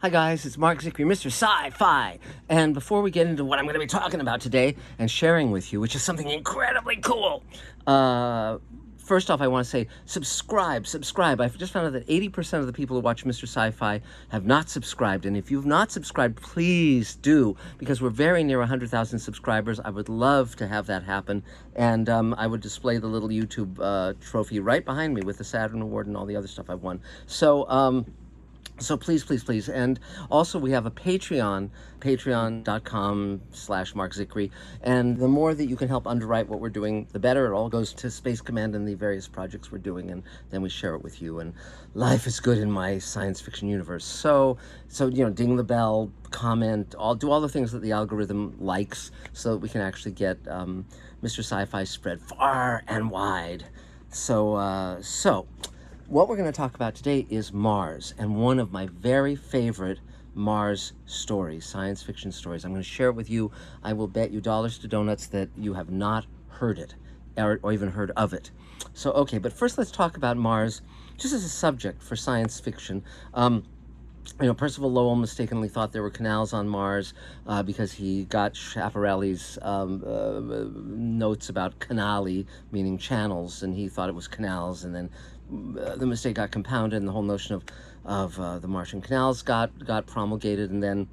Hi guys, it's Mark Zickery, Mr. Sci-Fi. And before we get into what I'm going to be talking about today and sharing with you, which is something incredibly cool, first off, I want to say subscribe. I've just found out that 80% of the people who watch Mr. Sci-Fi have not subscribed. And if you've not subscribed, please do, because we're very near 100,000 subscribers. I would love to have that happen. And I would display the little YouTube trophy right behind me with the Saturn Award and all the other stuff I've won. So please. And also we have a Patreon, patreon.com/Mark Zickery. And the more that you can help underwrite what we're doing, the better. It all goes to Space Command and the various projects we're doing, and then we share it with you. And life is good in my science fiction universe. So ding the bell, comment, do all the things that the algorithm likes, so that we can actually get Mr. Sci-Fi spread far and wide. So what we're going to talk about today is Mars, and one of my very favorite Mars stories, science fiction stories. I'm going to share it with you. I will bet you dollars to donuts that you have not heard it or even heard of it. So, okay, but first let's talk about Mars just as a subject for science fiction. Percival Lowell mistakenly thought there were canals on Mars because he got Schiaparelli's notes about canali, meaning channels, and he thought it was canals, and then the mistake got compounded, and the whole notion of the Martian canals got promulgated, and then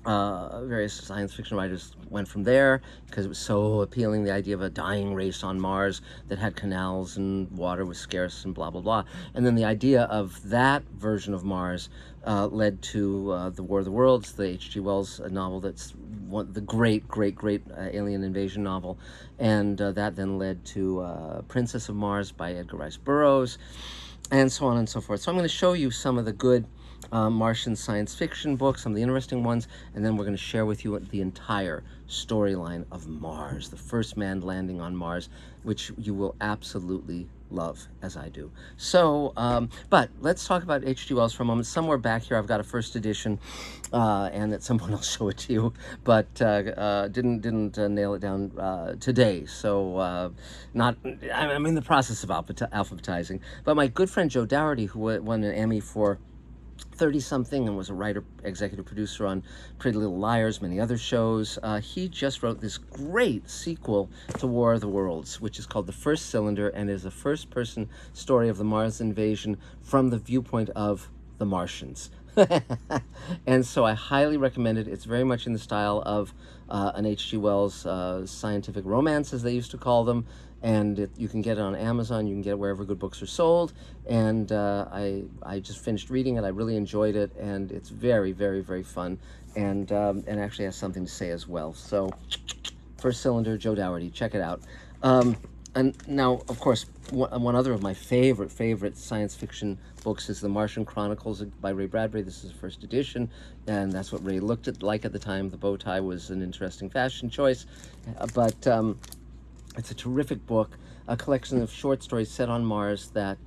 various science fiction writers went from there because it was so appealing, the idea of a dying race on Mars that had canals and water was scarce and blah, blah, blah. And then the idea of that version of Mars led to The War of the Worlds, the H.G. Wells novel that's the great alien invasion novel. And that then led to Princess of Mars by Edgar Rice Burroughs, and so on and so forth. So I'm going to show you some of the good Martian science fiction books, some of the interesting ones, and then we're going to share with you the entire storyline of Mars, the first manned landing on Mars, which you will absolutely love, as I do. So, but let's talk about H.G. Wells for a moment. Somewhere back here I've got a first edition, and at some point I'll show it to you, but didn't nail it down today. So I'm in the process of alphabetizing. But my good friend Joe Dougherty, who won an Emmy for 30-something and was a writer, executive producer on Pretty Little Liars, many other shows. He just wrote this great sequel to War of the Worlds, which is called The First Cylinder, and is a first-person story of the Mars invasion from the viewpoint of the Martians. And so I highly recommend it. It's very much in the style of an H.G. Wells scientific romance, as they used to call them. And you can get it on Amazon. You can get it wherever good books are sold. And I just finished reading it. I really enjoyed it, and it's very fun, and actually has something to say as well. So, First Cylinder, Joe Dougherty, check it out. And now, of course, one other of my favorite science fiction books is The Martian Chronicles by Ray Bradbury. This is the first edition, and that's what Ray looked like at the time. The bow tie was an interesting fashion choice, but it's a terrific book, a collection of short stories set on Mars that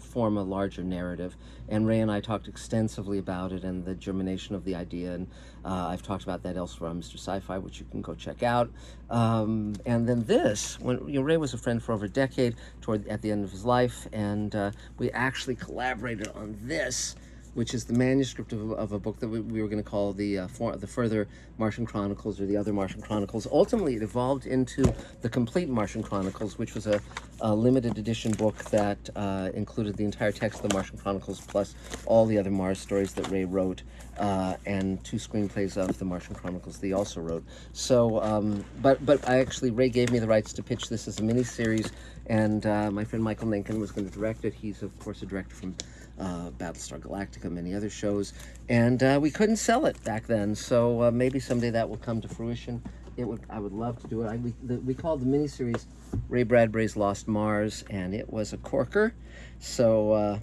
form a larger narrative. And Ray and I talked extensively about it and the germination of the idea, and I've talked about that elsewhere on Mr. Sci-Fi, which you can go check out. And then this, Ray was a friend for over a decade, at the end of his life, and we actually collaborated on this, which is the manuscript of a book that we were going to call the Further Martian Chronicles, or the Other Martian Chronicles. Ultimately, it evolved into the Complete Martian Chronicles, which was a limited edition book that included the entire text of the Martian Chronicles, plus all the other Mars stories that Ray wrote, and 2 screenplays of the Martian Chronicles that he also wrote. So, but Ray gave me the rights to pitch this as a miniseries, and my friend Michael Mencken was going to direct it. He's, of course, a director from Battlestar Galactica, many other shows, and we couldn't sell it back then, so maybe someday that will come to fruition. I would love to do it. We called the miniseries Ray Bradbury's Lost Mars, and it was a corker, so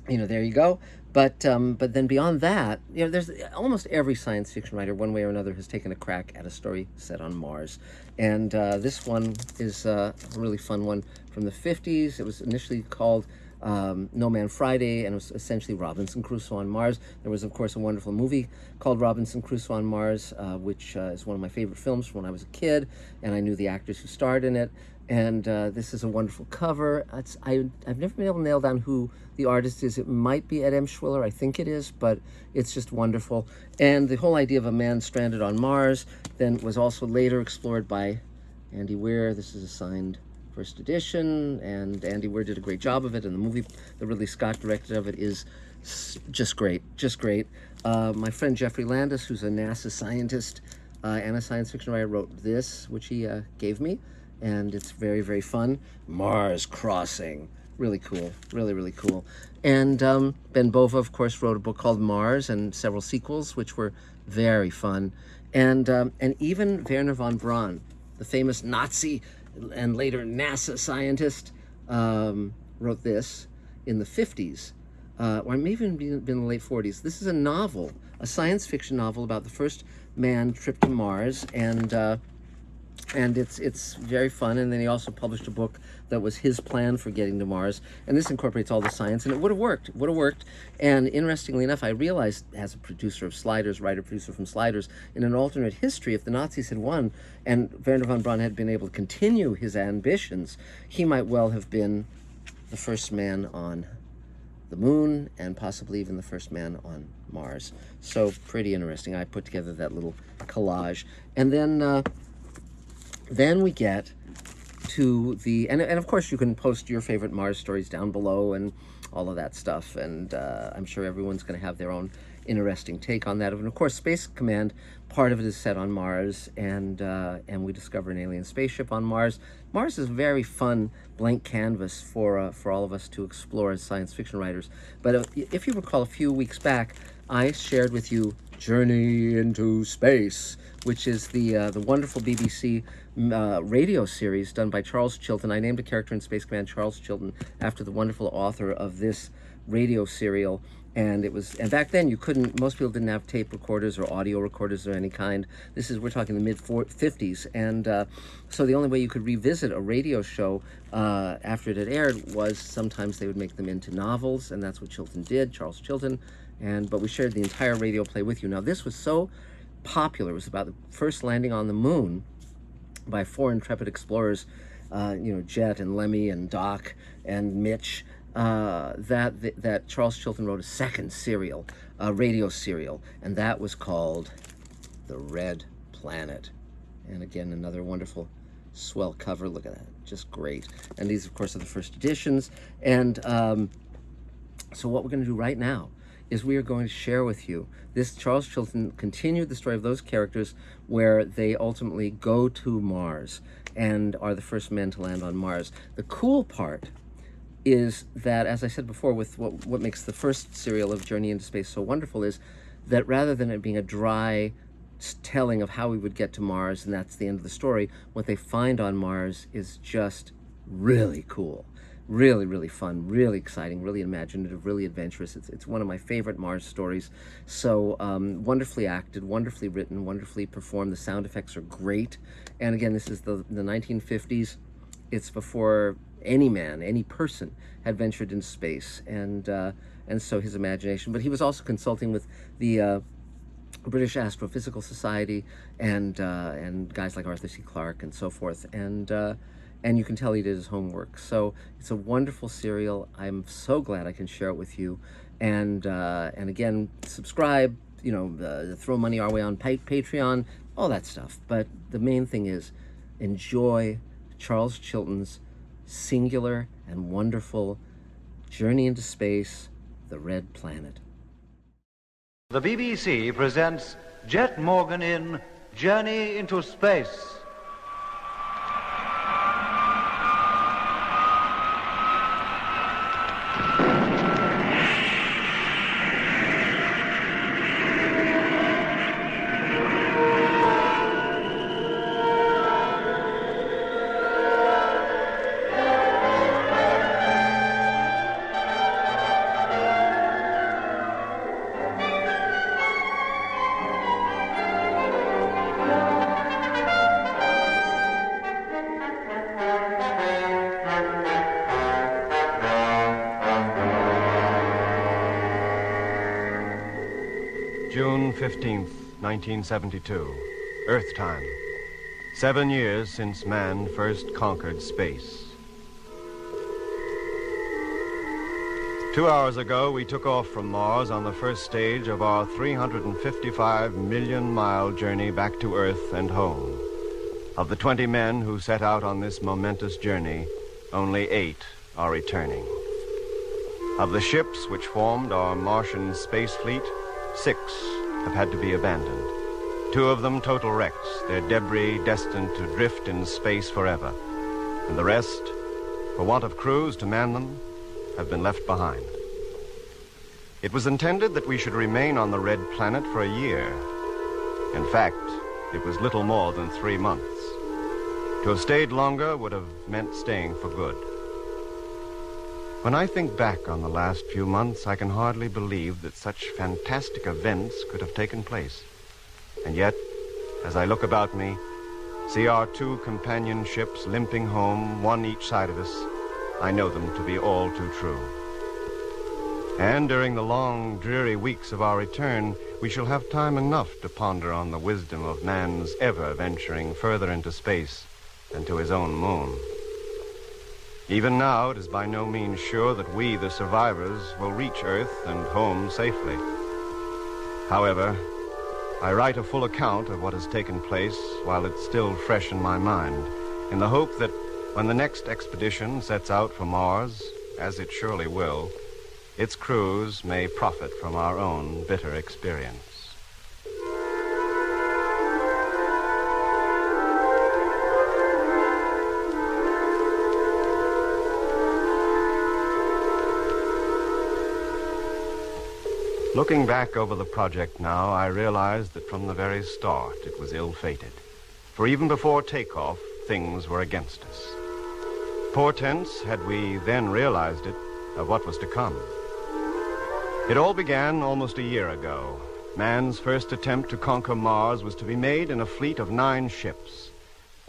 there you go. But then beyond that, there's almost every science fiction writer, one way or another, has taken a crack at a story set on Mars. And this one is a really fun one from the 50s. It was initially called No Man Friday, and it was essentially Robinson Crusoe on Mars. There was, of course, a wonderful movie called Robinson Crusoe on Mars, which is one of my favorite films from when I was a kid, and I knew the actors who starred in it. And this is a wonderful cover. I've never been able to nail down who the artist is. It might be Ed M. Schwiller, I think it is, but it's just wonderful. And the whole idea of a man stranded on Mars then was also later explored by Andy Weir. This is a signed first edition, and Andy Weir did a great job of it, and the movie that Ridley Scott directed of it is just great, just great. My friend Jeffrey Landis, who's a NASA scientist and a science fiction writer, wrote this, which he gave me, and it's very, very fun. Mars Crossing. Really cool. Really, really cool. And Ben Bova, of course, wrote a book called Mars and several sequels, which were very fun. And even Wernher von Braun, the famous Nazi and later NASA scientist, wrote this in the 50s, or maybe even been in the late 40s. This is a novel, a science fiction novel about the first manned trip to Mars, and it's very fun. And then he also published a book that was his plan for getting to Mars, and this incorporates all the science, and it would have worked. It would have worked. And interestingly enough, I realized as a producer of Sliders, writer-producer from Sliders, in an alternate history, if the Nazis had won and Wernher von Braun had been able to continue his ambitions, he might well have been the first man on the moon, and possibly even the first man on Mars. So pretty interesting. I put together that little collage. And then we get to the, and of course you can post your favorite Mars stories down below and all of that stuff, and I'm sure everyone's going to have their own interesting take on that. And of course, Space Command, part of it is set on Mars, and we discover an alien spaceship on Mars. Mars is a very fun blank canvas for all of us to explore as science fiction writers. But if you recall, a few weeks back, I shared with you Journey into Space, which is the wonderful BBC radio series done by Charles Chilton. I named a character in Space Command Charles Chilton after the wonderful author of this radio serial. And back then most people didn't have tape recorders or audio recorders of any kind. We're talking the mid-50s. And so the only way you could revisit a radio show after it had aired was sometimes they would make them into novels, and that's what Chilton did, Charles Chilton. But we shared the entire radio play with you. Now, this was so popular. It was about the first landing on the moon by 4 intrepid explorers, Jet and Lemmy and Doc and Mitch, that Charles Chilton wrote a second serial, a radio serial, and that was called The Red Planet. And again, another wonderful swell cover. Look at that, just great. And these, of course, are the first editions. And so what we're going to do right now is we are going to share with you this. Charles Chilton continued the story of those characters where they ultimately go to Mars and are the first men to land on Mars. The cool part is that, as I said before, with what makes the first serial of Journey into Space so wonderful is that rather than it being a dry telling of how we would get to Mars and that's the end of the story, what they find on Mars is just really cool. Really, really fun, really exciting, really imaginative, really adventurous. It's one of my favorite Mars stories. So wonderfully acted, wonderfully written, wonderfully performed. The sound effects are great. And again, this is the 1950s. It's before any man, any person had ventured into space. And so his imagination. But he was also consulting with the British Astrophysical Society and guys like Arthur C. Clarke and so forth. And you can tell he did his homework. So it's a wonderful serial. I'm so glad I can share it with you. And again, subscribe, throw money our way on Patreon, all that stuff. But the main thing is enjoy Charles Chilton's singular and wonderful Journey into Space, The Red Planet. The BBC presents Jet Morgan in Journey into Space. June 15th, 1972. Earth time. 7 years since man first conquered space. 2 hours ago, we took off from Mars on the first stage of our 355 million-mile journey back to Earth and home. Of the 20 men who set out on this momentous journey, only 8 are returning. Of the ships which formed our Martian space fleet, 6 have had to be abandoned. 2 of them total wrecks, their debris destined to drift in space forever. And the rest, for want of crews to man them, have been left behind. It was intended that we should remain on the red planet for a year. In fact, it was little more than 3 months. To have stayed longer would have meant staying for good. When I think back on the last few months, I can hardly believe that such fantastic events could have taken place. And yet, as I look about me, see our 2 companion ships limping home, one each side of us, I know them to be all too true. And during the long, dreary weeks of our return, we shall have time enough to ponder on the wisdom of man's ever venturing further into space than to his own moon. Even now, it is by no means sure that we, the survivors, will reach Earth and home safely. However, I write a full account of what has taken place while it's still fresh in my mind, in the hope that when the next expedition sets out for Mars, as it surely will, its crews may profit from our own bitter experience. Looking back over the project now, I realize that from the very start it was ill-fated. For even before takeoff, things were against us. Portents, had we then realized it, of what was to come. It all began almost a year ago. Man's first attempt to conquer Mars was to be made in a fleet of 9 ships.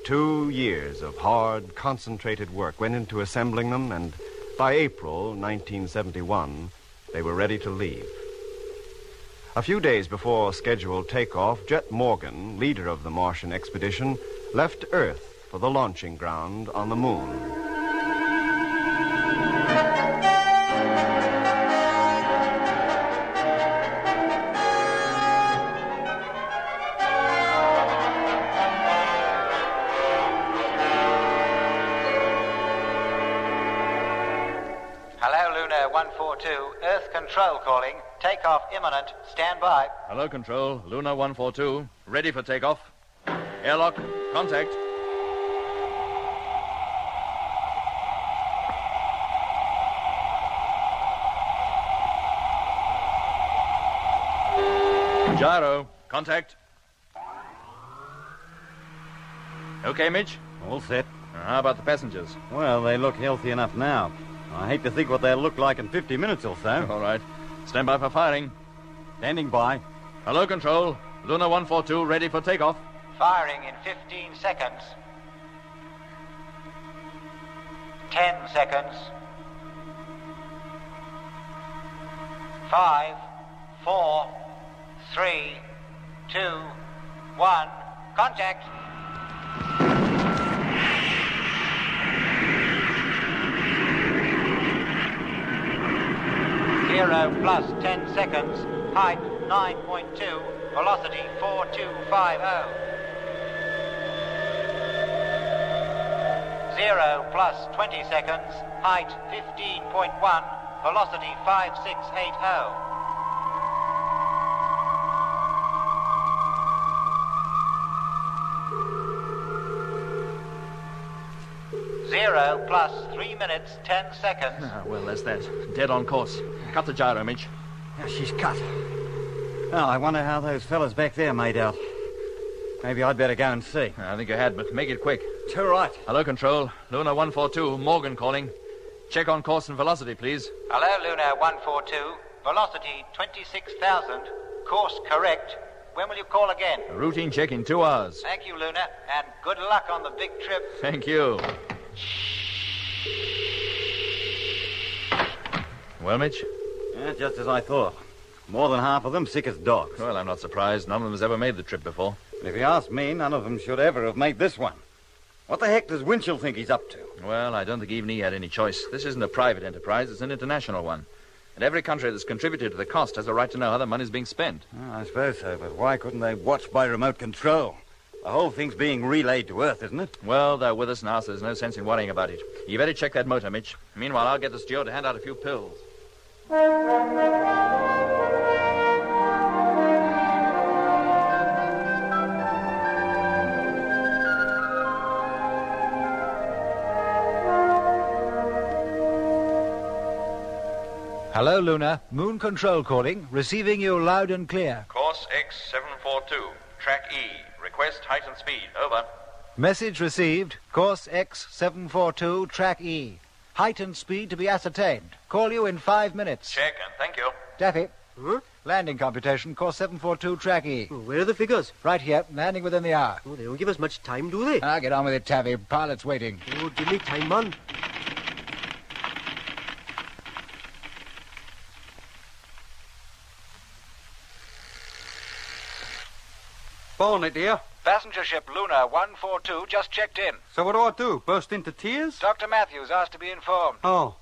2 years of hard, concentrated work went into assembling them, and by April 1971, they were ready to leave. A few days before scheduled takeoff, Jet Morgan, leader of the Martian expedition, left Earth for the launching ground on the moon. Hello, Luna 142. Earth Control calling. Takeoff imminent. Stand by. Hello, Control. Luna 142. Ready for takeoff. Airlock. Contact. Gyro. Contact. Okay, Mitch? All set. How about the passengers? Well, they look healthy enough now. I hate to think what they'll look like in 50 minutes or so. All right. Stand by for firing. Standing by. Hello, Control. Luna 142, ready for takeoff. Firing in 15 seconds. 10 seconds. 5, 4, 3, 2, 1. Contact. 0 plus 10 seconds, height 9.2, velocity 4250. 0 plus 20 seconds, height 15.1, velocity 5680. 0 plus 3 minutes 10 seconds. Well, that's that. Dead on course. Cut the gyro, Mitch. Yeah, she's cut. Oh, I wonder how those fellas back there made out. Maybe I'd better go and see. I think you had, but make it quick. It's all right. Hello, Control. Luna 142, Morgan calling. Check on course and velocity, please. Hello, Luna 142. Velocity 26,000. Course correct. When will you call again? A routine check in 2 hours. Thank you, Luna, and good luck on the big trip. Thank you. Well, Mitch? Yeah, just as I thought. More than half of them sick as dogs. Well, I'm not surprised. None of them has ever made the trip before. And if you ask me, none of them should ever have made this one. What the heck does Winchell think he's up to? Well, I don't think even he had any choice. This isn't a private enterprise, it's an international one. And every country that's contributed to the cost has a right to know how the money's being spent. Oh, I suppose so, but why couldn't they watch by remote control? The whole thing's being relayed to Earth, isn't it? Well, they're with us now, so there's no sense in worrying about it. You better check that motor, Mitch. Meanwhile, I'll get the steward to hand out a few pills. Hello, Luna. Moon Control calling. Receiving you loud and clear. Course X742, track E. Request height and speed. Over. Message received. Course X742, track E. Height and speed to be ascertained. Call you in 5 minutes. Check, and thank you. Daffy. Huh? Landing computation, course 742, track E. Oh, where are the figures? Right here, landing within the hour. Oh, they don't give us much time, do they? Get on with it, Taffy. Pilot's waiting. Oh, give me time, man. Bonnet here. Passenger ship Luna 142 just checked in. So what do I do? Burst into tears? Dr. Matthews asked to be informed. Oh,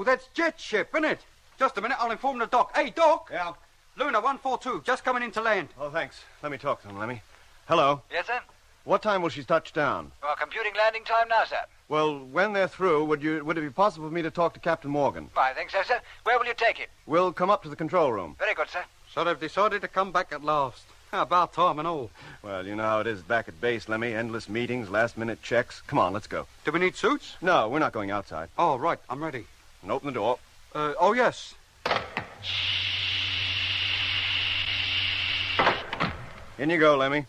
that's jet ship, isn't it? Just a minute, I'll inform the doc. Hey, Doc! Yeah? Luna 142, just coming in to land. Oh, thanks. Let me talk to them, Lemmy. Hello. Yes, sir? What time will she touch down? Well, computing landing time now, sir. Well, when they're through, would it be possible for me to talk to Captain Morgan? I think so, sir. Where will you take it? We'll come up to the control room. Very good, sir. So they've decided to come back at last. About time and all. Well, you know how it is back at base, Lemmy. Endless meetings, last-minute checks. Come on, let's go. Do we need suits? No, we're not going outside. Oh, right, I'm ready. And open the door. Oh, yes. In you go, Lemmy.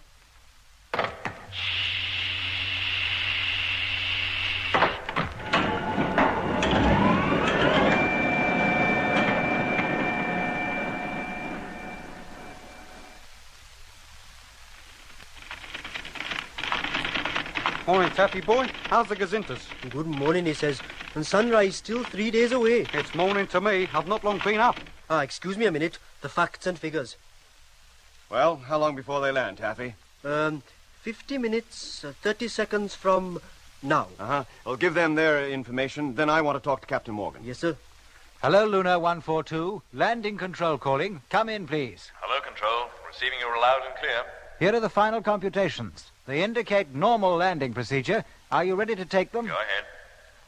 Morning, Taffy boy. How's the gazintas? Good morning, he says. And sunrise still 3 days away. It's morning to me. I've not long been up. Excuse me a minute. The facts and figures. Well, how long before they land, Taffy? 50 minutes, 30 seconds from now. Uh-huh. I'll give them their information. Then I want to talk to Captain Morgan. Yes, sir. Hello, Luna 142. Landing control calling. Come in, please. Hello, Control. Receiving you loud and clear. Here are the final computations. They indicate normal landing procedure. Are you ready to take them? Go ahead.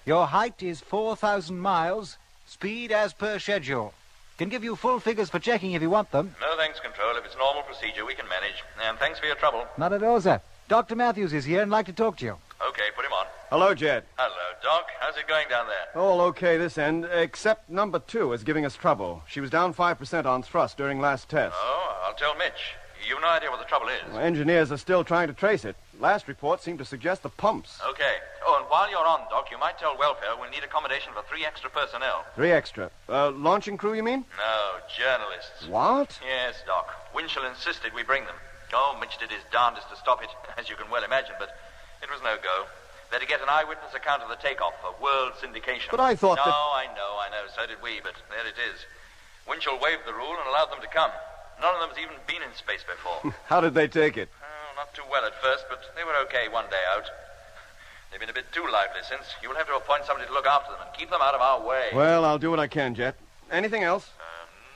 Your height is 4,000 miles. Speed as per schedule. Can give you full figures for checking if you want them. No thanks, Control. If it's normal procedure, we can manage. And thanks for your trouble. Not at all, sir. Dr. Matthews is here and like to talk to you. Okay, put him on. Hello, Jed. Hello, Doc. How's it going down there? All okay this end, except number 2 is giving us trouble. She was down 5% on thrust during last test. Oh, I'll tell Mitch. You've no idea what the trouble is. Well, engineers are still trying to trace it. Last report seemed to suggest the pumps. Okay. Oh, and while you're on, Doc, you might tell Welfare we'll need accommodation for 3 extra personnel. 3 extra. Launching crew, you mean? No, journalists. What? Yes, Doc. Winchell insisted we bring them. Oh, Mitch did his darndest to stop it, as you can well imagine, but it was no go. They're to get an eyewitness account of the takeoff for world syndication. But I thought No, that... I know, so did we, but there it is. Winchell waived the rule and allowed them to come. None of them's even been in space before. How did they take it? Oh, not too well at first, but they were okay one day out. They've been a bit too lively since. You'll have to appoint somebody to look after them and keep them out of our way. Well, I'll do what I can, Jet. Anything else?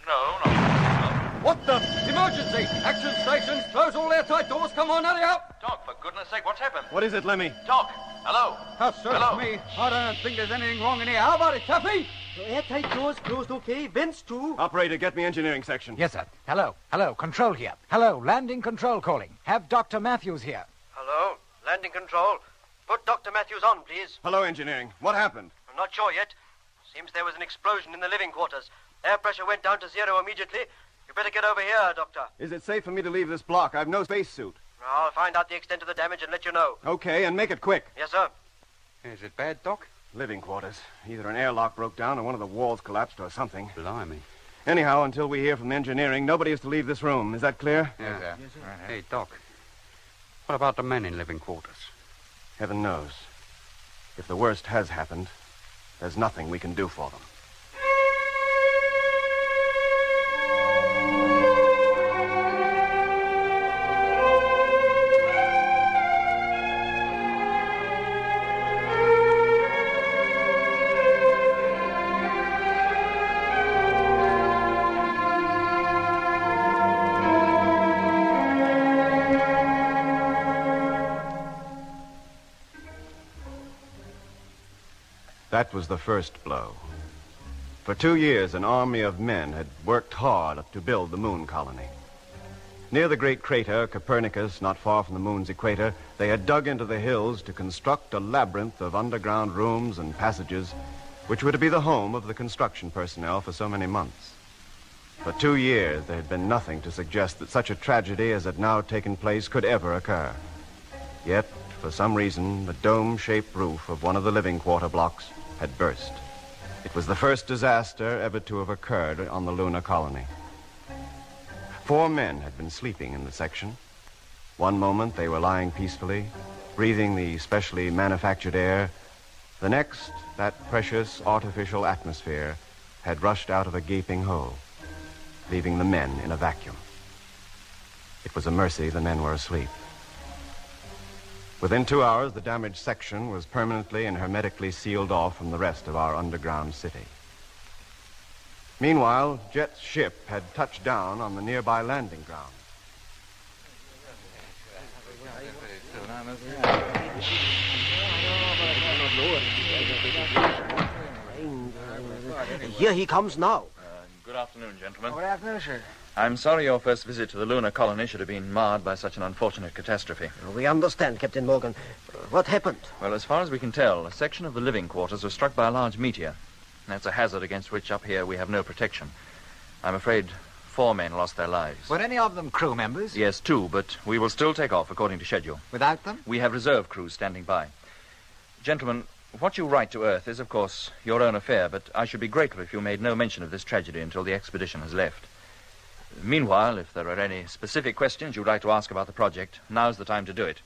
No, not... What the? Emergency! Action stations, close all airtight doors. Come on, hurry up! Doc, for goodness sake, what's happened? What is it, Lemmy? Doc, hello? Search Hello? me. I don't think there's anything wrong in here. How about it, Taffy? Airtight doors closed okay. Vents too. Operator, get me engineering section. Yes, sir. Hello. Control here. Hello. Landing control calling. Have Dr. Matthews here. Hello. Landing control. Put Dr. Matthews on, please. Hello, engineering. What happened? I'm not sure yet. Seems there was an explosion in the living quarters. Air pressure went down to 0 immediately. You better get over here, Doctor. Is it safe for me to leave this block? I've no spacesuit. I'll find out the extent of the damage and let you know. Okay, and make it quick. Yes, sir. Is it bad, Doc? Living quarters. Either an airlock broke down or one of the walls collapsed or something. Blimey. Anyhow, until we hear from engineering, nobody is to leave this room. Is that clear? Yes, sir. Hey, Doc. What about the men in living quarters? Heaven knows. If the worst has happened, there's nothing we can do for them. That was the first blow. For 2 years, an army of men had worked hard to build the moon colony. Near the great crater, Copernicus, not far from the moon's equator, they had dug into the hills to construct a labyrinth of underground rooms and passages which were to be the home of the construction personnel for so many months. For 2 years, there had been nothing to suggest that such a tragedy as had now taken place could ever occur. Yet, for some reason, the dome-shaped roof of one of the living quarter blocks had burst. It was the first disaster ever to have occurred on the lunar colony. 4 men had been sleeping in the section. One moment they were lying peacefully, breathing the specially manufactured air. The next, that precious artificial atmosphere had rushed out of a gaping hole, leaving the men in a vacuum. It was a mercy the men were asleep. Within 2 hours, the damaged section was permanently and hermetically sealed off from the rest of our underground city. Meanwhile, Jet's ship had touched down on the nearby landing ground. Here he comes now. Good afternoon, gentlemen. Good afternoon, sir. I'm sorry your first visit to the lunar colony should have been marred by such an unfortunate catastrophe. We understand, Captain Morgan. What happened? Well, as far as we can tell, a section of the living quarters was struck by a large meteor. That's a hazard against which up here we have no protection. I'm afraid 4 men lost their lives. Were any of them crew members? Yes, 2, but we will still take off according to schedule. Without them? We have reserve crews standing by. Gentlemen, what you write to Earth is, of course, your own affair, but I should be grateful if you made no mention of this tragedy until the expedition has left. Meanwhile, if there are any specific questions you'd like to ask about the project, now's the time to do it.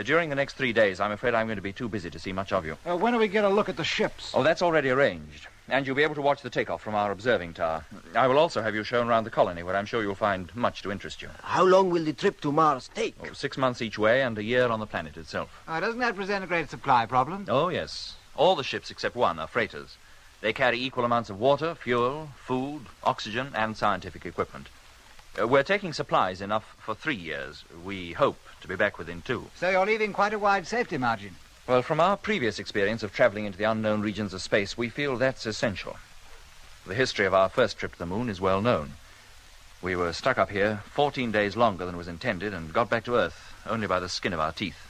During the next 3 days, I'm afraid I'm going to be too busy to see much of you. When do we get a look at the ships? Oh, that's already arranged. And you'll be able to watch the takeoff from our observing tower. I will also have you shown around the colony, where I'm sure you'll find much to interest you. How long will the trip to Mars take? 6 months each way and a year on the planet itself. Doesn't that present a great supply problem? Oh, yes. All the ships except one are freighters. They carry equal amounts of water, fuel, food, oxygen, and scientific equipment. We're taking supplies enough for 3 years. We hope to be back within 2. So you're leaving quite a wide safety margin. Well, from our previous experience of traveling into the unknown regions of space, we feel that's essential. The history of our first trip to the moon is well known. We were stuck up here 14 days longer than was intended and got back to Earth only by the skin of our teeth.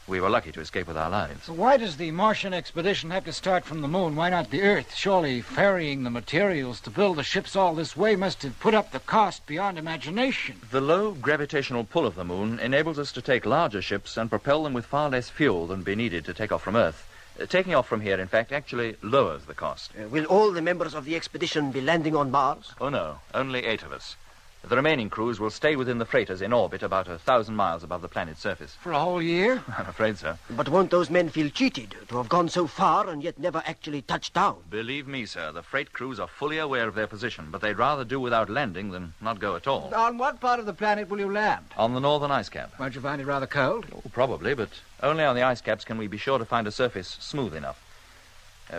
We were lucky to escape with our lives. Why does the Martian expedition have to start from the moon? Why not the Earth? Surely ferrying the materials to build the ships all this way must have put up the cost beyond imagination. The low gravitational pull of the moon enables us to take larger ships and propel them with far less fuel than would be needed to take off from Earth. Taking off from here, in fact, actually lowers the cost. Will all the members of the expedition be landing on Mars? Oh, no. Only 8 of us. The remaining crews will stay within the freighters in orbit about 1,000 miles above the planet's surface. For a whole year? I'm afraid so. But won't those men feel cheated to have gone so far and yet never actually touched down? Believe me, sir, the freight crews are fully aware of their position, but they'd rather do without landing than not go at all. On what part of the planet will you land? On the northern ice cap. Won't you find it rather cold? Oh, probably, but only on the ice caps can we be sure to find a surface smooth enough.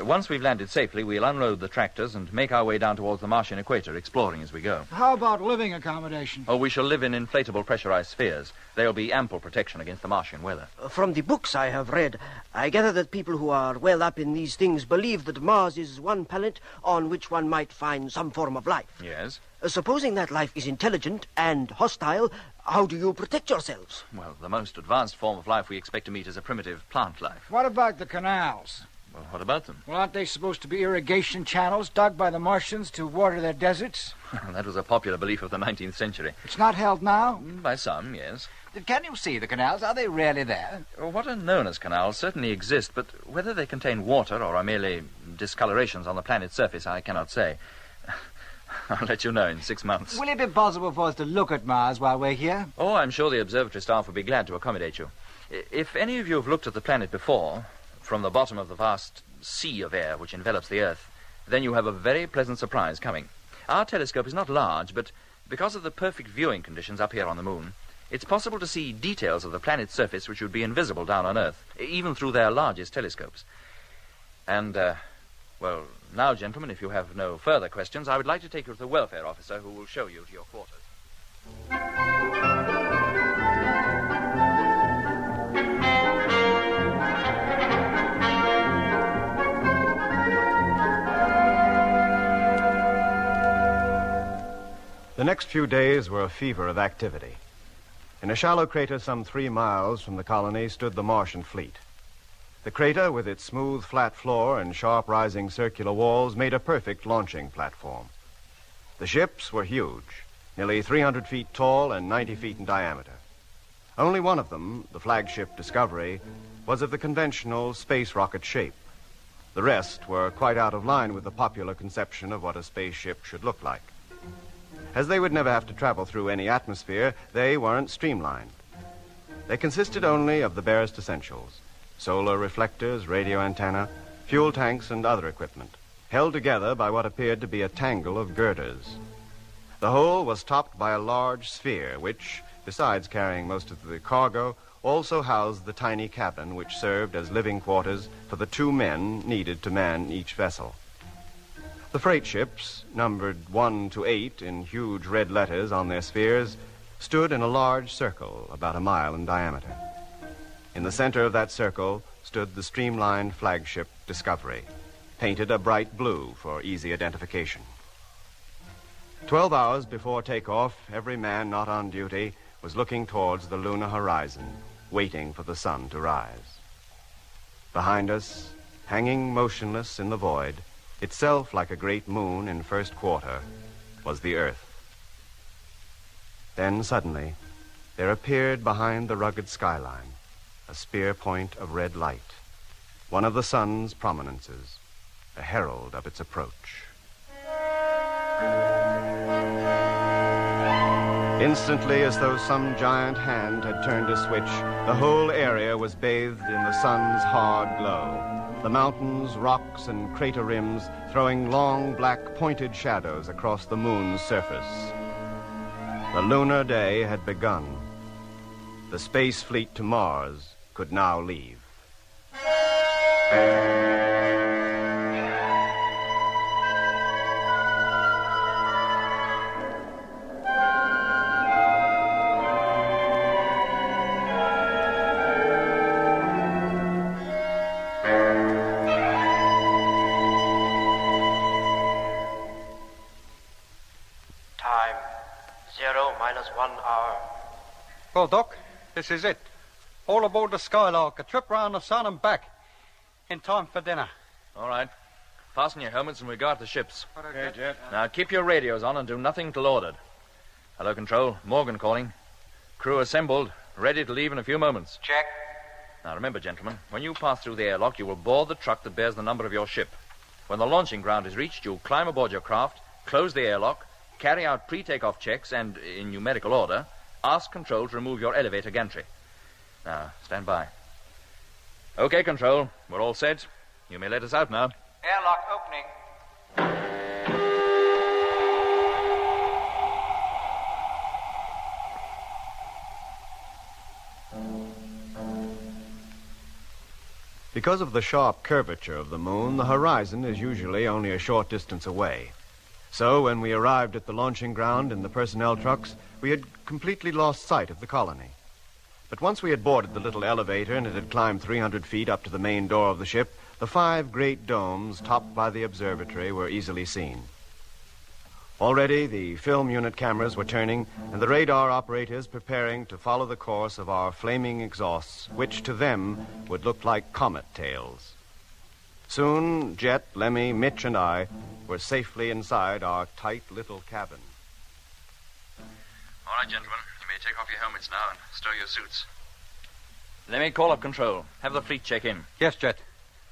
Once we've landed safely, we'll unload the tractors and make our way down towards the Martian equator, exploring as we go. How about living accommodation? Oh, we shall live in inflatable pressurized spheres. There'll be ample protection against the Martian weather. From the books I have read, I gather that people who are well up in these things believe that Mars is one planet on which one might find some form of life. Yes? Supposing that life is intelligent and hostile, how do you protect yourselves? Well, the most advanced form of life we expect to meet is a primitive plant life. What about the canals? Well, what about them? Well, aren't they supposed to be irrigation channels dug by the Martians to water their deserts? That was a popular belief of the 19th century. It's not held now? By some, yes. Can you see the canals? Are they really there? What are known as canals certainly exist, but whether they contain water or are merely discolorations on the planet's surface, I cannot say. I'll let you know in 6 months. Will it be possible for us to look at Mars while we're here? Oh, I'm sure the observatory staff will be glad to accommodate you. If any of you have looked at the planet before, from the bottom of the vast sea of air which envelops the Earth, then you have a very pleasant surprise coming. Our telescope is not large, but because of the perfect viewing conditions up here on the moon, it's possible to see details of the planet's surface which would be invisible down on Earth, even through their largest telescopes. And, well, now, gentlemen, if you have no further questions, I would like to take you to the welfare officer who will show you to your quarters. The next few days were a fever of activity. In a shallow crater some 3 miles from the colony stood the Martian fleet. The crater, with its smooth, flat floor and sharp rising circular walls, made a perfect launching platform. The ships were huge, nearly 300 feet tall and 90 feet in diameter. Only one of them, the flagship Discovery, was of the conventional space rocket shape. The rest were quite out of line with the popular conception of what a spaceship should look like. As they would never have to travel through any atmosphere, they weren't streamlined. They consisted only of the barest essentials: solar reflectors, radio antenna, fuel tanks, and other equipment, held together by what appeared to be a tangle of girders. The whole was topped by a large sphere, which, besides carrying most of the cargo, also housed the tiny cabin which served as living quarters for the 2 men needed to man each vessel. The freight ships, numbered 1 to 8 in huge red letters on their spheres, stood in a large circle about 1 mile in diameter. In the center of that circle stood the streamlined flagship Discovery, painted a bright blue for easy identification. 12 hours before takeoff, every man not on duty was looking towards the lunar horizon, waiting for the sun to rise. Behind us, hanging motionless in the void, itself like a great moon in first quarter, was the Earth. Then suddenly, there appeared behind the rugged skyline a spear point of red light, one of the sun's prominences, a herald of its approach. Instantly, as though some giant hand had turned a switch, the whole area was bathed in the sun's hard glow. The mountains, rocks, and crater rims throwing long, black, pointed shadows across the moon's surface. The lunar day had begun. The space fleet to Mars could now leave. Well, Doc, this is it. All aboard the Skylark, a trip round the sun and back. In time for dinner. All right. Fasten your helmets and we guard the ships. Okay, Jet. Now, keep your radios on and do nothing till ordered. Hello, Control. Morgan calling. Crew assembled, ready to leave in a few moments. Check. Now, remember, gentlemen, when you pass through the airlock, you will board the truck that bears the number of your ship. When the launching ground is reached, you'll climb aboard your craft, close the airlock, carry out pre-takeoff checks, and, in numerical order, ask Control to remove your elevator gantry. Now, stand by. Okay, Control. We're all set. You may let us out now. Airlock opening. Because of the sharp curvature of the moon, the horizon is usually only a short distance away. So when we arrived at the launching ground in the personnel trucks, we had completely lost sight of the colony. But once we had boarded the little elevator and it had climbed 300 feet up to the main door of the ship, the 5 great domes topped by the observatory were easily seen. Already the film unit cameras were turning and the radar operators preparing to follow the course of our flaming exhausts, which to them would look like comet tails. Soon, Jet, Lemmy, Mitch, and I were safely inside our tight little cabin. All right, gentlemen. You may take off your helmets now and stow your suits. Let me call up Control. Have the fleet check in. Yes, Jet.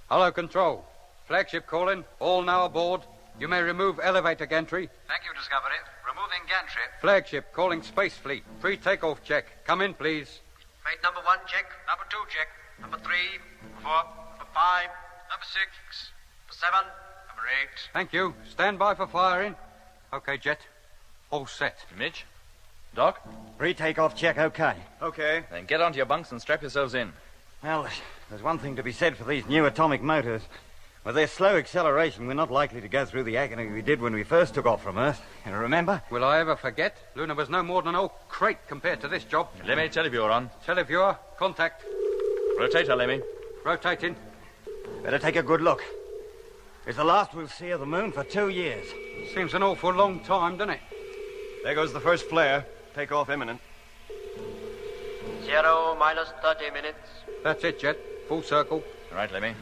Hello, Control. Flagship calling. All now aboard. You may remove elevator gantry. Thank you, Discovery. Removing gantry. Flagship calling Space Fleet. Pre-takeoff check. Come in, please. Flight number 1, check. Number 2, check. Number 3, number 4, number 5, number 6, number 7, number 8. Thank you. Stand by for firing. Okay, Jet. All set. Mitch? Doc? Pre-takeoff check, okay. Okay. Then get onto your bunks and strap yourselves in. Well, there's one thing to be said for these new atomic motors. With their slow acceleration, we're not likely to go through the agony we did when we first took off from Earth. You remember? Will I ever forget? Luna was no more than an old crate compared to this job. Lemmy, televiewer on. Televiewer, contact. Rotator, Lemmy. Rotating. Better take a good look. It's the last we'll see of the moon for 2 years. Seems an awful long time, doesn't it? There goes the first flare. Takeoff imminent. 0 minus 30 minutes. That's it, Jet. Full circle. All right, Lemmy.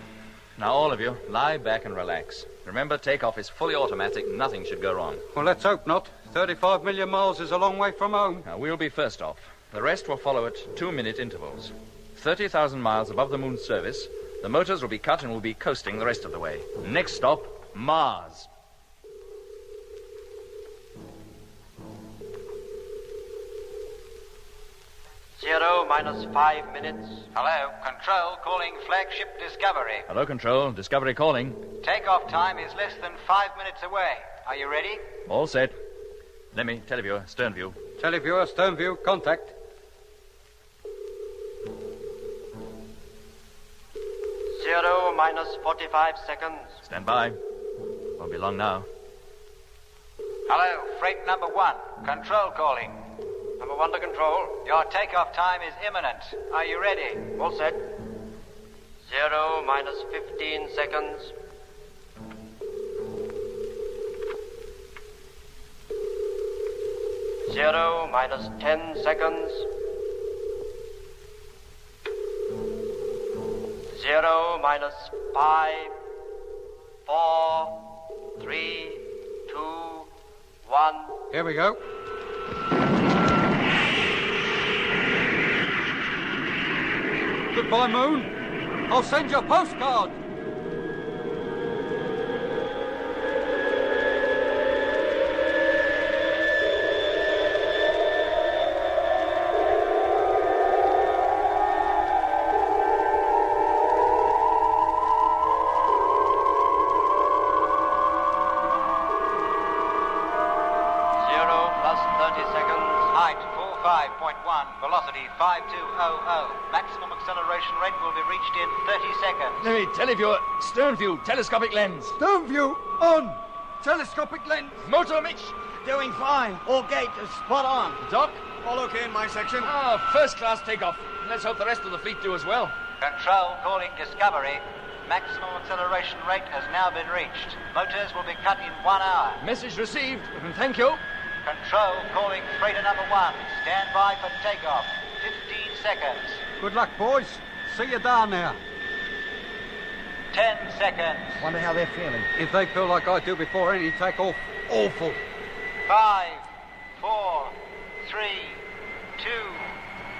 Now, all of you, lie back and relax. Remember, takeoff is fully automatic. Nothing should go wrong. Well, let's hope not. 35 million miles is a long way from home. Now, we'll be first off. The rest will follow at 2-minute intervals. 30,000 miles above the moon's surface, the motors will be cut and we'll be coasting the rest of the way. Next stop, Mars. Zero minus 5 minutes. Hello, Control calling flagship Discovery. Hello, Control. Discovery calling. Takeoff time is less than 5 minutes away. Are you ready? All set. Lemmy, televiewer, stern view. Televiewer, stern view, contact. 0 minus 45 seconds. Stand by. Won't be long now. Hello, freight number 1. Control calling. Number 1 to control. Your takeoff time is imminent. Are you ready? All set. 0 minus 15 seconds. 0 minus 10 seconds. 0 minus 5, 4, 3, 2, 1. Here we go. Goodbye, Moon. I'll send you a postcard. Velocity 5200. Maximum acceleration rate will be reached in 30 seconds. Lemmy, televiewer, stern view, telescopic lens. Stern view on. Telescopic lens. Motor, Mitch. Doing fine. All gate is spot on. Doc. All okay in my section? First class takeoff. Let's hope the rest of the fleet do as well. Control calling Discovery. Maximum acceleration rate has now been reached. Motors will be cut in 1 hour. Message received. Thank you. Control calling freighter number 1. Stand by for takeoff. 15 seconds. Good luck, boys. See you down there. 10 seconds. Wonder how they're feeling. If they feel like I do before any takeoff, awful. 5, 4, 3, 2,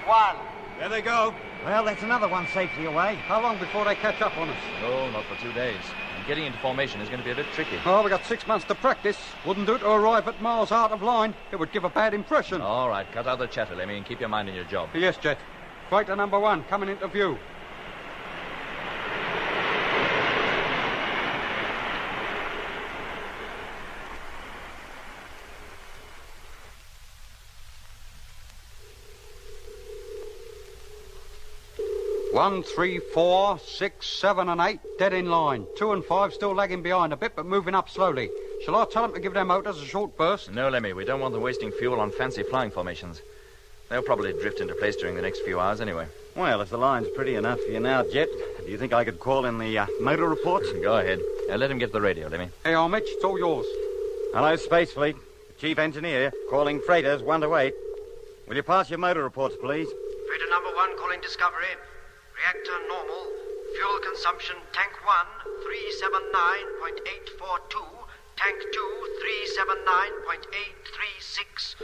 1. There they go. Well, that's another one safely away. How long before they catch up on us? No, not for 2 days. And getting into formation is going to be a bit tricky. Oh, we got 6 months to practice. Wouldn't do to arrive at Mars out of line. It would give a bad impression. All right, cut out the chatter, Lemmy, and keep your mind on your job. Yes, Jet. Freighter number 1 coming into view. One, 3, 4, 6, 7, and 8 dead in line. 2 and 5 still lagging behind a bit, but moving up slowly. Shall I tell them to give their motors a short burst? No, Lemmy, we don't want them wasting fuel on fancy flying formations. They'll probably drift into place during the next few hours anyway. Well, if the line's pretty enough for you now, Jet, do you think I could call in the motor reports? Go ahead. Let him get the radio, Lemmy. Hey, Mitch, it's all yours. Hello, Space Fleet. Chief Engineer, calling freighters 1 to 8. Will you pass your motor reports, please? Freighter number 1 calling Discovery. Reactor normal. Fuel consumption tank 1, 379.842. Tank 2, 379.836.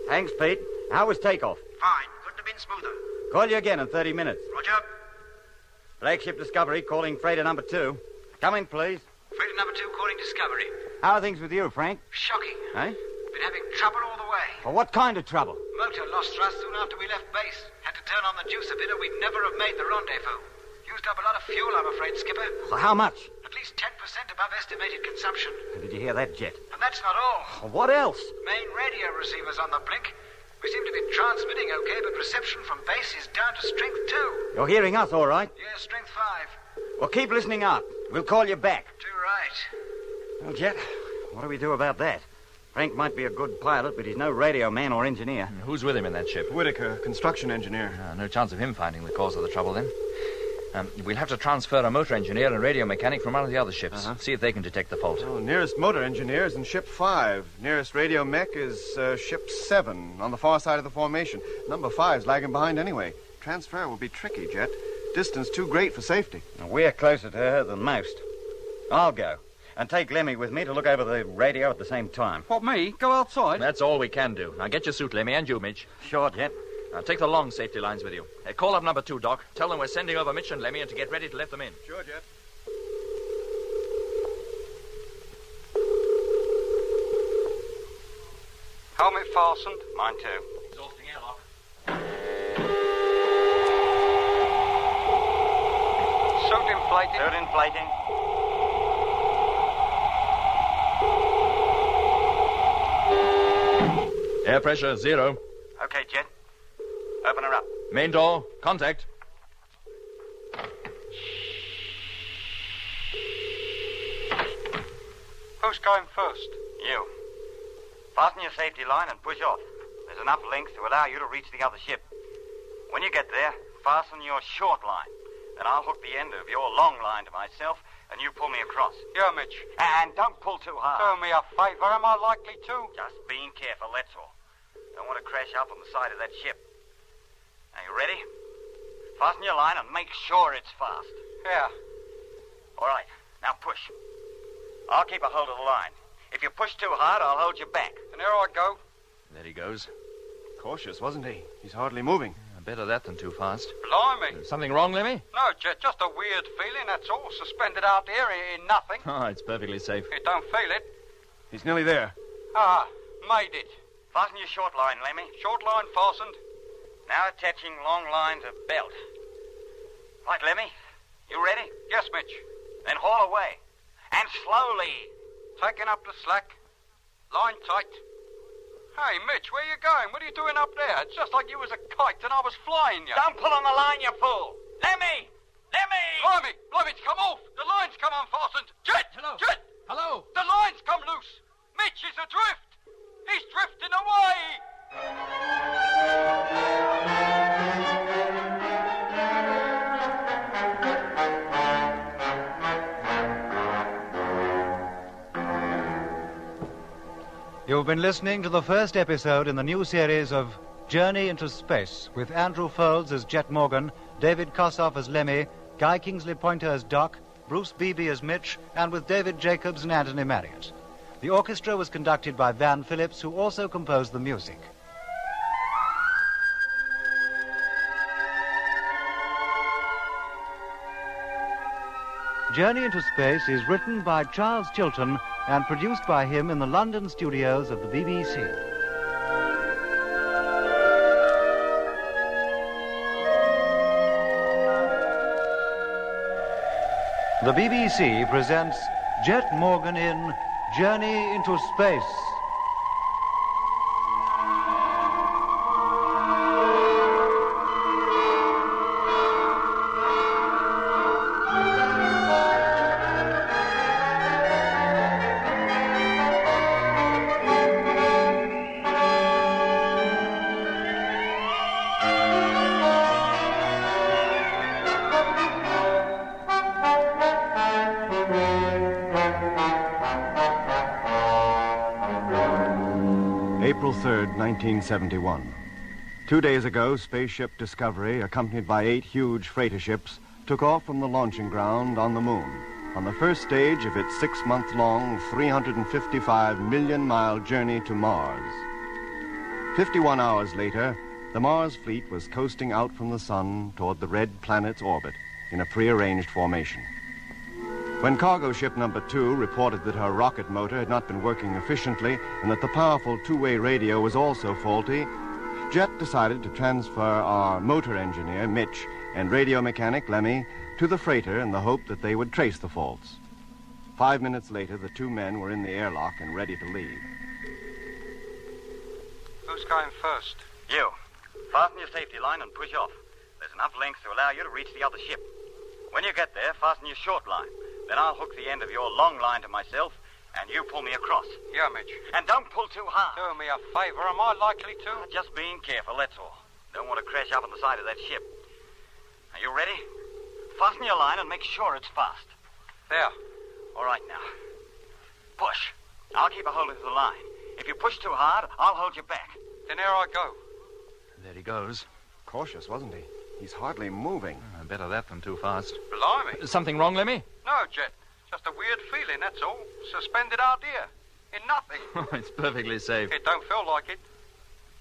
Thanks, Pete. How was takeoff? Fine. Couldn't have been smoother. Call you again in 30 minutes. Roger. Flagship Discovery calling freighter number 2. Come in, please. Freighter number 2 calling Discovery. How are things with you, Frank? Shocking. Eh? Been having trouble all the way. Well, what kind of trouble? Motor lost thrust soon after we left base. Had to turn on the juice a bit or we'd never have made the rendezvous. Used up a lot of fuel, I'm afraid, Skipper. Well, how much? At least 10% above estimated consumption. Did you hear that, Jet? And that's not all. Well, what else? Main radio receivers on the blink. We seem to be transmitting okay, but reception from base is down to strength 2. You're hearing us, all right? Yeah, strength 5. Well, keep listening up. We'll call you back. Too right. Well, Jet, what do we do about that? Frank might be a good pilot, but he's no radio man or engineer. Who's with him in that ship? Whitaker, construction engineer. No chance of him finding the cause of the trouble, then. We'll have to transfer a motor engineer and radio mechanic from one of the other ships. See if they can detect the fault. Oh, nearest motor engineer is in ship 5. Nearest radio mech is ship 7 on the far side of the formation. Number 5's lagging behind anyway. Transfer will be tricky, Jet. Distance too great for safety. We're closer to her than most. I'll go. And take Lemmy with me to look over the radio at the same time. What, me? Go outside? That's all we can do. Now get your suit, Lemmy, and you, Mitch. Sure, Jet. Now take the long safety lines with you. Call up number 2, Doc. Tell them we're sending over Mitch and Lemmy and to get ready to let them in. Sure, Jet. Helmet fastened? Mine too. Exhausting airlock. Suit inflated? Suit inflating. Air pressure 0. Okay, Jet. Open her up. Main door, contact. Who's going first? You. Fasten your safety line and push off. There's enough length to allow you to reach the other ship. When you get there, fasten your short line. Then I'll hook the end of your long line to myself, and you pull me across. Yeah, Mitch. And don't pull too hard. Do me a favor. Am I likely to? Just being careful, that's all. Don't want to crash up on the side of that ship. Are you ready? Fasten your line and make sure it's fast. Yeah. All right, now push. I'll keep a hold of the line. If you push too hard, I'll hold you back. And here I go. There he goes. Cautious, wasn't he? He's hardly moving. Better that than too fast. Blimey. Something wrong, Lemmy? No, Jet, just a weird feeling, that's all. Suspended out here in nothing. Oh, it's perfectly safe. You don't feel it. He's nearly there. Ah, made it. Fasten your short line, Lemmy. Short line fastened. Now attaching long line to belt. Right, Lemmy. You ready? Yes, Mitch. Then haul away. And slowly. Taking up the slack. Line tight. Hey, Mitch, where you going? What are you doing up there? It's just like you was a kite and I was flying you. Don't pull on the line, you fool. Lemmy! Lemmy! Blimey! Blimey, it's come off. The line's come unfastened. Jet! Hello. Jet! Hello. The line's come loose. Mitch is adrift. He's drifting away. You've been listening to the first episode in the new series of Journey into Space, with Andrew Foulds as Jet Morgan, David Kossoff as Lemmy, Guy Kingsley Pointer as Doc, Bruce Beebe as Mitch, and with David Jacobs and Anthony Marriott. The orchestra was conducted by Van Phillips, who also composed the music. Journey into Space is written by Charles Chilton and produced by him in the London studios of the BBC. The BBC presents Jet Morgan in Journey into Space. April 3rd, 1971. 2 days ago, spaceship Discovery, accompanied by 8 huge freighter ships, took off from the launching ground on the moon on the first stage of its 6-month-long, 355-million-mile journey to Mars. 51 hours later, the Mars fleet was coasting out from the sun toward the red planet's orbit in a prearranged formation. When cargo ship number 2 reported that her rocket motor had not been working efficiently and that the powerful two-way radio was also faulty, Jet decided to transfer our motor engineer, Mitch, and radio mechanic, Lemmy, to the freighter in the hope that they would trace the faults. 5 minutes later, the 2 men were in the airlock and ready to leave. Who's going first? You. Fasten your safety line and push off. There's enough length to allow you to reach the other ship. When you get there, fasten your short line. Then I'll hook the end of your long line to myself, and you pull me across. Yeah, Mitch. And don't pull too hard. Do me a favor. Am I likely to? Just being careful, that's all. Don't want to crash up on the side of that ship. Are you ready? Fasten your line and make sure it's fast. There. All right, now. Push. I'll keep a hold of the line. If you push too hard, I'll hold you back. Then there I go. There he goes. Cautious, wasn't he? He's hardly moving. Better that than too fast. Blimey. Something wrong, Lemmy? No, Jet. Just a weird feeling, that's all. Suspended out here. In nothing. It's perfectly safe. It don't feel like it.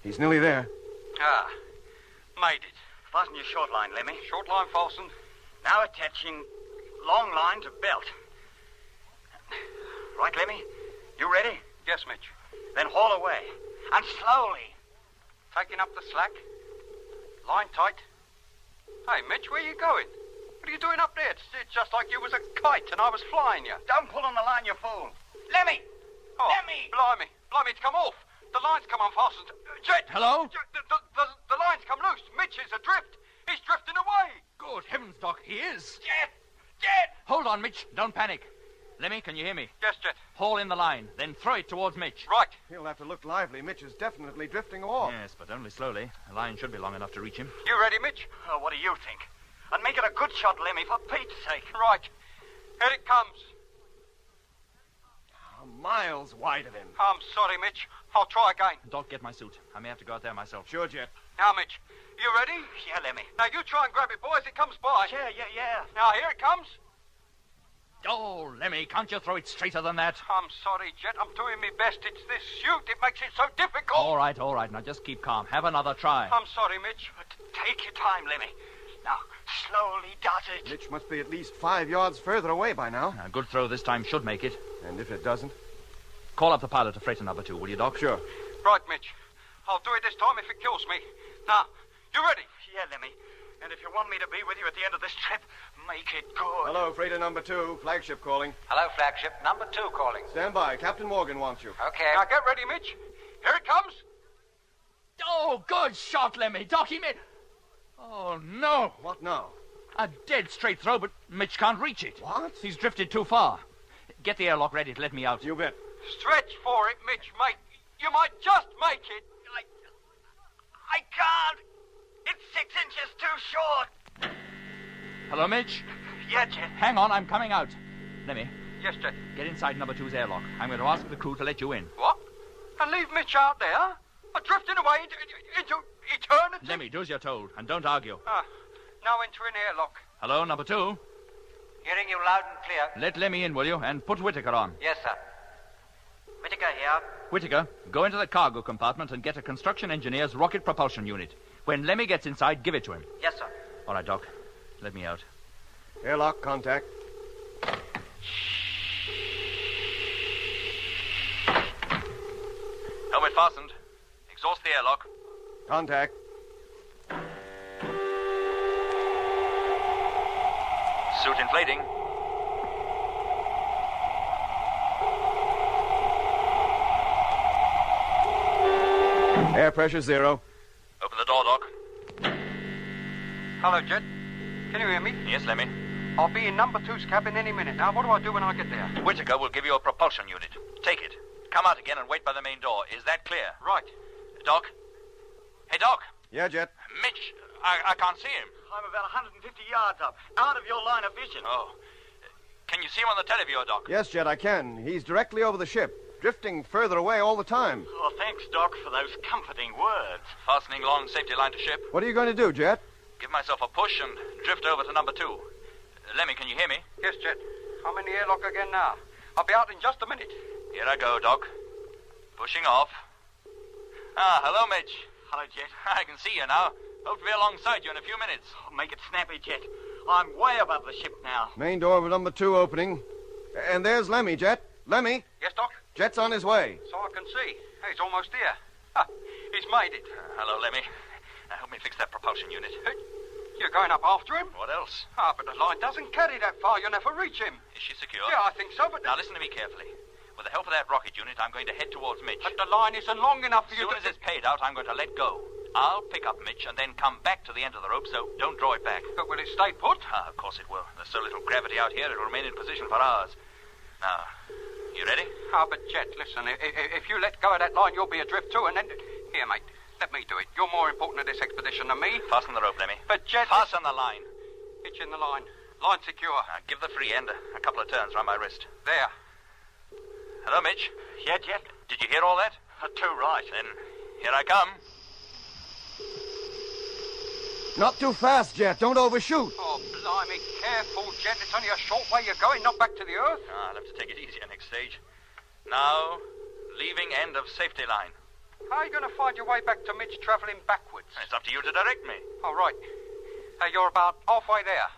He's nearly there. Ah. Made it. Fasten your short line, Lemmy. Short line fastened. Now attaching long line to belt. Right, Lemmy? You ready? Yes, Mitch. Then haul away. And slowly. Taking up the slack. Line tight. Hey, Mitch, where you going? What are you doing up there? It's just like you was a kite and I was flying you. Don't pull on the line, you fool. Lemmy! Oh, Lemmy! Blimey. Blimey, it's come off. The line's come unfastened. Jet! Hello? The line's come loose. Mitch is adrift. He's drifting away. Good heavens, Doc, he is. Jet! Jet! Hold on, Mitch. Don't panic. Lemmy, can you hear me? Yes, Jet. Haul in the line, then throw it towards Mitch. Right. He'll have to look lively. Mitch is definitely drifting off. Yes, but only slowly. The line should be long enough to reach him. You ready, Mitch? Oh, what do you think? And make it a good shot, Lemmy, for Pete's sake. Right. Here it comes. Miles wide of him. I'm sorry, Mitch. I'll try again. Doc, get my suit. I may have to go out there myself. Sure, Jet. Now, Mitch, you ready? Yeah, Lemmy. Now, you try and grab it, boy, as it comes by. Yeah. Now, here it comes. Oh, Lemmy, can't you throw it straighter than that? I'm sorry, Jet. I'm doing my best. It's this suit. It makes it so difficult. All right. Now just keep calm. Have another try. I'm sorry, Mitch. But take your time, Lemmy. Now, slowly dot it. Mitch must be at least 5 yards further away by now. A good throw this time should make it. And if it doesn't? Call up the pilot of freighter number 2, will you, Doc? Sure. Right, Mitch. I'll do it this time if it kills me. Now, you ready? Yeah, Lemmy. And if you want me to be with you at the end of this trip, make it good. Hello, freighter number 2. Flagship calling. Hello, flagship. Number 2 calling. Stand by. Captain Morgan wants you. Okay. Now, get ready, Mitch. Here it comes. Oh, good shot, Lemmy. Doc, he made... Oh, no. What now? A dead straight throw, but Mitch can't reach it. What? He's drifted too far. Get the airlock ready to let me out. You bet. Stretch for it, Mitch, mate. You might just make it. I can't. It's 6 inches too short. Hello, Mitch? Yeah, Jet. Hang on, I'm coming out. Lemmy, Yes, Jet. get inside number 2's airlock. I'm going to ask the crew to let you in. What? And leave Mitch out there? Drifting away into eternity? Lemmy, do as you're told, and don't argue. Now entering airlock. Hello, number 2? Hearing you loud and clear. Let Lemmy in, will you? And put Whitaker on. Yes, sir. Whitaker here. Whitaker, go into the cargo compartment and get a construction engineer's rocket propulsion unit. When Lemmy gets inside, give it to him. Yes, sir. All right, Doc. Let me out. Airlock contact. Helmet fastened. Exhaust the airlock. Contact. Suit inflating. Air pressure 0. Open the door, Doc. Hello, Jet. Can you hear me? Yes, Lemmy. I'll be in number 2's cabin any minute. Now, what do I do when I get there? Whitaker will give you a propulsion unit. Take it. Come out again and wait by the main door. Is that clear? Right. Doc? Hey, Doc. Yeah, Jet. Mitch, I can't see him. I'm about 150 yards up, out of your line of vision. Oh. Can you see him on the televiewer, Doc? Yes, Jet, I can. He's directly over the ship, drifting further away all the time. Oh, thanks, Doc, for those comforting words. Fastening long safety line to ship. What are you going to do, Jet? Give myself a push and drift over to number 2. Lemmy, can you hear me? Yes, Jet. I'm in the airlock again now. I'll be out in just a minute. Here I go, Doc. Pushing off. Hello, Mitch. Hello, Jet. I can see you now. Hope to be alongside you in a few minutes. Oh, make it snappy, Jet. I'm way above the ship now. Main door of number 2 opening. And there's Lemmy, Jet. Lemmy, Yes, Doc? Jet's on his way. So I can see. Hey, he's almost here. He's made it. Hello, Lemmy. Help me fix that propulsion unit. You're going up after him? What else? But the line doesn't carry that far. You'll never reach him. Is she secure? Yeah, I think so, but... Now listen to me carefully. With the help of that rocket unit, I'm going to head towards Mitch. But the line isn't long enough for As you soon to... as it's paid out, I'm going to let go. I'll pick up Mitch and then come back to the end of the rope, so don't draw it back. But will it stay put? Of course it will. There's so little gravity out here, it'll remain in position for hours. Now, you ready? But Jet, listen, if you let go of that line, you'll be adrift too, and then... Here, mate, let me do it. You're more important to this expedition than me. Fasten the rope, Lemmy. But Jet... Fasten the line. Hitch in the line. Line secure. Give the free end a couple of turns round my wrist. There. Hello, Mitch. Yeah, Jet? Did you hear all that? Too right. Then here I come. Not too fast, Jet. Don't overshoot. Oh, blimey. Careful, Jet. It's only a short way you're going, not back to the Earth. I'll have to take it easier next stage. Now, leaving end of safety line. How are you going to find your way back to Mitch travelling backwards? It's up to you to direct me. Oh, right. You're about halfway there.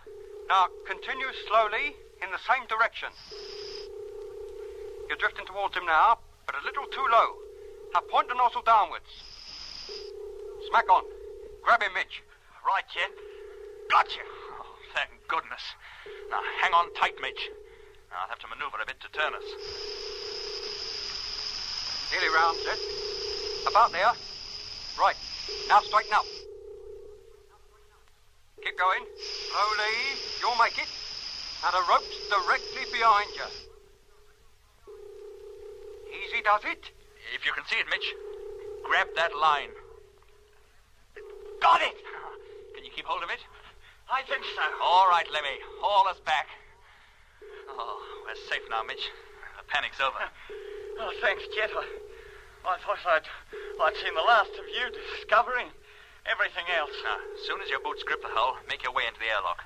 Now, continue slowly in the same direction. You're drifting towards him now, but a little too low. Now, point the nozzle downwards. Smack on. Grab him, Mitch. Right, Jet. Gotcha. Oh, thank goodness. Now, hang on tight, Mitch. I'll have to maneuver a bit to turn us. Nearly round, Jet. About there. Right. Now straighten up. Keep going. Slowly. You'll make it. Now the rope's directly behind you. Easy does it. If you can see it, Mitch, grab that line. Got it! Can you keep hold of it? I think so. All right, Lemmy. Haul us back. Oh, we're safe now, Mitch. The panic's over. Oh, thanks, Jet. I thought I'd seen the last of you discovering everything else. Now, as soon as your boots grip the hull, make your way into the airlock.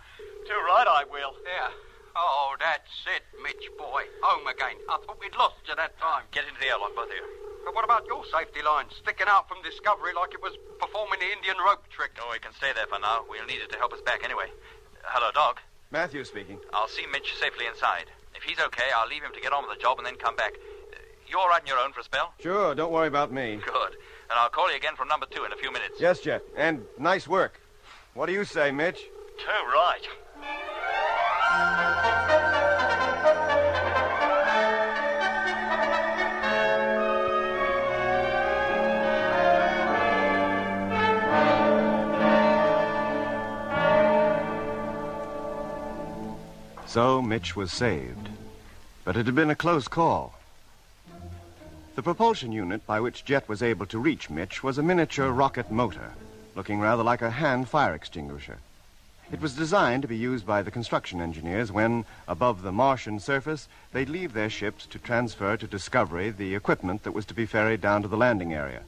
Too right, I will. There. Oh, that's it, Mitch, boy. Home again. I thought we'd lost you that time. Get into the airlock, both of you. But what about your safety line, sticking out from Discovery like it was performing the Indian rope trick? Oh, we can stay there for now. We'll need it to help us back anyway. Hello, Doc. Matthew speaking. I'll see Mitch safely inside. If he's okay, I'll leave him to get on with the job and then come back. You all right on your own for a spell? Sure, don't worry about me. Good. And I'll call you again from number 2 in a few minutes. Yes, Jet. And nice work. What do you say, Mitch? Too right. So Mitch was saved. But it had been a close call. The propulsion unit by which Jet was able to reach Mitch was a miniature rocket motor, looking rather like a hand fire extinguisher. It was designed to be used by the construction engineers when, above the Martian surface, they'd leave their ships to transfer to Discovery the equipment that was to be ferried down to the landing area.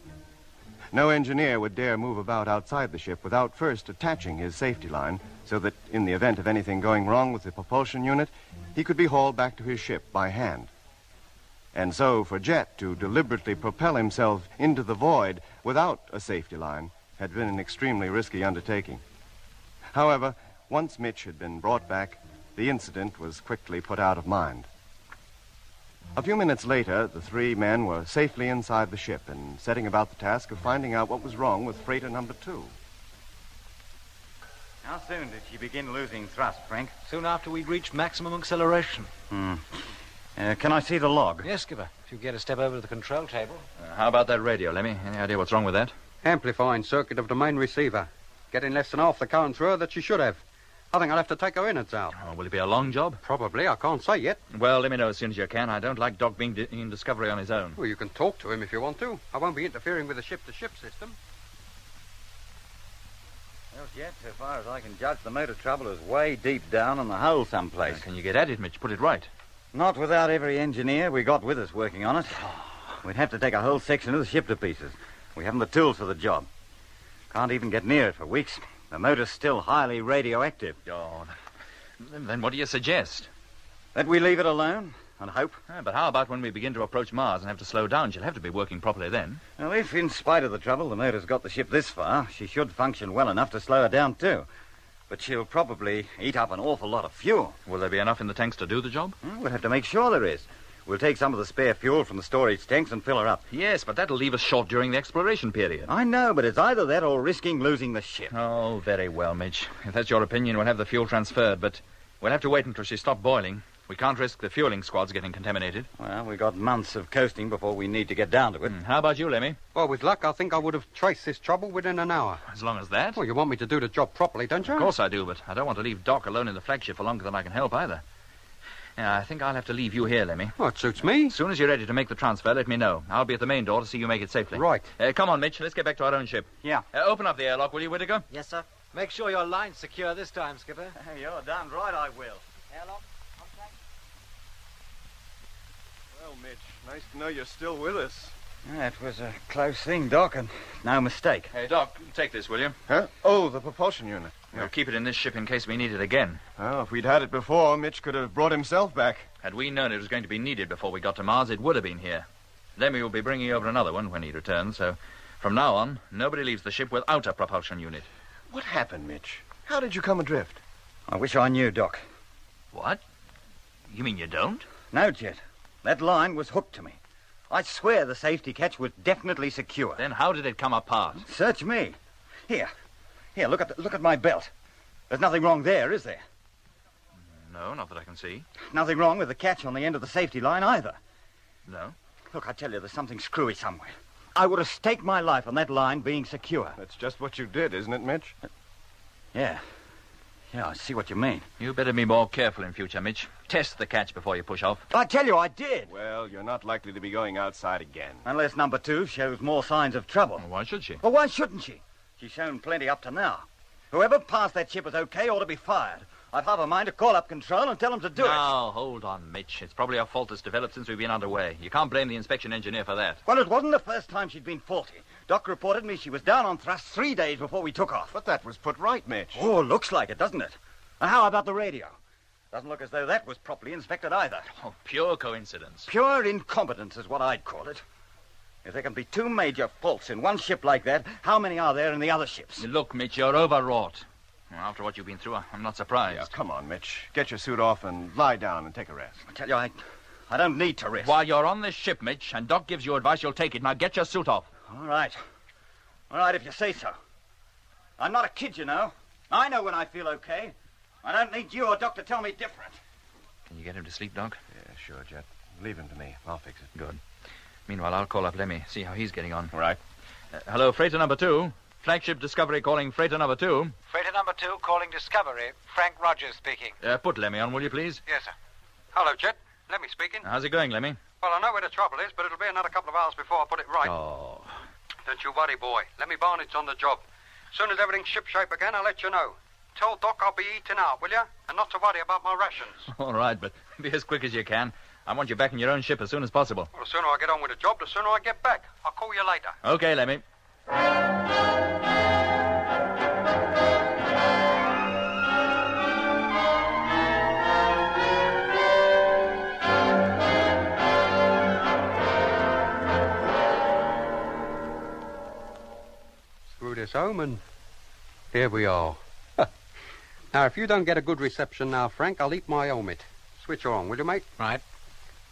No engineer would dare move about outside the ship without first attaching his safety line so that, in the event of anything going wrong with the propulsion unit, he could be hauled back to his ship by hand. And so, for Jet to deliberately propel himself into the void without a safety line had been an extremely risky undertaking. However, once Mitch had been brought back, the incident was quickly put out of mind. A few minutes later, the 3 men were safely inside the ship and setting about the task of finding out what was wrong with freighter number 2. How soon did she begin losing thrust, Frank? Soon after we'd reached maximum acceleration. Can I see the log? Yes, skipper. If you get a step over to the control table. How about that radio, Lemmy? Any idea what's wrong with that? Amplifying circuit of the main receiver. Getting less than half the current through her that she should have. I think I'll have to take her innards out. Oh, will it be a long job? Probably. I can't say yet. Well, let me know as soon as you can. I don't like Doc being in Discovery on his own. Well, you can talk to him if you want to. I won't be interfering with the ship-to-ship system. Well, Jet, so far as I can judge, the motor trouble is way deep down in the hull someplace. Can you get at it, Mitch? Put it right. Not without every engineer we got with us working on it. We'd have to take a whole section of the ship to pieces. We haven't the tools for the job. Can't even get near it for weeks. The motor's still highly radioactive. Oh, then what do you suggest? That we leave it alone and hope. But how about when we begin to approach Mars and have to slow down? She'll have to be working properly then. Well, if, in spite of the trouble, the motor's got the ship this far, she should function well enough to slow her down, too. But she'll probably eat up an awful lot of fuel. Will there be enough in the tanks to do the job? We'll have to make sure there is. We'll take some of the spare fuel from the storage tanks and fill her up. Yes, but that'll leave us short during the exploration period. I know, but it's either that or risking losing the ship. Oh, very well, Mitch. If that's your opinion, we'll have the fuel transferred, but we'll have to wait until she's stopped boiling. We can't risk the fueling squads getting contaminated. Well, we've got months of coasting before we need to get down to it. How about you, Lemmy? Well, with luck, I think I would have traced this trouble within an hour. As long as that? Well, you want me to do the job properly, don't you? Of course I do, but I don't want to leave Doc alone in the flagship for longer than I can help either. Yeah, I think I'll have to leave you here, Lemmy. Oh, it suits me. As soon as you're ready to make the transfer, let me know. I'll be at the main door to see you make it safely. Right. Come on, Mitch. Let's get back to our own ship. Yeah. Open up the airlock, will you, Whitaker? Yes, sir. Make sure your line's secure this time, Skipper. You're damned right I will. Airlock, contact. Well, Mitch, nice to know you're still with us. It was a close thing, Doc, and no mistake. Hey, Doc, take this, will you? Huh? Oh, the propulsion unit. We'll keep it in this ship in case we need it again. Well, if we'd had it before, Mitch could have brought himself back. Had we known it was going to be needed before we got to Mars, it would have been here. Lemmy will be bringing over another one when he returns, so from now on, nobody leaves the ship without a propulsion unit. What happened, Mitch? How did you come adrift? I wish I knew, Doc. What? You mean you don't? No, Jet. That line was hooked to me. I swear the safety catch was definitely secure. Then how did it come apart? Search me. Here, look at my belt. There's nothing wrong there, is there? No, not that I can see. Nothing wrong with the catch on the end of the safety line either. No? Look, I tell you, there's something screwy somewhere. I would have staked my life on that line being secure. That's just what you did, isn't it, Mitch? Yeah. Yeah, I see what you mean. You better be more careful in future, Mitch. Test the catch before you push off. I tell you, I did. Well, you're not likely to be going outside again. Unless number 2 shows more signs of trouble. Well, why should she? Well, why shouldn't she? She's shown plenty up to now. Whoever passed that ship as okay ought to be fired. I've half a mind to call up control and tell them to do it. Now, hold on, Mitch. It's probably a fault that's developed since we've been underway. You can't blame the inspection engineer for that. Well, it wasn't the first time she'd been faulty. Doc reported me she was down on thrust 3 days before we took off. But that was put right, Mitch. Oh, looks like it, doesn't it? And how about the radio? Doesn't look as though that was properly inspected either. Oh, pure coincidence. Pure incompetence is what I'd call it. If there can be 2 major faults in one ship like that, how many are there in the other ships? Look, Mitch, you're overwrought. Well, after what you've been through, I'm not surprised. Yeah, come on, Mitch. Get your suit off and lie down and take a rest. I tell you, I don't need to rest. While you're on this ship, Mitch, and Doc gives you advice, you'll take it. Now get your suit off. All right. All right, if you say so. I'm not a kid, you know. I know when I feel okay. I don't need you or Doc to tell me different. Can you get him to sleep, Doc? Yeah, sure, Jet. Leave him to me. I'll fix it. Good. Meanwhile, I'll call up Lemmy, see how he's getting on. All right. Hello, freighter number 2. Flagship Discovery calling freighter number 2. Freighter number 2 calling Discovery. Frank Rogers speaking. Put Lemmy on, will you, please? Yes, sir. Hello, Jet. Lemmy speaking. How's it going, Lemmy? Well, I know where the trouble is, but it'll be another couple of hours before I put it right. Oh. Don't you worry, boy. Lemmy Barnett's on the job. As soon as everything's shipshape again, I'll let you know. Tell Doc I'll be eating out, will you? And not to worry about my rations. All right, but be as quick as you can. I want you back in your own ship as soon as possible. Well, the sooner I get on with the job, the sooner I get back. I'll call you later. Okay, Lemmy. Screw this home and here we are. Now, if you don't get a good reception now, Frank, I'll eat my helmet. Switch her on, will you, mate? Right.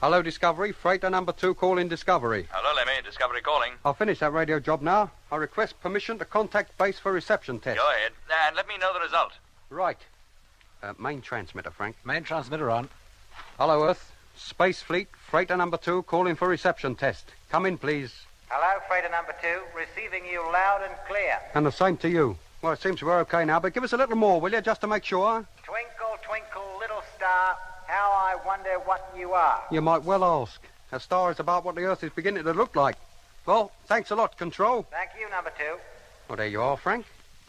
Hello, Discovery. Freighter number 2 calling Discovery. Hello, Lemmy. Discovery calling. I'll finish that radio job now. I request permission to contact base for reception test. Go ahead. And let me know the result. Right. Main transmitter, Frank. Main transmitter on. Hello, Earth. Space Fleet, Freighter number 2 calling for reception test. Come in, please. Hello, freighter number 2. Receiving you loud and clear. And the same to you. Well, it seems we're okay now, but give us a little more, will you, just to make sure? Twinkle, twinkle, little star, how I wonder what you are. You might well ask. A star is about what the Earth is beginning to look like. Well, thanks a lot, Control. Thank you, number 2. Well, there you are, Frank.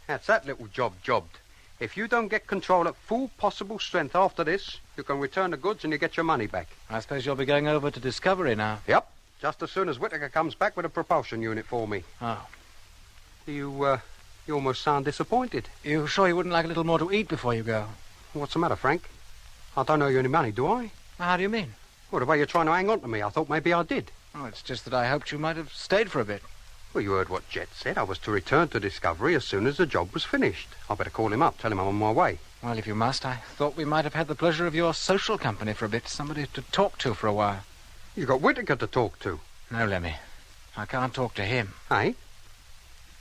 That's that little job jobbed. If you don't get Control at full possible strength after this, you can return the goods and you get your money back. I suppose you'll be going over to Discovery now. Yep. Just as soon as Whitaker comes back with a propulsion unit for me. Oh. You almost sound disappointed. You sure you wouldn't like a little more to eat before you go? What's the matter, Frank? I don't owe you any money, do I? How do you mean? Well, the way you're trying to hang on to me, I thought maybe I did. Oh, it's just that I hoped you might have stayed for a bit. Well, you heard what Jet said. I was to return to Discovery as soon as the job was finished. I better call him up, tell him I'm on my way. Well, if you must, I thought we might have had the pleasure of your social company for a bit. Somebody to talk to for a while. You got Whitaker to talk to. No, Lemmy. I can't talk to him. Hey?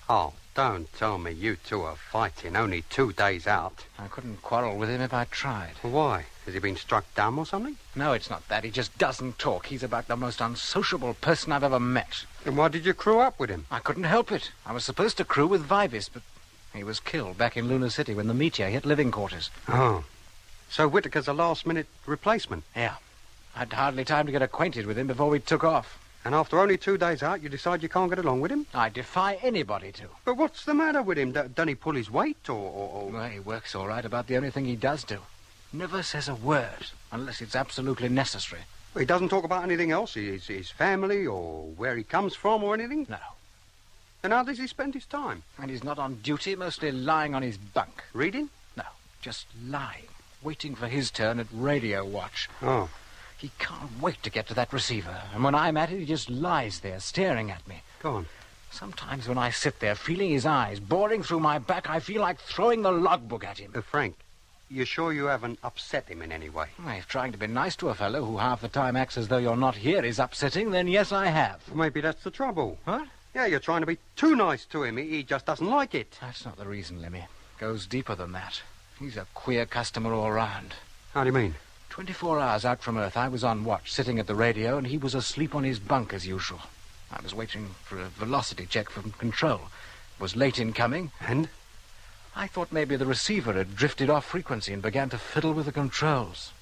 Oh, don't tell me you two are fighting only 2 days out. I couldn't quarrel with him if I tried. Well, why? Has he been struck dumb or something? No, it's not that. He just doesn't talk. He's about the most unsociable person I've ever met. Then why did you crew up with him? I couldn't help it. I was supposed to crew with Vivis, but he was killed back in Luna City when the meteor hit living quarters. Oh. So Whitaker's a last-minute replacement? Yeah. I'd hardly time to get acquainted with him before we took off. And after only 2 days out, you decide you can't get along with him? I defy anybody to. But what's the matter with him? Doesn't he pull his weight, or... Well, he works all right about the only thing he does do. Never says a word, unless it's absolutely necessary. He doesn't talk about anything else? His family, or where he comes from, or anything? No. Then how does he spend his time? And he's not on duty, mostly lying on his bunk. Reading? No, just lying, waiting for his turn at radio watch. Oh. He can't wait to get to that receiver, and when I'm at it, he just lies there, staring at me. Go on. Sometimes when I sit there, feeling his eyes, boring through my back, I feel like throwing the logbook at him. Frank, you sure you haven't upset him in any way? Well, if trying to be nice to a fellow who half the time acts as though you're not here is upsetting, then yes, I have. Well, maybe that's the trouble. What? Yeah, you're trying to be too nice to him. He just doesn't like it. That's not the reason, Lemmy. Goes deeper than that. He's a queer customer all round. How do you mean? 24 hours out from Earth, I was on watch, sitting at the radio, and he was asleep on his bunk as usual. I was waiting for a velocity check from control. Was late in coming. And? I thought maybe the receiver had drifted off frequency and began to fiddle with the controls.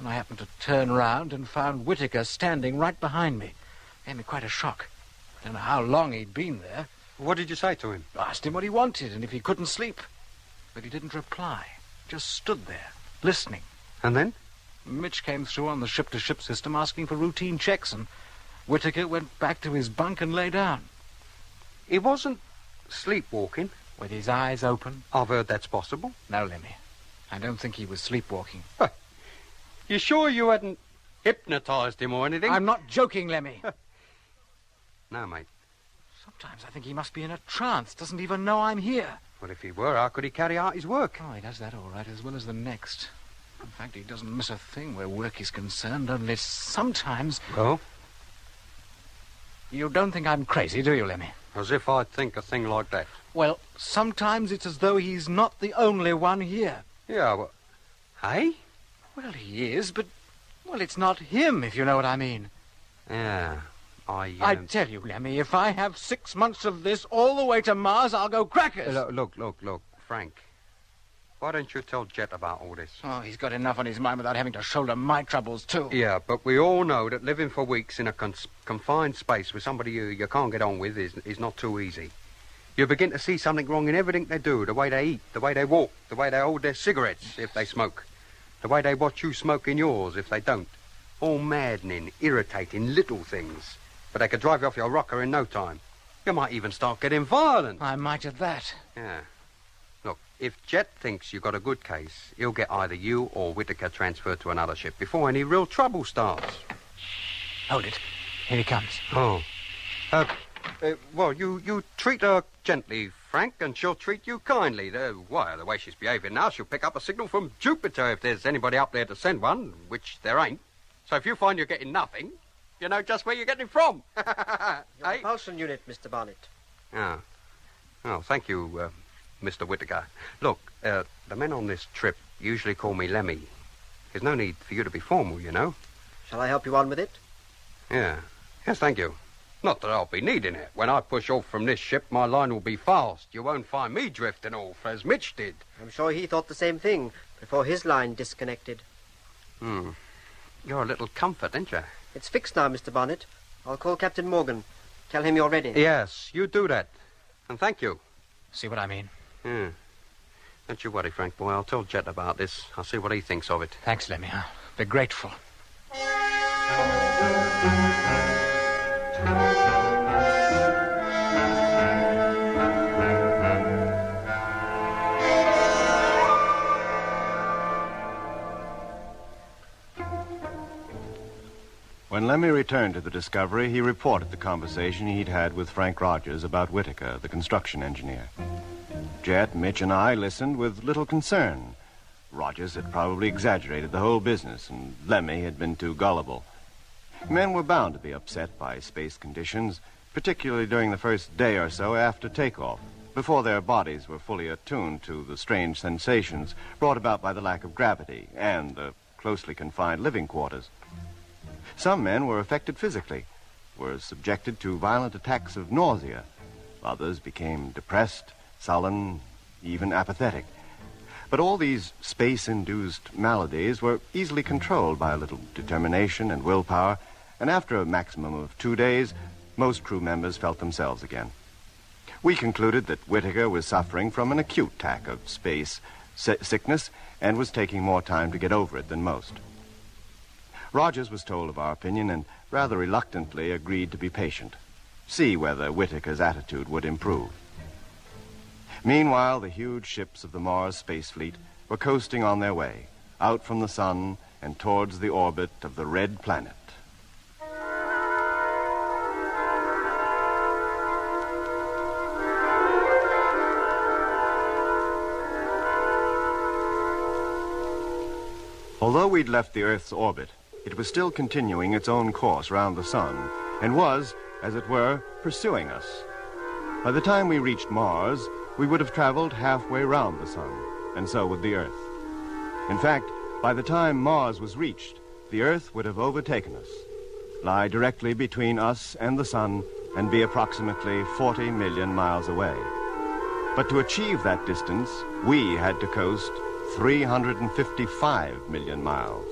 And I happened to turn round and found Whitaker standing right behind me. Gave me quite a shock. Don't know how long he'd been there. What did you say to him? Asked him what he wanted and if he couldn't sleep. But he didn't reply. Just stood there, listening. And then? Mitch came through on the ship-to-ship system asking for routine checks, and Whitaker went back to his bunk and lay down. He wasn't sleepwalking? With his eyes open? I've heard that's possible. No, Lemmy. I don't think he was sleepwalking. You sure you hadn't hypnotized him or anything? I'm not joking, Lemmy. No, mate. Sometimes I think he must be in a trance, doesn't even know I'm here. Well, if he were, how could he carry out his work? Oh, he does that all right, as well as the next. In fact, he doesn't miss a thing where work is concerned, only sometimes... Well? You don't think I'm crazy, do you, Lemmy? As if I'd think a thing like that. Well, sometimes it's as though he's not the only one here. Yeah, well... Hey? Well, he is, but... Well, it's not him, if you know what I mean. Yeah, I tell you, Lemmy, if I have 6 months of this all the way to Mars, I'll go crackers. Look, Frank. Why don't you tell Jet about all this? Oh, he's got enough on his mind without having to shoulder my troubles, too. Yeah, but we all know that living for weeks in a confined space with somebody you can't get on with is not too easy. You begin to see something wrong in everything they do, the way they eat, the way they walk, the way they hold their cigarettes if they smoke, the way they watch you smoking yours if they don't. All maddening, irritating little things. But they could drive you off your rocker in no time. You might even start getting violent. I might at that. Yeah. Look, if Jet thinks you've got a good case, he'll get either you or Whitaker transferred to another ship before any real trouble starts. Hold it. Here he comes. Oh. Well, you treat her gently, Frank, and she'll treat you kindly. The way she's behaving now, she'll pick up a signal from Jupiter if there's anybody up there to send one, which there ain't. So if you find you're getting nothing, you know just where you're getting from. Your propulsion unit, Mr. Bonnet. Oh, thank you, Mr. Whitaker. Look, the men on this trip usually call me Lemmy. There's no need for you to be formal, you know. Shall I help you on with it? Yeah. Yes, thank you. Not that I'll be needing it. When I push off from this ship, my line will be fast. You won't find me drifting off, as Mitch did. I'm sure he thought the same thing before his line disconnected. You're a little comfort, ain't you? It's fixed now, Mr. Bonnet. I'll call Captain Morgan. Tell him you're ready. Yes, you do that. And thank you. See what I mean? Yeah. Don't you worry, Frank, boy. I'll tell Jet about this. I'll see what he thinks of it. Thanks, Lemmy. I'll be grateful. When Lemmy returned to the Discovery, he reported the conversation he'd had with Frank Rogers about Whitaker, the construction engineer. Jet, Mitch, and I listened with little concern. Rogers had probably exaggerated the whole business, and Lemmy had been too gullible. Men were bound to be upset by space conditions, particularly during the first day or so after takeoff, before their bodies were fully attuned to the strange sensations brought about by the lack of gravity and the closely confined living quarters. Some men were affected physically, were subjected to violent attacks of nausea. Others became depressed, sullen, even apathetic. But all these space-induced maladies were easily controlled by a little determination and willpower, and after a maximum of 2 days, most crew members felt themselves again. We concluded that Whitaker was suffering from an acute attack of space sickness and was taking more time to get over it than most. Rogers was told of our opinion and rather reluctantly agreed to be patient, see whether Whitaker's attitude would improve. Meanwhile, the huge ships of the Mars space fleet were coasting on their way, out from the sun and towards the orbit of the red planet. Although we'd left the Earth's orbit, it was still continuing its own course round the sun and was, as it were, pursuing us. By the time we reached Mars, we would have traveled halfway round the sun, and so would the Earth. In fact, by the time Mars was reached, the Earth would have overtaken us, lie directly between us and the sun, and be approximately 40 million miles away. But to achieve that distance, we had to coast 355 million miles.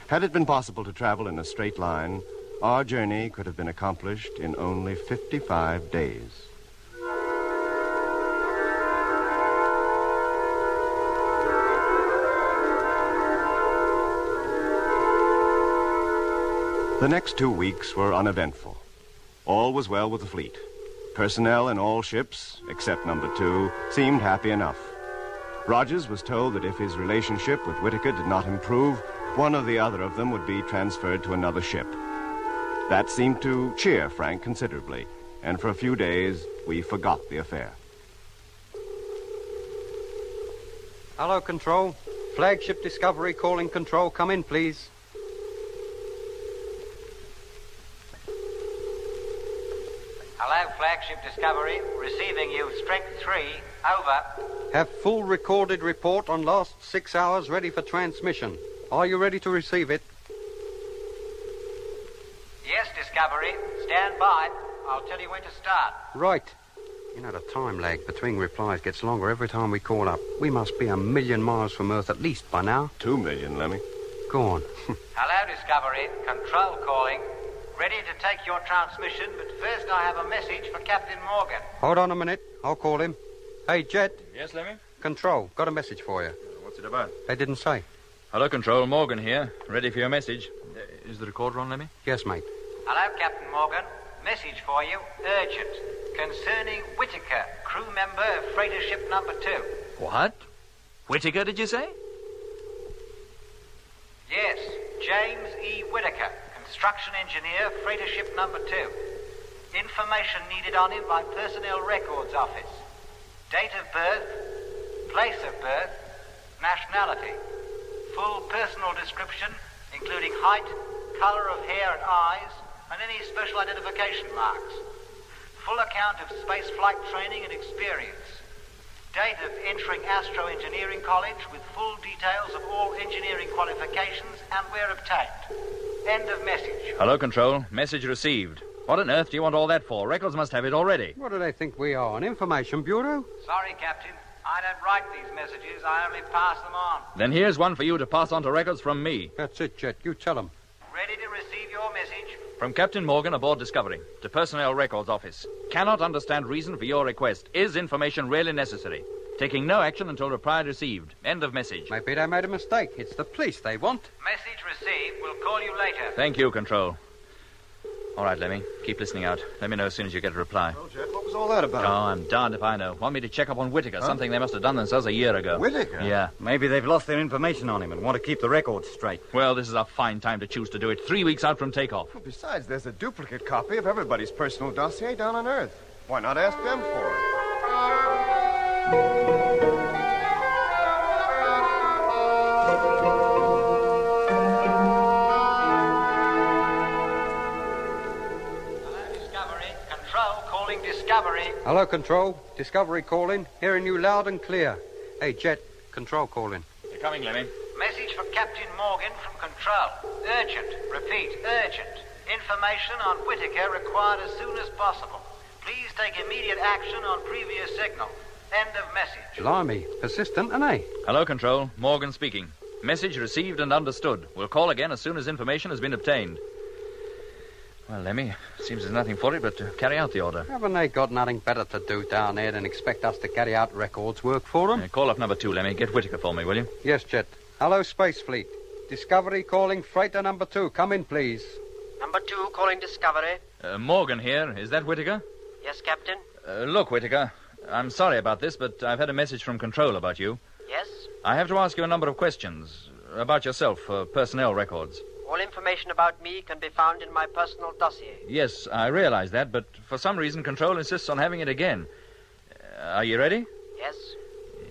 Had it been possible to travel in a straight line, our journey could have been accomplished in only 55 days. The next 2 weeks were uneventful. All was well with the fleet. Personnel in all ships, except number 2, seemed happy enough. Rogers was told that if his relationship with Whitaker did not improve, one or the other of them would be transferred to another ship. That seemed to cheer Frank considerably, and for a few days we forgot the affair. Hello, Control. Flagship Discovery calling Control. Come in, please. Hello, Flagship Discovery. Receiving you, Strength 3. Over. Have full recorded report on last 6 hours ready for transmission. Are you ready to receive it? Yes, Discovery. Stand by. I'll tell you when to start. Right. You know, the time lag between replies gets longer every time we call up. We must be 1 million miles from Earth at least by now. 2 million, Lemmy. Go on. Hello, Discovery. Control calling. Ready to take your transmission, but first I have a message for Captain Morgan. Hold on a minute. I'll call him. Hey, Jet. Yes, Lemmy? Control. Got a message for you. What's it about? They didn't say. Hello, Control. Morgan here. Ready for your message. Is the recorder on, Lemmy? Yes, mate. Hello, Captain Morgan. Message for you, urgent, concerning Whitaker, crew member of freighter ship number 2. What? Whitaker, did you say? Yes, James E. Whitaker, construction engineer, freighter ship number 2. Information needed on him by Personnel Records Office. Date of birth, place of birth, nationality. Full personal description, including height, color of hair and eyes, and any special identification marks. Full account of space flight training and experience. Date of entering Astro Engineering College with full details of all engineering qualifications and where obtained. End of message. Hello, Control. Message received. What on earth do you want all that for? Records must have it already. What do they think we are, an information bureau? Sorry, Captain. I don't write these messages. I only pass them on. Then here's one for you to pass on to Records from me. That's it, Jet. You tell them. Ready to receive your message. From Captain Morgan aboard Discovery to Personnel Records Office. Cannot understand reason for your request. Is information really necessary? Taking no action until reply received. End of message. Maybe they made a mistake. It's the police they want. Message received. We'll call you later. Thank you, Control. All right, Lemmy. Keep listening out. Let me know as soon as you get a reply. Well, Jet, what was all that about? Oh, I'm darned if I know. Want me to check up on Whitaker, something they must have done themselves a year ago. Whitaker? Yeah. Maybe they've lost their information on him and want to keep the records straight. Well, this is a fine time to choose to do it. 3 weeks out from takeoff. Well, besides, there's a duplicate copy of everybody's personal dossier down on Earth. Why not ask them for it? Discovery. Hello, Control. Discovery calling. Hearing you loud and clear. Hey, Jet. Control calling. You're coming, Lemmy. Message for Captain Morgan from Control. Urgent. Repeat, urgent. Information on Whitaker required as soon as possible. Please take immediate action on previous signal. End of message. Blimey. Persistent, ain't they? Hello, Control. Morgan speaking. Message received and understood. We'll call again as soon as information has been obtained. Well, Lemmy, seems there's nothing for it but to carry out the order. Haven't they got nothing better to do down there than expect us to carry out records work for them? Call off number 2, Lemmy. Get Whitaker for me, will you? Yes, Jet. Hello, Space Fleet. Discovery calling freighter number 2. Come in, please. Number 2 calling Discovery. Morgan here. Is that Whitaker? Yes, Captain. Look, Whitaker, I'm sorry about this, but I've had a message from Control about you. Yes? I have to ask you a number of questions about yourself for personnel records. All information about me can be found in my personal dossier. Yes, I realize that, but for some reason Control insists on having it again. Are you ready? Yes?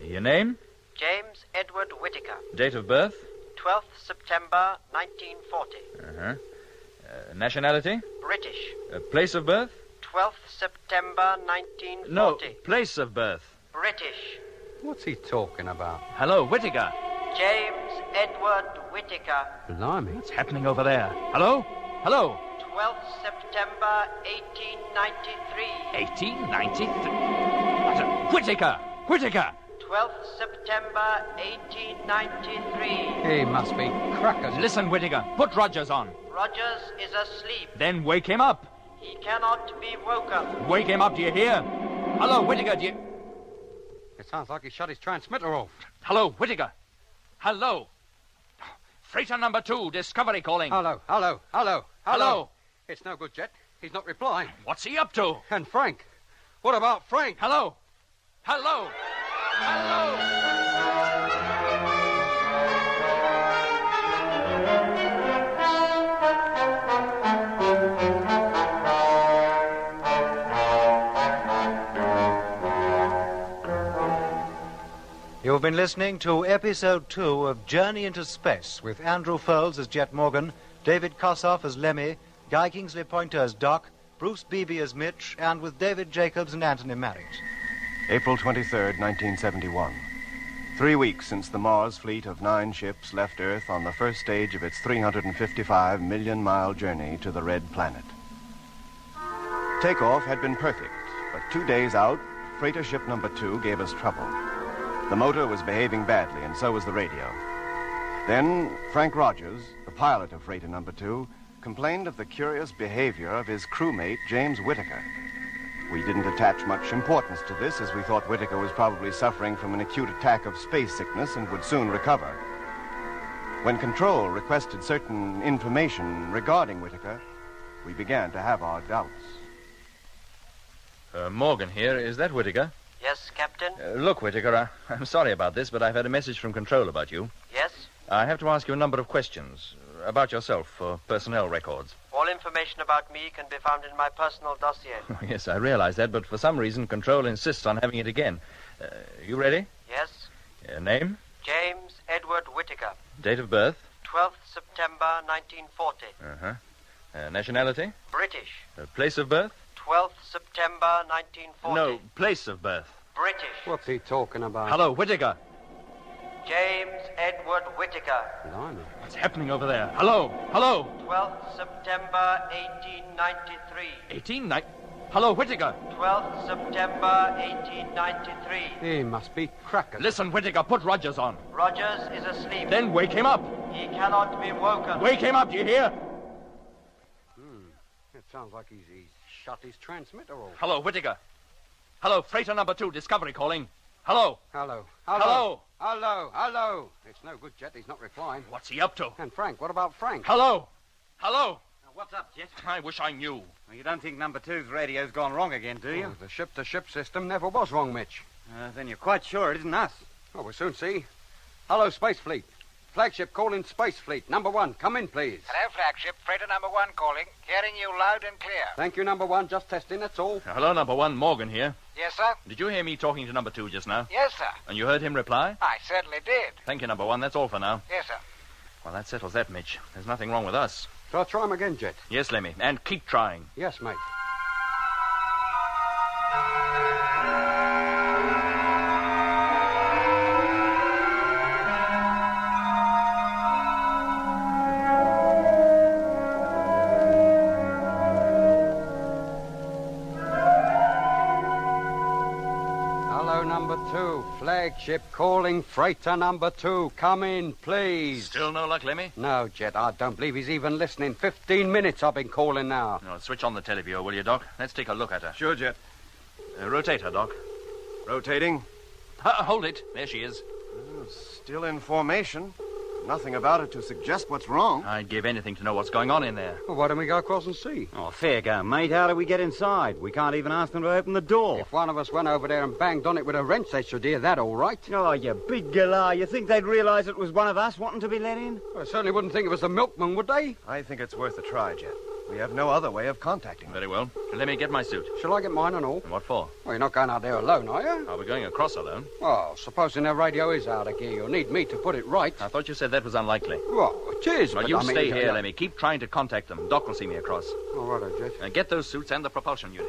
Your name? James Edward Whitaker. Date of birth? 12th September, 1940. Nationality? British. Place of birth? 12th September, 1940. No, place of birth. British. What's he talking about? Hello, Whitaker. James Edward Whitaker. Blimey. What's happening over there? Hello? Hello? 12th September, 1893. 1893? Whitaker! Whitaker! 12th September, 1893. He must be crackers. Listen, Whitaker, put Rogers on. Rogers is asleep. Then wake him up. He cannot be woken. Wake him up, do you hear? Hello, Whitaker, do you... It sounds like he shut his transmitter off. Hello, Whitaker. Hello. Freighter number 2, Discovery calling. Hello. Hello. It's no good, Jet. He's not replying. What's he up to? And Frank. What about Frank? Hello. Hello. Hello. You've been listening to Episode 2 of Journey into Space with Andrew Foulds as Jet Morgan, David Kossoff as Lemmy, Guy Kingsley Pointer as Doc, Bruce Beebe as Mitch, and with David Jacobs and Anthony Marriott. April 23rd, 1971. 3 weeks since the Mars fleet of 9 ships left Earth on the first stage of its 355-million-mile journey to the Red Planet. Takeoff had been perfect, but 2 days out, freighter ship number 2 gave us trouble. The motor was behaving badly, and so was the radio. Then Frank Rogers, the pilot of freighter number 2, complained of the curious behavior of his crewmate, James Whitaker. We didn't attach much importance to this, as we thought Whitaker was probably suffering from an acute attack of space sickness and would soon recover. When Control requested certain information regarding Whitaker, we began to have our doubts. Morgan here. Is that Whitaker? Yes, Captain? Look, Whitaker, I'm sorry about this, but I've had a message from Control about you. Yes? I have to ask you a number of questions about yourself for personnel records. All information about me can be found in my personal dossier. Yes, I realize that, but for some reason, Control insists on having it again. You ready? Yes? Name? James Edward Whitaker. Date of birth? 12th September, 1940. Nationality? British. Place of birth? 12th September, 1940. No, place of birth. British. What's he talking about? Hello, Whitaker. James Edward Whitaker. Blimey. What's happening over there? Hello? Hello? 12th September, 1893. Hello, Whitaker. 12th September, 1893. He must be crackers. Listen, Whitaker, put Rogers on. Rogers is asleep. Then wake him up. He cannot be woken. Wake him up, do you hear? It sounds like he's shut his transmitter off. Hello, Whitaker. Hello, freighter number 2, Discovery calling. Hello. Hello. It's no good, Jet. He's not replying. What's he up to? And Frank. What about Frank? Hello. What's up, Jet? I wish I knew. Well, you don't think number 2's radio's gone wrong again, do you? Oh, the ship-to-ship system never was wrong, Mitch. Then you're quite sure it isn't us. Oh, we'll soon see. Hello, Space Fleet. Flagship calling Space Fleet. Number 1, come in, please. Hello, flagship. Freighter number 1 calling. Hearing you loud and clear. Thank you, number 1. Just testing, that's all. Hello, number 1, Morgan here. Yes, sir? Did you hear me talking to number 2 just now? Yes, sir. And you heard him reply? I certainly did. Thank you, number 1. That's all for now. Yes, sir. Well, that settles that, Mitch. There's nothing wrong with us. So I'll try him again, Jet. Yes, Lemmy. And keep trying. Yes, mate. number 2. Flagship calling freighter number 2. Come in, please. Still no luck, Lemmy? No, Jet, I don't believe he's even listening. 15 minutes I've been calling now. No, switch on the teleview, will you, Doc? Let's take a look at her. Sure, Jet. Rotate her, Doc. Rotating. Hold it. There she is. Still in formation. Nothing about it to suggest what's wrong. I'd give anything to know what's going on in there. Well, why don't we go across and see? Oh, fair go, mate. How do we get inside? We can't even ask them to open the door. If one of us went over there and banged on it with a wrench, they should hear that all right. Oh, you big galah. You think they'd realise it was one of us wanting to be let in? I certainly wouldn't think it was the milkman, would they? I think it's worth a try, Jet. We have no other way of contacting them. Very well. Let me get my suit. Shall I get mine and all? And what for? Well, you're not going out there alone, are you? Are we going across alone? Well, supposing their radio is out of gear, you'll need me to put it right. I thought you said that was unlikely. Well, it is, Well, but you I mean, stay here, Lemmy. Keep trying to contact them. Doc will see me across. All right, Jet. And get those suits and the propulsion unit.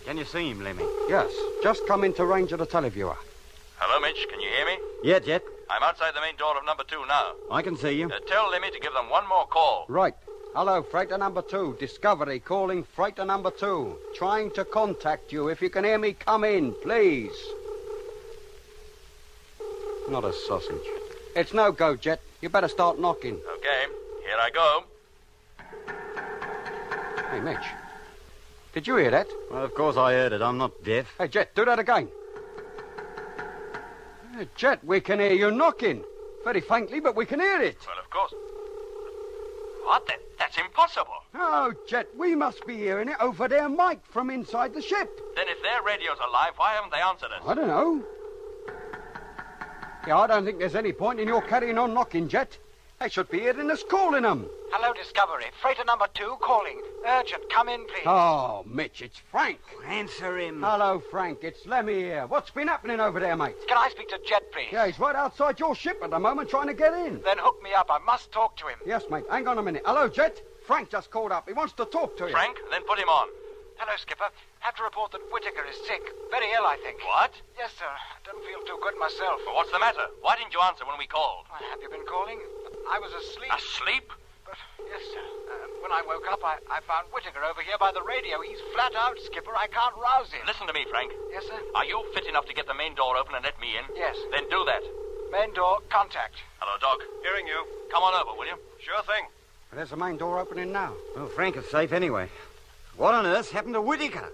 Can you see him, Lemmy? Yes, just come into range of the televiewer. Hello, Mitch. Can you hear me? Yeah, Jet. I'm outside the main door of number 2 now. I can see you. Tell Lemmy to give them one more call. Right. Hello, freighter number 2. Discovery calling freighter number 2. Trying to contact you. If you can hear me, come in, please. Not a sausage. It's no go, Jet. You better start knocking. Okay, here I go. Hey, Mitch. Did you hear that? Well, of course I heard it. I'm not deaf. Hey, Jet, do that again. Hey, Jet, we can hear you knocking. Very faintly, but we can hear it. Well, of course. What? That's impossible. Oh, Jet, we must be hearing it over their mic from inside the ship. Then if their radio's alive, why haven't they answered us? I don't know. Yeah, I don't think there's any point in your carrying on knocking, Jet. They should be hearing us calling them. Hello, Discovery. Freighter number 2 calling. Urgent. Come in, please. Oh, Mitch, it's Frank. Answer him. Hello, Frank. It's Lemmy here. What's been happening over there, mate? Can I speak to Jet, please? Yeah, he's right outside your ship at the moment trying to get in. Then hook me up. I must talk to him. Yes, mate. Hang on a minute. Hello, Jet. Frank just called up. He wants to talk to you. Frank, then put him on. Hello, Skipper. Have to report that Whitaker is sick. Very ill, I think. What? Yes, sir. Don't feel too good myself. Well, what's the matter? Why didn't you answer when we called? Well, have you been calling? I was asleep. Asleep? But, yes, sir. When I woke up, I found Whitaker over here by the radio. He's flat out, Skipper. I can't rouse him. Listen to me, Frank. Yes, sir? Are you fit enough to get the main door open and let me in? Yes. Then do that. Main door, contact. Hello, Doc. Hearing you. Come on over, will you? Sure thing. There's the main door opening now. Well, Frank is safe anyway. What on earth's happened to Whitaker?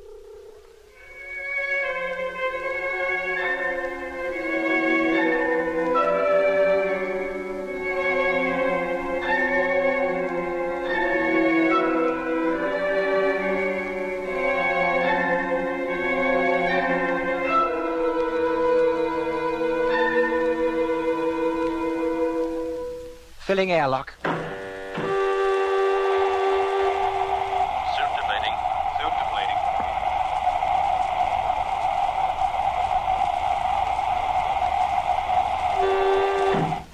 Filling airlock. Suit deflating. Suit deflating.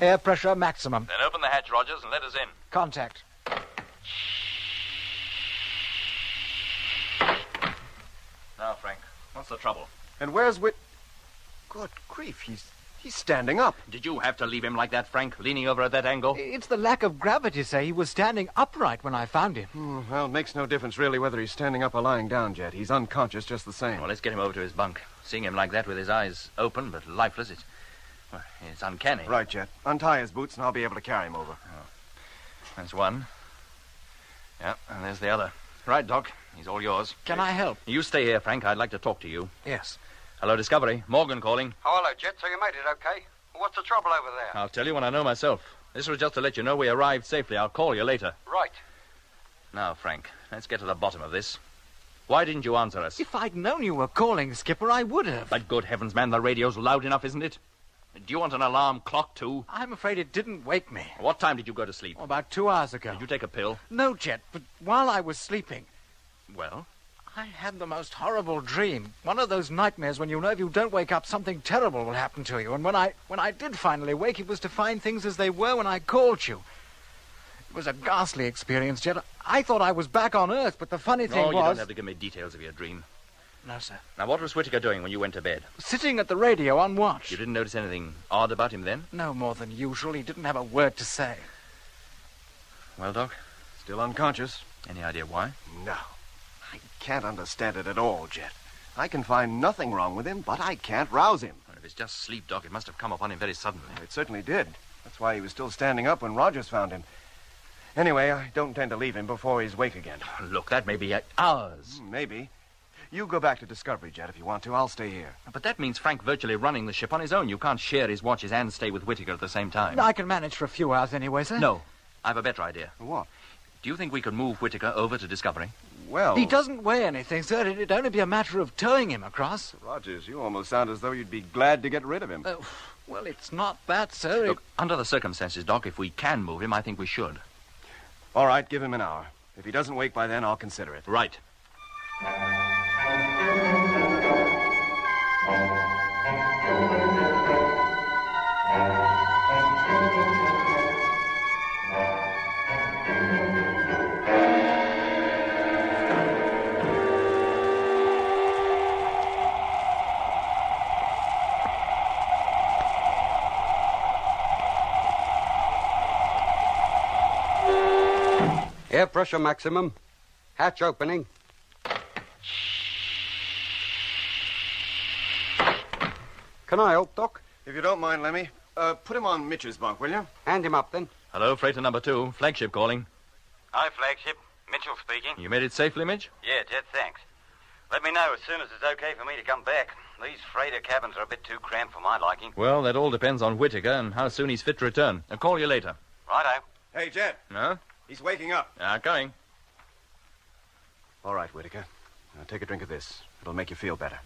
Air pressure maximum. Then open the hatch, Rogers, and let us in. Contact. Now, Frank, what's the trouble? And where's Whit... Good grief, he's standing up. Did you have to leave him like that, Frank, leaning over at that angle? It's the lack of gravity, sir. He was standing upright when I found him. Well, it makes no difference really whether he's standing up or lying down, Jet. He's unconscious just the same. Well, let's get him over to his bunk. Seeing him like that with his eyes open but lifeless, it's uncanny. Right, Jet. Untie his boots and I'll be able to carry him over. That's one. Yeah, and there's the other. Right, Doc. He's all yours. Can I help? You stay here, Frank. I'd like to talk to you. Yes. Hello, Discovery. Morgan calling. Oh, hello, Jet. So you made it okay? What's the trouble over there? I'll tell you when I know myself. This was just to let you know we arrived safely. I'll call you later. Right. Now, Frank, let's get to the bottom of this. Why didn't you answer us? If I'd known you were calling, Skipper, I would have. But good heavens, man, the radio's loud enough, isn't it? Do you want an alarm clock, too? I'm afraid it didn't wake me. What time did you go to sleep? About 2 hours ago. Did you take a pill? No, Jet, but while I was sleeping, Well? I had the most horrible dream. One of those nightmares when you know if you don't wake up, something terrible will happen to you. And when I did finally wake, it was to find things as they were when I called you. It was a ghastly experience, Jet. I thought I was back on Earth, but the funny thing was... No, you don't have to give me details of your dream. No, sir. Now, what was Whitaker doing when you went to bed? Sitting at the radio on watch. You didn't notice anything odd about him then? No more than usual. He didn't have a word to say. Well, Doc? Still unconscious. Any idea why? No. I can't understand it at all, Jet. I can find nothing wrong with him, but I can't rouse him. Well, if it's just sleep, Doc, it must have come upon him very suddenly. It certainly did. That's why he was still standing up when Rogers found him. Anyway, I don't intend to leave him before he's awake again. Look, that may be hours. Maybe. You go back to Discovery, Jet, if you want to. I'll stay here. But that means Frank virtually running the ship on his own. You can't share his watches and stay with Whitaker at the same time. I can manage for a few hours anyway, sir. No. I have a better idea. What? Do you think we could move Whitaker over to Discovery? Well... He doesn't weigh anything, sir. It'd only be a matter of towing him across. Rogers, you almost sound as though you'd be glad to get rid of him. Well, it's not that, sir. Look, under the circumstances, Doc, if we can move him, I think we should. All right, give him an hour. If he doesn't wake by then, I'll consider it. Right. Air pressure maximum. Hatch opening. Can I help, Doc? If you don't mind, Lemmy, put him on Mitch's bunk, will you? Hand him up, then. Hello, freighter number 2. Flagship calling. Hi, Flagship. Mitchell speaking. You made it safely, Mitch? Yeah, Jet, thanks. Let me know as soon as it's okay for me to come back. These freighter cabins are a bit too cramped for my liking. Well, that all depends on Whitaker and how soon he's fit to return. I'll call you later. Righto. Hey, Jet. No? He's waking up. Coming. All right, Whitaker. Now take a drink of this. It'll make you feel better.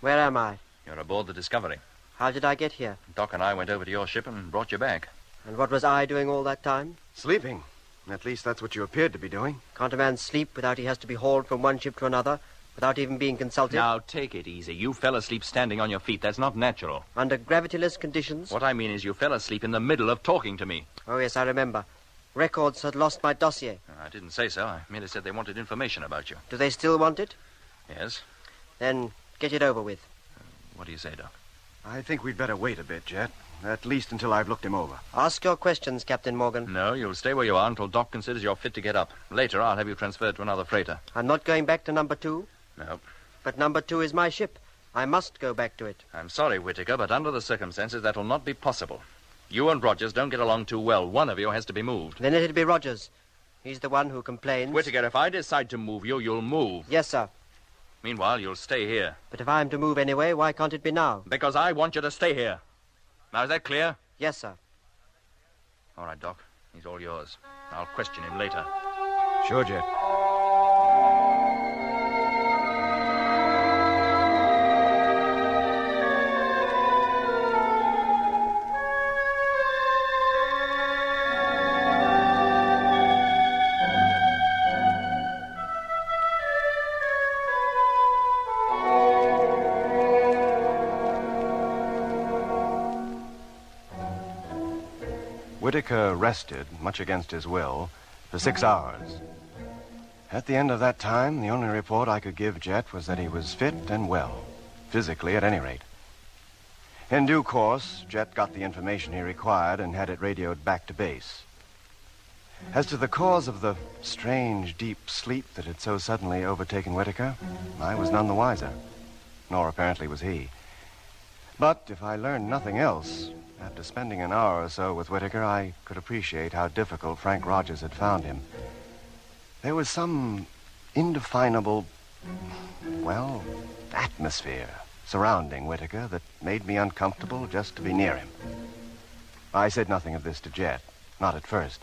Where am I? You're aboard the Discovery. How did I get here? Doc and I went over to your ship and brought you back. And what was I doing all that time? Sleeping. At least that's what you appeared to be doing. Can't a man sleep without he has to be hauled from one ship to another, without even being consulted? Now, take it easy. You fell asleep standing on your feet. That's not natural. Under gravityless conditions? What I mean is you fell asleep in the middle of talking to me. Oh, yes, I remember. Records had lost my dossier. I didn't say so. I merely said they wanted information about you. Do they still want it? Yes. Then get it over with. What do you say, Doc? I think we'd better wait a bit, Jet. At least until I've looked him over. Ask your questions, Captain Morgan. No, you'll stay where you are until Doc considers you're fit to get up. Later, I'll have you transferred to another freighter. I'm not going back to number 2. No. But number 2 is my ship. I must go back to it. I'm sorry, Whitaker, but under the circumstances, that'll not be possible. You and Rogers don't get along too well. One of you has to be moved. Then it'll be Rogers. He's the one who complains. Whitaker, if I decide to move you, you'll move. Yes, sir. Meanwhile, you'll stay here. But if I'm to move anyway, why can't it be now? Because I want you to stay here. Now, is that clear? Yes, sir. All right, Doc. He's all yours. I'll question him later. Sure, Jet. Whitaker rested, much against his will, for 6 hours. At the end of that time, the only report I could give Jet was that he was fit and well, physically at any rate. In due course, Jet got the information he required and had it radioed back to base. As to the cause of the strange, deep sleep that had so suddenly overtaken Whitaker, I was none the wiser, nor apparently was he. But if I learned nothing else, after spending an hour or so with Whitaker, I could appreciate how difficult Frank Rogers had found him. There was some indefinable, well, atmosphere surrounding Whitaker that made me uncomfortable just to be near him. I said nothing of this to Jet, not at first.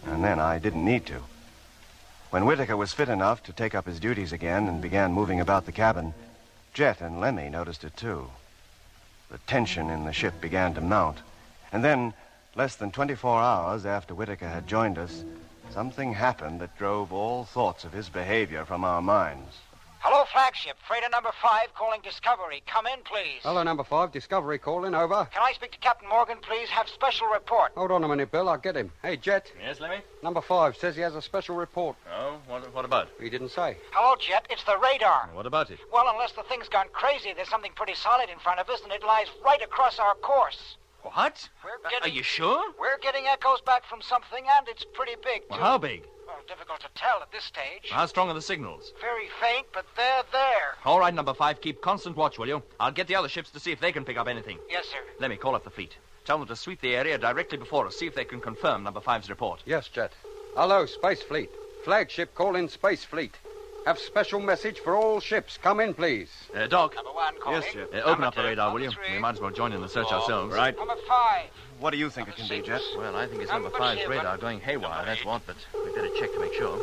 And then I didn't need to. When Whitaker was fit enough to take up his duties again and began moving about the cabin, Jet and Lemmy noticed it too. The tension in the ship began to mount. And then, less than 24 hours after Whitaker had joined us, something happened that drove all thoughts of his behavior from our minds. Hello, Flagship. Freighter number 5 calling Discovery. Come in, please. Hello, number 5. Discovery calling. Over. Can I speak to Captain Morgan, please? Have special report. Hold on a minute, Bill. I'll get him. Hey, Jet. Yes, Lemmy? Number 5 says he has a special report. Oh, what about? He didn't say. Hello, Jet. It's the radar. What about it? Well, unless the thing's gone crazy, there's something pretty solid in front of us, and it lies right across our course. What? Are you sure? We're getting echoes back from something, and it's pretty big, too. Well, how big? difficult to tell at this stage. How strong are the signals? Very faint, but they're there. All right, number 5, keep constant watch, will you? I'll get the other ships to see if they can pick up anything. Yes, sir. Let me call up the fleet. Tell them to sweep the area directly before us, see if they can confirm number 5's report. Yes, Jet. Hello, Space Fleet. Flagship calling Space Fleet. Have special message for all ships. Come in, please. Doc. Number 1 calling. Yes, Jet. Open up the Number radar, two, will you? number three. We might as well join in the search ourselves. Right. Number 5. What do you think it can be, Jet? Well, I think it's number Number 5's seven. radar going haywire, Number that's eight. what, but we'd better check to make sure.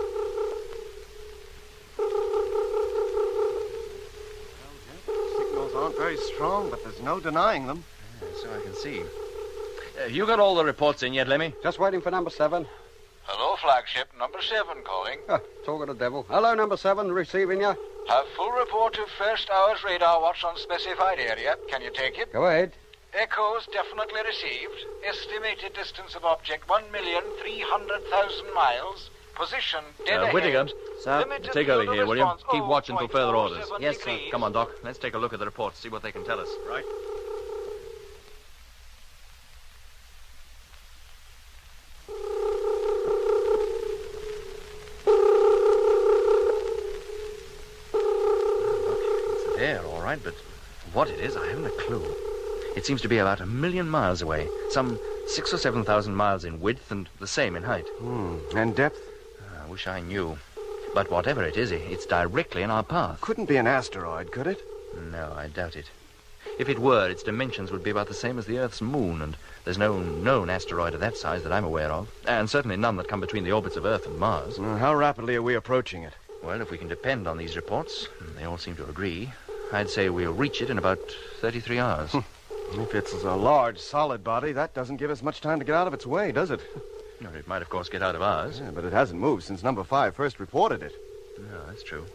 Signals aren't very strong, but there's no denying them. So I can see. You got all the reports in yet, Lemmy? Just waiting for number 7. Hello, flagship. Number 7 calling. Talk of the devil. Hello, number 7. Receiving you. Have full report of first hour's radar watch on specified area. Can you take it? Go ahead. Echoes definitely received. Estimated distance of object 1,300,000 miles. Position dead ahead. Whitaker. Sir? Limited Take over field of here, will you? response, Keep watch until further orders. 0.47 Yes, sir. degrees. Come on, Doc. Let's take a look at the report, see what they can tell us. Right. It's there, all right, but what it is, I haven't a clue. It seems to be about 1 million miles away, some 6,000 or 7,000 miles in width and the same in height. And depth? I wish I knew. But whatever it is, it's directly in our path. Couldn't be an asteroid, could it? No, I doubt it. If it were, its dimensions would be about the same as the Earth's moon, and there's no known asteroid of that size that I'm aware of, and certainly none that come between the orbits of Earth and Mars. How rapidly are we approaching it? Well, if we can depend on these reports, and they all seem to agree, I'd say we'll reach it in about 33 hours. If it's a large, solid body, that doesn't give us much time to get out of its way, does it? No, it might, of course, get out of ours. Yeah, but it hasn't moved since number 5 first reported it. No, that's true.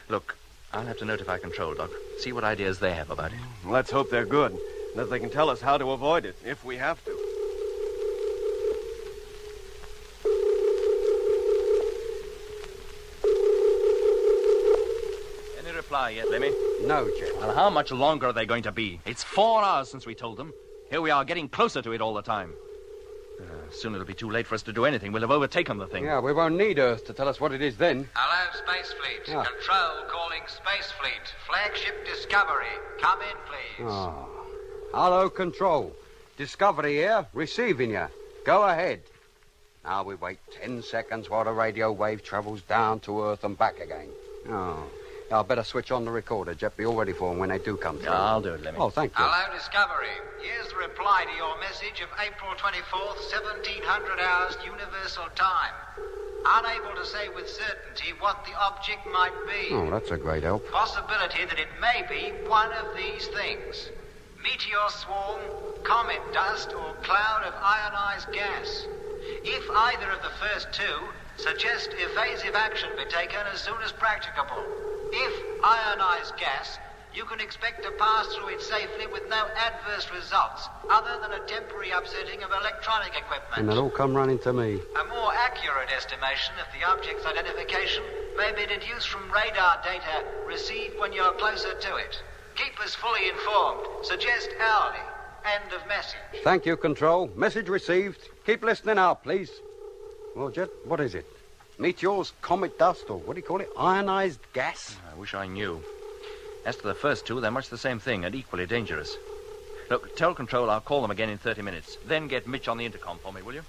Look, I'll have to notify Control, Doc. See what ideas they have about it. Let's hope they're good, and that they can tell us how to avoid it, if we have to. Any reply yet, Lemmy? No, Jet. Well, how much longer are they going to be? It's 4 hours since we told them. Here we are, getting closer to it all the time. Soon it'll be too late for us to do anything. We'll have overtaken the thing. Yeah, we won't need Earth to tell us what it is then. Hello, Space Fleet. Yeah. Control calling Space Fleet. Flagship Discovery. Come in, please. Oh. Hello, Control. Discovery here, receiving you. Go ahead. Now we wait 10 seconds while the radio wave travels down to Earth and back again. Oh. I'll better switch on the recorder, Jet. Be all ready for them when they do come through. Yeah, I'll do it, Lemmy. Oh, thank you. Hello, Discovery. Here's the reply to your message of April 24th, 1700 hours Universal Time. Unable to say with certainty what the object might be. Oh, that's a great help. Possibility that it may be one of these things. Meteor swarm, comet dust, or cloud of ionized gas. If either of the first two, suggest evasive action be taken as soon as practicable. If ionized gas, you can expect to pass through it safely with no adverse results, other than a temporary upsetting of electronic equipment. And they'll all come running to me. A more accurate estimation of the object's identification may be deduced from radar data received when you're closer to it. Keep us fully informed. Suggest hourly. End of message. Thank you, Control. Message received. Keep listening out, please. Well, Jet, what is it? Meteors, comet dust, or what do you call it? Ionized gas? I wish I knew. As to the first two, they're much the same thing and equally dangerous. Look, tell Control I'll call them again in 30 minutes. Then get Mitch on the intercom for me, will you?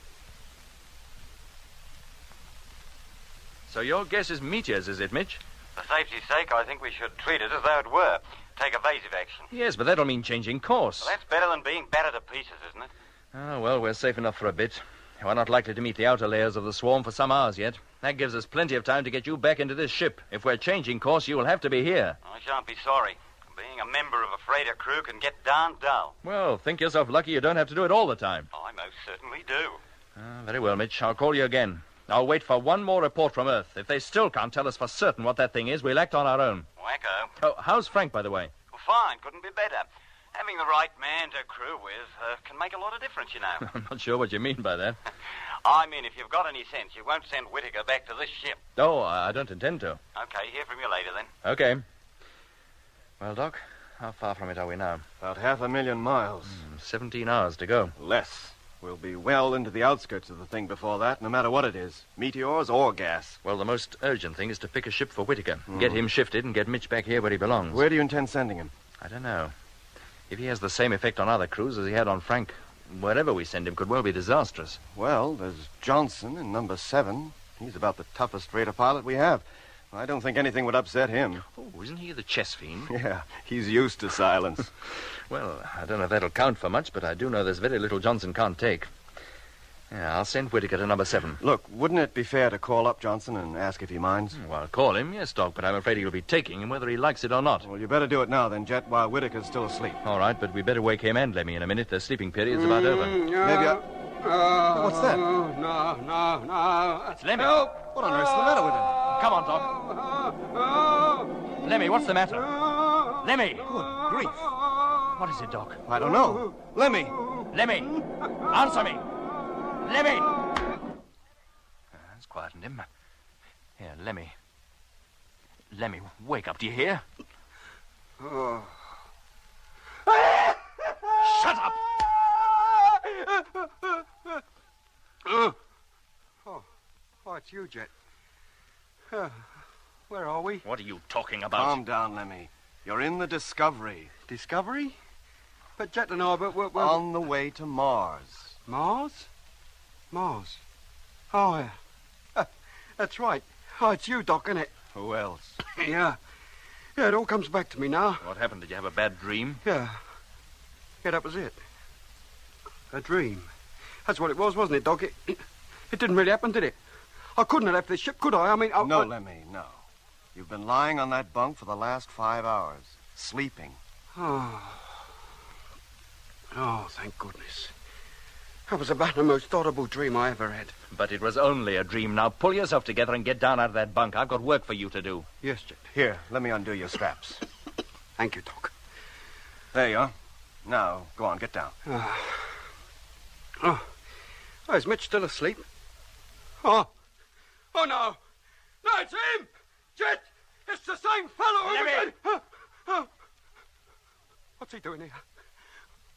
So your guess is meteors, is it, Mitch? For safety's sake, I think we should treat it as though it were. Take evasive action. Yes, but that'll mean changing course. Well, that's better than being battered to pieces, isn't it? Oh, well, we're safe enough for a bit. We're not likely to meet the outer layers of the swarm for some hours yet. That gives us plenty of time to get you back into this ship. If we're changing course, you will have to be here. I shan't be sorry. Being a member of a freighter crew can get darn dull. Well, think yourself lucky you don't have to do it all the time. I most certainly do. Very well, Mitch. I'll call you again. I'll wait for one more report from Earth. If they still can't tell us for certain what that thing is, we'll act on our own. Wacko. Oh, how's Frank, by the way? Well, fine. Couldn't be better. Having the right man to crew with can make a lot of difference, you know. I'm not sure what you mean by that. I mean, if you've got any sense, you won't send Whitaker back to this ship. Oh, I don't intend to. Okay, hear from you later, then. Okay. Well, Doc, how far from it are we now? About 500,000 miles. 17 hours to go. Less. We'll be well into the outskirts of the thing before that, no matter what it is. Meteors or gas. Well, the most urgent thing is to pick a ship for Whitaker. Get him shifted and get Mitch back here where he belongs. Where do you intend sending him? I don't know. If he has the same effect on other crews as he had on Frank, wherever we send him could well be disastrous. Well, there's Johnson in number 7. He's about the toughest freighter pilot we have. I don't think anything would upset him. Oh, isn't he the chess fiend? Yeah, he's used to silence. Well, I don't know if that'll count for much, but I do know there's very little Johnson can't take. Yeah, I'll send Whitaker to number 7. Look, wouldn't it be fair to call up Johnson and ask if he minds? Well, call him, yes, Doc, but I'm afraid he'll be taking him whether he likes it or not. Well, you better do it now then, Jet, while Whitaker's still asleep. All right, but we better wake him and Lemmy in a minute. The sleeping period's about over. Maybe what's that? No. It's Lemmy. Help! What on earth's the matter with him? Come on, Doc. Lemmy, what's the matter? Lemmy! Good grief. What is it, Doc? I don't know. Lemmy! Lemmy! Answer me! Lemmy! That's quietened him. Here, Lemmy. Lemmy, wake up, do you hear? Shut up! Oh, it's you, Jet. Where are we? What are you talking about? Calm down, Lemmy. You're in the Discovery. Discovery? But Jet and I, we're... On the way to Mars. Mars? Mars. Oh, yeah. That's right. Oh, it's you, Doc, isn't it? Who else? Yeah. Yeah, it all comes back to me now. What happened? Did you have a bad dream? Yeah. Yeah, that was it. A dream. That's what it was, wasn't it, Doc? It didn't really happen, did it? I couldn't have left this ship, could I? I mean... No, Lemmy, no. You've been lying on that bunk for the last 5 hours. Sleeping. Oh, thank goodness. That was about the most horrible dream I ever had. But it was only a dream. Now pull yourself together and get down out of that bunk. I've got work for you to do. Yes, Jet. Here, let me undo your straps. Thank you, Doc. There you are. Now, go on, get down. Oh, is Mitch still asleep? Oh, no. No, it's him! Jet! It's the same fellow again! What's he doing here?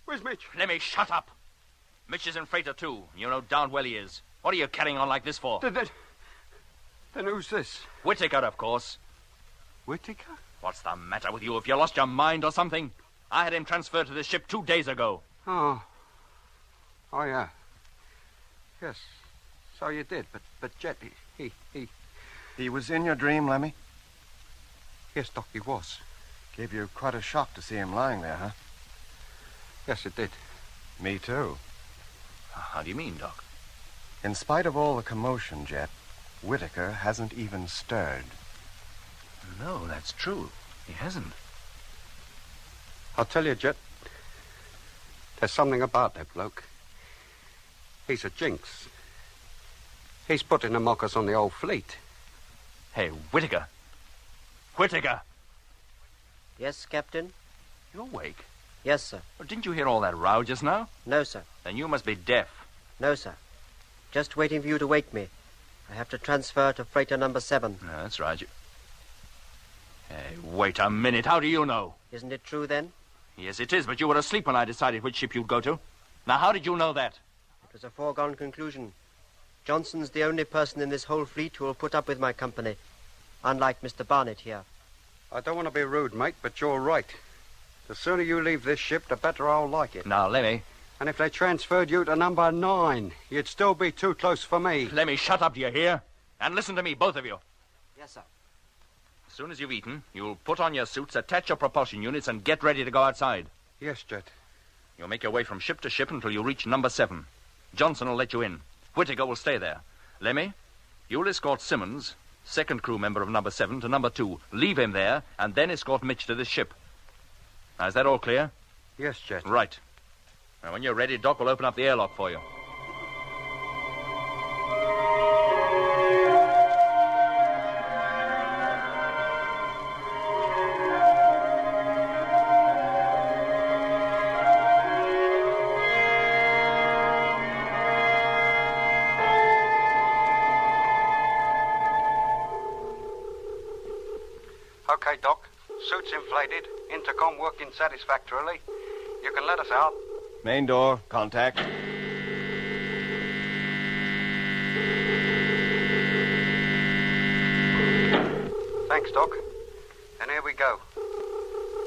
Where's Mitch? Lemmy, shut up. Mitch is in freighter too. You know darn well he is. What are you carrying on like this for? Then who's this? Whitaker, of course. Whitaker? What's the matter with you? Have you lost your mind or something? I had him transferred to this ship 2 days ago. Oh, yeah. Yes, so you did. But Jet, he... He was in your dream, Lemmy? Yes, Doc, he was. Gave you quite a shock to see him lying there, huh? Yes, it did. Me too. How do you mean, Doc? In spite of all the commotion, Jet, Whitaker hasn't even stirred. No, that's true. He hasn't. I'll tell you, Jet. There's something about that bloke. He's a jinx. He's putting the mockers on the old fleet. Hey, Whitaker. Whitaker! Yes, Captain? You're awake? Yes, sir. Well, didn't you hear all that row just now? No, sir. Then you must be deaf. No, sir. Just waiting for you to wake me. I have to transfer to freighter number 7. No, that's right. Hey, wait a minute. How do you know? Isn't it true, then? Yes, it is, but you were asleep when I decided which ship you'd go to. Now, how did you know that? It was a foregone conclusion. Johnson's the only person in this whole fleet who will put up with my company, unlike Mr. Barnett here. I don't want to be rude, mate, but you're right. The sooner you leave this ship, the better I'll like it. Now, Lemmy. And if they transferred you to number 9, you'd still be too close for me. Lemmy, shut up, do you hear? And listen to me, both of you. Yes, sir. As soon as you've eaten, you'll put on your suits, attach your propulsion units, and get ready to go outside. Yes, Jet. You'll make your way from ship to ship until you reach number 7. Johnson will let you in. Whitaker will stay there. Lemmy, you'll escort Simmons, second crew member of number 7, to number 2. Leave him there, and then escort Mitch to this ship. Now, is that all clear? Yes, Jet. Right. Now, when you're ready, Doc will open up the airlock for you. Okay, Doc. Suits inflated. Intercom working satisfactorily. You can let us out. Main door, contact. Thanks, Doc. Then here we go.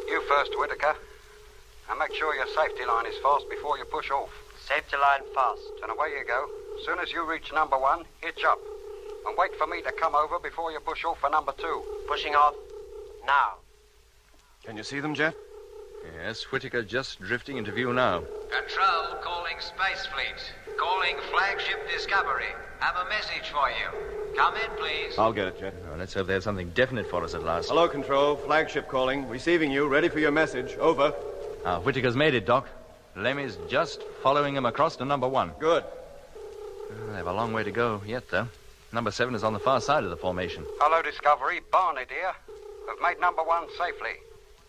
You first, Whitaker. And make sure your safety line is fast before you push off. Safety line fast. And away you go. As soon as you reach number 1, hitch up. And wait for me to come over before you push off for number 2. Pushing off now. Can you see them, Jet? Yes, Whitaker just drifting into view now. Control calling Space Fleet. Calling Flagship Discovery. Have a message for you. Come in, please. I'll get it, Jet. Oh, let's hope they have something definite for us at last. Hello, Control. Flagship calling. Receiving you. Ready for your message. Over. Whitaker's made it, Doc. Lemmy's just following him across to number 1. Good. They have a long way to go yet, though. Number 7 is on the far side of the formation. Hello, Discovery. Barney, dear. We've made number 1 safely.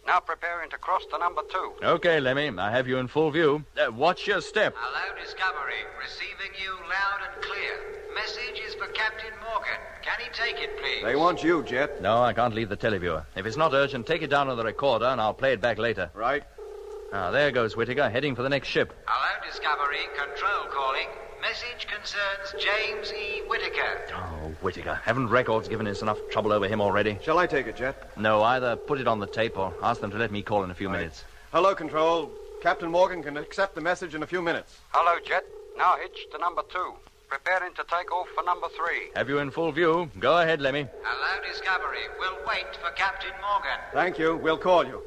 Now preparing to cross to number 2. Okay, Lemmy. I have you in full view. Watch your step. Hello, Discovery. Receiving you loud and clear. Message is for Captain Morgan. Can he take it, please? They want you, Jet. No, I can't leave the televiewer. If it's not urgent, take it down on the recorder and I'll play it back later. Right. There goes Whitaker, heading for the next ship. Hello, Discovery. Control calling. Message concerns James E. Whitaker. Oh, Whitaker. Haven't records given us enough trouble over him already? Shall I take it, Jet? No, either put it on the tape or ask them to let me call in a few minutes. Hello, Control. Captain Morgan can accept the message in a few minutes. Hello, Jet. Now hitch to number 2. Preparing to take off for number 3. Have you in full view? Go ahead, Lemmy. Hello, Discovery. We'll wait for Captain Morgan. Thank you. We'll call you.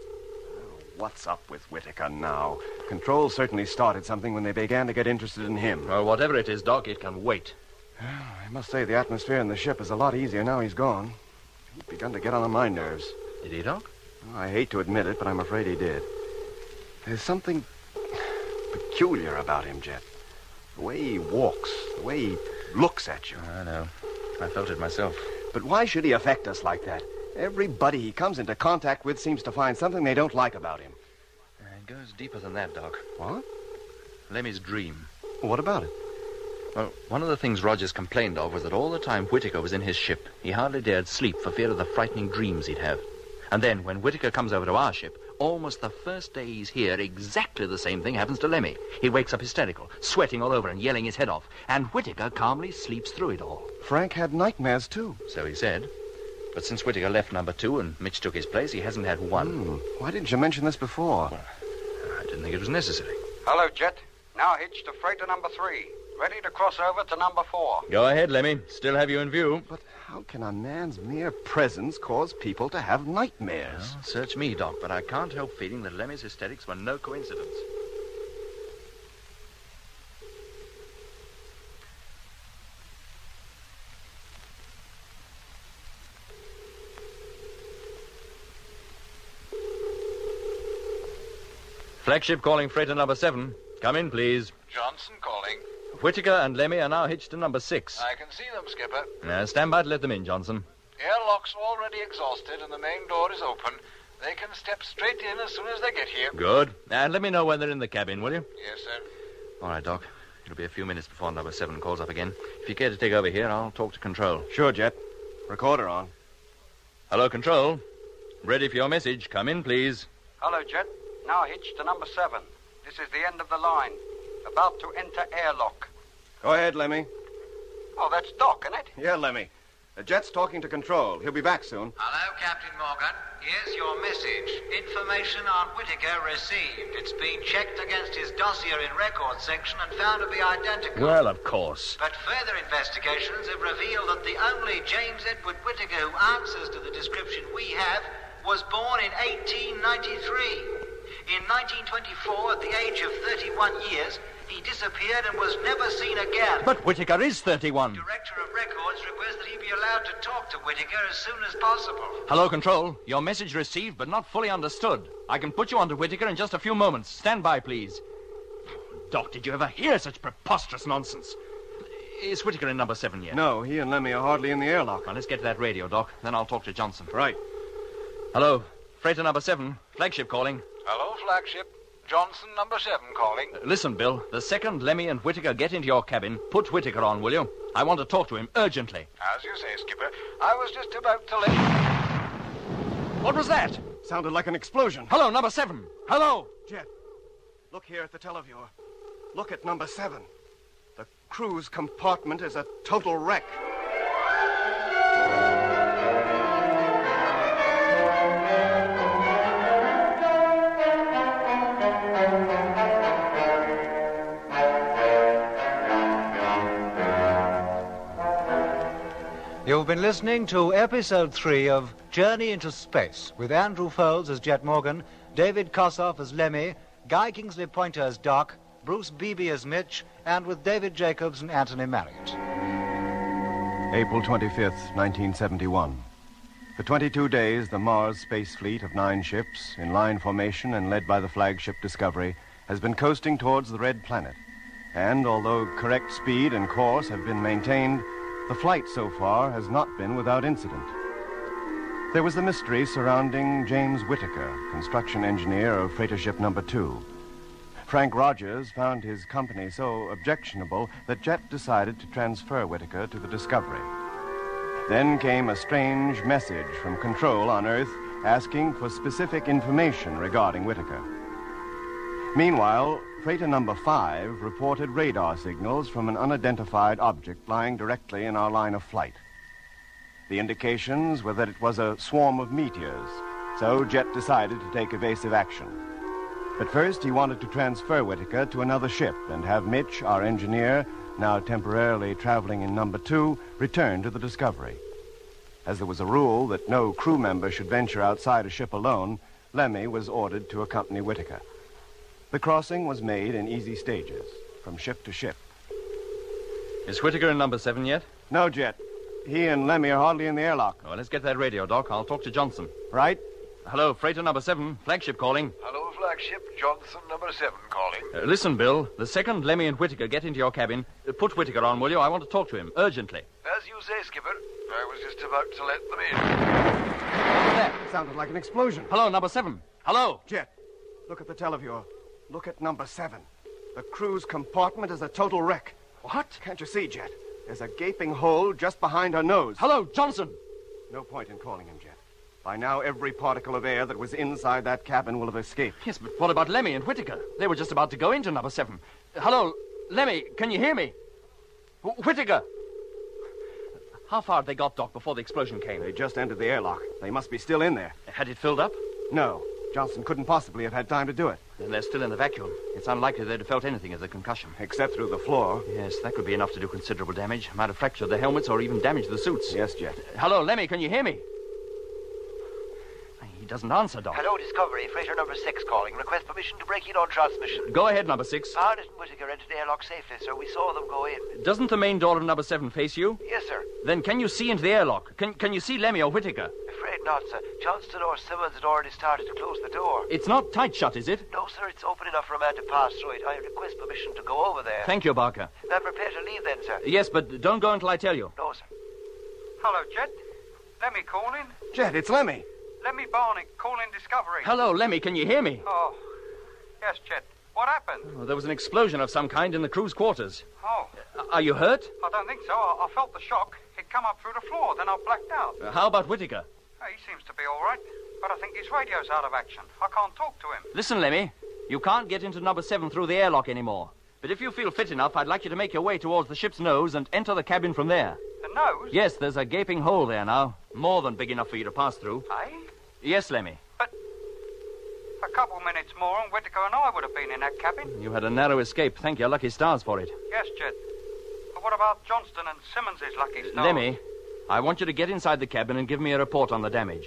What's up with Whitaker now? Control certainly started something when they began to get interested in him. Well, whatever it is, Doc, it can wait. I must say the atmosphere in the ship is a lot easier now he's gone. He'd begun to get on my nerves. Did he, Doc? I hate to admit it, but I'm afraid he did. There's something peculiar about him, Jet. The way he walks, the way he looks at you. I know. I felt it myself. But why should he affect us like that? Everybody he comes into contact with seems to find something they don't like about him. It goes deeper than that, Doc. What? Lemmy's dream. What about it? Well, one of the things Rogers complained of was that all the time Whitaker was in his ship, he hardly dared sleep for fear of the frightening dreams he'd have. And then, when Whitaker comes over to our ship, almost the first day he's here, exactly the same thing happens to Lemmy. He wakes up hysterical, sweating all over and yelling his head off. And Whitaker calmly sleeps through it all. Frank had nightmares, too. So he said. But since Whitaker left number 2 and Mitch took his place, he hasn't had one. Why didn't you mention this before? Well, I didn't think it was necessary. Hello, Jet. Now hitch to freighter number 3. Ready to cross over to number 4. Go ahead, Lemmy. Still have you in view. But how can a man's mere presence cause people to have nightmares? Well, search me, Doc, but I can't help feeling that Lemmy's hysterics were no coincidence. Flagship calling freighter number 7. Come in, please. Johnson calling. Whitaker and Lemmy are now hitched to number 6. I can see them, Skipper. Stand by to let them in, Johnson. Airlock's already exhausted and the main door is open. They can step straight in as soon as they get here. Good. And let me know when they're in the cabin, will you? Yes, sir. All right, Doc. It'll be a few minutes before number 7 calls up again. If you care to take over here, I'll talk to Control. Sure, Jet. Recorder on. Hello, Control. Ready for your message. Come in, please. Hello, Jet. Now hitch to number 7. This is the end of the line. About to enter airlock. Go ahead, Lemmy. Oh, that's Doc, isn't it? Yeah, Lemmy. Jet's talking to Control. He'll be back soon. Hello, Captain Morgan. Here's your message. Information on Whitaker received. It's been checked against his dossier in records section and found to be identical. Well, of course. But further investigations have revealed that the only James Edward Whitaker who answers to the description we have was born in 1893. In 1924, at the age of 31 years, he disappeared and was never seen again. But Whitaker is 31. Director of Records requests that he be allowed to talk to Whitaker as soon as possible. Hello, Control. Your message received, but not fully understood. I can put you on to Whitaker in just a few moments. Stand by, please. Doc, did you ever hear such preposterous nonsense? Is Whitaker in number 7 yet? No, he and Lemmy are hardly in the airlock. Well, let's get to that radio, Doc. Then I'll talk to Johnson. Right. Hello. Freighter number 7. Flagship calling. Hello, Flagship. Johnson, number 7 calling. Listen, Bill. The second Lemmy and Whitaker get into your cabin, put Whitaker on, will you? I want to talk to him urgently. As you say, Skipper. I was just about to let... What was that? Sounded like an explosion. Hello, number 7. Hello. Jet, look here at the televiewer. Look at number 7. The crew's compartment is a total wreck. You've been listening to episode 3 of Journey into Space with Andrew Foulds as Jet Morgan, David Kossoff as Lemmy, Guy Kingsley Pointer as Doc, Bruce Beebe as Mitch, and with David Jacobs and Anthony Marriott. April 25th, 1971. For 22 days, the Mars space fleet of 9 ships, in line formation and led by the flagship Discovery, has been coasting towards the Red Planet. And although correct speed and course have been maintained, the flight so far has not been without incident. There was the mystery surrounding James Whitaker, construction engineer of freighter ship number 2. Frank Rogers found his company so objectionable that Jet decided to transfer Whitaker to the Discovery. Then came a strange message from Control on Earth asking for specific information regarding Whitaker. Meanwhile, freighter number 5 reported radar signals from an unidentified object lying directly in our line of flight. The indications were that it was a swarm of meteors, so Jet decided to take evasive action. But first, he wanted to transfer Whitaker to another ship and have Mitch, our engineer, now temporarily traveling in number 2, return to the Discovery. As there was a rule that no crew member should venture outside a ship alone, Lemmy was ordered to accompany Whitaker. The crossing was made in easy stages, from ship to ship. Is Whitaker in number 7 yet? No, Jet. He and Lemmy are hardly in the airlock. Oh, let's get that radio, Doc. I'll talk to Johnson. Right. Hello, freighter number 7, flagship calling. Hello, flagship. Johnson, number 7, calling. Listen, Bill. The second Lemmy and Whitaker get into your cabin, put Whitaker on, will you? I want to talk to him, urgently. As you say, Skipper. I was just about to let them in. That sounded like an explosion. Hello, number 7. Hello. Jet, look at the televiewer. Look at number 7. The crew's compartment is a total wreck. What? Can't you see, Jet? There's a gaping hole just behind her nose. Hello, Johnson. No point in calling him, Jet. By now, every particle of air that was inside that cabin will have escaped. Yes, but what about Lemmy and Whitaker? They were just about to go into number 7. Hello, Lemmy, can you hear me? Whitaker! How far had they got, Doc, before the explosion came? They just entered the airlock. They must be still in there. Had it filled up? No. Johnson couldn't possibly have had time to do it. Then they're still in the vacuum. It's unlikely they'd have felt anything of the concussion. Except through the floor. Yes, that could be enough to do considerable damage. Might have fractured the helmets or even damaged the suits. Yes, Jet. Hello, Lemmy, can you hear me? He doesn't answer, Doc. Hello, Discovery. Freighter number 6 calling. Request permission to break in on transmission. Go ahead, number 6. Barnett and Whitaker entered the airlock safely, sir. We saw them go in. Doesn't the main door of number 7 face you? Yes, sir. Then can you see into the airlock? Can you see Lemmy or Whitaker? Afraid not, sir. Johnston or Simmons had already started to close the door. It's not tight shut, is it? No, sir. It's open enough for a man to pass through it. I request permission to go over there. Thank you, Barker. Now prepare to leave then, sir. Yes, but don't go until I tell you. No, sir. Hello, Jet. Lemmy calling. Jet, it's Lemmy. Lemmy Barnett calling Discovery. Hello, Lemmy, can you hear me? Oh, yes, Jet. What happened? Oh, there was an explosion of some kind in the crew's quarters. Oh. Are you hurt? I don't think so. I felt the shock. It come up through the floor, then I blacked out. How about Whitaker? He seems to be all right, but I think his radio's out of action. I can't talk to him. Listen, Lemmy, you can't get into number 7 through the airlock anymore. But if you feel fit enough, I'd like you to make your way towards the ship's nose and enter the cabin from there. The nose? Yes, there's a gaping hole there now. More than big enough for you to pass through. Eh? Yes, Lemmy. But a couple minutes more and Whitaker and I would have been in that cabin. You had a narrow escape. Thank your lucky stars for it. Yes, Jet. But what about Johnston and Simmons' lucky stars? Lemmy, I want you to get inside the cabin and give me a report on the damage.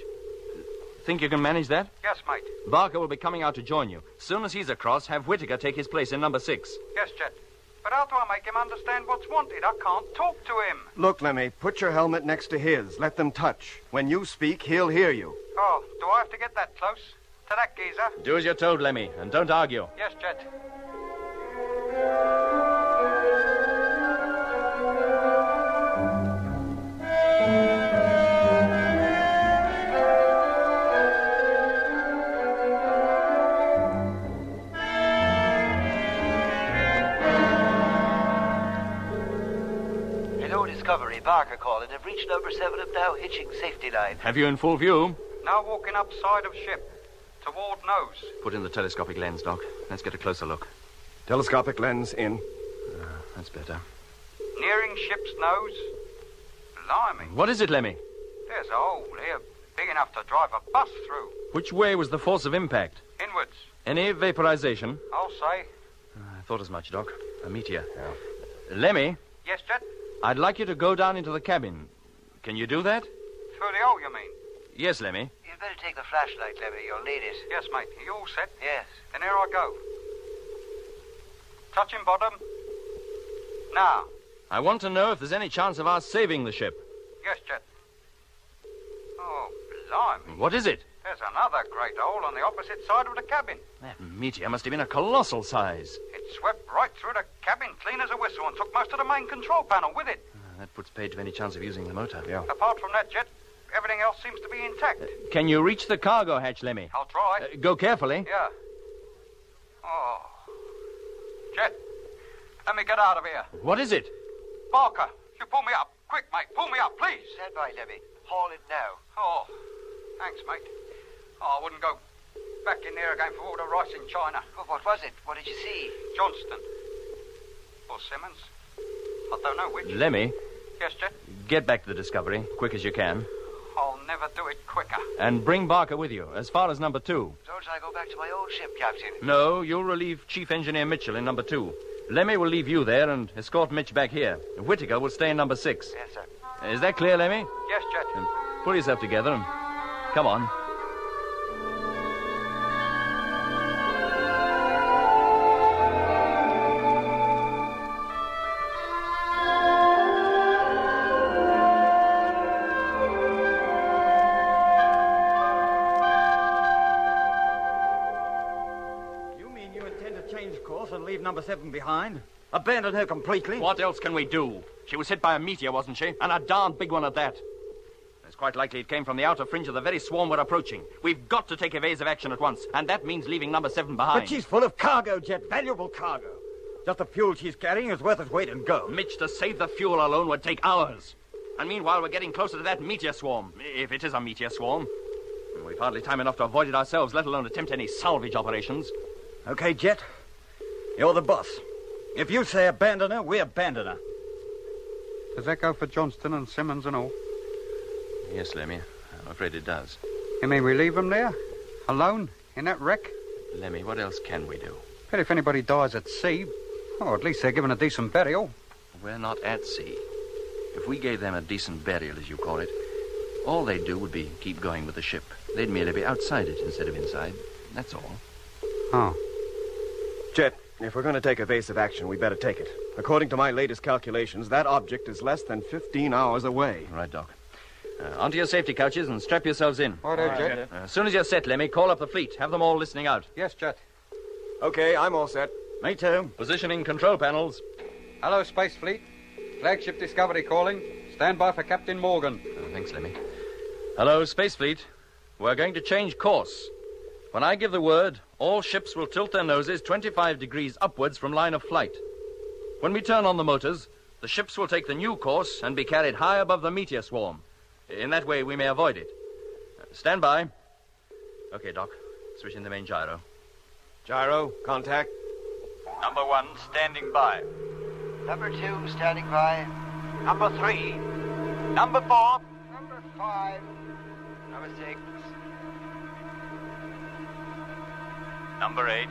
Think you can manage that? Yes, mate. Barker will be coming out to join you. Soon as he's across, have Whitaker take his place in number 6. Yes, Jet. But how do I make him understand what's wanted? I can't talk to him. Look, Lemmy, put your helmet next to his. Let them touch. When you speak, he'll hear you. Oh, do I have to get that close? To that geezer? Do as you're told, Lemmy, and don't argue. Yes, Jet. Discovery, Barker calling. Have reached number 7 and now hitching safety line. Have you in full view? Now walking up side of ship. Toward nose. Put in the telescopic lens, Doc. Let's get a closer look. Telescopic lens in. That's better. Nearing ship's nose. Blimey. What is it, Lemmy? There's a hole here, big enough to drive a bus through. Which way was the force of impact? Inwards. Any vaporization? I'll say. I thought as much, Doc. A meteor. Yeah. Lemmy? Yes, Jet? I'd like you to go down into the cabin. Can you do that? Through the hole, you mean? Yes, Lemmy. You'd better take the flashlight, Lemmy. You'll need it. Yes, mate. Are you all set? Yes. Then here I go. Touching bottom. Now. I want to know if there's any chance of our saving the ship. Yes, Jet. Oh, blimey. What is it? There's another great hole on the opposite side of the cabin. That meteor must have been a colossal size. It swept right through the cabin, clean as a whistle, and took most of the main control panel with it. That puts paid to any chance of using the motor. Yeah. Apart from that, Jet, everything else seems to be intact. Can you reach the cargo hatch, Lemmy? I'll try. Go carefully. Yeah. Oh. Jet, let me get out of here. What is it? Barker, you pull me up. Quick, mate, pull me up, please. Stand by, Lemmy. Haul it now. Oh, thanks, mate. Oh, I wouldn't go back in there again for all the rice in China. Oh, what was it? What did you see? Johnston. Or Simmons. I don't know which. Lemmy. Yes, Jet? Get back to the Discovery, quick as you can. I'll never do it quicker. And bring Barker with you, as far as number 2. Don't I go back to my old ship, Captain? No, you'll relieve Chief Engineer Mitchell in number 2. Lemmy will leave you there and escort Mitch back here. Whitaker will stay in number 6. Yes, sir. Is that clear, Lemmy? Yes, Jet. Then pull yourself together and come on. Number 7 behind. Abandon her completely. What else can we do? She was hit by a meteor, wasn't she? And a darn big one at that. It's quite likely it came from the outer fringe of the very swarm we're approaching. We've got to take evasive action at once, and that means leaving number 7 behind. But she's full of cargo, Jet. Valuable cargo. Just the fuel she's carrying is worth its weight in gold. Mitch, to save the fuel alone would take hours. And meanwhile, we're getting closer to that meteor swarm. If it is a meteor swarm. We've hardly time enough to avoid it ourselves, let alone attempt any salvage operations. Okay, Jet. You're the boss. If you say abandon her, we abandon her. Does that go for Johnston and Simmons and all? Yes, Lemmy. I'm afraid it does. You mean we leave them there? Alone? In that wreck? Lemmy, what else can we do? But if anybody dies at sea, oh, at least they're given a decent burial. We're not at sea. If we gave them a decent burial, as you call it, all they'd do would be keep going with the ship. They'd merely be outside it instead of inside. That's all. Oh. Jet, if we're going to take evasive action, we better take it. According to my latest calculations, that object is less than 15 hours away. Right, Doc. Onto your safety couches and strap yourselves in. Righto, Jet. As soon as you're set, Lemmy, call up the fleet. Have them all listening out. Yes, Jet. Okay, I'm all set. Me too. Positioning control panels. Hello, Space Fleet. Flagship Discovery calling. Stand by for Captain Morgan. Thanks, Lemmy. Hello, Space Fleet. We're going to change course. When I give the word, all ships will tilt their noses 25 degrees upwards from line of flight. When we turn on the motors, the ships will take the new course and be carried high above the meteor swarm. In that way, we may avoid it. Stand by. Okay, Doc. Switch in the main gyro. Gyro, contact. Number 1, standing by. Number 2, standing by. Number 3. Number 4. Number 5. Number 6. Number 8.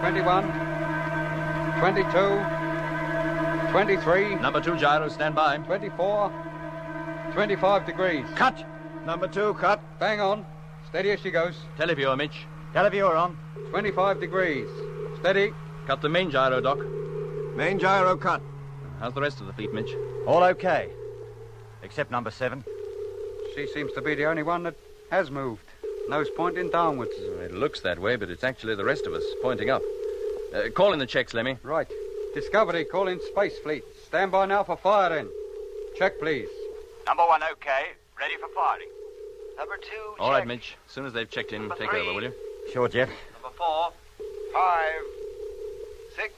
21, 22, 23. Number 2 gyro, stand by. 24, 25 degrees. Cut. Number 2, cut. Bang on. Steady as she goes. Televiewer, Mitch. Televiewer on. 25 degrees. Steady. Cut the main gyro, Doc. Main gyro cut. How's the rest of the fleet, Mitch? All okay. Except number 7. She seems to be the only one that has moved. Nose pointing downwards. It looks that way, but it's actually the rest of us pointing up. Call in the checks, Lemmy. Right. Discovery, call in Space Fleet. Stand by now for firing. Check, please. Number 1, okay. Ready for firing. Number 2, All check. right, Mitch. As soon as they've checked in, take over, will you? Sure, Jet. Number 4. 5. 6.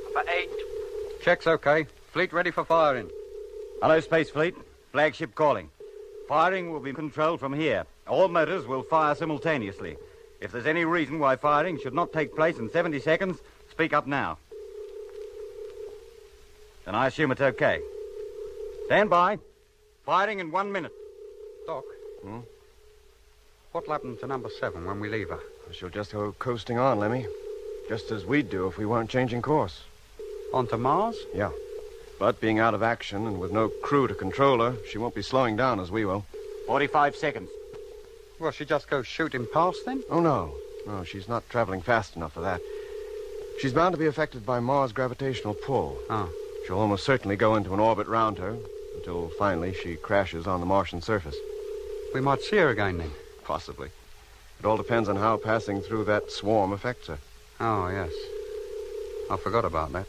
Number 8. Check's okay. Fleet ready for firing. Hello, Space Fleet. Flagship calling. Firing will be controlled from here. All motors will fire simultaneously. If there's any reason why firing should not take place in 70 seconds, speak up now. Then I assume it's okay. Stand by. Firing in 1 minute. Doc? Hmm? What'll happen to number 7 when we leave her? She'll just go coasting on, Lemmy. Just as we'd do if we weren't changing course. On to Mars? Yeah. But being out of action and with no crew to control her, she won't be slowing down as we will. 45 seconds. Well, she just go shooting past then? Oh, no. No, she's not traveling fast enough for that. She's bound to be affected by Mars' gravitational pull. Oh. She'll almost certainly go into an orbit round her until finally she crashes on the Martian surface. We might see her again then? Possibly. It all depends on how passing through that swarm affects her. Oh, yes. I forgot about that.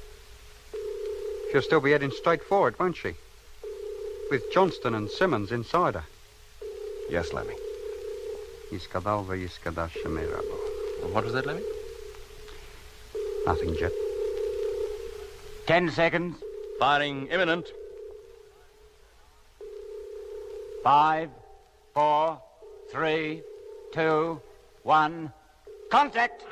She'll still be heading straight forward, won't she? With Johnston and Simmons inside her. Yes, Lemmy. Iskadalva iskadashamirabo. What was that, Lemmy? Nothing, Jet. 10 seconds. Firing imminent. 5, 4, 3, 2, 1. Contact!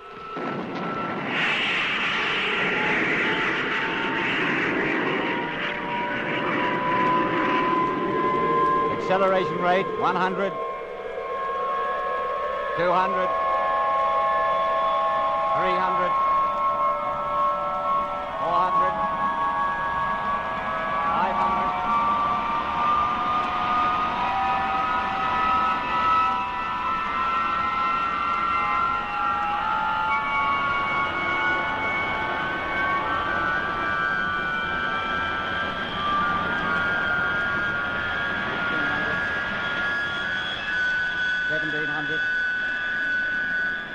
Acceleration rate 100, 200, 300, 400, 500.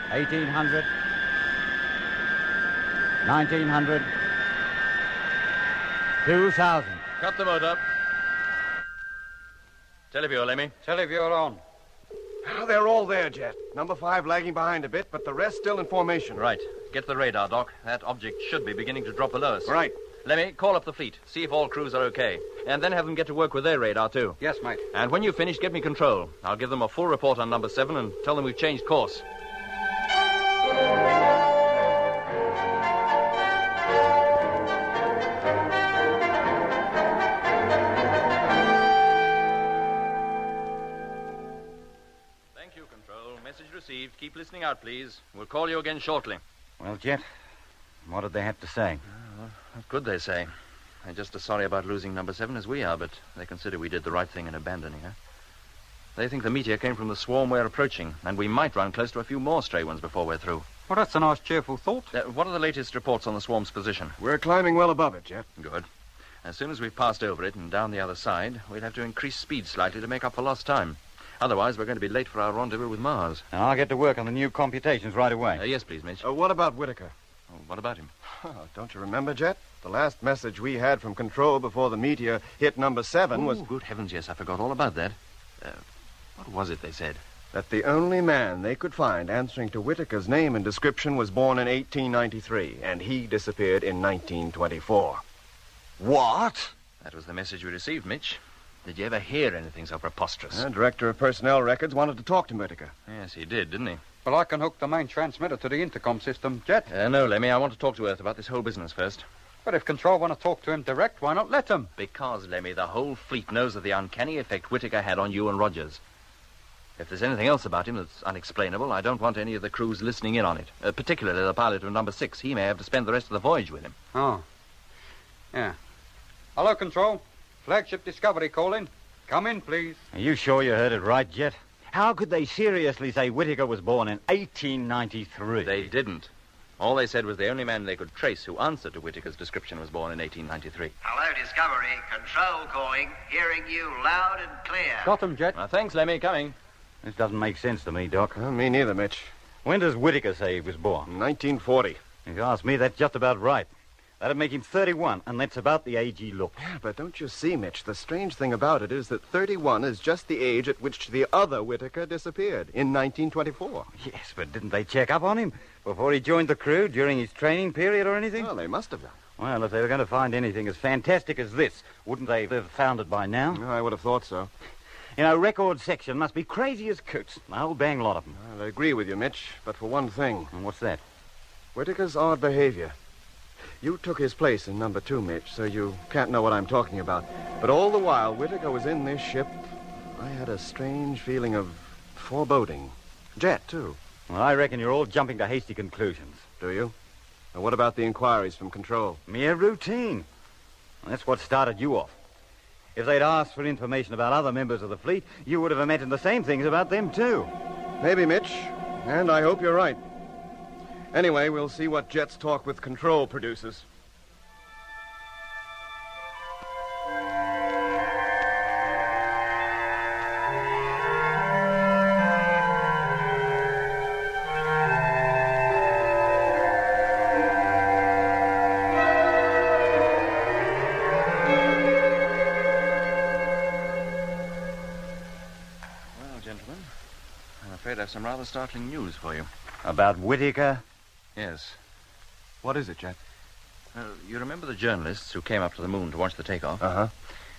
$1,700, $1,800, $1,900, $2,000. Cut the motor. Televiewer, Lemmy. Televiewer on. Oh, they're all there, Jet. Number 5 lagging behind a bit, but the rest still in formation. Right. Get the radar, Doc. That object should be beginning to drop below us. Right. Lemmy, call up the fleet. See if all crews are okay. And then have them get to work with their radar, too. Yes, mate. And when you've finished, get me control. I'll give them a full report on number 7 and tell them we've changed course. Thank you, Control. Message received. Keep listening out, please. We'll call you again shortly. Well, Jet, what did they have to say? What could they say? They're just as sorry about losing number 7 as we are, but they consider we did the right thing in abandoning her. They think the meteor came from the swarm we're approaching, and we might run close to a few more stray ones before we're through. Well, that's a nice, cheerful thought. What are the latest reports on the swarm's position? We're climbing well above it, Jet. Good. As soon as we've passed over it and down the other side, we'll have to increase speed slightly to make up for lost time. Otherwise, we're going to be late for our rendezvous with Mars. And I'll get to work on the new computations right away. Yes, please, Mitch. What about Whitaker? Oh, what about him? Don't you remember, Jet? The last message we had from Control before the meteor hit number 7 was... Good heavens, yes, I forgot all about that. What was it they said? That the only man they could find answering to Whitaker's name and description was born in 1893, and he disappeared in 1924. What? That was the message we received, Mitch. Did you ever hear anything so preposterous? The Director of Personnel Records wanted to talk to Whitaker. Yes, he did, didn't he? Well, I can hook the main transmitter to the intercom system, Jet. No, Lemmy, I want to talk to Earth about this whole business first. But if Control want to talk to him direct, why not let them? Because, Lemmy, the whole fleet knows of the uncanny effect Whitaker had on you and Rogers. If there's anything else about him that's unexplainable, I don't want any of the crews listening in on it. Particularly the pilot of number 6. He may have to spend the rest of the voyage with him. Oh. Yeah. Hello, Control. Flagship Discovery calling. Come in, please. Are you sure you heard it right, Jet? How could they seriously say Whitaker was born in 1893? They didn't. All they said was the only man they could trace who answered to Whitaker's description was born in 1893. Hello, Discovery. Control calling. Hearing you loud and clear. Got him, Jet. Thanks, Lemmy. Coming. This doesn't make sense to me, Doc. Me neither, Mitch. When does Whitaker say he was born? 1940. If you ask me, that's just about right. That'd make him 31, and that's about the age he looked. Yeah, but don't you see, Mitch, the strange thing about it is that 31 is just the age at which the other Whitaker disappeared, in 1924. Yes, but didn't they check up on him before he joined the crew during his training period or anything? Well, they must have done. Well, if they were going to find anything as fantastic as this, wouldn't they have found it by now? I would have thought so. You know, record section must be crazy as coots. The whole bang lot of them. I'll agree with you, Mitch, but for one thing. And what's that? Whitaker's odd behavior. You took his place in number 2, Mitch, so you can't know what I'm talking about. But all the while Whitaker was in this ship, I had a strange feeling of foreboding. Jet, too. Well, I reckon you're all jumping to hasty conclusions. Do you? And what about the inquiries from Control? Mere routine. That's what started you off. If they'd asked for information about other members of the fleet, you would have imagined the same things about them, too. Maybe, Mitch. And I hope you're right. Anyway, we'll see what Jet's talk with Control produces. I have some rather startling news for you. About Whitaker? Yes. What is it, Jet? You remember the journalists who came up to the moon to watch the takeoff? Uh-huh.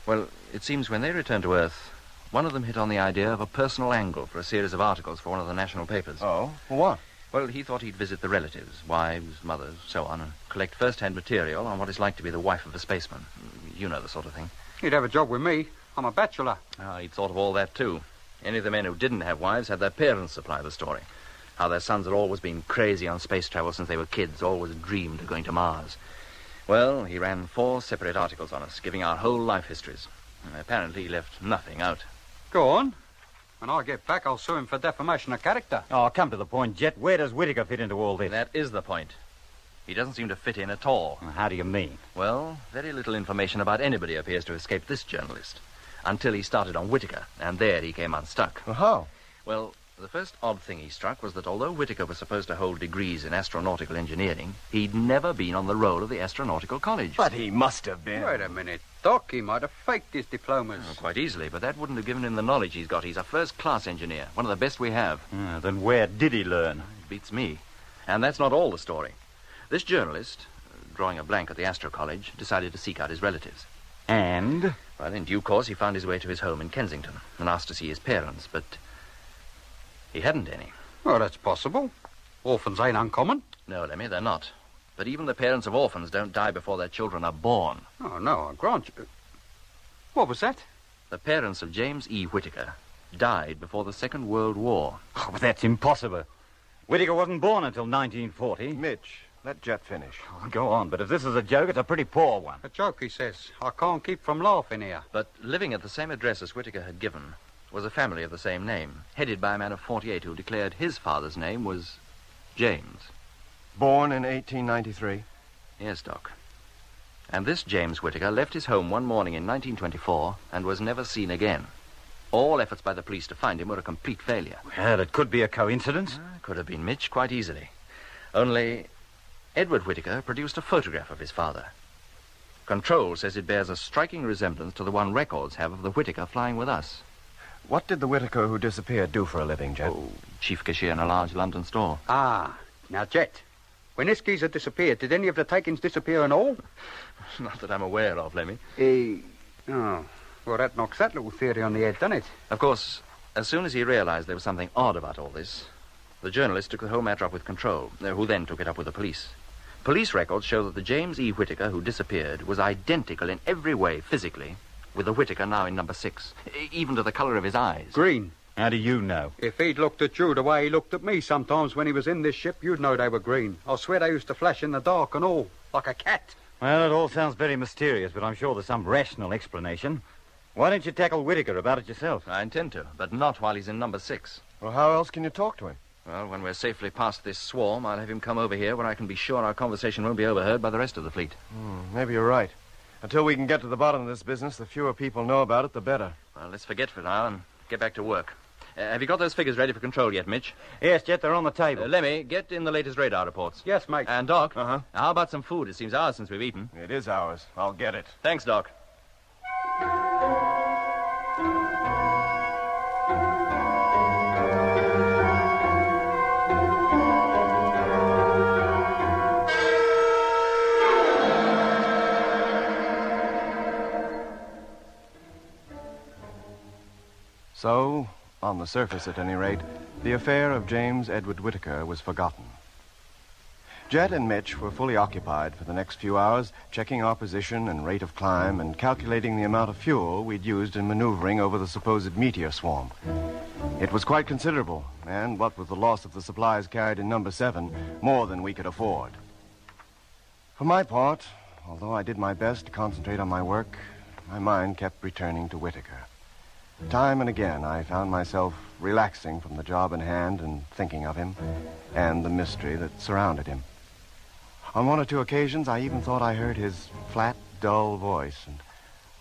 Well, it seems when they returned to Earth, one of them hit on the idea of a personal angle for a series of articles for one of the national papers. Oh? What? Well, he thought he'd visit the relatives, wives, mothers, so on, and collect first-hand material on what it's like to be the wife of a spaceman. You know the sort of thing. He'd have a job with me. I'm a bachelor. He'd thought of all that, too. Any of the men who didn't have wives had their parents supply the story. How their sons had always been crazy on space travel since they were kids, always dreamed of going to Mars. Well, he ran 4 separate articles on us, giving our whole life histories. And apparently he left nothing out. Go on. When I get back, I'll sue him for defamation of character. Oh, come to the point, Jet. Where does Whitaker fit into all this? That is the point. He doesn't seem to fit in at all. How do you mean? Well, very little information about anybody appears to escape this journalist. Until he started on Whitaker, and there he came unstuck. Well, how? Well, the first odd thing he struck was that although Whitaker was supposed to hold degrees in astronautical engineering, he'd never been on the roll of the Astronautical College. But he must have been. Wait a minute, Doc. He might have faked his diplomas. Oh, quite easily, but that wouldn't have given him the knowledge he's got. He's a first-class engineer, one of the best we have. Then where did he learn? It beats me. And that's not all the story. This journalist, drawing a blank at the Astro College, decided to seek out his relatives. And? Well, in due course, he found his way to his home in Kensington and asked to see his parents, but he hadn't any. Well, that's possible. Orphans ain't uncommon. No, Lemmy, they're not. But even the parents of orphans don't die before their children are born. Oh, no, I grant you. What was that? The parents of James E. Whitaker died before the Second World War. Oh, but that's impossible. Whitaker wasn't born until 1940. Mitch, let Jet finish. Oh, go on, but if this is a joke, it's a pretty poor one. A joke, he says. I can't keep from laughing here. But living at the same address as Whitaker had given was a family of the same name, headed by a man of 48 who declared his father's name was James. Born in 1893? Yes, Doc. And this James Whitaker left his home one morning in 1924 and was never seen again. All efforts by the police to find him were a complete failure. Well, it could be a coincidence. Could have been Mitch quite easily. Only Edward Whitaker produced a photograph of his father. Control says it bears a striking resemblance to the one records have of the Whitaker flying with us. What did the Whitaker who disappeared do for a living, Jet? Oh, chief cashier in a large London store. Ah, now, Jet, when this geezer disappeared, did any of the takings disappear and all? Not that I'm aware of, Lemmy. Oh, well, that knocks that little theory on the head, doesn't it? Of course, as soon as he realized there was something odd about all this, the journalist took the whole matter up with Control, who then took it up with the police. Police records show that the James E. Whitaker who disappeared was identical in every way, physically, with the Whitaker now in number 6, even to the color of his eyes. Green. How do you know? If he'd looked at you the way he looked at me sometimes when he was in this ship, you'd know they were green. I swear they used to flash in the dark and all, like a cat. Well, it all sounds very mysterious, but I'm sure there's some rational explanation. Why don't you tackle Whitaker about it yourself? I intend to, but not while he's in number 6. Well, how else can you talk to him? Well, when we're safely past this swarm, I'll have him come over here where I can be sure our conversation won't be overheard by the rest of the fleet. Maybe you're right. Until we can get to the bottom of this business, the fewer people know about it, the better. Well, let's forget for now and get back to work. Have you got those figures ready for Control yet, Mitch? Yes, Jet, they're on the table. Lemmy, get in the latest radar reports. Yes, mate. And, Doc, how about some food? It seems hours since we've eaten. It is ours. I'll get it. Thanks, Doc. So, on the surface at any rate, the affair of James Edward Whitaker was forgotten. Jet and Mitch were fully occupied for the next few hours, checking our position and rate of climb and calculating the amount of fuel we'd used in maneuvering over the supposed meteor swarm. It was quite considerable, and what with the loss of the supplies carried in number 7, more than we could afford. For my part, although I did my best to concentrate on my work, my mind kept returning to Whitaker. Time and again, I found myself relaxing from the job in hand and thinking of him and the mystery that surrounded him. On one or two occasions, I even thought I heard his flat, dull voice, and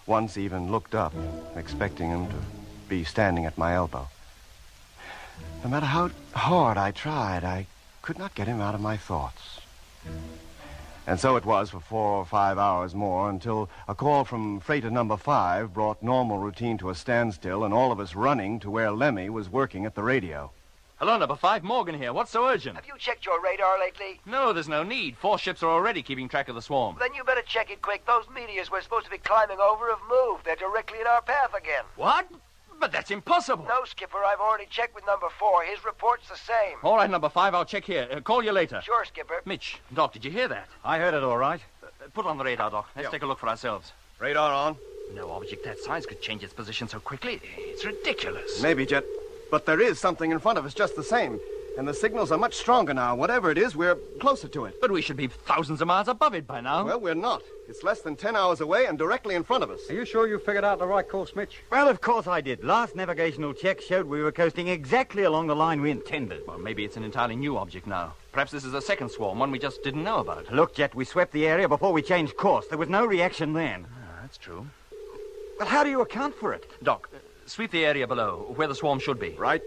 once even looked up, expecting him to be standing at my elbow. No matter how hard I tried, I could not get him out of my thoughts. And so it was for 4 or 5 hours more until a call from freighter number 5 brought normal routine to a standstill and all of us running to where Lemmy was working at the radio. Hello, number 5, Morgan here. What's so urgent? Have you checked your radar lately? No, there's no need. 4 ships are already keeping track of the swarm. Then you better check it quick. Those meteors we're supposed to be climbing over have moved. They're directly in our path again. What? But that's impossible. No, Skipper, I've already checked with number 4. His report's the same. All right, number 5, I'll check here. Call you later. Sure, Skipper. Mitch, Doc, did you hear that? I heard it all right. Put on the radar, Doc. Let's take a look for ourselves. Radar on? No object that size could change its position so quickly. It's ridiculous. Maybe, Jet. But there is something in front of us just the same. And the signals are much stronger now. Whatever it is, we're closer to it. But we should be thousands of miles above it by now. Well, we're not. It's less than 10 hours away and directly in front of us. Are you sure you figured out the right course, Mitch? Well, of course I did. Last navigational check showed we were coasting exactly along the line we intended. Well, maybe it's an entirely new object now. Perhaps this is a second swarm, one we just didn't know about. Look, Jet, we swept the area before we changed course. There was no reaction then. That's true. Well, how do you account for it? Doc, sweep the area below, where the swarm should be. Right.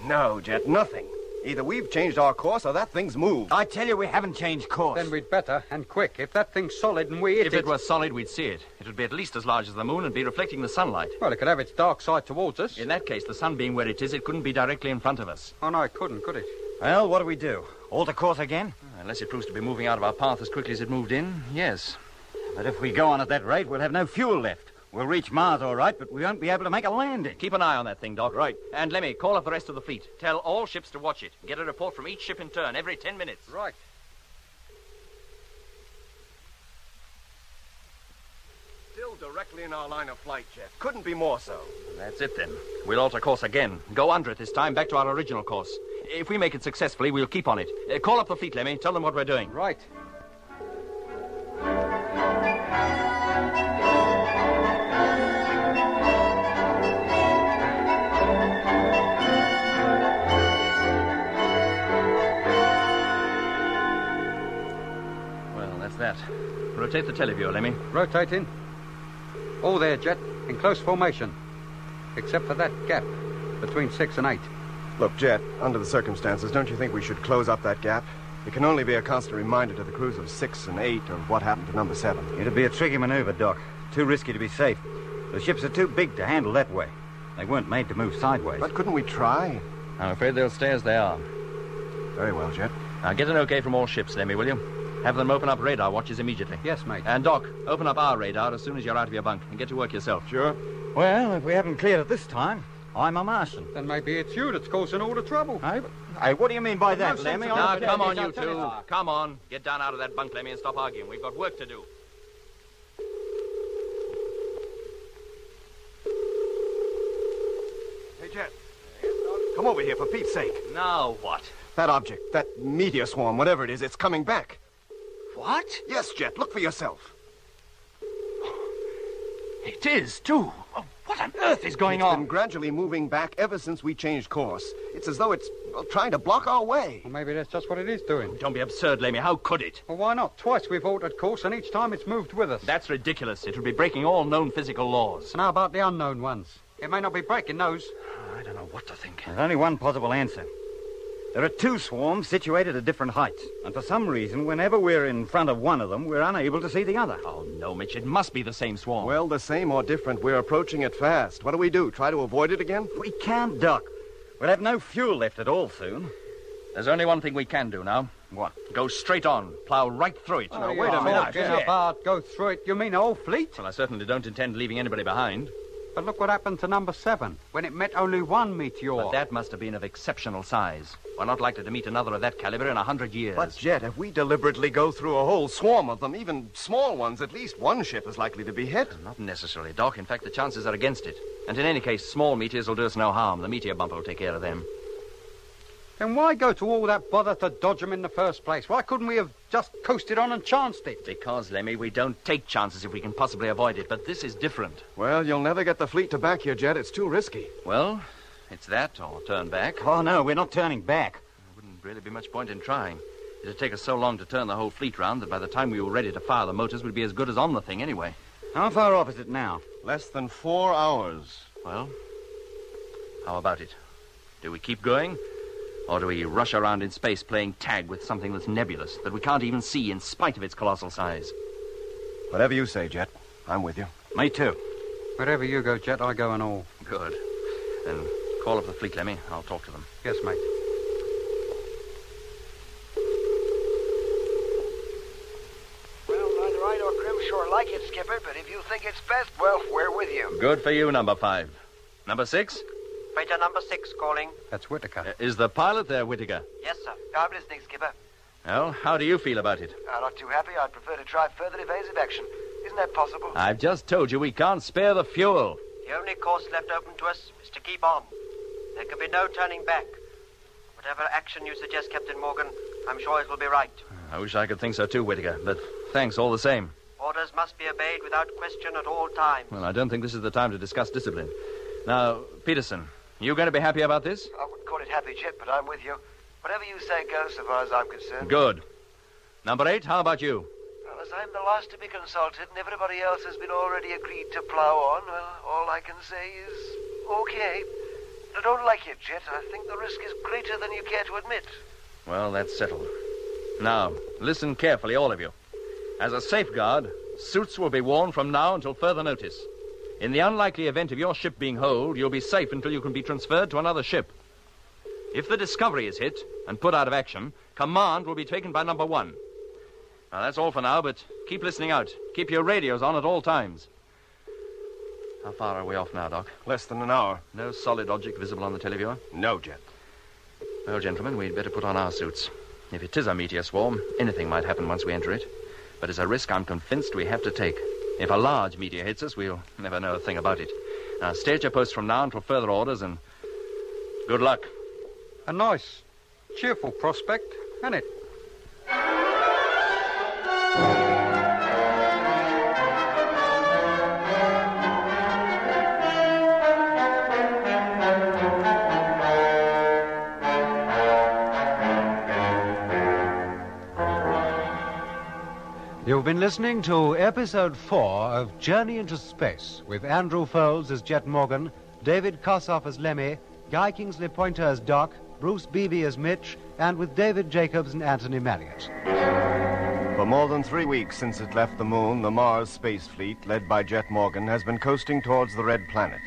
No, Jet, nothing. Either we've changed our course or that thing's moved. I tell you, we haven't changed course. Then we'd better, and quick. If that thing's solid and we hit If it was solid, we'd see it. It would be at least as large as the moon and be reflecting the sunlight. Well, it could have its dark side towards us. In that case, the sun being where it is, it couldn't be directly in front of us. Oh, no, it couldn't, could it? Well, what do we do? Alter course again? Unless it proves to be moving out of our path as quickly as it moved in, yes. But if we go on at that rate, we'll have no fuel left. We'll reach Mars all right, but we won't be able to make a landing. Keep an eye on that thing, Doc. Right. And Lemmy, call up the rest of the fleet. Tell all ships to watch it. Get a report from each ship in turn every 10 minutes. Right. Still directly in our line of flight, Jet. Couldn't be more so. That's it, then. We'll alter course again. Go under it this time, back to our original course. If we make it successfully, we'll keep on it. Call up the fleet, Lemmy. Tell them what we're doing. Right. That. Rotate the televiewer, Lemmy. Rotating. All there, Jet. In close formation. Except for that gap between 6 and 8. Look, Jet, under the circumstances, don't you think we should close up that gap? It can only be a constant reminder to the crews of 6 and 8 of what happened to number 7. It'd be a tricky maneuver, Doc. Too risky to be safe. The ships are too big to handle that way. They weren't made to move sideways. But couldn't we try? I'm afraid they'll stay as they are. Very well, Jet. Now get an okay from all ships, Lemmy, will you? Have them open up radar watches immediately. Yes, mate. And, Doc, open up our radar as soon as you're out of your bunk and get to work yourself. Sure. Well, if we haven't cleared it this time, I'm a Martian. Then maybe it's you that's causing all the trouble. Hey, what do you mean by that, Lemmy? Now, come on, you two. Come on. Get down out of that bunk, Lemmy, and stop arguing. We've got work to do. Hey, Jet. Come over here, for Pete's sake. Now what? That object, that meteor swarm, whatever it is, it's coming back. What? Yes, Jet, look for yourself. It is, too. Oh, what on earth is going It's on? been gradually moving back ever since we changed course. It's as though it's trying to block our way. Well, maybe that's just what it is doing. Don't be absurd, Lemmy. How could it? Well, why not? Twice we've altered course, and each time it's moved with us. That's ridiculous. It would be breaking all known physical laws. And how about the unknown ones? It may not be breaking those. I don't know what to think. There's only one possible answer. There are 2 swarms situated at different heights, and for some reason, whenever we're in front of one of them, we're unable to see the other. Oh, no, Mitch. It must be the same swarm. Well, the same or different. We're approaching it fast. What do? Try to avoid it again? We can't, Doc. We'll have no fuel left at all soon. There's only one thing we can do now. What? Go straight on. Plow right through it. Wait a minute. About go through it. You mean the whole fleet? Well, I certainly don't intend leaving anybody behind. But look what happened to number 7, when it met only one meteor. But that must have been of exceptional size. We're not likely to meet another of that caliber in 100 years. But, Jet, if we deliberately go through a whole swarm of them, even small ones, at least one ship is likely to be hit. Not necessarily, Doc. In fact, the chances are against it. And in any case, small meteors will do us no harm. The meteor bumper will take care of them. Then why go to all that bother to dodge them in the first place? Why couldn't we have just coasted on and chanced it? Because, Lemmy, we don't take chances if we can possibly avoid it. But this is different. Well, you'll never get the fleet to back you, Jet. It's too risky. Well, it's that or turn back. Oh, no, we're not turning back. There wouldn't really be much point in trying. It'd take us so long to turn the whole fleet round that by the time we were ready to fire the motors, we'd be as good as on the thing anyway. How far off is it now? Less than 4 hours. Well, how about it? Do we keep going? Or do we rush around in space playing tag with something that's nebulous, that we can't even see in spite of its colossal size? Whatever you say, Jet. I'm with you. Me too. Wherever you go, Jet, I go and all. Good. Then call up the fleet, Lemmy. I'll talk to them. Yes, mate. Well, neither I nor Grimshore like it, Skipper, but if you think it's best, well, we're with you. Good for you, number 5. Number 6? Freighter number 6 calling. That's Whitaker. Is the pilot there, Whitaker? Yes, sir. I'm listening, Skipper. Well, how do you feel about it? Not too happy. I'd prefer to try further evasive action. Isn't that possible? I've just told you we can't spare the fuel. The only course left open to us is to keep on. There can be no turning back. Whatever action you suggest, Captain Morgan, I'm sure it will be right. I wish I could think so too, Whitaker, but thanks all the same. Orders must be obeyed without question at all times. Well, I don't think this is the time to discuss discipline. Now, Peterson, you going to be happy about this? I wouldn't call it happy, Jet, but I'm with you. Whatever you say goes, so far as I'm concerned. Good. Number 8, how about you? Well, as I'm the last to be consulted and everybody else has been already agreed to plow on, well, all I can say is okay. I don't like it, Jet. I think the risk is greater than you care to admit. Well, that's settled. Now, listen carefully, all of you. As a safeguard, suits will be worn from now until further notice. In the unlikely event of your ship being holed, you'll be safe until you can be transferred to another ship. If the Discovery is hit and put out of action, command will be taken by number 1. Now, that's all for now, but keep listening out. Keep your radios on at all times. How far are we off now, Doc? Less than an hour. No solid object visible on the televiewer? No, Jet. Well, gentlemen, we'd better put on our suits. If it is a meteor swarm, anything might happen once we enter it. But it's a risk I'm convinced we have to take. If a large meteor hits us, we'll never know a thing about it. Now, stay at your post from now until further orders, and good luck. A nice, cheerful prospect, isn't it? You've been listening to Episode 4 of Journey into Space with Andrew Foulds as Jet Morgan, David Kossoff as Lemmy, Guy Kingsley Pointer as Doc, Bruce Beebe as Mitch, and with David Jacobs and Anthony Marriott. For more than 3 weeks since it left the moon, the Mars Space Fleet, led by Jet Morgan, has been coasting towards the Red Planet.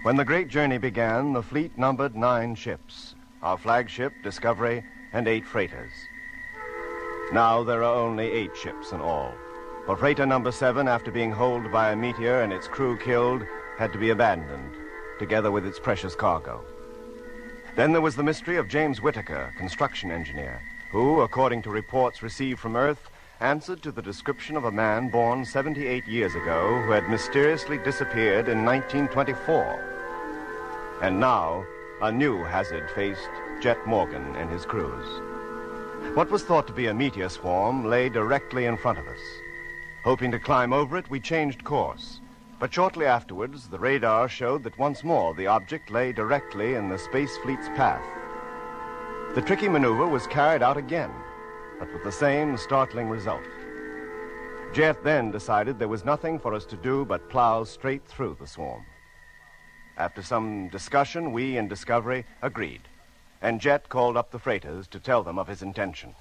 When the great journey began, the fleet numbered 9 ships, our flagship, Discovery, and 8 freighters. Now there are only 8 ships in all. For freighter number 7, after being holed by a meteor and its crew killed, had to be abandoned, together with its precious cargo. Then there was the mystery of James Whitaker, construction engineer, who, according to reports received from Earth, answered to the description of a man born 78 years ago who had mysteriously disappeared in 1924. And now, a new hazard faced Jet Morgan and his crews. What was thought to be a meteor swarm lay directly in front of us. Hoping to climb over it, we changed course. But shortly afterwards, the radar showed that once more the object lay directly in the Space Fleet's path. The tricky maneuver was carried out again, but with the same startling result. Jet then decided there was nothing for us to do but plow straight through the swarm. After some discussion, we in Discovery agreed, and Jet called up the freighters to tell them of his intention.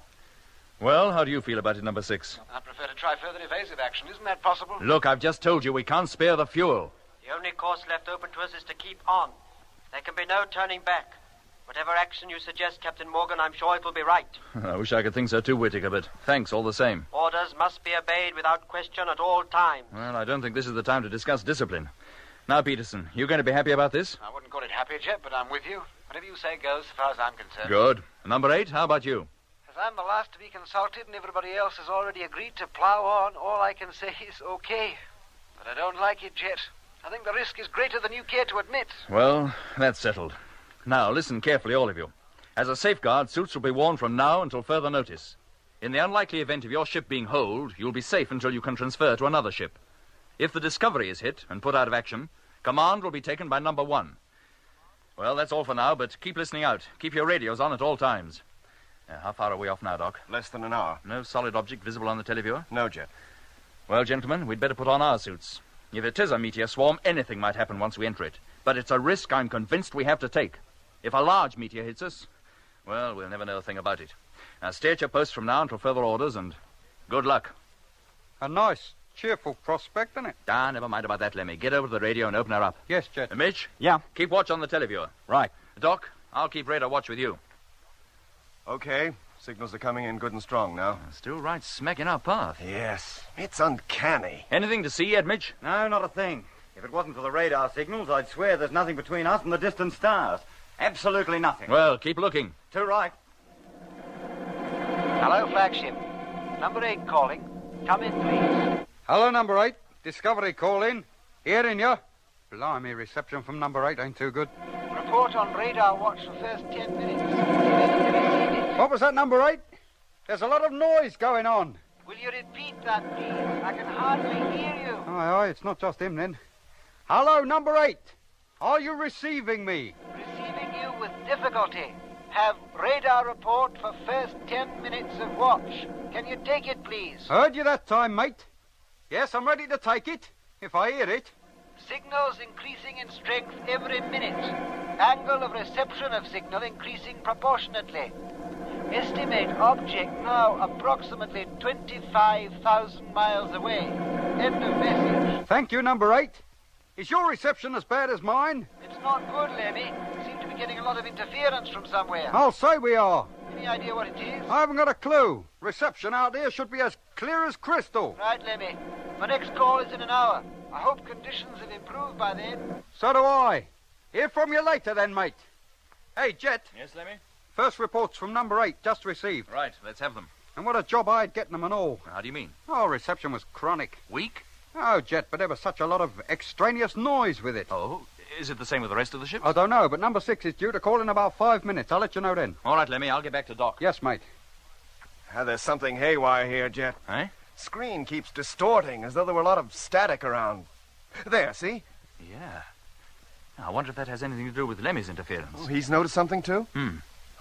Well, how do you feel about it, number 6? I'd prefer to try further evasive action. Isn't that possible? Look, I've just told you we can't spare the fuel. The only course left open to us is to keep on. There can be no turning back. Whatever action you suggest, Captain Morgan, I'm sure it will be right. I wish I could think so too, Whitaker, but thanks all the same. Orders must be obeyed without question at all times. Well, I don't think this is the time to discuss discipline. Now, Peterson, you going to be happy about this? I wouldn't call it happy, Jet, but I'm with you. Whatever you say goes, as far as I'm concerned. Good. Number 8, how about you? As I'm the last to be consulted and everybody else has already agreed to plough on, all I can say is okay. But I don't like it, Jet. I think the risk is greater than you care to admit. Well, that's settled. Now, listen carefully, all of you. As a safeguard, suits will be worn from now until further notice. In the unlikely event of your ship being holed, you'll be safe until you can transfer to another ship. If the Discovery is hit and put out of action, command will be taken by number 1. Well, that's all for now, but keep listening out. Keep your radios on at all times. How far are we off now, Doc? Less than an hour. No solid object visible on the televiewer? No, Jet. Well, gentlemen, we'd better put on our suits. If it is a meteor swarm, anything might happen once we enter it. But it's a risk I'm convinced we have to take. If a large meteor hits us, well, we'll never know a thing about it. Now, stay at your posts from now until further orders, and good luck. A nice, cheerful prospect, isn't it? Never mind about that, Lemmy. Get over to the radio and open her up. Yes, Jet. Mitch? Yeah? Keep watch on the televiewer. Right. Doc, I'll keep radar watch with you. Okay. Signals are coming in good and strong now. Still right smack in our path. Yes. It's uncanny. Anything to see yet, Mitch? No, not a thing. If it wasn't for the radar signals, I'd swear there's nothing between us and the distant stars. Absolutely nothing. Well, keep looking. Too right. Hello, flagship. Number 8 calling. Come in, please. Hello, number 8. Discovery call in. Hearing you. Blimey, reception from number 8 ain't too good. Report on radar watch for first 10 minutes. Did you receive it? What was that, number 8? There's a lot of noise going on. Will you repeat that, please? I can hardly hear you. Aye, it's not just him then. Hello, number 8. Are you receiving me? Receiving you with difficulty. Have radar report for first 10 minutes of watch. Can you take it, please? Heard you that time, mate. Yes, I'm ready to take it, if I hear it. Signals increasing in strength every minute. Angle of reception of signal increasing proportionately. Estimate object now approximately 25,000 miles away. End of message. Thank you, number 8. Is your reception as bad as mine? It's not good, Lemmy. We seem to be getting a lot of interference from somewhere. I'll say we are. Any idea what it is? I haven't got a clue. Reception out here should be as clear as crystal. Right, Lemmy. My next call is in an hour. I hope conditions have improved by then. So do I. Hear from you later then, mate. Hey, Jet. Yes, Lemmy? First reports from number 8, just received. Right, let's have them. And what a job I had getting them and all. How do you mean? Oh, reception was chronic. Weak? Oh, Jet, but there was such a lot of extraneous noise with it. Oh, is it the same with the rest of the ship? I don't know, but number 6 is due to call in about 5 minutes. I'll let you know then. All right, Lemmy, I'll get back to Doc. Yes, mate. There's something haywire here, Jet. Eh? Screen keeps distorting, as though there were a lot of static around. There, see? Yeah. I wonder if that has anything to do with Lemmy's interference. Oh, he's noticed something, too?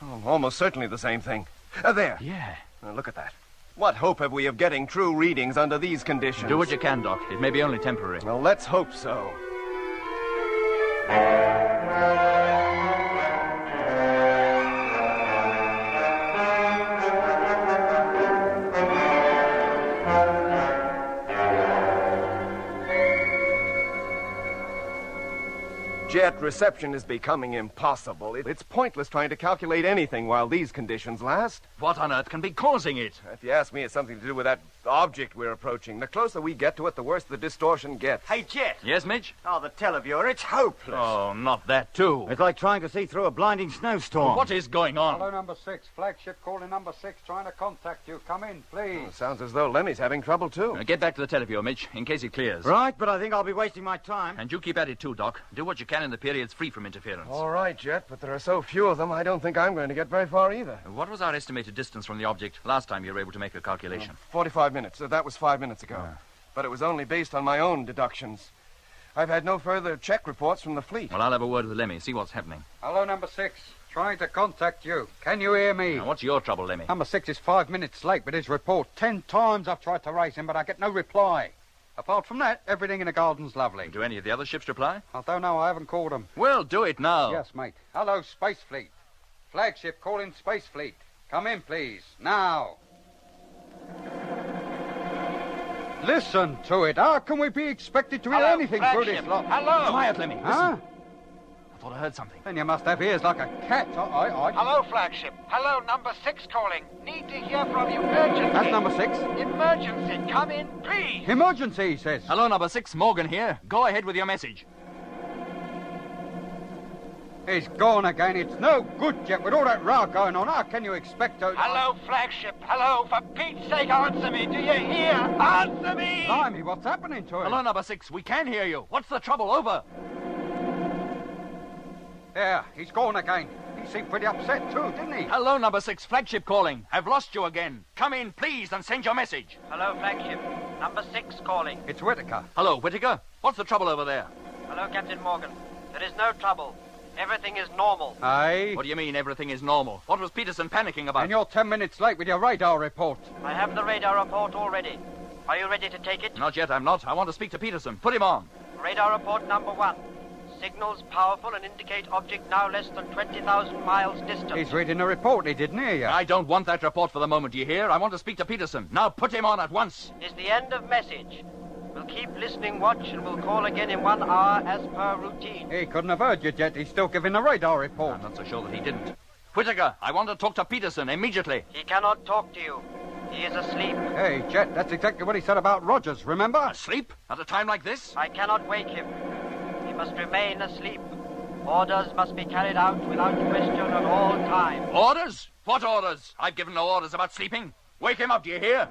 Oh, almost certainly the same thing. There. Yeah. Look at that. What hope have we of getting true readings under these conditions? Do what you can, Doc. It may be only temporary. Well, let's hope so. Jet, reception is becoming impossible. It's pointless trying to calculate anything while these conditions last. What on earth can be causing it? If you ask me, it's something to do with that object we're approaching. The closer we get to it, the worse the distortion gets. Hey, Jet. Yes, Mitch? Oh, the televiewer, it's hopeless. Oh, not that, too. It's like trying to see through a blinding snowstorm. What is going on? Hello, number 6. Flagship calling number 6, trying to contact you. Come in, please. Oh, sounds as though Lemmy's having trouble, too. Get back to the televiewer, Mitch, in case it clears. Right, but I think I'll be wasting my time. And you keep at it, too, Doc. Do what you can in the periods free from interference. All right, Jet, but there are so few of them, I don't think I'm going to get very far either. What was our estimated distance from the object last time you were able to make a calculation? 45 minutes. That was 5 minutes ago. But it was only based on my own deductions. I've had no further check reports from the fleet. Well, I'll have a word with Lemmy, see what's happening. Hello, number 6. Trying to contact you. Can you hear me? Now, what's your trouble, Lemmy? Number 6 is 5 minutes late with his report. 10 times I've tried to raise him, but I get no reply. Apart from that, everything in the garden's lovely. Do any of the other ships reply? I don't know. I haven't called them. Well, do it now. Yes, mate. Hello, Space Fleet. Flagship calling Space Fleet. Come in, please. Now. Listen to it. How can we be expected to hear anything through this lot? Hello. Quiet, Lemmy. Huh? I thought I heard something. Then you must have ears like a cat. Hello, flagship. Hello, number 6 calling. Need to hear from you urgently. That's number 6. Emergency. Come in, please. Emergency, he says. Hello, number 6. Morgan here. Go ahead with your message. He's gone again. It's no good, Jet. With all that row going on, how can you expect to... Hello, flagship. Hello. For Pete's sake, answer me. Do you hear? Answer me! Blimey, what's happening to him? Hello, number 6. We can hear you. What's the trouble? Over. There, he's gone again. He seemed pretty upset too, didn't he? Hello, number 6. Flagship calling. I've lost you again. Come in, please, and send your message. Hello, flagship. Number 6 calling. It's Whitaker. Hello, Whitaker. What's the trouble over there? Hello, Captain Morgan. There is no trouble. Everything is normal. Aye? What do you mean everything is normal? What was Peterson panicking about? And you're 10 minutes late with your radar report. I have the radar report already. Are you ready to take it? Not yet, I'm not. I want to speak to Peterson. Put him on. Radar report number 1. Signals powerful and indicate object now less than 20,000 miles distant. He's reading the report. He didn't hear you. I don't want that report for the moment, do you hear? I want to speak to Peterson. Now put him on at once. Is the end of message. We'll keep listening watch and we'll call again in 1 hour as per routine. He couldn't have heard you, Jet. He's still giving the radar report. I'm not so sure that he didn't. Whitaker, I want to talk to Peterson immediately. He cannot talk to you. He is asleep. Hey, Jet, that's exactly what he said about Rogers, remember? Asleep? At a time like this? I cannot wake him. He must remain asleep. Orders must be carried out without question at all times. Orders? What orders? I've given no orders about sleeping. Wake him up, do you hear?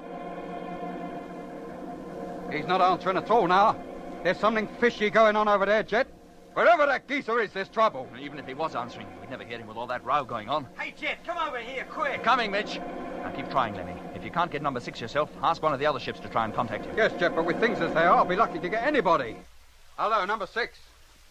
He's not answering at all now. There's something fishy going on over there, Jet. Wherever that geezer is, there's trouble. And even if he was answering, we'd never hear him with all that row going on. Hey, Jet, come over here, quick. Coming, Mitch. Now keep trying, Lemmy. If you can't get number 6 yourself, ask one of the other ships to try and contact you. Yes, Jet, but with things as they are, I'll be lucky to get anybody. Hello, number 6.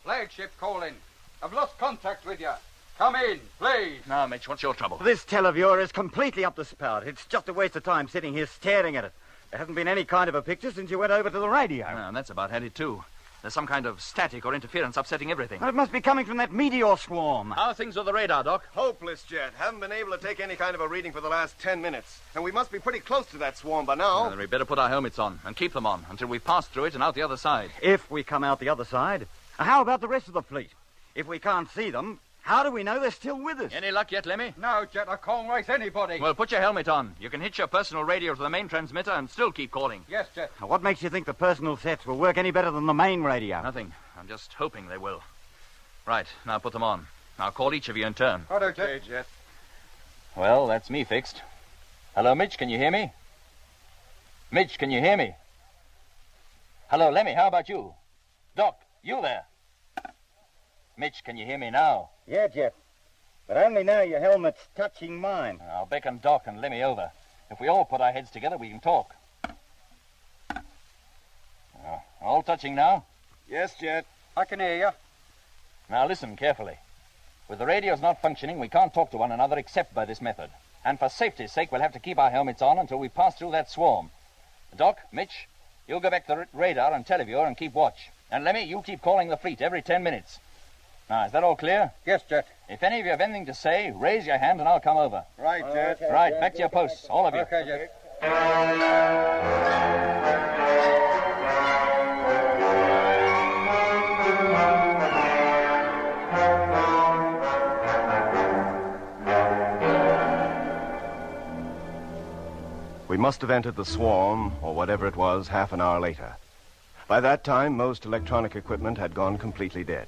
Flagship calling. I've lost contact with you. Come in, please. Now, Mitch, what's your trouble? This tel of yours is completely up the spout. It's just a waste of time sitting here staring at it. There hasn't been any kind of a picture since you went over to the radio. And that's about had it, too. There's some kind of static or interference upsetting everything. Well, it must be coming from that meteor swarm. How are things with the radar, Doc? Hopeless, Jet. Haven't been able to take any kind of a reading for the last 10 minutes. And we must be pretty close to that swarm by now. Then we'd better put our helmets on and keep them on until we've passed through it and out the other side. If we come out the other side. How about the rest of the fleet? If we can't see them, how do we know they're still with us? Any luck yet, Lemmy? No, Jet, I can't race anybody. Well, put your helmet on. You can hitch your personal radio to the main transmitter and still keep calling. Yes, Jet. What makes you think the personal sets will work any better than the main radio? Nothing. I'm just hoping they will. Right, now put them on. I'll call each of you in turn. Righto, Jet. Okay, Jet. Well, that's me fixed. Hello, Mitch, can you hear me? Mitch, can you hear me? Hello, Lemmy, how about you? Doc, you there? Mitch, can you hear me now? Yeah, Jet. But only now your helmet's touching mine. I'll beckon Doc and Lemmy over. If we all put our heads together, we can talk. All touching now? Yes, Jet. I can hear you. Now listen carefully. With the radios not functioning, we can't talk to one another except by this method. And for safety's sake, we'll have to keep our helmets on until we pass through that swarm. Doc, Mitch, you'll go back to the radar and televiewer and keep watch. And Lemmy, you keep calling the fleet every 10 minutes. Now, is that all clear? Yes, Jet. If any of you have anything to say, raise your hand and I'll come over. Right, Jet. Okay, Right, back to your posts, all of you. Okay, Jet. We must have entered the swarm, or whatever it was, half an hour later. By that time, most electronic equipment had gone completely dead.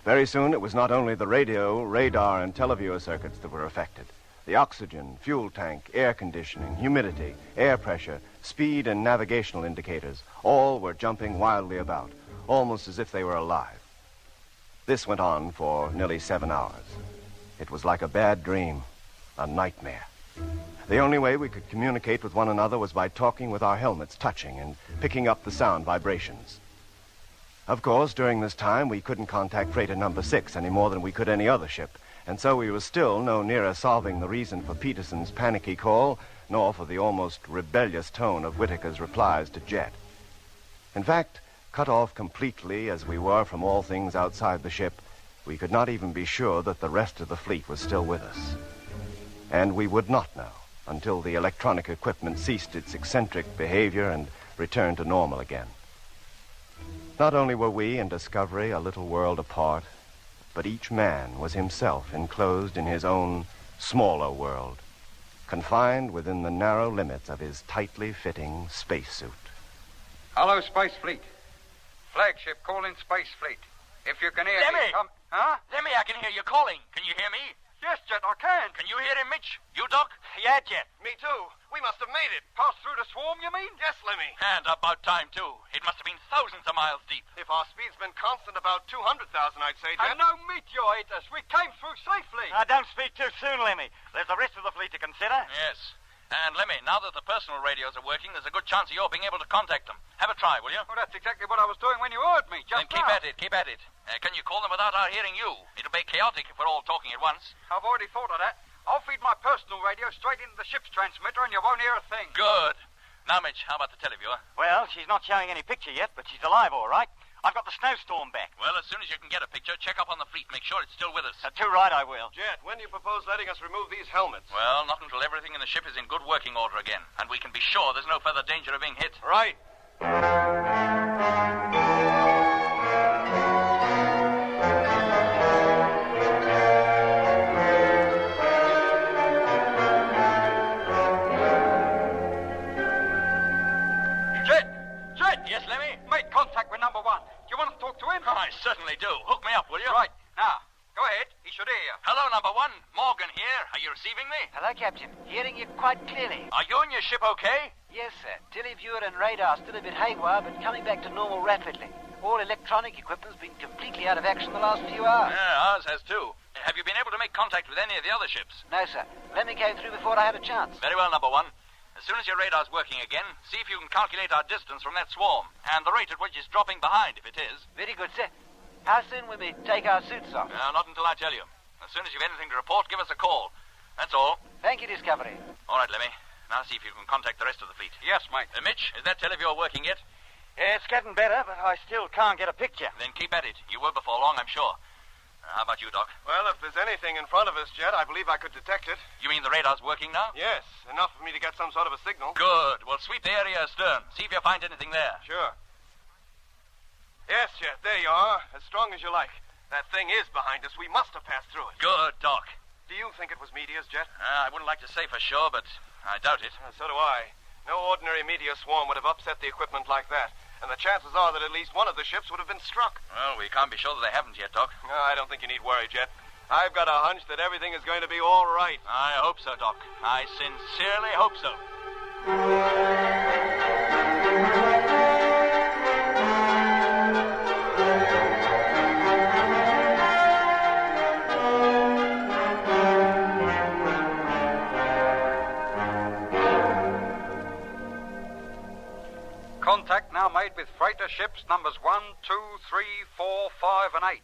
Very soon, it was not only the radio, radar, and televiewer circuits that were affected. The oxygen, fuel tank, air conditioning, humidity, air pressure, speed, and navigational indicators all were jumping wildly about, almost as if they were alive. This went on for nearly 7 hours. It was like a bad dream, a nightmare. The only way we could communicate with one another was by talking with our helmets touching and picking up the sound vibrations. Of course, during this time, we couldn't contact freighter number 6 any more than we could any other ship, and so we were still no nearer solving the reason for Peterson's panicky call, nor for the almost rebellious tone of Whitaker's replies to Jet. In fact, cut off completely as we were from all things outside the ship, we could not even be sure that the rest of the fleet was still with us. And we would not know until the electronic equipment ceased its eccentric behavior and returned to normal again. Not only were we and Discovery a little world apart, but each man was himself enclosed in his own smaller world, confined within the narrow limits of his tightly fitting spacesuit. Hello, Space Fleet. Flagship calling Space Fleet. If you can hear me, come... Huh? Lemmy, I can hear you calling. Can you hear me? Yes, Jet, I can. Can you hear him, Mitch? You, Doc? Yeah, Jet. Me too. We must have made it. Pass through the swarm, you mean? Yes, Lemmy. And about time, too. It must have been thousands of miles deep. If our speed's been constant, about 200,000, I'd say, Jet. And no meteor hit us. We came through safely. Don't speak too soon, Lemmy. There's the rest of the fleet to consider. Yes. And, Lemmy, now that the personal radios are working, there's a good chance of your being able to contact them. Have a try, will you? Well, that's exactly what I was doing when you heard me, just Then keep now. at it, keep at it. Can you call them without our hearing you? It'll be chaotic if we're all talking at once. I've already thought of that. I'll feed my personal radio straight into the ship's transmitter and you won't hear a thing. Good. Now, Mitch, how about the televiewer? Well, she's not showing any picture yet, but she's alive, all right. I've got the snowstorm back. Well, as soon as you can get a picture, check up on the fleet. Make sure it's still with us. Too right, I will. Jet, when do you propose letting us remove these helmets? Well, not until everything in the ship is in good working order again, and we can be sure there's no further danger of being hit. Right. Jet! Yes, Lemmy? Make contact with number 1. Do you want to talk to him? I certainly do. Hook me up, will you? Right. Now, go ahead. He should hear you. Hello, number 1. Morgan here. Are you receiving me? Hello, Captain. Hearing you quite clearly. Are you and your ship okay? Yes, sir. Televiewer and radar still a bit haywire, but coming back to normal rapidly. All electronic equipment's been completely out of action the last few hours. Yeah, ours has too. Have you been able to make contact with any of the other ships? No, sir. Lemmy came through before I had a chance. Very well, number 1. As soon as your radar's working again, see if you can calculate our distance from that swarm, and the rate at which it's dropping behind, if it is. Very good, sir. How soon will we take our suits off? No, not until I tell you. As soon as you've anything to report, give us a call. That's all. Thank you, Discovery. All right, Lemmy. Now see if you can contact the rest of the fleet. Yes, mate. Mitch, is that televiewer working yet? Yeah, it's getting better, but I still can't get a picture. Then keep at it. You will before long, I'm sure. How about you, Doc? Well, if there's anything in front of us, Jet, I believe I could detect it. You mean the radar's working now? Yes, enough for me to get some sort of a signal. Good. Well, sweep the area astern. See if you find anything there. Sure. Yes, Jet, there you are. As strong as you like. That thing is behind us. We must have passed through it. Good, Doc. Do you think it was meteors, Jet? I wouldn't like to say for sure, but I doubt it. So do I. No ordinary meteor swarm would have upset the equipment like that. And the chances are that at least one of the ships would have been struck. Well, we can't be sure that they haven't yet, Doc. No, I don't think you need worry, Jet. I've got a hunch that everything is going to be all right. I hope so, Doc. I sincerely hope so. Contact now made with freighter ships numbers 1, 2, 3, 4, 5, and 8.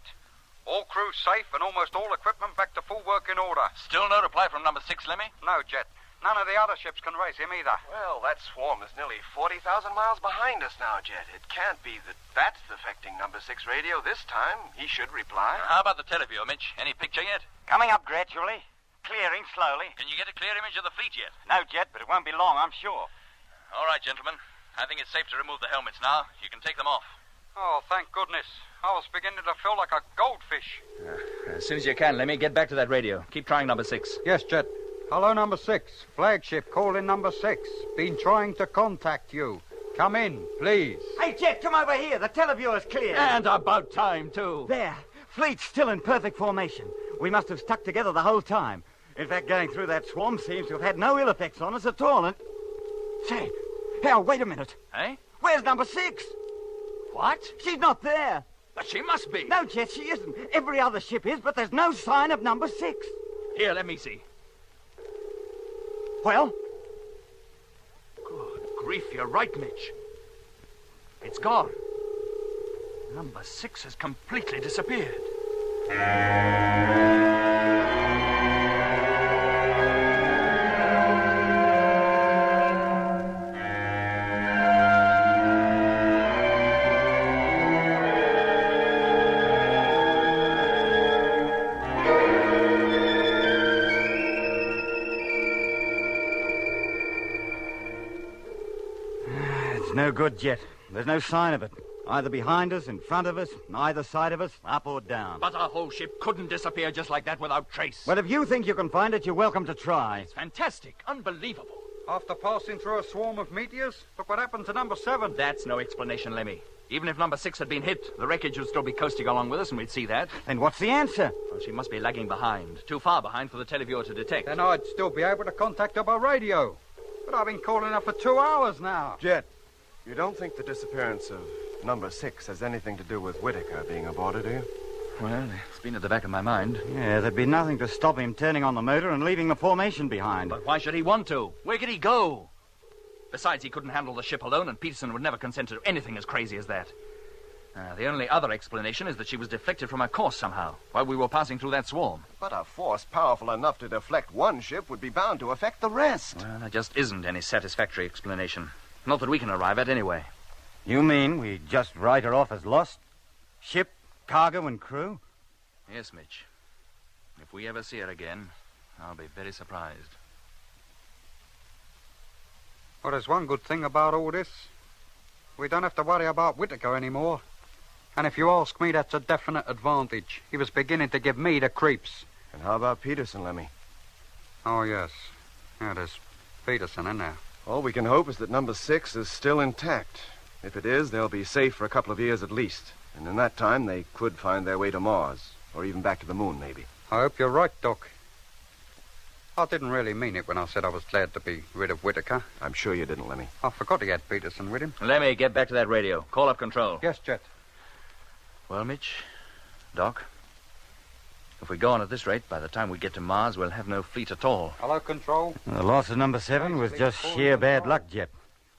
All crews safe and almost all equipment back to full working order. Still no reply from number 6, Lemmy? No, Jet. None of the other ships can raise him either. Well, that swarm is nearly 40,000 miles behind us now, Jet. It can't be that that's affecting number 6 radio this time. He should reply. How about the televiewer, Mitch? Any picture yet? Coming up gradually. Clearing slowly. Can you get a clear image of the fleet yet? No, Jet, but it won't be long, I'm sure. All right, gentlemen. I think it's safe to remove the helmets now. You can take them off. Oh, thank goodness. I was beginning to feel like a goldfish. As soon as you can, Lemmy, get back to that radio. Keep trying number 6. Yes, Jet. Hello, number 6. Flagship calling number 6. Been trying to contact you. Come in, please. Hey, Jet, come over here. The televiewer's clear. And about time, too. There. Fleet's still in perfect formation. We must have stuck together the whole time. In fact, going through that swarm seems to have had no ill effects on us at all. And... Say, Hal, wait a minute. Eh? Where's number 6? What? She's not there. But she must be. No, Jet, she isn't. Every other ship is, but there's no sign of number 6. Here, let me see. Well? Good grief, you're right, Mitch. It's gone. Number 6 has completely disappeared. No good, Jet. There's no sign of it. Either behind us, in front of us, either side of us, up or down. But our whole ship couldn't disappear just like that without trace. Well, if you think you can find it, you're welcome to try. It's fantastic. Unbelievable. After passing through a swarm of meteors, look what happened to number 7. That's no explanation, Lemmy. Even if number 6 had been hit, the wreckage would still be coasting along with us, and we'd see that. Then what's the answer? Well, she must be lagging behind. Too far behind for the televiewer to detect. Then I'd still be able to contact her by radio. But I've been calling her for 2 hours now. Jet, you don't think the disappearance of number 6 has anything to do with Whitaker being aborted, do you? Well, it's been at the back of my mind. Yeah, there'd be nothing to stop him turning on the motor and leaving the formation behind. But why should he want to? Where could he go? Besides, he couldn't handle the ship alone, and Peterson would never consent to do anything as crazy as that. The only other explanation is that she was deflected from her course somehow while we were passing through that swarm. But a force powerful enough to deflect one ship would be bound to affect the rest. Well, there just isn't any satisfactory explanation. Not that we can arrive at, anyway. You mean we just write her off as lost? Ship, cargo, and crew? Yes, Mitch. If we ever see her again, I'll be very surprised. Well, there's one good thing about all this. We don't have to worry about Whitaker anymore. And if you ask me, that's a definite advantage. He was beginning to give me the creeps. And how about Peterson, Lemmy? Oh, yes. Yeah, there's Peterson in there. All we can hope is that number 6 is still intact. If it is, they'll be safe for a couple of years at least. And in that time, they could find their way to Mars. Or even back to the moon, maybe. I hope you're right, Doc. I didn't really mean it when I said I was glad to be rid of Whitaker. I'm sure you didn't, Lemmy. I forgot he had Peterson with him. Lemmy, get back to that radio. Call up control. Yes, Jet. Well, Mitch, Doc, if we go on at this rate, by the time we get to Mars, we'll have no fleet at all. Hello, control. The loss of number 7 was just sheer bad luck, Jet.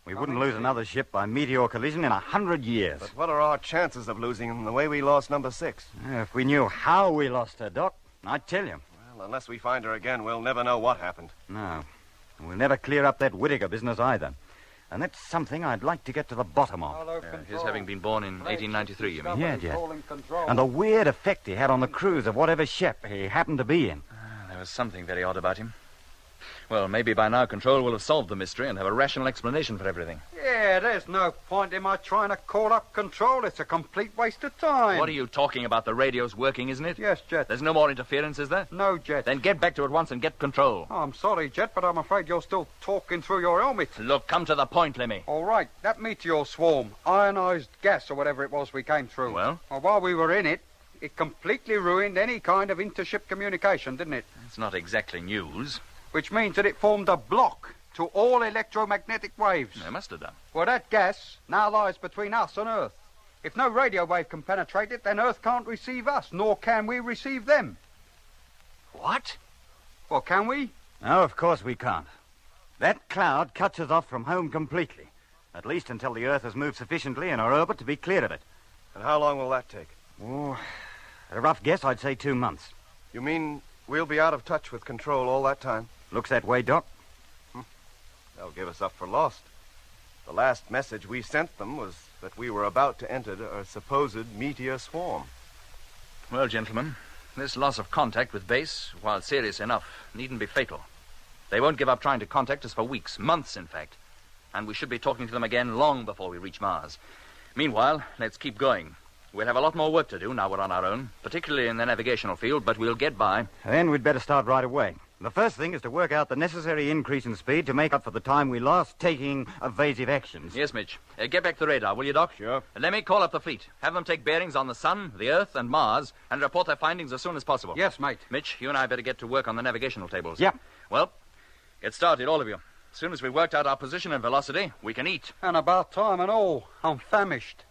We wouldn't lose another ship by meteor collision in 100 years. But what are our chances of losing them the way we lost number 6? If we knew how we lost her, Doc, I'd tell you. Well, unless we find her again, we'll never know what happened. No. And we'll never clear up that Whitaker business either. And that's something I'd like to get to the bottom of. His having been born in 1893, you mean? Yeah, Jet. And the weird effect he had on the crews of whatever ship he happened to be in. There was something very odd about him. Well, maybe by now Control will have solved the mystery and have a rational explanation for everything. Yeah, there's no point in my trying to call up Control. It's a complete waste of time. What are you talking about? The radio's working, isn't it? Yes, Jet. There's no more interference, is there? No, Jet. Then get back to it once and get Control. Oh, I'm sorry, Jet, but I'm afraid you're still talking through your helmet. Look, come to the point, Lemmy. All right, that meteor swarm, ionized gas or whatever it was we came through. Well, while we were in it, it completely ruined any kind of intership communication, didn't it? It's not exactly news. Which means that it formed a block to all electromagnetic waves. It must have done. Well, that gas now lies between us and Earth. If no radio wave can penetrate it, then Earth can't receive us, nor can we receive them. What? Well, can we? No, of course we can't. That cloud cuts us off from home completely. At least until the Earth has moved sufficiently in our orbit to be clear of it. And how long will that take? Oh, at a rough guess, I'd say 2 months. You mean we'll be out of touch with Control all that time? Looks that way, Doc. They'll give us up for lost. The last message we sent them was that we were about to enter a supposed meteor swarm. Well, gentlemen, this loss of contact with base, while serious enough, needn't be fatal. They won't give up trying to contact us for weeks, months, in fact. And we should be talking to them again long before we reach Mars. Meanwhile, let's keep going. We'll have a lot more work to do now we're on our own, particularly in the navigational field, but we'll get by. Then we'd better start right away. The first thing is to work out the necessary increase in speed to make up for the time we lost taking evasive actions. Yes, Mitch. Get back to the radar, will you, Doc? Sure. Let me call up the fleet. Have them take bearings on the Sun, the Earth, and Mars, and report their findings as soon as possible. Yes, mate. Mitch, you and I better get to work on the navigational tables. Yeah. Well, get started, all of you. As soon as we've worked out our position and velocity, we can eat. And about time and all. I'm famished.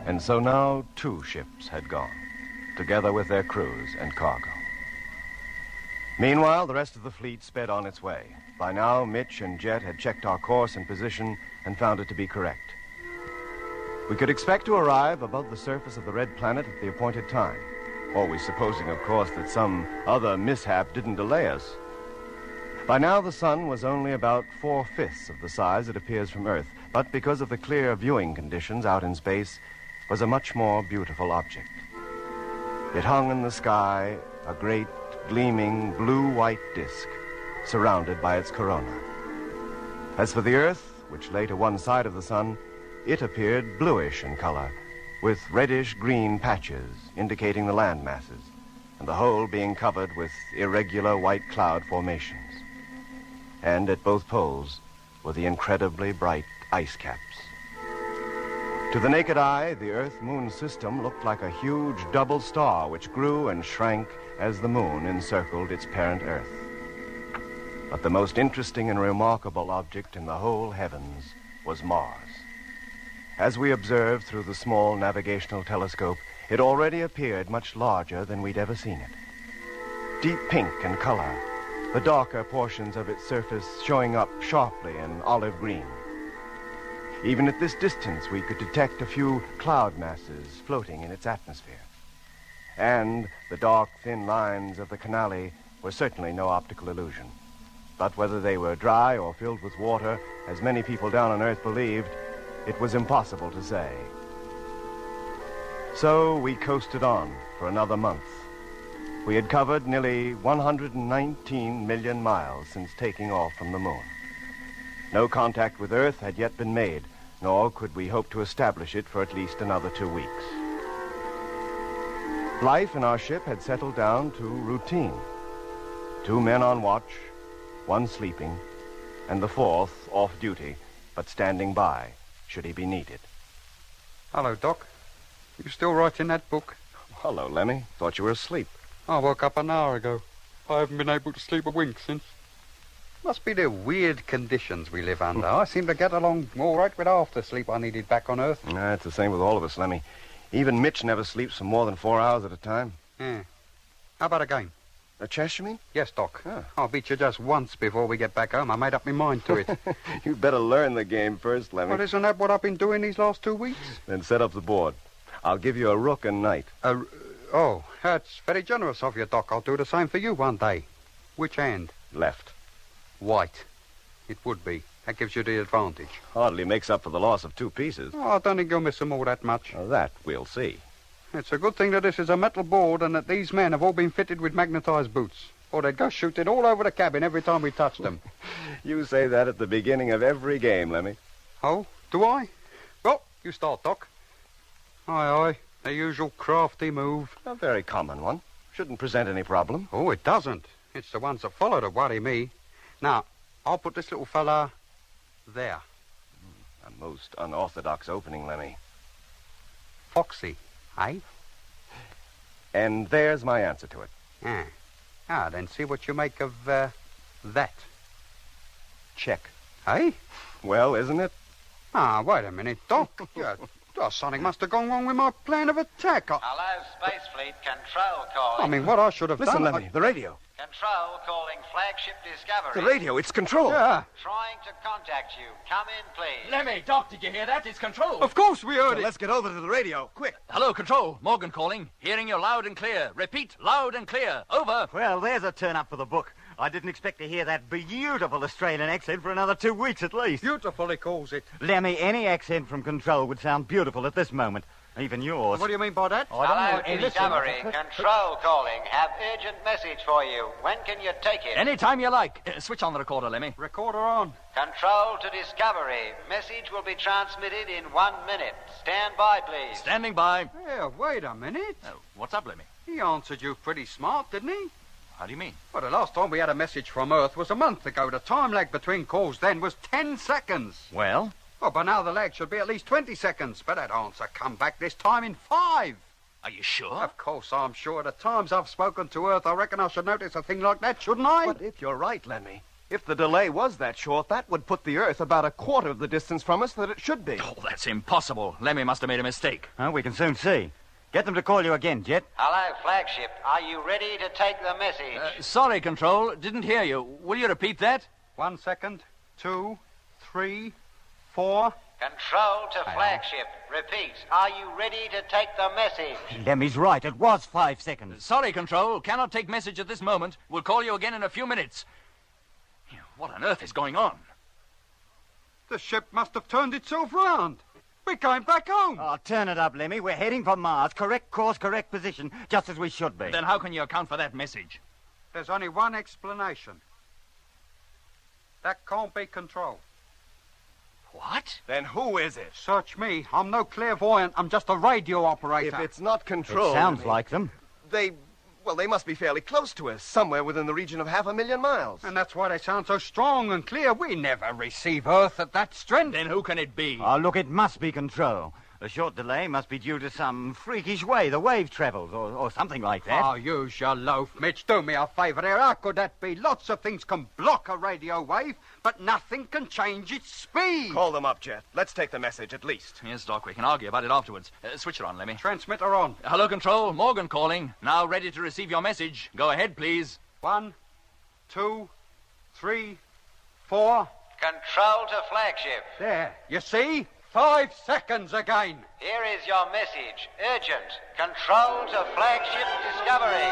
And so now 2 ships had gone, together with their crews and cargo. Meanwhile, the rest of the fleet sped on its way. By now, Mitch and Jet had checked our course and position and found it to be correct. We could expect to arrive above the surface of the red planet at the appointed time, always supposing, of course, that some other mishap didn't delay us. By now, the sun was only about 4/5 of the size it appears from Earth, but because of the clear viewing conditions out in space, was a much more beautiful object. It hung in the sky, a great, gleaming, blue-white disk, surrounded by its corona. As for the Earth, which lay to one side of the sun, it appeared bluish in color, with reddish-green patches indicating the land masses, and the whole being covered with irregular white cloud formations. And at both poles were the incredibly bright ice caps. To the naked eye, the Earth-Moon system looked like a huge double star which grew and shrank as the moon encircled its parent Earth. But the most interesting and remarkable object in the whole heavens was Mars. As we observed through the small navigational telescope, it already appeared much larger than we'd ever seen it. Deep pink in color, the darker portions of its surface showing up sharply in olive green. Even at this distance, we could detect a few cloud masses floating in its atmosphere. And the dark, thin lines of the canali were certainly no optical illusion. But whether they were dry or filled with water, as many people down on Earth believed, it was impossible to say. So we coasted on for another month. We had covered nearly 119 million miles since taking off from the moon. No contact with Earth had yet been made, nor could we hope to establish it for at least another 2 weeks. Life in our ship had settled down to routine. 2 men on watch, 1 sleeping, and the 4th off duty, but standing by, should he be needed. Hello, Doc. You still writing that book? Hello, Lemmy. Thought you were asleep. I woke up an hour ago. I haven't been able to sleep a wink since. Must be the weird conditions we live under. I seem to get along all right with half the sleep I needed back on Earth. It's the same with all of us, Lemmy. Even Mitch never sleeps for more than 4 hours at a time. Yeah. How about a game? A chess, you mean? Yes, Doc. I'll beat you just once before we get back home. I made up my mind to it. You'd better learn the game first, Lemmy. Well, isn't that what I've been doing these last 2 weeks? Then set up the board. I'll give you a rook and knight. Oh, that's very generous of you, Doc. I'll do the same for you one day. Which hand? Left. White. It would be. That gives you the advantage. Hardly makes up for the loss of 2 pieces. Oh, I don't think you'll miss them all that much. That we'll see. It's a good thing that this is a metal board and that these men have all been fitted with magnetized boots. Or they'd go shooting all over the cabin every time we touched them. You say that at the beginning of every game, Lemmy. Oh, do I? Well, you start, Doc. Aye, aye. The usual crafty move. A very common one. Shouldn't present any problem. Oh, it doesn't. It's the ones that follow that worry me. Now, I'll put this little fella there. A most unorthodox opening, Lemmy. Foxy, eh? And there's my answer to it. Then see what you make of, that. Check. Eh? Well, isn't it? Wait a minute, Doc. Something must have gone wrong with my plan of attack. Hello, Space Fleet. Control calling. I mean, what I should have Listen, done... Lemmy, the radio. Control calling flagship Discovery. The radio, it's Control. Yeah. Trying to contact you. Come in, please. Lemmy, Doc, did you hear that? It's Control. Of course we heard it. Let's get over to the radio, quick. Hello, Control. Morgan calling. Hearing you loud and clear. Repeat, loud and clear. Over. Well, there's a turn-up for the book. I didn't expect to hear that beautiful Australian accent for another 2 weeks at least. Beautiful, he calls it. Lemmy, any accent from Control would sound beautiful at this moment. Even yours. What do you mean by that? Hello, Discovery. Control calling. Have urgent message for you. When can you take it? Anytime you like. Switch on the recorder, Lemmy. Recorder on. Control to Discovery. Message will be transmitted in 1 minute. Stand by, please. Standing by. Yeah, wait a minute. What's up, Lemmy? He answered you pretty smart, didn't he? How do you mean? Well, the last time we had a message from Earth was a month ago. The time lag between calls then was 10 seconds. Well? Well, by now the lag should be at least 20 seconds. But that answer come back this time in 5. Are you sure? Of course I'm sure. The times I've spoken to Earth, I reckon I should notice a thing like that, shouldn't I? But if you're right, Lemmy, if the delay was that short, that would put the Earth about a quarter of the distance from us that it should be. Oh, that's impossible. Lemmy must have made a mistake. We can soon see. Get them to call you again, Jet. Hello, flagship. Are you ready to take the message? Sorry, Control. Didn't hear you. Will you repeat that? 1 second. 2, 3, 4... Control to flagship. Repeat. Are you ready to take the message? Lemmy's right. It was 5 seconds. Sorry, Control. Cannot take message at this moment. We'll call you again in a few minutes. What on earth is going on? The ship must have turned itself round. We came back home. Oh, turn it up, Lemmy. We're heading for Mars. Correct course, correct position, just as we should be. Then how can you account for that message? There's only one explanation. That can't be Control. What? Then who is it? Search me. I'm no clairvoyant. I'm just a radio operator. If it's not Control... It sounds like them. They must be fairly close to us, somewhere within the region of 500,000 miles. And that's why they sound so strong and clear. We never receive Earth at that strength. Then who can it be? Oh, look, it must be Control. A short delay must be due to some freakish way the wave travels, or something like that. Oh, use your loaf, Mitch. Do me a favour there. How could that be? Lots of things can block a radio wave, but nothing can change its speed. Call them up, Jet. Let's take the message, at least. Yes, Doc, we can argue about it afterwards. Switch it on, Lemmy. Transmitter on. Hello, Control. Morgan calling. Now ready to receive your message. Go ahead, please. 1, 2, 3, 4. Control to flagship. There. You see? 5 seconds again. Here is your message. Urgent. Control to flagship Discovery.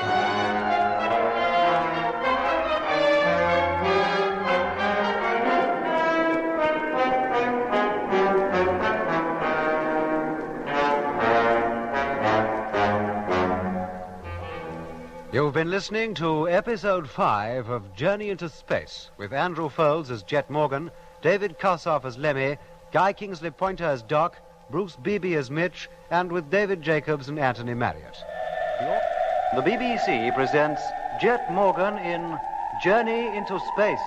You've been listening to Episode 5 of Journey into Space, with Andrew Foulds as Jet Morgan, David Kossoff as Lemmy, Guy Kingsley Pointer as Doc, Bruce Beebe as Mitch, and with David Jacobs and Anthony Marriott. The BBC presents Jet Morgan in Journey into Space.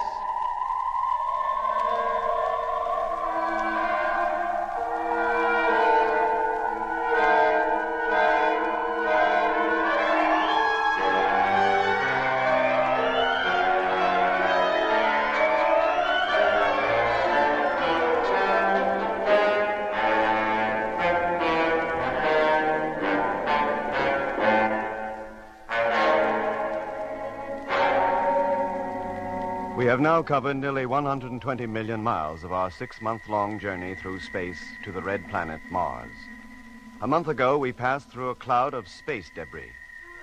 We have now covered nearly 120 million miles of our 6-month-long journey through space to the red planet Mars. A month ago, we passed through a cloud of space debris.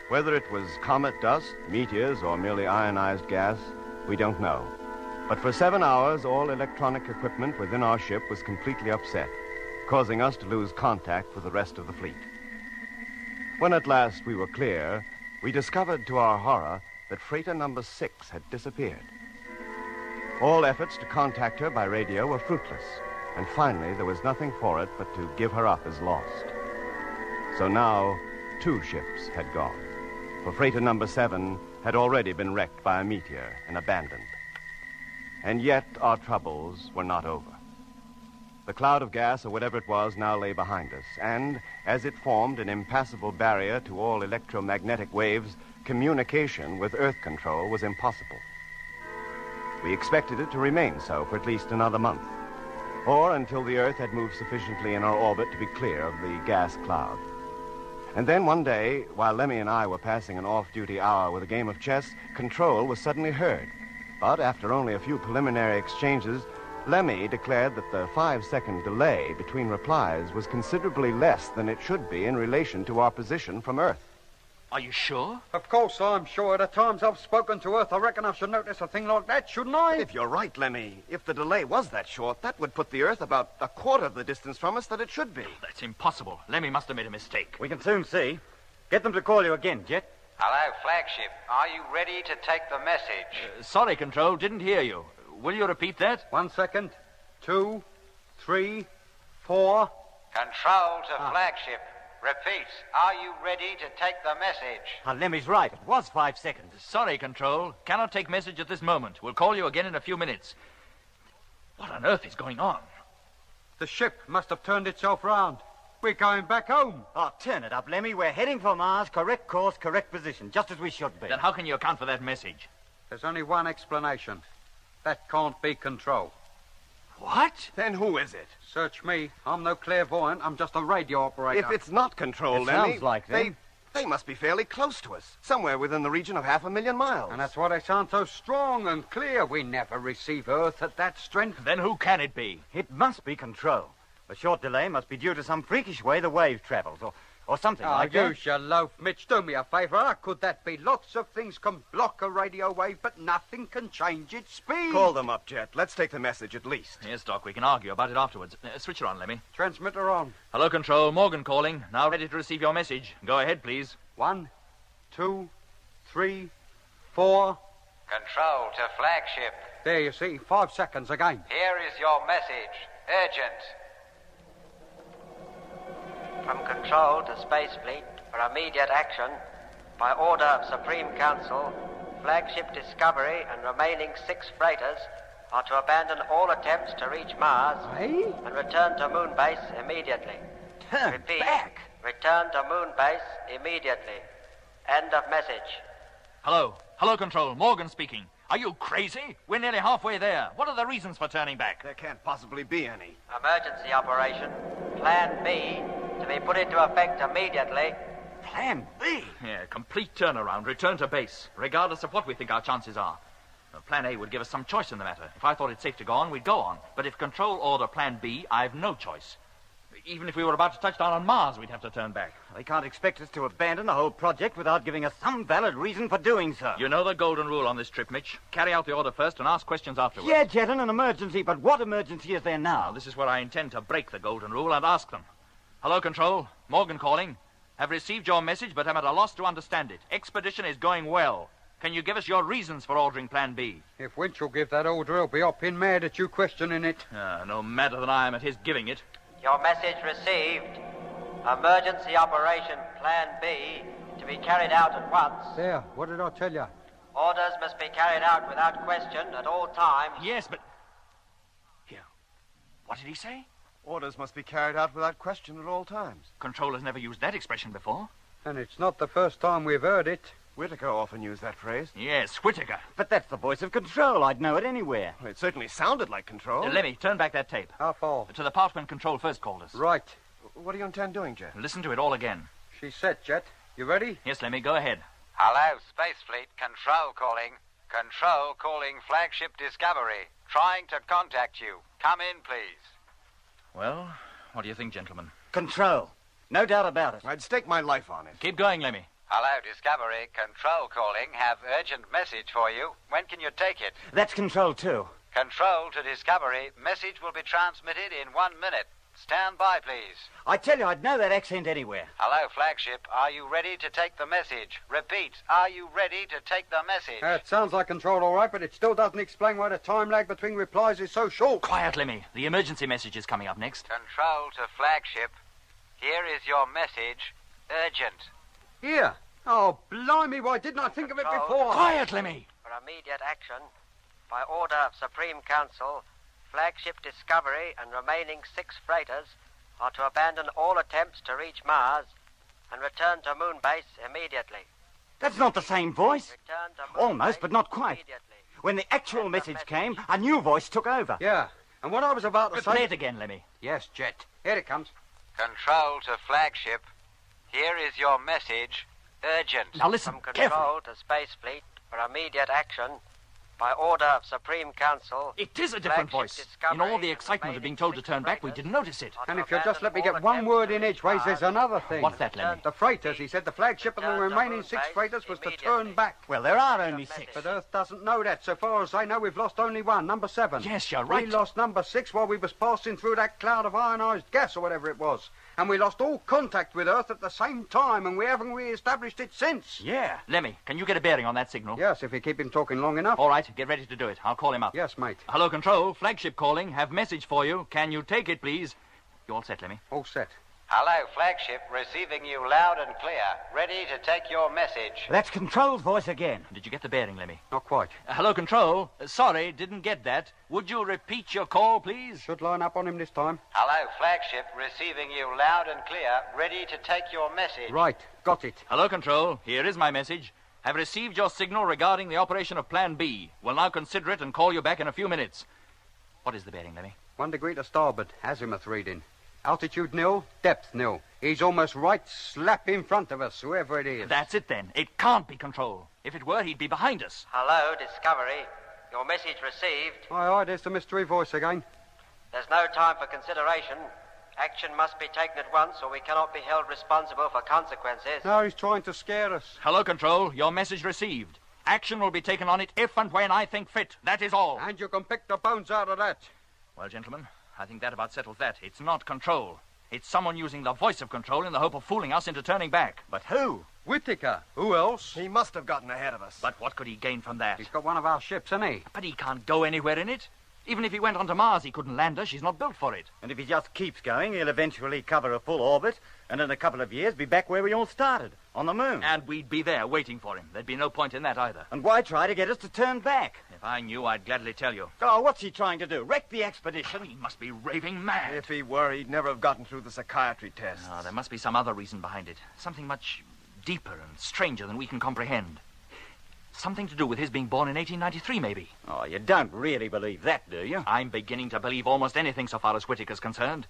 Whether it was comet dust, meteors, or merely ionized gas, we don't know. But for 7 hours, all electronic equipment within our ship was completely upset, causing us to lose contact with the rest of the fleet. When at last we were clear, we discovered to our horror that freighter number 6 had disappeared. All efforts to contact her by radio were fruitless, and finally there was nothing for it but to give her up as lost. So now, 2 ships had gone, for freighter number 7 had already been wrecked by a meteor and abandoned. And yet our troubles were not over. The cloud of gas, or whatever it was, now lay behind us, and as it formed an impassable barrier to all electromagnetic waves, communication with Earth control was impossible. We expected it to remain so for at least another month, or until the Earth had moved sufficiently in our orbit to be clear of the gas cloud. And then one day, while Lemmy and I were passing an off-duty hour with a game of chess, control was suddenly heard. But after only a few preliminary exchanges, Lemmy declared that the 5-second delay between replies was considerably less than it should be in relation to our position from Earth. Are you sure? Of course I'm sure. The times I've spoken to Earth, I reckon I should notice a thing like that, shouldn't I? If you're right, Lemmy, if the delay was that short, that would put the Earth about a quarter of the distance from us that it should be. That's impossible. Lemmy must have made a mistake. We can soon see. Get them to call you again, Jet. Hello, flagship. Are you ready to take the message? Sorry, Control, didn't hear you. Will you repeat that? 1 second. 2, 3, 4. Control to flagship. Repeat. Are you ready to take the message? Lemmy's right. It was 5 seconds. Sorry, Control. Cannot take message at this moment. We'll call you again in a few minutes. What on earth is going on? The ship must have turned itself round. We're going back home. Oh, turn it up, Lemmy. We're heading for Mars. Correct course, correct position. Just as we should be. Then how can you account for that message? There's only one explanation. That can't be Control. What? Then who is it? Search me. I'm no clairvoyant. I'm just a radio operator. If it's not Control, It Lemmy, sounds like them. they must be fairly close to us, somewhere within the region of 500,000 miles. And that's why they sound so strong and clear. We never receive Earth at that strength. Then who can it be? It must be Control. A short delay must be due to some freakish way the wave travels, or something like that. Use your loaf, Mitch. Do me a favour. How could that be? Lots of things can block a radio wave, but nothing can change its speed. Call them up, Jet. Let's take the message at least. Yes, Doc, we can argue about it afterwards. Switch it on, Lemmy. Transmitter on. Hello, Control. Morgan calling. Now ready to receive your message. Go ahead, please. 1, 2, 3, 4. Control to flagship. There, you see, 5 seconds again. Here is your message. Urgent. From Control to Space Fleet for immediate action, by order of Supreme Council, flagship Discovery and remaining 6 freighters are to abandon all attempts to reach Mars and return to Moon Base immediately. Repeat, return to Moon Base immediately. End of message. Hello. Hello, Control. Morgan speaking. Are you crazy? We're nearly halfway there. What are the reasons for turning back? There can't possibly be any. Emergency operation, Plan B, to be put into effect immediately. Plan B? Yeah, complete turnaround. Return to base, regardless of what we think our chances are. Plan A would give us some choice in the matter. If I thought it safe to go on, we'd go on. But if Control order Plan B, I've no choice. Even if we were about to touch down on Mars, we'd have to turn back. They can't expect us to abandon the whole project without giving us some valid reason for doing so. You know the golden rule on this trip, Mitch. Carry out the order first and ask questions afterwards. Yeah, Jet, an emergency, but what emergency is there now? Well, this is where I intend to break the golden rule and ask them. Hello, Control. Morgan calling. Have received your message, but am at a loss to understand it. Expedition is going well. Can you give us your reasons for ordering Plan B? If Winch will give that order, he'll be hopping mad at you questioning it. No madder than I am at his giving it. Your message received. Emergency operation Plan B to be carried out at once. There, what did I tell you? Orders must be carried out without question at all times. Yes, but... Here. What did he say? Orders must be carried out without question at all times. Control has never used that expression before. And it's not the first time we've heard it. Whitaker often used that phrase. Yes, Whitaker. But that's the voice of Control. I'd know it anywhere. Well, it certainly sounded like Control. Lemmy, turn back that tape. How far? To the part when Control first called us. Right. What do you intend doing, Jet? Listen to it all again. She's set, Jet. You ready? Yes, Lemmy, go ahead. Hello, Space Fleet. Control calling. Control calling flagship Discovery. Trying to contact you. Come in, please. Well, what do you think, gentlemen? Control. No doubt about it. I'd stake my life on it. Keep going, Lemmy. Hello, Discovery. Control calling. Have urgent message for you. When can you take it? That's Control, too. Control to Discovery. Message will be transmitted in 1 minute. Stand by, please. I tell you, I'd know that accent anywhere. Hello, flagship. Are you ready to take the message? Repeat, are you ready to take the message? It sounds like Control all right, but it still doesn't explain why the time lag between replies is so short. Quiet, Lemmy. The emergency message is coming up next. Control to flagship. Here is your message. Urgent. Here. Oh, blimey, why didn't I think of it before? Quiet, Lemmy. For immediate action, by order of Supreme Council, flagship Discovery and remaining 6 freighters are to abandon all attempts to reach Mars and return to Moon Base immediately. That's not the same voice. Return to Moon Almost, Base but not quite. immediately. When the actual message came, a new voice took over. Yeah, and what I was about to say... Play it again, Lemmy. Yes, Jet. Here it comes. Control to flagship. Here is your message. Urgent. Now listen, From carefully. Control to Space Fleet for immediate action, by order of Supreme Council... It is a different voice. In all the excitement of being told to turn back, we didn't notice it. And if you'll just let me get one word in edgeways, there's another thing. What's that, Lemmy? The freighters, he said the flagship and the remaining 6 freighters was to turn back. Well, there are only 6. But Earth doesn't know that. So far as I know, we've lost only one, number 7. Yes, you're right. We lost number 6 while we was passing through that cloud of ionized gas or whatever it was. And we lost all contact with Earth at the same time, and we haven't re-established it since. Yeah. Lemmy, can you get a bearing on that signal? Yes, if you keep him talking long enough. All right, get ready to do it. I'll call him up. Yes, mate. Hello, Control. Flagship calling. Have message for you. Can you take it, please? You all set, Lemmy? All set. Hello, flagship. Receiving you loud and clear. Ready to take your message. That's Control's voice again. Did you get the bearing, Lemmy? Not quite. Hello, Control. Sorry, didn't get that. Would you repeat your call, please? Should line up on him this time. Hello, flagship. Receiving you loud and clear. Ready to take your message. Right, got it. Hello, Control. Here is my message. Have received your signal regarding the operation of Plan B. Will now consider it and call you back in a few minutes. What is the bearing, Lemmy? 1 degree to starboard. Azimuth reading. Altitude 0, depth 0. He's almost right slap in front of us, whoever it is. That's it, then. It can't be Control. If it were, he'd be behind us. Hello, Discovery. Your message received. Aye, there's the mystery voice again. There's no time for consideration. Action must be taken at once, or we cannot be held responsible for consequences. No, he's trying to scare us. Hello, Control. Your message received. Action will be taken on it if and when I think fit. That is all. And you can pick the bones out of that. Well, gentlemen, I think that about settles that. It's not Control. It's someone using the voice of control in the hope of fooling us into turning back. But who? Whitaker. Who else? He must have gotten ahead of us. But what could he gain from that? He's got one of our ships, hasn't he? But he can't go anywhere in it. Even if he went onto Mars, he couldn't land her. She's not built for it. And if he just keeps going, he'll eventually cover a full orbit, and in a couple of years be back where we all started, on the moon. And we'd be there waiting for him. There'd be no point in that either. And why try to get us to turn back? If I knew, I'd gladly tell you. Oh, what's he trying to do? Wreck the expedition? He must be raving mad. If he were, he'd never have gotten through the psychiatry test. No, there must be some other reason behind it. Something much deeper and stranger than we can comprehend. Something to do with his being born in 1893, maybe. Oh, you don't really believe that, do you? I'm beginning to believe almost anything so far as Whitaker's concerned.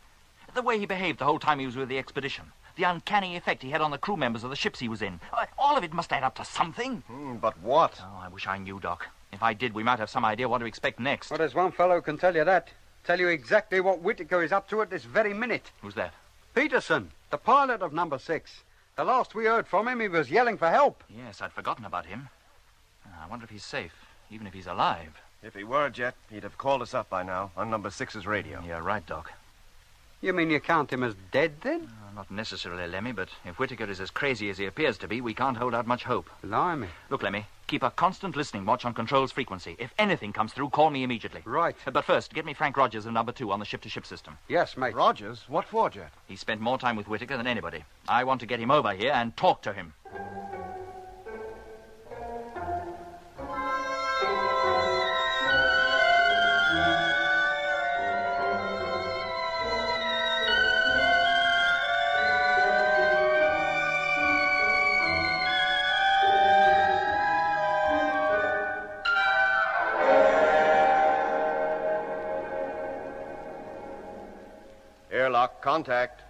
The way he behaved the whole time he was with the expedition. The uncanny effect he had on the crew members of the ships he was in. All of it must add up to something. But what? Oh, I wish I knew, Doc. If I did, we might have some idea what to expect next. Well, there's one fellow can tell you that. Tell you exactly what Whitaker is up to at this very minute. Who's that? Peterson, the pilot of number 6. The last we heard from him, he was yelling for help. Yes, I'd forgotten about him. I wonder if he's safe, even if he's alive. If he were, Jet, he'd have called us up by now on number 6's radio. You're right, Doc. You mean you count him as dead, then? Not necessarily, Lemmy, but if Whitaker is as crazy as he appears to be, we can't hold out much hope. Blimey. Look, Lemmy, keep a constant listening watch on Control's frequency. If anything comes through, call me immediately. Right. But first, get me Frank Rogers of number 2 on the ship-to-ship system. Yes, mate. Rogers? What for, Jet? He spent more time with Whitaker than anybody. I want to get him over here and talk to him. Airlock, contact.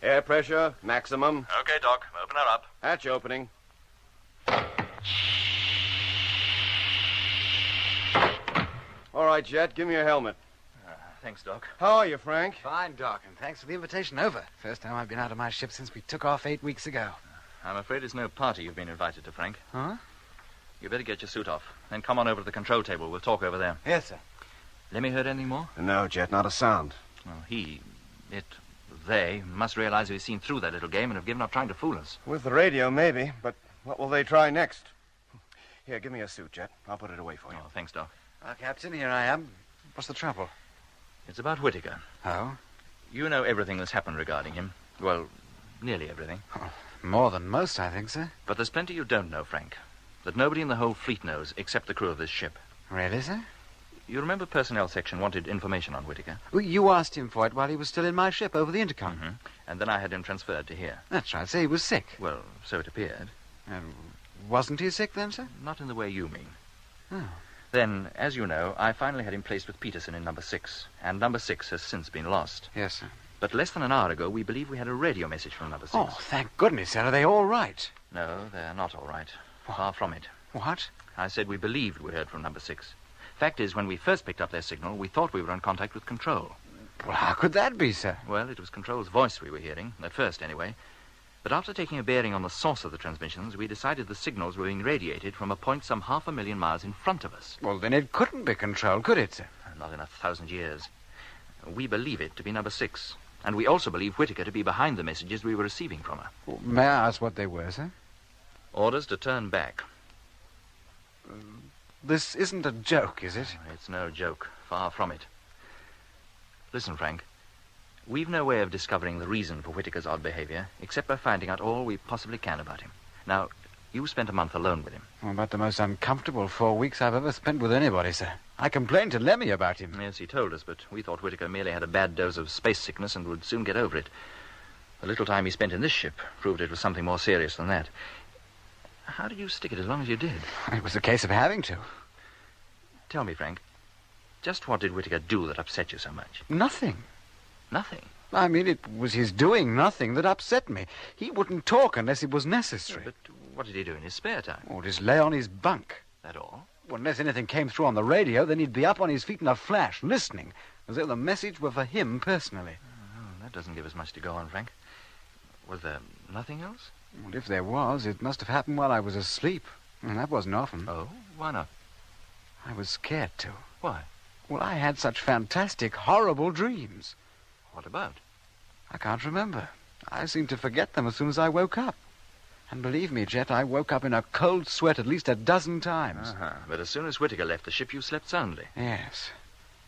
Air pressure, maximum. Okay, Doc. Open her up. Hatch opening. All right, Jet, give me your helmet. Thanks, Doc. How are you, Frank? Fine, Doc, and thanks for the invitation over. First time I've been out of my ship since we took off 8 weeks ago. I'm afraid it's no party you've been invited to, Frank. Huh? You better get your suit off. Then come on over to the control table. We'll talk over there. Yes, sir. Lemmy heard anything more? No, Jet, not a sound. Well, they must realize we've seen through that little game and have given up trying to fool us. With the radio, maybe, but what will they try next? Here, give me a suit, Jet. I'll put it away for you. Oh, thanks, Doc. Captain, here I am. What's the trouble? It's about Whitaker. Oh? You know everything that's happened regarding him. Well, nearly everything. Oh, more than most, I think, sir. But there's plenty you don't know, Frank. That nobody in the whole fleet knows except the crew of this ship. Really, sir? You remember Personnel Section wanted information on Whitaker? Well, you asked him for it while he was still in my ship over the intercom. Mm-hmm. And then I had him transferred to here. That's right, sir. He was sick. Well, so it appeared. Wasn't he sick then, sir? Not in the way you mean. Oh. Then, as you know, I finally had him placed with Peterson in number 6. And number 6 has since been lost. Yes, sir. But less than an hour ago, we believe we had a radio message from number 6. Oh, thank goodness, sir. Are they all right? No, they're not all right. Far from it. What? I said we believed we heard from number 6. Fact is, when we first picked up their signal, we thought we were in contact with Control. Well, how could that be, sir? Well, it was Control's voice we were hearing, at first anyway. But after taking a bearing on the source of the transmissions, we decided the signals were being radiated from a point some 500,000 miles in front of us. Well, then it couldn't be Control, could it, sir? Not in 1,000 years. We believe it to be number 6. And we also believe Whitaker to be behind the messages we were receiving from her. Well, may I ask what they were, sir? Orders to turn back. This isn't a joke, is it? It's no joke. Far from it. Listen, Frank. We've no way of discovering the reason for Whitaker's odd behavior, except by finding out all we possibly can about him. Now, you spent a month alone with him. Well, about the most uncomfortable 4 weeks I've ever spent with anybody, sir. I complained to Lemmy about him. Yes, he told us, but we thought Whitaker merely had a bad dose of space sickness and would soon get over it. The little time he spent in this ship proved it was something more serious than that. How did you stick it as long as you did? It was a case of having to. Tell me, Frank, just what did Whitaker do that upset you so much? Nothing. Nothing? I mean, it was his doing nothing that upset me. He wouldn't talk unless it was necessary. But what did he do in his spare time? Oh, just lay on his bunk. That all? Well, unless anything came through on the radio, then he'd be up on his feet in a flash, listening, as though the message were for him personally. Oh, that doesn't give us much to go on, Frank. Was there nothing else? Well, if there was, it must have happened while I was asleep. And that wasn't often. Oh, why not? I was scared to. Why? Well, I had such fantastic, horrible dreams. What about? I can't remember. I seemed to forget them as soon as I woke up. And believe me, Jet, I woke up in a cold sweat at least a dozen times. Uh-huh. But as soon as Whitaker left the ship, you slept soundly. Yes.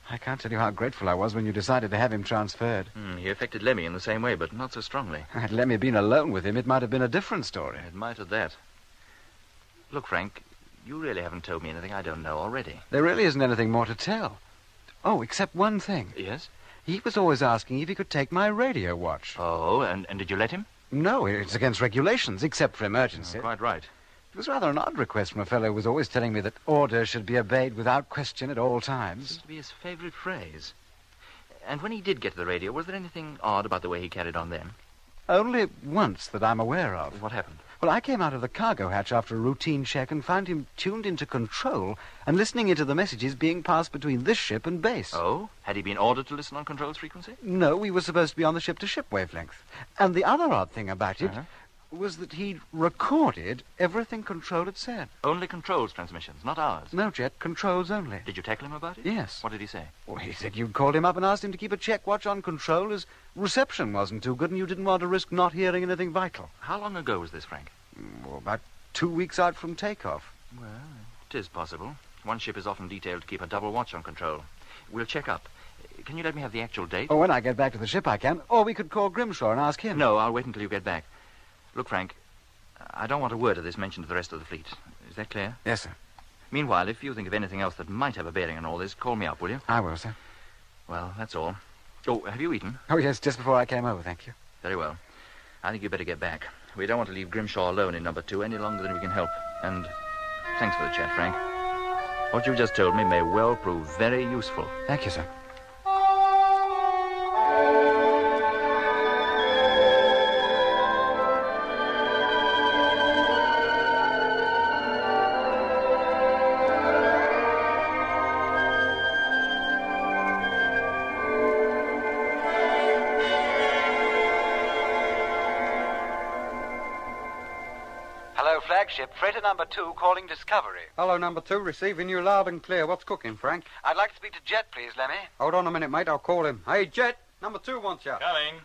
I can't tell you how grateful I was when you decided to have him transferred. He affected Lemmy in the same way, but not so strongly. Had Lemmy been alone with him, it might have been a different story. It might have that. Look, Frank, you really haven't told me anything I don't know already. There really isn't anything more to tell. Oh, except one thing. Yes? He was always asking if he could take my radio watch. Oh, and did you let him? No, it's against regulations, except for emergency. Quite right. It was rather an odd request from a fellow who was always telling me that orders should be obeyed without question at all times. Seems to be his favourite phrase. And when he did get to the radio, was there anything odd about the way he carried on then? Only once that I'm aware of. What happened? Well, I came out of the cargo hatch after a routine check and found him tuned into control and listening into the messages being passed between this ship and base. Oh? Had he been ordered to listen on control's frequency? No, we were supposed to be on the ship-to-ship wavelength. And the other odd thing about it was that he'd recorded everything Control had said. Only Control's transmissions, not ours? No, Jet, Control's only. Did you tackle him about it? Yes. What did he say? Well, he said you'd called him up and asked him to keep a check watch on Control as reception wasn't too good and you didn't want to risk not hearing anything vital. How long ago was this, Frank? Well, about 2 weeks out from takeoff. Well, it is possible. One ship is often detailed to keep a double watch on Control. We'll check up. Can you let me have the actual date? Oh, when I get back to the ship I can. Or we could call Grimshaw and ask him. No, I'll wait until you get back. Look, Frank, I don't want a word of this mentioned to the rest of the fleet. Is that clear? Yes, sir. Meanwhile, if you think of anything else that might have a bearing on all this, call me up, will you? I will, sir. Well, that's all. Oh, have you eaten? Oh, yes, just before I came over, thank you. Very well. I think you'd better get back. We don't want to leave Grimshaw alone in number 2 any longer than we can help. And thanks for the chat, Frank. What you've just told me may well prove very useful. Thank you, sir. Flagship, freighter number 2 calling Discovery. Hello, number 2, receiving you loud and clear. What's cooking, Frank? I'd like to speak to Jet, please, Lemmy. Hold on a minute, mate. I'll call him. Hey, Jet, number 2 wants you. Coming.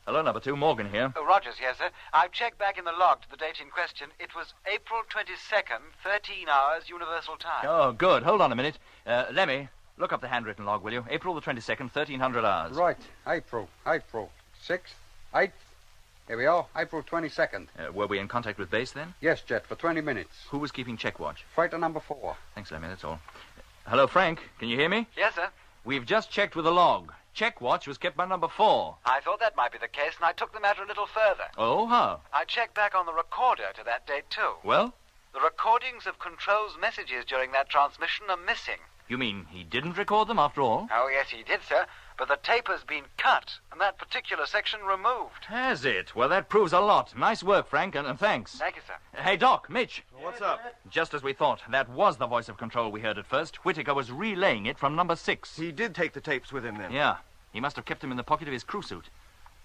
Hello, number 2, Morgan here. Oh, Rogers here, sir. I've checked back in the log to the date in question. It was April 22nd, 13 hours, Universal Time. Oh, good. Hold on a minute. Lemmy, look up the handwritten log, will you? April the 22nd, 1300 hours. Right. April. 6th, 8th. Here we are, April 22nd. Were we in contact with base then? Yes, Jet, for 20 minutes. Who was keeping check watch? Freighter number 4. Thanks, Lemmy, that's all. Hello, Frank. Can you hear me? Yes, sir. We've just checked with the log. Check watch was kept by number 4. I thought that might be the case, and I took the matter a little further. Oh, how? I checked back on the recorder to that date, too. Well? The recordings of Control's messages during that transmission are missing. You mean he didn't record them after all? Oh, yes, he did, sir. But the tape has been cut, and that particular section removed. Has it? Well, that proves a lot. Nice work, Frank, and thanks. Thank you, sir. Hey, Doc, Mitch. What's up? Just as we thought. That was the voice of Control we heard at first. Whitaker was relaying it from number 6. He did take the tapes with him then? Yeah. He must have kept them in the pocket of his crew suit.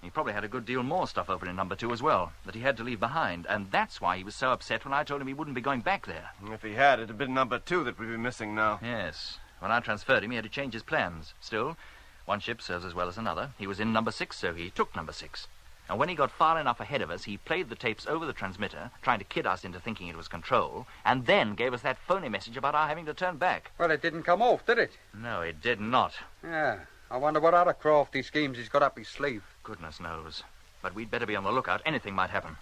He probably had a good deal more stuff over in number 2 as well, that he had to leave behind, and that's why he was so upset when I told him he wouldn't be going back there. If he had, it'd have been number 2 that would be missing now. Yes. When I transferred him, he had to change his plans. Still, one ship serves as well as another. He was in number 6, so he took number 6. And when he got far enough ahead of us, he played the tapes over the transmitter, trying to kid us into thinking it was Control, and then gave us that phony message about our having to turn back. Well, it didn't come off, did it? No, it did not. Yeah. I wonder what other crafty schemes he's got up his sleeve. Goodness knows. But we'd better be on the lookout. Anything might happen.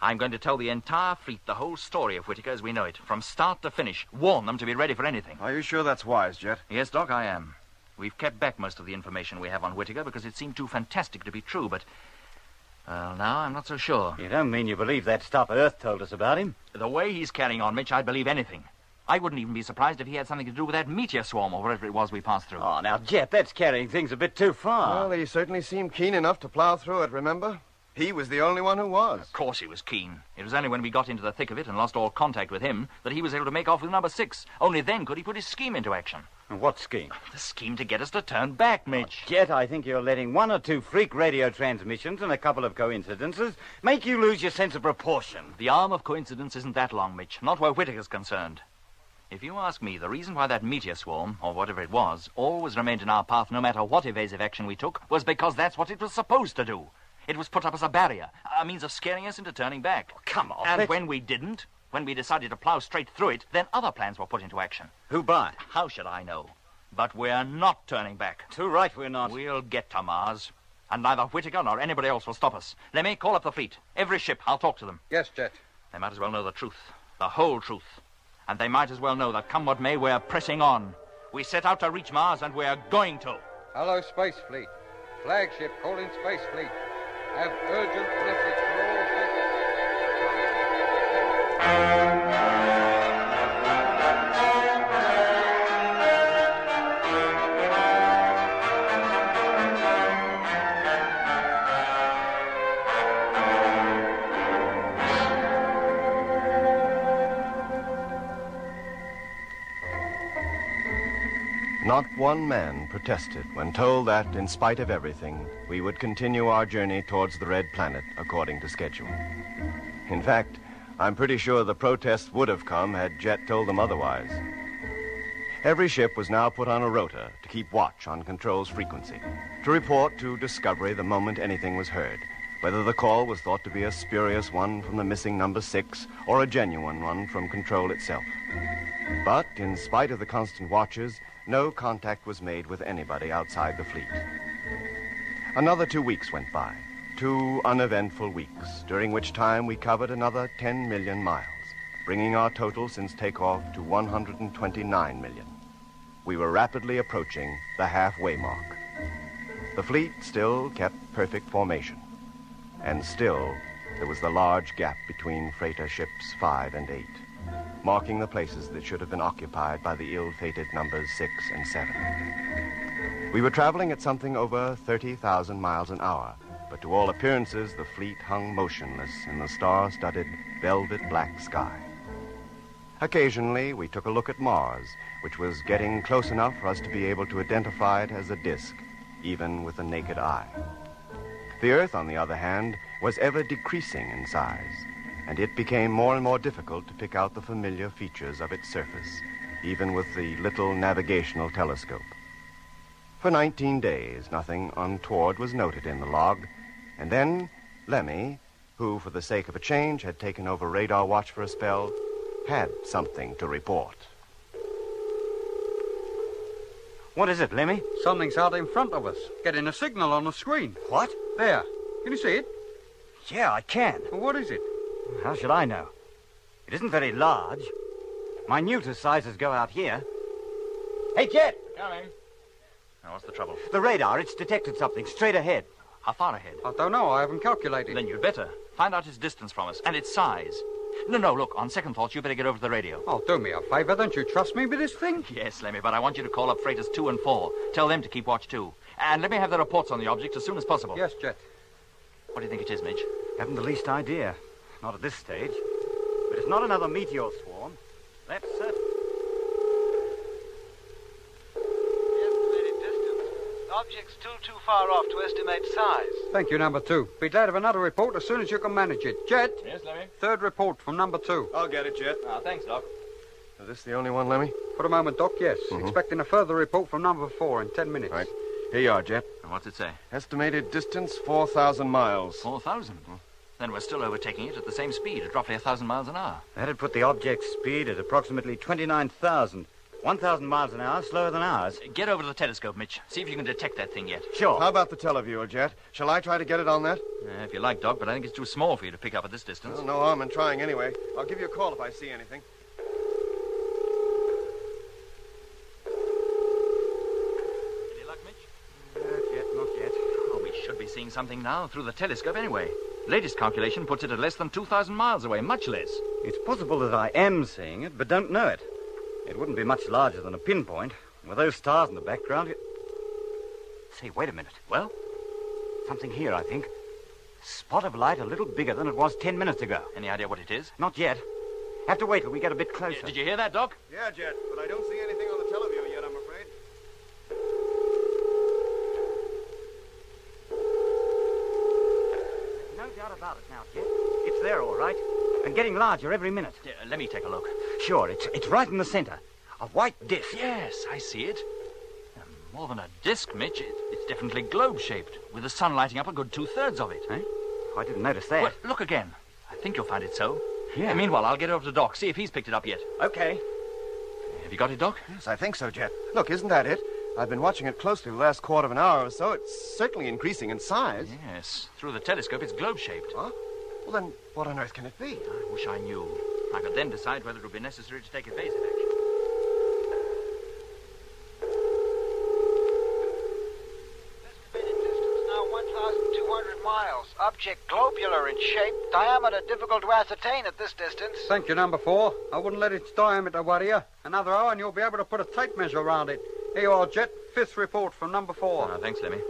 I'm going to tell the entire fleet the whole story of Whitaker as we know it, from start to finish. Warn them to be ready for anything. Are you sure that's wise, Jet? Yes, Doc, I am. We've kept back most of the information we have on Whitaker because it seemed too fantastic to be true, but... Well, now I'm not so sure. You don't mean you believe that stuff Earth told us about him? The way he's carrying on, Mitch, I'd believe anything. I wouldn't even be surprised if he had something to do with that meteor swarm or whatever it was we passed through. Oh, now, Jet, that's carrying things a bit too far. Well, he certainly seemed keen enough to plow through it, remember? He was the only one who was. Of course he was keen. It was only when we got into the thick of it and lost all contact with him that he was able to make off with number 6. Only then could he put his scheme into action. And what scheme? The scheme to get us to turn back, Mitch. Jet, I think you're letting one or two freak radio transmissions and a couple of coincidences make you lose your sense of proportion. The arm of coincidence isn't that long, Mitch. Not where Whitaker's concerned. If you ask me, the reason why that meteor swarm, or whatever it was, always remained in our path no matter what evasive action we took, was because that's what it was supposed to do. It was put up as a barrier, a means of scaring us into turning back. Oh, come on. And when we didn't, when we decided to plow straight through it, then other plans were put into action. Who by? How should I know? But we're not turning back. Too right we're not. We'll get to Mars. And neither Whitaker nor anybody else will stop us. Lemmy, call up the fleet. Every ship. I'll talk to them. Yes, Jet. They might as well know the truth. The whole truth. And they might as well know that come what may, we're pressing on. We set out to reach Mars, and we're going to. Hello, Space Fleet. Flagship calling Space Fleet. Have urgent message for all Not one man protested when told that, in spite of everything, we would continue our journey towards the Red Planet according to schedule. In fact, I'm pretty sure the protests would have come had Jet told them otherwise. Every ship was now put on a rota to keep watch on Control's frequency, to report to Discovery the moment anything was heard, whether the call was thought to be a spurious one from the missing number 6 or a genuine one from Control itself. But, in spite of the constant watches, no contact was made with anybody outside the fleet. Another 2 weeks went by, 2 uneventful weeks, during which time we covered another 10 million miles, bringing our total since takeoff to 129 million. We were rapidly approaching the halfway mark. The fleet still kept perfect formation, and still there was the large gap between freighter ships 5 and 8. Marking the places that should have been occupied by the ill-fated numbers 6 and 7. We were traveling at something over 30,000 miles an hour, but to all appearances, the fleet hung motionless in the star-studded, velvet black sky. Occasionally, we took a look at Mars, which was getting close enough for us to be able to identify it as a disk, even with the naked eye. The Earth, on the other hand, was ever decreasing in size, and it became more and more difficult to pick out the familiar features of its surface, even with the little navigational telescope. For 19 days, nothing untoward was noted in the log, and then Lemmy, who, for the sake of a change, had taken over radar watch for a spell, had something to report. What is it, Lemmy? Something's out in front of us, getting a signal on the screen. What? There. Can you see it? Yeah, I can. Well, what is it? How should I know? It isn't very large. Minute sizes go out here. Hey, Jet! Coming. Now, what's the trouble? The radar, it's detected something straight ahead. How far ahead? I don't know. I haven't calculated. Then you'd better. Find out its distance from us and its size. No, look, on second thoughts, you better get over to the radio. Oh, do me a favor. Don't you trust me with this thing? Yes, Lemmy, but I want you to call up freighters 2 and 4. Tell them to keep watch, too. And let me have the reports on the object as soon as possible. Yes, Jet. What do you think it is, Mitch? Haven't the least idea. Not at this stage. But it's not another meteor swarm. That's certain. The estimated distance. The object's still too far off to estimate size. Thank you, number 2. Be glad of another report as soon as you can manage it. Jet? Yes, Lemmy? Third report from number 2. I'll get it, Jet. Thanks, Doc. Is this the only one, Lemmy? For the moment, Doc, yes. Expecting a further report from number 4 in 10 minutes. Right. Here you are, Jet. And what's it say? Estimated distance, 4,000 miles. 4,000? Then we're still overtaking it at the same speed, at roughly 1,000 miles an hour. That'd put the object's speed at approximately 29,000. 1,000 miles an hour slower than ours. Get over to the telescope, Mitch. See if you can detect that thing yet. Sure. How about the televiewer, Jet? Shall I try to get it on that? If you like, Doc, but I think it's too small for you to pick up at this distance. Well, no harm in trying anyway. I'll give you a call if I see anything. Any luck, Mitch? Not yet. Oh, we should be seeing something now through the telescope anyway. Latest calculation puts it at less than 2,000 miles away, much less. It's possible that I am seeing it, but don't know it. It wouldn't be much larger than a pinpoint. With those stars in the background, Say, wait a minute. Well? Something here, I think. Spot of light a little bigger than it was 10 minutes ago. Any idea what it is? Not yet. Have to wait till we get a bit closer. Did you hear that, Doc? Yeah, Jet, but I don't see anything on the televiewer yet, I'm afraid. doubt about it now, Jet. It's there, all right. And getting larger every minute. Let me take a look. Sure, it's right in the center. A white disc. Yes, I see it. More than a disc, Mitch. It's definitely globe-shaped, with the sun lighting up a good 2/3 of it. Eh? I didn't notice that. Well, look again. I think you'll find it so. Yeah. Meanwhile, I'll get over to Doc, see if he's picked it up yet. Okay. Have you got it, Doc? Yes, I think so, Jet. Look, isn't that it? I've been watching it closely the last quarter of an hour or so. It's certainly increasing in size. Yes. Through the telescope, it's globe-shaped. Huh? Well, then, what on earth can it be? I wish I knew. I could then decide whether it would be necessary to take evasive action. Now 1,200 miles. Object globular in shape. Diameter difficult to ascertain at this distance. Thank you, number 4. I wouldn't let its diameter worry you. Another hour and you'll be able to put a tape measure around it. Here you are, Jet. 5th report from number 4. Thanks, Lemmy.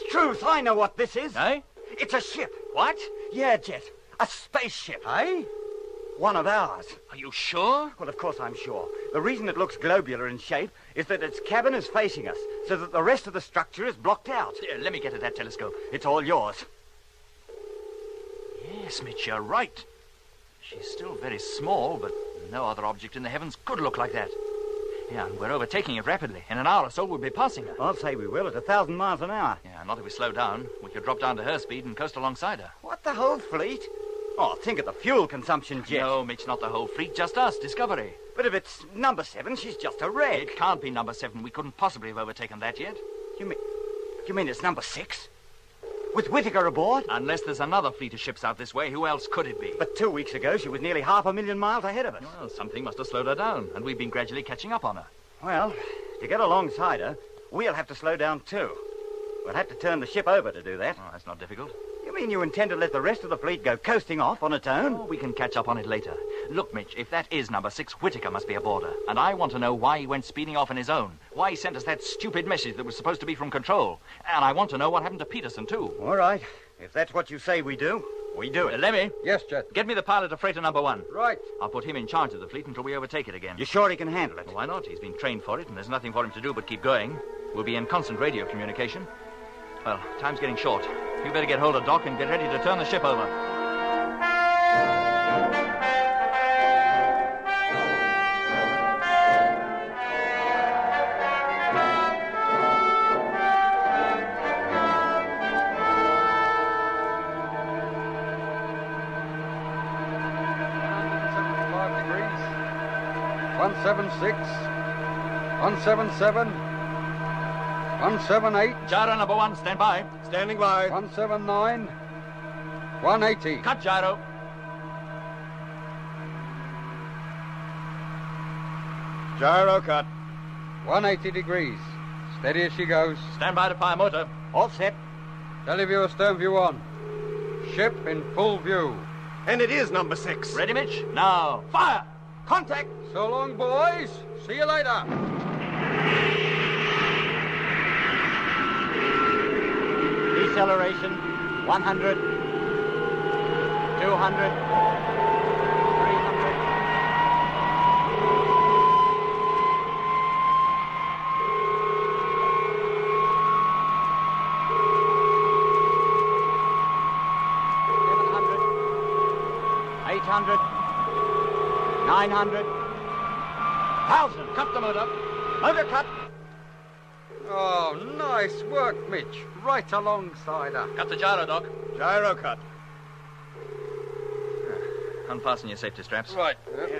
Struth, I know what this is. Eh? It's a ship. What? Yeah, Jet. A spaceship. Eh? One of ours. Are you sure? Well, of course I'm sure. The reason it looks globular in shape is that its cabin is facing us, so that the rest of the structure is blocked out. Let me get at that telescope. It's all yours. Yes, Mitch, you're right. She's still very small, but no other object in the heavens could look like that. Yeah, and we're overtaking it rapidly. In an hour or so, we'll be passing her. I'll say we will at 1,000 miles an hour. Yeah, not if we slow down. We could drop down to her speed and coast alongside her. What, the whole fleet? Oh, think of the fuel consumption, Jet. No, Mitch, not the whole fleet, just us, Discovery. But if it's number 7, she's just a wreck. It can't be number 7. We couldn't possibly have overtaken that yet. You mean it's number 6? With Whitaker aboard? Unless there's another fleet of ships out this way, who else could it be? But 2 weeks ago, she was nearly 500,000 miles ahead of us. Well, something must have slowed her down, and we've been gradually catching up on her. Well, to get alongside her, we'll have to slow down too. We'll have to turn the ship over to do that. Oh, that's not difficult. You mean you intend to let the rest of the fleet go coasting off on its own? Oh, we can catch up on it later. Look, Mitch, if that is number 6, Whitaker must be aboard her. And I want to know why he went speeding off on his own. Why he sent us that stupid message that was supposed to be from control. And I want to know what happened to Peterson, too. All right. If that's what you say we do, we do it. Lemmy. Yes, Jet. Get me the pilot of freighter number 1. Right. I'll put him in charge of the fleet until we overtake it again. You sure he can handle it? Well, why not? He's been trained for it, and there's nothing for him to do but keep going. We'll be in constant radio communication. Well, time's getting short. You better get hold of Doc and get ready to turn the ship over. Degrees. 176. 177. 178. Gyro number 1, stand by. Standing by. 179. 180. Cut gyro. Gyro cut. 180 degrees. Steady as she goes. Stand by to fire motor. All set. Televiewer, stern view on. Ship in full view. And it is number 6. Ready, Mitch? Now, fire! Contact! So long, boys. See you later. Deceleration, 100, 200, 300. $800, 900, 1,000. Cut the motor. Motor cut. Oh, nice work, Mitch. Right alongside her. Cut the gyro, Doc. Gyro cut. Unfasten your safety straps. Right. Yeah.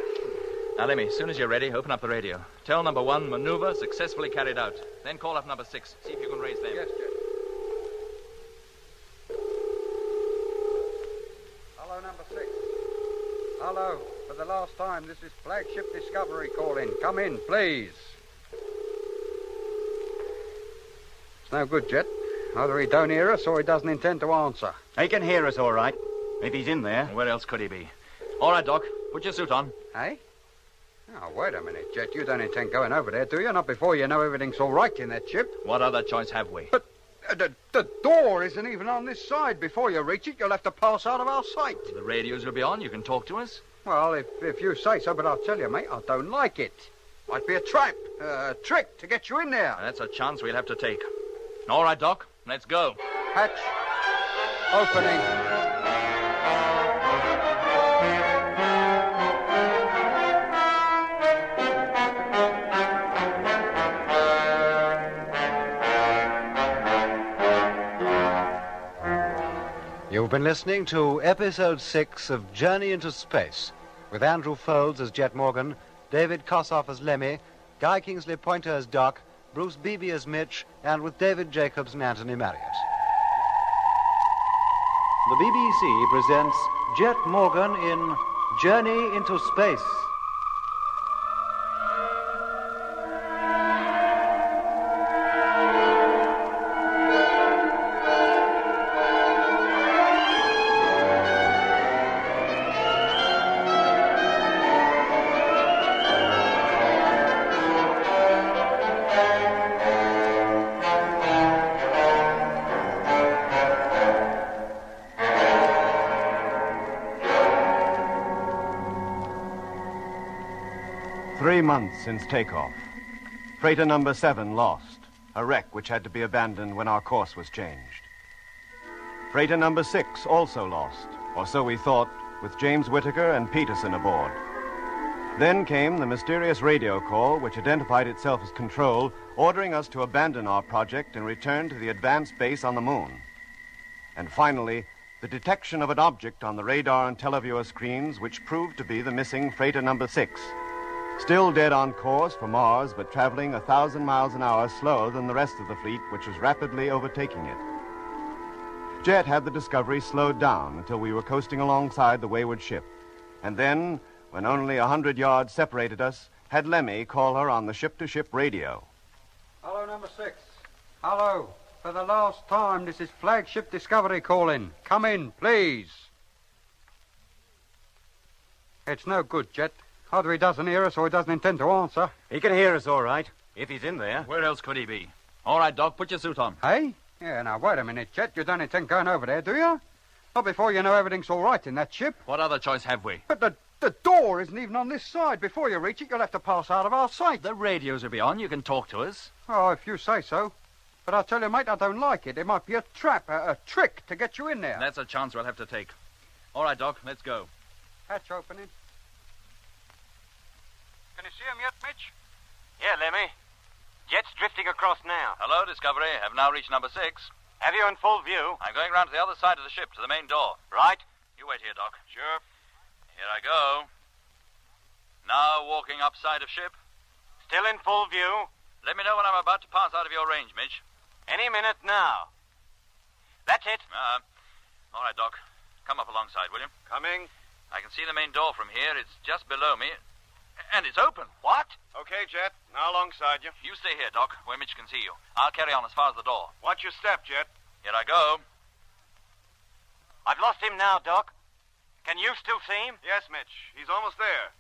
Now, Lemmy, as soon as you're ready, open up the radio. Tell number 1, maneuver successfully carried out. Then call up number 6. See if you can raise them. Yes, Jet. Hello, number 6. Hello. For the last time, this is Flagship Discovery calling. Come in, please. It's no good, Jet. Either he don't hear us or he doesn't intend to answer. He can hear us all right, if he's in there. Where else could he be? All right, Doc. Put your suit on. Eh? Oh, wait a minute, Jet. You don't intend going over there, do you? Not before you know everything's all right in that ship. What other choice have we? But the door isn't even on this side. Before you reach it, you'll have to pass out of our sight. The radios will be on. You can talk to us. Well, if you say so, but I'll tell you, mate, I don't like it. Might be a trap, a trick to get you in there. That's a chance we'll have to take. All right, Doc. Let's go. Hatch opening. You've been listening to Episode 6 of Journey into Space, with Andrew Folds as Jet Morgan, David Kossoff as Lemmy, Guy Kingsley Pointer as Doc, Bruce Beebe as Mitch, and with David Jacobs and Anthony Marriott. The BBC presents Jet Morgan in Journey into Space. Months since takeoff. Freighter number 7 lost, a wreck which had to be abandoned when our course was changed. Freighter number 6 also lost, or so we thought, with James Whitaker and Peterson aboard. Then came the mysterious radio call which identified itself as Control, ordering us to abandon our project and return to the advanced base on the moon. And finally, the detection of an object on the radar and televiewer screens which proved to be the missing Freighter number 6. Still dead on course for Mars, but traveling 1,000 miles an hour slower than the rest of the fleet, which was rapidly overtaking it. Jet had the Discovery slowed down until we were coasting alongside the wayward ship. And then, when only 100 yards separated us, had Lemmy call her on the ship-to-ship radio. Hello, number 6. Hello. For the last time, this is Flagship Discovery calling. Come in, please. It's no good, Jet. Either he doesn't hear us or he doesn't intend to answer. He can hear us all right, if he's in there. Where else could he be? All right, Doc, put your suit on. Hey? Yeah, now, wait a minute, Jet. You don't intend going over there, do you? Not before you know everything's all right in that ship. What other choice have we? But the door isn't even on this side. Before you reach it, you'll have to pass out of our sight. The radios will be on. You can talk to us. Oh, if you say so. But I tell you, mate, I don't like it. It might be a trap, a trick to get you in there. That's a chance we'll have to take. All right, Doc, let's go. Hatch opening. Can you see him yet, Mitch? Yeah, Lemmy. Jet's drifting across now. Hello, Discovery. Have now reached number 6. Have you in full view? I'm going round to the other side of the ship, to the main door. Right. You wait here, Doc. Sure. Here I go. Now walking upside of ship. Still in full view. Let me know when I'm about to pass out of your range, Mitch. Any minute now. That's it. All right, Doc. Come up alongside, will you? Coming. I can see the main door from here. It's just below me. And it's open. What? Okay, Jet. Now alongside you. You stay here, Doc, where Mitch can see you. I'll carry on as far as the door. Watch your step, Jet. Here I go. I've lost him now, Doc. Can you still see him? Yes, Mitch. He's almost there.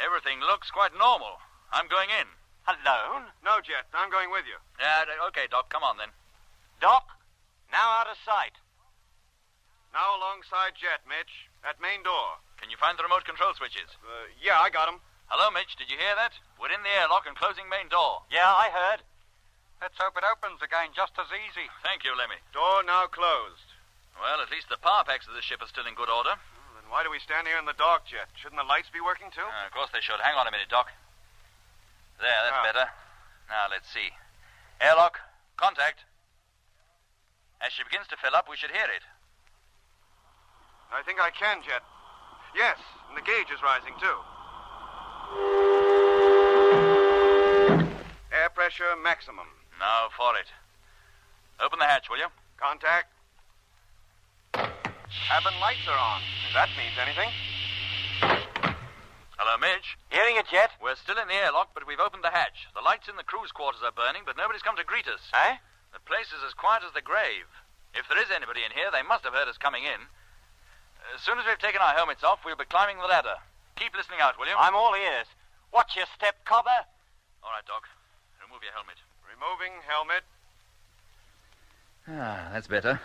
Everything looks quite normal. I'm going in. Alone? No, Jet. I'm going with you. Yeah, okay, Doc. Come on, then. Doc, now out of sight. Now alongside Jet, Mitch. At main door. Can you find the remote control switches? Yeah, I got them. Hello, Mitch. Did you hear that? We're in the airlock and closing main door. Yeah, I heard. Let's hope it opens again just as easy. Thank you, Lemmy. Door now closed. Well, at least the power packs of the ship are still in good order. Then why do we stand here in the dark, Jet? Shouldn't the lights be working, too? Of course they should. Hang on a minute, Doc. There, that's better. Now, let's see. Airlock, contact. As she begins to fill up, we should hear it. I think I can, Jet. Yes, and the gauge is rising, too. Air pressure maximum. Now for it. Open the hatch, will you? Contact. Cabin lights are on. If that means anything. Hello, Mitch. Hearing it, Jet? We're still in the airlock, but we've opened the hatch. The lights in the crew's quarters are burning, but nobody's come to greet us. Eh? The place is as quiet as the grave. If there is anybody in here, they must have heard us coming in. As soon as we've taken our helmets off, we'll be climbing the ladder. Keep listening out, will you? I'm all ears. Watch your step, cobber. All right, Doc. Remove your helmet. Removing helmet. That's better.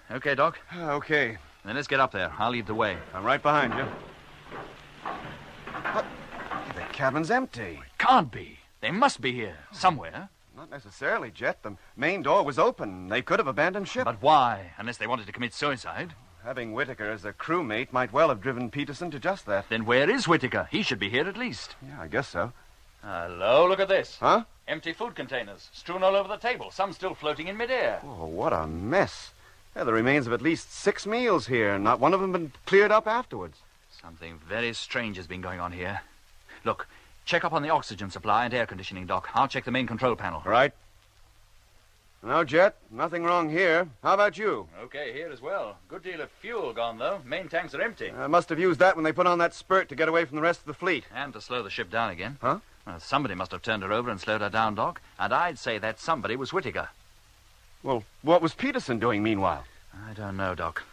Okay, Doc? Okay. Then let's get up there. I'll lead the way. I'm right behind you. But the cabin's empty. Can't be. They must be here, somewhere. Not necessarily, Jet. The main door was open. They could have abandoned ship. But why? Unless they wanted to commit suicide. Having Whitaker as a crewmate might well have driven Peterson to just that. Then where is Whitaker? He should be here at least. Yeah, I guess so. Hello, look at this. Huh? Empty food containers, strewn all over the table, some still floating in midair. Oh, what a mess. Yeah, the remains of at least 6 meals here, and not one of them been cleared up afterwards. Something very strange has been going on here. Look, check up on the oxygen supply and air conditioning, Doc. I'll check the main control panel. Right. No, Jet, nothing wrong here. How about you? Okay, here as well. Good deal of fuel gone, though. Main tanks are empty. I must have used that when they put on that spurt to get away from the rest of the fleet. And to slow the ship down again. Huh? Well, somebody must have turned her over and slowed her down, Doc. And I'd say that somebody was Whitaker. Well, what was Peterson doing meanwhile? I don't know, Doc.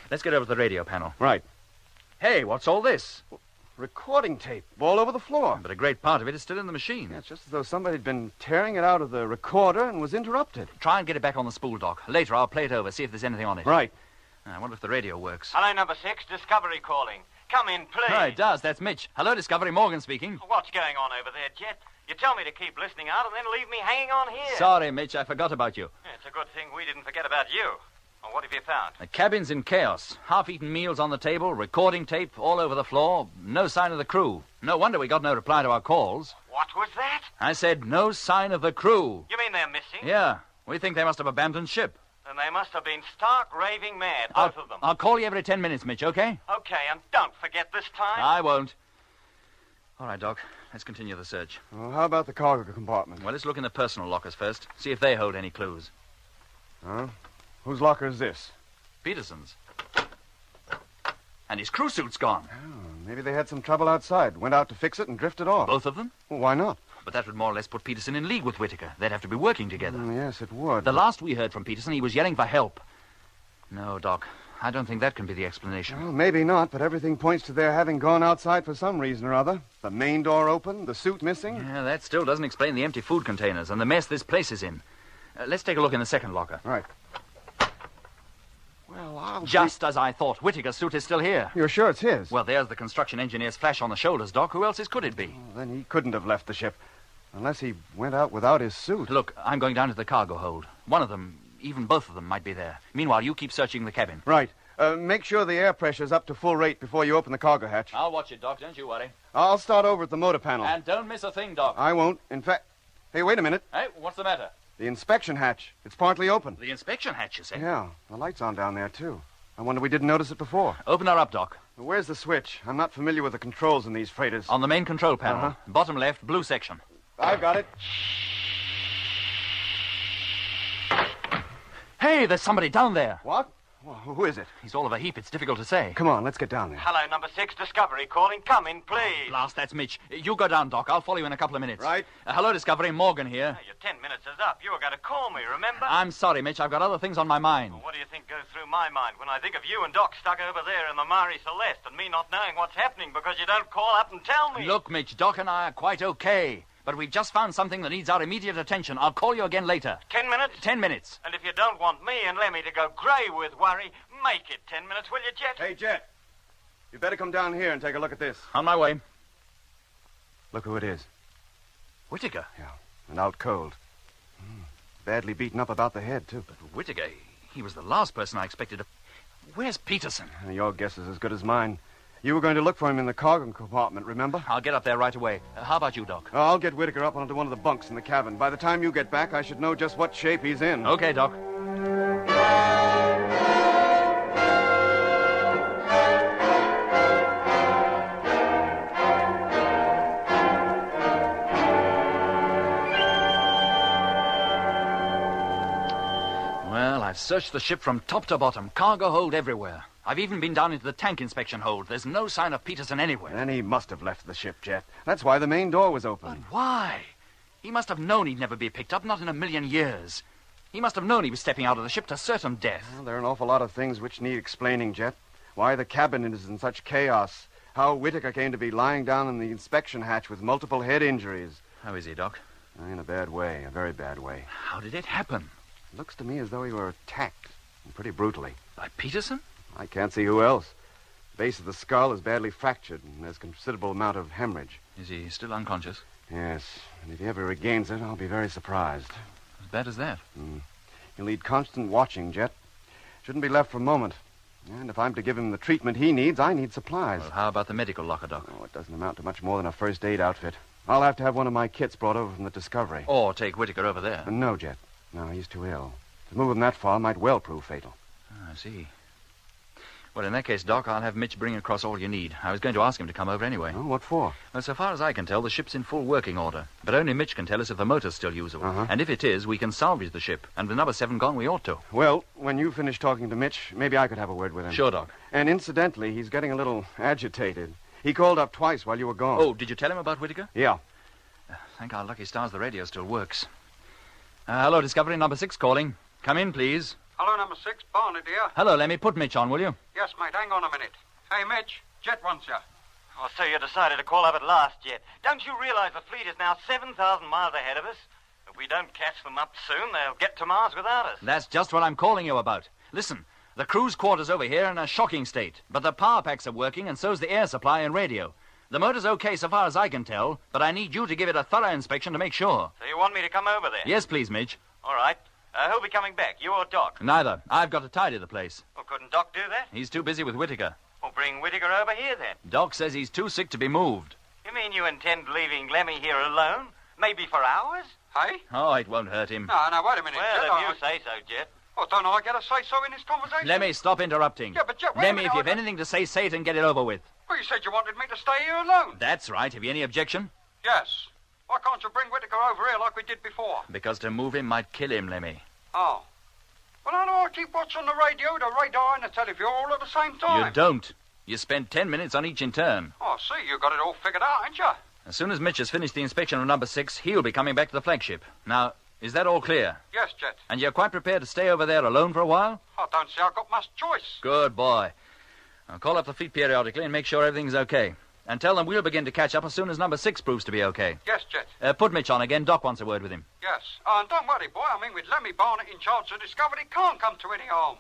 Let's get over to the radio panel. Right. Hey, what's all this? Recording tape all over the floor. But a great part of it is still in the machine. Yeah, it's just as though somebody had been tearing it out of the recorder and was interrupted. Try and get it back on the spool, Doc. Later, I'll play it over, see if there's anything on it. Right. I wonder if the radio works. Hello, number 6. Discovery calling. Come in, please. Oh, it does. That's Mitch. Hello, Discovery. Morgan speaking. What's going on over there, Jet? You tell me to keep listening out and then leave me hanging on here. Sorry, Mitch. I forgot about you. Yeah, it's a good thing we didn't forget about you. Well, what have you found? The cabin's in chaos. Half-eaten meals on the table, recording tape all over the floor, no sign of the crew. No wonder we got no reply to our calls. What was that? I said no sign of the crew. You mean they're missing? Yeah. We think they must have abandoned ship. Then they must have been stark raving mad, both of them. I'll call you every 10 minutes, Mitch, okay? Okay, and don't forget this time. I won't. All right, Doc. Let's continue the search. Well, how about the cargo compartment? Well, let's look in the personal lockers first. See if they hold any clues. Huh? Whose locker is this? Peterson's. And his crew suit's gone. Oh, maybe they had some trouble outside. Went out to fix it and drifted off. Both of them? Well, why not? But that would more or less put Peterson in league with Whitaker. They'd have to be working together. Yes, it would. The last we heard from Peterson, he was yelling for help. No, Doc. I don't think that can be the explanation. Well, maybe not, but everything points to their having gone outside for some reason or other. The main door open, the suit missing. Yeah, that still doesn't explain the empty food containers and the mess this place is in. Let's take a look in the second locker. Right. Well, Just as I thought. Whitaker's suit is still here. You're sure it's his? Well, there's the construction engineer's flash on the shoulders, Doc. Who else's could it be? Well, then he couldn't have left the ship. Unless he went out without his suit. Look, I'm going down to the cargo hold. One of them, even both of them, might be there. Meanwhile, you keep searching the cabin. Right. Make sure the air pressure's up to full rate before you open the cargo hatch. I'll watch it, Doc. Don't you worry. I'll start over at the motor panel. And don't miss a thing, Doc. I won't. In fact... Hey, wait a minute. Hey, what's the matter? The inspection hatch. It's partly open. The inspection hatch, you say? Yeah. The light's on down there, too. I wonder we didn't notice it before. Open her up, Doc. Where's the switch? I'm not familiar with the controls in these freighters. On the main control panel. Uh-huh. Bottom left, blue section. I've got it. Hey, there's somebody down there. What? Well, who is it? He's all of a heap. It's difficult to say. Come on, let's get down there. Hello, number 6, Discovery calling. Come in, please. Blast, that's Mitch. You go down, Doc. I'll follow you in a couple of minutes. Right. Hello, Discovery. Morgan here. Your 10 minutes is up. You were going to call me, remember? I'm sorry, Mitch. I've got other things on my mind. Well, what do you think goes through my mind when I think of you and Doc stuck over there in the Marie Celeste and me not knowing what's happening because you don't call up and tell me? Look, Mitch, Doc and I are quite okay. But we've just found something that needs our immediate attention. I'll call you again later. 10 minutes? 10 minutes. And if you don't want me and Lemmy to go grey with worry, make it 10 minutes, will you, Jet? Hey, Jet. You better come down here and take a look at this. On my way. Look who it is. Whitaker? Yeah, and out cold. Badly beaten up about the head, too. But Whitaker, he was the last person I expected to... Where's Peterson? Your guess is as good as mine. You were going to look for him in the cargo compartment, remember? I'll get up there right away. How about you, Doc? I'll get Whitaker up onto one of the bunks in the cabin. By the time you get back, I should know just what shape he's in. Okay, Doc. Well, I've searched the ship from top to bottom, cargo hold everywhere. I've even been down into the tank inspection hold. There's no sign of Peterson anywhere. Then he must have left the ship, Jet. That's why the main door was open. But why? He must have known he'd never be picked up, not in a million years. He must have known he was stepping out of the ship to certain death. Well, there are an awful lot of things which need explaining, Jet. Why the cabin is in such chaos. How Whitaker came to be lying down in the inspection hatch with multiple head injuries. How is he, Doc? In a bad way, a very bad way. How did it happen? It looks to me as though he were attacked, and pretty brutally. By Peterson? I can't see who else. The base of the skull is badly fractured, and there's a considerable amount of hemorrhage. Is he still unconscious? Yes, and if he ever regains it, I'll be very surprised. As bad as that? He'll need constant watching, Jet. Shouldn't be left for a moment. And if I'm to give him the treatment he needs, I need supplies. Well, how about the medical locker, Doc? Oh, it doesn't amount to much more than a first aid outfit. I'll have to have one of my kits brought over from the Discovery. Or take Whitaker over there. No, Jet. No, he's too ill. To move him that far might well prove fatal. I see. Well, in that case, Doc, I'll have Mitch bring across all you need. I was going to ask him to come over anyway. Oh, what for? Well, so far as I can tell, the ship's in full working order. But only Mitch can tell us if the motor's still usable. And if it is, we can salvage the ship. And with number 7 gone, we ought to. Well, when you finish talking to Mitch, maybe I could have a word with him. Sure, Doc. And incidentally, he's getting a little agitated. He called up twice while you were gone. Oh, did you tell him about Whitaker? Yeah. Thank our lucky stars the radio still works. Hello, Discovery, number 6 calling. Come in, please. Hello, number 6. Barney, dear. Hello, Lemmy. Put Mitch on, will you? Yes, mate. Hang on a minute. Hey, Mitch. Jet wants you. Oh, so you decided to call up at last, Jet. Don't you realize the fleet is now 7,000 miles ahead of us? If we don't catch them up soon, they'll get to Mars without us. That's just what I'm calling you about. Listen, the crew's quarters over here are in a shocking state, but the power packs are working and so's the air supply and radio. The motor's okay so far as I can tell, but I need you to give it a thorough inspection to make sure. So you want me to come over there? Yes, please, Mitch. All right. Who'll be coming back, you or Doc? Neither. I've got to tidy the place. Well, couldn't Doc do that? He's too busy with Whitaker. Well, bring Whitaker over here, then. Doc says he's too sick to be moved. You mean you intend leaving Lemmy here alone? Maybe for hours? Hey? Oh, it won't hurt him. No, wait a minute, Well, Jet. if you say so, Jet. Oh, don't I get a say-so in this conversation? Lemmy, stop interrupting. Yeah, but Jet, wait a Lemmy, minute, if you've anything to say it and get it over with. Well, you said you wanted me to stay here alone. That's right. Have you any objection? Yes. Why can't you bring Whitaker over here like we did before? Because to move him might kill him, Lemmy. Oh. Well, how do I keep watching the radio, the radar, and the television all at the same time? You don't. You spend 10 minutes on each in turn. Oh, see, you got it all figured out, ain't you? As soon as Mitch has finished the inspection of number 6, he'll be coming back to the flagship. Now, is that all clear? Yes, Jet. And you're quite prepared to stay over there alone for a while? I don't see I've got much choice. Good boy. I'll call up the fleet periodically and make sure everything's okay. And tell them we'll begin to catch up as soon as number 6 proves to be okay. Yes, Jet. Put Mitch on again. Doc wants a word with him. Yes. And don't worry, boy. I mean, with Lemmy Barnett in charge of Discovery, can't come to any harm.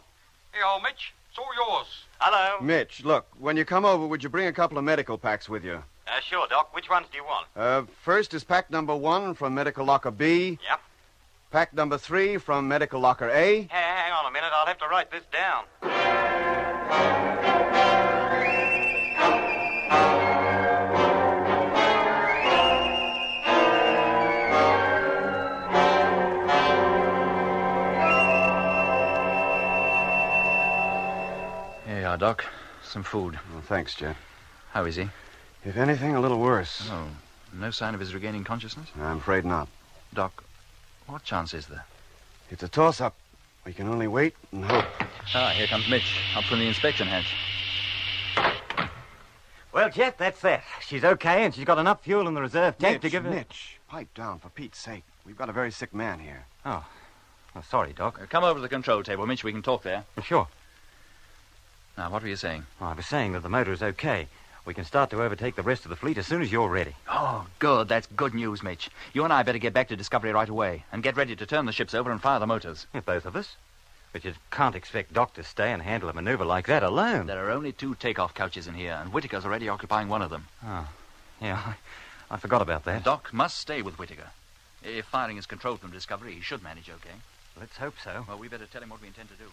Here, old Mitch. It's all yours. Hello. Mitch, look, when you come over, would you bring a couple of medical packs with you? Sure, Doc. Which ones do you want? First is pack number 1 from medical locker B. Yep. Pack number 3 from medical locker A. Hey, hang on a minute. I'll have to write this down. Here you are, Doc. Some food. Well, thanks, Jet. How is he? If anything, a little worse. Oh, no sign of his regaining consciousness? I'm afraid not. Doc, what chance is there? It's a toss-up. We can only wait and hope. Ah, here comes Mitch, up from the inspection hatch. Well, Jet, that's that. She's okay, and she's got enough fuel in the reserve tank to give her... Mitch, pipe down, for Pete's sake. We've got a very sick man here. Oh, sorry, Doc. Come over to the control table, Mitch. We can talk there. Sure. Now, what were you saying? I was saying that the motor is okay. We can start to overtake the rest of the fleet as soon as you're ready. Oh, good. That's good news, Mitch. You and I better get back to Discovery right away and get ready to turn the ships over and fire the motors. Yeah, both of us. But you can't expect Doc to stay and handle a maneuver like that alone. There are only 2 takeoff couches in here, and Whitaker's already occupying one of them. Oh, yeah, I forgot about that. Doc must stay with Whitaker. If firing is controlled from Discovery, he should manage okay. Let's hope so. Well, we better tell him what we intend to do.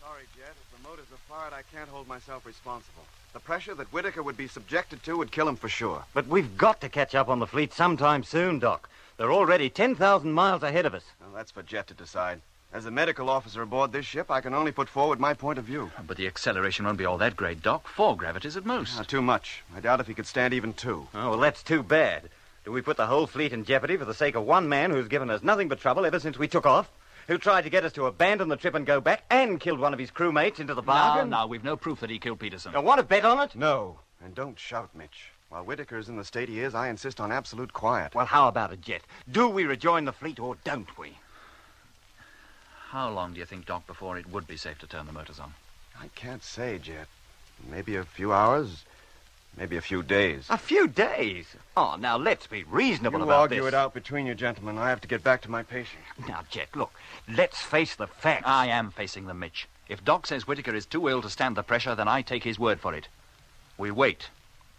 Sorry, Jet. If the motors are fired, I can't hold myself responsible. The pressure that Whitaker would be subjected to would kill him for sure. But we've got to catch up on the fleet sometime soon, Doc. They're already 10,000 miles ahead of us. Well, that's for Jet to decide. As a medical officer aboard this ship, I can only put forward my point of view. But the acceleration won't be all that great, Doc. 4 gravities at most. Not too much. I doubt if he could stand even 2. Oh, well, that's too bad. Do we put the whole fleet in jeopardy for the sake of one man who's given us nothing but trouble ever since we took off? Who tried to get us to abandon the trip and go back, and killed one of his crewmates into the bargain? No, we've no proof that he killed Peterson. You want to bet on it? No. And don't shout, Mitch. While Whitaker's in the state he is, I insist on absolute quiet. Well, how about it, Jet? Do we rejoin the fleet or don't we? How long do you think, Doc, before it would be safe to turn the motors on? I can't say, Jet. Maybe a few hours, maybe a few days. A few days? Oh, now let's be reasonable You about this. argue it out between you gentlemen. I have to get back to my patient. Now, Jet, look, let's face the facts. I am facing them, Mitch. If Doc says Whitaker is too ill to stand the pressure, then I take his word for it. We wait.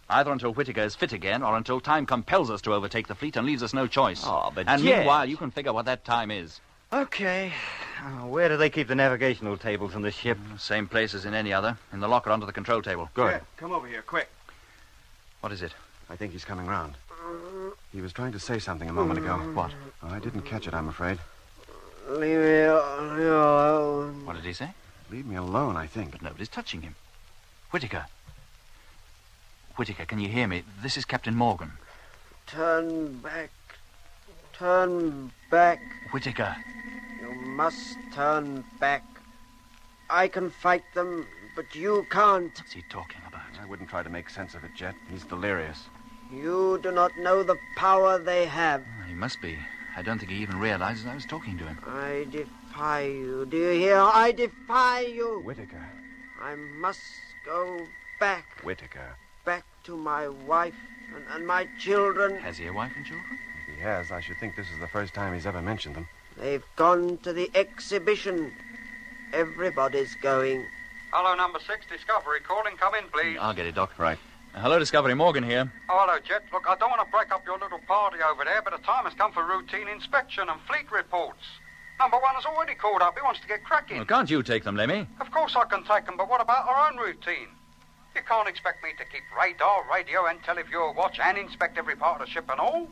Either until Whitaker is fit again, or until time compels us to overtake the fleet and leaves us no choice. Oh, but and Jet... meanwhile, you can figure what that time is. Okay. Where do they keep the navigational tables on this ship? Same place as in any other. In the locker under the control table. Good. Yeah, come over here, quick. What is it? I think he's coming round. He was trying to say something a moment ago. What? Oh, I didn't catch it, I'm afraid. Leave me alone. What did he say? Leave me alone, I think. But nobody's touching him. Whitaker. Whitaker, can you hear me? This is Captain Morgan. Turn back. Turn back. Whitaker. You must turn back. I can fight them, but you can't. What's he talking about? I wouldn't try to make sense of it, Jet. He's delirious. You do not know the power they have. He must be. I don't think he even realizes I was talking to him. I defy you. Do you hear? I defy you. Whitaker. I must go back. Whitaker. Back to my wife and my children. Has he a wife and children? If he has, I should think this is the first time he's ever mentioned them. They've gone to the exhibition. Everybody's going. Hello, number 6, Discovery calling. Come in, please. I'll get it, Doc. Right. Hello, Discovery. Morgan here. Oh, hello, Jet. Look, I don't want to break up your little party over there, but the time has come for routine inspection and fleet reports. Number 1 has already called up. He wants to get cracking. Well, can't you take them, Lemmy? Of course I can take them, but what about our own routine? You can't expect me to keep radar, radio, and televiewer watch and inspect every part of the ship and all.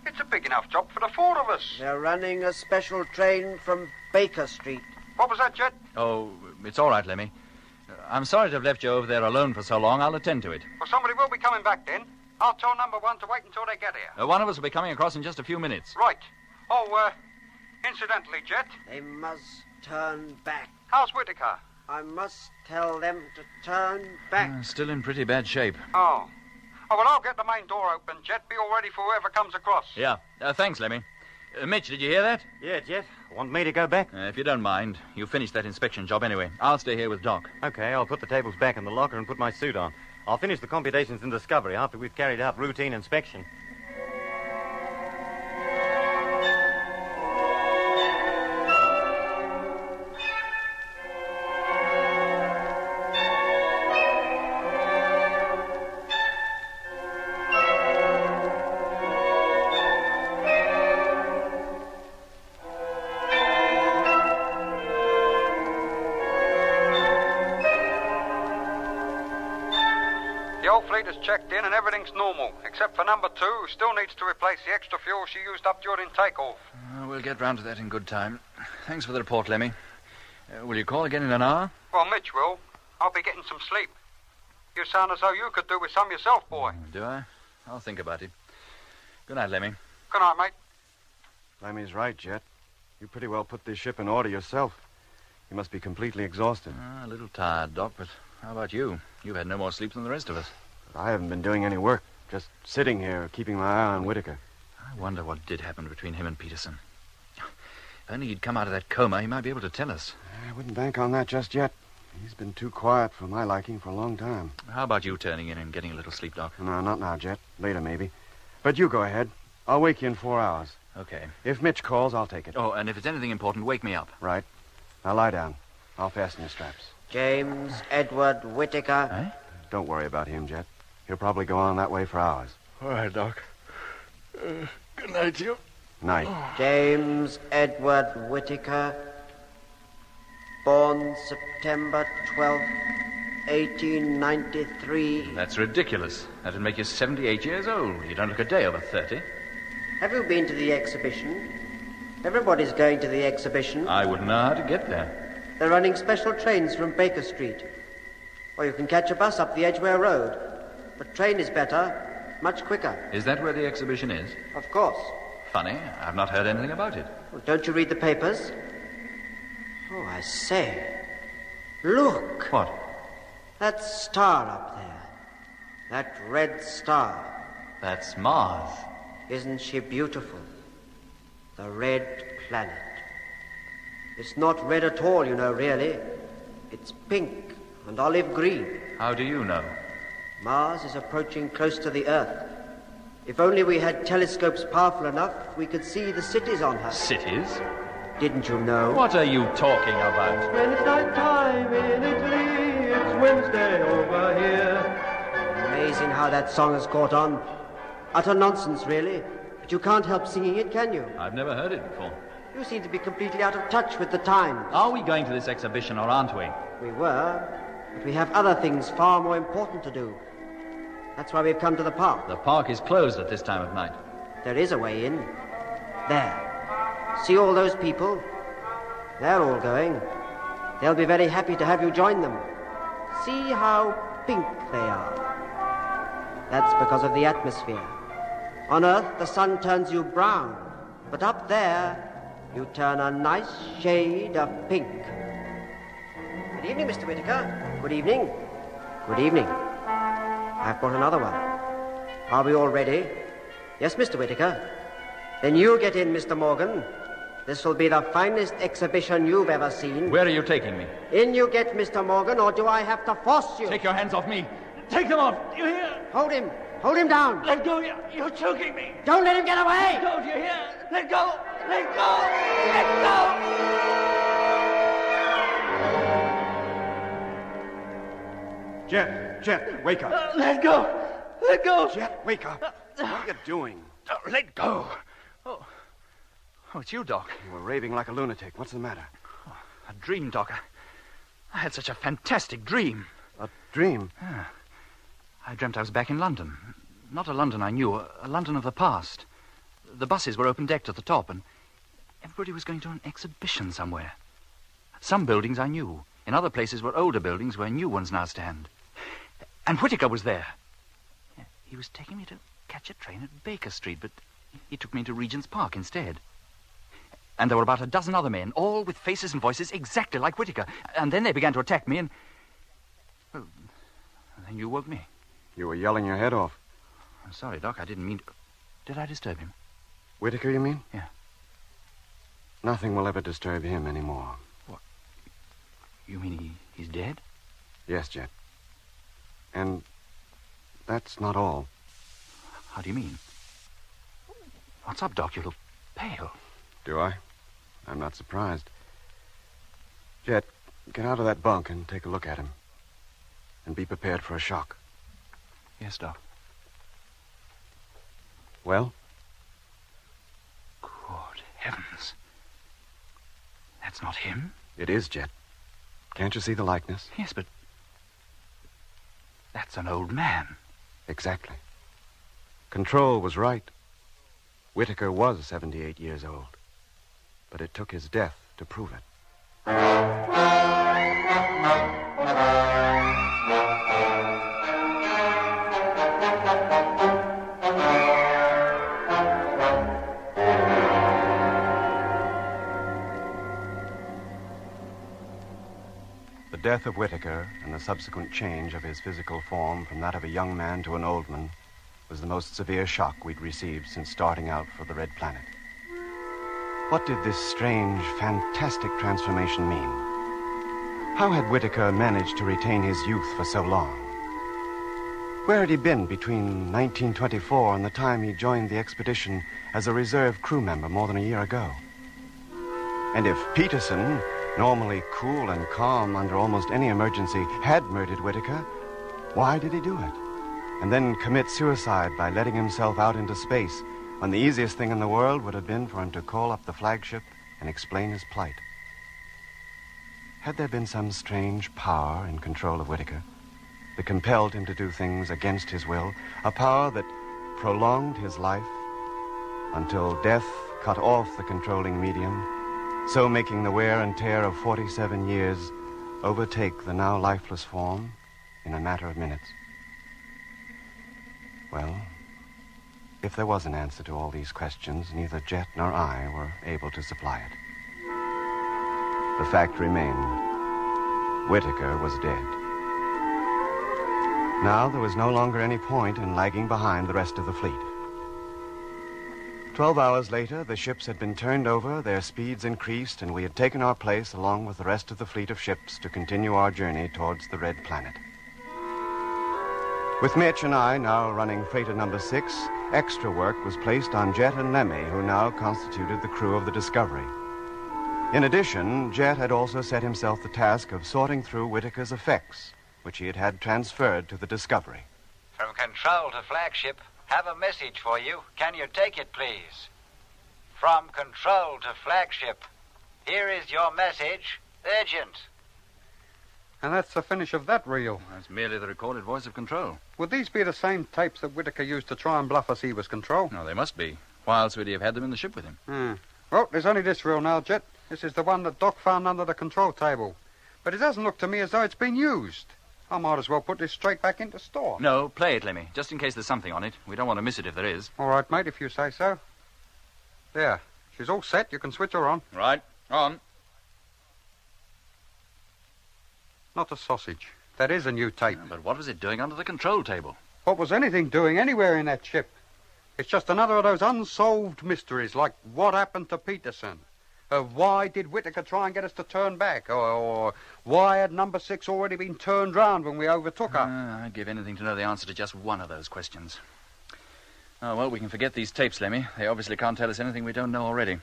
It's a big enough job for the 4 of us. They're running a special train from Baker Street. What was that, Jet? Oh, it's all right, Lemmy. I'm sorry to have left you over there alone for so long. I'll attend to it. Well, somebody will be coming back then. I'll tell number 1 to wait until they get here. One of us will be coming across in just a few minutes. Right. Oh, incidentally, Jet. They must turn back. How's Whitaker? I must tell them to turn back. Still in pretty bad shape. Oh. Oh, well, I'll get the main door open, Jet. Be all ready for whoever comes across. Yeah. Thanks, Lemmy. Mitch, did you hear that? Yeah, Jet. Want me to go back? If you don't mind. You finished that inspection job anyway. I'll stay here with Doc. Okay, I'll put the tables back in the locker and put my suit on. I'll finish the computations in Discovery after we've carried out routine inspection. Checked in and everything's normal, except for number 2, who still needs to replace the extra fuel she used up during takeoff. We'll get round to that in good time. Thanks for the report, Lemmy. Will you call again in an hour? Well, Mitch will. I'll be getting some sleep. You sound as though you could do with some yourself, boy. Do I? I'll think about it. Good night, Lemmy. Good night, mate. Lemmy's right, Jet. You pretty well put this ship in order yourself. You must be completely exhausted. A little tired, Doc, but how about you? You've had no more sleep than the rest of us. I haven't been doing any work, just sitting here, keeping my eye on Whitaker. I wonder what did happen between him and Peterson. If only he'd come out of that coma, he might be able to tell us. I wouldn't bank on that just yet. He's been too quiet for my liking for a long time. How about you turning in and getting a little sleep, Doc? No, not now, Jet. Later, maybe. But you go ahead. I'll wake you in 4 hours. Okay. If Mitch calls, I'll take it. Oh, and if it's anything important, wake me up. Right. Now lie down. I'll fasten your straps. James Edward Whitaker. Eh? Don't worry about him, Jet. He'll probably go on that way for hours. All right, Doc. Good night to you. Night. James Edward Whitaker, born September 12th, 1893. That's ridiculous. That'd make you 78 years old. You don't look a day over 30. Have you been to the exhibition? Everybody's going to the exhibition. I wouldn't know how to get there. They're running special trains from Baker Street. Or you can catch a bus up the Edgware Road. The train is better, much quicker. Is that where the exhibition is? Of course. Funny, I've not heard anything about it. Well, don't you read the papers? Oh, I say. Look. What? That star up there. That red star. That's Mars. Isn't she beautiful? The red planet. It's not red at all, you know, really. It's pink and olive green. How do you know? Mars is approaching close to the Earth. If only we had telescopes powerful enough, we could see the cities on her. Cities? Didn't you know? What are you talking about? When it's night time in Italy, it's Wednesday over here. Amazing how that song has caught on. Utter nonsense, really. But you can't help singing it, can you? I've never heard it before. You seem to be completely out of touch with the times. Are we going to this exhibition or aren't we? We were, but we have other things far more important to do. That's why we've come to the park. The park is closed at this time of night. There is a way in. There. See all those people? They're all going. They'll be very happy to have you join them. See how pink they are. That's because of the atmosphere. On Earth, the sun turns you brown, but up there, you turn a nice shade of pink. Good evening, Mr. Whitaker. Good evening. Good evening. I've brought another one. Are we all ready? Yes, Mr. Whitaker. Then you get in, Mr. Morgan. This will be the finest exhibition you've ever seen. Where are you taking me? In you get, Mr. Morgan, or do I have to force you? Take your hands off me. Take them off. Do you hear? Hold him. Hold him down. Let go. You're choking me. Don't let him get away. Let go. Do you hear? Let go. Let go. Let go. Jet, wake up. Let go. Let go. Jet, wake up. What are you doing? Let go. Oh, it's you, Doc. You were raving like a lunatic. What's the matter? A dream, Doc. I had such a fantastic dream. A dream? Yeah. I dreamt I was back in London. Not a London I knew, a London of the past. The buses were open-decked at the top, and everybody was going to an exhibition somewhere. Some buildings I knew. In other places were older buildings where new ones now stand. And Whitaker was there. He was taking me to catch a train at Baker Street, but he took me to Regent's Park instead. And there were about a dozen other men, all with faces and voices exactly like Whitaker. And then they began to attack me, and... well, then you woke me. You were yelling your head off. I'm sorry, Doc. I didn't mean to... Did I disturb him? Whitaker, you mean? Yeah. Nothing will ever disturb him anymore. What? You mean he's dead? Yes, Jet. And that's not all. How do you mean? What's up, Doc? You look pale. Do I? I'm not surprised. Jet, get out of that bunk and take a look at him. And be prepared for a shock. Yes, Doc. Well? Good heavens. That's not him? It is, Jet. Can't you see the likeness? Yes, but... that's an old man. Exactly. Control was right. Whitaker was 78 years old. But it took his death to prove it. The death of Whitaker and the subsequent change of his physical form from that of a young man to an old man was the most severe shock we'd received since starting out for the Red Planet. What did this strange, fantastic transformation mean? How had Whitaker managed to retain his youth for so long? Where had he been between 1924 and the time he joined the expedition as a reserve crew member more than a year ago? And if Peterson, normally cool and calm under almost any emergency, had murdered Whitaker, why did he do it? And then commit suicide by letting himself out into space when the easiest thing in the world would have been for him to call up the flagship and explain his plight. Had there been some strange power in control of Whitaker that compelled him to do things against his will, a power that prolonged his life until death cut off the controlling medium, so making the wear and tear of 47 years overtake the now lifeless form in a matter of minutes? Well, if there was an answer to all these questions, neither Jet nor I were able to supply it. The fact remained, Whitaker was dead. Now there was no longer any point in lagging behind the rest of the fleet. 12 hours later, the ships had been turned over, their speeds increased, and we had taken our place along with the rest of the fleet of ships to continue our journey towards the Red Planet. With Mitch and I now running freighter number 6, extra work was placed on Jet and Lemmy, who now constituted the crew of the Discovery. In addition, Jet had also set himself the task of sorting through Whitaker's effects, which he had had transferred to the Discovery. From Control to Flagship, have a message for you. Can you take it, please? From Control to Flagship, here is your message. Urgent. And that's the finish of that reel. That's merely the recorded voice of Control. Would these be the same tapes that Whitaker used to try and bluff us he was Control? No, they must be. Why else would he have had them in the ship with him? Well, there's only this reel now, Jet. This is the one that Doc found under the control table. But it doesn't look to me as though it's been used. I might as well put this straight back into store. No, play it, Lemmy, just in case there's something on it. We don't want to miss it if there is. All right, mate, if you say so. There. She's all set. You can switch her on. Right. On. Not a sausage. That is a new tape. But what was it doing under the control table? What was anything doing anywhere in that ship? It's just another of those unsolved mysteries, like what happened to Peterson? Why did Whitaker try and get us to turn back? Or why had number 6 already been turned round when we overtook her? I'd give anything to know the answer to just one of those questions. Oh, well, we can forget these tapes, Lemmy. They obviously can't tell us anything we don't know already.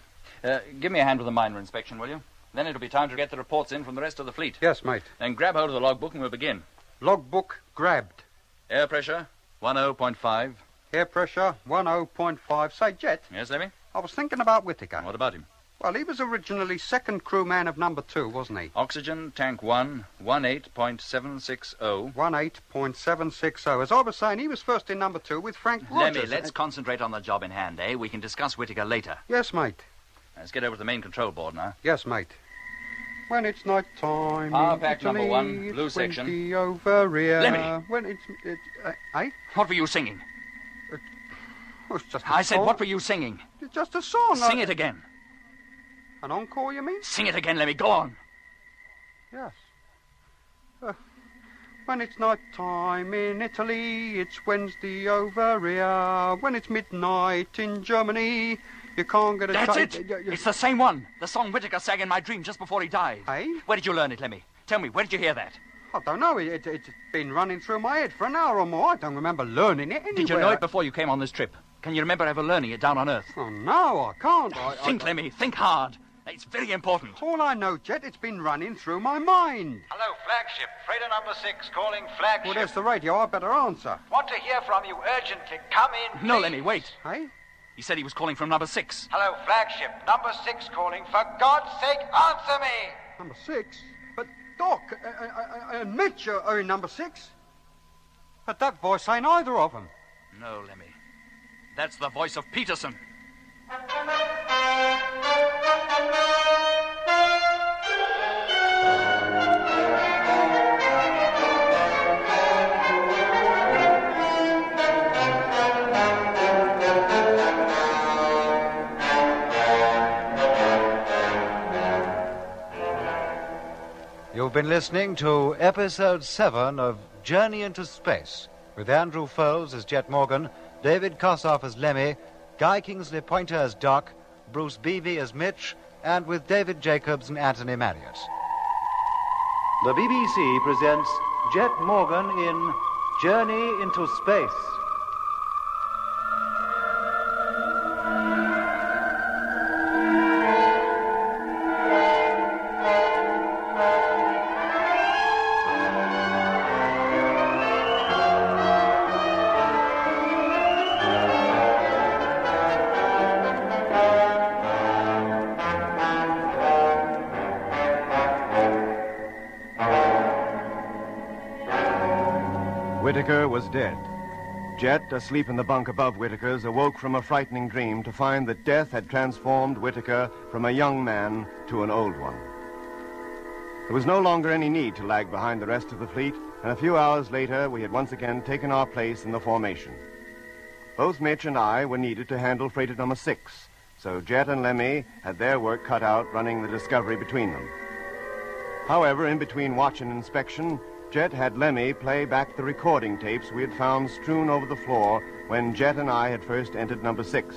Give me a hand with the minor inspection, will you? Then it'll be time to get the reports in from the rest of the fleet. Yes, mate. Then grab hold of the logbook and we'll begin. Logbook grabbed. Air pressure, 10.5. Air pressure, 10.5. Say, Jet. Yes, Lemmy? I was thinking about Whitaker. What about him? Well, he was originally second crewman of number 2, wasn't he? Oxygen, tank 1, 18.760. 18.760. As I was saying, he was first in number 2 with Frank Rogers. Lemmy, let's concentrate on the job in hand, eh? We can discuss Whitaker later. Yes, mate. Let's get over to the main control board now. Yes, mate. When it's night time... Power pack number 1, blue section. Over here. Lemmy! When it's... eh? What were you singing? It's just a I said, song. what were you singing? It's just a song. Sing it again. An encore, you mean? Sing it again, Lemmy. Go on. Yes. When it's night time in Italy, it's Wednesday over here. When it's midnight in Germany, you can't get a... That's it! It's the same one. The song Whitaker sang in my dream just before he died. Hey? Where did you learn it, Lemmy? Tell me, where did you hear that? I don't know. It's been running through my head for an hour or more. I don't remember learning it anywhere. Did you know it before you came on this trip? Can you remember ever learning it down on Earth? Oh, no, I can't. Think, Lemmy. Think hard. It's very important. All I know, Jet, it's been running through my mind. Hello, flagship. Freighter number 6 calling flagship. Well, there's the radio. I better answer. Want to hear from you urgently. Come in, No, please. Lemmy, wait. Hey? He said he was calling from number 6. Hello, flagship. Number 6 calling. For God's sake, answer me. Number 6? But, Doc, and Mitch are in number 6. But that voice ain't either of them. No, Lemmy. That's the voice of Peterson. You've been listening to Episode 7 of Journey into Space, with Andrew Foles as Jet Morgan, David Kossoff as Lemmy, Guy Kingsley Pointer as Doc, Bruce Beebe as Mitch, and with David Jacobs and Anthony Marriott. The BBC presents Jet Morgan in Journey into Space. Whitaker was dead. Jet, asleep in the bunk above Whitaker's, awoke from a frightening dream to find that death had transformed Whitaker from a young man to an old one. There was no longer any need to lag behind the rest of the fleet, and a few hours later we had once again taken our place in the formation. Both Mitch and I were needed to handle freighter number 6, so Jet and Lemmy had their work cut out running the Discovery between them. However, in between watch and inspection, Jet had Lemmy play back the recording tapes we had found strewn over the floor when Jet and I had first entered number 6.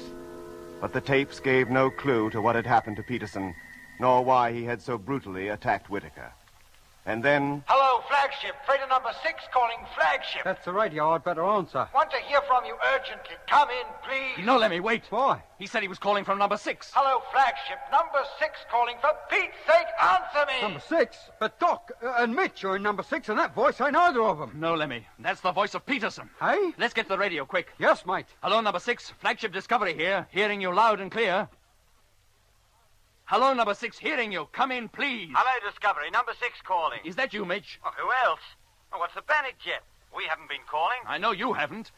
But the tapes gave no clue to what had happened to Peterson, nor why he had so brutally attacked Whitaker. And then... Hello, flagship. Freighter number 6 calling flagship. That's the radio. I'd better answer. Want to hear from you urgently. Come in, please. No, Lemmy, wait. Why? He said he was calling from number 6. Hello, flagship. Number 6 calling. For Pete's sake, answer me. Number 6? But Doc and Mitch are in number 6, and that voice ain't either of them. No, Lemmy. That's the voice of Peterson. Hey? Let's get to the radio, quick. Yes, mate. Hello, number 6. Flagship Discovery here. Hearing you loud and clear. Hello, number 6. Hearing you. Come in, please. Hello, Discovery. Number 6 calling. Is that you, Mitch? Oh, who else? Oh, what's the panic, Jet? We haven't been calling. I know you haven't.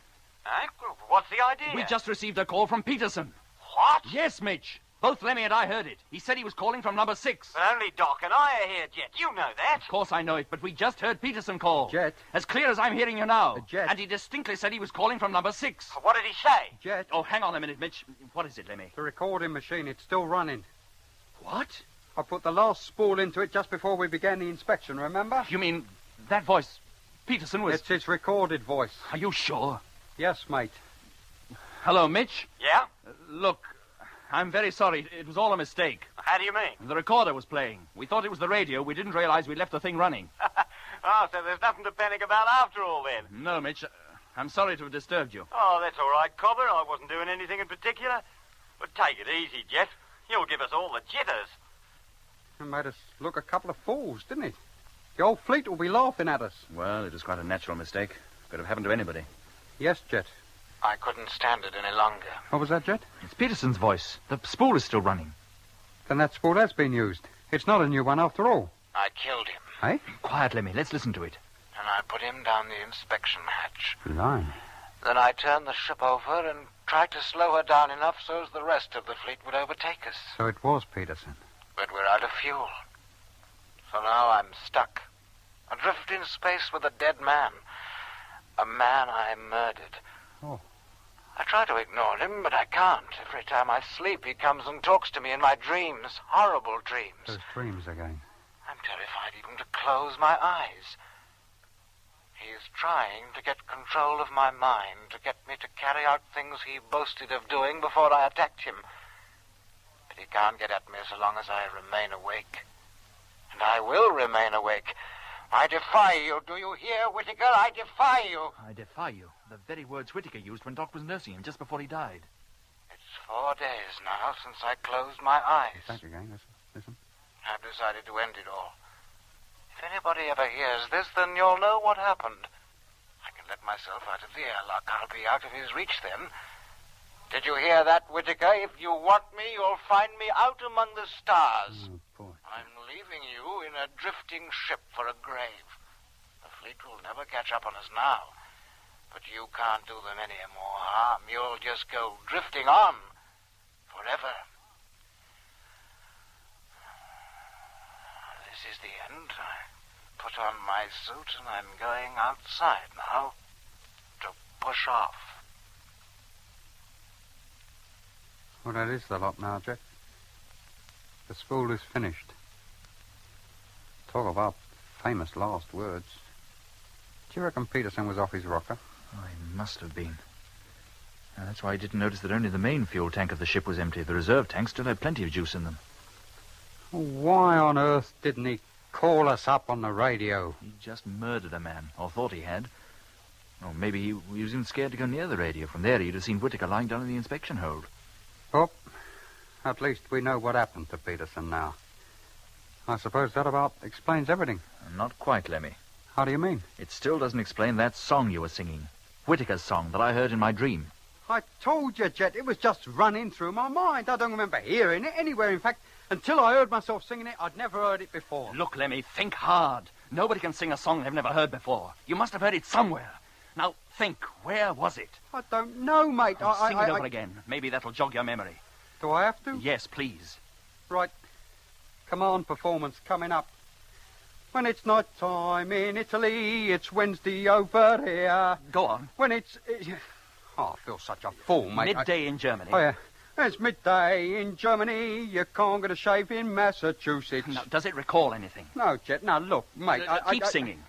What's the idea? We just received a call from Peterson. What? Yes, Mitch. Both Lemmy and I heard it. He said he was calling from number 6. But only Doc and I are here, Jet. You know that. Of course I know it, but we just heard Peterson call. Jet. As clear as I'm hearing you now. Jet. And he distinctly said he was calling from number 6. What did he say? Jet. Oh, hang on a minute, Mitch. What is it, Lemmy? The recording machine, it's still running. What? I put the last spool into it just before we began the inspection, remember? You mean that voice, Peterson was... It's his recorded voice. Are you sure? Yes, mate. Hello, Mitch? Yeah? Look, I'm very sorry. It was all a mistake. How do you mean? The recorder was playing. We thought it was the radio. We didn't realize we'd left the thing running. Oh, so there's nothing to panic about after all, then? No, Mitch. I'm sorry to have disturbed you. Oh, that's all right, Cobber. I wasn't doing anything in particular. But take it easy, Jet. You'll give us all the jitters. It made us look a couple of fools, didn't it? The whole fleet will be laughing at us. Well, it was quite a natural mistake. Could have happened to anybody. Yes, Jet. I couldn't stand it any longer. What was that, Jet? It's Peterson's voice. The spool is still running. Then that spool has been used. It's not a new one after all. I killed him. Eh? Quiet, Lemmy. Let's listen to it. And I put him down the inspection hatch. Line. Then I turned the ship over and tried to slow her down enough so as the rest of the fleet would overtake us. So it was Peterson. But we're out of fuel. So now I'm stuck. Adrift in space with a dead man. A man I murdered. Oh. I try to ignore him, but I can't. Every time I sleep, he comes and talks to me in my dreams. Horrible dreams. Those dreams again. I'm terrified even to close my eyes. He is trying to get control of my mind, to get me to carry out things he boasted of doing before I attacked him. But he can't get at me so long as I remain awake. And I will remain awake. I defy you. Do you hear, Whitaker? I defy you. I defy you. The very words Whitaker used when Doc was nursing him just before he died. It's 4 days now since I closed my eyes. Back again. Listen. I've decided to end it all. If anybody ever hears this, then you'll know what happened. I can let myself out of the airlock. I'll be out of his reach then. Did you hear that, Whitaker? If you want me, you'll find me out among the stars. Oh, boy. I'm leaving you in a drifting ship for a grave. The fleet will never catch up on us now. But you can't do them any more harm. You'll just go drifting on forever. This is the end. I put on my suit and I'm going outside now to push off. Well, that is the lot now, Jack. The spool is finished. Talk about famous last words. Do you reckon Peterson was off his rocker? Oh, he must have been. Now, that's why he didn't notice that only the main fuel tank of the ship was empty. The reserve tanks still had plenty of juice in them. Why on earth didn't he call us up on the radio? He just murdered a man, or thought he had. Or maybe he was even scared to go near the radio. From there, he'd have seen Whitaker lying down in the inspection hold. Oh, at least we know what happened to Peterson now. I suppose that about explains everything. Not quite, Lemmy. How do you mean? It still doesn't explain that song you were singing. Whitaker's song that I heard in my dream. I told you, Jet, it was just running through my mind. I don't remember hearing it anywhere. In fact, until I heard myself singing it, I'd never heard it before. Look, Lemmy, think hard. Nobody can sing a song they've never heard before. You must have heard it somewhere. Now, think, where was it? I don't know, mate. Sing it over again. Maybe that'll jog your memory. Do I have to? Yes, please. Right. Command performance coming up. When it's night time in Italy, it's Wednesday over here. Go on. When it's... Oh, I feel such a fool, mate. Midday in Germany. Oh, yeah. It's midday in Germany. You can't get a shave in Massachusetts. Now, does it recall anything? No, Jet. Now, look, mate. Keep singing.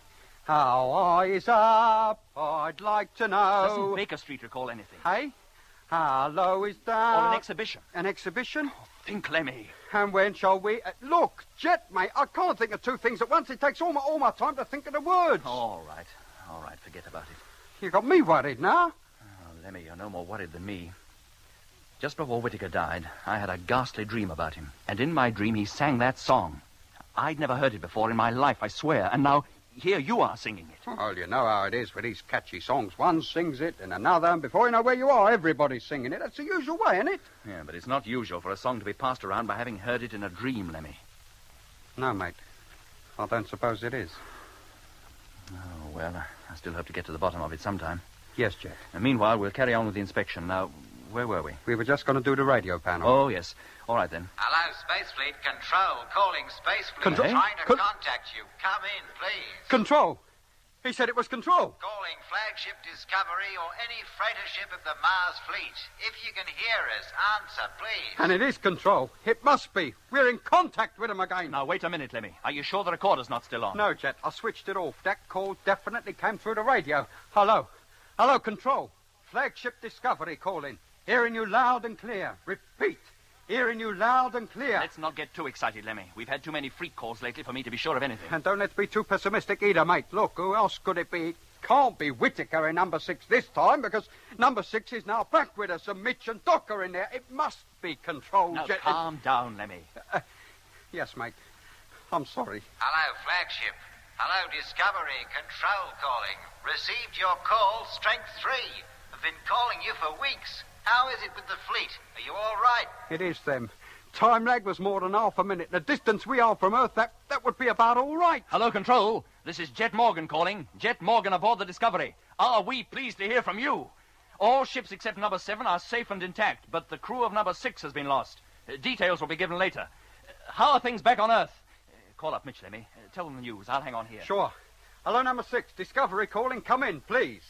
How high is up? I'd like to know. Doesn't Baker Street recall anything? Hey? How low is down? Or an exhibition? An exhibition? Oh, think, Lemmy. And when shall we... look, Jet, mate, I can't think of two things at once. It takes all my time to think of the words. All right, forget about it. You got me worried now. Oh, Lemmy, you're no more worried than me. Just before Whitaker died, I had a ghastly dream about him. And in my dream, he sang that song. I'd never heard it before in my life, I swear. And now, here you are singing it. Well, you know how it is with these catchy songs. One sings it and another, and before you know where you are, everybody's singing it. That's the usual way, isn't it? Yeah, but it's not usual for a song to be passed around by having heard it in a dream, Lemmy. No, mate. I don't suppose it is. Oh, well, I still hope to get to the bottom of it sometime. Yes, Jack. And meanwhile, we'll carry on with the inspection. Now, Where were we? We were just going to do the radio panel. Oh, yes. All right, then. Hello, Space Fleet. Control. Calling Space Fleet. Control? Trying to contact you. Come in, please. Control. He said it was Control. Calling Flagship Discovery or any freighter ship of the Mars Fleet. If you can hear us, answer, please. And it is Control. It must be. We're in contact with him again. Now, wait a minute, Lemmy. Are you sure the recorder's not still on? No, Jet. I switched it off. That call definitely came through the radio. Hello. Hello, Control. Flagship Discovery calling. Hearing you loud and clear. Repeat. Hearing you loud and clear. Let's not get too excited, Lemmy. We've had too many freak calls lately for me to be sure of anything. And don't let's be too pessimistic either, mate. Look, who else could it be? It can't be Whitaker in number 6 this time, because number 6 is now back with us, and Mitch and Doc are in there. It must be Control. Now, calm down, Lemmy. Yes, mate. I'm sorry. Hello, Flagship. Hello, Discovery. Control calling. Received your call, Strength 3. I've been calling you for weeks. How is it with the fleet? Are you all right? It is them. Time lag was more than half a minute. The distance we are from Earth, that would be about all right. Hello, Control. This is Jet Morgan calling. Jet Morgan aboard the Discovery. Are we pleased to hear from you? All ships except number 7 are safe and intact, but the crew of number 6 has been lost. Details will be given later. How are things back on Earth? Call up Mitch, Lemmy. Tell them the news. I'll hang on here. Sure. Hello, number 6. Discovery calling. Come in, please.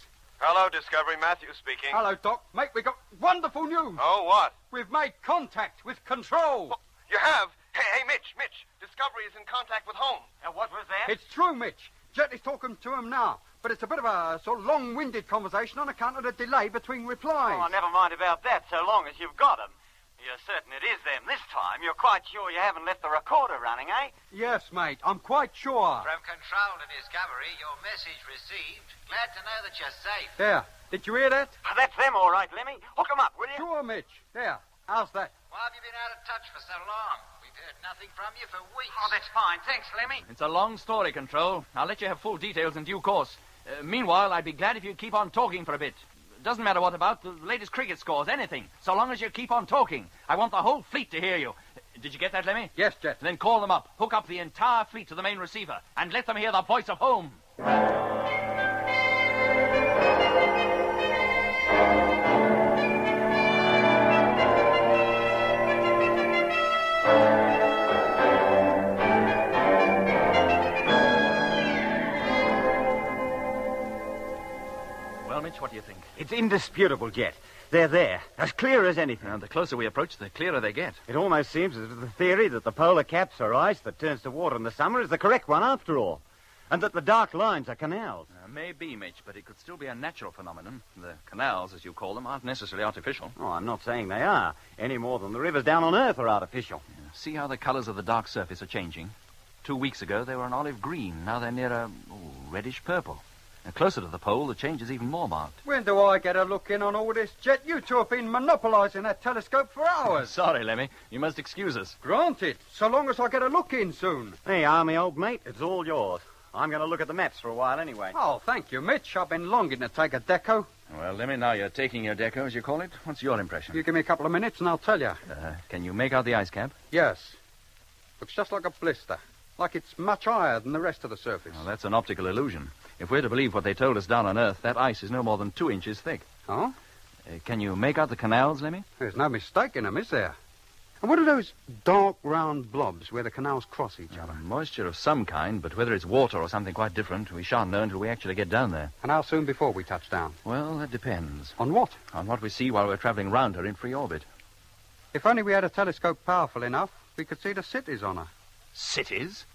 Hello, Discovery. Matthew speaking. Hello, Doc. Mate, we got wonderful news. Oh, what? We've made contact with Control. Well, you have? Hey, Mitch. Discovery is in contact with home. What was that? It's true, Mitch. Jet is talking to him now. But it's a bit of a sort of long-winded conversation on account of the delay between replies. Oh, never mind about that, so long as you've got them. You're certain it is them this time. You're quite sure you haven't left the recorder running, eh? Yes, mate. I'm quite sure. From Control to Discovery, your message received. Glad to know that you're safe. There. Did you hear that? That's them, all right, Lemmy. Hook 'em up, will you? Sure, Mitch. There. How's that? Why have you been out of touch for so long? We've heard nothing from you for weeks. Oh, that's fine. Thanks, Lemmy. It's a long story, Control. I'll let you have full details in due course. Meanwhile, I'd be glad if you'd keep on talking for a bit. Doesn't matter what about, the latest cricket scores, anything. So long as you keep on talking. I want the whole fleet to hear you. Did you get that, Lemmy? Yes, Jet. Then call them up. Hook up the entire fleet to the main receiver. And let them hear the voice of home. Well, Mitch, what do you think? It's indisputable, Jet. They're there, as clear as anything. And the closer we approach, the clearer they get. It almost seems as if the theory that the polar caps are ice that turns to water in the summer is the correct one after all. And that the dark lines are canals. Maybe, Mitch, but it could still be a natural phenomenon. The canals, as you call them, aren't necessarily artificial. Oh, I'm not saying they are, any more than the rivers down on Earth are artificial. Yeah. See how the colours of the dark surface are changing? 2 weeks ago, they were an olive green. Now they're near a reddish purple. And closer to the pole, the change is even more marked. When do I get a look in on all this, Jet? You two have been monopolising that telescope for hours. Sorry, Lemmy. You must excuse us. Granted, so long as I get a look in soon. Hey, Army, old mate, it's all yours. I'm going to look at the maps for a while anyway. Oh, thank you, Mitch. I've been longing to take a deco. Well, Lemmy, now you're taking your deco, as you call it. What's your impression? You give me a couple of minutes and I'll tell you. Can you make out the ice cap? Yes. Looks just like a blister. Like it's much higher than the rest of the surface. Well, that's an optical illusion. If we're to believe what they told us down on Earth, that ice is no more than 2 inches thick. Oh? Can you make out the canals, Lemmy? There's no mistake in them, is there? And what are those dark, round blobs where the canals cross each other? Moisture of some kind, but whether it's water or something quite different, we shan't know until we actually get down there. And how soon before we touch down? Well, that depends. On what? On what we see while we're travelling round her in free orbit. If only we had a telescope powerful enough, we could see the cities on her. Cities?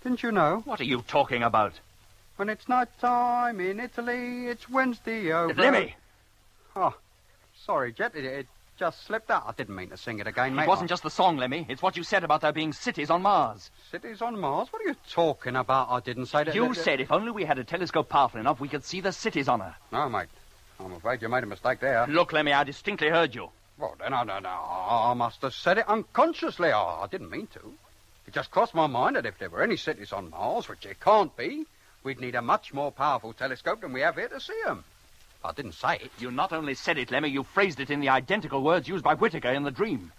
Didn't you know? What are you talking about? When it's night time in Italy, it's Wednesday over... Lemmy! Oh, sorry, Jet. It just slipped out. I didn't mean to sing it again, mate. It wasn't just the song, Lemmy. It's what you said about there being cities on Mars. Cities on Mars? What are you talking about? I didn't say that... You said if only we had a telescope powerful enough, we could see the cities on her. No, mate. I'm afraid you made a mistake there. Look, Lemmy, I distinctly heard you. Well, then I must have said it unconsciously. I didn't mean to. It just crossed my mind that if there were any cities on Mars, which there can't be, we'd need a much more powerful telescope than we have here to see them. I didn't say it. You not only said it, Lemmy, you phrased it in the identical words used by Whitaker in the dream.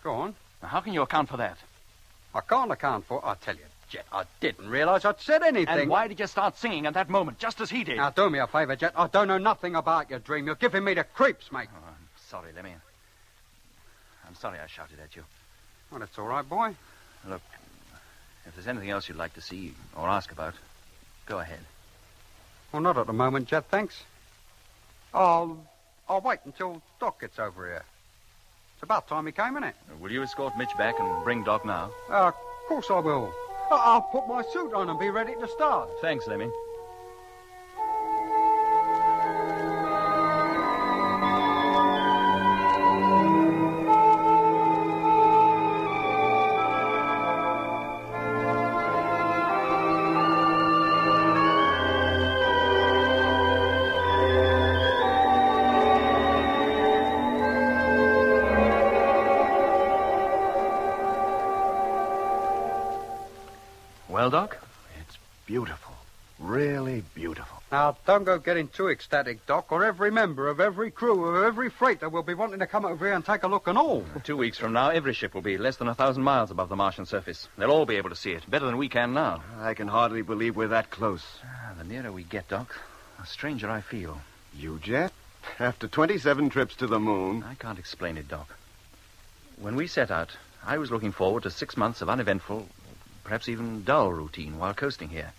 Go on. Now, how can you account for that? I can't account for it, I tell you, Jet. I didn't realise I'd said anything. And why did you start singing at that moment, just as he did? Now, do me a favour, Jet. I don't know nothing about your dream. You're giving me the creeps, mate. Oh, I'm sorry, Lemmy. I'm sorry I shouted at you. Well, that's all right, boy. Look, if there's anything else you'd like to see or ask about, go ahead. Well, not at the moment, Jet, thanks. I'll wait until Doc gets over here. It's about time he came, isn't it? Will you escort Mitch back and bring Doc now? Of course I will. I'll put my suit on and be ready to start. Thanks, Lemmy. Well, Doc? It's beautiful. Really beautiful. Now, don't go getting too ecstatic, Doc, or every member of every crew of every freighter will be wanting to come over here and take a look and all. 2 weeks from now, every ship will be less than 1,000 miles above the Martian surface. They'll all be able to see it, better than we can now. I can hardly believe we're that close. The nearer we get, Doc, the stranger I feel. You, Jet? After 27 trips to the moon? I can't explain it, Doc. When we set out, I was looking forward to 6 months of uneventful, perhaps even dull routine while coasting here.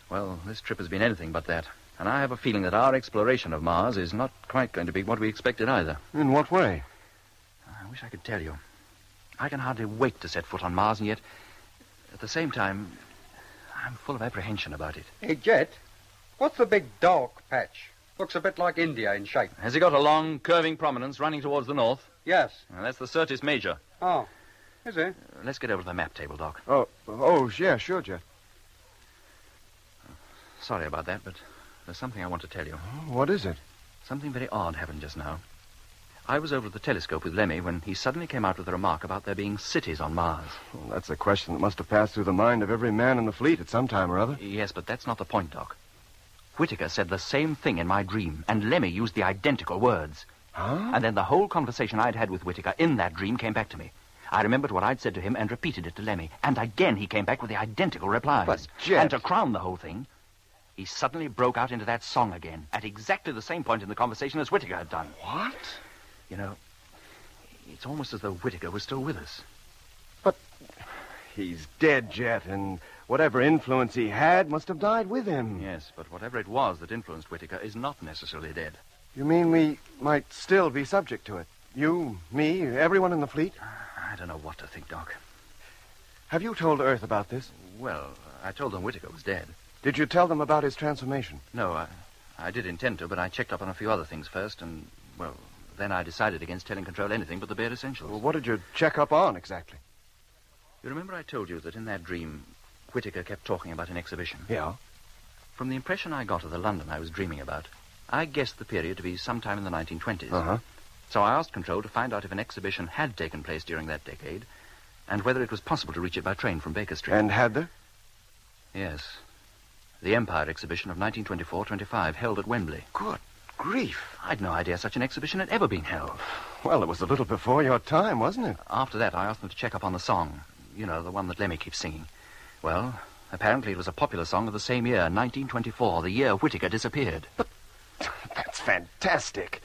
Well, this trip has been anything but that. And I have a feeling that our exploration of Mars is not quite going to be what we expected either. In what way? I wish I could tell you. I can hardly wait to set foot on Mars, and yet, at the same time, I'm full of apprehension about it. Hey, Jet, what's the big dark patch? Looks a bit like India in shape. Has it got a long, curving prominence running towards the north? Yes. Well, that's the Syrtis Major. Oh, is it? Let's get over to the map table, Doc. Yeah, sure, Jet. Sorry about that, but there's something I want to tell you. What is it? Something very odd happened just now. I was over at the telescope with Lemmy when he suddenly came out with a remark about there being cities on Mars. Well, that's a question that must have passed through the mind of every man in the fleet at some time or other. Yes, but that's not the point, Doc. Whitaker said the same thing in my dream, and Lemmy used the identical words. Huh? And then the whole conversation I'd had with Whitaker in that dream came back to me. I remembered what I'd said to him and repeated it to Lemmy. And again he came back with the identical replies. But, Jet... And to crown the whole thing, he suddenly broke out into that song again, at exactly the same point in the conversation as Whitaker had done. What? You know, it's almost as though Whitaker was still with us. But he's dead, Jet, and whatever influence he had must have died with him. Yes, but whatever it was that influenced Whitaker is not necessarily dead. You mean we might still be subject to it? You, me, everyone in the fleet? I don't know what to think, Doc. Have you told Earth about this? Well, I told them Whitaker was dead. Did you tell them about his transformation? No, I did intend to, but I checked up on a few other things first, and, well, then I decided against telling Control anything but the bare essentials. Well, what did you check up on, exactly? You remember I told you that in that dream, Whitaker kept talking about an exhibition? Yeah. From the impression I got of the London I was dreaming about, I guessed the period to be sometime in the 1920s. Uh-huh. So I asked Control to find out if an exhibition had taken place during that decade, and whether it was possible to reach it by train from Baker Street. And had there? Yes. The Empire exhibition of 1924-25, held at Wembley. Good grief. I'd no idea such an exhibition had ever been held. Well, it was a little before your time, wasn't it? After that, I asked them to check up on the song. You know, the one that Lemmy keeps singing. Well, apparently it was a popular song of the same year, 1924, the year Whitaker disappeared. But that's fantastic.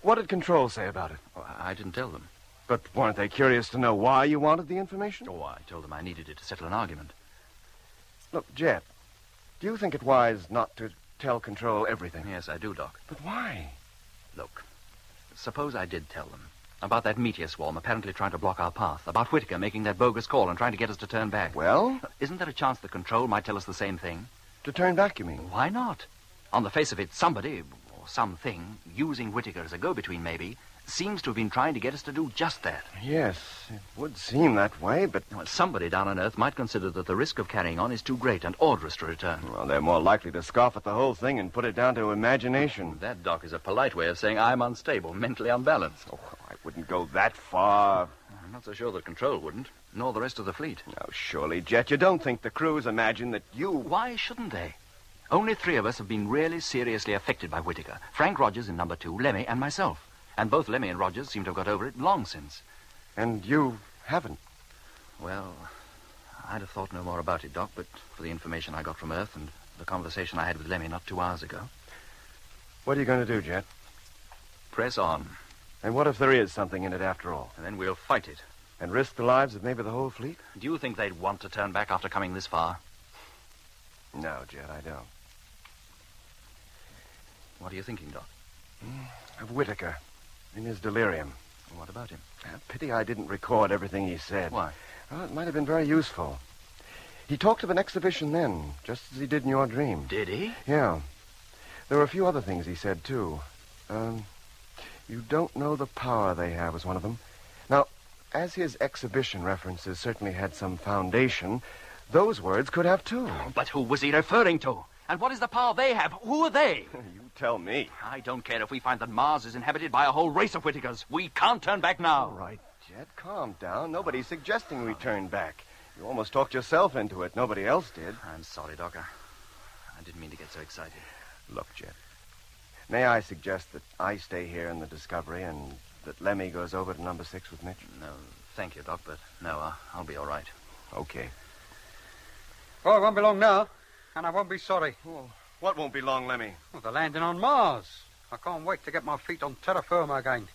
What did Control say about it? Oh, I didn't tell them. But weren't they curious to know why you wanted the information? Oh, I told them I needed it to settle an argument. Look, Jet, do you think it wise not to tell Control everything? Yes, I do, Doc. But why? Look, suppose I did tell them about that meteor swarm apparently trying to block our path, about Whitaker making that bogus call and trying to get us to turn back. Well? Isn't there a chance that Control might tell us the same thing? To turn back, you mean? Why not? On the face of it, somebody, or something, using Whitaker as a go-between maybe, seems to have been trying to get us to do just that. Yes, it would seem that way, but... Well, somebody down on Earth might consider that the risk of carrying on is too great and order us to return. Well, they're more likely to scoff at the whole thing and put it down to imagination. That, Doc, is a polite way of saying I'm unstable, mentally unbalanced. Oh, I wouldn't go that far. I'm not so sure that Control wouldn't, nor the rest of the fleet. Now, surely, Jet, you don't think the crews imagine that you... Why shouldn't they? Only 3 of us have been really seriously affected by Whitaker. Frank Rogers in number 2, Lemmy, and myself. And both Lemmy and Rogers seem to have got over it long since. And you haven't? Well, I'd have thought no more about it, Doc, but for the information I got from Earth and the conversation I had with Lemmy not 2 hours ago. What are you going to do, Jet? Press on. And what if there is something in it after all? And then we'll fight it. And risk the lives of maybe the whole fleet? Do you think they'd want to turn back after coming this far? No, Jet, I don't. What are you thinking, Doc? Of Whitaker, in his delirium. What about him? Pity I didn't record everything he said. Why? Well, it might have been very useful. He talked of an exhibition then, just as he did in your dream. Did he? Yeah. There were a few other things he said, too. You don't know the power they have was one of them. Now, as his exhibition references certainly had some foundation, those words could have, too. But who was he referring to? And what is the power they have? Who are they? You tell me. I don't care if we find that Mars is inhabited by a whole race of Whitakers. We can't turn back now. All right, Jet, calm down. Nobody's suggesting we turn back. You almost talked yourself into it. Nobody else did. I'm sorry, Doc. I didn't mean to get so excited. Look, Jet, may I suggest that I stay here in the Discovery and that Lemmy goes over to number 6 with Mitch? No, thank you, Doc, but no, I'll be all right. Okay. Oh, it won't be long now, and I won't be sorry. Well, what won't be long, Lemmy? Well, the landing on Mars. I can't wait to get my feet on terra firma again.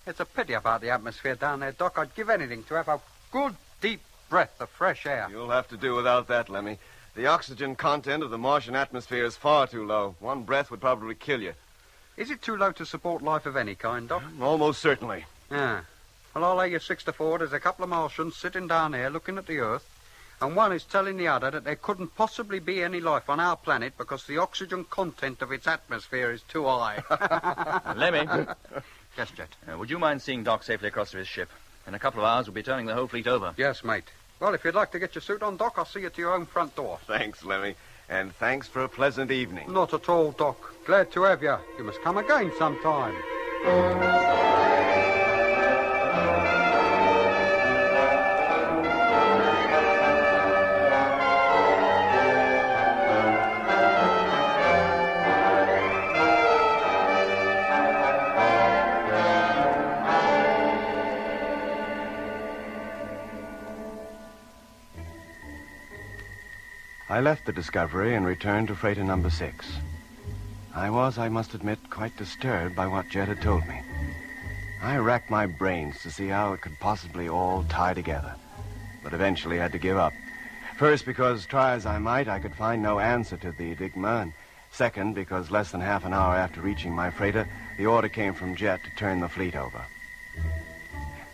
It's a pity about the atmosphere down there, Doc. I'd give anything to have a good, deep breath of fresh air. You'll have to do without that, Lemmy. The oxygen content of the Martian atmosphere is far too low. One breath would probably kill you. Is it too low to support life of any kind, Doc? Almost certainly. Yeah. Well, I'll lay you 6 to 4. There's a couple of Martians sitting down here looking at the Earth, and one is telling the other that there couldn't possibly be any life on our planet because the oxygen content of its atmosphere is too high. Lemmy. Yes, Jet. Would you mind seeing Doc safely across to his ship? In a couple of hours, we'll be turning the whole fleet over. Yes, mate. Well, if you'd like to get your suit on, Doc, I'll see you to your own front door. Thanks, Lemmy. And thanks for a pleasant evening. Not at all, Doc. Glad to have you. You must come again sometime. I left the Discovery and returned to freighter number 6. I was, I must admit, quite disturbed by what Jet had told me. I racked my brains to see how it could possibly all tie together, but eventually had to give up. First, because, try as I might, I could find no answer to the enigma, and second, because less than half an hour after reaching my freighter, the order came from Jet to turn the fleet over.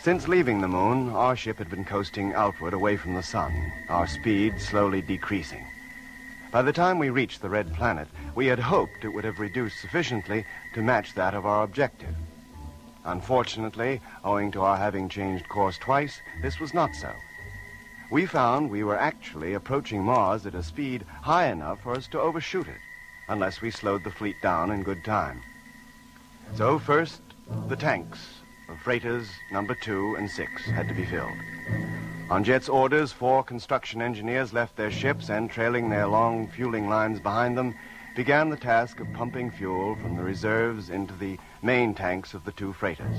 Since leaving the moon, our ship had been coasting outward away from the sun, our speed slowly decreasing. By the time we reached the red planet, we had hoped it would have reduced sufficiently to match that of our objective. Unfortunately, owing to our having changed course twice, this was not so. We found we were actually approaching Mars at a speed high enough for us to overshoot it, unless we slowed the fleet down in good time. So first, the tanks of freighters number 2 and 6 had to be filled. On Jet's orders, 4 construction engineers left their ships and, trailing their long fueling lines behind them, began the task of pumping fuel from the reserves into the main tanks of the 2 freighters.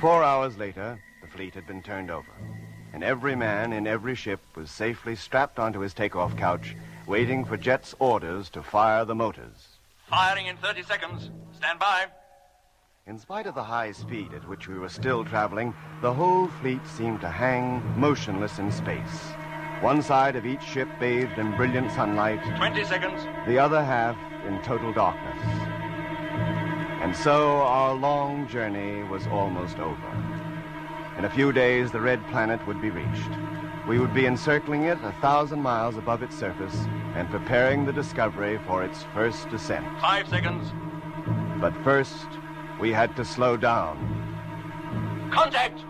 4 hours later, the fleet had been turned over, and every man in every ship was safely strapped onto his takeoff couch, waiting for Jet's orders to fire the motors. Firing in 30 seconds. Stand by. In spite of the high speed at which we were still traveling, the whole fleet seemed to hang motionless in space. One side of each ship bathed in brilliant sunlight. 20 seconds. The other half in total darkness. And so our long journey was almost over. In a few days, the red planet would be reached. We would be encircling it 1,000 miles above its surface and preparing the Discovery for its first descent. 5 seconds. But first, we had to slow down. Contact!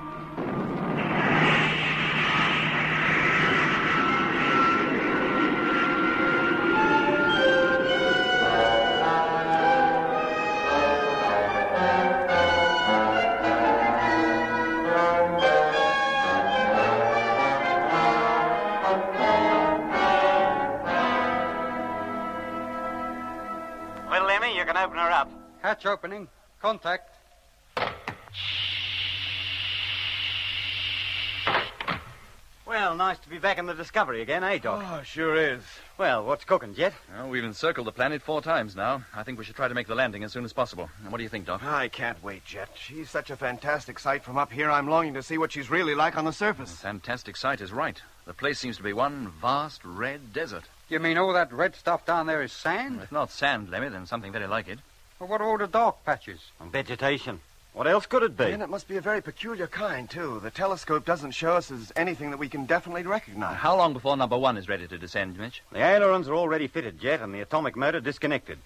Well, Lemmy, you can open her up. Hatch opening. Contact. Well, nice to be back in the Discovery again, eh, Doc? Oh, sure is. Well, what's cooking, Jet? Well, we've encircled the planet 4 times now. I think we should try to make the landing as soon as possible. And what do you think, Doc? I can't wait, Jet. She's such a fantastic sight from up here. I'm longing to see what she's really like on the surface. Fantastic sight is right. The place seems to be one vast red desert. You mean all that red stuff down there is sand? If not sand, Lemmy, then something very like it. Well, what are all the dark patches? Vegetation. What else could it be? And it must be a very peculiar kind, too. The telescope doesn't show us as anything that we can definitely recognize. How long before number 1 is ready to descend, Mitch? The ailerons are already fitted, Jet, and the atomic motor disconnected.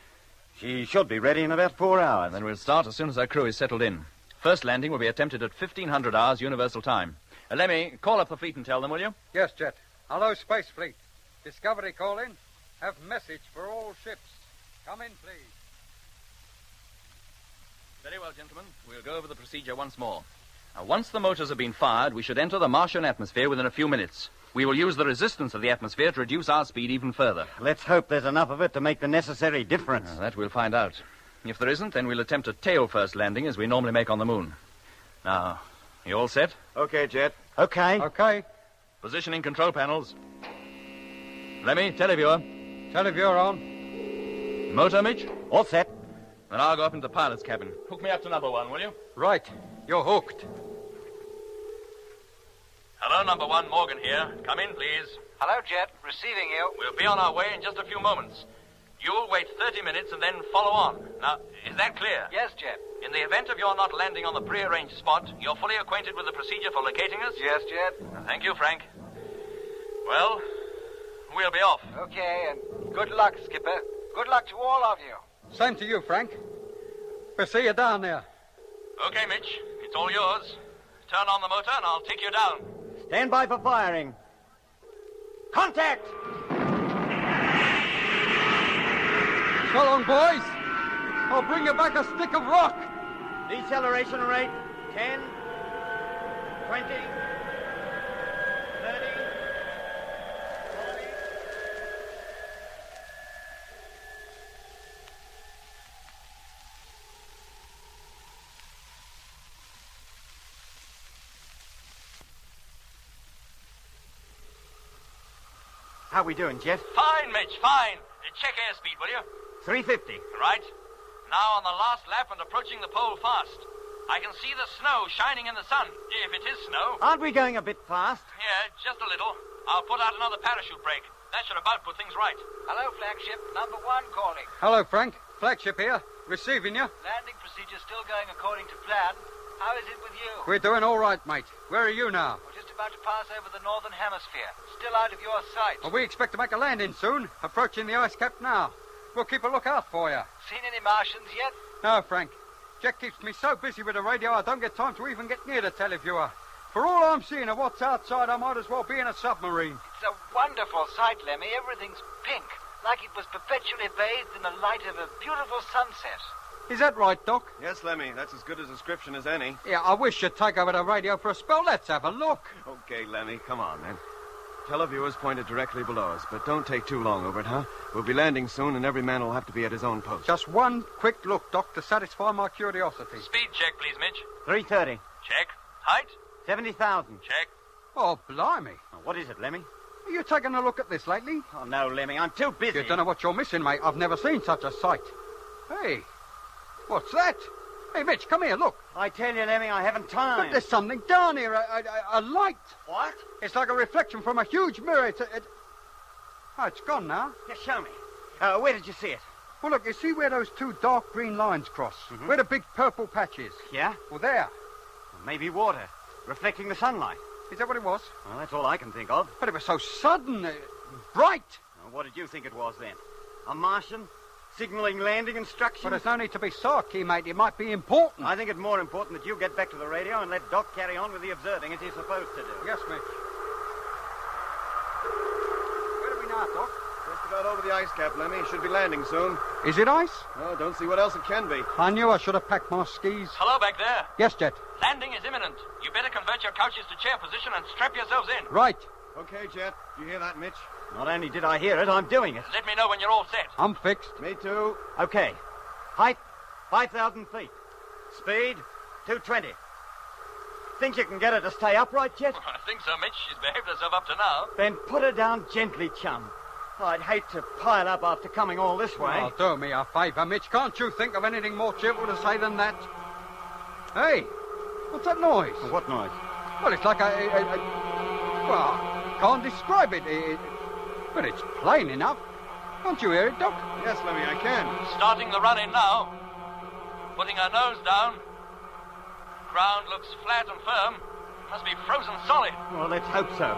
She should be ready in about 4 hours. Then we'll start as soon as our crew is settled in. First landing will be attempted at 1500 hours Universal Time. Lemmy, call up the fleet and tell them, will you? Yes, Jet. Hello, Space Fleet. Discovery calling. Have message for all ships. Come in, please. Very well, gentlemen. We'll go over the procedure once more. Now, once the motors have been fired, we should enter the Martian atmosphere within a few minutes. We will use the resistance of the atmosphere to reduce our speed even further. Let's hope there's enough of it to make the necessary difference. That we'll find out. If there isn't, then we'll attempt a tail-first landing as we normally make on the moon. Now, you all set? Okay, Jet. Okay. Okay. Positioning control panels. Lemmy, televiewer. Televiewer on. Motor, Mitch? All set. Then I'll go up into the pilot's cabin. Hook me up to number 1, will you? Right. You're hooked. Hello, number 1, Morgan here. Come in, please. Hello, Jet. Receiving you. We'll be on our way in just a few moments. You'll wait 30 minutes and then follow on. Now, is that clear? Yes, Jet. In the event of your not landing on the prearranged spot, you're fully acquainted with the procedure for locating us? Yes, Jet. Thank you, Frank. Well, we'll be off. Okay, and good luck, Skipper. Good luck to all of you. Same to you, Frank. We'll see you down there. Okay, Mitch. It's all yours. Turn on the motor and I'll take you down. Stand by for firing. Contact! So long, boys. I'll bring you back a stick of rock. Deceleration rate, 10, 20, 30, 40. How we doing, Jet? Fine, Mitch, fine. Check airspeed, will you? 350. Right. Now on the last lap and approaching the pole fast. I can see the snow shining in the sun, if it is snow. Aren't we going a bit fast? Yeah, just a little. I'll put out another parachute brake. That should about put things right. Hello, flagship. Number 1 calling. Hello, Frank. Flagship here. Receiving you. Landing procedure still going according to plan. How is it with you? We're doing all right, mate. Where are you now? We're just about to pass over the northern hemisphere. Still out of your sight. Well, we expect to make a landing soon. Approaching the ice cap now. We'll keep a lookout for you. Seen any Martians yet? No, Frank. Jack keeps me so busy with the radio I don't get time to even get near the televiewer. For all I'm seeing of what's outside, I might as well be in a submarine. It's a wonderful sight, Lemmy. Everything's pink, like it was perpetually bathed in the light of a beautiful sunset. Is that right, Doc? Yes, Lemmy. That's as good a description as any. Yeah, I wish you'd take over the radio for a spell. Let's have a look. Okay, Lemmy. Come on, then. Televiewer's pointed directly below us, but don't take too long over it, huh? We'll be landing soon, and every man will have to be at his own post. Just one quick look, Doc, to satisfy my curiosity. Speed check, please, Mitch. 330. Check. Height? 70,000. Check. Oh, blimey. Oh, what is it, Lemmy? Are you taking a look at this lately? Oh, no, Lemmy. I'm too busy. You don't know what you're missing, mate. I've never seen such a sight. Hey, what's that? Hey, Mitch, come here, look. I tell you, Lemmy, I haven't time. Look, there's something down here, a light. What? It's like a reflection from a huge mirror. Oh, it's gone now. Yeah, show me. Where did you see it? Well, look, you see where those 2 dark green lines cross? Mm-hmm. Where the big purple patch is? Yeah? Well, there. Well, maybe water, reflecting the sunlight. Is that what it was? Well, that's all I can think of. But it was so sudden, bright. Well, what did you think it was, then? A Martian? Signaling landing instructions? But there's no need to be sarky, mate. It might be important. I think it's more important that you get back to the radio and let Doc carry on with the observing as he's supposed to do. Yes, Mitch. Where are we now, Doc? Just about over the ice cap, Lemmy. Should be landing soon. Is it ice? Oh, don't see what else it can be. I knew I should have packed my skis. Hello back there. Yes, Jet. Landing is imminent. You better convert your couches to chair position and strap yourselves in. Right. Okay, Jet. You hear that, Mitch? Not only did I hear it, I'm doing it. Let me know when you're all set. I'm fixed. Me too. Okay. Height, 5,000 feet. Speed, 220. Think you can get her to stay upright, Jet? I think so, Mitch. She's behaved herself up to now. Then put her down gently, chum. I'd hate to pile up after coming all this way. Oh, do me a favour, Mitch. Can't you think of anything more cheerful to say than that? Hey, what's that noise? What noise? Well, it's like well, can't describe it. But it's plain enough. Can't you hear it, Doc? Yes, Lemmy, I can. Starting the run-in now. Putting her nose down. Ground looks flat and firm. Must be frozen solid. Well, let's hope so.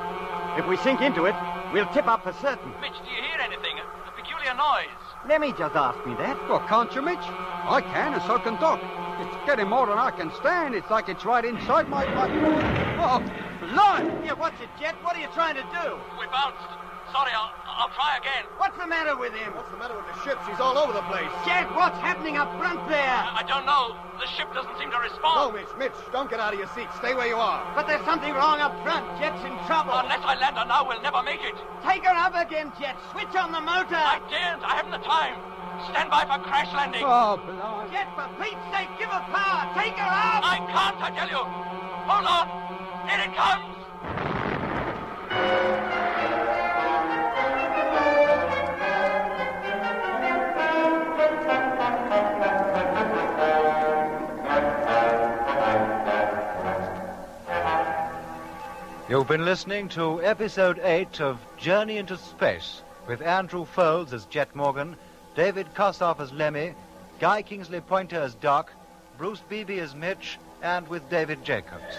If we sink into it, we'll tip up for certain. Mitch, do you hear anything? A peculiar noise. Lemmy just asked me that. Well, can't you, Mitch? I can, and so can Doc. It's getting more than I can stand. It's like it's right inside my... Oh, Lord! Yeah, what's it, Jet? What are you trying to do? We bounced. Sorry, I'll try again. What's the matter with him? What's the matter with the ship? She's all over the place. Jet, what's happening up front there? I don't know. The ship doesn't seem to respond. No, Mitch, don't get out of your seat. Stay where you are. But there's something wrong up front. Jet's in trouble. Unless I land her now, we'll never make it. Take her up again, Jet. Switch on the motor. I daren't. I haven't the time. Stand by for crash landing. Oh, blimey. Jet, for Pete's sake, give her power. Take her up. I can't, I tell you. Hold on. Here it comes. You've been listening to Episode 8 of Journey into Space with Andrew Foulds as Jet Morgan, David Kossoff as Lemmy, Guy Kingsley Pointer as Doc, Bruce Beebe as Mitch, and with David Jacobs.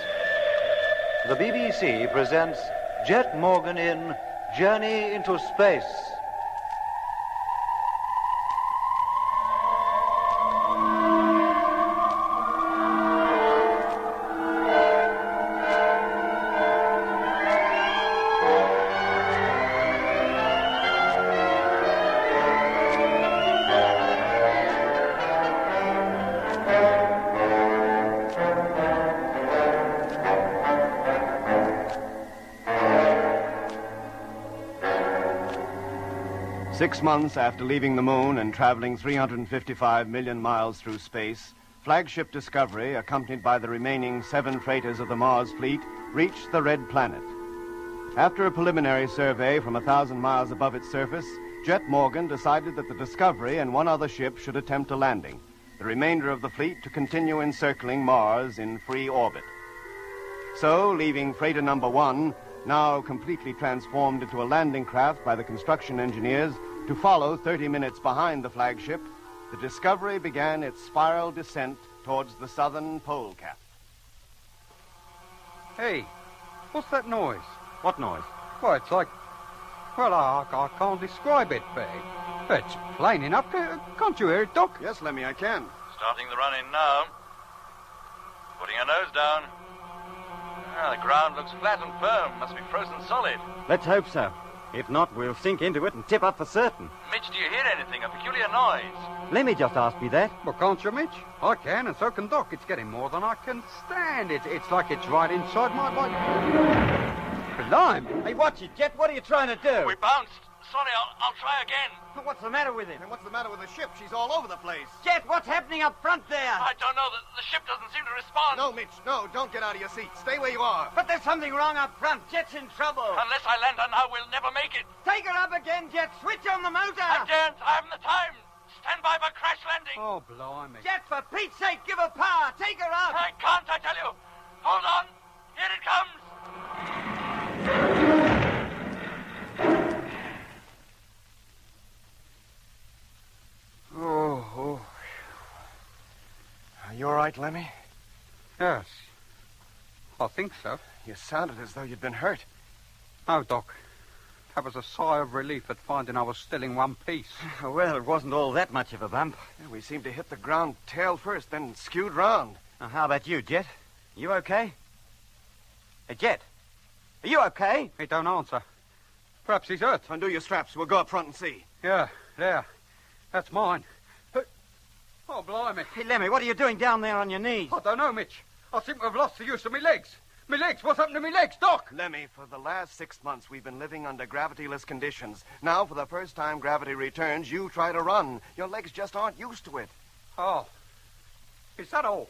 The BBC presents Jet Morgan in Journey into Space. Six months after leaving the moon and traveling 355 million miles through space, flagship Discovery, accompanied by the remaining 7 freighters of the Mars fleet, reached the Red Planet. After a preliminary survey from 1,000 miles above its surface, Jet Morgan decided that the Discovery and one other ship should attempt a landing, the remainder of the fleet to continue encircling Mars in free orbit. So, leaving freighter number 1, now completely transformed into a landing craft by the construction engineers, to follow 30 minutes behind the flagship, the Discovery began its spiral descent towards the southern pole cap. Hey, what's that noise? What noise? Well, it's like... Well, I can't describe it, but it's plain enough. Can't you hear it, Doc? Yes, Lemmy, I can. Starting the run-in now. Putting her nose down. The ground looks flat and firm. Must be frozen solid. Let's hope so. If not, we'll sink into it and tip up for certain. Mitch, do you hear anything? A peculiar noise. Lemmy just asked me that. Well, can't you, Mitch? I can, and so can Doc. It's getting more than I can stand. It's like it's right inside my body. Blimey. Hey, watch it, Jet. What are you trying to do? We bounced. Sorry, I'll try again. What's the matter with him? And what's the matter with the ship? She's all over the place. Jet, what's happening up front there? I don't know. The ship doesn't seem to respond. No, Mitch, no. Don't get out of your seat. Stay where you are. But there's something wrong up front. Jet's in trouble. Unless I land her now, we'll never make it. Take her up again, Jet. Switch on the motor. I daren't. I haven't the time. Stand by for crash landing. Oh, blimey. Jet, for Pete's sake, give her power. Take her up. I can't, I tell you. Hold on. Here it comes. Oh. Are you all right, Lemmy? Yes. I think so. You sounded as though you'd been hurt. No, Doc. That was a sigh of relief at finding I was still in one piece. Well, it wasn't all that much of a bump. Yeah, we seemed to hit the ground tail first, then skewed round. Now, how about you, Jet? You okay? Hey, Jet. Are you okay? He don't answer. Perhaps he's hurt. Undo your straps. We'll go up front and see. Yeah, there. That's mine. Oh, blimey. Hey, Lemmy, what are you doing down there on your knees? I don't know, Mitch. I seem to have lost the use of my legs. My legs? What's happened to my legs, Doc? Lemmy, for the last 6 months, we've been living under gravityless conditions. Now, for the first time gravity returns, you try to run. Your legs just aren't used to it. Oh. Is that all?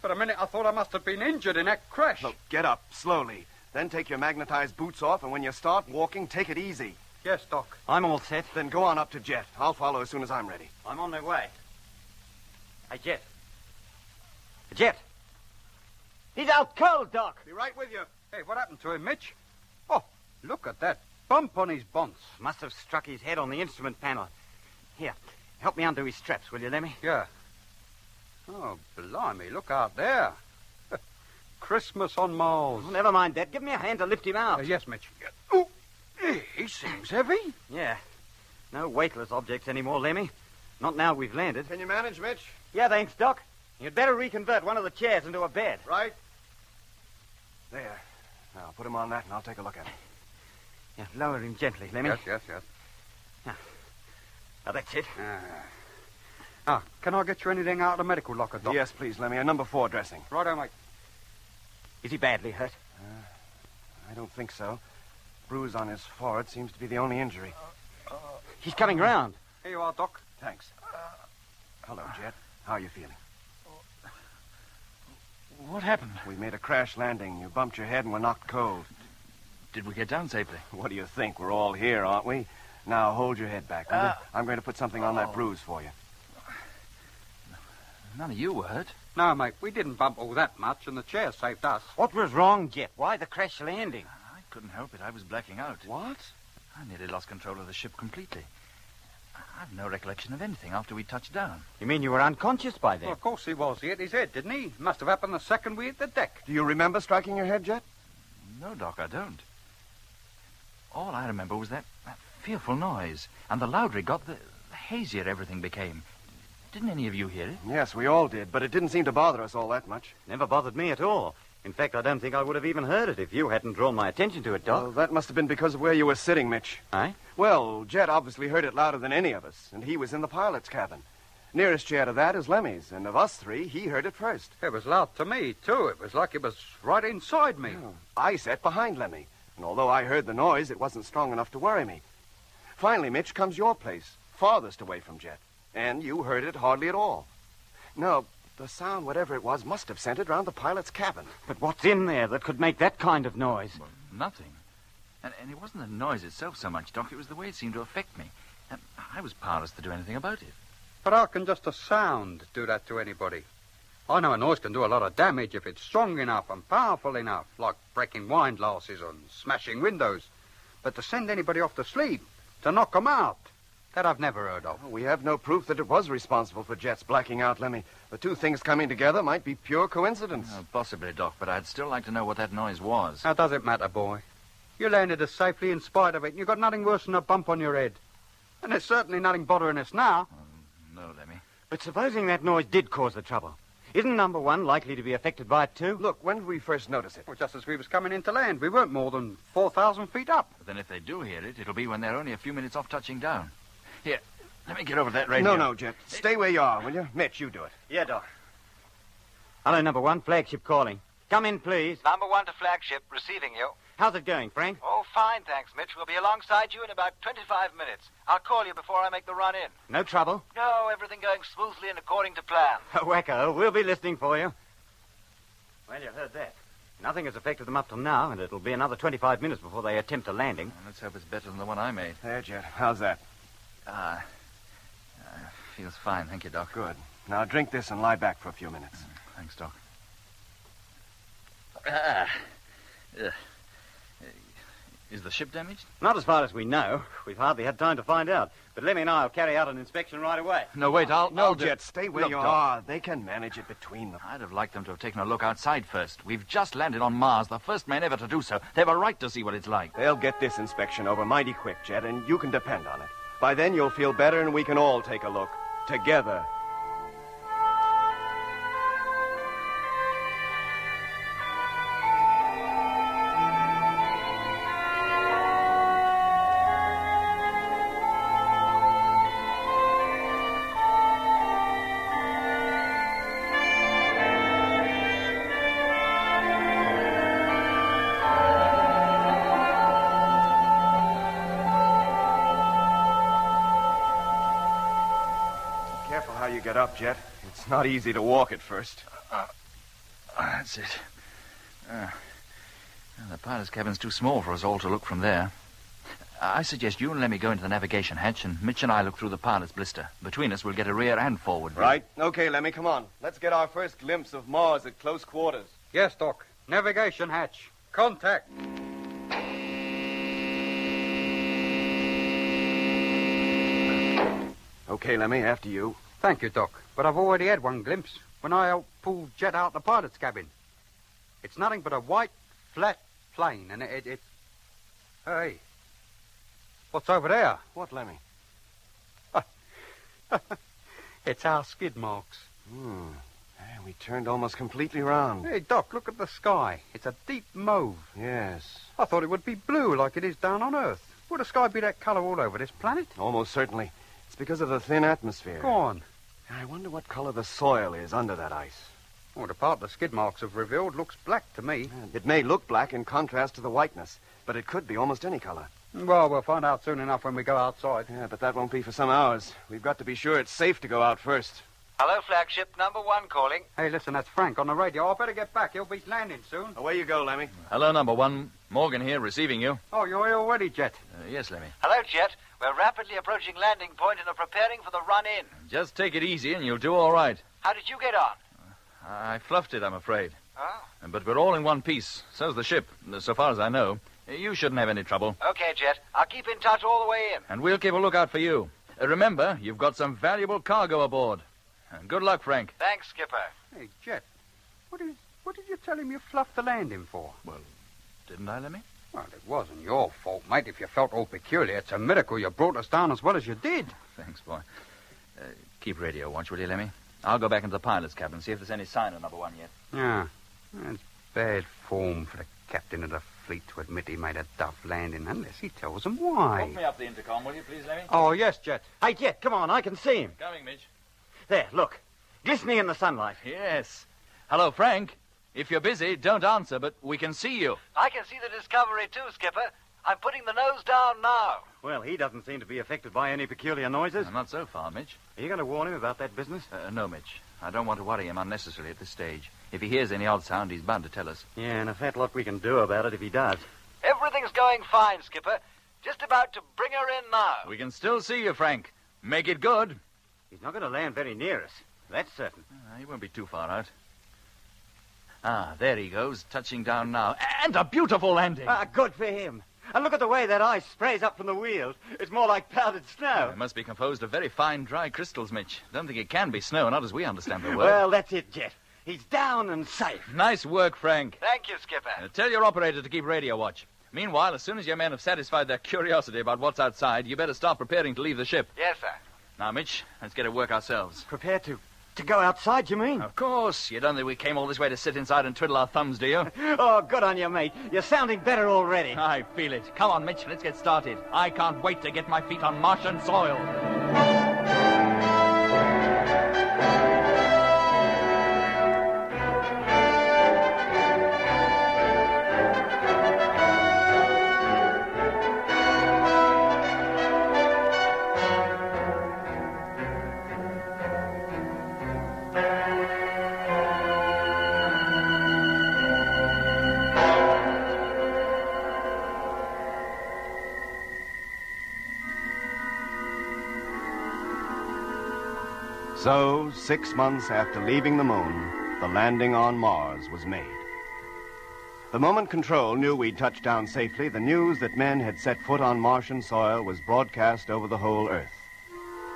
For a minute I thought I must have been injured in that crash. Look, get up, slowly. Then take your magnetized boots off, and when you start walking, take it easy. Yes, Doc. I'm all set. Then go on up to Jet. I'll follow as soon as I'm ready. I'm on my way. Hey, Jet. Jet! He's out cold, Doc. Be right with you. Hey, what happened to him, Mitch? Oh, look at that bump on his bonds. Must have struck his head on the instrument panel. Here, help me undo his straps, will you, Lemmy? Yeah. Oh, blimey, look out there. Christmas on Mars. Oh, never mind that. Give me a hand to lift him out. Yes, Mitch. Oh, he seems heavy. Yeah. No weightless objects anymore, Lemmy. Not now we've landed. Can you manage, Mitch? Yeah, thanks, Doc. You'd better reconvert one of the chairs into a bed. Right. There. Now, put him on that, and I'll take a look at him. Yeah, lower him gently, Lemmy. Yes. Now, that's it. Can I get you anything out of the medical locker, Doc? Yes, please, Lemmy. A number 4 dressing. Righto, mate. Is he badly hurt? I don't think so. Bruise on his forehead seems to be the only injury. He's coming round. Here you are, Doc. Thanks. Hello, Jet. How are you feeling? What happened? We made a crash landing. You bumped your head and were knocked cold. Did we get down safely? What do you think? We're all here, aren't we? Now, hold your head back. I'm going to put something on that bruise for you. None of you were hurt. No, mate, we didn't bump all that much, and the chair saved us. What was wrong, Jet? Why the crash landing? I couldn't help it. I was blacking out. What? I nearly lost control of the ship completely. I've no recollection of anything after we touched down. You mean you were unconscious by then? Well, of course he was. He hit his head, didn't he? Must have happened the second we hit the deck. Do you remember striking your head, Jet? No, Doc, I don't. All I remember was that fearful noise. And the louder it got, the hazier everything became. Didn't any of you hear it? Yes, we all did, but it didn't seem to bother us all that much. Never bothered me at all. In fact, I don't think I would have even heard it if you hadn't drawn my attention to it, Doc. Well, that must have been because of where you were sitting, Mitch. Eh? Well, Jet obviously heard it louder than any of us, and he was in the pilot's cabin. Nearest chair to that is Lemmy's, and of us 3, he heard it first. It was loud to me, too. It was like it was right inside me. Oh. I sat behind Lemmy, and although I heard the noise, it wasn't strong enough to worry me. Finally, Mitch, comes your place, farthest away from Jet, and you heard it hardly at all. No, the sound, whatever it was, must have centered round the pilot's cabin. But what's in there that could make that kind of noise? Well, nothing. And it wasn't the noise itself so much, Doc. It was the way it seemed to affect me. And I was powerless to do anything about it. But how can just a sound do that to anybody? I know a noise can do a lot of damage if it's strong enough and powerful enough, like breaking wine glasses and smashing windows. But to send anybody off to sleep, to knock 'em out, that I've never heard of. We have no proof that it was responsible for Jet's blacking out, Lemmy. The two things coming together might be pure coincidence. Possibly, Doc, but I'd still like to know what that noise was. How does it matter, boy? You landed us safely in spite of it, and you got nothing worse than a bump on your head. And there's certainly nothing bothering us now. No, Lemmy. But supposing that noise did cause the trouble, isn't number 1 likely to be affected by it too? Look, when did we first notice it? Well, just as we was coming into land. We weren't more than 4,000 feet up. But then if they do hear it, it'll be when they're only a few minutes off touching down. Here, let me get over that radio. No, Jet. Stay where you are, will you? Mitch, you do it. Yeah, Doc. Hello, number 1, flagship calling. Come in, please. Number 1 to flagship, receiving you. How's it going, Frank? Oh, fine, thanks, Mitch. We'll be alongside you in about 25 minutes. I'll call you before I make the run in. No trouble? No, everything going smoothly and according to plan. Wacko, we'll be listening for you. Well, you heard that. Nothing has affected them up till now, and it'll be another 25 minutes before they attempt a landing. Well, let's hope it's better than the one I made. There, Jet. How's that? Feels fine, thank you, Doc. Good. Now drink this and lie back for a few minutes. Thanks, Doc. Is the ship damaged? Not as far as we know. We've hardly had time to find out. But Lemmy and I will carry out an inspection right away. No, wait, I'll Jet, stay where you are. They can manage it between them. I'd have liked them to have taken a look outside first. We've just landed on Mars, the first men ever to do so. They have a right to see what it's like. They'll get this inspection over mighty quick, Jet, and you can depend on it. By then, you'll feel better, and we can all take a look. Together. Get up, Jet. It's not easy to walk at first. That's it. The pilot's cabin's too small for us all to look from there. I suggest you and Lemmy go into the navigation hatch, and Mitch and I look through the pilot's blister. Between us, we'll get a rear and forward view. Right. Okay, Lemmy, come on. Let's get our first glimpse of Mars at close quarters. Yes, Doc. Navigation hatch. Contact. Okay, Lemmy, after you. Thank you, Doc. But I've already had one glimpse when I helped pull Jet out the pilot's cabin. It's nothing but a white, flat plane, and it... Hey. What's over there? What, Lemmy? It's our skid marks. We turned almost completely round. Hey, Doc, look at the sky. It's a deep mauve. Yes. I thought it would be blue like it is down on Earth. Would the sky be that colour all over this planet? Almost certainly. It's because of the thin atmosphere. Go on. I wonder what color the soil is under that ice. Well, the part the skid marks have revealed looks black to me. It may look black in contrast to the whiteness, but it could be almost any color. Well, we'll find out soon enough when we go outside. Yeah, but that won't be for some hours. We've got to be sure it's safe to go out first. Hello, flagship number 1 calling. Hey, listen, that's Frank on the radio. I better get back. He'll be landing soon. Away you go, Lemmy. Hello, number 1. Morgan here, receiving you. Oh, you're here already, Jet? Yes, Lemmy. Hello, Jet. We're rapidly approaching landing point and are preparing for the run-in. Just take it easy and you'll do all right. How did you get on? I fluffed it, I'm afraid. Oh? But we're all in one piece. So's the ship, so far as I know. You shouldn't have any trouble. Okay, Jet. I'll keep in touch all the way in. And we'll keep a lookout for you. Remember, you've got some valuable cargo aboard. Good luck, Frank. Thanks, Skipper. Hey, Jet, what did you tell him you fluffed the landing for? Well, didn't I, Lemmy? Well, it wasn't your fault, mate. If you felt all peculiar, it's a miracle you brought us down as well as you did. Thanks, boy. Keep radio watch, will you, Lemmy? I'll go back into the pilot's cabin, see if there's any sign of number 1 yet. Yeah. It's bad form for the captain of the fleet to admit he made a duff landing unless he tells them why. Hook me up the intercom, will you, please, Lemmy? Oh, yes, Jet. Hey, Jet, come on. I can see him. Coming, Mitch. There, look. Glistening in the sunlight. Yes. Hello, Frank. If you're busy, don't answer, but we can see you. I can see the Discovery too, Skipper. I'm putting the nose down now. Well, he doesn't seem to be affected by any peculiar noises. Not so far, Mitch. Are you going to warn him about that business? No, Mitch. I don't want to worry him unnecessarily at this stage. If he hears any odd sound, he's bound to tell us. Yeah, and a fat lot we can do about it if he does. Everything's going fine, Skipper. Just about to bring her in now. We can still see you, Frank. Make it good. He's not going to land very near us. That's certain. He won't be too far out. There he goes, touching down now. And a beautiful landing. Good for him. And look at the way that ice sprays up from the wheels. It's more like powdered snow. It must be composed of very fine, dry crystals, Mitch. Don't think it can be snow, not as we understand the word. Well, that's it, Jet. He's down and safe. Nice work, Frank. Thank you, Skipper. Tell your operator to keep radio watch. Meanwhile, as soon as your men have satisfied their curiosity about what's outside, you better start preparing to leave the ship. Yes, sir. Now, Mitch, let's get to work ourselves. Prepare to go outside, you mean? Of course. You don't think we came all this way to sit inside and twiddle our thumbs, do you? Oh, good on you, mate. You're sounding better already. I feel it. Come on, Mitch, let's get started. I can't wait to get my feet on Martian soil. So, 6 months after leaving the moon, the landing on Mars was made. The moment Control knew we'd touched down safely, the news that men had set foot on Martian soil was broadcast over the whole Earth.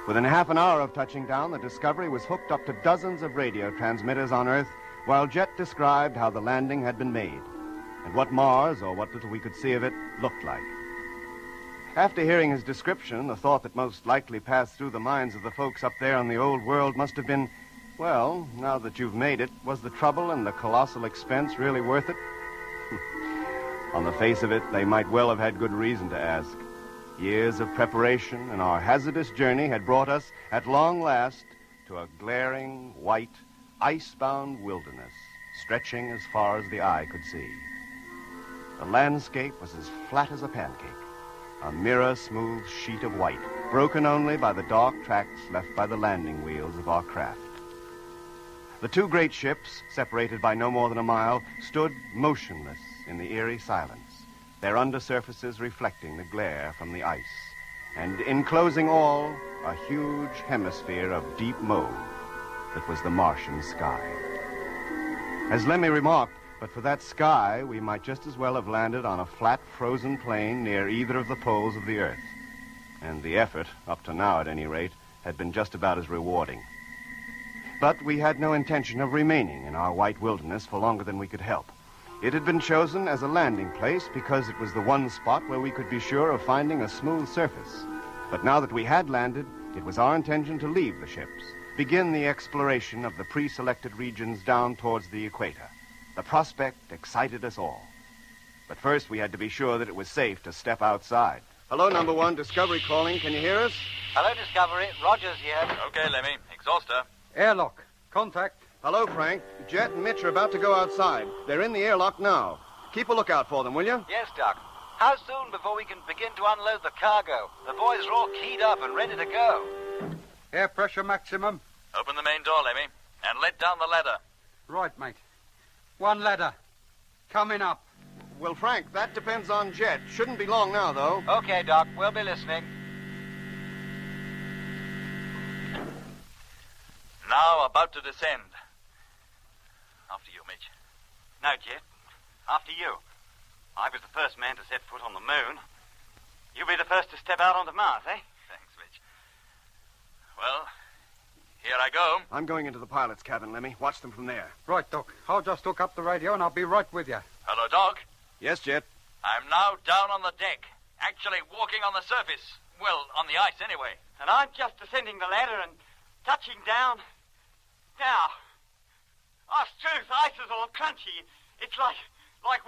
Within half an hour of touching down, the Discovery was hooked up to dozens of radio transmitters on Earth, while Jet described how the landing had been made, and what Mars, or what little we could see of it, looked like. After hearing his description, the thought that most likely passed through the minds of the folks up there on the old world must have been, well, now that you've made it, was the trouble and the colossal expense really worth it? On the face of it, they might well have had good reason to ask. Years of preparation and our hazardous journey had brought us, at long last, to a glaring, white, ice-bound wilderness, stretching as far as the eye could see. The landscape was as flat as a pancake, a mirror-smooth sheet of white, broken only by the dark tracks left by the landing wheels of our craft. The two great ships, separated by no more than a mile, stood motionless in the eerie silence, their undersurfaces reflecting the glare from the ice, and enclosing all, a huge hemisphere of deep mauve that was the Martian sky. As Lemmy remarked, but for that sky, we might just as well have landed on a flat, frozen plain near either of the poles of the Earth. And the effort, up to now at any rate, had been just about as rewarding. But we had no intention of remaining in our white wilderness for longer than we could help. It had been chosen as a landing place because it was the one spot where we could be sure of finding a smooth surface. But now that we had landed, it was our intention to leave the ships, begin the exploration of the pre-selected regions down towards the equator. The prospect excited us all. But first, we had to be sure that it was safe to step outside. Hello, number one, Discovery calling. Can you hear us? Hello, Discovery. Rogers here. Okay, Lemmy. Exhauster. Airlock. Contact. Hello, Frank. Jet and Mitch are about to go outside. They're in the airlock now. Keep a lookout for them, will you? Yes, Doc. How soon before we can begin to unload the cargo? The boys are all keyed up and ready to go. Air pressure maximum. Open the main door, Lemmy, and let down the ladder. Right, mate. One ladder. Coming up. Well, Frank, that depends on Jet. Shouldn't be long now, though. Okay, Doc. We'll be listening. Now about to descend. After you, Mitch. No, Jet. After you. I was the first man to set foot on the moon. You'll be the first to step out onto Mars, eh? Thanks, Mitch. Well, here I go. I'm going into the pilot's cabin, Lemmy. Watch them from there. Right, Doc. I'll just hook up the radio and I'll be right with you. Hello, Doc. Yes, Jet. I'm now down on the deck, actually walking on the surface. Well, on the ice, anyway. And I'm just descending the ladder and touching down. Now, truth, ice is all crunchy. It's like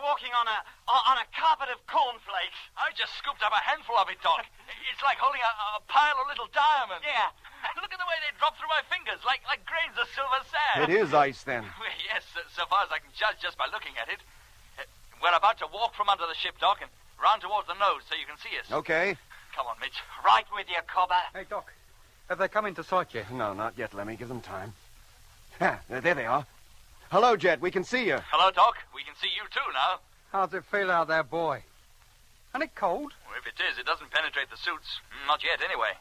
walking on a carpet of cornflakes. I just scooped up a handful of it, Doc. It's like holding a pile of little diamonds. Yeah. Look at the way they drop through my fingers, like grains of silver sand. It is ice, then. Well, yes, so far as I can judge just by looking at it. We're about to walk from under the ship, Doc, and round towards the nose so you can see us. Okay. Come on, Mitch. Right with you, Cobber. Hey, Doc. Have they come into sight yet? No, not yet, Lemmy. Give them time. There they are. Hello, Jet. We can see you. Hello, Doc. We can see you too now. How's it feel out there, boy? Ain't it cold? Well, if it is, it doesn't penetrate the suits. Not yet, anyway.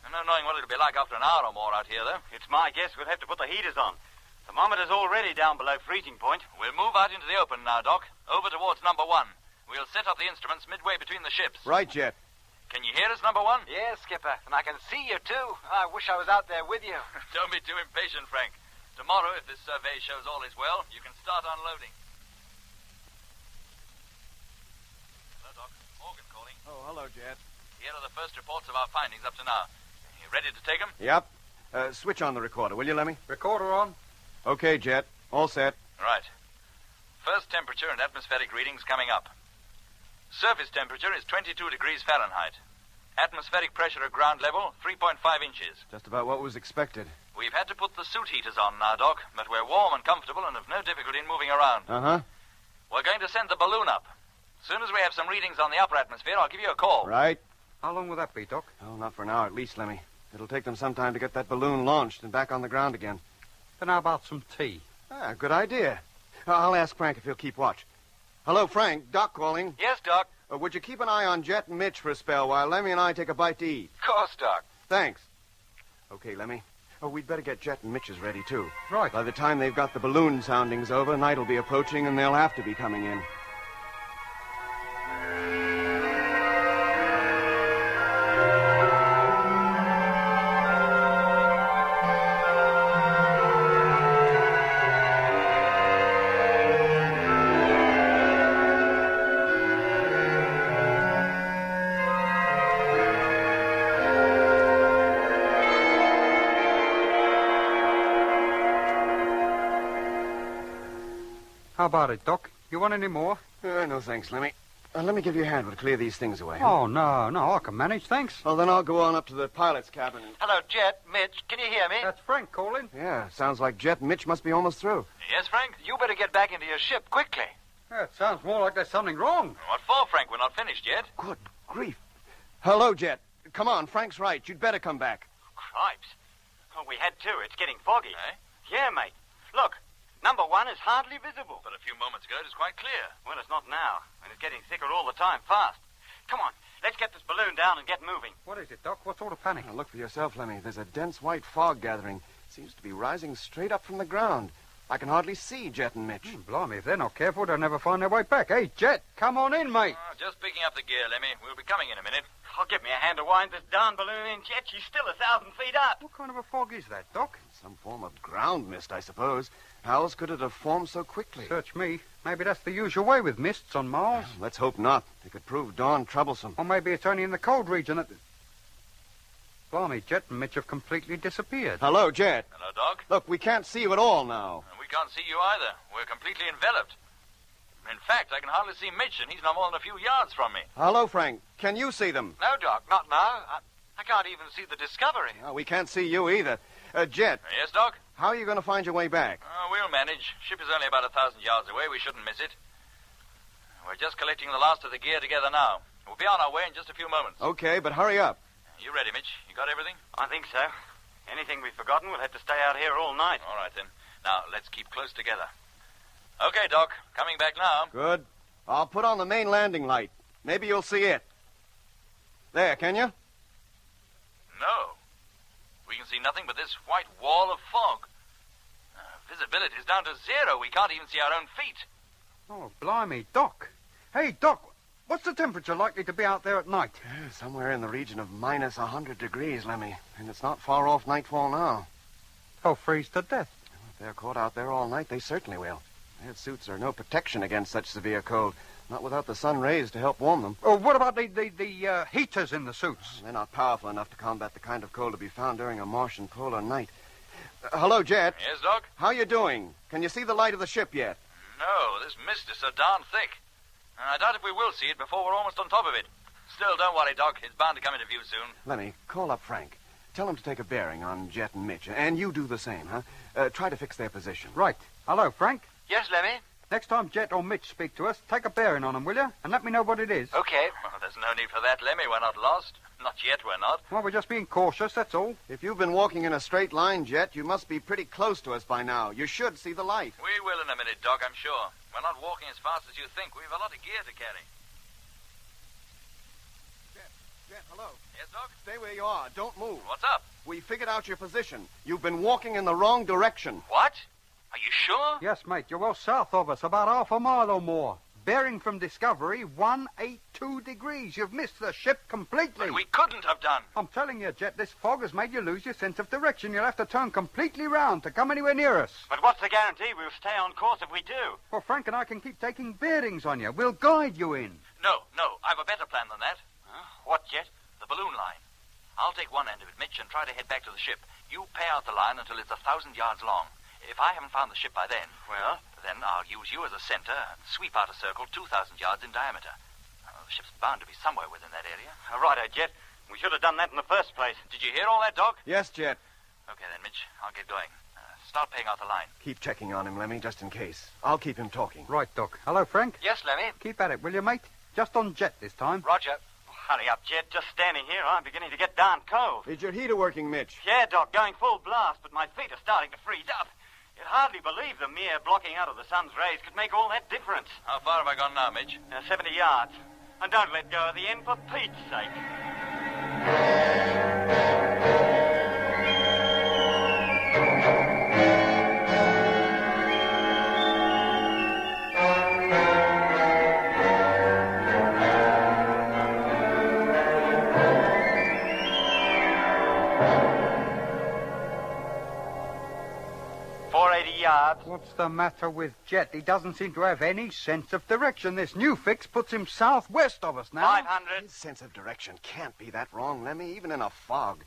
No knowing what it'll be like after an hour or more out here, though. It's my guess we'll have to put the heaters on. Thermometer's already down below freezing point. We'll move out into the open now, Doc. Over towards number one. We'll set up the instruments midway between the ships. Right, Jet. Can you hear us, number one? Yes, Skipper. And I can see you, too. I wish I was out there with you. Don't be too impatient, Frank. Tomorrow, if this survey shows all is well, you can start unloading. Hello, Doc. Morgan calling. Oh, hello, Jet. Here are the first reports of our findings up to now. You ready to take them? Yep. Switch on the recorder, will you, Lemmy? Recorder on. Okay, Jet. All set. Right. First temperature and atmospheric readings coming up. Surface temperature is 22 degrees Fahrenheit. Atmospheric pressure at ground level, 3.5 inches. Just about what was expected. We've had to put the suit heaters on now, Doc, but we're warm and comfortable and have no difficulty in moving around. Uh-huh. We're going to send the balloon up. As soon as we have some readings on the upper atmosphere, I'll give you a call. Right. How long will that be, Doc? Oh, not for an hour at least, Lemmy. It'll take them some time to get that balloon launched and back on the ground again. Then how about some tea? Good idea. I'll ask Frank if he'll keep watch. Hello, Frank. Doc calling. Yes, Doc. Would you keep an eye on Jet and Mitch for a spell while Lemmy and I take a bite to eat? Of course, Doc. Thanks. Okay, Lemmy. We'd better get Jet and Mitch's ready, too. Right. By the time they've got the balloon soundings over, night will be approaching and they'll have to be coming in. How about it, Doc? You want any more? No, thanks, Lemmy. Let me give you a hand to clear these things away. Huh? Oh, no, I can manage, thanks. Well, then I'll go on up to the pilot's cabin and... Hello, Jet. Mitch, can you hear me? That's Frank calling. Yeah, sounds like Jet and Mitch must be almost through. Yes, Frank? You better get back into your ship quickly. Yeah, it sounds more like there's something wrong. What for, Frank? We're not finished yet. Good grief. Hello, Jet. Come on, Frank's right. You'd better come back. Cripes. Oh, we had to. It's getting foggy. Eh? Yeah, mate. Look, number 1 is hardly visible. But a few moments ago, it was quite clear. Well, it's not now, and it's getting thicker all the time, fast. Come on, let's get this balloon down and get moving. What is it, Doc? What sort of panic? Look for yourself, Lemmy. There's a dense white fog gathering. Seems to be rising straight up from the ground. I can hardly see Jet and Mitch. Blimey, if they're not careful, they'll never find their way back. Hey, Jet, come on in, mate. Just picking up the gear, Lemmy. We'll be coming in a minute. Oh, give me a hand to wind this darn balloon in, Jet. She's still 1,000 feet up. What kind of a fog is that, Doc? Some form of ground mist, I suppose. How else could it have formed so quickly? Search me. Maybe that's the usual way with mists on Mars. Let's hope not. It could prove darn troublesome. Or maybe it's only in the cold region that... Blimey, Jet and Mitch have completely disappeared. Hello, Jet. Hello, Doc. Look, we can't see you at all now. And we can't see you either. We're completely enveloped. In fact, I can hardly see Mitch, and he's not more than a few yards from me. Hello, Frank. Can you see them? No, Doc, not now. I can't even see the Discovery. We can't see you either. Jet. Yes, Doc? How are you going to find your way back? We'll manage. Ship is only about 1,000 yards away. We shouldn't miss it. We're just collecting the last of the gear together now. We'll be on our way in just a few moments. Okay, but hurry up. You ready, Mitch? You got everything? I think so. Anything we've forgotten, we'll have to stay out here all night. All right, then. Now, let's keep close together. Okay, Doc. Coming back now. Good. I'll put on the main landing light. Maybe you'll see it. There, can you? No. We can see nothing but this white wall of fog. Visibility is down to 0. We can't even see our own feet. Oh, blimey, Doc. Hey, Doc, what's the temperature likely to be out there at night? Somewhere in the region of minus 100 degrees, Lemmy. And it's not far off nightfall now. They'll freeze to death. If they're caught out there all night, they certainly will. Their suits are no protection against such severe cold. Not without the sun rays to help warm them. Oh, what about the heaters in the suits? They're not powerful enough to combat the kind of cold to be found during a Martian polar night. Hello, Jet. Yes, Doc? How you doing? Can you see the light of the ship yet? No, this mist is so darn thick. I doubt if we will see it before we're almost on top of it. Still, don't worry, Doc. It's bound to come into view soon. Lemmy, call up Frank. Tell him to take a bearing on Jet and Mitch. And you do the same, huh? Try to fix their position. Right. Hello, Frank. Yes, Lemmy? Next time Jet or Mitch speak to us, take a bearing on them, will you? And let me know what it is. Okay. Well, there's no need for that, Lemmy. We're not lost. Not yet, we're not. Well, we're just being cautious, that's all. If you've been walking in a straight line, Jet, you must be pretty close to us by now. You should see the light. We will in a minute, Doc, I'm sure. We're not walking as fast as you think. We've a lot of gear to carry. Jet, hello. Yes, Doc? Stay where you are. Don't move. What's up? We figured out your position. You've been walking in the wrong direction. What? Are you sure? Yes, mate. You're well south of us, about half a mile or more. Bearing from Discovery, 182 degrees. You've missed the ship completely. But we couldn't have done. I'm telling you, Jet, this fog has made you lose your sense of direction. You'll have to turn completely round to come anywhere near us. But what's the guarantee we'll stay on course if we do? Well, Frank and I can keep taking bearings on you. We'll guide you in. No. I've a better plan than that. Huh? What, Jet? The balloon line. I'll take one end of it, Mitch, and try to head back to the ship. You pay out the line until it's 1,000 yards long. If I haven't found the ship by then, well, then I'll use you as a center and sweep out a circle 2,000 yards in diameter. The ship's bound to be somewhere within that area. Righto, Jet. We should have done that in the first place. Did you hear all that, Doc? Yes, Jet. Okay, then, Mitch. I'll get going. Start paying out the line. Keep checking on him, Lemmy, just in case. I'll keep him talking. Right, Doc. Hello, Frank. Yes, Lemmy? Keep at it, will you, mate? Just on Jet this time. Roger. Hurry up, Jet. Just standing here, I'm beginning to get darn cold. Is your heater working, Mitch? Yeah, Doc, going full blast, but my feet are starting to freeze up. You'd hardly believe the mere blocking out of the sun's rays could make all that difference. How far have I gone now, Mitch? 70 yards. And don't let go of the end for Pete's sake. 480 yards. What's the matter with Jet? He doesn't seem to have any sense of direction. This new fix puts him southwest of us now. 500. His sense of direction can't be that wrong, Lemmy, even in a fog.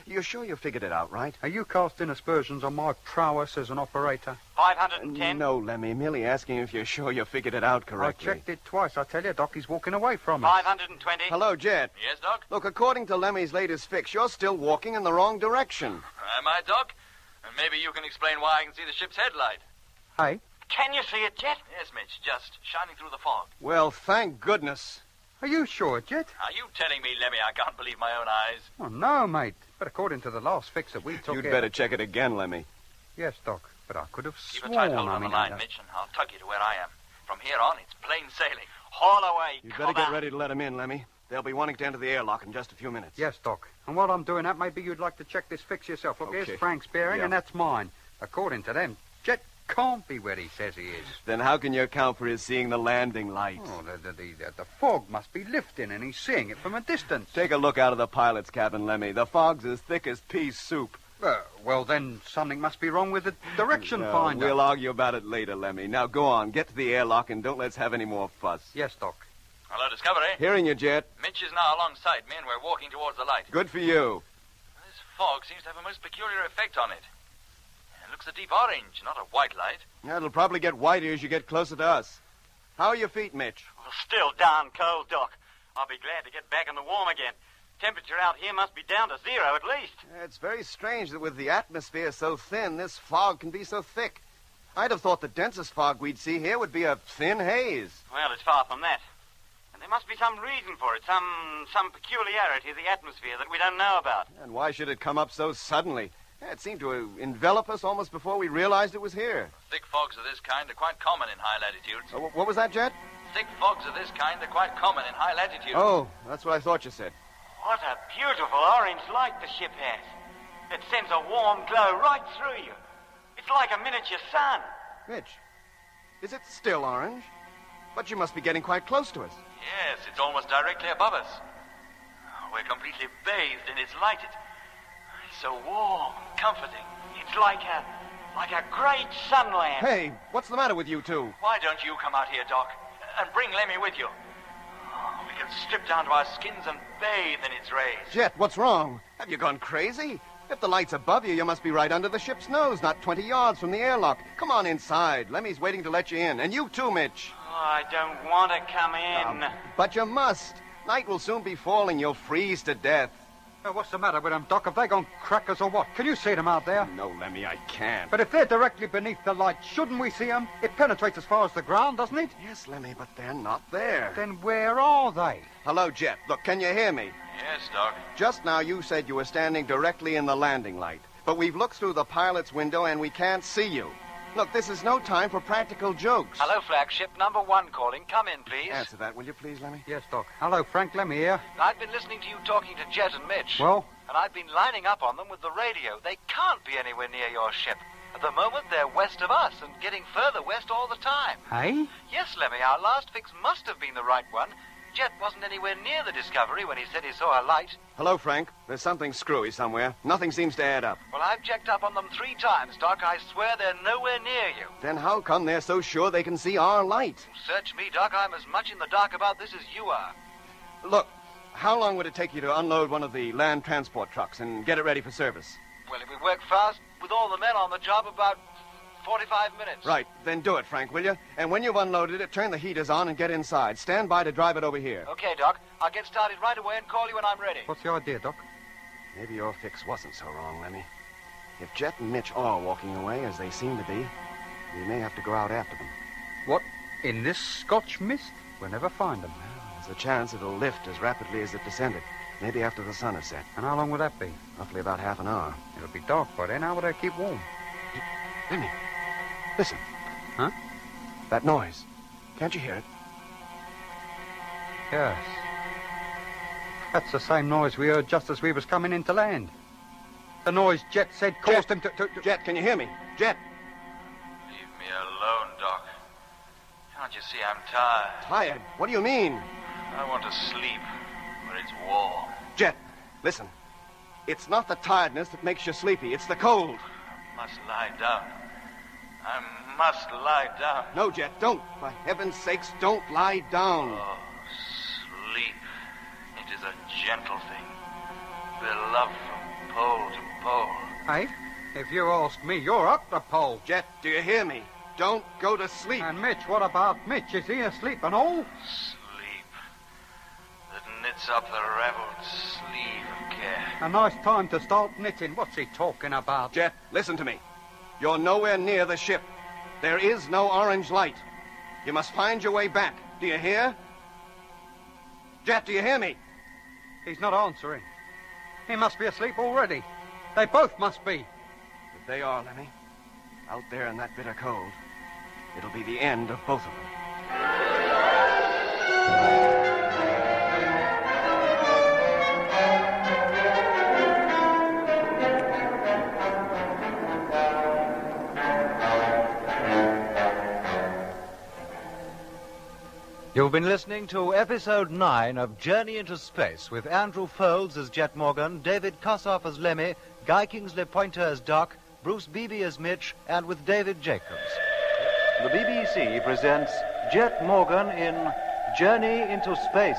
You're sure you figured it out, right? Are you casting aspersions on my prowess as an operator? 510. No, Lemmy, merely asking if you're sure you figured it out correctly. I checked it twice. I tell you, Doc, he's walking away from us. 520. Hello, Jet. Yes, Doc? Look, according to Lemmy's latest fix, you're still walking in the wrong direction. Am I, Doc? And maybe you can explain why I can see the ship's headlight. Hey? Can you see it, Jet? Yes, Mitch, just shining through the fog. Well, thank goodness. Are you sure, Jet? Are you telling me, Lemmy, I can't believe my own eyes? Oh, no, mate. But according to the last fix that we took... You'd better check it again, Lemmy. Yes, Doc. But I could have Keep sworn... a tight hold I on the mean, line, Mitch, and I'll tug you to where I am. From here on, it's plain sailing. Haul away, You better get ready to let him in, Lemmy. They'll be wanting to enter the airlock in just a few minutes. Yes, Doc. And while I'm doing that, maybe you'd like to check this fix yourself. Look, Okay. here's Frank's bearing, Yeah. and that's mine. According to them, Jet can't be where he says he is. Then how can you account for his seeing the landing light? Oh, the fog must be lifting, and he's seeing it from a distance. Take a look out of the pilot's cabin, Lemmy. The fog's as thick as pea soup. Well, then something must be wrong with the direction No, finder. We'll argue about it later, Lemmy. Now go on, get to the airlock, and don't let's have any more fuss. Yes, Doc. Hello, Discovery. Hearing you, Jet. Mitch is now alongside me, and we're walking towards the light. Good for you. This fog seems to have a most peculiar effect on it. It looks a deep orange, not a white light. Yeah, it'll probably get whiter as you get closer to us. How are your feet, Mitch? Well, still darn cold, Doc. I'll be glad to get back in the warm again. Temperature out here must be down to 0 at least. It's very strange that with the atmosphere so thin, this fog can be so thick. I'd have thought the densest fog we'd see here would be a thin haze. Well, it's far from that. And there must be some reason for it, some peculiarity of the atmosphere that we don't know about. And why should it come up so suddenly? It seemed to envelop us almost before we realized it was here. Thick fogs of this kind are quite common in high latitudes. What was that, Jet? Thick fogs of this kind are quite common in high latitudes. Oh, that's what I thought you said. What a beautiful orange light the ship has. It sends a warm glow right through you. It's like a miniature sun. Mitch, is it still orange? But you must be getting quite close to us. Yes, it's almost directly above us. We're completely bathed in its light. It's so warm, comforting. It's like a great sunland. Hey, what's the matter with you two? Why don't you come out here, Doc, and bring Lemmy with you? We can strip down to our skins and bathe in its rays. Jet, what's wrong? Have you gone crazy? If the light's above you, you must be right under the ship's nose, not 20 yards from the airlock. Come on inside. Lemmy's waiting to let you in. And you too, Mitch. Oh, I don't want to come in. But you must. Night will soon be falling. You'll freeze to death. What's the matter with them, Doc? Have they gone crackers or what? Can you see them out there? No, Lemmy, I can't. But if they're directly beneath the light, shouldn't we see them? It penetrates as far as the ground, doesn't it? Yes, Lemmy, but they're not there. Then where are they? Hello, Jet. Look, can you hear me? Yes, Doc. Just now you said you were standing directly in the landing light. But we've looked through the pilot's window and we can't see you. Look, this is no time for practical jokes. Hello, flagship. Number 1 calling. Come in, please. Answer that, will you please, Lemmy? Yes, Doc. Hello, Frank. Lemmy here. I've been listening to you talking to Jet and Mitch. Well? And I've been lining up on them with the radio. They can't be anywhere near your ship. At the moment, they're west of us and getting further west all the time. Hey? Yes, Lemmy, our last fix must have been the right one. Jet wasn't anywhere near the Discovery when he said he saw a light. Hello, Frank. There's something screwy somewhere. Nothing seems to add up. Well, I've checked up on them 3 times, Doc. I swear they're nowhere near you. Then how come they're so sure they can see our light? Search me, Doc. I'm as much in the dark about this as you are. Look, how long would it take you to unload one of the land transport trucks and get it ready for service? Well, if we work fast, with all the men on the job, about 45 minutes. Right, then do it, Frank, will you? And when you've unloaded it, turn the heaters on and get inside. Stand by to drive it over here. Okay, Doc. I'll get started right away and call you when I'm ready. What's the idea, Doc? Maybe your fix wasn't so wrong, Lemmy. If Jet and Mitch are walking away, as they seem to be, we may have to go out after them. What? In this Scotch mist? We'll never find them. There's a chance it'll lift as rapidly as it descended. Maybe after the sun has set. And how long will that be? Roughly about half an hour. It'll be dark by then. How will they keep warm? Lemmy, listen. Huh? That noise. Can't you hear it? Yes. That's the same noise we heard just as we was coming into land. The noise Jet said caused him to... Jet, can you hear me? Jet! Leave me alone, Doc. Can't you see I'm tired? Tired? What do you mean? I want to sleep, but it's warm. Jet, listen. It's not the tiredness that makes you sleepy. It's the cold. I must lie down. I must lie down. No, Jet, don't. For heaven's sakes, don't lie down. Oh, sleep. It is a gentle thing. Beloved from pole to pole. Hey, if you ask me, you're up the pole. Jet, do you hear me? Don't go to sleep. And Mitch, what about Mitch? Is he asleep and all? Sleep. That knits up the raveled sleeve of care. A nice time to start knitting. What's he talking about? Jet, listen to me. You're nowhere near the ship. There is no orange light. You must find your way back. Do you hear? Jet, do you hear me? He's not answering. He must be asleep already. They both must be. If they are, Lemmy, Out there in that bitter cold, it'll be the end of both of them. You've been listening to Episode 9 of Journey into Space with Andrew Folds as Jet Morgan, David Kossoff as Lemmy, Guy Kingsley Pointer as Doc, Bruce Beebe as Mitch, and with David Jacobs. The BBC presents Jet Morgan in Journey into Space.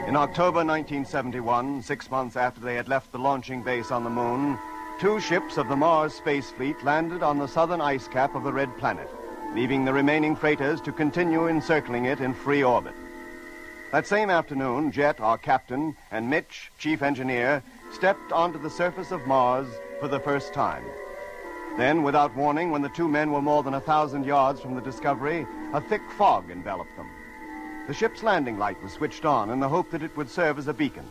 In October 1971, 6 months after they had left the launching base on the moon, 2 ships of the Mars Space Fleet landed on the southern ice cap of the Red Planet, leaving the remaining freighters to continue encircling it in free orbit. That same afternoon, Jet, our captain, and Mitch, chief engineer, stepped onto the surface of Mars for the first time. Then, without warning, when the 2 men were more than 1,000 yards from the Discovery, a thick fog enveloped them. The ship's landing light was switched on in the hope that it would serve as a beacon.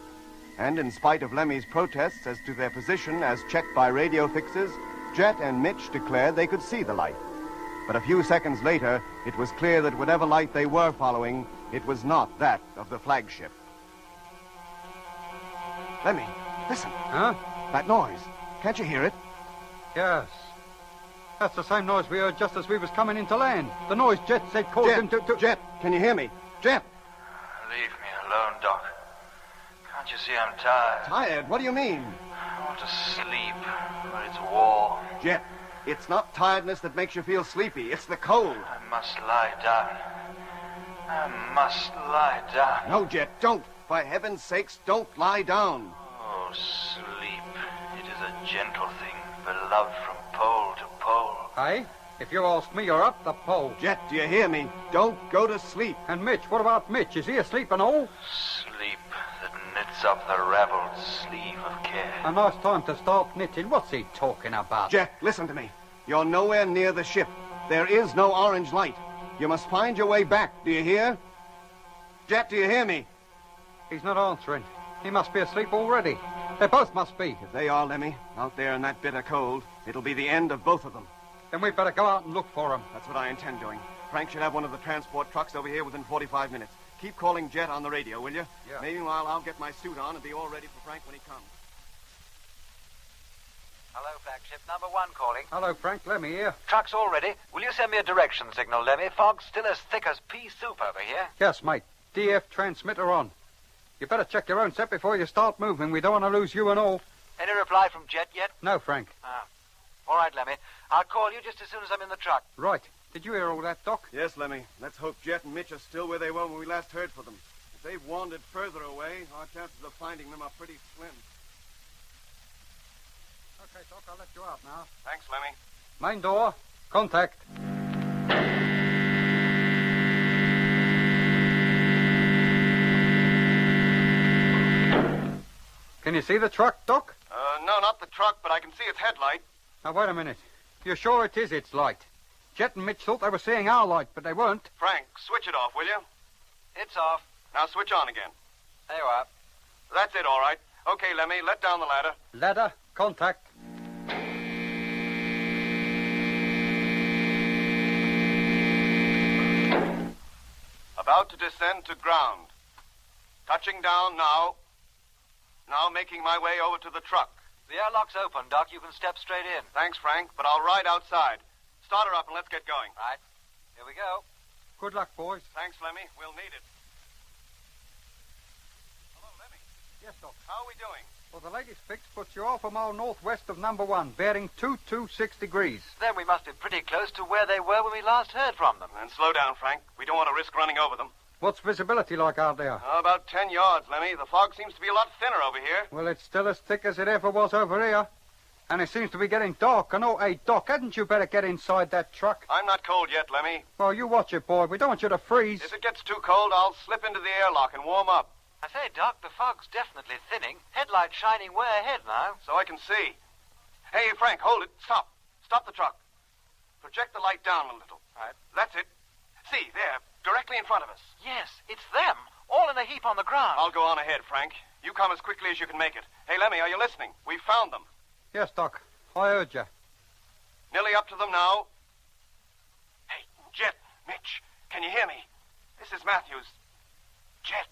And in spite of Lemmy's protests as to their position as checked by radio fixes, Jet and Mitch declared they could see the light. But a few seconds later, it was clear that whatever light they were following, it was not that of the flagship. Lemmy, listen. Huh? That noise. Can't you hear it? Yes. That's the same noise we heard just as we was coming into land. The noise Jet said caused him to... Jet, can you hear me? Jet! Leave me alone, Doc. Can't you see I'm tired? Tired? What do you mean? I want to sleep, but it's war. Jet, it's not tiredness that makes you feel sleepy. It's the cold. I must lie down. I must lie down. No, Jet, don't. For heaven's sakes, don't lie down. Oh, sleep. It is a gentle thing, beloved from pole to pole. Hey, if you ask me, you're up the pole. Jet, do you hear me? Don't go to sleep. And Mitch, what about Mitch? Is he asleep and all? Sleep that knits up the raveled sleeve of care. A nice time to start knitting. What's he talking about? Jet, listen to me. You're nowhere near the ship. There is no orange light. You must find your way back. Do you hear? Jet, do you hear me? He's not answering. He must be asleep already. They both must be. If they are, Lemmy, out there in that bitter cold, it'll be the end of both of them. Then we'd better go out and look for him. That's what I intend doing. Frank should have one of the transport trucks over here within 45 minutes. Keep calling Jet on the radio, will you? Yeah. Meanwhile, I'll get my suit on and be all ready for Frank when he comes. Hello, flagship number 1 calling. Hello, Frank. Lemmy here. Truck's all ready. Will you send me a direction signal, Lemmy? Fog's still as thick as pea soup over here. Yes, mate. DF transmitter on. You better check your own set before you start moving. We don't want to lose you and all. Any reply from Jet yet? No, Frank. All right, Lemmy. I'll call you just as soon as I'm in the truck. Right. Did you hear all that, Doc? Yes, Lemmy. Let's hope Jet and Mitch are still where they were when we last heard from them. If they've wandered further away, our chances of finding them are pretty slim. Okay, Doc, I'll let you out now. Thanks, Lemmy. Main door. Contact. Can you see the truck, Doc? No, not the truck, but I can see its headlight. Now, wait a minute. You're sure it is its light? Jet and Mitch thought they were seeing our light, but they weren't. Frank, switch it off, will you? It's off. Now switch on again. There you are. That's it, all right. Okay, Lemmy, let down the ladder. Ladder. Contact. About to descend to ground. Touching down now. Now making my way over to the truck. The airlock's open, Doc. You can step straight in. Thanks, Frank, but I'll ride outside. Start her up and let's get going. Right. Here we go. Good luck, boys. Thanks, Lemmy. We'll need it. Hello, Lemmy. Yes, Doc. How are we doing? Well, the latest fix puts you half a mile northwest of number 1, bearing 226 degrees. Then we must be pretty close to where they were when we last heard from them. And slow down, Frank. We don't want to risk running over them. What's visibility like out there? About 10 yards, Lemmy. The fog seems to be a lot thinner over here. Well, it's still as thick as it ever was over here. And it seems to be getting dark and all. Hey, Doc, hadn't you better get inside that truck? I'm not cold yet, Lemmy. Well, you watch it, boy. We don't want you to freeze. If it gets too cold, I'll slip into the airlock and warm up. I say, Doc, the fog's definitely thinning. Headlights shining way ahead now. So I can see. Hey, Frank, hold it. Stop. Stop the truck. Project the light down a little. Right. That's it. See, there, directly in front of us. Yes, it's them. All in a heap on the ground. I'll go on ahead, Frank. You come as quickly as you can make it. Hey, Lemmy, are you listening? We found them. Yes, Doc. I heard you. Nearly up to them now. Hey, Jet, Mitch, can you hear me? This is Matthews. Jet.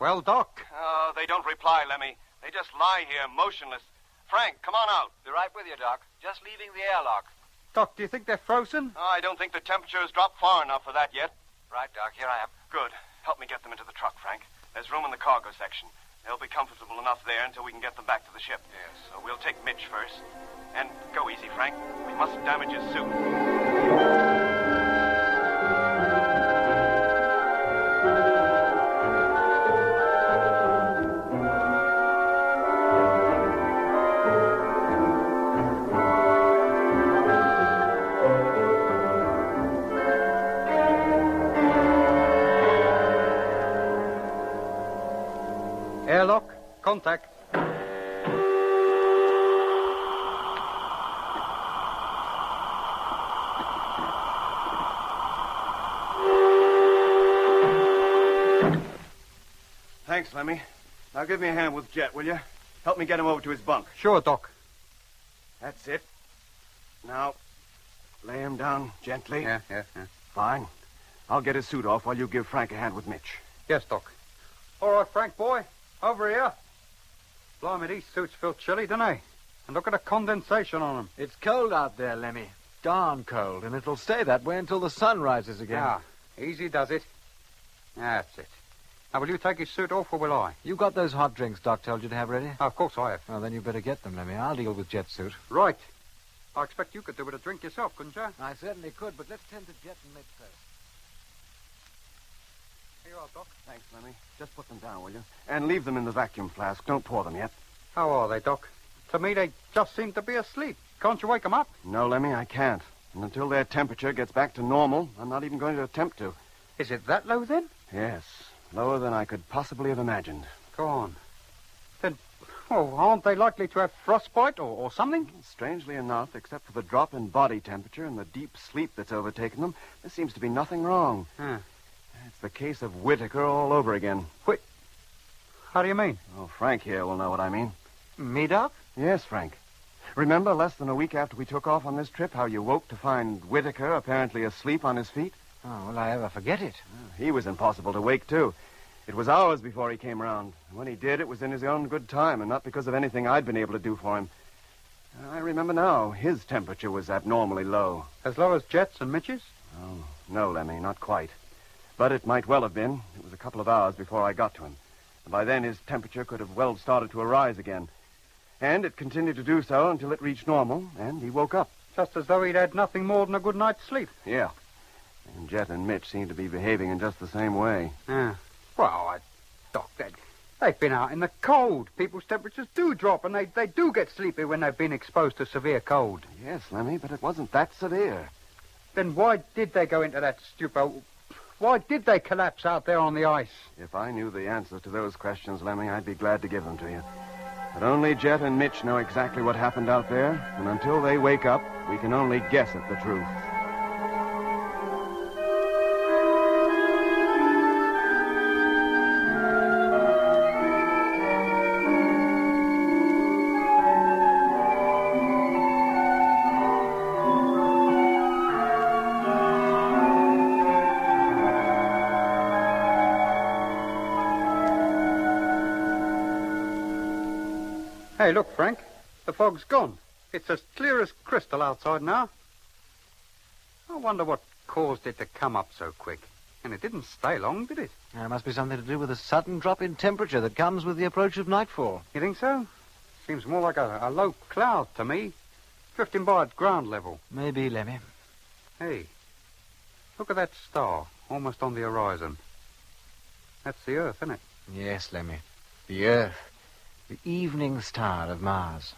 Well, Doc. Oh, they don't reply, Lemmy. They just lie here, motionless. Frank, come on out. Be right with you, Doc. Just leaving the airlock. Doc, do you think they're frozen? Oh, I don't think the temperature has dropped far enough for that yet. Right, Doc. Here I am. Good. Help me get them into the truck, Frank. There's room in the cargo section. They'll be comfortable enough there until we can get them back to the ship. Yes. So we'll take Mitch first. And go easy, Frank. We mustn't damage his suit. Airlock. Contact. Thanks, Lemmy. Now give me a hand with Jet, will you? Help me get him over to his bunk. Sure, Doc. That's it. Now, lay him down gently. Yeah. Fine. I'll get his suit off while you give Frank a hand with Mitch. Yes, Doc. All right, Frank, boy. Over here. Blimey, these suits feel chilly, don't they? And look at the condensation on them. It's cold out there, Lemmy. Darn cold, and it'll stay that way until the sun rises again. Ah, easy does it. That's it. Now, will you take his suit off, or will I? You got those hot drinks Doc told you to have ready? Of course I have. Well, then you better get them, Lemmy. I'll deal with Jet's suit. Right. I expect you could do with a drink yourself, couldn't you? I certainly could, but let's tend to Jet and Mitch first. Here you are, Doc. Thanks, Lemmy. Just put them down, will you? And leave them in the vacuum flask. Don't pour them yet. How are they, Doc? To me, they just seem to be asleep. Can't you wake them up? No, Lemmy, I can't. And until their temperature gets back to normal, I'm not even going to attempt to. Is it that low, then? Yes. Lower than I could possibly have imagined. Go on. Then, aren't they likely to have frostbite or something? Strangely enough, except for the drop in body temperature and the deep sleep that's overtaken them, there seems to be nothing wrong. Huh. It's the case of Whitaker all over again. How do you mean? Oh, Frank here will know what I mean. Me, Doc? Yes, Frank. Remember less than a week after we took off on this trip how you woke to find Whitaker apparently asleep on his feet? Oh, will I ever forget it? He was impossible to wake, too. It was hours before he came around. When he did, it was in his own good time and not because of anything I'd been able to do for him. I remember now. His temperature was abnormally low. As low as Jet's and Mitch's? Oh, no, Lemmy, not quite. But it might well have been. It was a couple of hours before I got to him. And by then, his temperature could have well started to arise again. And it continued to do so until it reached normal, and he woke up. Just as though he'd had nothing more than a good night's sleep. Yeah. And Jet and Mitch seemed to be behaving in just the same way. Yeah. Well, Doc, they've been out in the cold. People's temperatures do drop, and they do get sleepy when they've been exposed to severe cold. Yes, Lemmy, but it wasn't that severe. Then why did they go into that stupor? Why did they collapse out there on the ice? If I knew the answers to those questions, Lemmy, I'd be glad to give them to you. But only Jet and Mitch know exactly what happened out there, and until they wake up, we can only guess at the truth. Hey, look, Frank. The fog's gone. It's as clear as crystal outside now. I wonder what caused it to come up so quick. And it didn't stay long, did it? It must be something to do with the sudden drop in temperature that comes with the approach of nightfall. You think so? Seems more like a low cloud to me. Drifting by at ground level. Maybe, Lemmy. Hey, look at that star, almost on the horizon. That's the Earth, isn't it? Yes, Lemmy. The Earth. The evening star of Mars.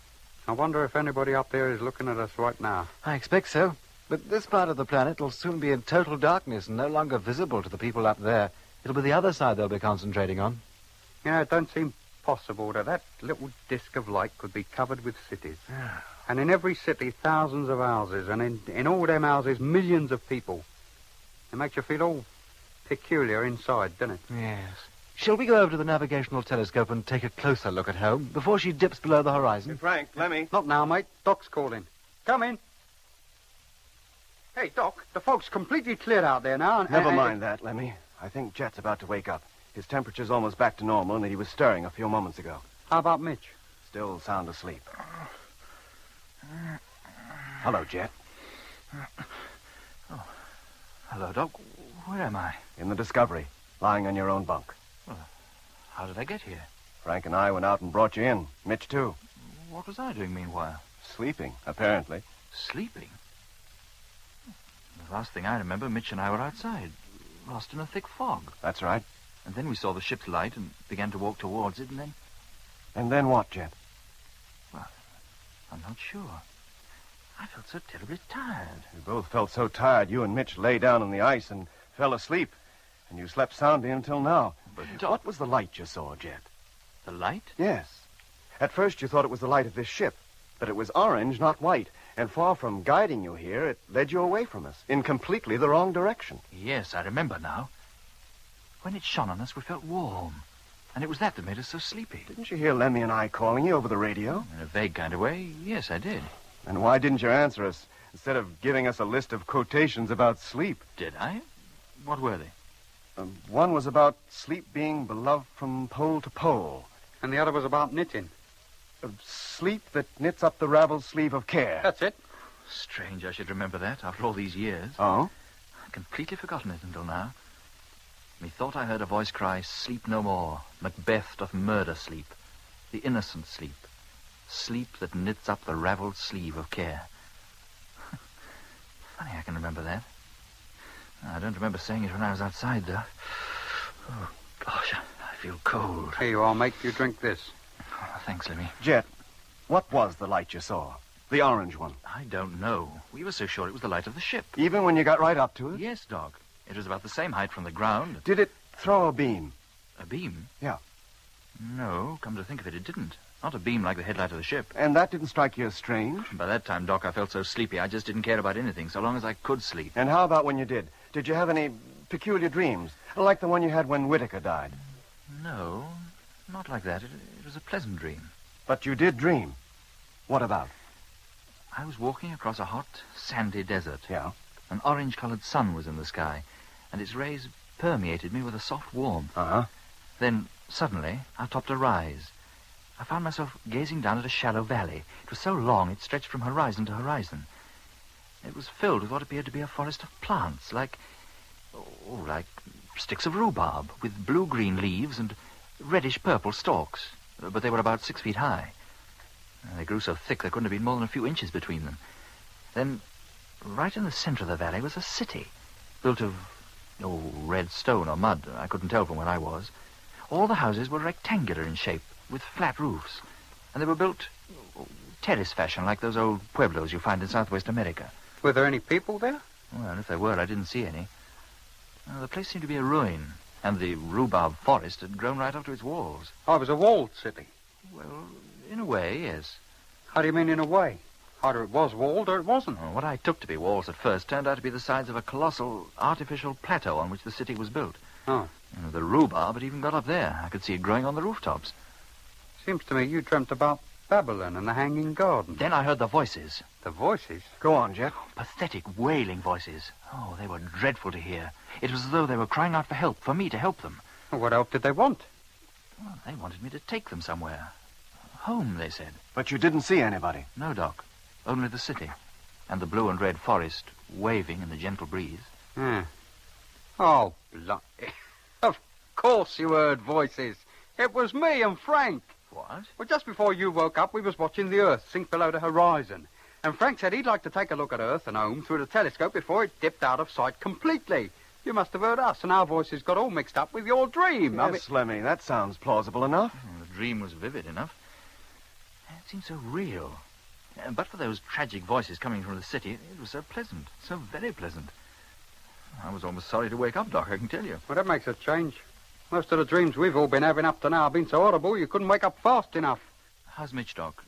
I wonder if anybody up there is looking at us right now. I expect so. But this part of the planet will soon be in total darkness and no longer visible to the people up there. It'll be the other side they'll be concentrating on. You know, it don't seem possible that little disk of light could be covered with cities. And in every city, thousands of houses, and in all them houses, millions of people. It makes you feel all peculiar inside, doesn't it? Yes. Shall we go over to the navigational telescope and take a closer look at home before she dips below the horizon? Hey, Frank, Lemmy. Not now, mate. Doc's calling. Come in. Hey, Doc, the fog's completely cleared out there now. Never mind that, Lemmy. I think Jet's about to wake up. His temperature's almost back to normal, and he was stirring a few moments ago. How about Mitch? Still sound asleep. Hello, Jet. Oh. Hello, Doc. Where am I? In the Discovery, lying on your own bunk. Well, how did I get here? Frank and I went out and brought you in. Mitch, too. What was I doing meanwhile? Sleeping, apparently. Sleeping? The last thing I remember, Mitch and I were outside, lost in a thick fog. That's right. And then we saw the ship's light and began to walk towards it, and then... And then what, Jet? Well, I'm not sure. I felt so terribly tired. You both felt so tired, you and Mitch lay down on the ice and fell asleep. And you slept soundly until now. But what was the light you saw, Jet? The light? Yes. At first you thought it was the light of this ship. But it was orange, not white. And far from guiding you here, it led you away from us, in completely the wrong direction. Yes, I remember now. When it shone on us, we felt warm. And it was that made us so sleepy. Didn't you hear Lemmy and I calling you over the radio? In a vague kind of way, yes, I did. And why didn't you answer us, instead of giving us a list of quotations about sleep? Did I? What were they? One was about sleep being beloved from pole to pole. And the other was about knitting. Sleep that knits up the raveled sleeve of care. That's it. Strange I should remember that after all these years. Oh? I'd completely forgotten it until now. Methought I heard a voice cry, "Sleep no more. Macbeth doth murder sleep. The innocent sleep. Sleep that knits up the ravelled sleeve of care." Funny I can remember that. I don't remember saying it when I was outside, though. Oh, gosh, I feel cold. Here you are, mate. You drink this. Oh, thanks, Lemmy. Jet, what was the light you saw? The orange one? I don't know. We were so sure it was the light of the ship. Even when you got right up to it? Yes, Doc. It was about the same height from the ground. Did it throw a beam? A beam? Yeah. No, come to think of it, it didn't. Not a beam like the headlight of the ship. And that didn't strike you as strange? By that time, Doc, I felt so sleepy I just didn't care about anything, so long as I could sleep. And how about when you did? Did you have any peculiar dreams? Like the one you had when Whitaker died? No, not like that. It was a pleasant dream. But you did dream. What about? I was walking across a hot, sandy desert. Yeah? An orange-colored sun was in the sky, and its rays permeated me with a soft warmth. Uh-huh. Then, suddenly, I topped a rise. I found myself gazing down at a shallow valley. It was so long it stretched from horizon to horizon. It was filled with what appeared to be a forest of plants, like sticks of rhubarb, with blue-green leaves and reddish-purple stalks. But they were about 6 feet high. They grew so thick there couldn't have been more than a few inches between them. Then, right in the center of the valley was a city, built of, red stone or mud. I couldn't tell from where I was. All the houses were rectangular in shape, with flat roofs, and they were built terrace fashion, like those old pueblos you find in Southwest America. Were there any people there? Well, if there were, I didn't see any. The place seemed to be a ruin, and the rhubarb forest had grown right up to its walls. Oh, it was a walled city. Well, in a way, yes. How do you mean in a way? Either it was walled or it wasn't. Well, what I took to be walls at first turned out to be the sides of a colossal artificial plateau on which the city was built. Oh. The rhubarb had even got up there. I could see it growing on the rooftops. Seems to me you dreamt about Babylon and the Hanging Garden. Then I heard the voices. The voices? Go on, Jet. Pathetic, wailing voices. Oh, they were dreadful to hear. It was as though they were crying out for help, for me to help them. Well, what help did they want? Well, they wanted me to take them somewhere. Home, they said. But you didn't see anybody? No, Doc. Only the city. And the blue and red forest waving in the gentle breeze. Hmm. Oh, bloody. Of course you heard voices. It was me and Frank. What? Well, just before you woke up, we was watching the Earth sink below the horizon. And Frank said he'd like to take a look at Earth and home through the telescope before it dipped out of sight completely. You must have heard us, and our voices got all mixed up with your dream. Yes, Lemmy, that sounds plausible enough. The dream was vivid enough. seemed so real. But for those tragic voices coming from the city, it was so pleasant, so very pleasant. I was almost sorry to wake up, Doc, I can tell you. Well, that makes a change. Most of the dreams we've all been having up to now have been so horrible you couldn't wake up fast enough. How's Mitch, Doc?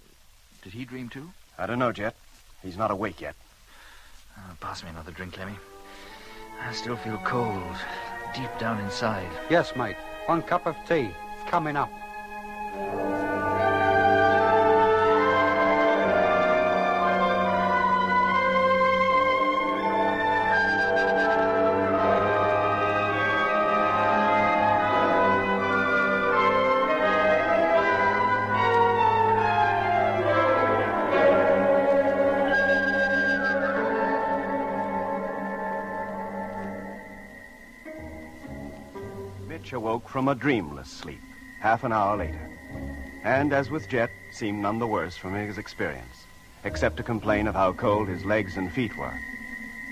Did he dream too? I don't know, Jet. He's not awake yet. Pass me another drink, Lemmy. I still feel cold, deep down inside. Yes, mate. 1 cup of tea. It's coming up. Mitch awoke from a dreamless sleep half an hour later, and, as with Jet, seemed none the worse from his experience, except to complain of how cold his legs and feet were.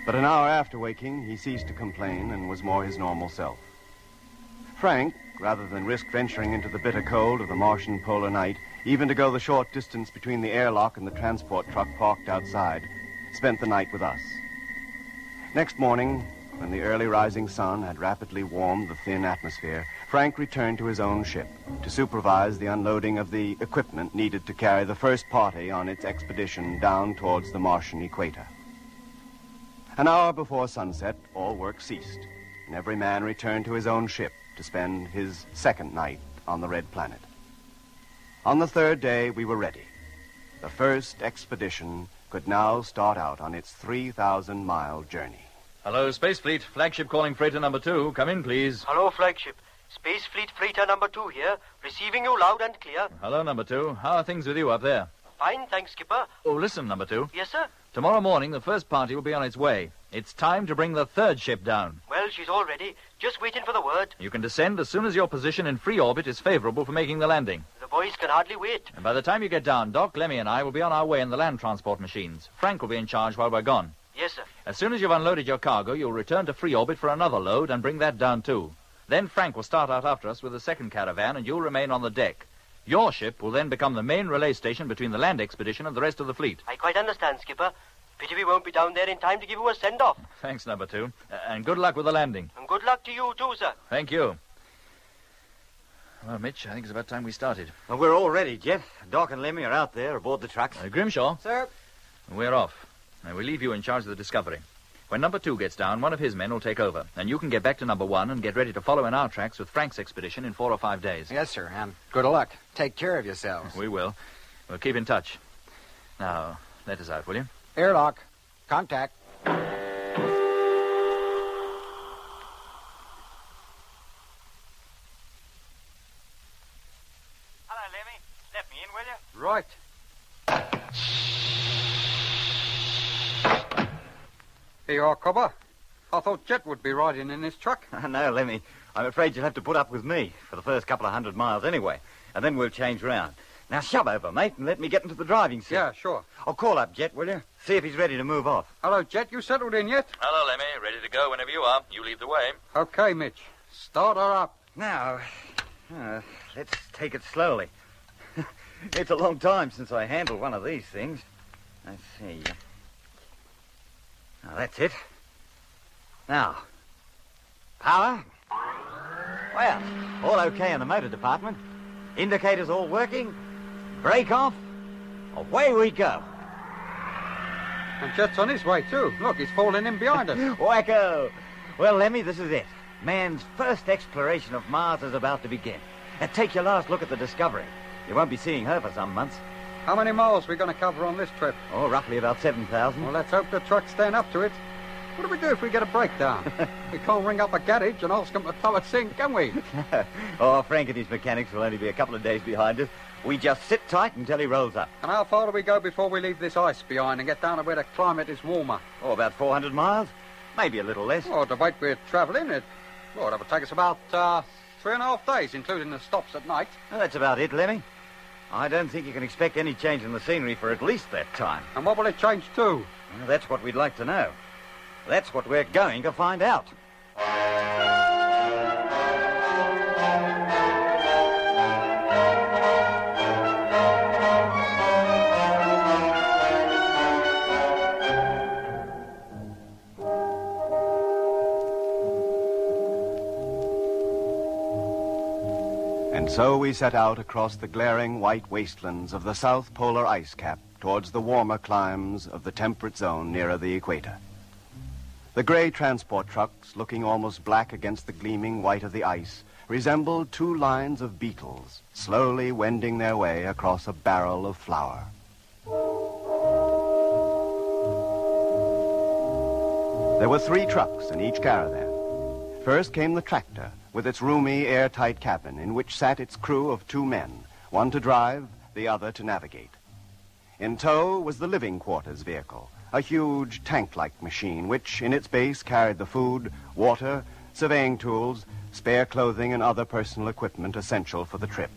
But an hour after waking, he ceased to complain and was more his normal self. Frank, rather than risk venturing into the bitter cold of the Martian polar night, even to go the short distance between the airlock and the transport truck parked outside, spent the night with us. Next morning, when the early rising sun had rapidly warmed the thin atmosphere, Frank returned to his own ship to supervise the unloading of the equipment needed to carry the first party on its expedition down towards the Martian equator. An hour before sunset, all work ceased, and every man returned to his own ship to spend his second night on the Red Planet. On the third day, we were ready. The first expedition could now start out on its 3,000-mile journey. Hello, Space Fleet. Flagship calling freighter number 2. Come in, please. Hello, Flagship. Space Fleet Freighter number 2 here. Receiving you loud and clear. Hello, number 2. How are things with you up there? Fine, thanks, Skipper. Oh, listen, number 2. Yes, sir? Tomorrow morning, the first party will be on its way. It's time to bring the third ship down. Well, she's all ready. Just waiting for the word. You can descend as soon as your position in free orbit is favorable for making the landing. The boys can hardly wait. And by the time you get down, Doc, Lemmy, and I will be on our way in the land transport machines. Frank will be in charge while we're gone. Yes, sir. As soon as you've unloaded your cargo, you'll return to free orbit for another load and bring that down too. Then Frank will start out after us with the second caravan, and you'll remain on the deck. Your ship will then become the main relay station between the land expedition and the rest of the fleet. I quite understand, Skipper. Pity we won't be down there in time to give you a send-off. Thanks, number 2. And good luck with the landing. And good luck to you, too, sir. Thank you. Well, Mitch, I think it's about time we started. Well, we're all ready, Jet. Doc and Lemmy are out there aboard the trucks. Grimshaw? Sir? We're off. And we leave you in charge of the Discovery. When number 2 gets down, one of his men will take over. And you can get back to number 1 and get ready to follow in our tracks with Frank's expedition in 4 or 5 days. Yes, sir, and good luck. Take care of yourselves. We will. We'll keep in touch. Now, let us out, will you? Airlock. Contact. Hello, Lemmy. Let me in, will you? Right. Here you are, Cobber. I thought Jet would be riding in this truck. No, Lemmy. I'm afraid you'll have to put up with me for the first couple of 100 miles anyway, and then we'll change round. Now, shove over, mate, and let me get into the driving seat. Yeah, sure. I'll call up Jet, will you? See if he's ready to move off. Hello, Jet. You settled in yet? Hello, Lemmy. Ready to go whenever you are. You lead the way. Okay, Mitch. Start her up. Now, let's take it slowly. It's a long time since I handled one of these things. Let's see. Now, that's it. Now, power. Well, all okay in the motor department. Indicators all working. Brake off. Away we go. And Jet's on his way, too. Look, he's falling in behind us. Wacko! Well, Lemmy, this is it. Man's first exploration of Mars is about to begin. And take your last look at the Discovery. You won't be seeing her for some months. How many miles are we going to cover on this trip? Oh, roughly about 7,000. Well, let's hope the trucks stand up to it. What do we do if we get a breakdown? We can't ring up a garage and ask them to tow us in, can we? Oh, Frank and his mechanics will only be a couple of days behind us. We just sit tight until he rolls up. And how far do we go before we leave this ice behind and get down to where the climate is warmer? Oh, about 400 miles. Maybe a little less. Oh, the rate we're travelling, it would take us about 3.5 days, including the stops at night. Well, that's about it, Lemmy. I don't think you can expect any change in the scenery for at least that time. And what will it change to? Well, that's what we'd like to know. That's what we're going to find out. And so we set out across the glaring white wastelands of the South Polar ice cap towards the warmer climes of the temperate zone nearer the equator. The gray transport trucks, looking almost black against the gleaming white of the ice, resembled two lines of beetles slowly wending their way across a barrel of flour. There were 3 trucks in each caravan. First came the tractor, with its roomy, airtight cabin in which sat its crew of 2 men, one to drive, the other to navigate. In tow was the living quarters vehicle, a huge tank-like machine which, in its base, carried the food, water, surveying tools, spare clothing, and other personal equipment essential for the trip.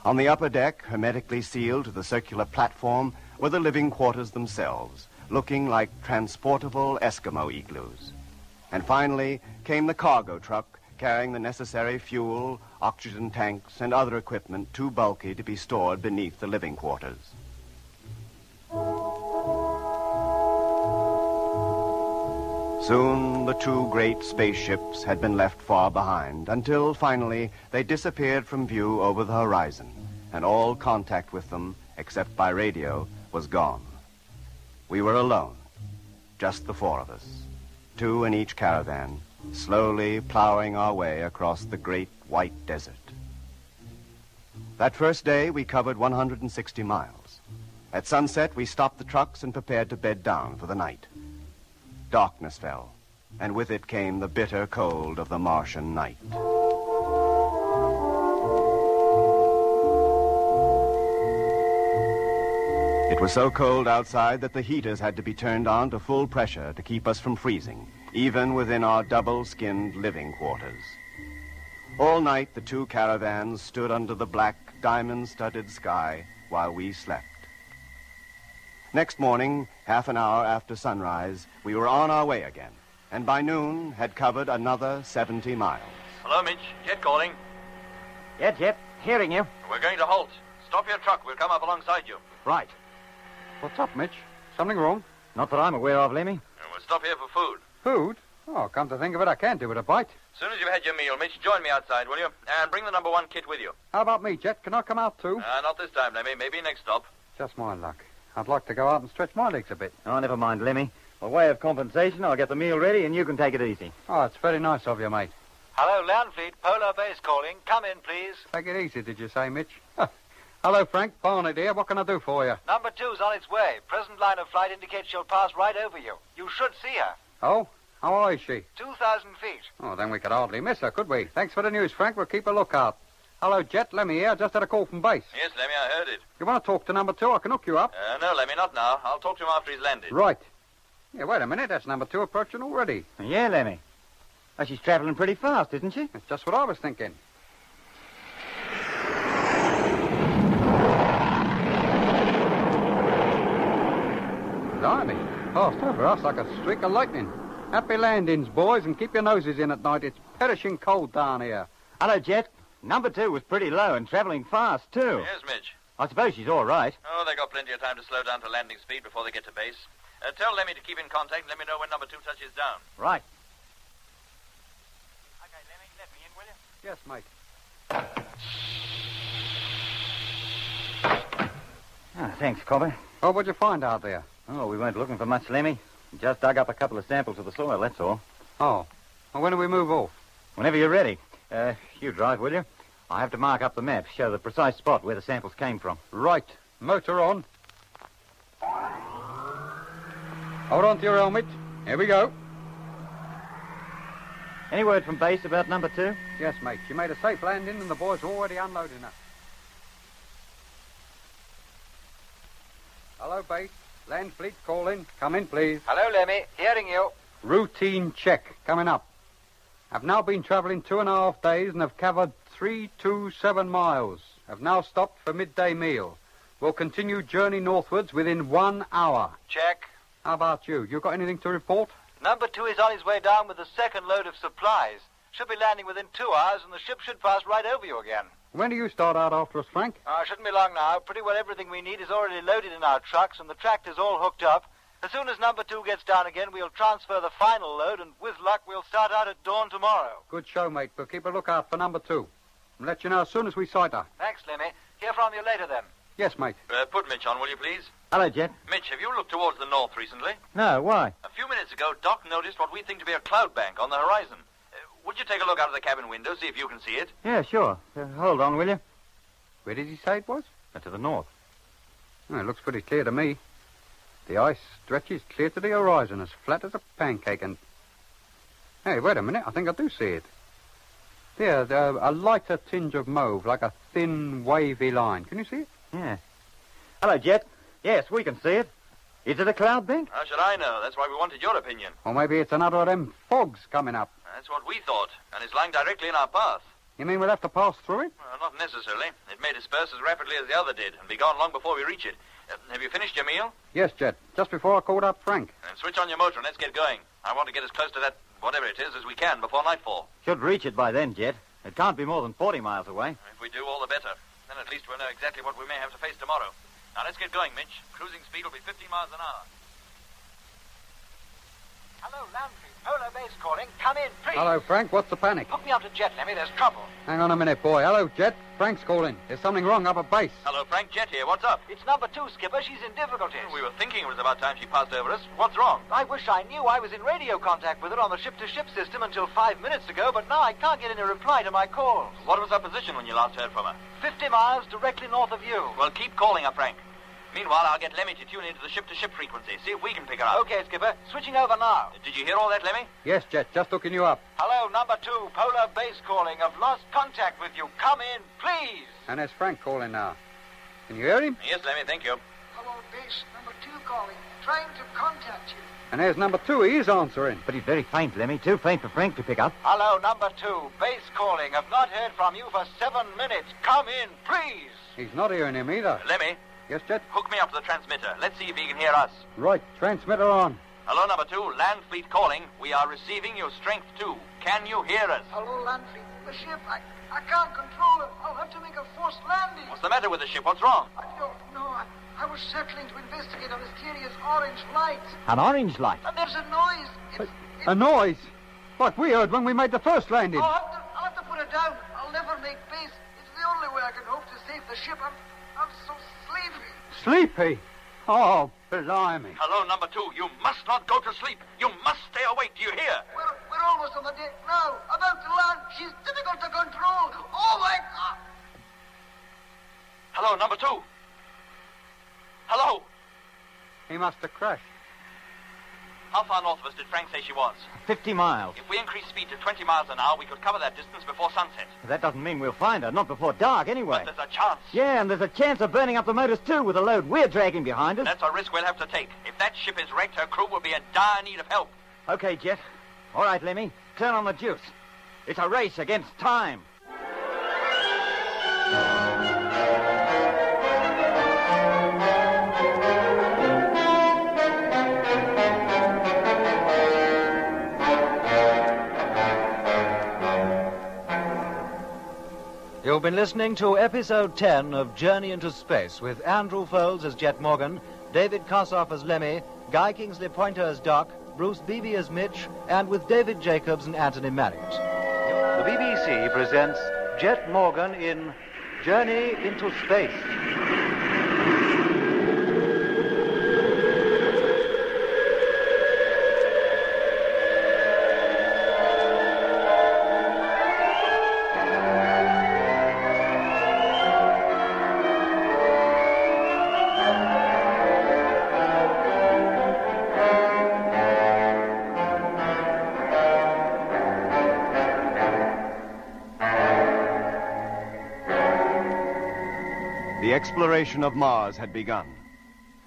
On the upper deck, hermetically sealed to the circular platform, were the living quarters themselves, looking like transportable Eskimo igloos. And finally came the cargo truck carrying the necessary fuel, oxygen tanks, and other equipment too bulky to be stored beneath the living quarters. Soon the 2 great spaceships had been left far behind until finally they disappeared from view over the horizon, and all contact with them, except by radio, was gone. We were alone, just the 4 of us, 2 in each caravan, slowly plowing our way across the great white desert. That first day, we covered 160 miles. At sunset, we stopped the trucks and prepared to bed down for the night. Darkness fell, and with it came the bitter cold of the Martian night. It was so cold outside that the heaters had to be turned on to full pressure to keep us from freezing, even within our double-skinned living quarters. All night, the 2 caravans stood under the black, diamond-studded sky while we slept. Next morning, half an hour after sunrise, we were on our way again, and by noon had covered another 70 miles. Hello, Mitch. Jet calling. Yeah, Jet. Hearing you. We're going to halt. Stop your truck. We'll come up alongside you. Right. What's up, Mitch? Something wrong? Not that I'm aware of, Lemmy. We'll stop here for food. Food? Oh, come to think of it, I can't do with a bite. As soon as you've had your meal, Mitch, join me outside, will you? And bring the number 1 kit with you. How about me, Jet? Can I come out too? Not this time, Lemmy. Maybe next stop. Just my luck. I'd like to go out and stretch my legs a bit. Oh, never mind, Lemmy. By way of compensation, I'll get the meal ready and you can take it easy. Oh, it's very nice of you, mate. Hello, Landfleet. Polar Base calling. Come in, please. Take it easy, did you say, Mitch? Hello, Frank. Barnett here. What can I do for you? Number 2's on its way. Present line of flight indicates she'll pass right over you. You should see her. Oh? How high is she? 2,000 feet. Oh, then we could hardly miss her, could we? Thanks for the news, Frank. We'll keep a lookout. Hello, Jet. Lemmy here. Just had a call from base. Yes, Lemmy, I heard it. You want to talk to number 2? I can hook you up. No, Lemmy, not now. I'll talk to him after he's landed. Right. Yeah, wait a minute. That's number 2 approaching already. Yeah, Lemmy. Oh, she's traveling pretty fast, isn't she? That's just what I was thinking. Blimey. Passed over us like a streak of lightning. Happy landings, boys, and keep your noses in at night. It's perishing cold down here. Hello, Jet. Number 2 was pretty low and traveling fast, too. Yes, Mitch. I suppose she's all right. Oh, they got plenty of time to slow down to landing speed before they get to base. Tell Lemmy to keep in contact and let me know when number 2 touches down. Right. Okay, Lemmy, let me in, will you? Yes, mate. Oh, thanks, Cobber. Oh, what'd you find out there? Oh, we weren't looking for much, Lemmy. We just dug up a couple of samples of the soil, that's all. Oh. Well, when do we move off? Whenever you're ready. You drive, will you? I have to mark up the map, show the precise spot where the samples came from. Right. Motor on. Hold on to your helmet. Here we go. Any word from base about number 2? Yes, mate. She made a safe landing and the boys are already unloading her. Hello, base. Land fleet calling. Come in, please. Hello, Lemmy. Hearing you. Routine check. Coming up. I've now been travelling 2.5 days and have covered 327 miles. Have now stopped for midday meal. Will continue journey northwards within 1 hour. Check. How about you? You got anything to report? Number 2 is on his way down with the second load of supplies. Should be landing within 2 hours and the ship should pass right over you again. When do you start out after us, Frank? Shouldn't be long now. Pretty well everything we need is already loaded in our trucks and the tractor's all hooked up. As soon as number 2 gets down again, we'll transfer the final load and with luck we'll start out at dawn tomorrow. Good show, mate. We'll keep a lookout for number 2. I'll let you know as soon as we sight her. Thanks, Lemmy. Hear from you later, then. Yes, mate. Put Mitch on, will you, please? Hello, Jet. Mitch, have you looked towards the north recently? No, why? A few minutes ago, Doc noticed what we think to be a cloud bank on the horizon. Would you take a look out of the cabin window, see if you can see it? Yeah, sure. Hold on, will you? Where did he say it was? To the north. Oh, it looks pretty clear to me. The ice stretches clear to the horizon, as flat as a pancake, and... Hey, wait a minute. I think I do see it. There, a lighter tinge of mauve, like a thin, wavy line. Can you see it? Yeah. Hello, Jet. Yes, we can see it. Is it a cloud bank? How should I know? That's why we wanted your opinion. Or maybe it's another of them fogs coming up. That's what we thought, and it's lying directly in our path. You mean we'll have to pass through it? Well, not necessarily. It may disperse as rapidly as the other did, and be gone long before we reach it. Have you finished your meal? Yes, Jet. Just before I called up Frank. Then switch on your motor and let's get going. I want to get as close to that, whatever it is, as we can before nightfall. Should reach it by then, Jet. It can't be more than 40 miles away. If we do, all the better. Then at least we'll know exactly what we may have to face tomorrow. Now let's get going, Mitch. Cruising speed will be 15 miles an hour. Hello, Landry. Polar base calling. Come in, please. Hello, Frank. What's the panic? Hook me up to Jet, Lemmy. There's trouble. Hang on a minute, boy. Hello, Jet. Frank's calling. There's something wrong up at base. Hello, Frank. Jet here. What's up? It's number 2, Skipper. She's in difficulties. We were thinking it was about time she passed over us. What's wrong? I wish I knew. I was in radio contact with her on the ship-to-ship system until 5 minutes ago, but now I can't get any reply to my calls. What was her position when you last heard from her? 50 miles directly north of you. Well, keep calling her, Frank. Meanwhile, I'll get Lemmy to tune into the ship-to-ship frequency. See if we can pick her up. Okay, Skipper. Switching over now. Did you hear all that, Lemmy? Yes, Jet. Just hooking you up. Hello, number 2. Polar base calling. I've lost contact with you. Come in, please. And there's Frank calling now. Can you hear him? Yes, Lemmy. Thank you. Hello, base. Number 2 calling. Trying to contact you. And there's number 2. He is answering. But he's very faint, Lemmy. Too faint for Frank to pick up. Hello, number 2. Base calling. I've not heard from you for 7 minutes. Come in, please. He's not hearing him either. Lemmy. Yes, Jet? Hook me up to the transmitter. Let's see if he can hear us. Right. Transmitter on. Hello, number 2. Land fleet calling. We are receiving your strength 2. Can you hear us? Hello, Landfleet. The ship, I can't control it. I'll have to make a forced landing. What's the matter with the ship? What's wrong? I don't know. I was settling to investigate a mysterious orange light. An orange light? And there's a noise. A noise? What we heard when we made the first landing. I'll have to put it down. I'll never make base. It's the only way I can hope to save the ship. I'm so sleepy. Sleepy? Oh, blimey. Hello, number 2. You must not go to sleep. You must stay awake. Do you hear? We're almost on the deck now. About to land. She's difficult to control. Oh, my God. Hello, number 2. Hello. He must have crashed. How far north of us did Frank say she was? 50 miles. If we increase speed to 20 miles an hour, we could cover that distance before sunset. That doesn't mean we'll find her. Not before dark, anyway. But there's a chance. Yeah, and there's a chance of burning up the motors, too, with the load we're dragging behind us. That's a risk we'll have to take. If that ship is wrecked, her crew will be in dire need of help. Okay, Jet. All right, Lemmy. Turn on the juice. It's a race against time. You've been listening to episode 10 of Journey into Space with Andrew Foles as Jet Morgan, David Kossoff as Lemmy, Guy Kingsley Pointer as Doc, Bruce Beebe as Mitch, and with David Jacobs and Anthony Marriott. The BBC presents Jet Morgan in Journey into Space. The exploration of Mars had begun.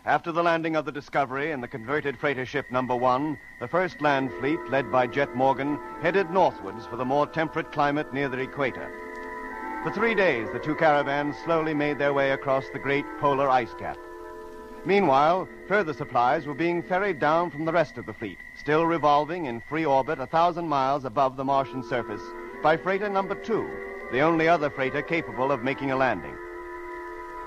After the landing of the Discovery and the converted freighter ship number 1, the first land fleet, led by Jet Morgan, headed northwards for the more temperate climate near the equator. For 3 days, the 2 caravans slowly made their way across the great polar ice cap. Meanwhile, further supplies were being ferried down from the rest of the fleet, still revolving in free orbit 1,000 miles above the Martian surface, by freighter number 2, the only other freighter capable of making a landing.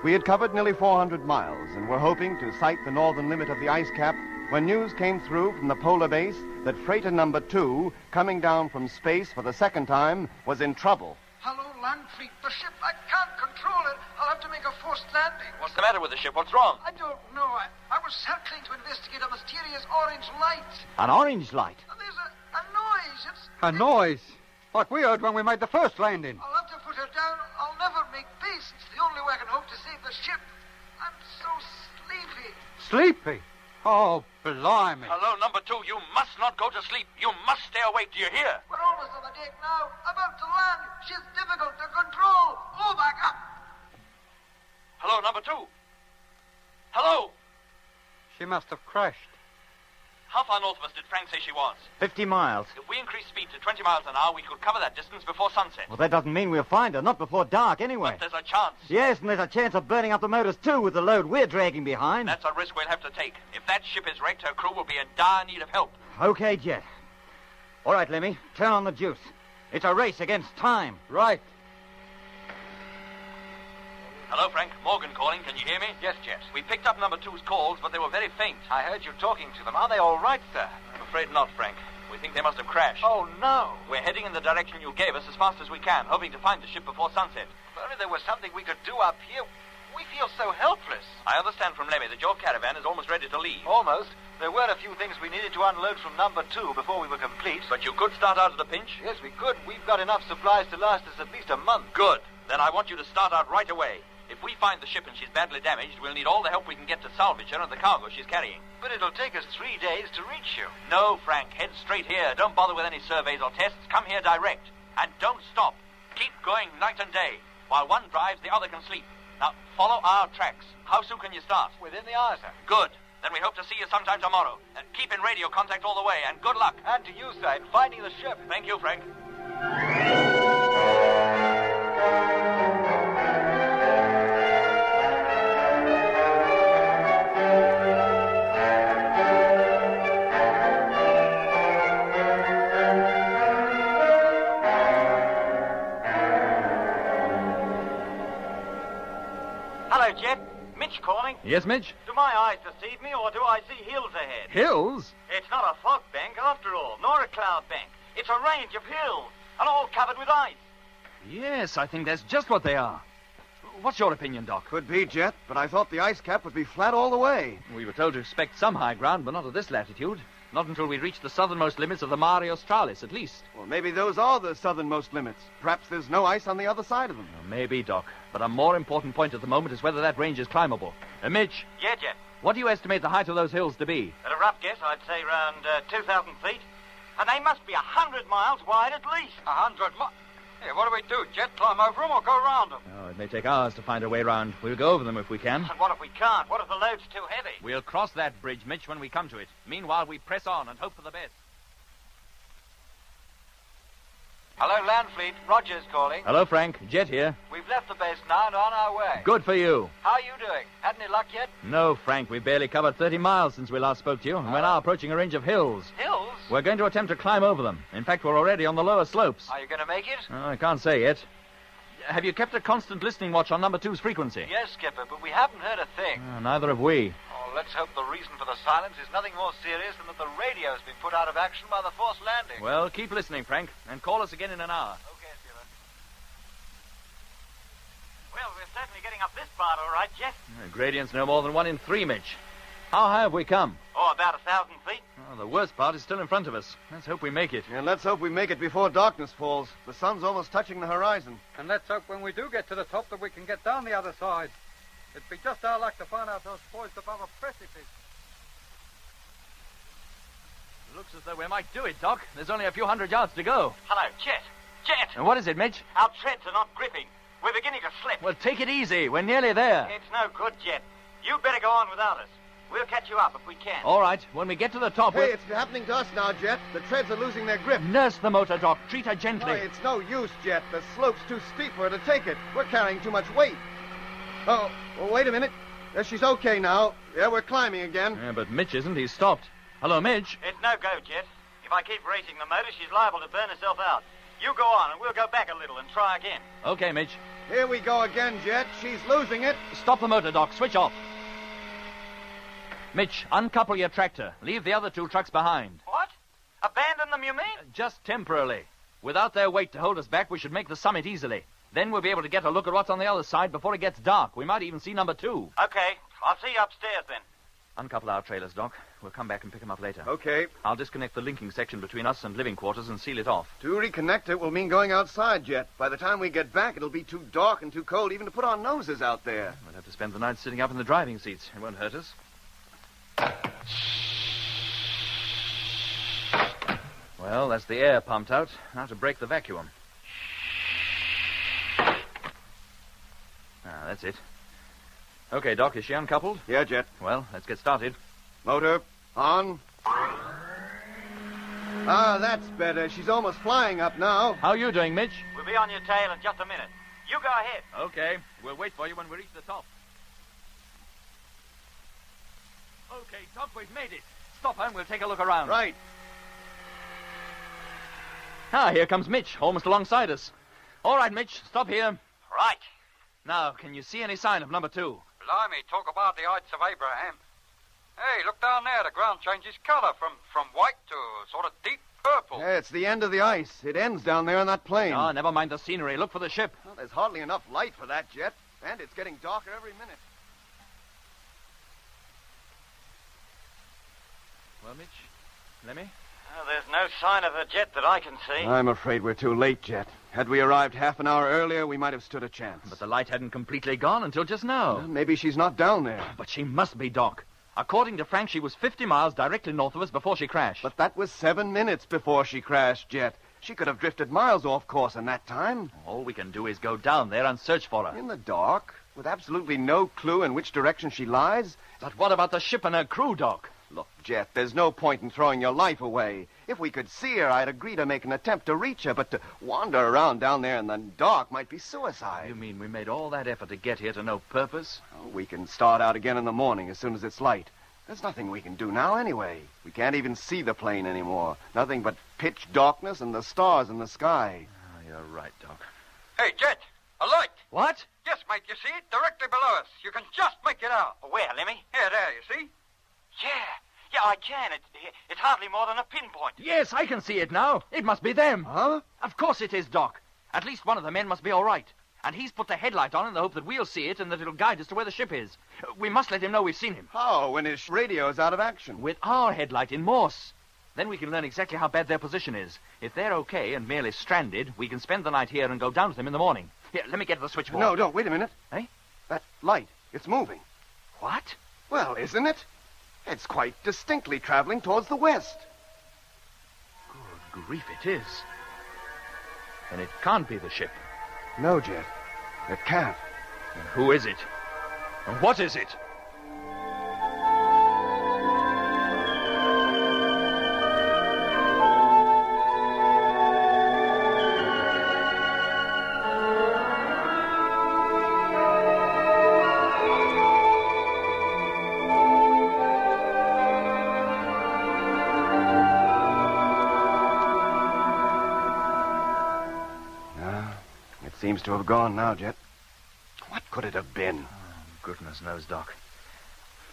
We had covered nearly 400 miles and were hoping to sight the northern limit of the ice cap when news came through from the polar base that freighter number 2, coming down from space for the second time, was in trouble. Hello, land fleet. The ship, I can't control it. I'll have to make a forced landing. What's the matter with the ship? What's wrong? I don't know. I was circling to investigate a mysterious orange light. An orange light? And there's a noise. It's... A noise? Like we heard when we made the first landing. I'll have to put her down. I'll never make peace. It's the only way I can hope to save the ship. I'm so sleepy. Sleepy? Oh, blimey. Hello, number 2. You must not go to sleep. You must stay awake. Do you hear? We're almost on the deck now. About to land. She's difficult to control. Oh, back up. Hello, number 2. Hello. She must have crashed. How far north of us did Frank say she was? 50 miles. If we increase speed to 20 miles an hour, we could cover that distance before sunset. Well, that doesn't mean we'll find her. Not before dark, anyway. But there's a chance. Yes, and there's a chance of burning up the motors, too, with the load we're dragging behind. That's a risk we'll have to take. If that ship is wrecked, her crew will be in dire need of help. Okay, Jet. All right, Lemmy. Turn on the juice. It's a race against time. Right. Hello, Frank. Morgan calling. Can you hear me? Yes, Jet. We picked up number 2's calls, but they were very faint. I heard you talking to them. Are they all right, sir? I'm afraid not, Frank. We think they must have crashed. Oh, no. We're heading in the direction you gave us as fast as we can, hoping to find the ship before sunset. If only there was something we could do up here. We feel so helpless. I understand from Lemmy that your caravan is almost ready to leave. Almost. There were a few things we needed to unload from number 2 before we were complete. But you could start out at a pinch? Yes, we could. We've got enough supplies to last us at least a month. Good. Then I want you to start out right away. If we find the ship and she's badly damaged, we'll need all the help we can get to salvage her and the cargo she's carrying. But it'll take us 3 days to reach you. No, Frank. Head straight here. Don't bother with any surveys or tests. Come here direct. And don't stop. Keep going night and day. While one drives, the other can sleep. Now, follow our tracks. How soon can you start? Within the hour, sir. Good. Then we hope to see you sometime tomorrow. Keep in radio contact all the way, and good luck. And to you, sir, in finding the ship. Thank you, Frank. Hello, Jet. Mitch calling. Yes, Mitch? Do my eyes deceive me, or do I see hills ahead? Hills? It's not a fog bank, after all, nor a cloud bank. It's a range of hills, and all covered with ice. Yes, I think that's just what they are. What's your opinion, Doc? Could be, Jet, but I thought the ice cap would be flat all the way. We were told to expect some high ground, but not at this latitude. Not until we reach the southernmost limits of the Mare Australis, at least. Well, maybe those are the southernmost limits. Perhaps there's no ice on the other side of them. Maybe, Doc. But a more important point at the moment is whether that range is climbable. Mitch, Yeah, Jet. what do you estimate the height of those hills to be? At a rough guess, I'd say around 2,000 feet. And they must be 100 miles wide at least. 100 miles? Hey, what do we do, Jet? Climb over them or go around them? Oh, it may take hours to find a way round. We'll go over them if we can. And what if we can't? What if the load's too heavy? We'll cross that bridge, Mitch, when we come to it. Meanwhile, we press on and hope for the best. Hello, Land Fleet. Rogers calling. Hello, Frank. Jet here. We've left the base now and on our way. Good for you. How are you doing? Had any luck yet? No, Frank, we've barely covered 30 miles since we last spoke to you, and we're now approaching a range of hills. Hills? We're going to attempt to climb over them. In fact, we're already on the lower slopes. Are you going to make it? I can't say yet. Have you kept a constant listening watch on number 2's frequency? Yes, Skipper, but we haven't heard a thing. Neither have we. Oh, let's hope the reason for the silence is nothing more serious than that the radio's been put out of action by the forced landing. Well, keep listening, Frank, and call us again in an hour. Okay, Skipper. Well, we're certainly getting up this part, all right, Jet. The gradient's no more than 1 in 3, Mitch. How high have we come? Oh, about 1,000 feet. Oh, the worst part is still in front of us. Let's hope we make it. And let's hope we make it before darkness falls. The sun's almost touching the horizon. And let's hope when we do get to the top that we can get down the other side. It'd be just our luck to find ourselves poised above a precipice. Looks as though we might do it, Doc. There's only a few hundred yards to go. Hello, Jet. Jet! And what is it, Mitch? Our treads are not gripping. We're beginning to slip. Well, take it easy. We're nearly there. It's no good, Jet. You better go on without us. We'll catch you up if we can. All right. When we get to the top, Hey, it's happening to us now, Jet. The treads are losing their grip. Nurse the motor, Doc. Treat her gently. No, it's no use, Jet. The slope's too steep for her to take it. We're carrying too much weight. Oh, well, wait a minute. She's okay now. Yeah, we're climbing again. Yeah, but Mitch isn't. He's stopped. Hello, Mitch. It's no go, Jet. If I keep racing the motor, she's liable to burn herself out. You go on, and we'll go back a little and try again. Okay, Mitch. Here we go again, Jet. She's losing it. Stop the motor, Doc. Switch off. Mitch, uncouple your tractor. Leave the other 2 trucks behind. What? Abandon them, you mean? Just temporarily. Without their weight to hold us back, we should make the summit easily. Then we'll be able to get a look at what's on the other side before it gets dark. We might even see number 2. Okay, I'll see you upstairs then. Uncouple our trailers, Doc. We'll come back and pick them up later. Okay. I'll disconnect the linking section between us and living quarters and seal it off. To reconnect it will mean going outside, Jet. By the time we get back, it'll be too dark and too cold even to put our noses out there. We'll have to spend the night sitting up in the driving seats. It won't hurt us. Well, that's the air pumped out. Now to break the vacuum. That's it. Okay, Doc, is she uncoupled? Yeah, Jet. Well, let's get started. Motor, on. That's better. She's almost flying up now. How are you doing, Mitch? We'll be on your tail in just a minute. You go ahead. Okay, we'll wait for you when we reach the top. Okay, Doc, we've made it. Stop her and we'll take a look around. Right. Here comes Mitch, almost alongside us. All right, Mitch, stop here. Right. Now, can you see any sign of number 2? Blimey, talk about the Heights of Abraham. Hey, look down there. The ground changes colour from white to sort of deep purple. Yeah, it's the end of the ice. It ends down there on that plain. Oh, never mind the scenery. Look for the ship. Well, there's hardly enough light for that, Jet. And it's getting darker every minute. Well, Mitch? Lemmy? There's no sign of a jet that I can see. I'm afraid we're too late, Jet. Had we arrived half an hour earlier, we might have stood a chance. But the light hadn't completely gone until just now. Well, maybe she's not down there. But she must be, Doc. According to Frank, she was 50 miles directly north of us before she crashed. But that was 7 minutes before she crashed, Jet. She could have drifted miles off course in that time. All we can do is go down there and search for her. In the dark, with absolutely no clue in which direction she lies? But what about the ship and her crew, Doc? Look, Jet, there's no point in throwing your life away. If we could see her, I'd agree to make an attempt to reach her, but to wander around down there in the dark might be suicide. You mean we made all that effort to get here to no purpose? Oh, we can start out again in the morning as soon as it's light. There's nothing we can do now anyway. We can't even see the plane anymore. Nothing but pitch darkness and the stars in the sky. Oh, you're right, Doc. Hey, Jet, a light. What? Yes, mate, you see it? Directly below us. You can just make it out. Where, Lemmy? Here, there, you see? Yeah, I can. It's hardly more than a pinpoint. Yes, I can see it now. It must be them. Huh? Of course it is, Doc. At least one of the men must be all right. And he's put the headlight on in the hope that we'll see it and that it'll guide us to where the ship is. We must let him know we've seen him. How, when his radio's out of action? With our headlight in Morse. Then we can learn exactly how bad their position is. If they're okay and merely stranded, we can spend the night here and go down to them in the morning. Here, let me get to the switchboard. No, don't. Wait a minute. Eh? That light, it's moving. What? Well, isn't it? It's quite distinctly traveling towards the west. Good grief, it is. And it can't be the ship. No, Jet. It can't. And who is it? And what is it? Seems to have gone now, Jet. What could it have been? Oh, goodness knows, Doc.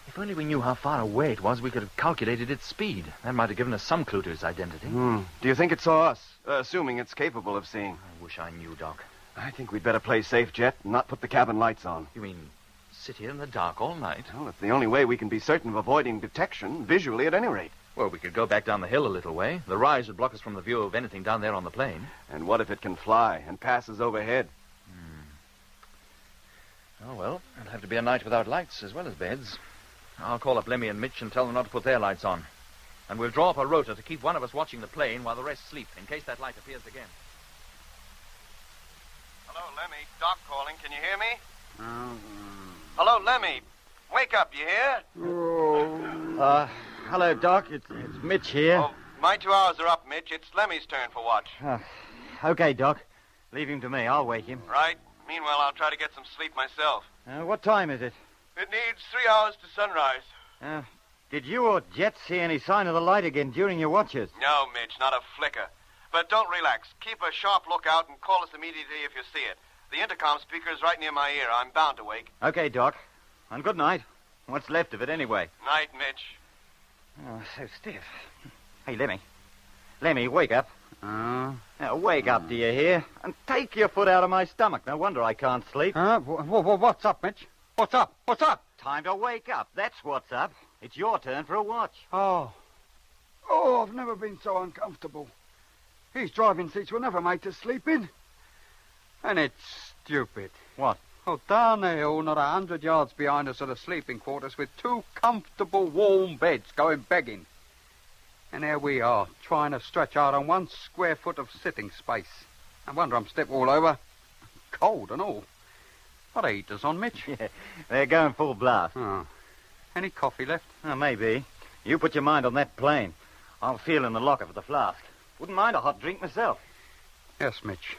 If only we knew how far away it was, we could have calculated its speed. That might have given us some clue to its identity. Do you think it saw us? Assuming it's capable of seeing. I wish I knew, Doc. I think we'd better play safe, Jet, and not put the cabin lights on. You mean sit here in the dark all night? Well, it's the only way we can be certain of avoiding detection, visually at any rate. Well, we could go back down the hill a little way. The rise would block us from the view of anything down there on the plain. And what if it can fly and passes overhead? Oh, well, it'll have to be a night without lights as well as beds. I'll call up Lemmy and Mitch and tell them not to put their lights on. And we'll draw up a rota to keep one of us watching the plane while the rest sleep, in case that light appears again. Hello, Lemmy. Doc calling. Can you hear me? Hello, Lemmy. Wake up, you hear? Hello, Doc. It's Mitch here. Oh, my 2 hours are up, Mitch. It's Lemmy's turn for watch. Okay, Doc. Leave him to me. I'll wake him. Right. Meanwhile, I'll try to get some sleep myself. What time is it? It needs 3 hours to sunrise. Did you or Jet see any sign of the light again during your watches? No, Mitch, not a flicker. But don't relax. Keep a sharp lookout and call us immediately if you see it. The intercom speaker's right near my ear. I'm bound to wake. Okay, Doc. And good night. What's left of it, anyway? Night, Mitch. Oh, so stiff. Hey, Lemmy. Lemmy, wake up. Now, wake up, do you hear? And take your foot out of my stomach. No wonder I can't sleep. What's up, Mitch? What's up? What's up? Time to wake up. That's what's up. It's your turn for a watch. Oh, I've never been so uncomfortable. These driving seats were never made to sleep in. And it's stupid. What? Oh, down the hill, not 100 yards behind us, are the sleeping quarters with 2 comfortable, warm beds going begging. And there we are, trying to stretch out on 1 square foot of sitting space. No wonder I'm stiff all over. Cold and all. What are heaters on, Mitch? Yeah, they're going full blast. Oh. Any coffee left? Oh, maybe. You put your mind on that plane. I'll feel in the locker for the flask. Wouldn't mind a hot drink myself. Yes, Mitch.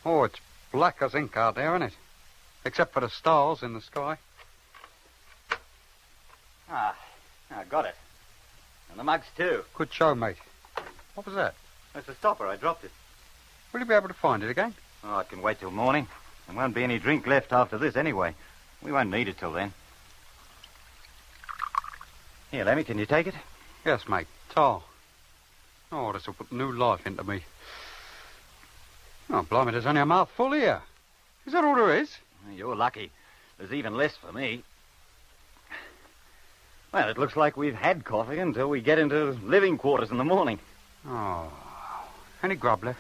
Oh, it's black as ink out there, isn't it? Except for the stars in the sky. I got it. And the mugs, too. Good show, mate. What was that? It's a stopper. I dropped it. Will you be able to find it again? Oh, I can wait till morning. There won't be any drink left after this anyway. We won't need it till then. Here, Lemmy, can you take it? Yes, mate. Tar. Oh, this will put new life into me. Oh, blimey, there's only a mouthful here. Is that all there is? You're lucky. There's even less for me. Well, it looks like we've had coffee until we get into living quarters in the morning. Oh. Any grub left?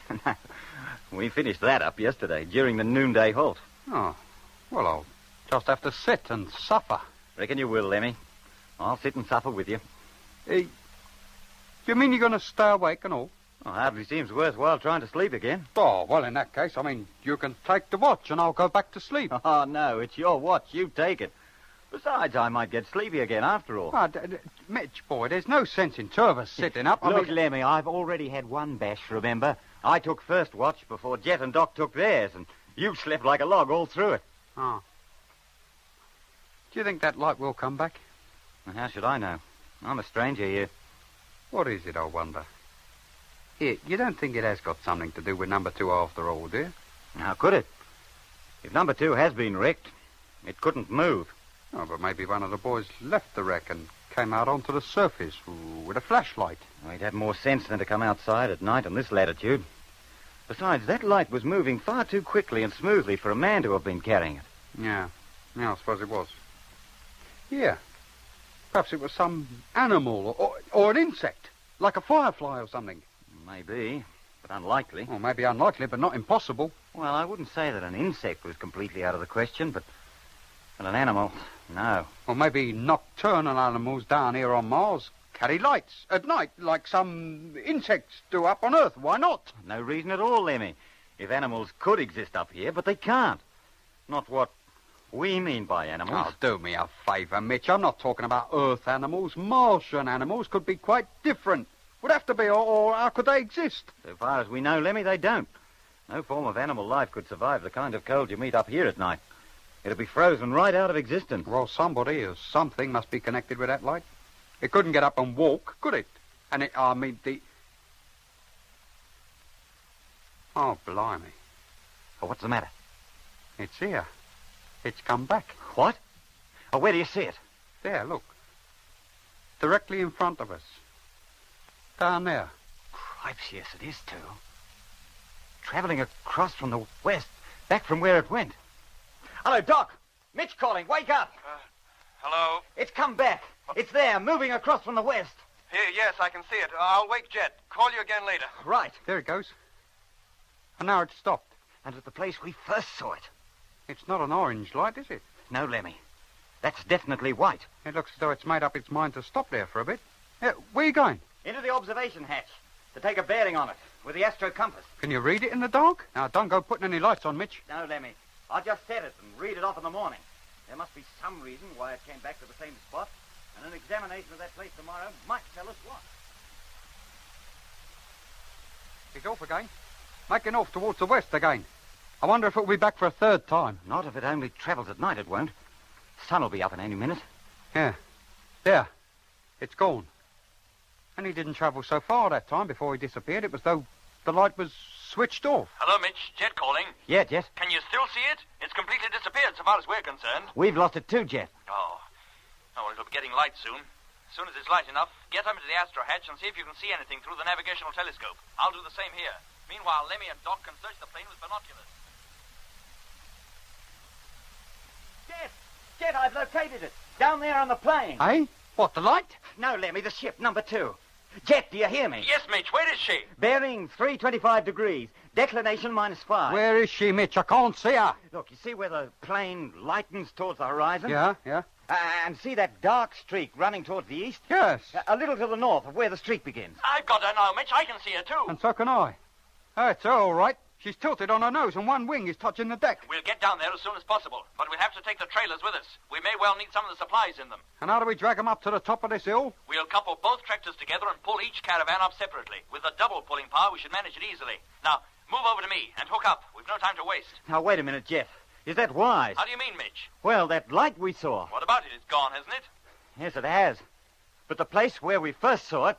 We finished that up yesterday during the noonday halt. Oh. Well, I'll just have to sit and suffer. Reckon you will, Lemmy. I'll sit and suffer with you. You mean you're going to stay awake and all? Well, hardly seems worthwhile trying to sleep again. Oh, well, in that case, I mean, you can take the watch and I'll go back to sleep. Oh, no, it's your watch. You take it. Besides, I might get sleepy again after all. Oh, Mitch, boy, there's no sense in 2 of us sitting up. Look, Lemmy, I've already had 1 bash, remember? I took first watch before Jet and Doc took theirs, and you slept like a log all through it. Oh. Do you think that light will come back? Well, how should I know? I'm a stranger here. What is it, I wonder? Here, you don't think it has got something to do with number 2 after all, do you? How could it? If number 2 has been wrecked, it couldn't move. Oh, but maybe one of the boys left the wreck and came out onto the surface with a flashlight. Well, he'd have more sense than to come outside at night in this latitude. Besides, that light was moving far too quickly and smoothly for a man to have been carrying it. Yeah, I suppose it was. Yeah. Perhaps it was some animal or an insect, like a firefly or something. Maybe, but unlikely. Well, maybe unlikely, but not impossible. Well, I wouldn't say that an insect was completely out of the question, but an animal, no. Or maybe nocturnal animals down here on Mars carry lights at night, like some insects do up on Earth. Why not? No reason at all, Lemmy. If animals could exist up here, but they can't. Not what we mean by animals. Oh, do me a favour, Mitch. I'm not talking about Earth animals. Martian animals could be quite different. Would have to be, or how could they exist? So far as we know, Lemmy, they don't. No form of animal life could survive the kind of cold you meet up here at night. It'd be frozen right out of existence. Well, somebody or something must be connected with that light. It couldn't get up and walk, could it? And Oh, blimey. Oh, what's the matter? It's here. It's come back. What? Oh, where do you see it? There, look. Directly in front of us. Down there. Cripes, yes, it is, too. Traveling across from the west, back from where it went. Hello, Doc. Mitch calling. Wake up. Hello? It's come back. It's there, moving across from the west. Here, yes, I can see it. I'll wake Jet. Call you again later. Right. There it goes. And now it's stopped. And at the place we first saw it. It's not an orange light, is it? No, Lemmy. That's definitely white. It looks as though it's made up its mind to stop there for a bit. Where are you going? Into the observation hatch to take a bearing on it with the astro compass. Can you read it in the dark? Now, don't go putting any lights on, Mitch. No, Lemmy. I'll just set it and read it off in the morning. There must be some reason why it came back to the same spot, and an examination of that place tomorrow might tell us what. He's off again. Making off towards the west again. I wonder if it'll be back for a 3rd time. Not if it only travels at night, it won't. Sun will be up in any minute. Yeah. There. It's gone. And he didn't travel so far that time before he disappeared. It was though the light was switched off. Hello, Mitch. Jet calling. Yeah, Jet. Can you still see it? It's completely disappeared so far as we're concerned. We've lost it too, Jet. Oh, well, it'll be getting light soon. As soon as it's light enough, get up into the astro hatch and see if you can see anything through the navigational telescope. I'll do the same here. Meanwhile, Lemmy and Doc can search the plane with binoculars. Jet, I've located it. Down there on the plane. Eh? What, the light? No, Lemmy, the ship, number 2. Jet, do you hear me? Yes, Mitch. Where is she? Bearing 325 degrees. Declination -5. Where is she, Mitch? I can't see her. Look, you see where the plane lightens towards the horizon? Yeah. And see that dark streak running towards the east? Yes. A little to the north of where the streak begins. I've got her now, Mitch. I can see her, too. And so can I. Oh, it's her all right. She's tilted on her nose and one wing is touching the deck. We'll get down there as soon as possible, but we'll have to take the trailers with us. We may well need some of the supplies in them. And how do we drag them up to the top of this hill? We'll couple both tractors together and pull each caravan up separately. With the double pulling power, we should manage it easily. Now, move over to me and hook up. We've no time to waste. Now, wait a minute, Jet. Is that wise? How do you mean, Mitch? Well, that light we saw. What about it? It's gone, hasn't it? Yes, it has. But the place where we first saw it,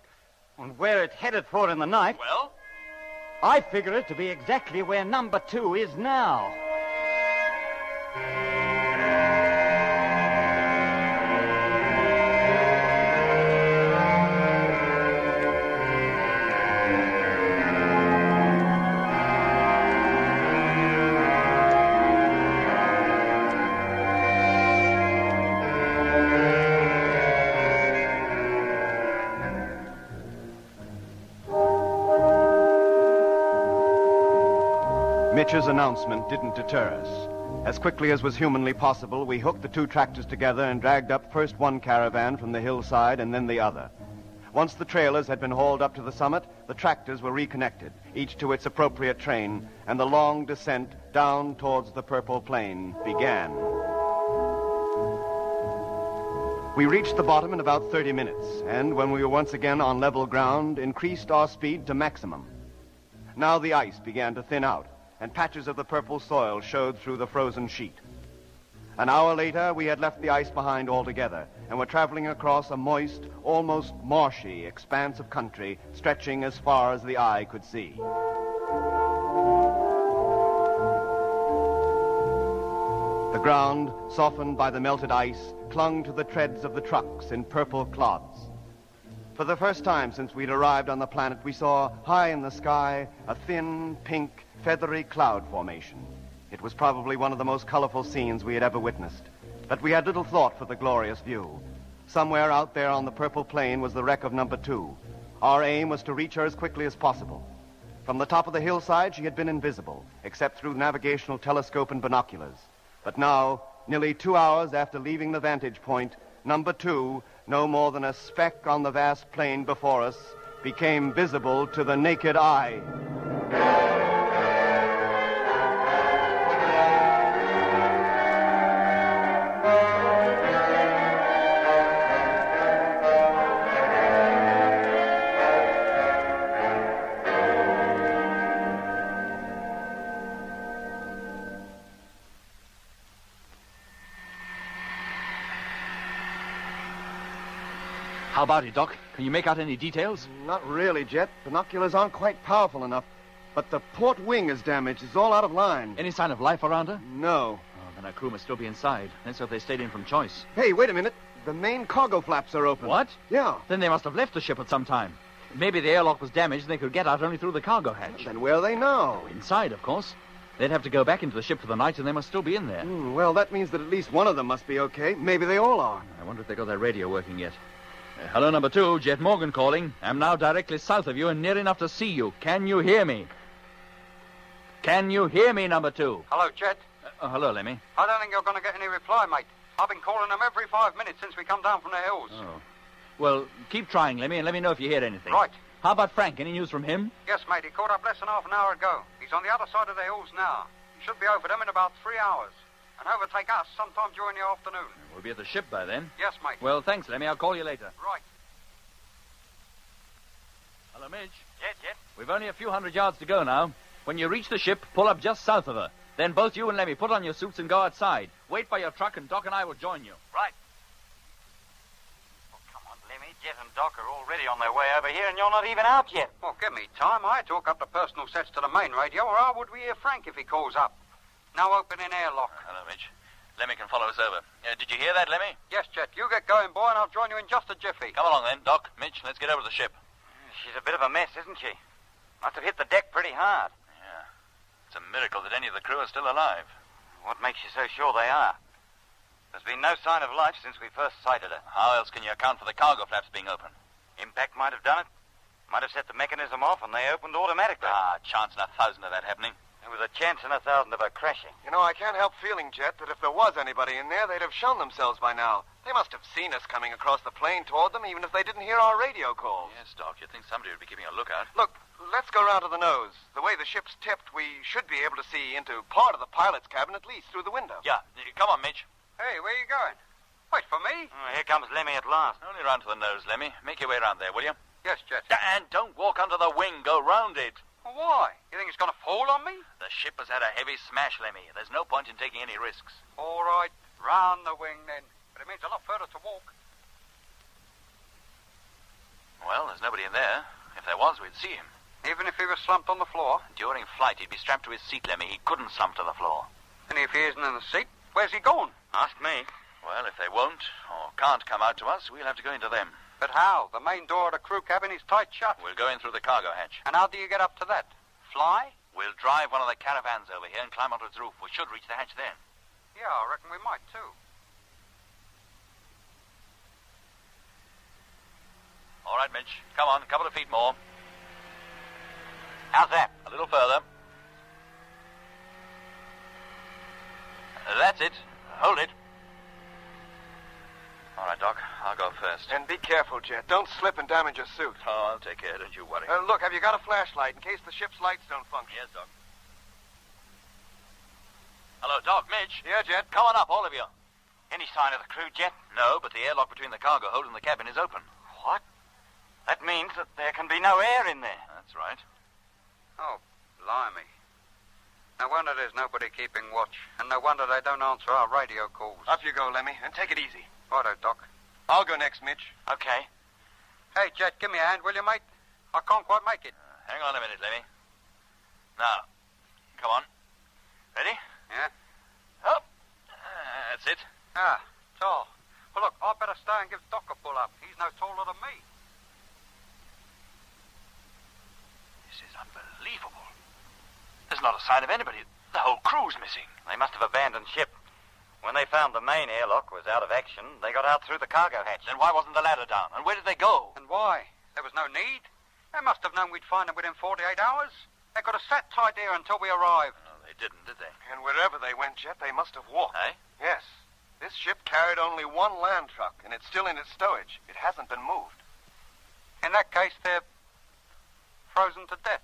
and where it headed for in the night... Well? I figure it to be exactly where number 2 is now. Mitch's announcement didn't deter us. As quickly as was humanly possible, we hooked the 2 tractors together and dragged up first one caravan from the hillside and then the other. Once the trailers had been hauled up to the summit, the tractors were reconnected, each to its appropriate train, and the long descent down towards the purple plain began. We reached the bottom in about 30 minutes, and when we were once again on level ground, increased our speed to maximum. Now the ice began to thin out, and patches of the purple soil showed through the frozen sheet. An hour later, we had left the ice behind altogether and were traveling across a moist, almost marshy expanse of country stretching as far as the eye could see. The ground, softened by the melted ice, clung to the treads of the trucks in purple clods. For the first time since we'd arrived on the planet, we saw high in the sky a thin, pink, feathery cloud formation. It was probably one of the most colorful scenes we had ever witnessed. But we had little thought for the glorious view. Somewhere out there on the purple plain was the wreck of number 2. Our aim was to reach her as quickly as possible. From the top of the hillside, she had been invisible, except through navigational telescope and binoculars. But now, nearly 2 hours after leaving the vantage point, number 2, no more than a speck on the vast plain before us, became visible to the naked eye. How about it, Doc? Can you make out any details? Not really, Jet. Binoculars aren't quite powerful enough. But the port wing is damaged. It's all out of line. Any sign of life around her? No. Oh, then our crew must still be inside. Let's hope they stayed in from choice. Hey, wait a minute. The main cargo flaps are open. What? Yeah. Then they must have left the ship at some time. Maybe the airlock was damaged and they could get out only through the cargo hatch. Then where are they now? Inside, of course. They'd have to go back into the ship for the night and they must still be in there. Well, that means that at least one of them must be okay. Maybe they all are. I wonder if they got their radio working yet. Hello, number 2. Jet Morgan calling. I'm now directly south of you and near enough to see you. Can you hear me? Can you hear me, number 2? Hello, Jet. Hello, Lemmy. I don't think you're going to get any reply, mate. I've been calling them every 5 minutes since we come down from the hills. Oh. Well, keep trying, Lemmy, and let me know if you hear anything. Right. How about Frank? Any news from him? Yes, mate. He caught up less than half an hour ago. He's on the other side of the hills now. He should be over them in about 3 hours. And overtake us sometime during the afternoon. We'll be at the ship by then. Yes, mate. Well, thanks, Lemmy. I'll call you later. Right. Hello, Mitch. Jet. We've only a few hundred yards to go now. When you reach the ship, pull up just south of her. Then both you and Lemmy put on your suits and go outside. Wait by your truck and Doc and I will join you. Right. Oh, come on, Lemmy. Jet and Doc are already on their way over here and you're not even out yet. Well, give me time. I had to hook up the personal sets to the main radio, or how would we hear Frank if he calls up? Now open in airlock. Hello, Mitch. Lemmy can follow us over. Did you hear that, Lemmy? Yes, Jet. You get going, boy, and I'll join you in just a jiffy. Come along then, Doc. Mitch, let's get over to the ship. She's a bit of a mess, isn't she? Must have hit the deck pretty hard. Yeah. It's a miracle that any of the crew are still alive. What makes you so sure they are? There's been no sign of life since we first sighted her. How else can you account for the cargo flaps being open? Impact might have done it. Might have set the mechanism off and they opened automatically. Chance in 1,000 of that happening. There was a chance in 1,000 of her crashing. You know, I can't help feeling, Jet, that if there was anybody in there, they'd have shown themselves by now. They must have seen us coming across the plain toward them, even if they didn't hear our radio calls. Yes, Doc, you'd think somebody would be keeping a lookout. Look, let's go round to the nose. The way the ship's tipped, we should be able to see into part of the pilot's cabin, at least through the window. Yeah, come on, Mitch. Hey, where you going? Wait for me. Oh, here comes Lemmy at last. Only round to the nose, Lemmy. Make your way round there, will you? Yes, Jet. And don't walk under the wing. Go round it. Well, why? You think it's going to fall on me? The ship has had a heavy smash, Lemmy. There's no point in taking any risks. All right, round the wing then. But it means a lot further to walk. Well, there's nobody in there. If there was, we'd see him. Even if he was slumped on the floor? During flight, he'd be strapped to his seat, Lemmy. He couldn't slump to the floor. And if he isn't in the seat, where's he going? Ask me. Well, if they won't or can't come out to us, we'll have to go into them. But how? The main door of the crew cabin is tight shut. We'll go in through the cargo hatch. And how do you get up to that? Fly? We'll drive one of the caravans over here and climb onto its roof. We should reach the hatch then. Yeah, I reckon we might, too. All right, Mitch. Come on, a couple of feet more. How's that? A little further. That's it. Hold it. All right, Doc. I'll go first. And be careful, Jet. Don't slip and damage your suit. Oh, I'll take care. Don't you worry. Look, have you got a flashlight in case the ship's lights don't function? Yes, Doc. Hello, Doc. Mitch. Yeah, Jet? Come on up, all of you. Any sign of the crew, Jet? No, but the airlock between the cargo hold and the cabin is open. What? That means that there can be no air in there. That's right. Oh, blimey. No wonder there's nobody keeping watch. And no wonder they don't answer our radio calls. Up you go, Lemmy, and take it easy. Righto, Doc. I'll go next, Mitch. Okay. Hey, Jet, give me a hand, will you, mate? I can't quite make it. Hang on a minute, Lemmy. Now, come on. Ready? Yeah. Up. That's it. Ah, tall. Well, look, I'd better stay and give Doc a pull up. He's no taller than me. This is unbelievable. There's not a sign of anybody. The whole crew's missing. They must have abandoned ship. When they found the main airlock was out of action, they got out through the cargo hatch. Then why wasn't the ladder down? And where did they go? And why? There was no need. They must have known we'd find them within 48 hours. They could have sat tight here until we arrived. No, they didn't, did they? And wherever they went, Jet, they must have walked. Eh? Yes. This ship carried only one land truck, and it's still in its stowage. It hasn't been moved. In that case, they're frozen to death.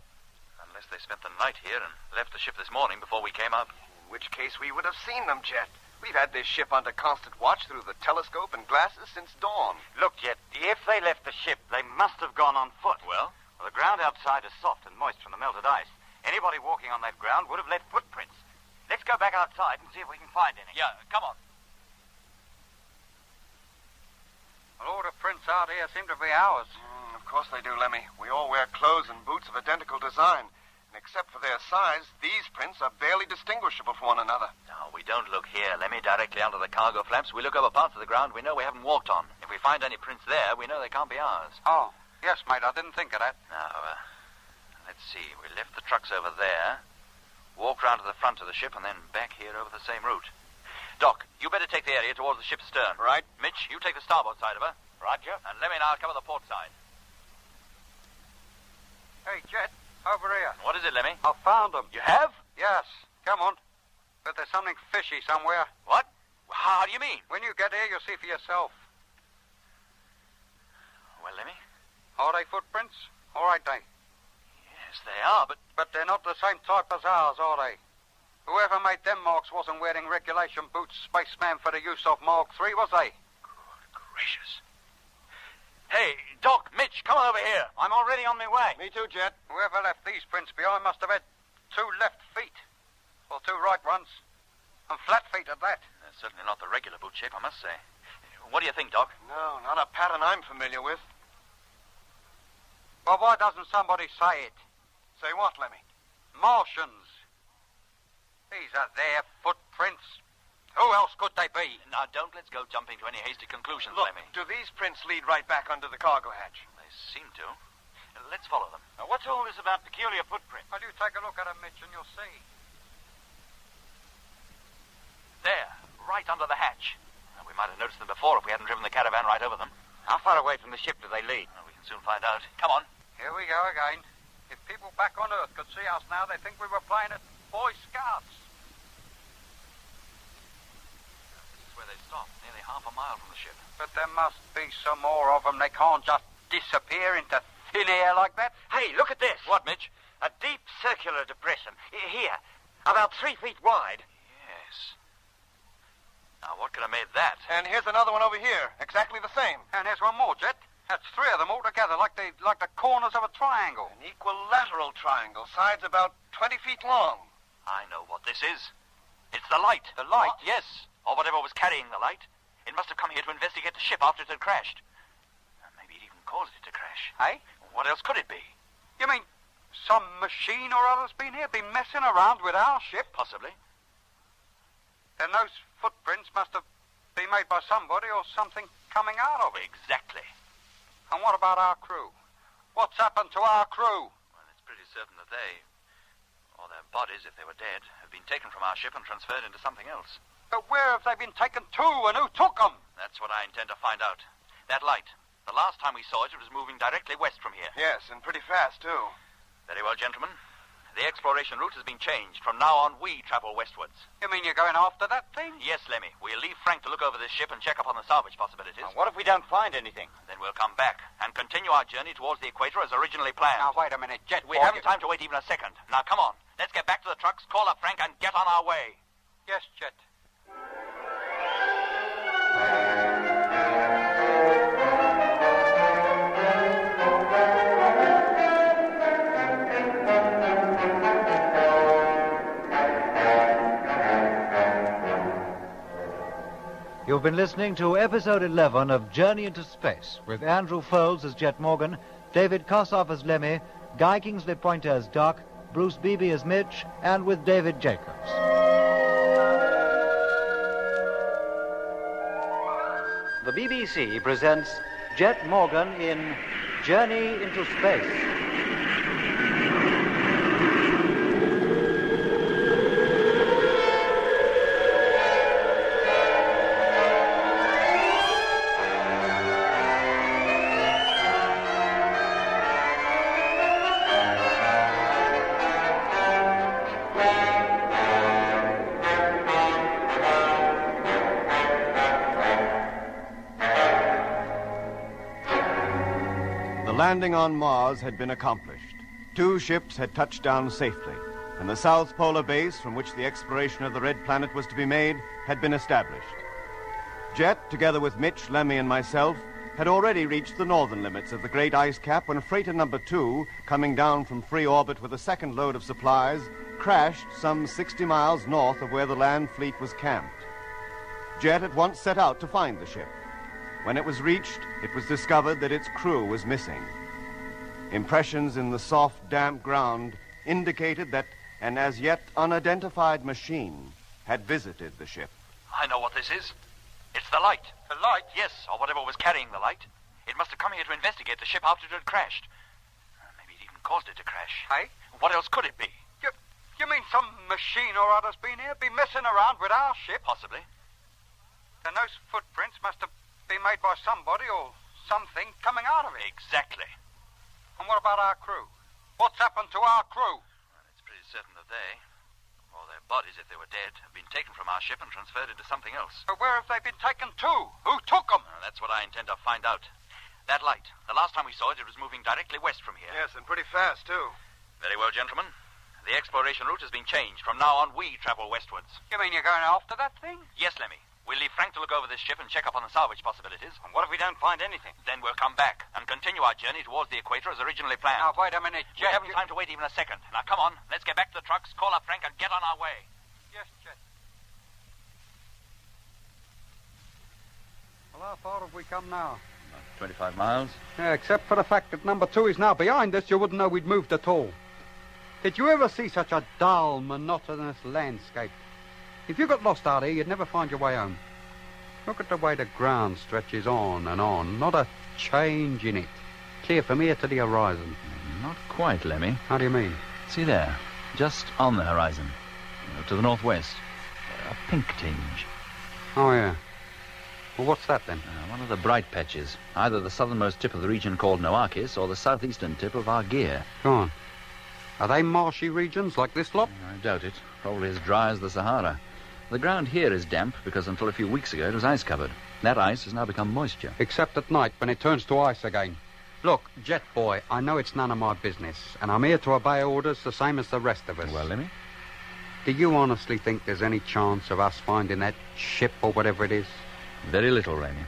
Unless they spent the night here and left the ship this morning before we came up. In which case we would have seen them, Jet. We've had this ship under constant watch through the telescope and glasses since dawn. Look, Jet, if they left the ship, they must have gone on foot. Well, the ground outside is soft and moist from the melted ice. Anybody walking on that ground would have left footprints. Let's go back outside and see if we can find any. Yeah, come on. Well, all the prints out here seem to be ours. Of course they do, Lemmy. We all wear clothes and boots of identical design. And except for their size, these prints are barely distinguishable from one another. No, we don't look here, Lemmy, directly under the cargo flaps. We look over parts of the ground we know we haven't walked on. If we find any prints there, we know they can't be ours. Oh, yes, mate, I didn't think of that. Now, let's see. We left the trucks over there, walked round to the front of the ship, and then back here over the same route. Doc, you better take the area towards the ship's stern. Right. Mitch, you take the starboard side of her. Roger. And Lemmy and I'll cover the port side. Hey, Jet, over here. What is it, Lemmy? I found them. You have? Yes. Come on. But there's something fishy somewhere. What? How do you mean? When you get here, you'll see for yourself. Well, Lemmy? Are they footprints? All right, they. Yes, they are, but... But they're not the same type as ours, are they? Whoever made them marks wasn't wearing regulation boots, spaceman for the use of Mark III, was they? Good gracious. Hey, Doc, Mitch, come on over here. I'm already on my way. Me too, Jet. Whoever left these prints behind must have had 2 left feet. Or 2 right ones. And flat feet at that. That's certainly not the regular boot shape, I must say. What do you think, Doc? No, not a pattern I'm familiar with. Well, why doesn't somebody say it? Say what, Lemmy? Martians. These are their footprints. Who else could they be? Now, don't let's go jumping to any hasty conclusions, Look, Lemmy. do these prints lead right back under the cargo hatch? They seem to. Let's follow them. Now, what's all this about peculiar footprints? Well, you take a look at them, Mitch, and you'll see. There, right under the hatch. We might have noticed them before if we hadn't driven the caravan right over them. How far away from the ship do they lead? We can soon find out. Come on. Here we go again. If people back on Earth could see us now, they'd think we were playing at Boy Scouts. This is where they stopped, nearly half a mile from the ship. But there must be some more of them. They can't just disappear into thin air like that. Hey, look at this. What, Mitch? A deep circular depression. Here, about 3 feet wide. Yes. Now, what could have made that? And here's another one over here, exactly the same. And here's one more, Jet. That's 3 of them all together, like the corners of a triangle. An equilateral triangle, sides about 20 feet long. I know what this is. It's the light. The light? What? Yes. Or whatever was carrying the light. It must have come here to investigate the ship after it had crashed. Maybe it even caused it to crash. Hey? What else could it be? You mean some machine or other's been here, been messing around with our ship? Possibly. Then those footprints must have been made by somebody or something coming out of it. Exactly. And what about our crew? What's happened to our crew? Well, it's pretty certain that they, or their bodies, if they were dead, have been taken from our ship and transferred into something else. But where have they been taken to, and who took them? That's what I intend to find out. That light. The last time we saw it, it was moving directly west from here. Yes, and pretty fast, too. Very well, gentlemen. The exploration route has been changed. From now on, we travel westwards. You mean you're going after that thing? Yes, Lemmy. We'll leave Frank to look over this ship and check up on the salvage possibilities. Now, what if we don't find anything? Then we'll come back and continue our journey towards the equator as originally planned. Now, wait a minute, Jet. We haven't time to wait even a second. Now, come on. Let's get back to the trucks, call up Frank, and get on our way. Yes, Jet. You've been listening to episode 11 of Journey into Space with Andrew Foulds as Jet Morgan, David Kossoff as Lemmy, Guy Kingsley Pointer as Doc, Bruce Beebe as Mitch, and with David Jacobs. The BBC presents Jet Morgan in Journey into Space. The landing on Mars had been accomplished. 2 ships had touched down safely, and the South Polar Base, from which the exploration of the Red Planet was to be made, had been established. Jet, together with Mitch, Lemmy, and myself, had already reached the northern limits of the great ice cap when freighter number 2, coming down from free orbit with a second load of supplies, crashed some 60 miles north of where the land fleet was camped. Jet at once set out to find the ship. When it was reached, it was discovered that its crew was missing. Impressions in the soft, damp ground indicated that an as yet unidentified machine had visited the ship. I know what this is. It's the light. The light? Yes, or whatever was carrying the light. It must have come here to investigate the ship after it had crashed. Maybe it even caused it to crash. Hey? What else could it be? You mean some machine or other's been here, been messing around with our ship? Possibly. Then those footprints must have been made by somebody or something coming out of it. Exactly. And what about our crew? What's happened to our crew? Well, it's pretty certain that they, or their bodies if they were dead, have been taken from our ship and transferred into something else. But where have they been taken to? Who took them? Well, that's what I intend to find out. That light. The last time we saw it, it was moving directly west from here. Yes, and pretty fast, too. Very well, gentlemen. The exploration route has been changed. From now on, we travel westwards. You mean you're going after that thing? Yes, Lemmy. We'll leave Frank to look over this ship and check up on the salvage possibilities. And what if we don't find anything? Then we'll come back and continue our journey towards the equator as originally planned. Now, wait a minute, Jet. We haven't time to wait even a second. Now, come on. Let's get back to the trucks, call up Frank, and get on our way. Yes, Jet. Well, how far have we come now? 25 miles. Yeah, except for the fact that number 2 is now behind us, you wouldn't know we'd moved at all. Did you ever see such a dull, monotonous landscape? If you got lost out here, you'd never find your way home. Look at the way the ground stretches on and on. Not a change in it. Clear from here to the horizon. Not quite, Lemmy. How do you mean? See there, just on the horizon, to the northwest, a pink tinge. Oh, yeah. Well, what's that, then? One of the bright patches. Either the southernmost tip of the region called Noakis or the southeastern tip of Argeir. Go on. Are they marshy regions like this lot? I doubt it. Probably as dry as the Sahara. The ground here is damp because until a few weeks ago it was ice-covered. That ice has now become moisture. Except at night when it turns to ice again. Look, Jet Boy, I know it's none of my business, and I'm here to obey orders the same as the rest of us. Well, Lemmy? Do you honestly think there's any chance of us finding that ship or whatever it is? Very little, Lemmy.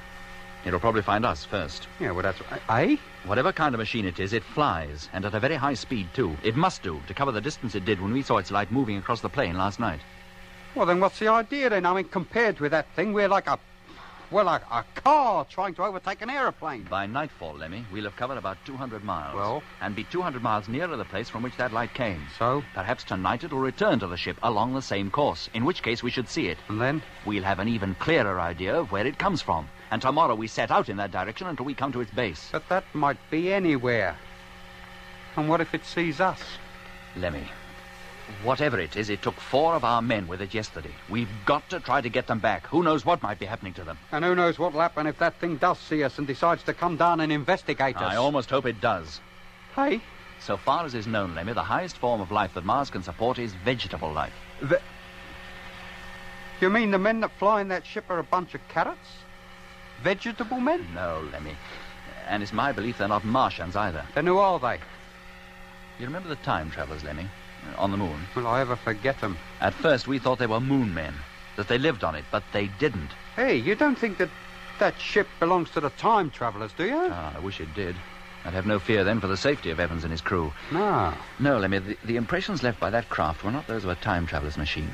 It'll probably find us first. Yeah, well, that's... Eh? Whatever kind of machine it is, it flies, and at a very high speed, too. It must do, to cover the distance it did when we saw its light moving across the plain last night. Well, then what's the idea, then? I mean, compared with that thing, we're like a car trying to overtake an aeroplane. By nightfall, Lemmy, we'll have covered about 200 miles. Well? And be 200 miles nearer the place from which that light came. So? Perhaps tonight it'll return to the ship along the same course, in which case we should see it. And then? We'll have an even clearer idea of where it comes from. And tomorrow we set out in that direction until we come to its base. But that might be anywhere. And what if it sees us? Lemmy, whatever it is, it took 4 of our men with it yesterday. We've got to try to get them back. Who knows what might be happening to them? And who knows what'll happen if that thing does see us and decides to come down and investigate us. I almost hope it does. Hey? So far as is known, Lemmy, the highest form of life that Mars can support is vegetable life. You mean the men that fly in that ship are a bunch of carrots? Vegetable men? No, Lemmy. And it's my belief they're not Martians either. Then who are they? You remember the time travelers, Lemmy? On the moon? Will I ever forget them? At first we thought they were moon men, that they lived on it, but they didn't. Hey, you don't think that ship belongs to the time travelers, do you? I wish it did. I'd have no fear then for the safety of Evans and his crew. No. No, Lemmy, the impressions left by that craft were not those of a time traveler's machine.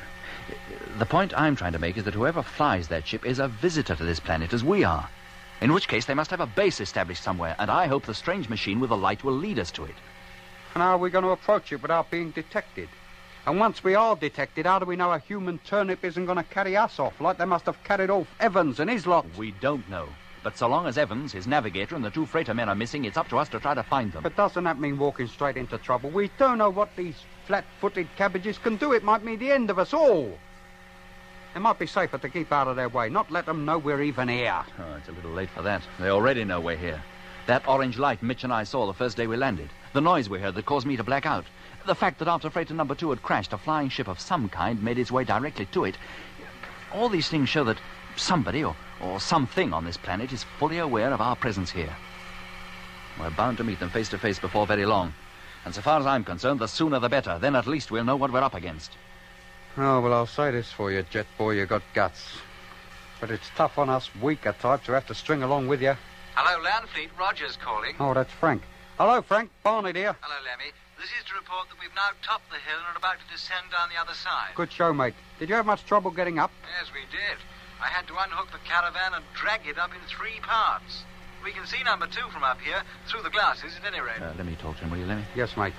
The point I'm trying to make is that whoever flies that ship is a visitor to this planet as we are. In which case they must have a base established somewhere, and I hope the strange machine with the light will lead us to it. And how are we going to approach it without being detected? And once we are detected, how do we know a human turnip isn't going to carry us off, like they must have carried off Evans and his lot? We don't know. But so long as Evans, his navigator, and the 2 freighter men are missing, it's up to us to try to find them. But doesn't that mean walking straight into trouble? We don't know what these flat-footed cabbages can do. It might mean the end of us all. It might be safer to keep out of their way, not let them know we're even here. Oh, it's a little late for that. They already know we're here. That orange light Mitch and I saw the first day we landed. The noise we heard that caused me to black out. The fact that after freighter number 2 had crashed, a flying ship of some kind made its way directly to it. All these things show that somebody or something on this planet is fully aware of our presence here. We're bound to meet them face to face before very long. And so far as I'm concerned, the sooner the better. Then at least we'll know what we're up against. Oh, well, I'll say this for you, Jet Boy, you got guts. But it's tough on us weaker types who have to string along with you. Hello, Landfleet. Rogers calling. Oh, that's Frank. Hello, Frank. Barney here. Hello, Lemmy. This is to report that we've now topped the hill and are about to descend down the other side. Good show, mate. Did you have much trouble getting up? Yes, we did. I had to unhook the caravan and drag it up in 3 parts. We can see number 2 from up here, through the glasses at any rate. Let me talk to him, will you, Lemmy? Yes, mate.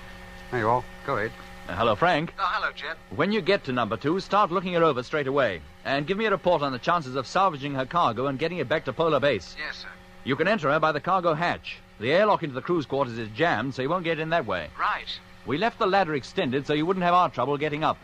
There you are. Go ahead. Hello, Frank. Oh, hello, Jet. When you get to number 2, start looking her over straight away. And give me a report on the chances of salvaging her cargo and getting it back to Polar Base. Yes, sir. You can enter her by the cargo hatch. The airlock into the crew's quarters is jammed, so you won't get in that way. Right. We left the ladder extended so you wouldn't have our trouble getting up.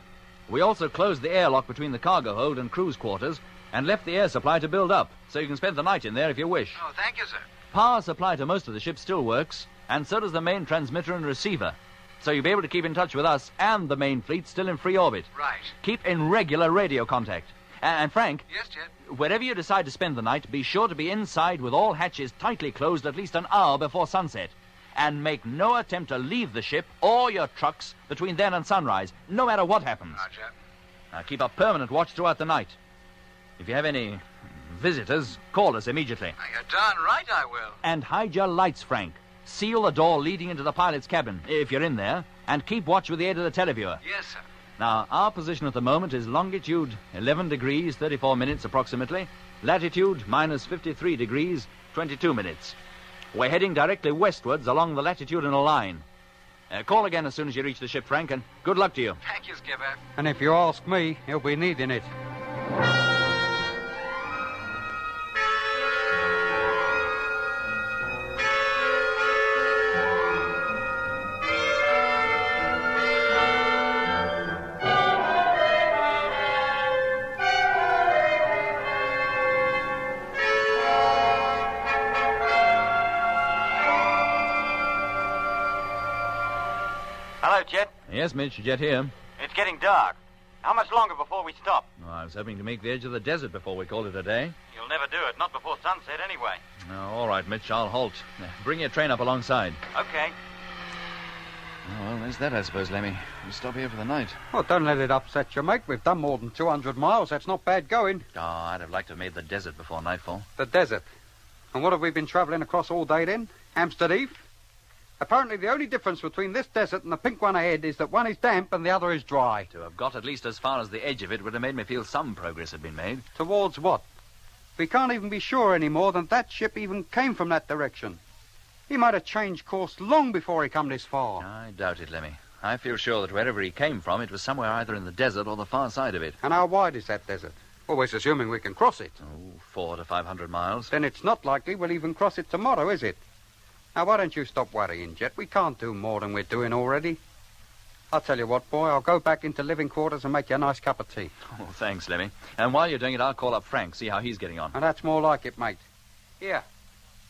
We also closed the airlock between the cargo hold and crew's quarters and left the air supply to build up, so you can spend the night in there if you wish. Oh, thank you, sir. Power supply to most of the ship still works, and so does the main transmitter and receiver. So you'll be able to keep in touch with us and the main fleet still in free orbit. Right. Keep in regular radio contact. And Frank... Yes, Jet? Wherever you decide to spend the night, be sure to be inside with all hatches tightly closed at least an hour before sunset. And make no attempt to leave the ship or your trucks between then and sunrise, no matter what happens. Roger. Now, keep a permanent watch throughout the night. If you have any visitors, call us immediately. You're darn right I will. And hide your lights, Frank. Seal the door leading into the pilot's cabin, if you're in there, and keep watch with the aid of the televiewer. Yes, sir. Now, our position at the moment is longitude 11 degrees, 34 minutes approximately, latitude minus 53 degrees, 22 minutes. We're heading directly westwards along the latitudinal line. Call again as soon as you reach the ship, Frank, and good luck to you. Thank you, Skipper. And if you ask me, he'll be needing it. Hello, Jet. Yes, Mitch, Jet here. It's getting dark. How much longer before we stop? Oh, I was hoping to make the edge of the desert before we call it a day. You'll never do it, not before sunset anyway. Oh, all right, Mitch, I'll halt. Bring your train up alongside. Okay. Oh, well, there's that, I suppose, Lemmy. We'll stop here for the night. Oh, don't let it upset you, mate. We've done more than 200 miles. That's not bad going. Oh, I'd have liked to have made the desert before nightfall. The desert. And what have we been travelling across all day then? Amsterdam? Apparently the only difference between this desert and the pink one ahead is that one is damp and the other is dry. To have got at least as far as the edge of it would have made me feel some progress had been made. Towards what? We can't even be sure any more that ship even came from that direction. He might have changed course long before he come this far. I doubt it, Lemmy. I feel sure that wherever he came from, it was somewhere either in the desert or the far side of it. And how wide is that desert? Always assuming we can cross it. Oh, 400 to 500 miles. Then it's not likely we'll even cross it tomorrow, is it? Now, why don't you stop worrying, Jet? We can't do more than we're doing already. I'll tell you what, boy, I'll go back into living quarters and make you a nice cup of tea. Oh, thanks, Lemmy. And while you're doing it, I'll call up Frank, see how he's getting on. And that's more like it, mate. Here,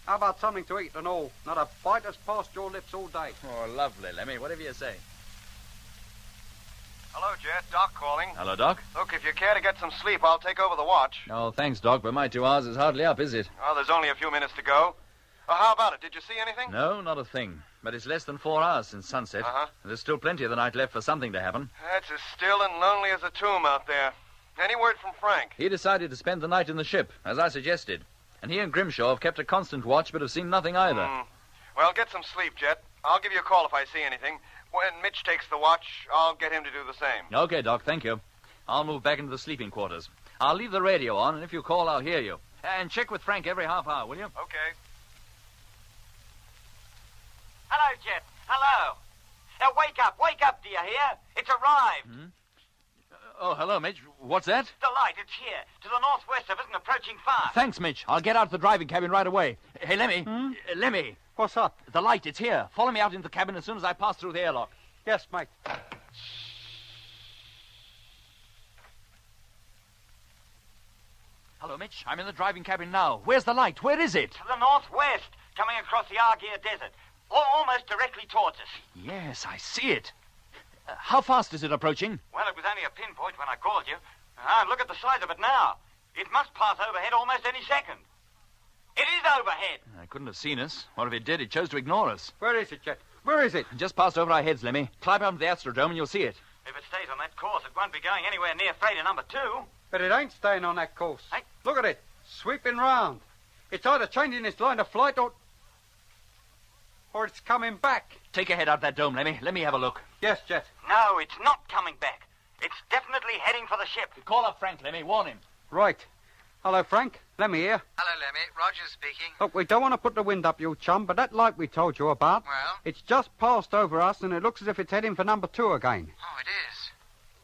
how about something to eat and all? Not a bite has passed your lips all day. Oh, lovely, Lemmy. Whatever you say. Hello, Jet. Doc calling. Hello, Doc. Look, if you care to get some sleep, I'll take over the watch. Oh, thanks, Doc, but my 2 hours is hardly up, is it? Oh, there's only a few minutes to go. How about it? Did you see anything? No, not a thing. But it's less than 4 hours since sunset. Uh-huh. There's still plenty of the night left for something to happen. It's as still and lonely as a tomb out there. Any word from Frank? He decided to spend the night in the ship, as I suggested. And he and Grimshaw have kept a constant watch, but have seen nothing either. Well, get some sleep, Jet. I'll give you a call if I see anything. When Mitch takes the watch, I'll get him to do the same. Okay, Doc, thank you. I'll move back into the sleeping quarters. I'll leave the radio on, and if you call, I'll hear you. And check with Frank every half hour, will you? Okay. Hello, Jet. Hello. Now, wake up, do you hear? It's arrived. Oh, hello, Mitch. What's that? The light, it's here, to the northwest of us and approaching fast. Thanks, Mitch. I'll get out the driving cabin right away. Hey, Lemmy. Lemmy. What's up? The light, it's here. Follow me out into the cabin as soon as I pass through the airlock. Yes, mate. Hello, Mitch. I'm in the driving cabin now. Where's the light? Where is it? To the northwest, coming across the Argier Desert. Almost directly towards us. Yes, I see it. How fast is it approaching? Well, it was only a pinpoint when I called you. Look at the size of it now. It must pass overhead almost any second. It is overhead. I couldn't have seen us. What if it did? It chose to ignore us. Where is it, Jet? Where is it? Just passed over our heads, Lemmy. Climb up to the Astrodome and you'll see it. If it stays on that course, it won't be going anywhere near freighter number 2. But it ain't staying on that course. Hey. Look at it. Sweeping round. It's either changing its line of flight or it's coming back. Take your head out of that dome, Lemmy. Let me have a look. Yes, Jet. No, it's not coming back. It's definitely heading for the ship. Call up Frank, Lemmy. Warn him. Right. Hello, Frank. Lemmy here. Hello, Lemmy. Roger speaking. Look, we don't want to put the wind up, you chum, but that light we told you about... Well? It's just passed over us, and it looks as if it's heading for number 2 again. Oh, it is?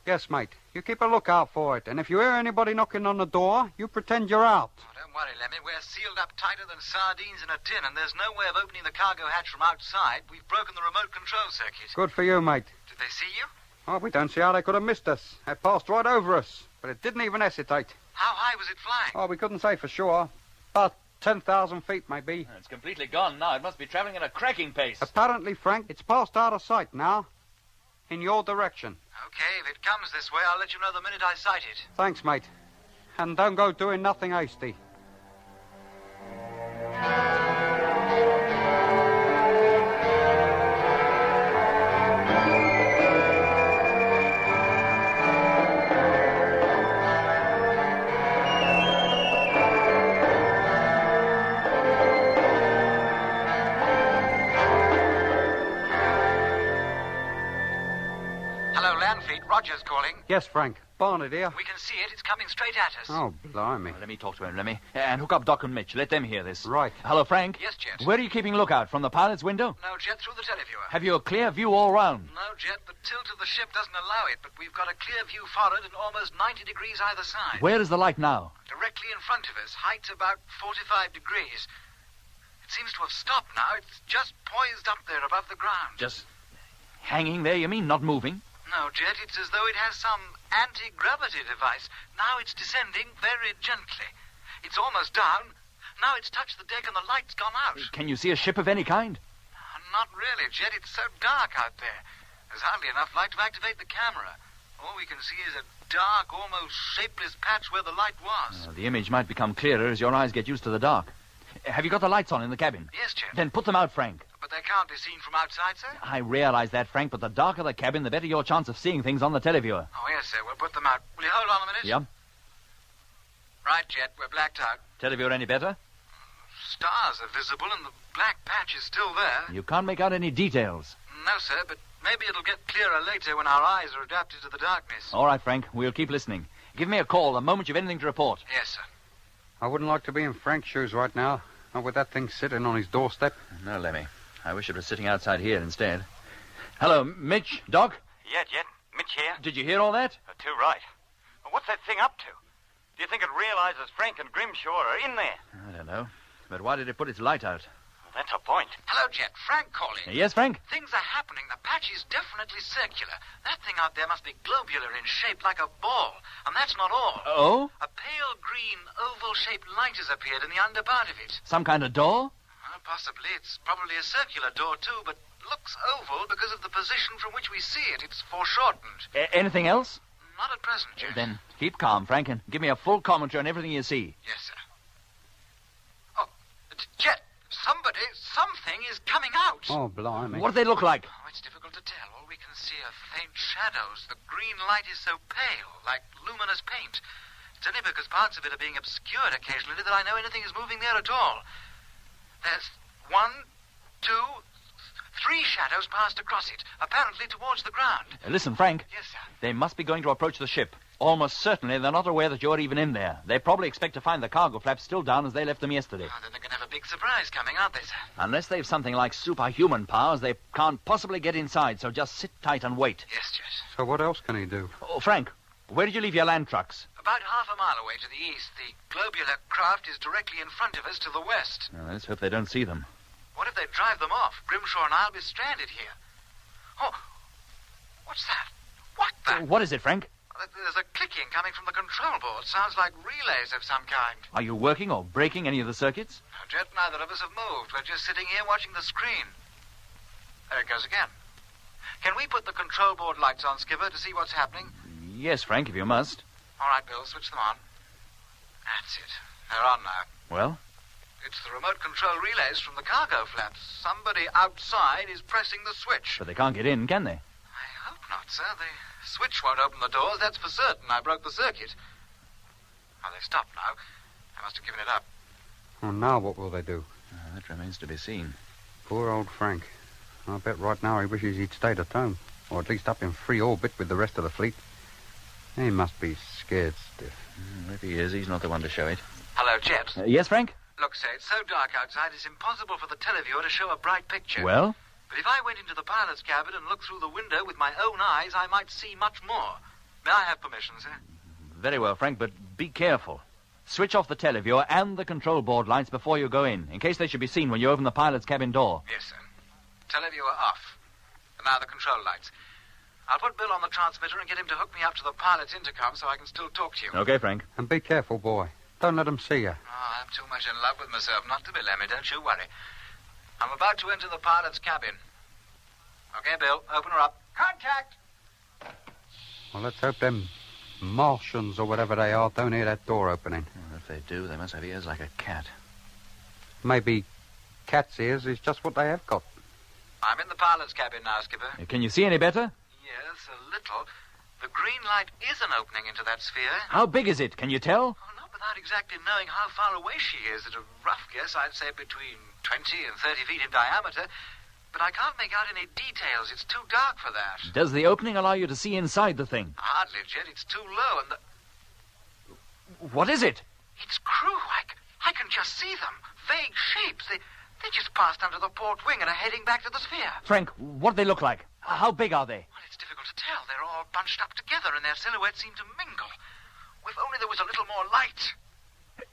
Yes, mate. You keep a lookout for it, and if you hear anybody knocking on the door, you pretend you're out. Oh, don't worry, Lemmy. We're sealed up tighter than sardines in a tin, and there's no way of opening the cargo hatch from outside. We've broken the remote control circuit. Good for you, mate. Did they see you? Oh, we don't see how they could have missed us. They passed right over us, but it didn't even hesitate. How high was it flying? Oh, we couldn't say for sure. About 10,000 feet, maybe. It's completely gone now. It must be traveling at a cracking pace. Apparently, Frank, it's passed out of sight now. In your direction. Okay, if it comes this way, I'll let you know the minute I sight it. Thanks, mate. And don't go doing nothing hasty. Roger's calling. Yes, Frank. Barnard here. We can see it. It's coming straight at us. Oh, blimey. Let me talk to him, Lemmy. And hook up Doc and Mitch. Let them hear this. Right. Hello, Frank? Yes, Jet. Where are you keeping lookout? From the pilot's window? No, Jet, through the televiewer. Have you a clear view all round? No, Jet. The tilt of the ship doesn't allow it, but we've got a clear view forward and almost 90 degrees either side. Where is the light now? Directly in front of us. Height about 45 degrees. It seems to have stopped now. It's just poised up there above the ground. Just hanging there, you mean? Not moving? No, Jet, it's as though it has some anti-gravity device. Now it's descending very gently. It's almost down. Now it's touched the deck and the light's gone out. Can you see a ship of any kind? Not really, Jet. It's so dark out there. There's hardly enough light to activate the camera. All we can see is a dark, almost shapeless patch where the light was. The image might become clearer as your eyes get used to the dark. Have you got the lights on in the cabin? Yes, Chet. Then put them out, Frank. But they can't be seen from outside, sir? I realize that, Frank, but the darker the cabin, the better your chance of seeing things on the televiewer. Oh, yes, sir. We'll put them out. Will you hold on a minute? Yeah? Right, Jet. We're blacked out. Televiewer any better? Stars are visible and the black patch is still there. You can't make out any details. No, sir, but maybe it'll get clearer later when our eyes are adapted to the darkness. All right, Frank. We'll keep listening. Give me a call the moment you've anything to report. Yes, sir. I wouldn't like to be in Frank's shoes right now. Not with that thing sitting on his doorstep. No, Lemmy. I wish it was sitting outside here instead. Hello, Mitch, Doc? Yeah, Jet. Mitch here. Did you hear all that? Too right. Well, what's that thing up to? Do you think it realizes Frank and Grimshaw are in there? I don't know. But why did it put its light out? Well, that's a point. Hello, Jet. Frank calling. Yes, Frank? Things are happening. The patch is definitely circular. That thing out there must be globular in shape like a ball. And that's not all. Oh? A pale green, oval-shaped light has appeared in the underpart of it. Some kind of door? Well, possibly. It's probably a circular door, too, but looks oval because of the position from which we see it. It's foreshortened. Anything else? Not at present, Jet. Then keep calm, Frank, and give me a full commentary on everything you see. Yes, sir. Oh, Jet, something is coming out. Oh, blimey. What do they look like? Oh, it's difficult to tell. All we can see are faint shadows. The green light is so pale, like luminous paint. It's only because parts of it are being obscured occasionally that I know anything is moving there at all. There's 1, 2, 3 shadows passed across it, apparently towards the ground. Listen, Frank. Yes, sir. They must be going to approach the ship. Almost certainly they're not aware that you're even in there. They probably expect to find the cargo flaps still down as they left them yesterday. Oh, then they're going to have a big surprise coming, aren't they, sir? Unless they've something like superhuman powers, they can't possibly get inside, so just sit tight and wait. Yes, Jet. So what else can he do? Oh, Frank, where did you leave your land trucks? About half a mile away to the east. The globular craft is directly in front of us to the west. Well, let's hope they don't see them. What if they drive them off? Grimshaw and I'll be stranded here. Oh, what's that? What is it, Frank? There's a clicking coming from the control board. Sounds like relays of some kind. Are you working or breaking any of the circuits? No, Jet, neither of us have moved. We're just sitting here watching the screen. There it goes again. Can we put the control board lights on, Skipper, to see what's happening? Yes, Frank, if you must. All right, Bill, switch them on. That's it. They're on now. Well? It's the remote control relays from the cargo flaps. Somebody outside is pressing the switch. But they can't get in, can they? I hope not, sir. The switch won't open the doors, that's for certain. I broke the circuit. Oh, they've stopped now. I must have given it up. Well, now what will they do? That remains to be seen. Poor old Frank. I bet right now he wishes he'd stayed at home. Or at least up in free orbit with the rest of the fleet. He must be scared stiff. If he is, he's not the one to show it. Hello, Jet. Yes, Frank? Look, sir, it's so dark outside, it's impossible for the televiewer to show a bright picture. Well? But if I went into the pilot's cabin and looked through the window with my own eyes, I might see much more. May I have permission, sir? Very well, Frank, but be careful. Switch off the televiewer and the control board lights before you go in case they should be seen when you open the pilot's cabin door. Yes, sir. Televiewer off. And now the control lights. I'll put Bill on the transmitter and get him to hook me up to the pilot's intercom so I can still talk to you. Okay, Frank. And be careful, boy. Don't let them see you. Oh, I'm too much in love with myself not to be, Lemmy. Don't you worry. I'm about to enter the pilot's cabin. Okay, Bill, open her up. Contact! Well, let's hope them Martians or whatever they are don't hear that door opening. Well, if they do, they must have ears like a cat. Maybe cat's ears is just what they have got. I'm in the pilot's cabin now, Skipper. Can you see any better? Yes, a little. The green light is an opening into that sphere. How big is it? Can you tell? Oh, not without exactly knowing how far away she is. At a rough guess, I'd say between 20 and 30 feet in diameter. But I can't make out any details. It's too dark for that. Does the opening allow you to see inside the thing? Hardly, Jet. It's too low, and the... What is it? It's crew. I can just see them. Vague shapes. They just passed under the port wing and are heading back to the sphere. Frank, what do they look like? How big are they? Well, it's difficult to tell. They're all bunched up together, and their silhouettes seem to mingle. If only there was a little more light.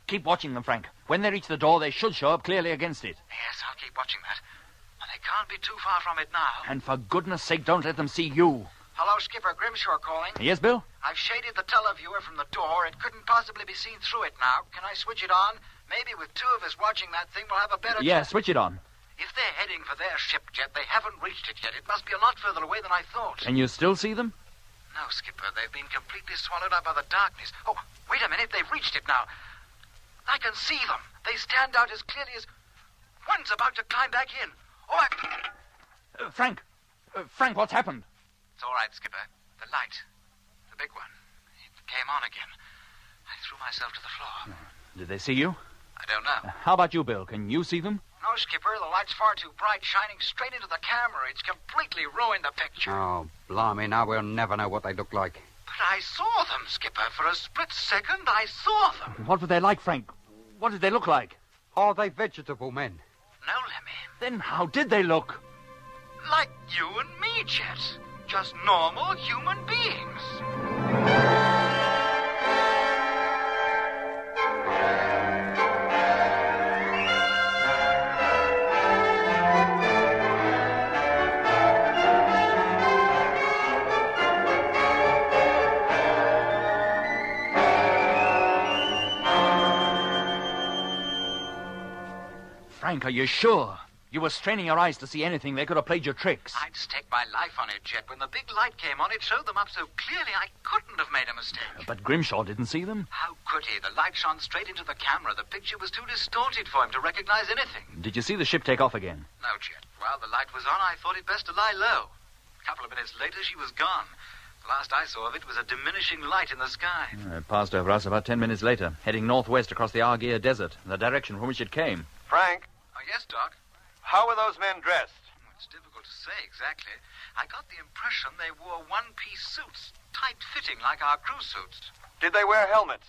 Keep watching them, Frank. When they reach the door, they should show up clearly against it. Yes, I'll keep watching that. Well, they can't be too far from it now. And for goodness sake, don't let them see you. Hello, Skipper. Grimshaw calling. Yes, Bill? I've shaded the televiewer from the door. It couldn't possibly be seen through it now. Can I switch it on? Maybe with two of us watching that thing, we'll have a better... Yeah, switch it on. If they're heading for their ship, Jet. They haven't reached it yet. It must be a lot further away than I thought. Can you still see them? No, Skipper. They've been completely swallowed up by the darkness. Oh, wait a minute. They've reached it now. I can see them. They stand out as clearly as... One's about to climb back in. Oh, Frank! Frank, what's happened? It's all right, Skipper. The light. The big one. It came on again. I threw myself to the floor. Did they see you? I don't know. How about you, Bill? Can you see them? No, Skipper. The light's far too bright, shining straight into the camera. It's completely ruined the picture. Oh, blimey, now we'll never know what they look like. But I saw them, Skipper. For a split second, I saw them. What were they like, Frank? What did they look like? Are they vegetable men? No, Lemmy. Then how did they look? Like you and me, Jet. Just normal human beings. Frank, are you sure? You were straining your eyes to see anything. They could have played you tricks. I'd stake my life on it, Jet. When the big light came on, it showed them up so clearly I couldn't have made a mistake. But Grimshaw didn't see them. How could he? The light shone straight into the camera. The picture was too distorted for him to recognize anything. Did you see the ship take off again? No, Jet. While the light was on, I thought it best to lie low. A couple of minutes later, she was gone. The last I saw of it was a diminishing light in the sky. It passed over us about 10 minutes later, heading northwest across the Argier Desert, the direction from which it came. Frank? Oh, yes, Doc? How were those men dressed? It's difficult to say exactly. I got the impression they wore one-piece suits, tight-fitting like our crew suits. Did they wear helmets?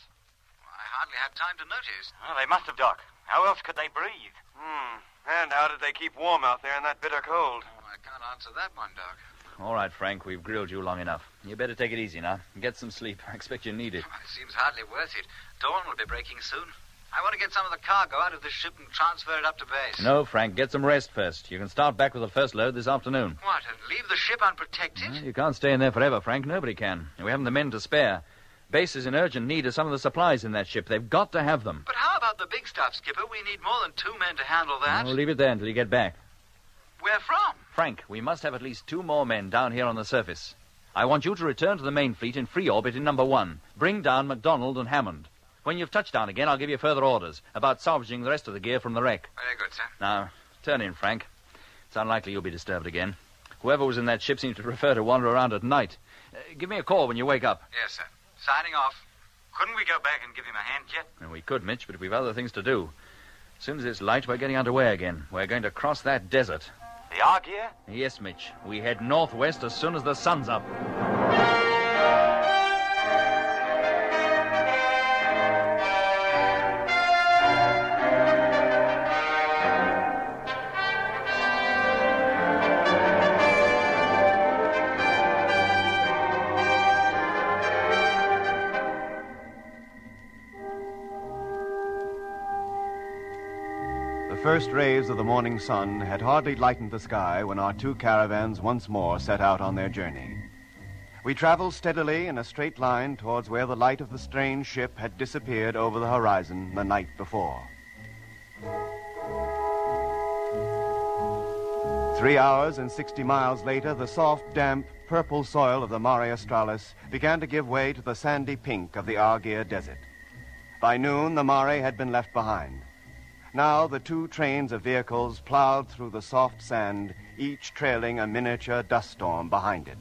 I hardly had time to notice. Well, they must have, Doc. How else could they breathe? And how did they keep warm out there in that bitter cold? Oh, I can't answer that one, Doc. All right, Frank, we've grilled you long enough. You better take it easy now. Get some sleep. I expect you need it. Well, it seems hardly worth it. Dawn will be breaking soon. I want to get some of the cargo out of this ship and transfer it up to base. No, Frank, get some rest first. You can start back with the first load this afternoon. What, and leave the ship unprotected? Well, you can't stay in there forever, Frank. Nobody can. We haven't the men to spare. Base is in urgent need of some of the supplies in that ship. They've got to have them. But how about the big stuff, Skipper? We need more than 2 men to handle that. We'll leave it there until you get back. Where from? Frank, we must have at least 2 more men down here on the surface. I want you to return to the main fleet in free orbit in number 1. Bring down MacDonald and Hammond. When you've touched down again, I'll give you further orders about salvaging the rest of the gear from the wreck. Very good, sir. Now, turn in, Frank. It's unlikely you'll be disturbed again. Whoever was in that ship seems to prefer to wander around at night. Give me a call when you wake up. Yes, sir. Signing off. Couldn't we go back and give him a hand, Jet? Well, we could, Mitch, but we've other things to do. As soon as it's light, we're getting underway again. We're going to cross that desert. The Argier? Yes, Mitch. We head northwest as soon as the sun's up. The first rays of the morning sun had hardly lightened the sky when our 2 caravans once more set out on their journey. We traveled steadily in a straight line towards where the light of the strange ship had disappeared over the horizon the night before. 3 hours and 60 miles later, the soft, damp, purple soil of the Mare Australis began to give way to the sandy pink of the Argier Desert. By noon, the Mare had been left behind. Now the 2 trains of vehicles plowed through the soft sand, each trailing a miniature dust storm behind it.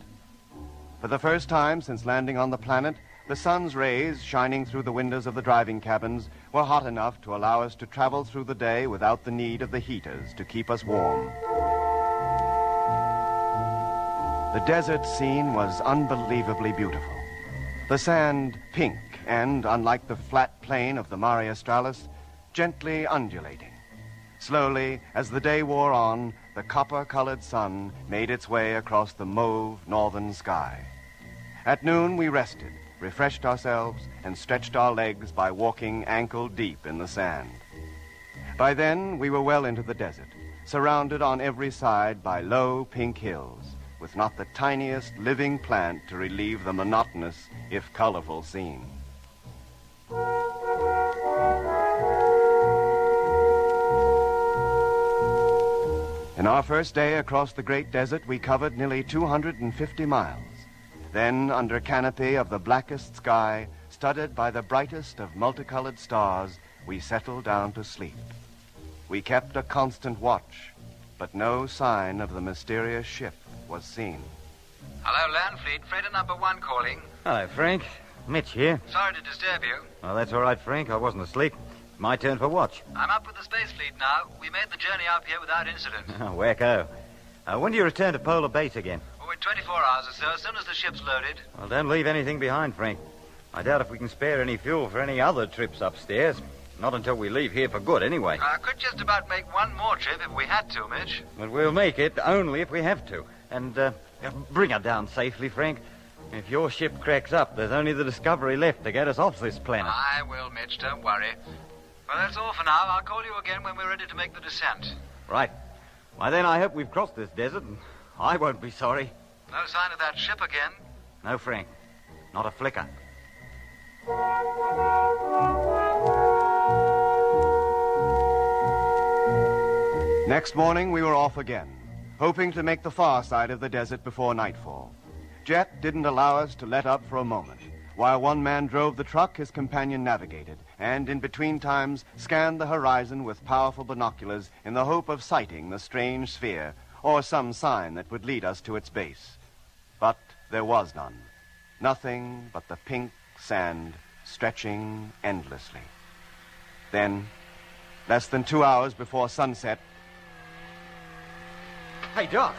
For the first time since landing on the planet, the sun's rays, shining through the windows of the driving cabins, were hot enough to allow us to travel through the day without the need of the heaters to keep us warm. The desert scene was unbelievably beautiful. The sand pink and, unlike the flat plain of the Mare Australis, gently undulating. Slowly, as the day wore on, the copper-colored sun made its way across the mauve northern sky. At noon, we rested, refreshed ourselves, and stretched our legs by walking ankle-deep in the sand. By then, we were well into the desert, surrounded on every side by low pink hills, with not the tiniest living plant to relieve the monotonous, if colorful, scene. In our first day across the great desert, we covered nearly 250 miles. Then, under canopy of the blackest sky, studded by the brightest of multicolored stars, we settled down to sleep. We kept a constant watch, but no sign of the mysterious ship was seen. Hello, Landfleet. Freighter number 1 calling. Hello, Frank. Mitch here. Sorry to disturb you. Well, that's all right, Frank. I wasn't asleep. My turn for watch. I'm up with the space fleet now. We made the journey up here without incident. Oh, wacko. When do you return to Polar Base again? Oh, in 24 hours or so, as soon as the ship's loaded. Well, don't leave anything behind, Frank. I doubt if we can spare any fuel for any other trips upstairs. Not until we leave here for good, anyway. I could just about make one more trip if we had to, Mitch. But we'll make it only if we have to. And bring her down safely, Frank. If your ship cracks up, there's only the Discovery left to get us off this planet. I will, Mitch. Don't worry. Well, that's all for now. I'll call you again when we're ready to make the descent. Right. Why, then I hope we've crossed this desert, and I won't be sorry. No sign of that ship again? No, Frank. Not a flicker. Next morning, we were off again, hoping to make the far side of the desert before nightfall. Jet didn't allow us to let up for a moment. While one man drove the truck, his companion navigated, and in between times scanned the horizon with powerful binoculars in the hope of sighting the strange sphere or some sign that would lead us to its base. But there was none. Nothing but the pink sand stretching endlessly. Then, less than 2 hours before sunset... Hey, Doc.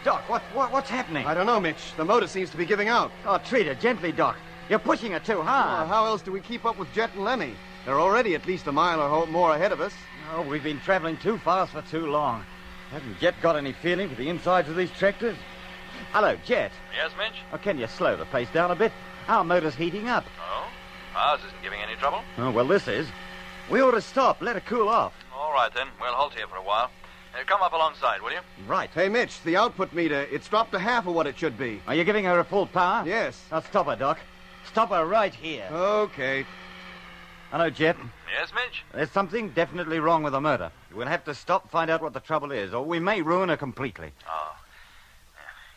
Doc, what's happening? I don't know, Mitch. The motor seems to be giving out. Oh, treat her gently, Doc. You're pushing her too hard. Well, how else do we keep up with Jet and Lemmy? They're already at least a mile or more ahead of us. Oh, we've been traveling too fast for too long. Hasn't Jet got any feeling for the insides of these tractors? Hello, Jet. Yes, Mitch? Oh, can you slow the pace down a bit? Our motor's heating up. Oh? Ours isn't giving any trouble? Oh, well, this is. We ought to stop, let her cool off. All right, then. We'll halt here for a while. Come up alongside, will you? Right. Hey, Mitch, the output meter, it's dropped to half of what it should be. Are you giving her a full power? Yes. Now, stop her, Doc. Stop her right here. Okay. Hello, Jet. Yes, Mitch? There's something definitely wrong with the motor. We'll have to stop, find out what the trouble is, or we may ruin her completely. Oh.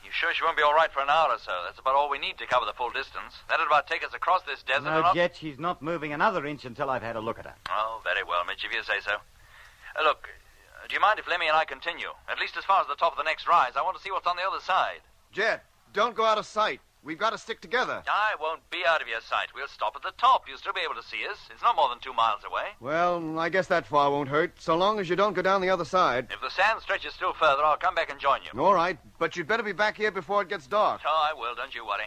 You sure she won't be all right for an hour or so? That's about all we need to cover the full distance. That'd about take us across this desert. No, Jet, she's not moving another inch until I've had a look at her. Oh, very well, Mitch, if you say so. Look, do you mind if Lemmy and I continue? At least as far as the top of the next rise. I want to see what's on the other side. Jet, don't go out of sight. We've got to stick together. I won't be out of your sight. We'll stop at the top. You'll still be able to see us. It's not more than 2 miles away. Well, I guess that far won't hurt, so long as you don't go down the other side. If the sand stretches still further, I'll come back and join you. All right, but you'd better be back here before it gets dark. Oh, I will. Don't you worry.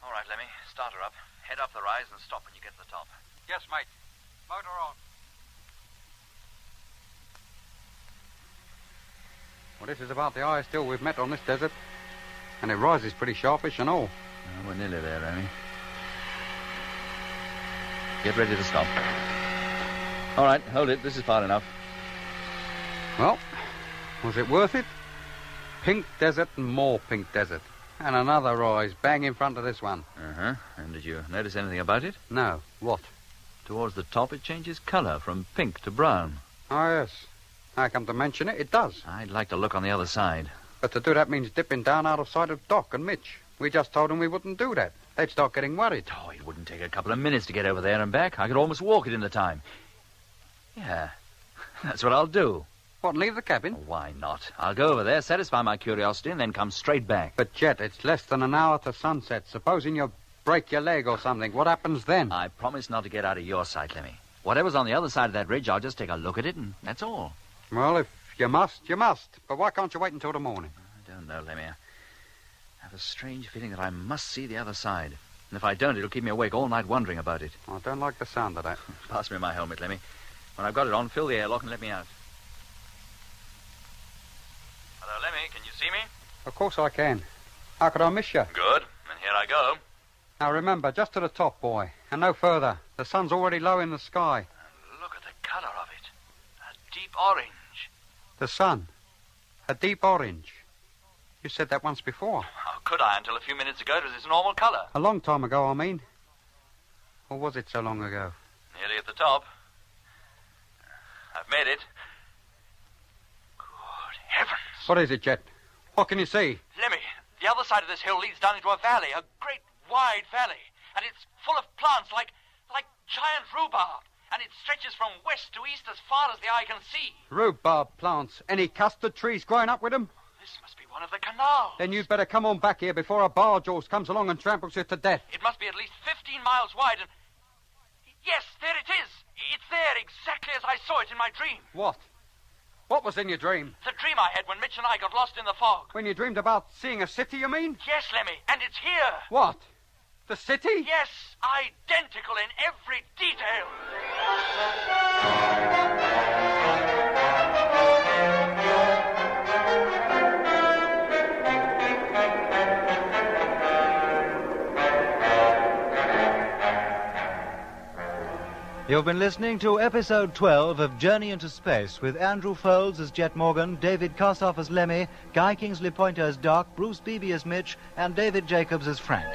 All right, Lemmy. Start her up. Head up the rise and stop when you get to the top. Yes, mate. Motor on. Well, this is about the highest hill we've met on this desert. And it rises pretty sharpish and all. We're nearly there, Lemmy. Get ready to stop. All right, hold it. This is far enough. Well, was it worth it? Pink desert and more pink desert. And another rise bang in front of this one. Uh-huh. And did you notice anything about it? No. What? Towards the top, it changes colour from pink to brown. Oh, yes. I come to mention it, it does. I'd like to look on the other side. But to do that means dipping down out of sight of Doc and Mitch. We just told them we wouldn't do that. They'd start getting worried. Oh, it wouldn't take a couple of minutes to get over there and back. I could almost walk it in the time. Yeah, that's what I'll do. What, leave the cabin? Oh, why not? I'll go over there, satisfy my curiosity, and then come straight back. But, Jet, it's less than an hour to sunset. Supposing you break your leg or something, what happens then? I promise not to get out of your sight, Lemmy. Whatever's on the other side of that ridge, I'll just take a look at it, and that's all. Well, if you must, you must. But why can't you wait until the morning? I don't know, Lemmy. I have a strange feeling that I must see the other side. And if I don't, it'll keep me awake all night wondering about it. I don't like the sound of that. Pass me my helmet, Lemmy. When I've got it on, fill the airlock and let me out. Hello, Lemmy. Can you see me? Of course I can. How could I miss you? Good. And here I go. Now remember, just to the top, boy. And no further. The sun's already low in the sky. And look at the colour of it. A deep orange. The sun. A deep orange. You said that once before. How could I until a few minutes ago it was its normal colour? A long time ago, I mean. Or was it so long ago? Nearly at the top. I've made it. What is it, Jet? What can you see? Lemmy, the other side of this hill leads down into a valley, a great wide valley. And it's full of plants like giant rhubarb. And it stretches from west to east as far as the eye can see. Rhubarb plants. Any custard trees growing up with them? This must be one of the canals. Then you'd better come on back here before a barge horse comes along and tramples you to death. It must be at least 15 miles wide and... Yes, there it is. It's there, exactly as I saw it in my dream. What? What was in your dream? The dream I had when Mitch and I got lost in the fog. When you dreamed about seeing a city, you mean? Yes, Lemmy, and it's here. What? The city? Yes, identical in every detail. You've been listening to episode 12 of Journey into Space with Andrew Folds as Jet Morgan, David Kossoff as Lemmy, Guy Kingsley Pointer as Doc, Bruce Beebe as Mitch, and David Jacobs as Frank.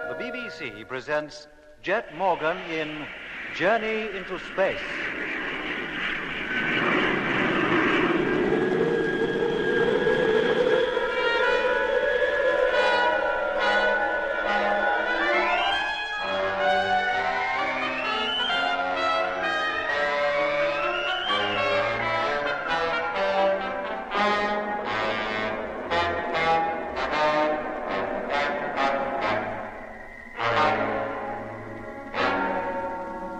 The BBC presents Jet Morgan in Journey into Space.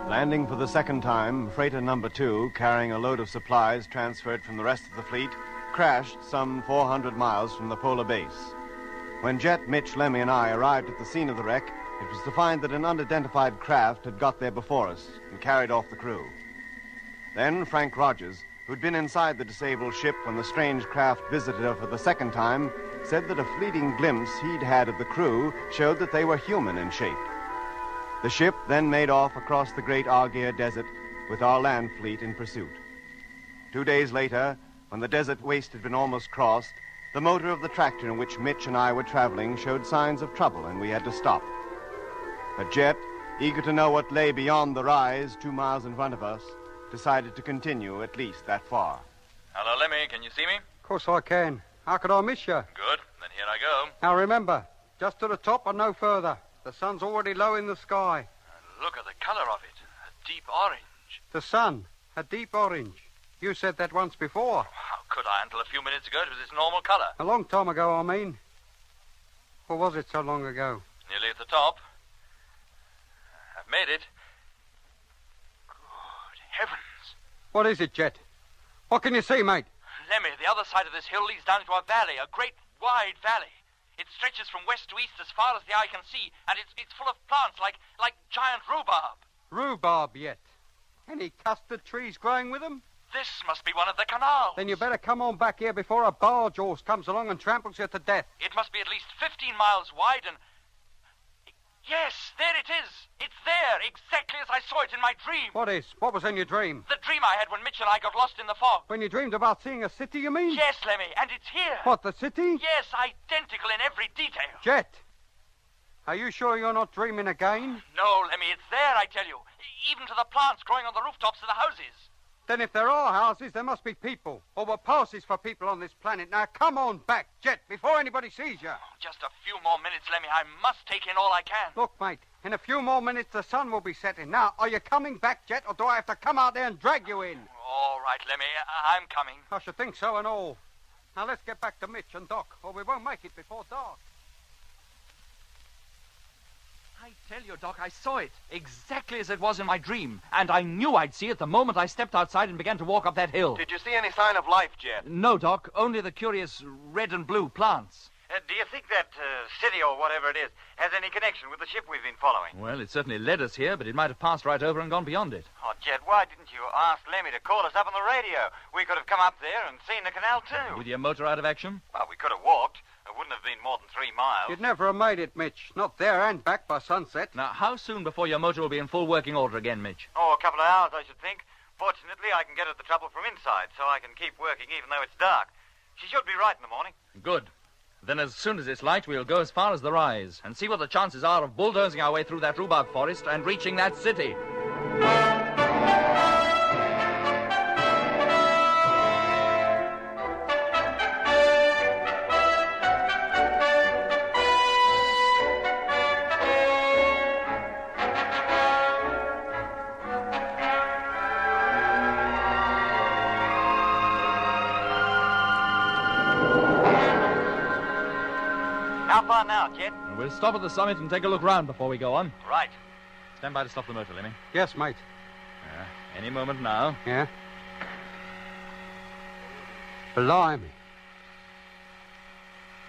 Landing for the second time, freighter number 2, carrying a load of supplies transferred from the rest of the fleet, crashed some 400 miles from the polar base. When Jet, Mitch, Lemmy, and I arrived at the scene of the wreck, it was to find that an unidentified craft had got there before us and carried off the crew. Then Frank Rogers, who'd been inside the disabled ship when the strange craft visited her for the second time, said that a fleeting glimpse he'd had of the crew showed that they were human in shape. The ship then made off across the great Argyre Desert with our land fleet in pursuit. 2 days later, when the desert waste had been almost crossed, the motor of the tractor in which Mitch and I were traveling showed signs of trouble, and we had to stop. But Jet, eager to know what lay beyond the rise 2 miles in front of us, decided to continue at least that far. Hello, Lemmy. Can you see me? Of course I can. How could I miss you? Good. Then here I go. Now remember, just to the top and no further. The sun's already low in the sky. Look at the color of it. A deep orange. The sun, a deep orange. You said that once before. How could I until a few minutes ago? It was its normal color. A long time ago, I mean. Or was it so long ago? Nearly at the top. I've made it. Good heavens. What is it, Jet? What can you see, mate? Lemmy, the other side of this hill leads down into a valley, a great wide valley. It stretches from west to east as far as the eye can see, and it's full of plants like giant rhubarb. Rhubarb yet? Any custard trees growing with them? This must be one of the canals. Then you better come on back here before a barge horse comes along and tramples you to death. It must be at least 15 miles wide and... Yes, there it is. It's there, exactly as I saw it in my dream. What is? What was in your dream? The dream I had when Mitch and I got lost in the fog. When you dreamed about seeing a city, you mean? Yes, Lemmy, and it's here. What, the city? Yes, identical in every detail. Jet, are you sure you're not dreaming again? No, Lemmy, it's there, I tell you. Even to the plants growing on the rooftops of the houses. Then if there are houses, there must be people, or were passes for people on this planet. Now, come on back, Jet, before anybody sees you. Just a few more minutes, Lemmy. I must take in all I can. Look, mate, in a few more minutes, the sun will be setting. Now, are you coming back, Jet, or do I have to come out there and drag you in? All right, Lemmy, I'm coming. I should think so and all. Now, let's get back to Mitch and Doc, or we won't make it before dark. I tell you, Doc, I saw it exactly as it was in my dream. And I knew I'd see it the moment I stepped outside and began to walk up that hill. Did you see any sign of life, Jet? No, Doc, only the curious red and blue plants. Do you think that city or whatever it is has any connection with the ship we've been following? Well, it certainly led us here, but it might have passed right over and gone beyond it. Oh, Jet, why didn't you ask Lemmy to call us up on the radio? We could have come up there and seen the canal, too. With your motor out of action? Well, we could have walked. It wouldn't have been more than 3 miles. You'd never have made it, Mitch. Not there and back by sunset. Now, how soon before your motor will be in full working order again, Mitch? Oh, a couple of hours, I should think. Fortunately, I can get at the trouble from inside, so I can keep working even though it's dark. She should be right in the morning. Good. Then as soon as it's light, we'll go as far as the rise and see what the chances are of bulldozing our way through that rhubarb forest and reaching that city. on now, Jet? We'll stop at the summit and take a look round before we go on. Right. Stand by to stop the motor, Lemmy. Yes, mate. Any moment now. Yeah? Blimey.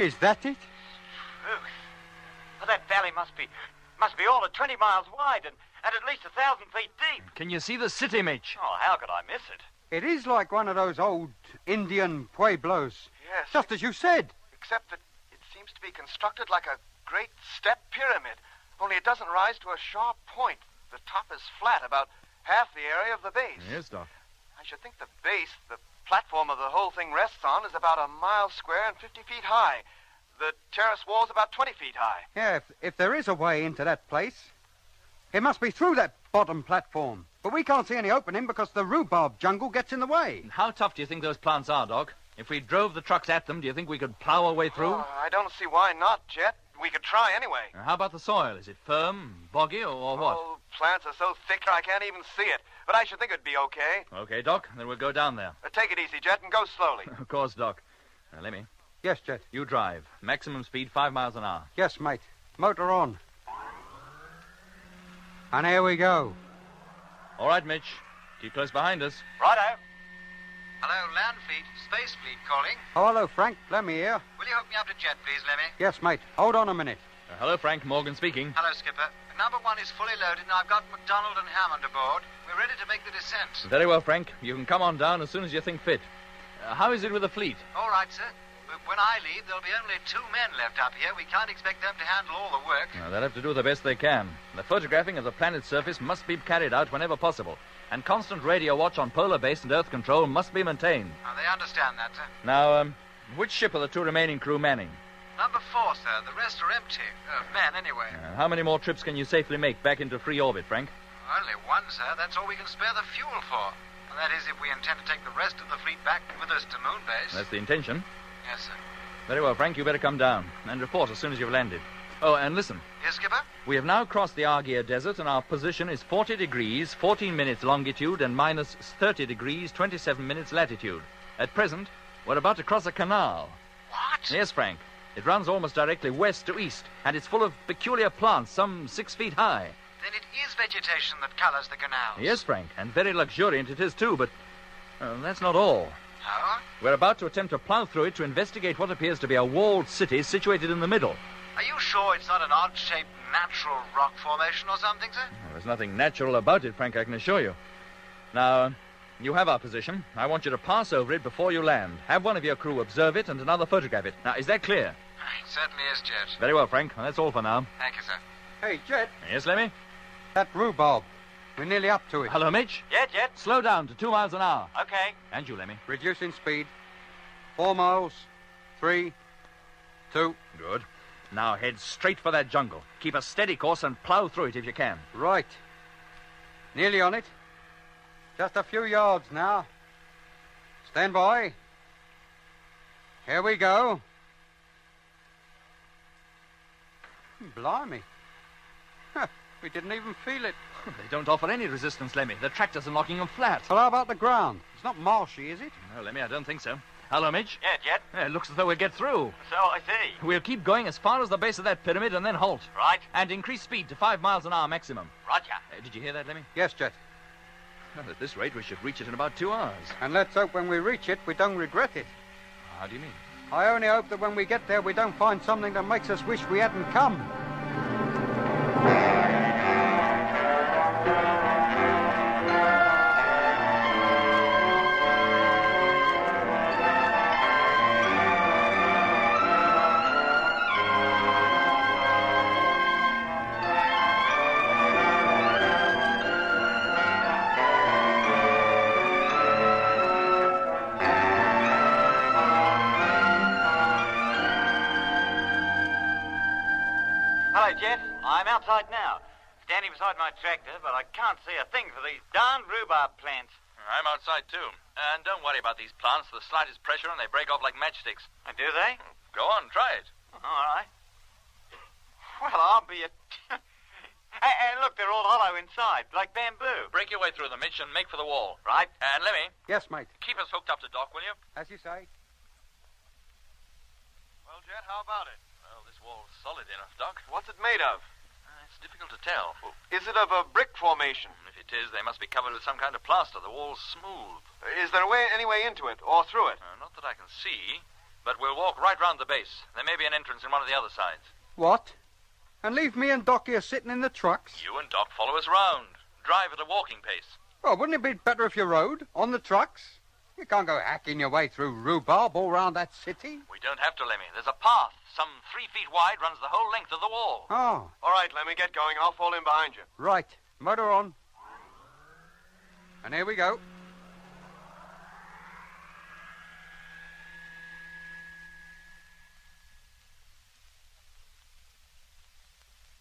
Is that it? Truth. Well, that valley must be all of 20 miles wide and at least 1,000 feet deep. Can you see the city, Mitch? Oh, how could I miss it? It is like one of those old Indian pueblos. Yes. Just as you said. Except that it seems to be constructed like a great step pyramid. Only it doesn't rise to a sharp point. The top is flat, about half the area of the base. Yes, Doc. I should think the base, the platform of the whole thing rests on, is about a mile square and 50 feet high. The terrace wall's about 20 feet high. Yeah, if there is a way into that place, it must be through that bottom platform. But we can't see any opening because the rhubarb jungle gets in the way. How tough do you think those plants are, Doc? If we drove the trucks at them, do you think we could plow our way through? Oh, I don't see why not, Jet. We could try anyway. How about the soil? Is it firm, boggy, or what? Oh, plants are so thick I can't even see it. But I should think it'd be okay. Okay, Doc, then we'll go down there. Take it easy, Jet, and go slowly. Of course, Doc. Now, Lemmy. Yes, Jet. You drive. Maximum speed 5 miles an hour. Yes, mate. Motor on. And here we go. All right, Mitch. Keep close behind us. Righto. Hello, Land Fleet, Space Fleet calling. Oh, hello, Frank. Lemmy here. Will you hook me up to Jet, please, Lemmy? Yes, mate. Hold on a minute. Hello, Frank. Morgan speaking. Hello, Skipper. Number 1 is fully loaded, and I've got MacDonald and Hammond aboard. We're ready to make the descent. Very well, Frank. You can come on down as soon as you think fit. How is it with the fleet? All right, sir. But when I leave, there'll be only 2 men left up here. We can't expect them to handle all the work. They'll have to do the best they can. The photographing of the planet's surface must be carried out whenever possible. And constant radio watch on polar base and Earth control must be maintained. Oh, they understand that, sir. Now, which ship are the 2 remaining crew manning? Number 4, sir. The rest are empty. Men, anyway. How many more trips can you safely make back into free orbit, Frank? Only 1, sir. That's all we can spare the fuel for. And that is if we intend to take the rest of the fleet back with us to Moon Base. That's the intention. Yes, sir. Very well, Frank. You better come down and report as soon as you've landed. Oh, and listen. Yes, Skipper? We have now crossed the Argyre Desert, and our position is 40 degrees, 14 minutes longitude, and minus 30 degrees, 27 minutes latitude. At present, we're about to cross a canal. What? Yes, Frank. It runs almost directly west to east, and it's full of peculiar plants, some 6 feet high. Then it is vegetation that colors the canals. Yes, Frank, and very luxuriant it is, too, but that's not all. Oh? We're about to attempt to plow through it to investigate what appears to be a walled city situated in the middle. Are you sure it's not an odd-shaped natural rock formation or something, sir? Well, there's nothing natural about it, Frank, I can assure you. Now, you have our position. I want you to pass over it before you land. Have one of your crew observe it and another photograph it. Now, is that clear? It certainly is, Jet. Very well, Frank. Well, that's all for now. Thank you, sir. Hey, Jet. Yes, Lemmy? That rhubarb. We're nearly up to it. Hello, Mitch? Yeah, Jet. Slow down to 2 miles an hour. Okay. And you, Lemmy? Reducing speed. 4 miles. 3. 2. Good. Now head straight for that jungle. Keep a steady course and plow through it if you can. Right. Nearly on it. Just a few yards now. Stand by. Here we go. Blimey. We didn't even feel it. They don't offer any resistance, Lemmy. The tractors are knocking them flat. Well, how about the ground? It's not marshy, is it? No, Lemmy, I don't think so. Hello, Mitch? Yeah, Jet. Yeah, it looks as though we'll get through. So I see. We'll keep going as far as the base of that pyramid and then halt. Right. And increase speed to 5 miles an hour maximum. Roger. Did you hear that, Lemmy? Yes, Jet. Well, at this rate, we should reach it in about 2 hours. And let's hope when we reach it, we don't regret it. How do you mean? I only hope that when we get there, we don't find something that makes us wish we hadn't come. Hello, Jet. I'm outside now, standing beside my tractor, but I can't see a thing for these darn rhubarb plants. I'm outside, too. And don't worry about these plants. The slightest pressure and they break off like matchsticks. And do they? Go on, try it. All right. Well, I'll be a... And look, they're all hollow inside, like bamboo. Break your way through them, Mitch, and make for the wall. Right. And Lemmy. Yes, mate. Keep us hooked up to Doc, will you? As you say. Well, Jet, how about it? Well, this wall's solid enough, Doc. What's it made of? It's difficult to tell. Is it of a brick formation? If it is, they must be covered with some kind of plaster. The wall's smooth. Is there any way into it, or through it? Not that I can see, but we'll walk right round the base. There may be an entrance in one of the other sides. What? And leave me and Doc here sitting in the trucks? You and Doc follow us round. Drive at a walking pace. Oh, wouldn't it be better if you rode on the trucks? You can't go hacking your way through rhubarb all round that city. We don't have to, Lemmy. There's a path, some 3 feet wide, runs the whole length of the wall. Oh. All right, Lemmy, get going. I'll fall in behind you. Right. Motor on. And here we go.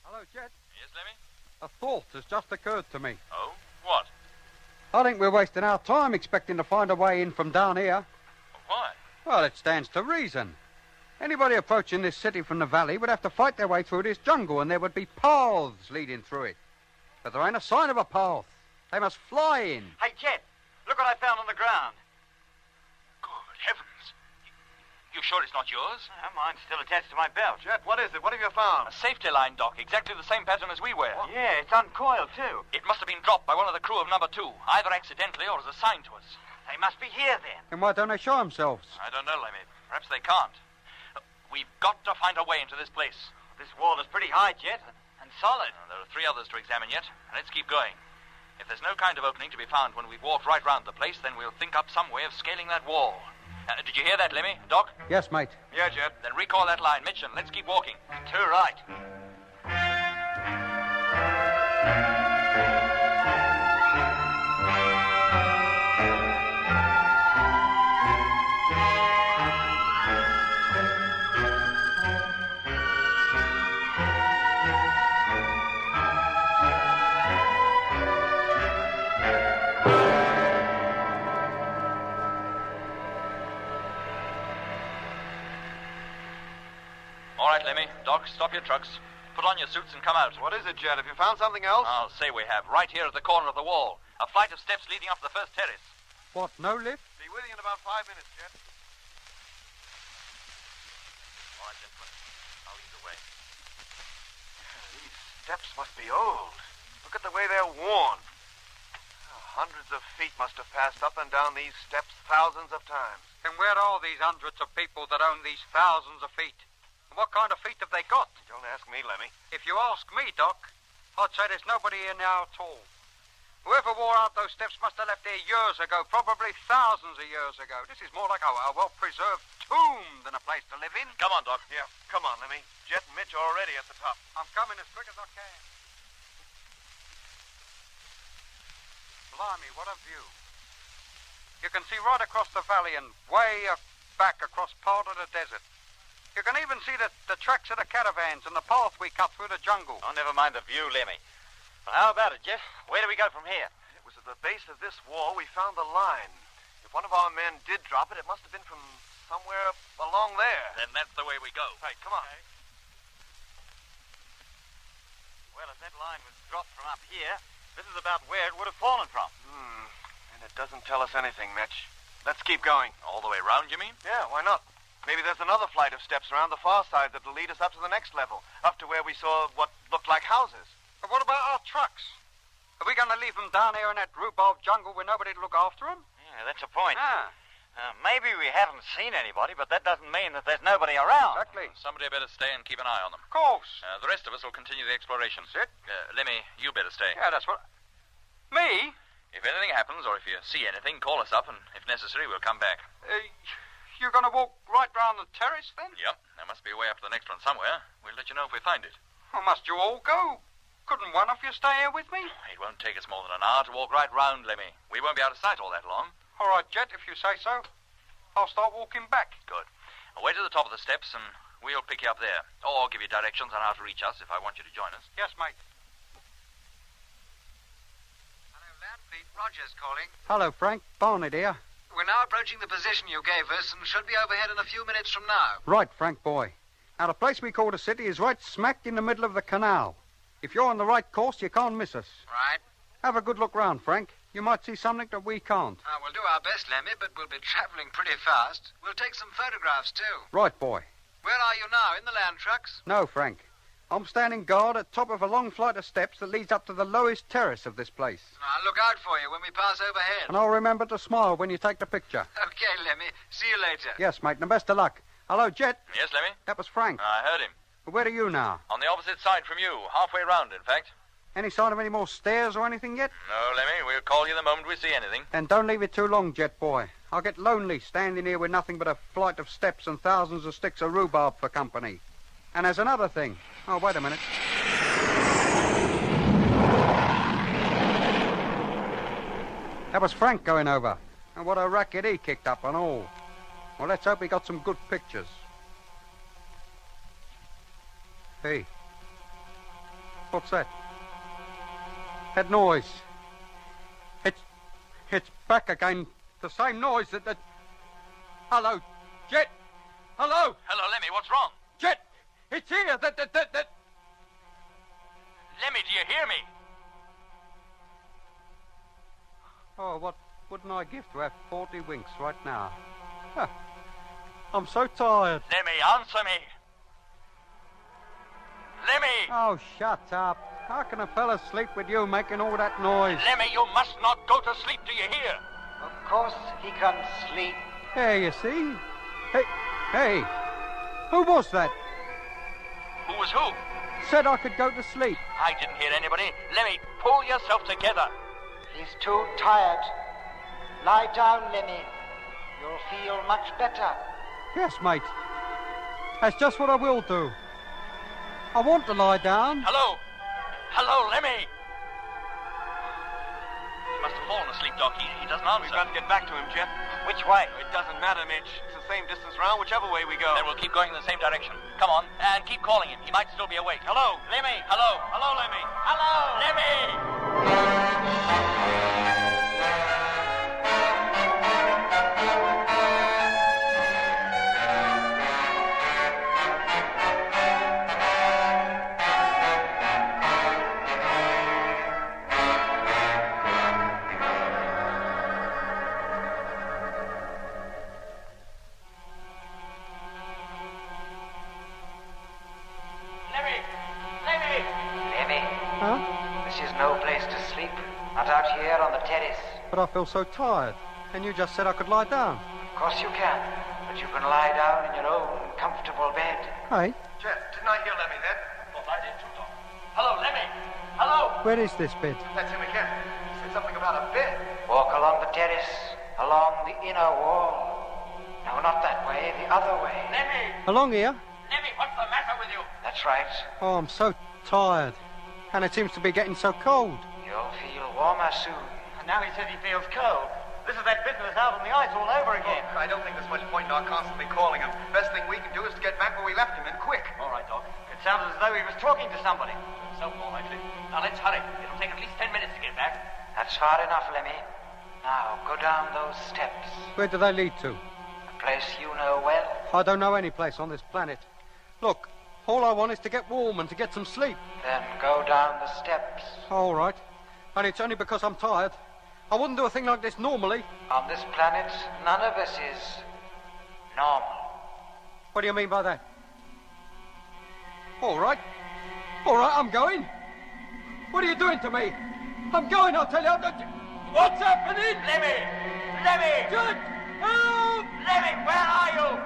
Hello, Jet. Yes, Lemmy? A thought has just occurred to me. Oh? What? I think we're wasting our time expecting to find a way in from down here. Why? Well, it stands to reason. Anybody approaching this city from the valley would have to fight their way through this jungle, and there would be paths leading through it. But there ain't a sign of a path. They must fly in. Hey, Jet, look what I found on the ground. Good heavens. You sure it's not yours? Mine's still attached to my belt. Jet, what is it? What have you found? A safety line, Doc, exactly the same pattern as we wear. What? Yeah, it's uncoiled, too. It must have been dropped by one of the crew of number 2, either accidentally or as a sign to us. They must be here, then. And why don't they show themselves? I don't know, Lemmy. Perhaps they can't. We've got to find a way into this place. This wall is pretty high, Jet, and solid. There are 3 others to examine yet. Let's keep going. If there's no kind of opening to be found when we've walked right round the place, then we'll think up some way of scaling that wall. Did you hear that, Lemmy? Doc? Yes, mate. Yeah, Jet. Then recall that line, Mitch, and let's keep walking. Too right. Lemmy, Doc, stop your trucks. Put on your suits and come out. What is it, Jet? Have you found something else? I'll say we have. Right here at the corner of the wall. A flight of steps leading up to the first terrace. What, no lift? Be with you in about 5 minutes, Jet. All right, gentlemen. I'll lead the way. These steps must be old. Look at the way they're worn. Hundreds of feet must have passed up and down these steps thousands of times. And where are these hundreds of people that own these thousands of feet? And what kind of feet have they got? Don't ask me, Lemmy. If you ask me, Doc, I'd say there's nobody here now at all. Whoever wore out those steps must have left here years ago, probably thousands of years ago. This is more like a well-preserved tomb than a place to live in. Come on, Doc. Yeah, come on, Lemmy. Jet and Mitch are already at the top. I'm coming as quick as I can. Blimey, what a view. You can see right across the valley and way back across part of the desert. You can even see the tracks of the caravans and the path we cut through the jungle. Oh, never mind the view, Lemmy. Well, how about it, Jeff? Where do we go from here? It was at the base of this wall we found the line. If one of our men did drop it, it must have been from somewhere along there. Then that's the way we go. Right, come on. Okay. Well, if that line was dropped from up here, this is about where it would have fallen from. And it doesn't tell us anything, Mitch. Let's keep going. All the way round, you mean? Yeah, why not? Maybe there's another flight of steps around the far side that'll lead us up to the next level, up to where we saw what looked like houses. But what about our trucks? Are we going to leave them down here in that rhubarb jungle with nobody to look after them? Yeah, that's a point. Ah. Maybe we haven't seen anybody, but that doesn't mean that there's nobody around. Exactly. Somebody better stay and keep an eye on them. Of course. The rest of us will continue the exploration. Sit. Lemmy, you better stay. Yeah, that's what... Me? If anything happens, or if you see anything, call us up, and if necessary, we'll come back. You're going to walk right round the terrace, then? Yep. There must be a way up to the next one somewhere. We'll let you know if we find it. Well, must you all go? Couldn't one of you stay here with me? It won't take us more than an hour to walk right round, Lemmy. We won't be out of sight all that long. All right, Jet, if you say so. I'll start walking back. Good. I'll wait at the top of the steps, and we'll pick you up there. Or give you directions on how to reach us if I want you to join us. Yes, mate. Hello, Landfleet. Rogers calling. Hello, Frank. Barney, dear. We're now approaching the position you gave us and should be overhead in a few minutes from now. Right, Frank, boy. Now, the place we call the city is right smack in the middle of the canal. If you're on the right course, you can't miss us. Right. Have a good look round, Frank. You might see something that we can't. We'll do our best, Lemmy, but we'll be travelling pretty fast. We'll take some photographs, too. Right, boy. Where are you now? In the land trucks? No, Frank. I'm standing guard at top of a long flight of steps that leads up to the lowest terrace of this place. I'll look out for you when we pass overhead. And I'll remember to smile when you take the picture. Okay, Lemmy. See you later. Yes, mate, and best of luck. Hello, Jet. Yes, Lemmy? That was Frank. I heard him. Where are you now? On the opposite side from you. Halfway round, in fact. Any sign of any more stairs or anything yet? No, Lemmy. We'll call you the moment we see anything. Then don't leave it too long, Jet boy. I'll get lonely standing here with nothing but a flight of steps and thousands of sticks of rhubarb for company. And there's another thing. Oh, wait a minute. That was Frank going over. And what a racket he kicked up and all. Well, let's hope he got some good pictures. Hey. What's that? That noise. It's back again. The same noise that... Hello, Jet. Hello. Hello, Lemmy. What's wrong? Jet. It's here. That... Lemmy, do you hear me? Oh, what wouldn't I give to have 40 winks right now? Huh. I'm so tired. Lemmy, answer me. Lemmy! Oh, shut up. How can a fella sleep with you making all that noise? Lemmy, you must not go to sleep, do you hear? Of course he can sleep. There, you see. Hey. Who was that? Who was who? Said I could go to sleep. I didn't hear anybody. Lemmy, pull yourself together. He's too tired. Lie down, Lemmy. You'll feel much better. Yes, mate. That's just what I will do. I want to lie down. Hello? Hello, Lemmy? He must have fallen asleep, Doc. He doesn't answer. We've got to get back to him, Jet. Which way? It doesn't matter, Mitch. It's the same distance round, whichever way we go. Then we'll keep going in the same direction. Come on, and keep calling him. He might still be awake. Hello? Lemmy? Hello? Hello, Lemmy? Hello? Lemmy! But I feel so tired. And you just said I could lie down. Of course you can. But you can lie down in your own comfortable bed. Hey? Jet, didn't I hear Lemmy then? Thought I did too, Doc. Hello, Lemmy! Hello! Where is this bed? That's him again. He said something about a bed. Walk along the terrace, along the inner wall. No, not that way, the other way. Lemmy! Along here? Lemmy, what's the matter with you? That's right. Oh, I'm so tired. And it seems to be getting so cold. You'll feel warmer soon. And now he says he feels cold. This is that business out on the ice all over again. Oh, I don't think there's much point in our constantly calling him. Best thing we can do is to get back where we left him, and quick. All right, Doc. It sounds as though he was talking to somebody. So more likely. Now let's hurry. It'll take at least 10 minutes to get back. That's far enough, Lemmy. Now, go down those steps. Where do they lead to? A place you know well. I don't know any place on this planet. Look, all I want is to get warm and to get some sleep. Then go down the steps. All right. And it's only because I'm tired. I wouldn't do a thing like this normally. On this planet, none of us is normal. What do you mean by that? All right. All right, I'm going. What are you doing to me? I'm going, I'll tell you. What's happening? Lemmy! Lemmy! Judge! Help! Lemmy, where are you?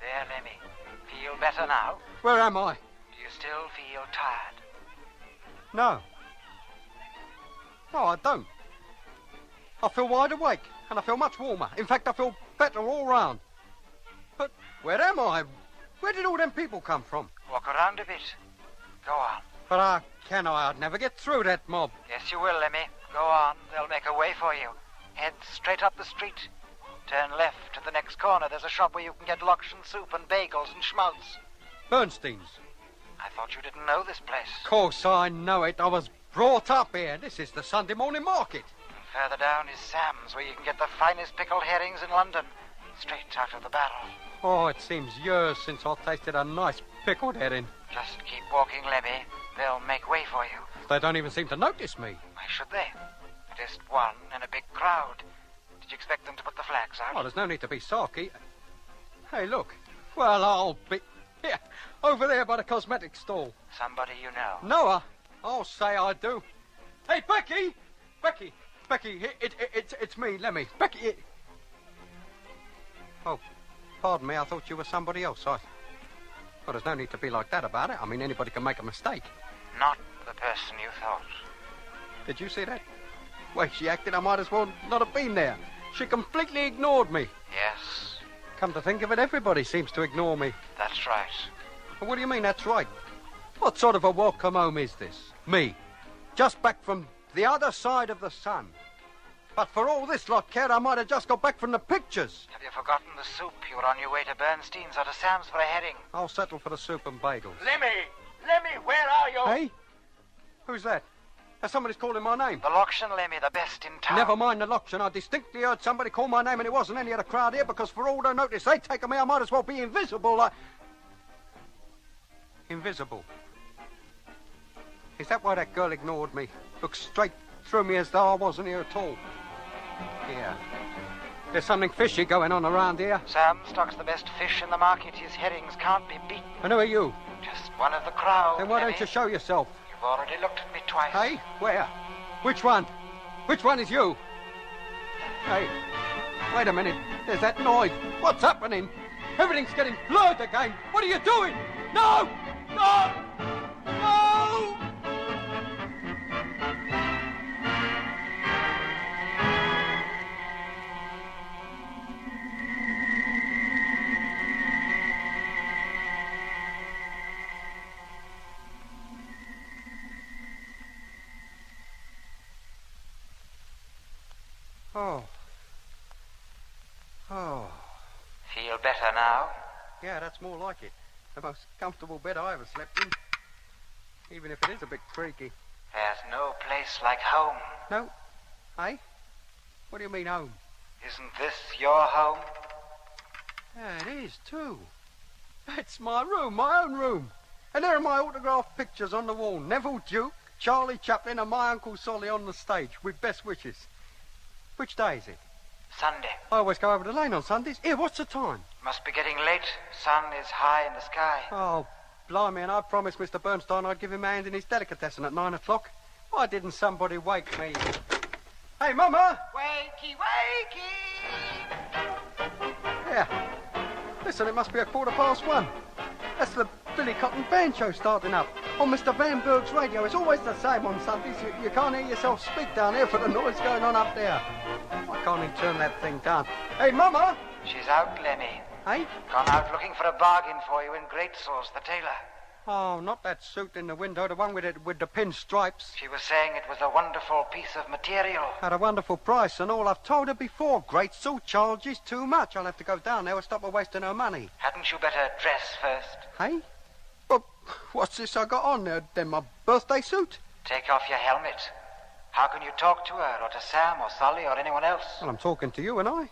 There, Lemmy. Feel better now? Where am I? Do you still feel tired? No. No, I don't. I feel wide awake, and I feel much warmer. In fact, I feel better all round. But where am I? Where did all them people come from? Walk around a bit. Go on. But can I? I'd never get through that mob. Yes, you will, Lemmy. Go on. They'll make a way for you. Head straight up the street. Turn left to the next corner. There's a shop where you can get loction soup and bagels and schmaltz. Bernstein's. I thought you didn't know this place. Of course I know it. I was brought up here. This is the Sunday morning market. And further down is Sam's, where you can get the finest pickled herrings in London. Straight out of the barrel. Oh, it seems years since I tasted a nice pickled herring. Just keep walking, Lemmy. They'll make way for you. They don't even seem to notice me. Why should they? Just one in a big crowd. you expect them to put the flags out? Oh, there's no need to be sulky. Hey, look. Well, I'll be... Here, over there by the cosmetic stall. Somebody you know? Noah? I'll say I do. Hey, Becky! Becky, it's me, Lemmy. Becky... Oh, pardon me, I thought you were somebody else. Well, there's no need to be like that about it. I mean, anybody can make a mistake. Not the person you thought. Did you see that? Way she acted, I might as well not have been there. She completely ignored me. Yes. Come to think of it, everybody seems to ignore me. That's right. Well, what do you mean, that's right? What sort of a welcome home is this? Me, just back from the other side of the sun. But for all this lot care, I might have just got back from the pictures. Have you forgotten the soup? You were on your way to Bernstein's or to Sam's for a heading. I'll settle for the soup and bagels. Lemmy, where are you? Hey? Who's that? Somebody's calling my name. The Lokshan, Lemmy, the best in town. Never mind the Lokshan. I distinctly heard somebody call my name and it wasn't any of the crowd here because for all the notice they take of me, I might as well be invisible. Invisible? Is that why that girl ignored me? Looked straight through me as though I wasn't here at all. Yeah. There's something fishy going on around here. Sam stocks the best fish in the market. His herrings can't be beaten. And who are you? Just one of the crowd. Then why Lemmy. don't you show yourself? You've already looked at me twice. Hey? Where? Which one? Which one is you? Hey, wait a minute. There's that noise. What's happening? Everything's getting blurred again. What are you doing? No! No! No! Oh. Feel better now? Yeah, that's more like it. The most comfortable bed I ever slept in. Even if it is a bit creaky. There's no place like home. No? Hey? What do you mean, home? Isn't this your home? Yeah, it is, too. It's my room, my own room. And there are my autographed pictures on the wall. Neville Duke, Charlie Chaplin, and my Uncle Solly on the stage with best wishes. Which day is it? Sunday. I always go over the lane on Sundays. Here, what's the time? Must be getting late. Sun is high in the sky. Oh, blimey, and I promised Mr. Bernstein I'd give him a hand in his delicatessen at 9 o'clock. Why didn't somebody wake me? Hey, Mama! Wakey, wakey! Yeah. Listen, it must be 1:15. That's the Billy Cotton Band show starting up. On Mr. Van Berg's radio. It's always the same on Sundays. You can't hear yourself speak down here for the noise going on up there. Why can't he turn that thing down? Hey, Mama! She's out, Lemmy. Hey? Gone out looking for a bargain for you in Great Sauce, the tailor. Oh, not that suit in the window, the one with the pin stripes. She was saying it was a wonderful piece of material. At a wonderful price and all. I've told her before. Great suit charges too much. I'll have to go down there and stop her wasting her money. Hadn't you better dress first? Hey? Well, what's this I got on there? Then my birthday suit? Take off your helmet. How can you talk to her, or to Sam, or Solly, or anyone else? Well, I'm talking to you and I.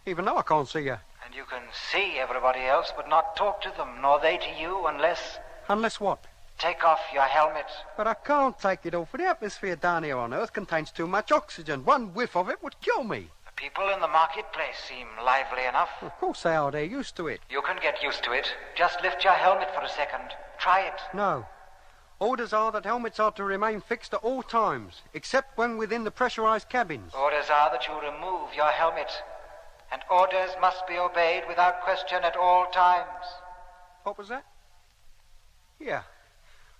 Even though I can't see you. And you can see everybody else, but not talk to them, nor they to you, unless... Unless what? Take off your helmet. But I can't take it off. The atmosphere down here on Earth contains too much oxygen. One whiff of it would kill me. The people in the marketplace seem lively enough. Of course they are. They're used to it. You can get used to it. Just lift your helmet for a second. Try it. No. Orders are that helmets are to remain fixed at all times, except when within the pressurized cabins. Orders are that you remove your helmet. And orders must be obeyed without question at all times. What was that? Yeah.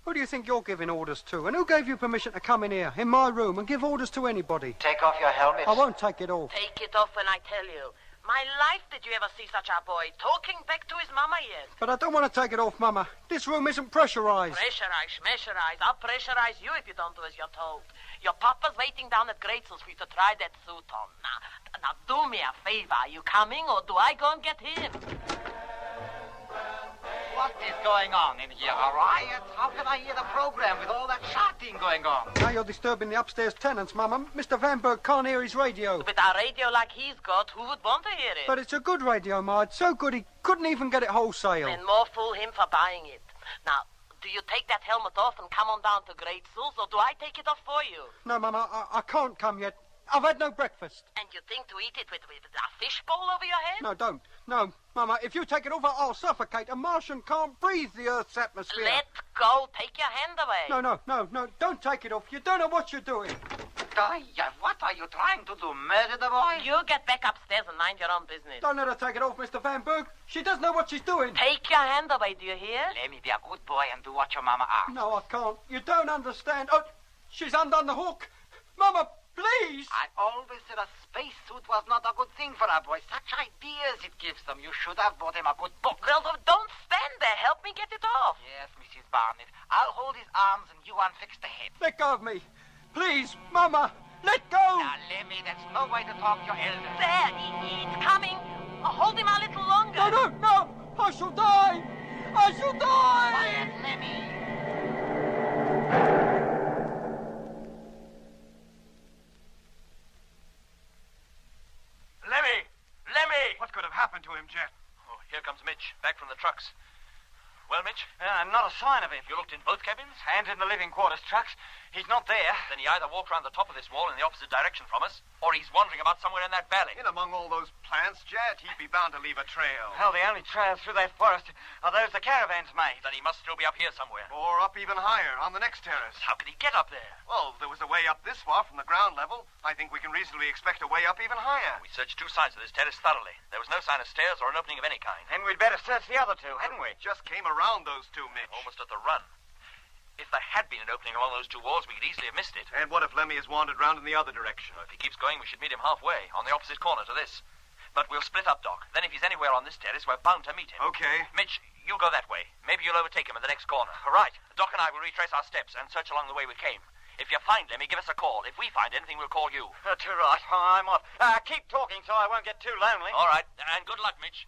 Who do you think you're giving orders to? And who gave you permission to come in here, in my room, and give orders to anybody? Take off your helmet. I won't take it off. Take it off when I tell you. My life, did you ever see such a boy talking back to his mama yet? But I don't want to take it off, Mama. This room isn't pressurized. Pressurize. I'll pressurize you if you don't do as you're told. Your papa's waiting down at Gratzel's for you to try that suit on. Now, do me a favor. Are you coming, or do I go and get him? What is going on in here? A riot? How can I hear the program with all that shouting going on? Now you're disturbing the upstairs tenants, Mama. Mr. Van Berg can't hear his radio. With a radio like he's got, who would want to hear it? But it's a good radio, Ma. It's so good he couldn't even get it wholesale. Then more fool him for buying it. Now, do you take that helmet off and come on down to Great Souls, or do I take it off for you? No, Mama, I can't come yet. I've had no breakfast. And you think to eat it with a fishbowl over your head? No, don't. No, Mama, if you take it over, I'll suffocate. A Martian can't breathe the Earth's atmosphere. Let go. Take your hand away. No. Don't take it off. You don't know what you're doing. What are you trying to do? Murder the boy? You get back upstairs and mind your own business. Don't let her take it off, Mr. Van Berg. She doesn't know what she's doing. Take your hand away, do you hear? Let me be a good boy and do what your mama asks. No, I can't. You don't understand. Oh, she's undone the hook. Mama, please. I always said a spacesuit was not a good thing for a boy. Such ideas it gives them. You should have bought him a good book. Well, don't stand there. Help me get it off. Yes, Mrs. Barnett. I'll hold his arms and you unfix the head. Let go of me. Please, Mama, let go. Now, Lemmy, that's no way to talk to your elders. There, it's coming. Hold him a little longer. No. I shall die. Quiet, Lemmy. Lemmy! What could have happened to him, Jet? Oh, here comes Mitch, back from the trucks. Well, Mitch? Not a sign of him. You looked in both cabins? And in the living quarters trucks. He's not there. Then he either walked round the top of this wall in the opposite direction from us, or he's wandering about somewhere in that valley. In among all those plants, Jet, he'd be bound to leave a trail. Hell, the only trails through that forest are those the caravans made. Then he must still be up here somewhere. Or up even higher, on the next terrace. How could he get up there? Well, there was a way up this far from the ground level. I think we can reasonably expect a way up even higher. We searched two sides of this terrace thoroughly. There was no sign of stairs or an opening of any kind. Then we'd better search the other two, hadn't we? Just came around those two, Mitch. Almost at the run. If there had been an opening along those two walls, we could easily have missed it. And what if Lemmy has wandered round in the other direction? Well, if he keeps going, we should meet him halfway, on the opposite corner to this. But we'll split up, Doc. Then if he's anywhere on this terrace, we're bound to meet him. Okay. Mitch, you go that way. Maybe you'll overtake him at the next corner. Right. Doc and I will retrace our steps and search along the way we came. If you find Lemmy, give us a call. If we find anything, we'll call you. Too right. I'm off. Keep talking so I won't get too lonely. All right. And good luck, Mitch.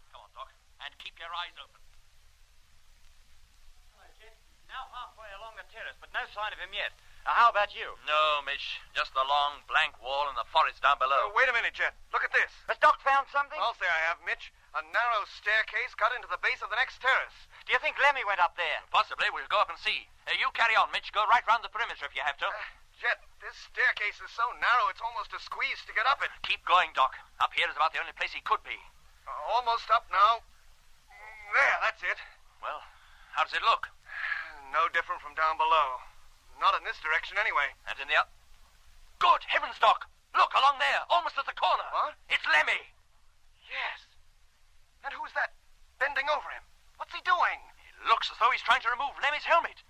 Come on, Doc. And keep your eyes open. Now halfway along the terrace, but no sign of him yet. How about you? No, Mitch. Just the long, blank wall and the forest down below. Wait a minute, Jet. Look at this. Has Doc found something? I'll say I have, Mitch. A narrow staircase cut into the base of the next terrace. Do you think Lemmy went up there? Possibly. We'll go up and see. You carry on, Mitch. Go right round the perimeter if you have to. Jet, this staircase is so narrow it's almost a squeeze to get up it. Keep going, Doc. Up here is about the only place he could be. Almost up now. There, that's it. Well, how does it look? No different from down below. Not in this direction, anyway. And in the Good heavens, Doc! Look, along there, almost at the corner. What? It's Lemmy. Yes. And who's that bending over him? What's he doing? It looks as though he's trying to remove Lemmy's helmet.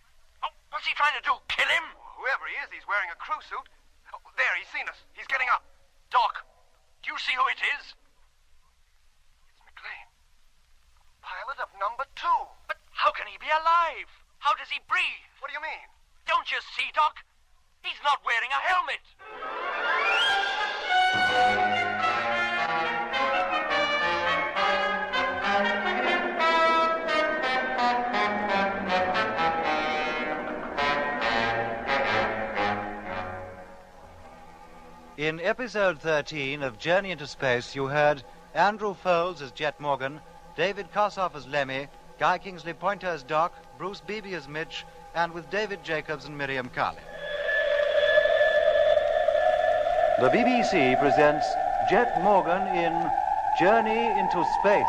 Oh, what's he trying to do? Kill him? Whoever he is, he's wearing a crew suit. Oh, there, he's seen us. He's getting up. Doc, do you see who it is? It's McLean. Pilot of number 2. But how can he be alive? How does he breathe? What do you mean? Don't you see, Doc? He's not wearing a helmet. In episode 13 of Journey into Space, you heard Andrew Folds as Jet Morgan, David Kossoff as Lemmy, Guy Kingsley Pointer as Doc, Bruce Beebe as Mitch, and with David Jacobs and Miriam Carlin. The BBC presents Jet Morgan in Journey into Space.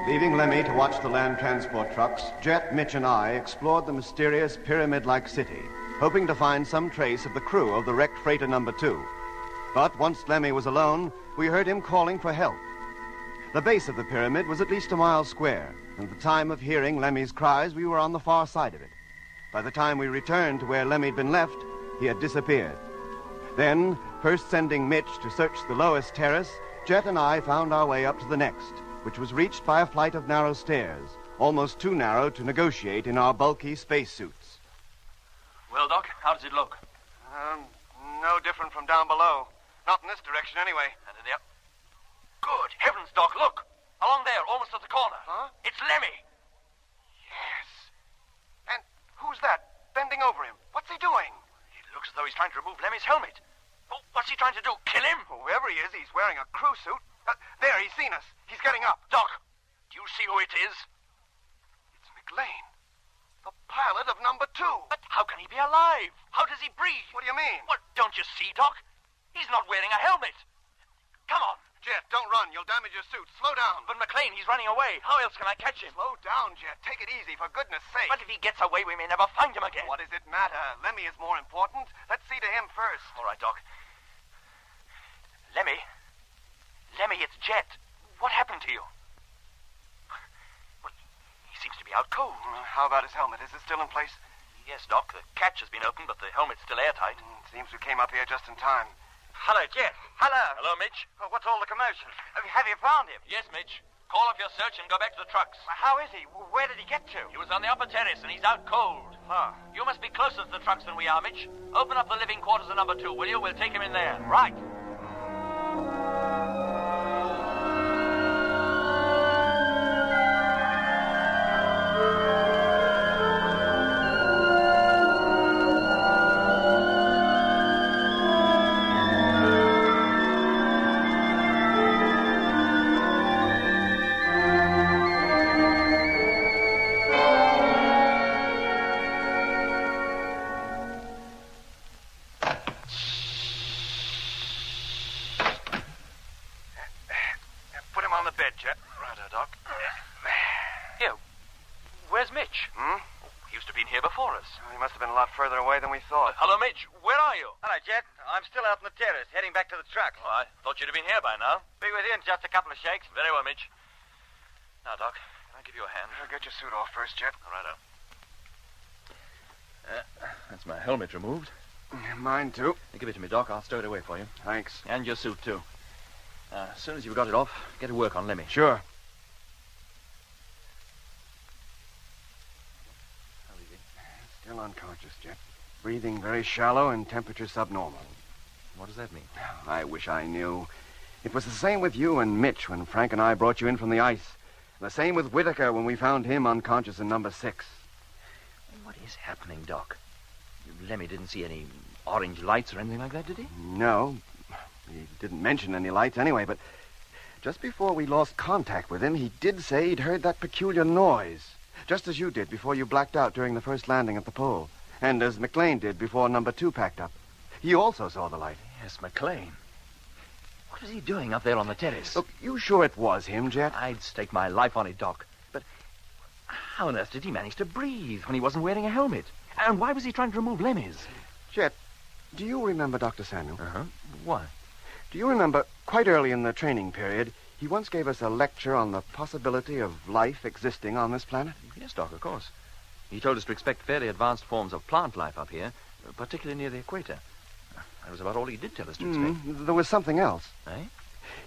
Leaving Lemmy to watch the land transport trucks, Jet, Mitch, and I explored the mysterious pyramid-like city, hoping to find some trace of the crew of the wrecked freighter number 2. But once Lemmy was alone, we heard him calling for help. The base of the pyramid was at least a mile square, and at the time of hearing Lemmy's cries, we were on the far side of it. By the time we returned to where Lemmy had been left, he had disappeared. Then, first sending Mitch to search the lowest terrace, Jet and I found our way up to the next, which was reached by a flight of narrow stairs, almost too narrow to negotiate in our bulky spacesuits. Well, Doc, how does it look? No different from down below. Not in this direction, anyway. And in the heavens, Doc, look. Along there, almost at the corner. Huh? It's Lemmy. Yes. And who's that? Bending over him. What's he doing? It looks as though he's trying to remove Lemmy's helmet. Oh, what's he trying to do? Kill him? Whoever he is, he's wearing a crew suit. There, he's seen us. He's getting up. Doc, do you see who it is? It's McLean. The pilot of number 2. But how can he be alive? How does he breathe? What do you mean? What, don't you see, Doc? He's not wearing a helmet. Come on. Jet, don't run. You'll damage your suit. Slow down. But McLean, he's running away. How else can I catch him? Slow down, Jet. Take it easy, for goodness sake. But if he gets away, we may never find him again. What does it matter? Lemmy is more important. Let's see to him first. All right, Doc. Lemmy, it's Jet. What happened to you? Well, he seems to be out cold. How about his helmet? Is it still in place? Yes, Doc. The catch has been opened, but the helmet's still airtight. Seems we came up here just in time. Hello, Jet. Hello. Hello, Mitch. Oh, what's all the commotion? Have you found him? Yes, Mitch. Call off your search and go back to the trucks. How is he? Where did he get to? He was on the upper terrace, and he's out cold. Huh. You must be closer to the trucks than we are, Mitch. Open up the living quarters of number 2, will you? We'll take him in there. Right. Further away than we thought. Hello, Mitch. Where are you? Hello, Jet. I'm still out on the terrace, heading back to the truck. Oh, I thought you'd have been here by now. Be with you in just a couple of shakes. Very well, Mitch. Now, Doc, can I give you a hand? Get your suit off first, Jet. All right, that's my helmet removed. Mine, too. Give it to me, Doc. I'll stow it away for you. Thanks. And your suit, too. As soon as you've got it off, get to work on Lemmy. Sure. Still unconscious, Jet. Breathing very shallow and temperature subnormal. What does that mean? I wish I knew. It was the same with you and Mitch when Frank and I brought you in from the ice. The same with Whitaker when we found him unconscious in number 6. What is happening, Doc? Lemmy didn't see any orange lights or anything like that, did he? No. He didn't mention any lights anyway, but just before we lost contact with him, he did say he'd heard that peculiar noise. Just as you did before you blacked out during the first landing at the pole. And as McLean did before number 2 packed up. He also saw the light. Yes, McLean. What was he doing up there on the terrace? Look, you sure it was him, Jet? I'd stake my life on it, Doc. But how on earth did he manage to breathe when he wasn't wearing a helmet? And why was he trying to remove Lemmy's? Jet, do you remember Dr. Samuel? Uh-huh. Why? Do you remember, quite early in the training period, he once gave us a lecture on the possibility of life existing on this planet? Yes, Doc, of course. He told us to expect fairly advanced forms of plant life up here, particularly near the equator. That was about all he did tell us to expect. There was something else. Eh?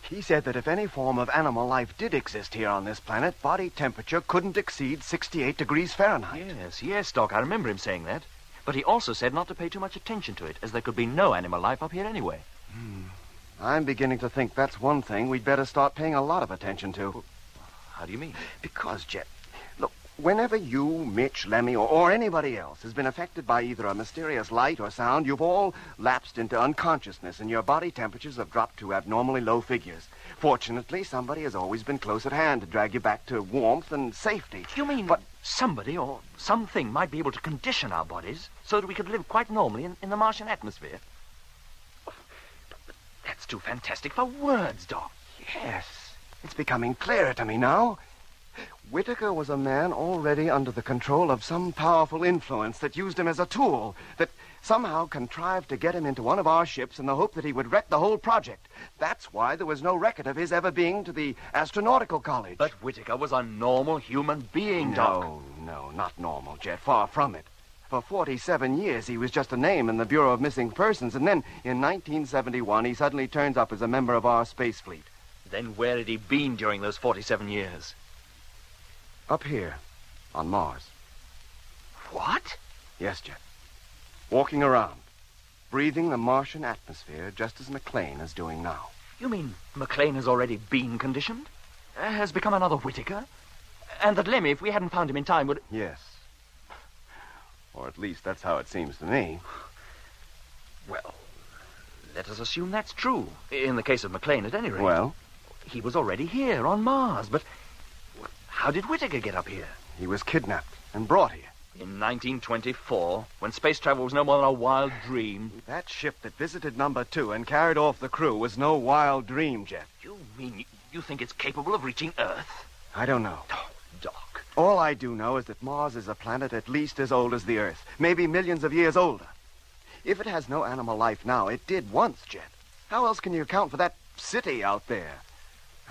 He said that if any form of animal life did exist here on this planet, body temperature couldn't exceed 68 degrees Fahrenheit. Yes, Doc, I remember him saying that. But he also said not to pay too much attention to it, as there could be no animal life up here anyway. I'm beginning to think that's one thing we'd better start paying a lot of attention to. How do you mean? Because, Jet, look, whenever you, Mitch, Lemmy, or anybody else has been affected by either a mysterious light or sound, you've all lapsed into unconsciousness and your body temperatures have dropped to abnormally low figures. Fortunately, somebody has always been close at hand to drag you back to warmth and safety. You mean somebody or something might be able to condition our bodies so that we could live quite normally in the Martian atmosphere? That's too fantastic for words, Doc. Yes, it's becoming clearer to me now. Whitaker was a man already under the control of some powerful influence that used him as a tool, that somehow contrived to get him into one of our ships in the hope that he would wreck the whole project. That's why there was no record of his ever being to the astronautical college. But Whitaker was a normal human being, Doc. No, not normal, Jet. Far from it. For 47 years, he was just a name in the Bureau of Missing Persons, and then, in 1971, he suddenly turns up as a member of our space fleet. Then where had he been during those 47 years? Up here, on Mars. What? Yes, Jet. Walking around, breathing the Martian atmosphere just as McLean is doing now. You mean McLean has already been conditioned? Has become another Whitaker? And that Lemmy, if we hadn't found him in time, would... Yes. Or at least that's how it seems to me. Well, let us assume that's true. In the case of McLean, at any rate. Well? He was already here, on Mars, but how did Whitaker get up here? He was kidnapped and brought here. In 1924, when space travel was no more than a wild dream. That ship that visited number 2 and carried off the crew was no wild dream, Jet. You mean you think it's capable of reaching Earth? I don't know. Oh, Doc. All I do know is that Mars is a planet at least as old as the Earth, maybe millions of years older. If it has no animal life now, it did once, Jet. How else can you account for that city out there?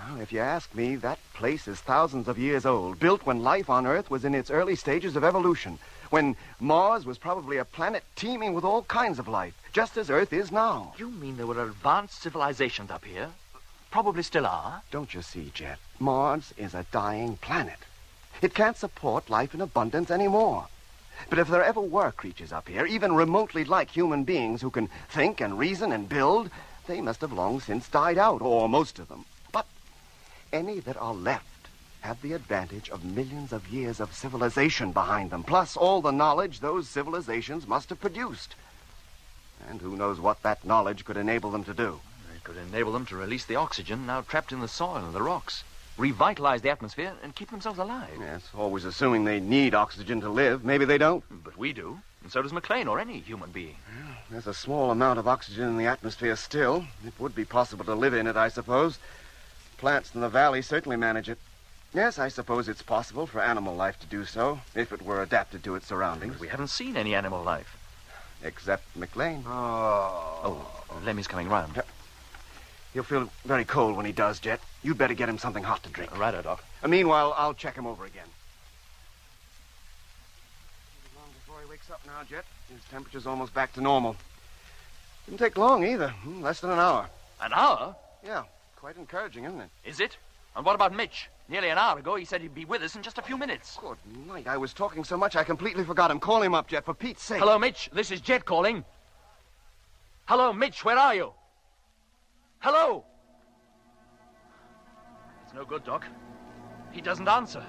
Now, if you ask me, that place is thousands of years old, built when life on Earth was in its early stages of evolution, when Mars was probably a planet teeming with all kinds of life, just as Earth is now. You mean there were advanced civilizations up here? Probably still are. Don't you see, Jet? Mars is a dying planet. It can't support life in abundance anymore. But if there ever were creatures up here, even remotely like human beings who can think and reason and build, they must have long since died out, or most of them. But any that are left have the advantage of millions of years of civilization behind them, plus all the knowledge those civilizations must have produced. And who knows what that knowledge could enable them to do. It could enable them to release the oxygen now trapped in the soil and the rocks, revitalize the atmosphere, and keep themselves alive. Yes, always assuming they need oxygen to live. Maybe they don't. But we do, and so does McLean or any human being. Well, there's a small amount of oxygen in the atmosphere still. It would be possible to live in it, I suppose. Plants in the valley certainly manage it. Yes, I suppose it's possible for animal life to do so, if it were adapted to its surroundings. But we haven't seen any animal life. Except McLean. Oh, Lemmy's coming round. He'll feel very cold when he does, Jet. You'd better get him something hot to drink. Righto, Doc. Meanwhile, I'll check him over again. Long before he wakes up now, Jet. His temperature's almost back to normal. Didn't take long either. Less than an hour. An hour? Yeah. Quite encouraging, isn't it? Is it? And what about Mitch? Nearly an hour ago, he said he'd be with us in just a few minutes. Good night. I was talking so much I completely forgot him. Call him up, Jet, for Pete's sake. Hello, Mitch. This is Jet calling. Hello, Mitch. Where are you? Hello? It's no good, Doc. He doesn't answer.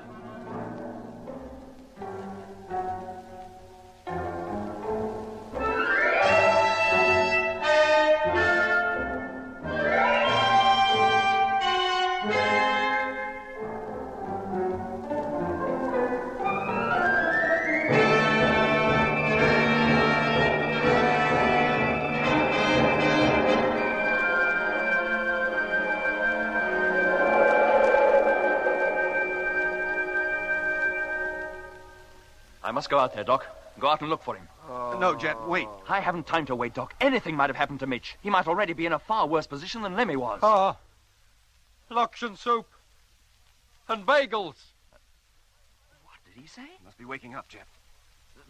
I must go out there, Doc. Go out and look for him. No, Jet, wait. I haven't time to wait, Doc. Anything might have happened to Mitch. He might already be in a far worse position than Lemmy was. Loction soup. And bagels. What did he say? Must be waking up, Jet.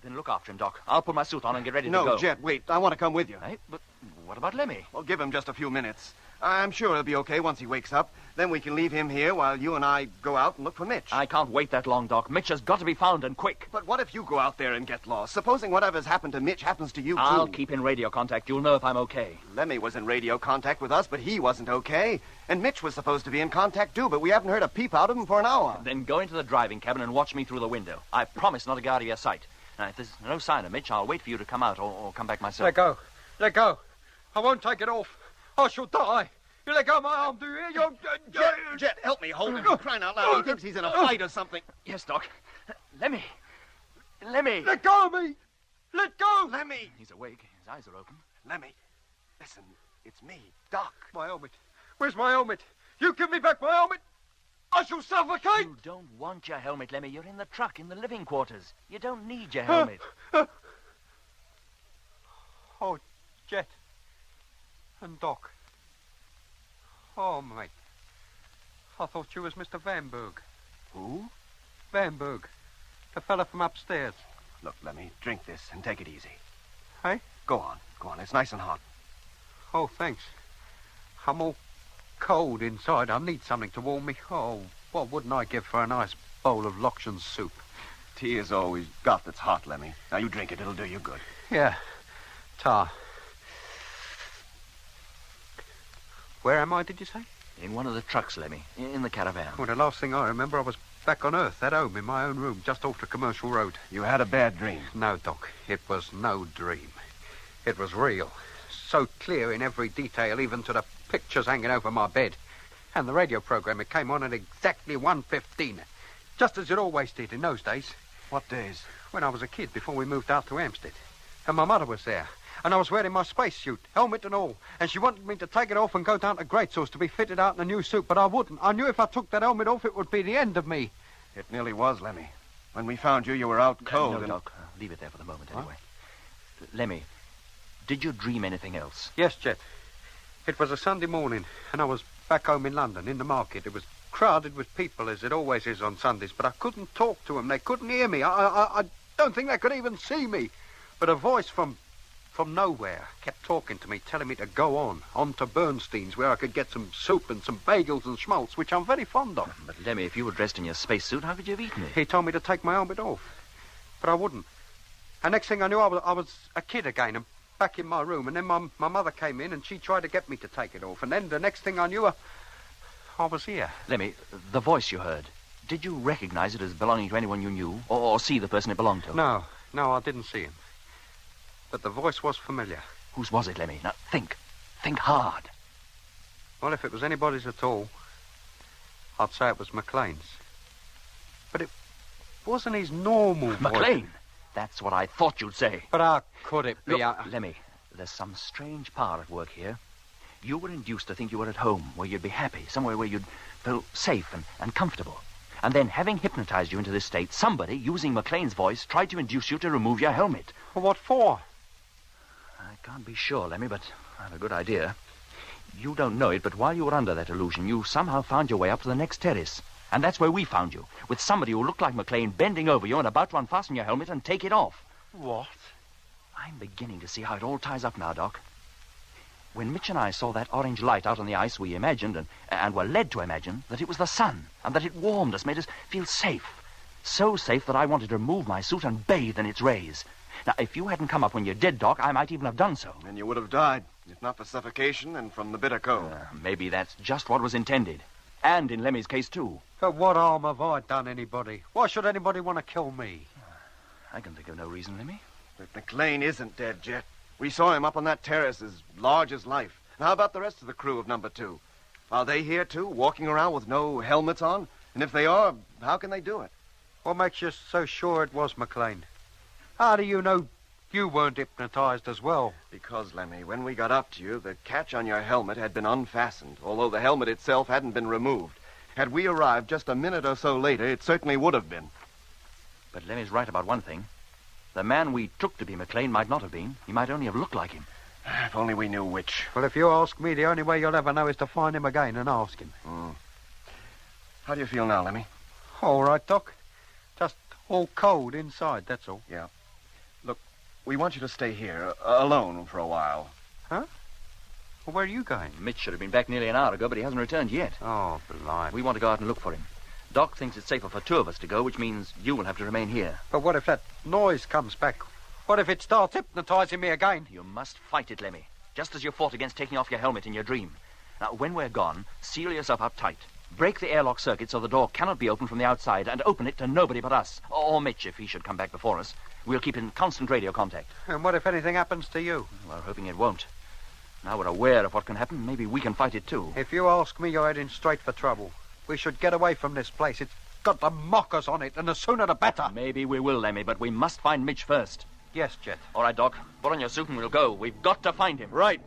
Then look after him, Doc. I'll put my suit on and get ready to go. No, Jet, wait. I want to come with you. Hey, but what about Lemmy? Well, give him just a few minutes. I'm sure he'll be okay once he wakes up. Then we can leave him here while you and I go out and look for Mitch. I can't wait that long, Doc. Mitch has got to be found, and quick. But what if you go out there and get lost? Supposing whatever's happened to Mitch happens to you, too. I'll keep in radio contact. You'll know if I'm okay. Lemmy was in radio contact with us, but he wasn't okay. And Mitch was supposed to be in contact, too, but we haven't heard a peep out of him for an hour. Then go into the driving cabin and watch me through the window. I promise not to get out of your sight. Now, if there's no sign of Mitch, I'll wait for you to come out or come back myself. Let go. Let go. I won't take it off. I shall die. You let go of my arm, do you? Jet, help me hold him. Crying out loud. He thinks he's in a fight or something. Yes, Doc. Lemmy. Lemmy. Let go of me. Let go. Lemmy. He's awake. His eyes are open. Lemmy. Listen, it's me, Doc. My helmet. Where's my helmet? You give me back my helmet. I shall suffocate. You don't want your helmet, Lemmy. You're in the truck, in the living quarters. You don't need your helmet. Oh, Jet. And Doc. Oh, mate. I thought you was Mr. Vanberg. Who? Vanberg. The fella from upstairs. Look, Lemmy, drink this and take it easy. Hey? Go on. Go on. It's nice and hot. Oh, thanks. I'm all cold inside. I need something to warm me. Oh, what wouldn't I give for a nice bowl of Loction soup? Tea is all we've got that's hot, Lemmy. Now, you drink it. It'll do you good. Yeah. Tar. Where am I, did you say? In one of the trucks, Lemmy. In the caravan. Well, the last thing I remember, I was back on Earth, at home, in my own room, just off the commercial road. You had a bad dream. No, Doc. It was no dream. It was real. So clear in every detail, even to the pictures hanging over my bed. And the radio program, it came on at exactly 1:15. Just as it always did in those days. What days? When I was a kid, before we moved out to Hampstead. And my mother was there. And I was wearing my spacesuit, helmet and all. And she wanted me to take it off and go down to Great Source to be fitted out in a new suit, but I wouldn't. I knew if I took that helmet off, it would be the end of me. It nearly was, Lemmy. When we found you, you were out cold. No, Doc. Leave it there for the moment, anyway. Lemmy, did you dream anything else? Yes, Jet. It was a Sunday morning, and I was back home in London, in the market. It was crowded with people, as it always is on Sundays, but I couldn't talk to them. They couldn't hear me. I don't think they could even see me. But a voice from nowhere kept talking to me, telling me to go on to Bernstein's, where I could get some soup and some bagels and schmaltz, which I'm very fond of. But, Lemmy, if you were dressed in your spacesuit, how could you have eaten it? He told me to take my helmet off, but I wouldn't. And next thing I knew, I was a kid again, and back in my room, and then my mother came in, and she tried to get me to take it off, and then the next thing I knew, I was here. Lemmy, the voice you heard, did you recognize it as belonging to anyone you knew, or see the person it belonged to? No, I didn't see him. But the voice was familiar. Whose was it, Lemmy? Now, think hard. Well, if it was anybody's at all, I'd say it was McLean's. But it wasn't his normal voice. McLean? That's what I thought you'd say. But how could it be? Look, Lemmy, there's some strange power at work here. You were induced to think you were at home, where you'd be happy, somewhere where you'd feel safe and comfortable. And then, having hypnotized you into this state, somebody, using McLean's voice, tried to induce you to remove your helmet. Well, what for? I can't be sure, Lemmy, but I have a good idea. You don't know it, but while you were under that illusion, you somehow found your way up to the next terrace. And that's where we found you, with somebody who looked like McLean bending over you and about to unfasten your helmet and take it off. What? I'm beginning to see how it all ties up now, Doc. When Mitch and I saw that orange light out on the ice, we imagined, and were led to imagine, that it was the sun, and that it warmed us, made us feel safe. So safe that I wanted to remove my suit and bathe in its rays. Now, if you hadn't come up when you did, Doc, I might even have done so. And you would have died, if not for suffocation and from the bitter cold. Maybe that's just what was intended. And in Lemmy's case, too. But what harm have I done anybody? Why should anybody want to kill me? I can think of no reason, Lemmy. But McLean isn't dead, Jet. We saw him up on that terrace as large as life. And how about the rest of the crew of number 2? Are they here, too, walking around with no helmets on? And if they are, how can they do it? What makes you so sure it was McLean? How do you know you weren't hypnotized as well? Because, Lemmy, when we got up to you, the catch on your helmet had been unfastened, although the helmet itself hadn't been removed. Had we arrived just a minute or so later, it certainly would have been. But Lemmy's right about one thing. The man we took to be McLean might not have been. He might only have looked like him. If only we knew which. Well, if you ask me, the only way you'll ever know is to find him again and ask him. How do you feel now, Lemmy? All right, Doc. Just all cold inside, that's all. Yeah. Look, we want you to stay here, alone for a while. Huh? Well, where are you going? Mitch should have been back nearly an hour ago, but he hasn't returned yet. Oh, blimey. We want to go out and look for him. Doc thinks it's safer for 2 of us to go, which means you will have to remain here. But what if that noise comes back? What if it starts hypnotizing me again? You must fight it, Lemmy, just as you fought against taking off your helmet in your dream. Now, when we're gone, seal yourself up tight. Break the airlock circuit so the door cannot be opened from the outside, and open it to nobody but us. Or Mitch, if he should come back before us. We'll keep in constant radio contact. And what if anything happens to you? We're hoping it won't. Now we're aware of what can happen, maybe we can fight it too. If you ask me, you're heading straight for trouble. We should get away from this place. It's got the mockers on it, and the sooner the better. Maybe we will, Lemmy, but we must find Mitch first. Yes, Jet. All right, Doc. Put on your suit and we'll go. We've got to find him. Right.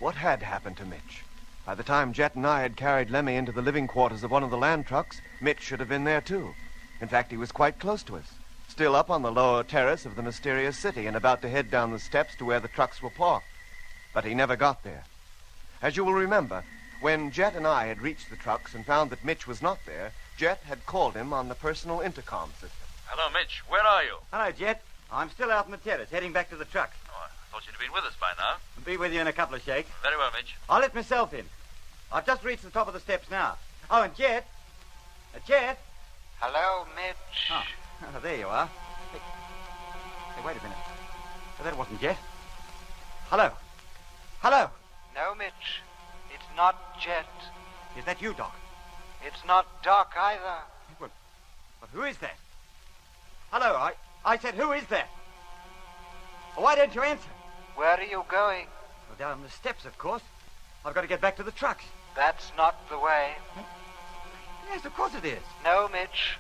What had happened to Mitch? By the time Jet and I had carried Lemmy into the living quarters of one of the land trucks, Mitch should have been there, too. In fact, he was quite close to us, still up on the lower terrace of the mysterious city and about to head down the steps to where the trucks were parked. But he never got there. As you will remember, when Jet and I had reached the trucks and found that Mitch was not there, Jet had called him on the personal intercom system. Hello, Mitch. Where are you? Hello, Jet. I'm still out on the terrace, heading back to the trucks. Oh, I thought you'd have been with us by now. I'll be with you in a couple of shakes. Very well, Mitch. I'll let myself in. I've just reached the top of the steps now. Oh, and Jet. Jet. Hello, Mitch. Oh, there you are. Hey, wait a minute. Oh, that wasn't Jet. Hello. Hello. No, Mitch. It's not Jet. Is that you, Doc? It's not Doc either. But who is that? Hello, I said, who is that? Why don't you answer? Where are you going? Well, down the steps, of course. I've got to get back to the trucks. That's not the way. Yes, of course it is. No, Mitch.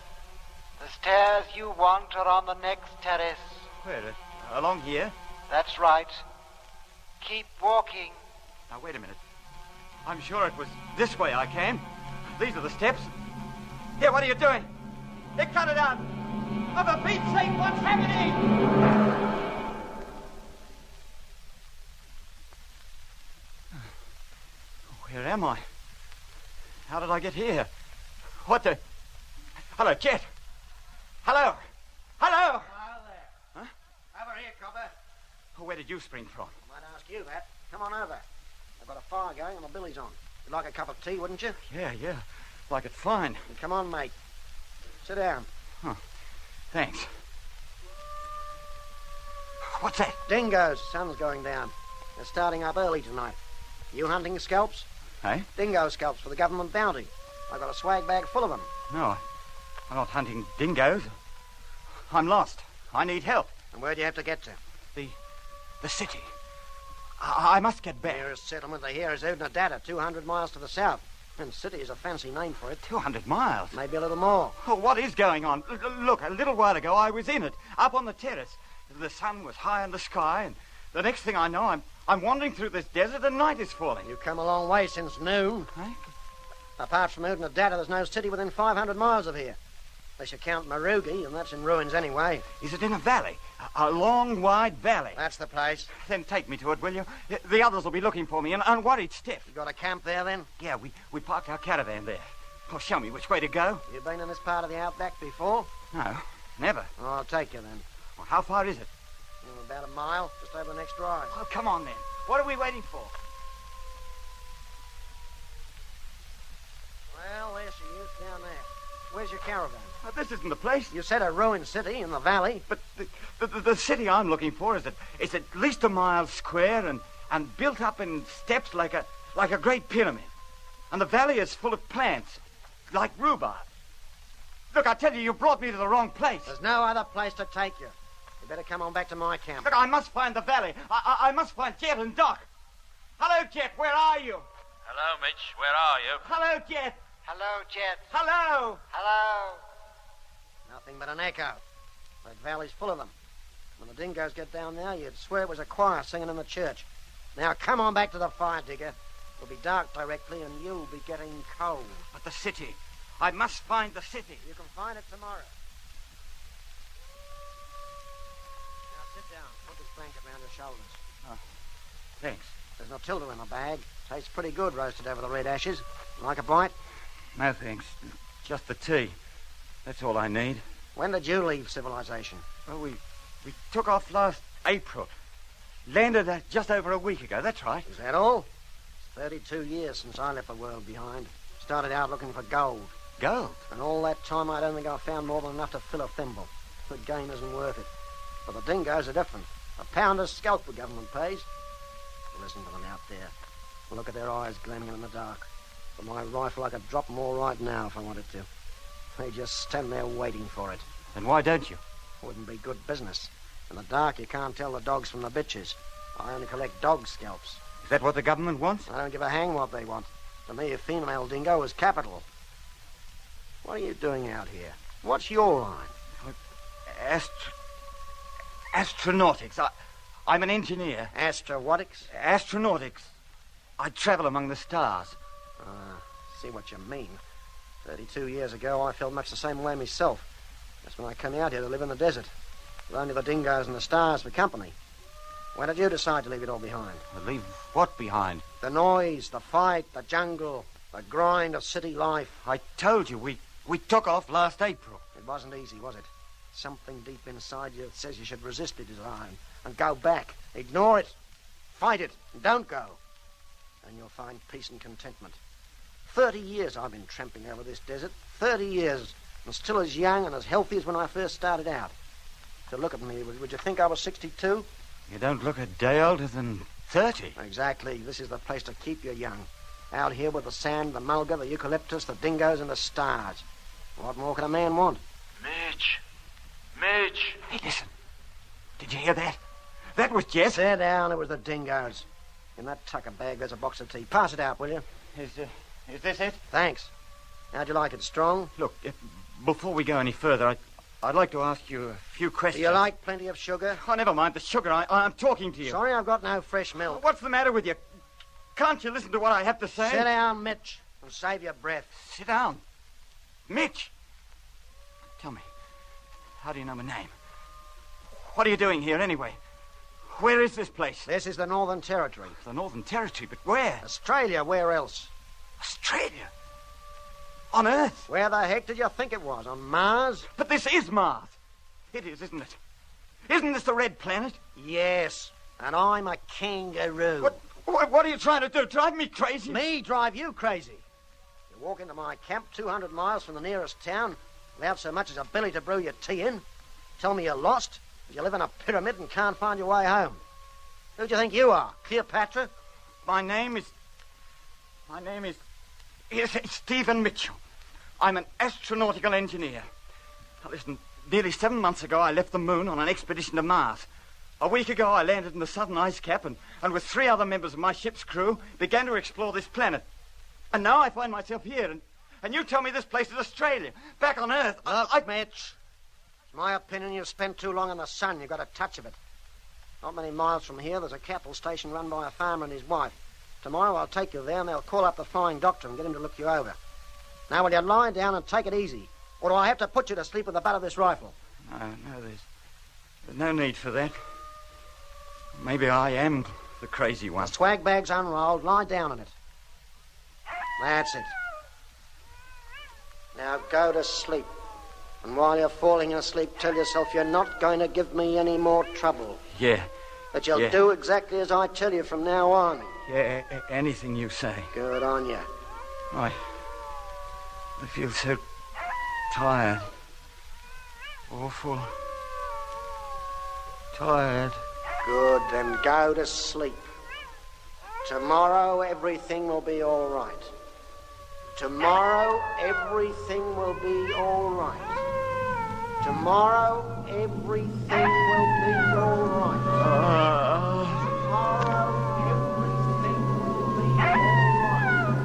The stairs you want are on the next terrace. Where? Along here? That's right. Keep walking. Now, wait a minute. I'm sure it was this way I came. These are the steps. Here, what are you doing? They cut it out. Oh, for Pete's sake, what's happening? Where am I? How did I get here? What the... Hello, Jet. Hello. Hello. Hello there. Huh? Over here, copper. Oh, where did you spring from? I might ask you that. Come on over. I've got a fire going and my billy's on. You'd like a cup of tea, wouldn't you? Yeah. Like it fine. Come on, mate. Sit down. Huh. Thanks. What's that? Dingoes. Sun's going down. They're starting up early tonight. You hunting scalps? Hey? Dingo scalps for the government bounty. I've got a swag bag full of them. No, I'm not hunting dingoes. I'm lost. I need help. And where do you have to get to? The city. I must get back. The nearest settlement to here is Udnadata, 200 miles to the south. And city is a fancy name for it. 200 miles? Maybe a little more. Oh, what is going on? Look, a little while ago I was in it, up on the terrace. The sun was high in the sky, and the next thing I know, I'm wandering through this desert and night is falling. You've come a long way since noon. Hey? Apart from Udnadata, there's no city within 500 miles of here. Unless you count Marugi, and that's in ruins anyway. Is it in a valley? A long, wide valley? That's the place. Then take me to it, will you? The others will be looking for me in unworried steps. You got a camp there, then? Yeah, we parked our caravan there. Oh, show me which way to go. You been in this part of the outback before? No, never. Oh, I'll take you, then. Well, how far is it? About a mile, just over the next drive. Oh, come on, then. What are we waiting for? Well, there she is, down there. Where's your caravan? Oh, this isn't the place. You said a ruined city in the valley. But the city I'm looking for is at least a mile square and built up in steps like a great pyramid. And the valley is full of plants, like rhubarb. Look, I tell you, you brought me to the wrong place. There's no other place to take you. You better come on back to my camp. Look, I must find the valley. I must find Jet and Doc. Hello, Jet, where are you? Hello, Mitch. Where are you? Hello, Jet. Hello, Jet. Hello. Hello. Nothing but an echo. That valley's full of them. When the dingoes get down there, you'd swear it was a choir singing in the church. Now, come on back to the fire, Digger. It'll be dark directly, and you'll be getting cold. But the city. I must find the city. You can find it tomorrow. Now, sit down. Put this blanket around your shoulders. Oh, thanks. There's Matilda in the bag. Tastes pretty good roasted over the red ashes. Like a bite? No, thanks. Just the tea. That's all I need. When did you leave civilization? Well, we took off last April. Landed just over a week ago, that's right. Is that all? It's 32 years since I left the world behind. Started out looking for gold. Gold? And all that time I don't think I found more than enough to fill a thimble. The game isn't worth it. But the dingoes are different. A pounder's scalp the government pays. Listen to them out there. Look at their eyes gleaming in the dark. With my rifle, I could drop them all right now if I wanted to. They just stand there waiting for it. Then why don't you? Wouldn't be good business. In the dark, you can't tell the dogs from the bitches. I only collect dog scalps. Is that what the government wants? I don't give a hang what they want. To me, a female dingo is capital. What are you doing out here? What's your line? Astronautics. I'm an engineer. Astro-whatics? Astronautics. I travel among the stars. See what you mean. 32 years ago, I felt much the same way myself. That's when I came out here to live in the desert. With only the dingoes and the stars for company. When did you decide to leave it all behind? Leave what behind? The noise, the fight, the jungle, the grind of city life. I told you, we took off last April. It wasn't easy, was it? Something deep inside you that says you should resist the desire and go back. Ignore it. Fight it. And don't go. And you'll find peace and contentment. 30 years I've been tramping over this desert. 30 years. And still as young and as healthy as when I first started out. To look at me, would you think I was 62? You don't look a day older than 30. Exactly. This is the place to keep you young. Out here with the sand, the mulga, the eucalyptus, the dingoes, and the stars. What more can a man want? Mitch! Mitch! Hey, listen. Did you hear that? That was Jess. Sit down. It was the dingoes. In that tucker bag, there's a box of tea. Pass it out, will you? Is this it? Thanks. How'd you like it, strong? Look, before we go any further, I'd like to ask you a few questions. Do you like plenty of sugar? Oh, never mind the sugar. I'm talking to you. Sorry, I've got no fresh milk. What's the matter with you? Can't you listen to what I have to say? Sit down, Mitch, and save your breath. Sit down. Mitch! Tell me, how do you know my name? What are you doing here, anyway? Where is this place? This is the Northern Territory. The Northern Territory, but where? Australia, where else? Australia? On Earth? Where the heck did you think it was? On Mars? But this is Mars. It is, isn't it? Isn't this the red planet? Yes, and I'm a kangaroo. What are you trying to do? Drive me crazy? Me drive you crazy? You walk into my camp 200 miles from the nearest town without so much as a billy to brew your tea in. Tell me you're lost, you live in a pyramid and can't find your way home. Who do you think you are, Cleopatra? My name is Stephen Mitchell. I'm an astronautical engineer. Now listen, nearly 7 months ago I left the moon on an expedition to Mars. A week ago I landed in the southern ice cap and with 3 other members of my ship's crew began to explore this planet. And now I find myself here and you tell me this place is Australia, back on Earth. Look, Mitch, it's my opinion you've spent too long in the sun. You've got a touch of it. Not many miles from here, there's a cattle station run by a farmer and his wife. Tomorrow I'll take you there and they'll call up the flying doctor and get him to look you over. Now, will you lie down and take it easy? Or do I have to put you to sleep with the butt of this rifle? No, there's no need for that. Maybe I am the crazy one. The swag bag's unrolled. Lie down on it. That's it. Now go to sleep. And while you're falling asleep, tell yourself you're not going to give me any more trouble. Yeah. That you'll do exactly as I tell you from now on. Yeah, anything you say. Good on you. I feel so tired. Awful tired. Good, then go to sleep. Tomorrow everything will be all right. Tomorrow everything will be all right. Tomorrow everything will be all right. Tomorrow everything will be all right.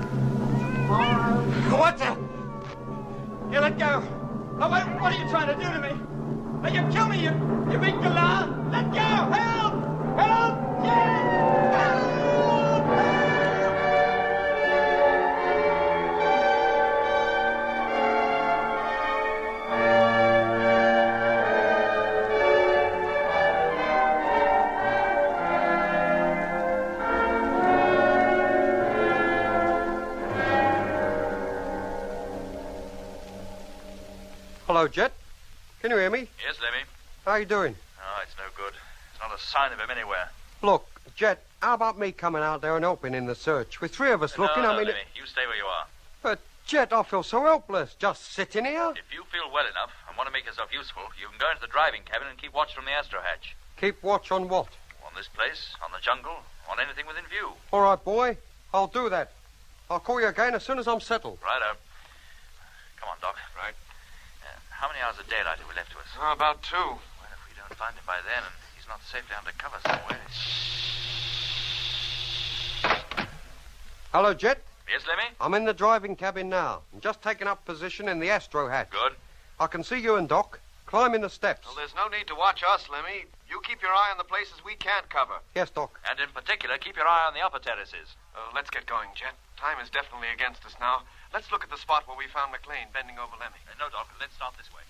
Tomorrow... What the? You let go. Oh, what are you trying to do to me? Will you kill me, you big galah? Let go! Help! Help! Yeah! Help! Hello, Jet. Can you hear me? Yes, Lemmy. How you doing? Oh, it's no good. There's not a sign of him anywhere. Look, Jet, how about me coming out there and helping in the search? With 3 of us looking, No, I mean... Lemmy, you stay where you are. But, Jet, I feel so helpless, just sitting here. If you feel well enough and want to make yourself useful, you can go into the driving cabin and keep watch from the astro hatch. Keep watch on what? On this place, on the jungle, on anything within view. All right, boy. I'll do that. I'll call you again as soon as I'm settled. Righto. Come on, Doc. Right. How many hours of daylight have we left to us? Oh, about 2. Well, if we don't find him by then and he's not safely under cover somewhere... Hello, Jet. Yes, Lemmy? I'm in the driving cabin now. I'm just taking up position in the astro hatch. Good. I can see you and Doc. Climbing the steps. Well, there's no need to watch us, Lemmy. You keep your eye on the places we can't cover. Yes, Doc. And in particular, keep your eye on the upper terraces. Let's get going, Jet. Time is definitely against us now. Let's look at the spot where we found McLean bending over Lemmy. No, Doc. Let's start this way.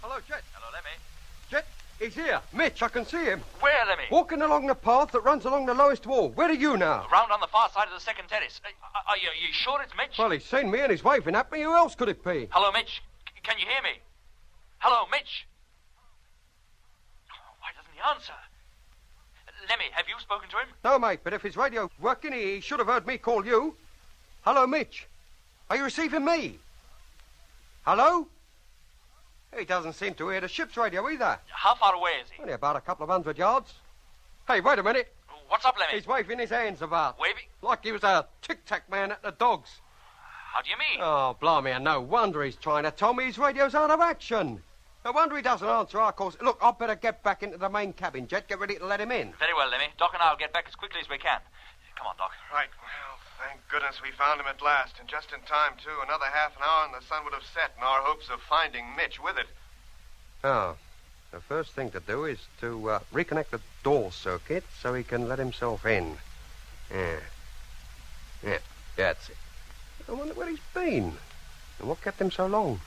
Hello, Jet. Hello, Lemmy. Jet, he's here. Mitch, I can see him. Where, Lemmy? Walking along the path that runs along the lowest wall. Where are you now? Round on the far side of the second terrace. Are you sure it's Mitch? Well, he's seen me and he's waving at me. Who else could it be? Hello, Mitch. Can you hear me? Hello, Mitch? Oh, why doesn't he answer? Lemmy, have you spoken to him? No, mate, but if his radio's working, he should have heard me call you. Hello, Mitch. Are you receiving me? Hello? He doesn't seem to hear the ship's radio either. How far away is he? Only about a couple of 100 yards. Hey, wait a minute. What's up, Lemmy? He's waving his hands about. Waving? Like he was a tic-tac man at the dogs. How do you mean? Oh, blimey, and no wonder he's trying to tell me his radio's out of action. No wonder he doesn't answer our calls. Look, I'd better get back into the main cabin, Jet. Get ready to let him in. Very well, Lemmy. Doc and I'll get back as quickly as we can. Come on, Doc. Right. Well, thank goodness we found him at last, and just in time, too. Another half an hour and the sun would have set in our hopes of finding Mitch with it. Oh, the first thing to do is to reconnect the door circuit so he can let himself in. Yeah, that's it. I wonder where he's been and what kept him so long.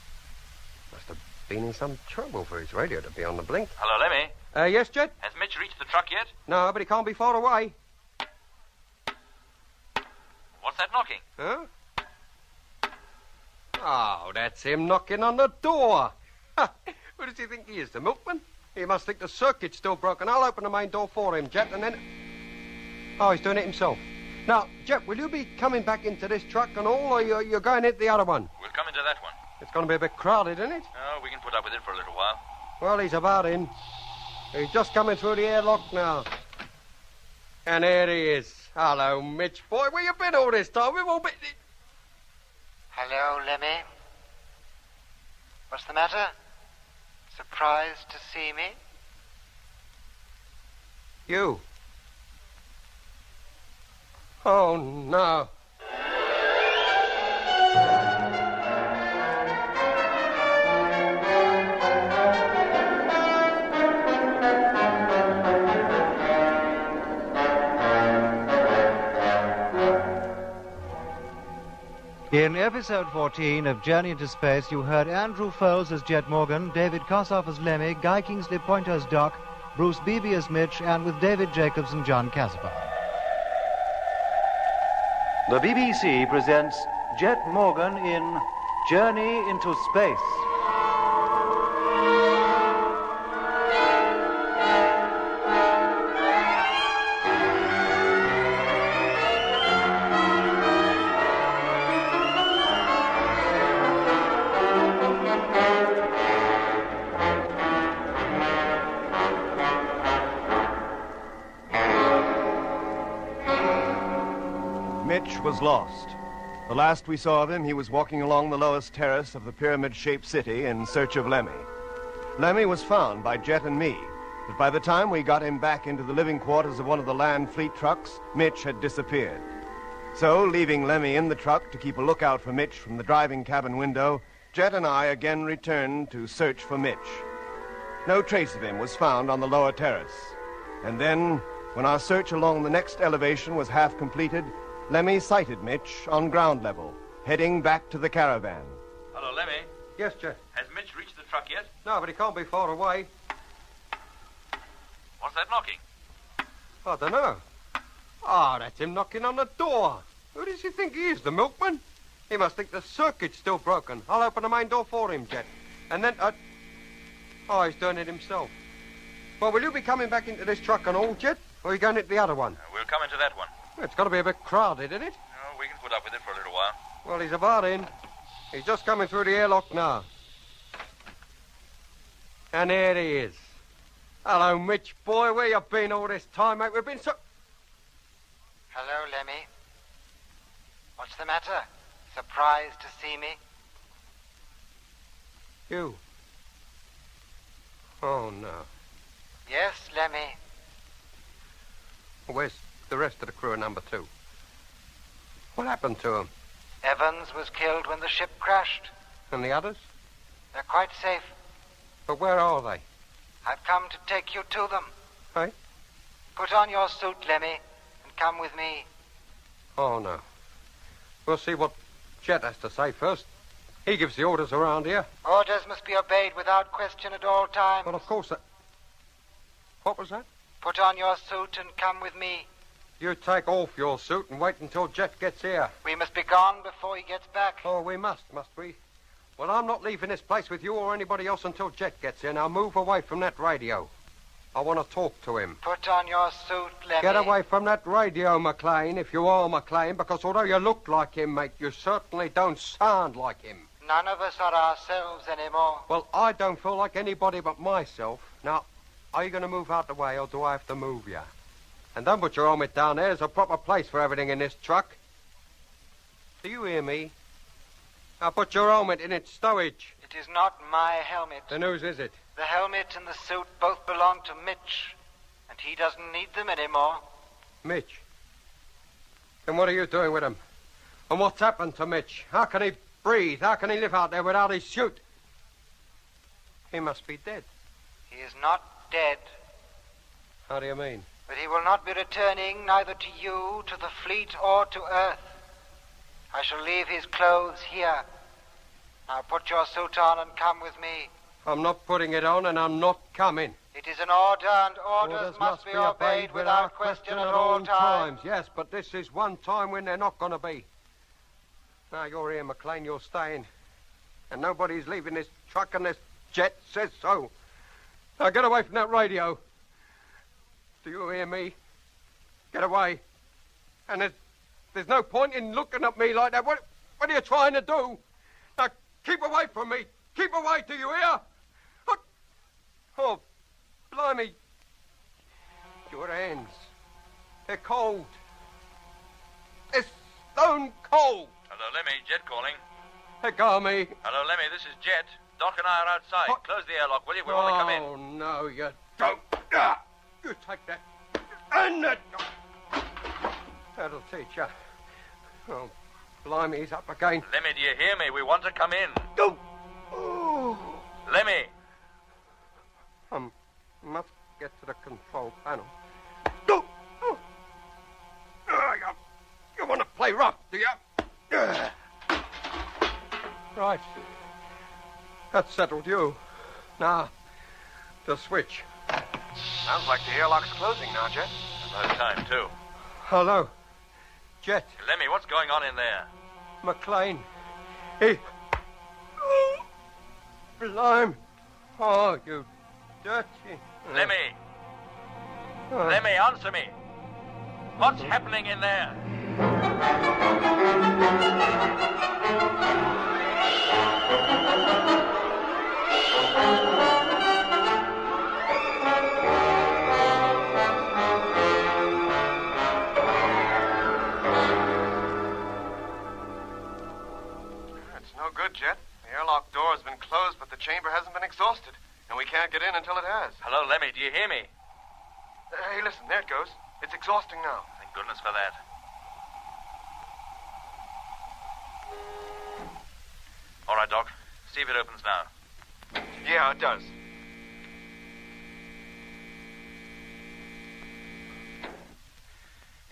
Must have been in some trouble for his radio to be on the blink. Hello, Lemmy. Yes, Jet? Has Mitch reached the truck yet? No, but he can't be far away. What's that knocking? Huh? Oh, that's him knocking on the door. Who does he think he is, the milkman? He must think the circuit's still broken. I'll open the main door for him, Jet, and then... Oh, he's doing it himself. Now, Jet, will you be coming back into this truck and all, or you're going into the other one? We'll come into that one. It's going to be a bit crowded, isn't it? Oh, we can put up with it for a little while. Well, he's about in. He's just coming through the airlock now. And there he is. Hello, Mitch, boy. Where you been all this time? We've all been... Hello, Lemmy. What's the matter? Surprised to see me? You. Oh, no. In episode 14 of Journey into Space, you heard Andrew Foles as Jet Morgan, David Kossoff as Lemmy, Guy Kingsley Pointer as Doc, Bruce Beebe as Mitch, and with David Jacobs and John Caspar. The BBC presents Jet Morgan in Journey into Space. Mitch was lost. The last we saw of him, he was walking along the lowest terrace of the pyramid-shaped city in search of Lemmy. Lemmy was found by Jet and me, but by the time we got him back into the living quarters of one of the land fleet trucks, Mitch had disappeared. So, leaving Lemmy in the truck to keep a lookout for Mitch from the driving cabin window, Jet and I again returned to search for Mitch. No trace of him was found on the lower terrace. And then, when our search along the next elevation was half completed, Lemmy sighted Mitch on ground level, heading back to the caravan. Hello, Lemmy. Yes, Jet. Has Mitch reached the truck yet? No, but he can't be far away. What's that knocking? I don't know. Oh, that's him knocking on the door. Who does he think he is, the milkman? He must think the circuit's still broken. I'll open the main door for him, Jet. And then... Oh, he's doing it himself. Well, will you be coming back into this truck and all, Jet? Or are you going into the other one? We'll come into that one. It's got to be a bit crowded, isn't it? No, we can put up with it for a little while. Well, he's about in. He's just coming through the airlock now. And there he is. Hello, Mitch, boy. Where you been all this time, mate? We've been so... Hello, Lemmy. What's the matter? Surprised to see me? You. Oh, no. Yes, Lemmy. Where's the rest of the crew of number 2? What happened to them? Evans was killed when the ship crashed. And the others? They're quite safe. But where are they? I've come to take you to them. Hey? Put on your suit, Lemmy, and come with me. Oh, no. We'll see what Jet has to say first. He gives the orders around here. Orders must be obeyed without question at all times. Well, of course. What was that? Put on your suit and come with me. You take off your suit and wait until Jet gets here. We must be gone before he gets back. Oh, we must we? Well, I'm not leaving this place with you or anybody else until Jet gets here. Now move away from that radio. I want to talk to him. Put on your suit, Lemmy. Get away from that radio, McLean, if you are McLean, because although you look like him, mate, you certainly don't sound like him. None of us are ourselves anymore. Well, I don't feel like anybody but myself. Now, are you going to move out the way, or do I have to move you? And don't put your helmet down there. There's a proper place for everything in this truck. Do you hear me? Now put your helmet in its stowage. It is not my helmet. Then whose is it? The helmet and the suit both belong to Mitch, and he doesn't need them anymore. Mitch? Then what are you doing with him? And what's happened to Mitch? How can he breathe? How can he live out there without his suit? He must be dead. He is not dead. How do you mean? But he will not be returning neither to you, to the fleet, or to Earth. I shall leave his clothes here. Now put your suit on and come with me. I'm not putting it on, and I'm not coming. It is an order, and orders must be obeyed without question at all times. Yes, but this is one time when they're not going to be. Now, you're here, McLean. You're staying. And nobody's leaving this truck, and this jet says so. Now, get away from that radio. Do you hear me? Get away. And there's no point in looking at me like that. What are you trying to do? Now, keep away from me. Keep away, do you hear? Oh, blimey. Your hands. They're cold. They're stone cold. Hello, Lemmy. Jet calling. Let go of me. Hello, Lemmy. This is Jet. Doc and I are outside. Close the airlock, will you? We want to come in. Oh, no, you don't. Ah, you take that. And that. That'll teach you. Oh, blimey, he's up again. Lemmy, do you hear me? We want to come in. Go. Oh. Lemmy. Must get to the control panel. Go. Oh. You want to play rough, do you? Right. That settled you. Now, the switch. Sounds like the airlock's closing now, Jet. About time, too. Hello. Jet. Lemmy, what's going on in there? McLean. He... Oh, blimey. Oh, you dirty... Lemmy. Lemmy, answer me. What's happening in there? It's no good, Jet. The airlock door has been closed, but the chamber hasn't been exhausted. And we can't get in until it has. Hello, Lemmy, do you hear me? Hey, listen, there it goes. It's exhausting now. Thank goodness for that. All right, Doc. See if it opens now. Yeah, it does.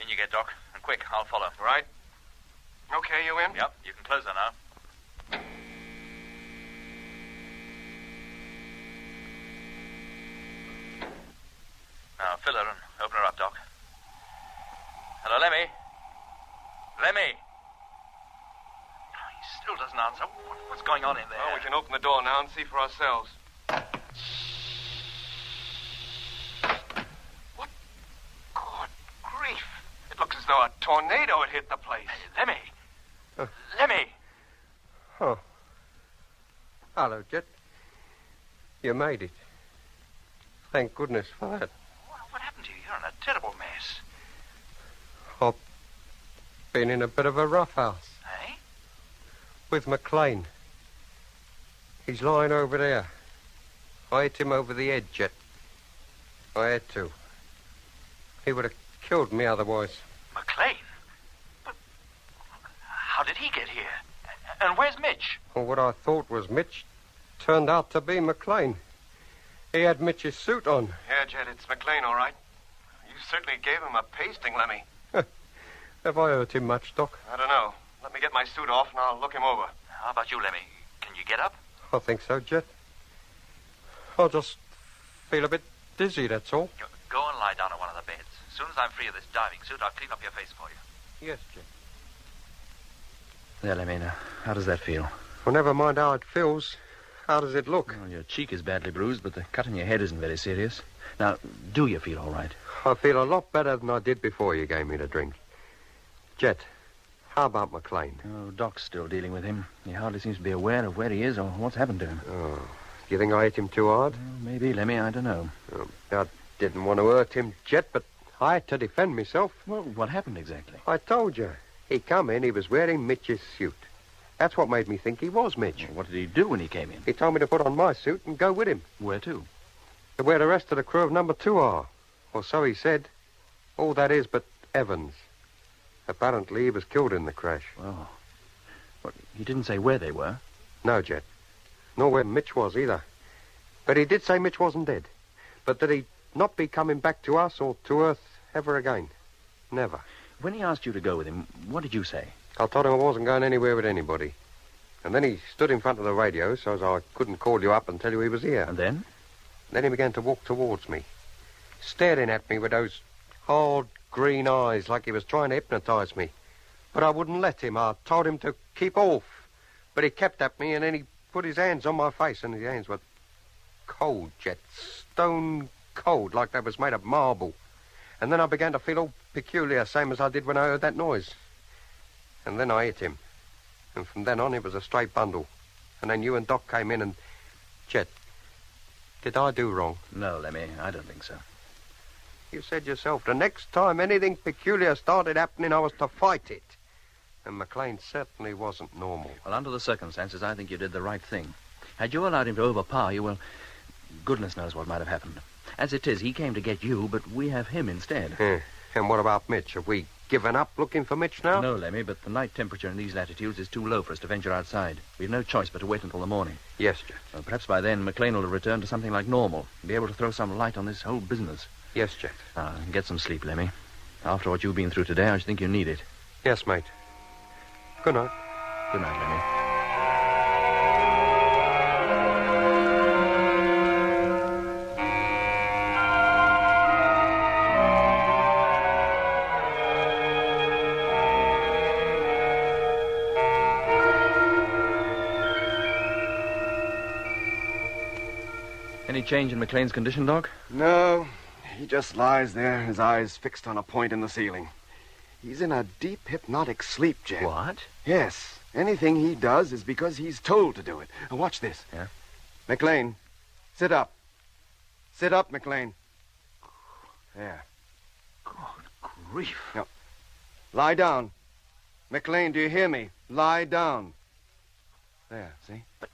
In you get, Doc. And quick, I'll follow. Right. Okay, you in? Yep, you can close her now. Now, fill her and open her up, Doc. Hello, Lemmy? Lemmy? He still doesn't answer. What's going on in there? Well, we can open the door now and see for ourselves. What? Good grief. It looks as though a tornado had hit the place. Lemmy! Lemmy! Oh. Hello, Jet. You made it. Thank goodness for that. What happened to you? You're in a terrible mess. I've been in a bit of a rough house. Eh? With McLean. He's lying over there. I hit him over the head, Jet. I had to. He would have killed me otherwise. McLean? But how did he get here? And where's Mitch? Well, what I thought was Mitch turned out to be McLean. He had Mitch's suit on. Yeah, Jet, it's McLean, all right. You certainly gave him a pasting, Lemmy. Have I hurt him much, Doc? I don't know. Let me get my suit off and I'll look him over. How about you, Lemmy? Can you get up? I think so, Jet. I'll just feel a bit dizzy, that's all. Go and lie down on one of the beds. As soon as I'm free of this diving suit, I'll clean up your face for you. Yes, Jet. There, Lemmy, now. How does that feel? Well, never mind how it feels. How does it look? Well, your cheek is badly bruised, but the cut in your head isn't very serious. Now, do you feel all right? I feel a lot better than I did before you gave me the drink. Jet, how about McLean? Oh, Doc's still dealing with him. He hardly seems to be aware of where he is or what's happened to him. Oh, do you think I hit him too hard? Well, maybe, Lemmy, I don't know. I didn't want to hurt him, Jet, but I had to defend myself. Well, what happened exactly? I told you. He come in, he was wearing Mitch's suit. That's what made me think he was Mitch. Well, what did he do when he came in? He told me to put on my suit and go with him. Where to? To where the rest of the crew of number 2 are. Or so he said. All that is but Evans. Apparently he was killed in the crash. Oh. Well, he didn't say where they were? No, Jet. Nor where Mitch was either. But he did say Mitch wasn't dead. But that he'd not be coming back to us or to Earth ever again. Never. When he asked you to go with him, what did you say? I told him I wasn't going anywhere with anybody. And then he stood in front of the radio so as I couldn't call you up and tell you he was here. And then? Then he began to walk towards me, staring at me with those hard green eyes like he was trying to hypnotize me. But I wouldn't let him. I told him to keep off. But he kept at me and then he put his hands on my face and his hands were cold, Jet, stone cold, like they was made of marble. And then I began to feel all peculiar, same as I did when I heard that noise. And then I hit him. And from then on, it was a straight bundle. And then you and Doc came in and... Jet, did I do wrong? No, Lemmy, I don't think so. You said yourself, the next time anything peculiar started happening, I was to fight it. And McLean certainly wasn't normal. Well, under the circumstances, I think you did the right thing. Had you allowed him to overpower you, well, goodness knows what might have happened. As it is, he came to get you, but we have him instead. And what about Mitch? Have we given up looking for Mitch now? No, Lemmy, but the night temperature in these latitudes is too low for us to venture outside. We've no choice but to wait until the morning. Yes, Jet. Well, perhaps by then, McLean will have returned to something like normal and be able to throw some light on this whole business. Yes, Jet. Get some sleep, Lemmy. After what you've been through today, I should think you need it. Yes, mate. Good night. Good night, Lemmy. Any change in McLean's condition, Doc? No. He just lies there, his eyes fixed on a point in the ceiling. He's in a deep hypnotic sleep, Jet. What? Yes. Anything he does is because he's told to do it. Now, watch this. Yeah? McLean, sit up. Sit up, McLean. There. Good grief. Now, lie down. McLean, do you hear me? Lie down. There, see? But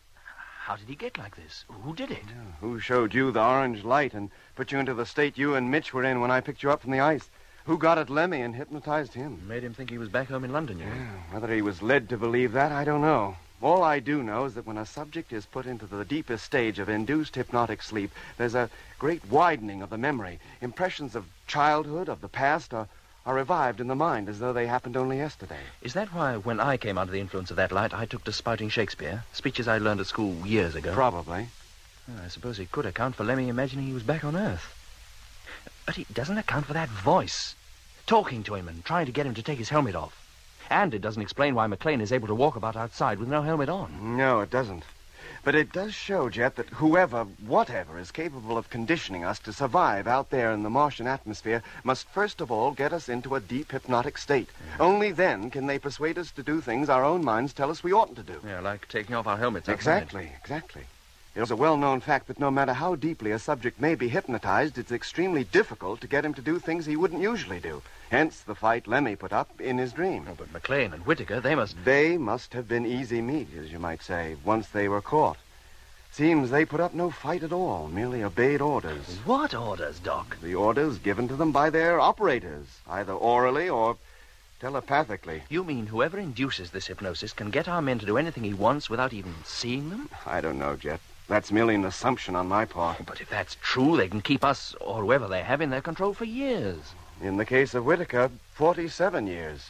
how did he get like this? Who did it? Yeah, who showed you the orange light and put you into the state you and Mitch were in when I picked you up from the ice? Who got at Lemmy and hypnotized him? Made him think he was back home in London, you mean? Yeah, whether he was led to believe that, I don't know. All I do know is that when a subject is put into the deepest stage of induced hypnotic sleep, there's a great widening of the memory. Impressions of childhood, of the past, are revived in the mind as though they happened only yesterday. Is that why, when I came under the influence of that light, I took to spouting Shakespeare? Speeches I learned at school years ago? Probably. Well, I suppose it could account for Lemmy imagining he was back on Earth. But it doesn't account for that voice. Talking to him and trying to get him to take his helmet off. And it doesn't explain why McLean is able to walk about outside with no helmet on. No, it doesn't. But it does show, Jet, that whoever, whatever, is capable of conditioning us to survive out there in the Martian atmosphere must first of all get us into a deep hypnotic state. Yeah. Only then can they persuade us to do things our own minds tell us we oughtn't to do. Yeah, like taking off our helmets outside. Exactly. It is a well-known fact that no matter how deeply a subject may be hypnotized, it's extremely difficult to get him to do things he wouldn't usually do. Hence the fight Lemmy put up in his dream. Oh, but McLean and Whitaker, they must have been easy meat, as you might say, once they were caught. Seems they put up no fight at all, merely obeyed orders. What orders, Doc? The orders given to them by their operators, either orally or telepathically. You mean whoever induces this hypnosis can get our men to do anything he wants without even seeing them? I don't know, Jet. That's merely an assumption on my part. But if that's true, they can keep us, or whoever they have, in their control for years. In the case of Whitaker, 47 years.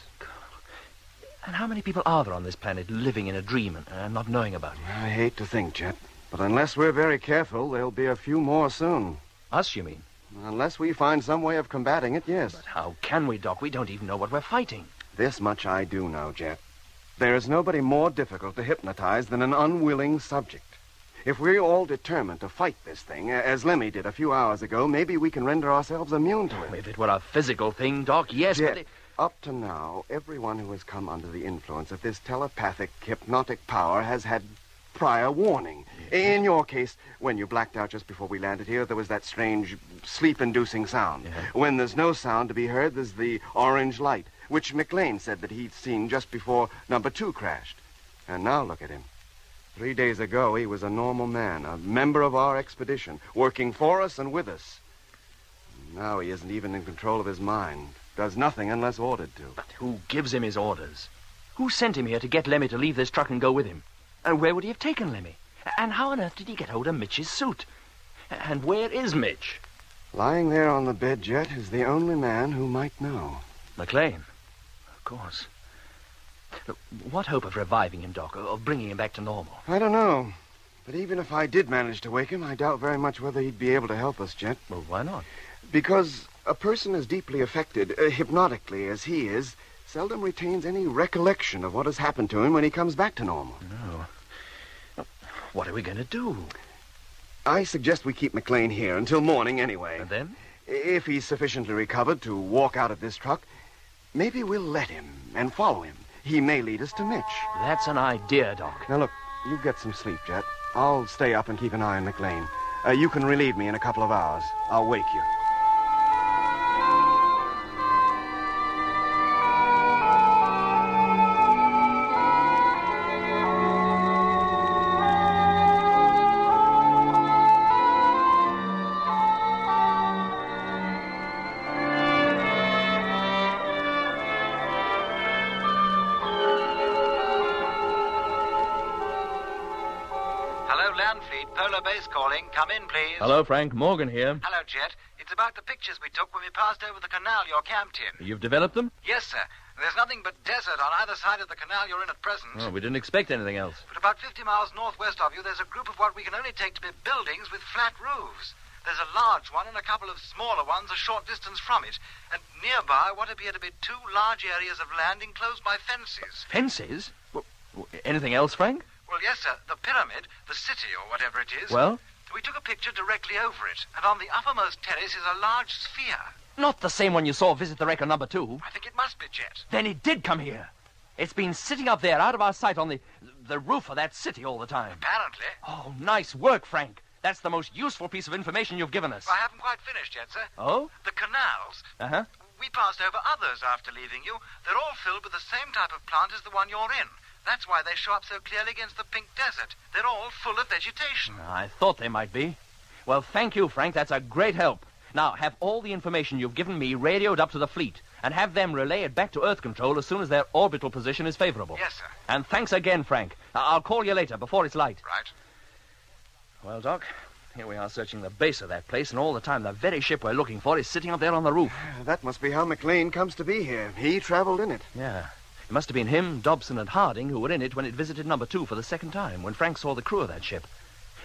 And how many people are there on this planet living in a dream and not knowing about it? I hate to think, Jet. But unless we're very careful, there'll be a few more soon. Us, you mean? Unless we find some way of combating it, yes. But how can we, Doc? We don't even know what we're fighting. This much I do know, Jet. There is nobody more difficult to hypnotize than an unwilling subject. If we're all determined to fight this thing, as Lemmy did a few hours ago, maybe we can render ourselves immune to it. If it were a physical thing, Doc, yes, Yet, but... up to now, everyone who has come under the influence of this telepathic, hypnotic power has had prior warning. In your case, when you blacked out just before we landed here, there was that strange sleep-inducing sound. When there's no sound to be heard, there's the orange light, which McLean said that he'd seen just before number 2 crashed. And now look at him. 3 days ago, he was a normal man, a member of our expedition, working for us and with us. Now he isn't even in control of his mind. Does nothing unless ordered to. But who gives him his orders? Who sent him here to get Lemmy to leave this truck and go with him? And where would he have taken Lemmy? And how on earth did he get hold of Mitch's suit? And where is Mitch? Lying there on the bed, Jet, is the only man who might know. McLean? Of course. What hope of reviving him, Doc, of bringing him back to normal? I don't know. But even if I did manage to wake him, I doubt very much whether he'd be able to help us, Jet. Well, why not? Because a person as deeply affected, hypnotically as he is, seldom retains any recollection of what has happened to him when he comes back to normal. No. What are we going to do? I suggest we keep McLean here until morning anyway. And then? If he's sufficiently recovered to walk out of this truck, maybe we'll let him and follow him. He may lead us to Mitch. That's an idea, Doc. Now, look, you get some sleep, Jet. I'll stay up and keep an eye on McLean. You can relieve me in a couple of hours. I'll wake you. Polar Base calling. Come in, please. Hello, Frank. Morgan here. Hello, Jet. It's about the pictures we took when we passed over the canal you're camped in. You've developed them? Yes, sir. There's nothing but desert on either side of the canal you're in at present. Oh, we didn't expect anything else. But about 50 miles northwest of you, there's a group of what we can only take to be buildings with flat roofs. There's a large one and a couple of smaller ones a short distance from it. And nearby what appear to be 2 large areas of land enclosed by fences. Fences? Well, anything else, Frank? Well, yes, sir. The pyramid, the city or whatever it is. Well? We took a picture directly over it, and on the uppermost terrace is a large sphere. Not the same one you saw visit the wreck on number 2. I think it must be, Jet. Then it did come here. It's been sitting up there out of our sight on the roof of that city all the time. Apparently. Oh, nice work, Frank. That's the most useful piece of information you've given us. I haven't quite finished yet, sir. Oh? The canals. Uh-huh. We passed over others after leaving you. They're all filled with the same type of plant as the one you're in. That's why they show up so clearly against the pink desert. They're all full of vegetation. I thought they might be. Well, thank you, Frank. That's a great help. Now, have all the information you've given me radioed up to the fleet, and have them relay it back to Earth Control as soon as their orbital position is favorable. Yes, sir. And thanks again, Frank. I'll call you later, before it's light. Right. Well, Doc, here we are searching the base of that place, and all the time the very ship we're looking for is sitting up there on the roof. That must be how McLean comes to be here. He traveled in it. Yeah. It must have been him, Dobson, and Harding who were in it when it visited number 2 for the second time, when Frank saw the crew of that ship.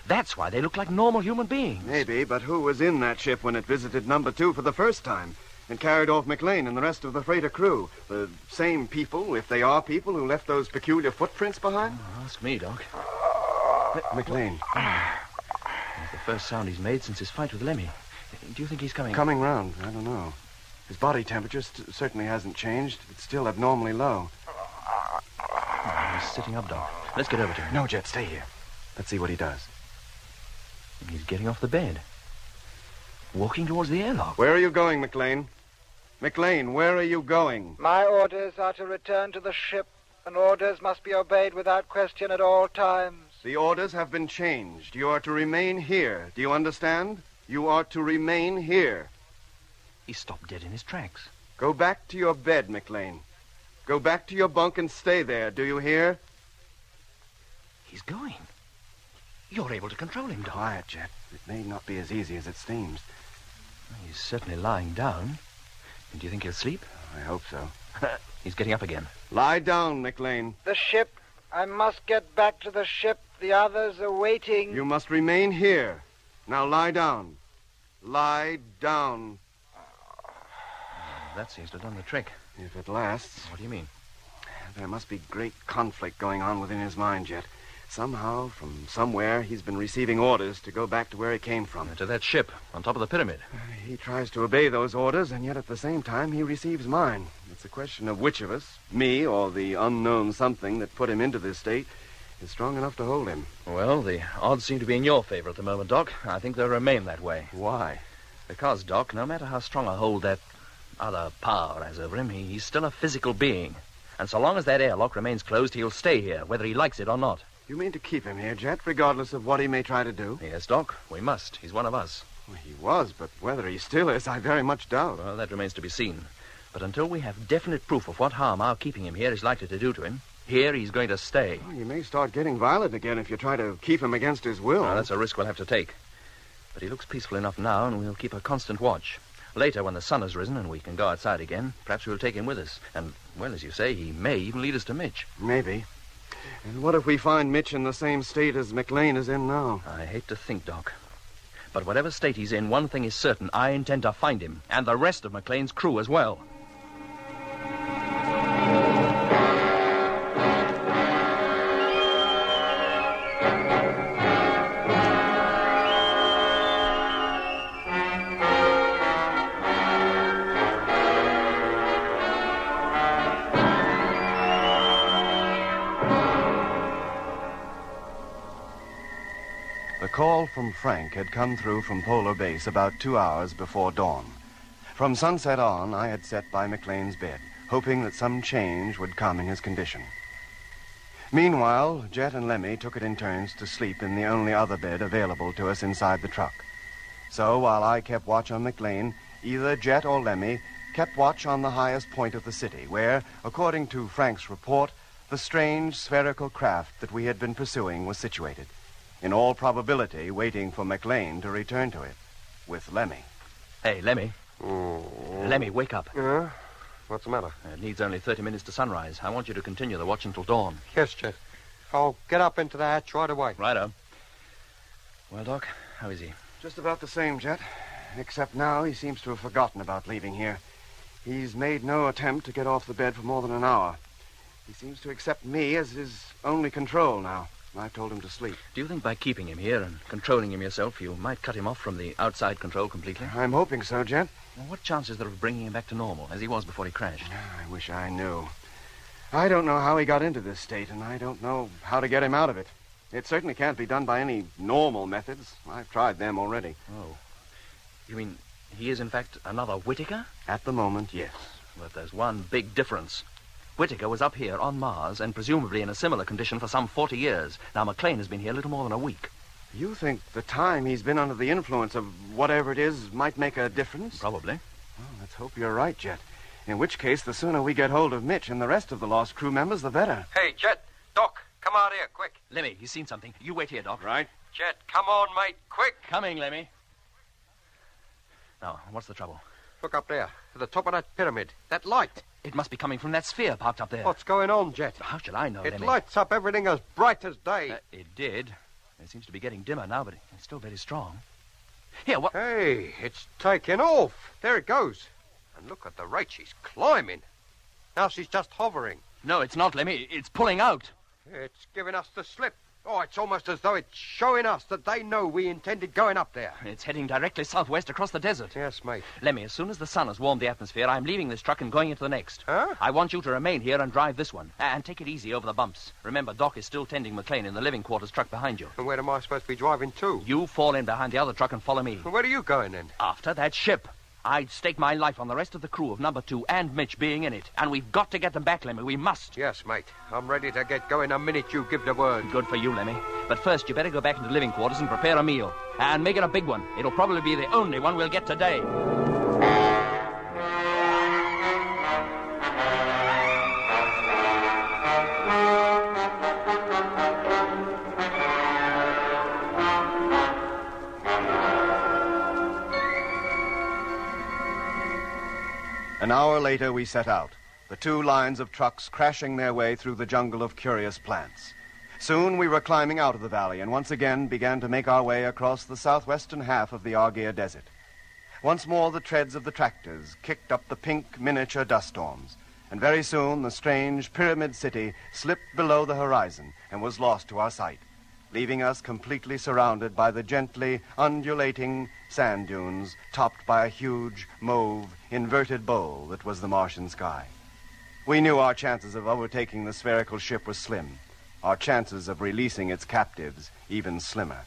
That's why they look like normal human beings. Maybe, but who was in that ship when it visited number 2 for the first time and carried off McLean and the rest of the freighter crew? The same people, if they are people, who left those peculiar footprints behind? Oh, ask me, Doc. McLean. It's the first sound he's made since his fight with Lemmy. Do you think he's coming? Coming round. I don't know. His body temperature certainly hasn't changed. It's still abnormally low. Oh, he's sitting up, Doc. Let's get over to him. No, Jet, stay here. Let's see what he does. He's getting off the bed. Walking towards the airlock. Where are you going, McLean? McLean, where are you going? My orders are to return to the ship, and orders must be obeyed without question at all times. The orders have been changed. You are to remain here. Do you understand? You are to remain here. He stopped dead in his tracks. Go back to your bed, McLean. Go back to your bunk and stay there. Do you hear? He's going. You're able to control him, Doc. Quiet, Jet. It may not be as easy as it seems. He's certainly lying down. Do you think he'll sleep? I hope so. He's getting up again. Lie down, McLean. The ship. I must get back to the ship. The others are waiting. You must remain here. Now lie down. Lie down. That seems to have done the trick. If it lasts. What do you mean? There must be great conflict going on within his mind, Jet. Somehow, from somewhere, he's been receiving orders to go back to where he came from. To that ship on top of the pyramid. He tries to obey those orders, and yet at the same time, he receives mine. It's a question of which of us, me or the unknown something that put him into this state, is strong enough to hold him. Well, the odds seem to be in your favor at the moment, Doc. I think they'll remain that way. Why? Because, Doc, no matter how strong a hold that other power has over him, he's still a physical being. And so long as that airlock remains closed, he'll stay here, whether he likes it or not. You mean to keep him here, Jet, regardless of what he may try to do? Yes, Doc, we must. He's one of us. Well, he was, but whether he still is, I very much doubt. Well, that remains to be seen. But until we have definite proof of what harm our keeping him here is likely to do to him, here he's going to stay. Well, you may start getting violent again if you try to keep him against his will. Well, that's a risk we'll have to take. But he looks peaceful enough now, and we'll keep a constant watch. Later, when the sun has risen and we can go outside again, perhaps we'll take him with us. And, well, as you say, he may even lead us to Mitch. Maybe. And what if we find Mitch in the same state as McLean is in now? I hate to think, Doc. But whatever state he's in, one thing is certain. I intend to find him, and the rest of McLean's crew as well. The call from Frank had come through from Polar Base about 2 hours before dawn. From sunset on, I had sat by McLean's bed, hoping that some change would come in his condition. Meanwhile, Jet and Lemmy took it in turns to sleep in the only other bed available to us inside the truck. So while I kept watch on McLean, either Jet or Lemmy kept watch on the highest point of the city, where, according to Frank's report, the strange spherical craft that we had been pursuing was situated. In all probability, waiting for McLean to return to it, with Lemmy. Hey, Lemmy. Lemmy, wake up. Yeah? What's the matter? It needs only 30 minutes to sunrise. I want you to continue the watch until dawn. Yes, Jet. I'll get up into the hatch right away. Righto. Well, Doc, how is he? Just about the same, Jet. Except now he seems to have forgotten about leaving here. He's made no attempt to get off the bed for more than an hour. He seems to accept me as his only control now. I've told him to sleep. Do you think by keeping him here and controlling him yourself, you might cut him off from the outside control completely? I'm hoping so, Jet. Well, what chance is there of bringing him back to normal, as he was before he crashed? I wish I knew. I don't know how he got into this state, and I don't know how to get him out of it. It certainly can't be done by any normal methods. I've tried them already. Oh. You mean he is, in fact, another Whitaker? At the moment, yes. But there's one big difference. Whitaker was up here on Mars and presumably in a similar condition for some 40 years. Now, McLean has been here little more than a week. You think the time he's been under the influence of whatever it is might make a difference? Probably. Well, let's hope you're right, Jet. In which case, the sooner we get hold of Mitch and the rest of the lost crew members, the better. Hey, Jet. Doc, come out here, quick. Lemmy, he's seen something. You wait here, Doc. Right. Jet, come on, mate, quick. Coming, Lemmy. Now, what's the trouble? Look up there, at the top of that pyramid. That light. It must be coming from that sphere parked up there. What's going on, Jet? How should I know, It Lemmy? lights up everything as bright as day. It did. It seems to be getting dimmer now, but it's still very strong. Here, what? Hey, it's taking off. There it goes. And look at the rate she's climbing. Now she's just hovering. No, it's not, Lemmy. It's pulling out. It's giving us the slip. Oh, it's almost as though it's showing us that they know we intended going up there. It's heading directly southwest across the desert. Yes, mate. Lemmy, as soon as the sun has warmed the atmosphere, I'm leaving this truck and going into the next. Huh? I want you to remain here and drive this one. And take it easy over the bumps. Remember, Doc is still tending McLean in the living quarters truck behind you. And where am I supposed to be driving to? You fall in behind the other truck and follow me. Well, where are you going, then? After that ship. I'd stake my life on the rest of the crew of number 2 and Mitch being in it. And we've got to get them back, Lemmy. We must. Yes, mate. I'm ready to get going the minute you give the word. Good for you, Lemmy. But first, you better go back into the living quarters and prepare a meal. And make it a big one. It'll probably be the only one we'll get today. An hour later, we set out, the 2 lines of trucks crashing their way through the jungle of curious plants. Soon we were climbing out of the valley and once again began to make our way across the southwestern half of the Argyre Desert. Once more, the treads of the tractors kicked up the pink miniature dust storms, And very soon the strange pyramid city slipped below the horizon and was lost to our sight, leaving us completely surrounded by the gently undulating sand dunes topped by a huge, mauve, inverted bowl that was the Martian sky. We knew our chances of overtaking the spherical ship were slim, our chances of releasing its captives even slimmer.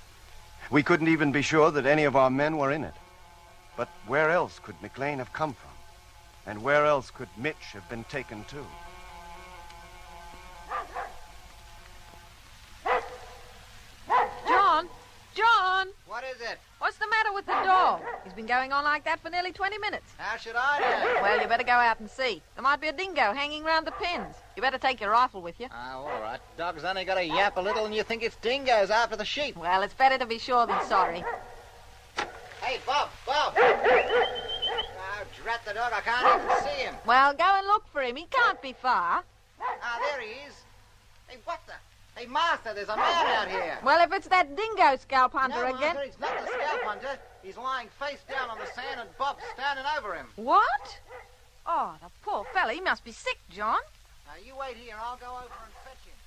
We couldn't even be sure that any of our men were in it. But where else could McLean have come from? And where else could Mitch have been taken to? John! What is it? What's the matter with the dog? He's been going on like that for nearly 20 minutes. How should I know? Well, you better go out and see. There might be a dingo hanging round the pens. You better take your rifle with you. Oh, all right. Dog's only got to yap a little and you think it's dingoes after the sheep. Well, it's better to be sure than sorry. Hey, Bob! Oh, drat the dog, I can't even see him. Well, go and look for him. He can't be far. Ah, there he is. Hey, what the... Hey, Master, there's a man out here. Well, if it's that dingo scalp hunter no, again... Master, he's not the scalp hunter. He's lying face down on the sand and Bob's standing over him. What? Oh, the poor fella. He must be sick, John. Now, you wait here. I'll go over and fetch him.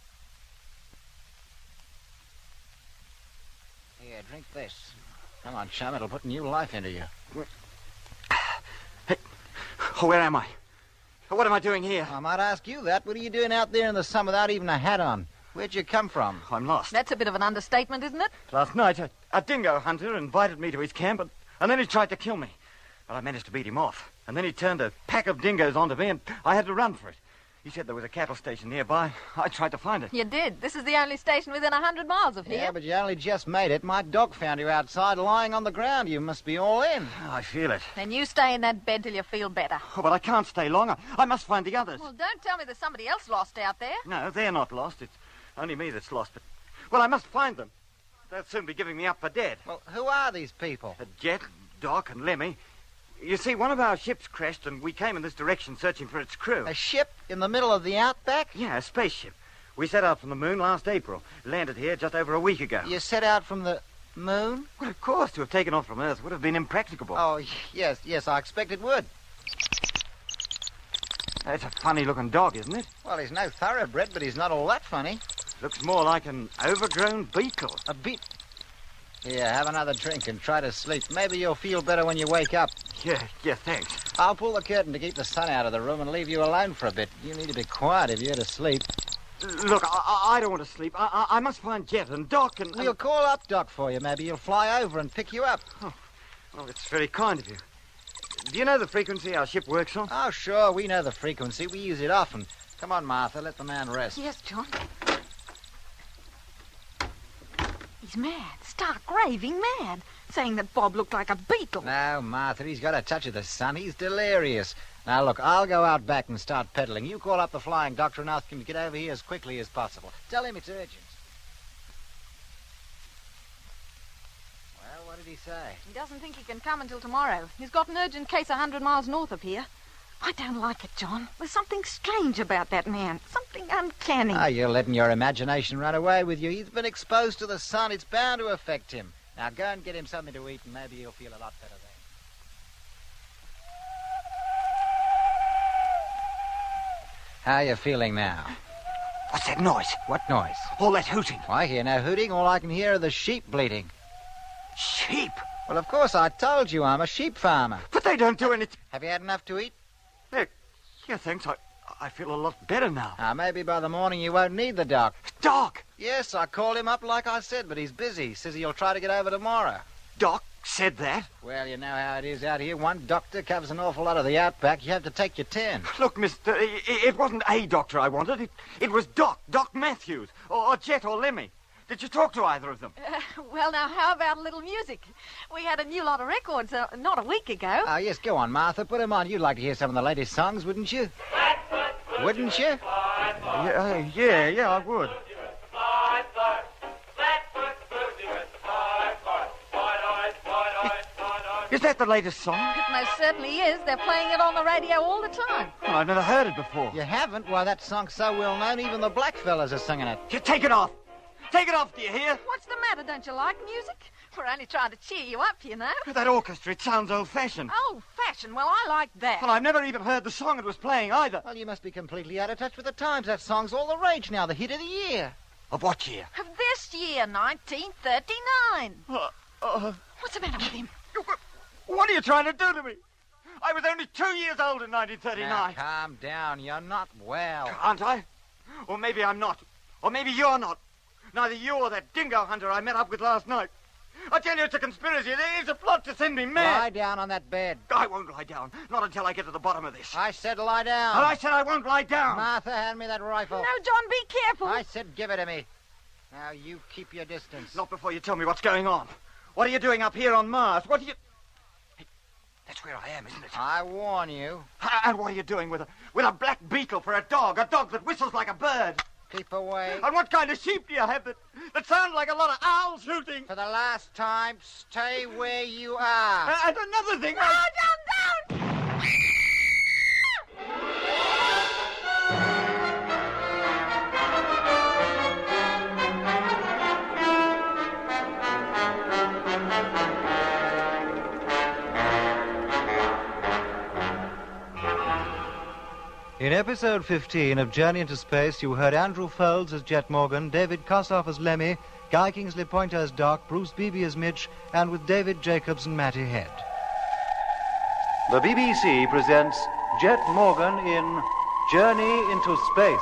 Here, drink this. Come on, chum. It'll put new life into you. Hey, where am I? What am I doing here? I might ask you that. What are you doing out there in the sun without even a hat on? Where'd you come from? I'm lost. That's a bit of an understatement, isn't it? Last night, a dingo hunter invited me to his camp, and then he tried to kill me. But I managed to beat him off. And then he turned a pack of dingoes onto me, and I had to run for it. He said there was a cattle station nearby. I tried to find it. You did. This is the only station within 100 miles of here. Yeah, but you only just made it. My dog found you outside lying on the ground. You must be all in. I feel it. Then you stay in that bed till you feel better. Oh, but I can't stay long. I must find the others. Well, don't tell me there's somebody else lost out there. No, they're not lost. It's only me that's lost. But, well, I must find them. They'll soon be giving me up for dead. Well, who are these people? Jet, Doc, and Lemmy. You see, one of our ships crashed, and we came in this direction searching for its crew. A ship in the middle of the outback? Yeah, a spaceship. We set out from the moon last April. Landed here just over a week ago. You set out from the moon? Well, of course. To have taken off from Earth would have been impracticable. Oh, yes, I expect it would. That's a funny-looking dog, isn't it? Well, he's no thoroughbred, but he's not all that funny. Looks more like an overgrown beetle. A beet... Here, have another drink and try to sleep. Maybe you'll feel better when you wake up. Yeah, thanks. I'll pull the curtain to keep the sun out of the room and leave you alone for a bit. You need to be quiet if you're to sleep. Look, I don't want to sleep. I must find Jet and Doc and... We'll call up Doc for you. Maybe he'll fly over and pick you up. Oh, well, it's very kind of you. Do you know the frequency our ship works on? Oh, sure, we know the frequency. We use it often. Come on, Martha, let the man rest. Yes, John. He's mad, stark raving mad, saying that Bob looked like a beetle. No, Martha, he's got a touch of the sun. He's delirious. Now, look, I'll go out back and start peddling. You call up the flying doctor and ask him to get over here as quickly as possible. Tell him it's urgent. Well, what did he say? He doesn't think he can come until tomorrow. He's got an urgent case 100 miles north of here. I don't like it, John. There's something strange about that man. Something uncanny. Ah, you're letting your imagination run away with you. He's been exposed to the sun. It's bound to affect him. Now go and get him something to eat and maybe he'll feel a lot better then. How are you feeling now? What's that noise? What noise? All that hooting. I hear no hooting. All I can hear are the sheep bleating. Sheep? Well, of course, I told you I'm a sheep farmer. But they don't do anything. Have you had enough to eat? Yeah, thanks. I feel a lot better now. Maybe by the morning you won't need the doc. Doc? Yes, I called him up like I said, but he's busy. He says he'll try to get over tomorrow. Doc said that? Well, you know how it is out here. One doctor covers an awful lot of the outback. You have to take your turn. Look, mister, it wasn't a doctor I wanted. It was Doc Matthews, or Jet or Lemmy. Did you talk to either of them? Well, now, how about a little music? We had a new lot of records not a week ago. Oh, yes, go on, Martha. Put them on. You'd like to hear some of the latest songs, wouldn't you? Wouldn't you? Yeah, I would. Is that the latest song? It most certainly is. They're playing it on the radio all the time. Well, I've never heard it before. You haven't? Why, that song's so well known, even the black fellas are singing it. You take it off. Take it off, do you hear? What's the matter? Don't you like music? We're only trying to cheer you up, you know. That orchestra, it sounds old-fashioned. Old-fashioned? old-fashioned. Well, I like that. Well, I've never even heard the song it was playing either. Well, you must be completely out of touch with the times. That song's all the rage now, the hit of the year. Of what year? Of this year, 1939. What's the matter with him? What are you trying to do to me? I was only 2 years old in 1939. Now, calm down. You're not well. Can't I? Or maybe I'm not. Or maybe you're not. Neither you or that dingo hunter I met up with last night. I tell you, it's a conspiracy. There is a plot to send me mad. Lie down on that bed. I won't lie down. Not until I get to the bottom of this. I said lie down. And I said I won't lie down. Martha, hand me that rifle. No, John, be careful. I said give it to me. Now, you keep your distance. Not before you tell me what's going on. What are you doing up here on Mars? What are you... Hey, that's where I am, isn't it? I warn you. And what are you doing with a black beetle for a dog that whistles like a bird? Keep away. And what kind of sheep do you have that sound like a lot of owls hooting? For the last time, stay where you are. And another thing... No, don't! In episode 15 of Journey into Space, you heard Andrew Folds as Jet Morgan, David Kossoff as Lemmy, Guy Kingsley Pointer as Doc, Bruce Beebe as Mitch, and with David Jacobs and Matty Head. The BBC presents Jet Morgan in Journey into Space.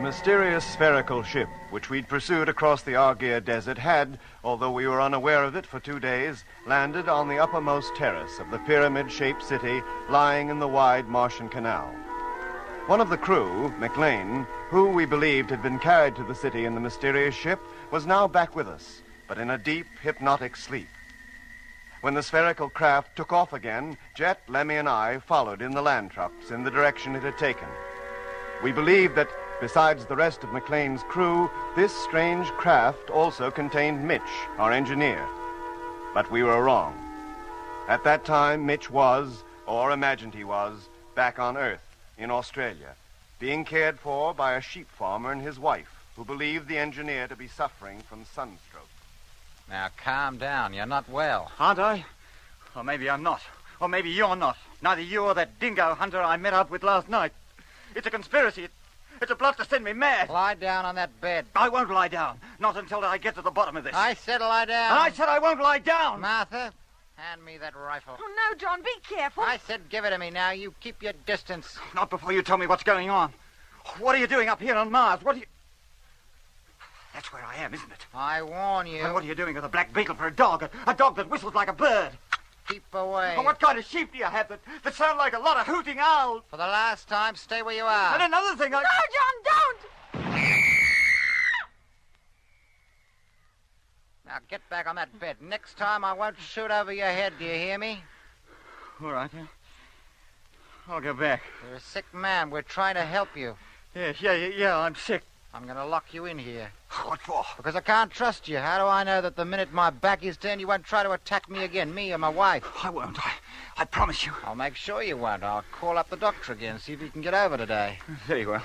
Mysterious spherical ship, which we'd pursued across the Argyre Desert, had, although we were unaware of it for 2 days, landed on the uppermost terrace of the pyramid-shaped city lying in the wide Martian Canal. One of the crew, McLean, who we believed had been carried to the city in the mysterious ship, was now back with us, but in a deep, hypnotic sleep. When the spherical craft took off again, Jet, Lemmy, and I followed in the land trucks in the direction it had taken. We believed that, besides the rest of McLean's crew, this strange craft also contained Mitch, our engineer. But we were wrong. At that time, Mitch was, or imagined he was, back on Earth, in Australia, being cared for by a sheep farmer and his wife, who believed the engineer to be suffering from sunstroke. Now, calm down. You're not well. Aren't I? Or maybe I'm not. Or maybe you're not. Neither you or that dingo hunter I met up with last night. It's a conspiracy. It's a plot to send me mad. Lie down on that bed. I won't lie down. Not until I get to the bottom of this. I said lie down. And I said I won't lie down. Martha, hand me that rifle. Oh, no, John, be careful. I said give it to me. Now, you keep your distance. Not before you tell me what's going on. What are you doing up here on Mars? What are you... That's where I am, isn't it? I warn you. And what are you doing with a black beetle for a dog? A dog that whistles like a bird. Keep away. And what kind of sheep do you have that sound like a lot of hooting owls? For the last time, stay where you are. And another thing, No, John, don't! Now, get back on that bed. Next time, I won't shoot over your head. Do you hear me? All right, yeah. I'll go back. You're a sick man. We're trying to help you. Yes, yeah, I'm sick. I'm going to lock you in here. What for? Because I can't trust you. How do I know that the minute my back is turned, you won't try to attack me again, me or my wife? I won't. I promise you. I'll make sure you won't. I'll call up the doctor again, see if he can get over today. Very well.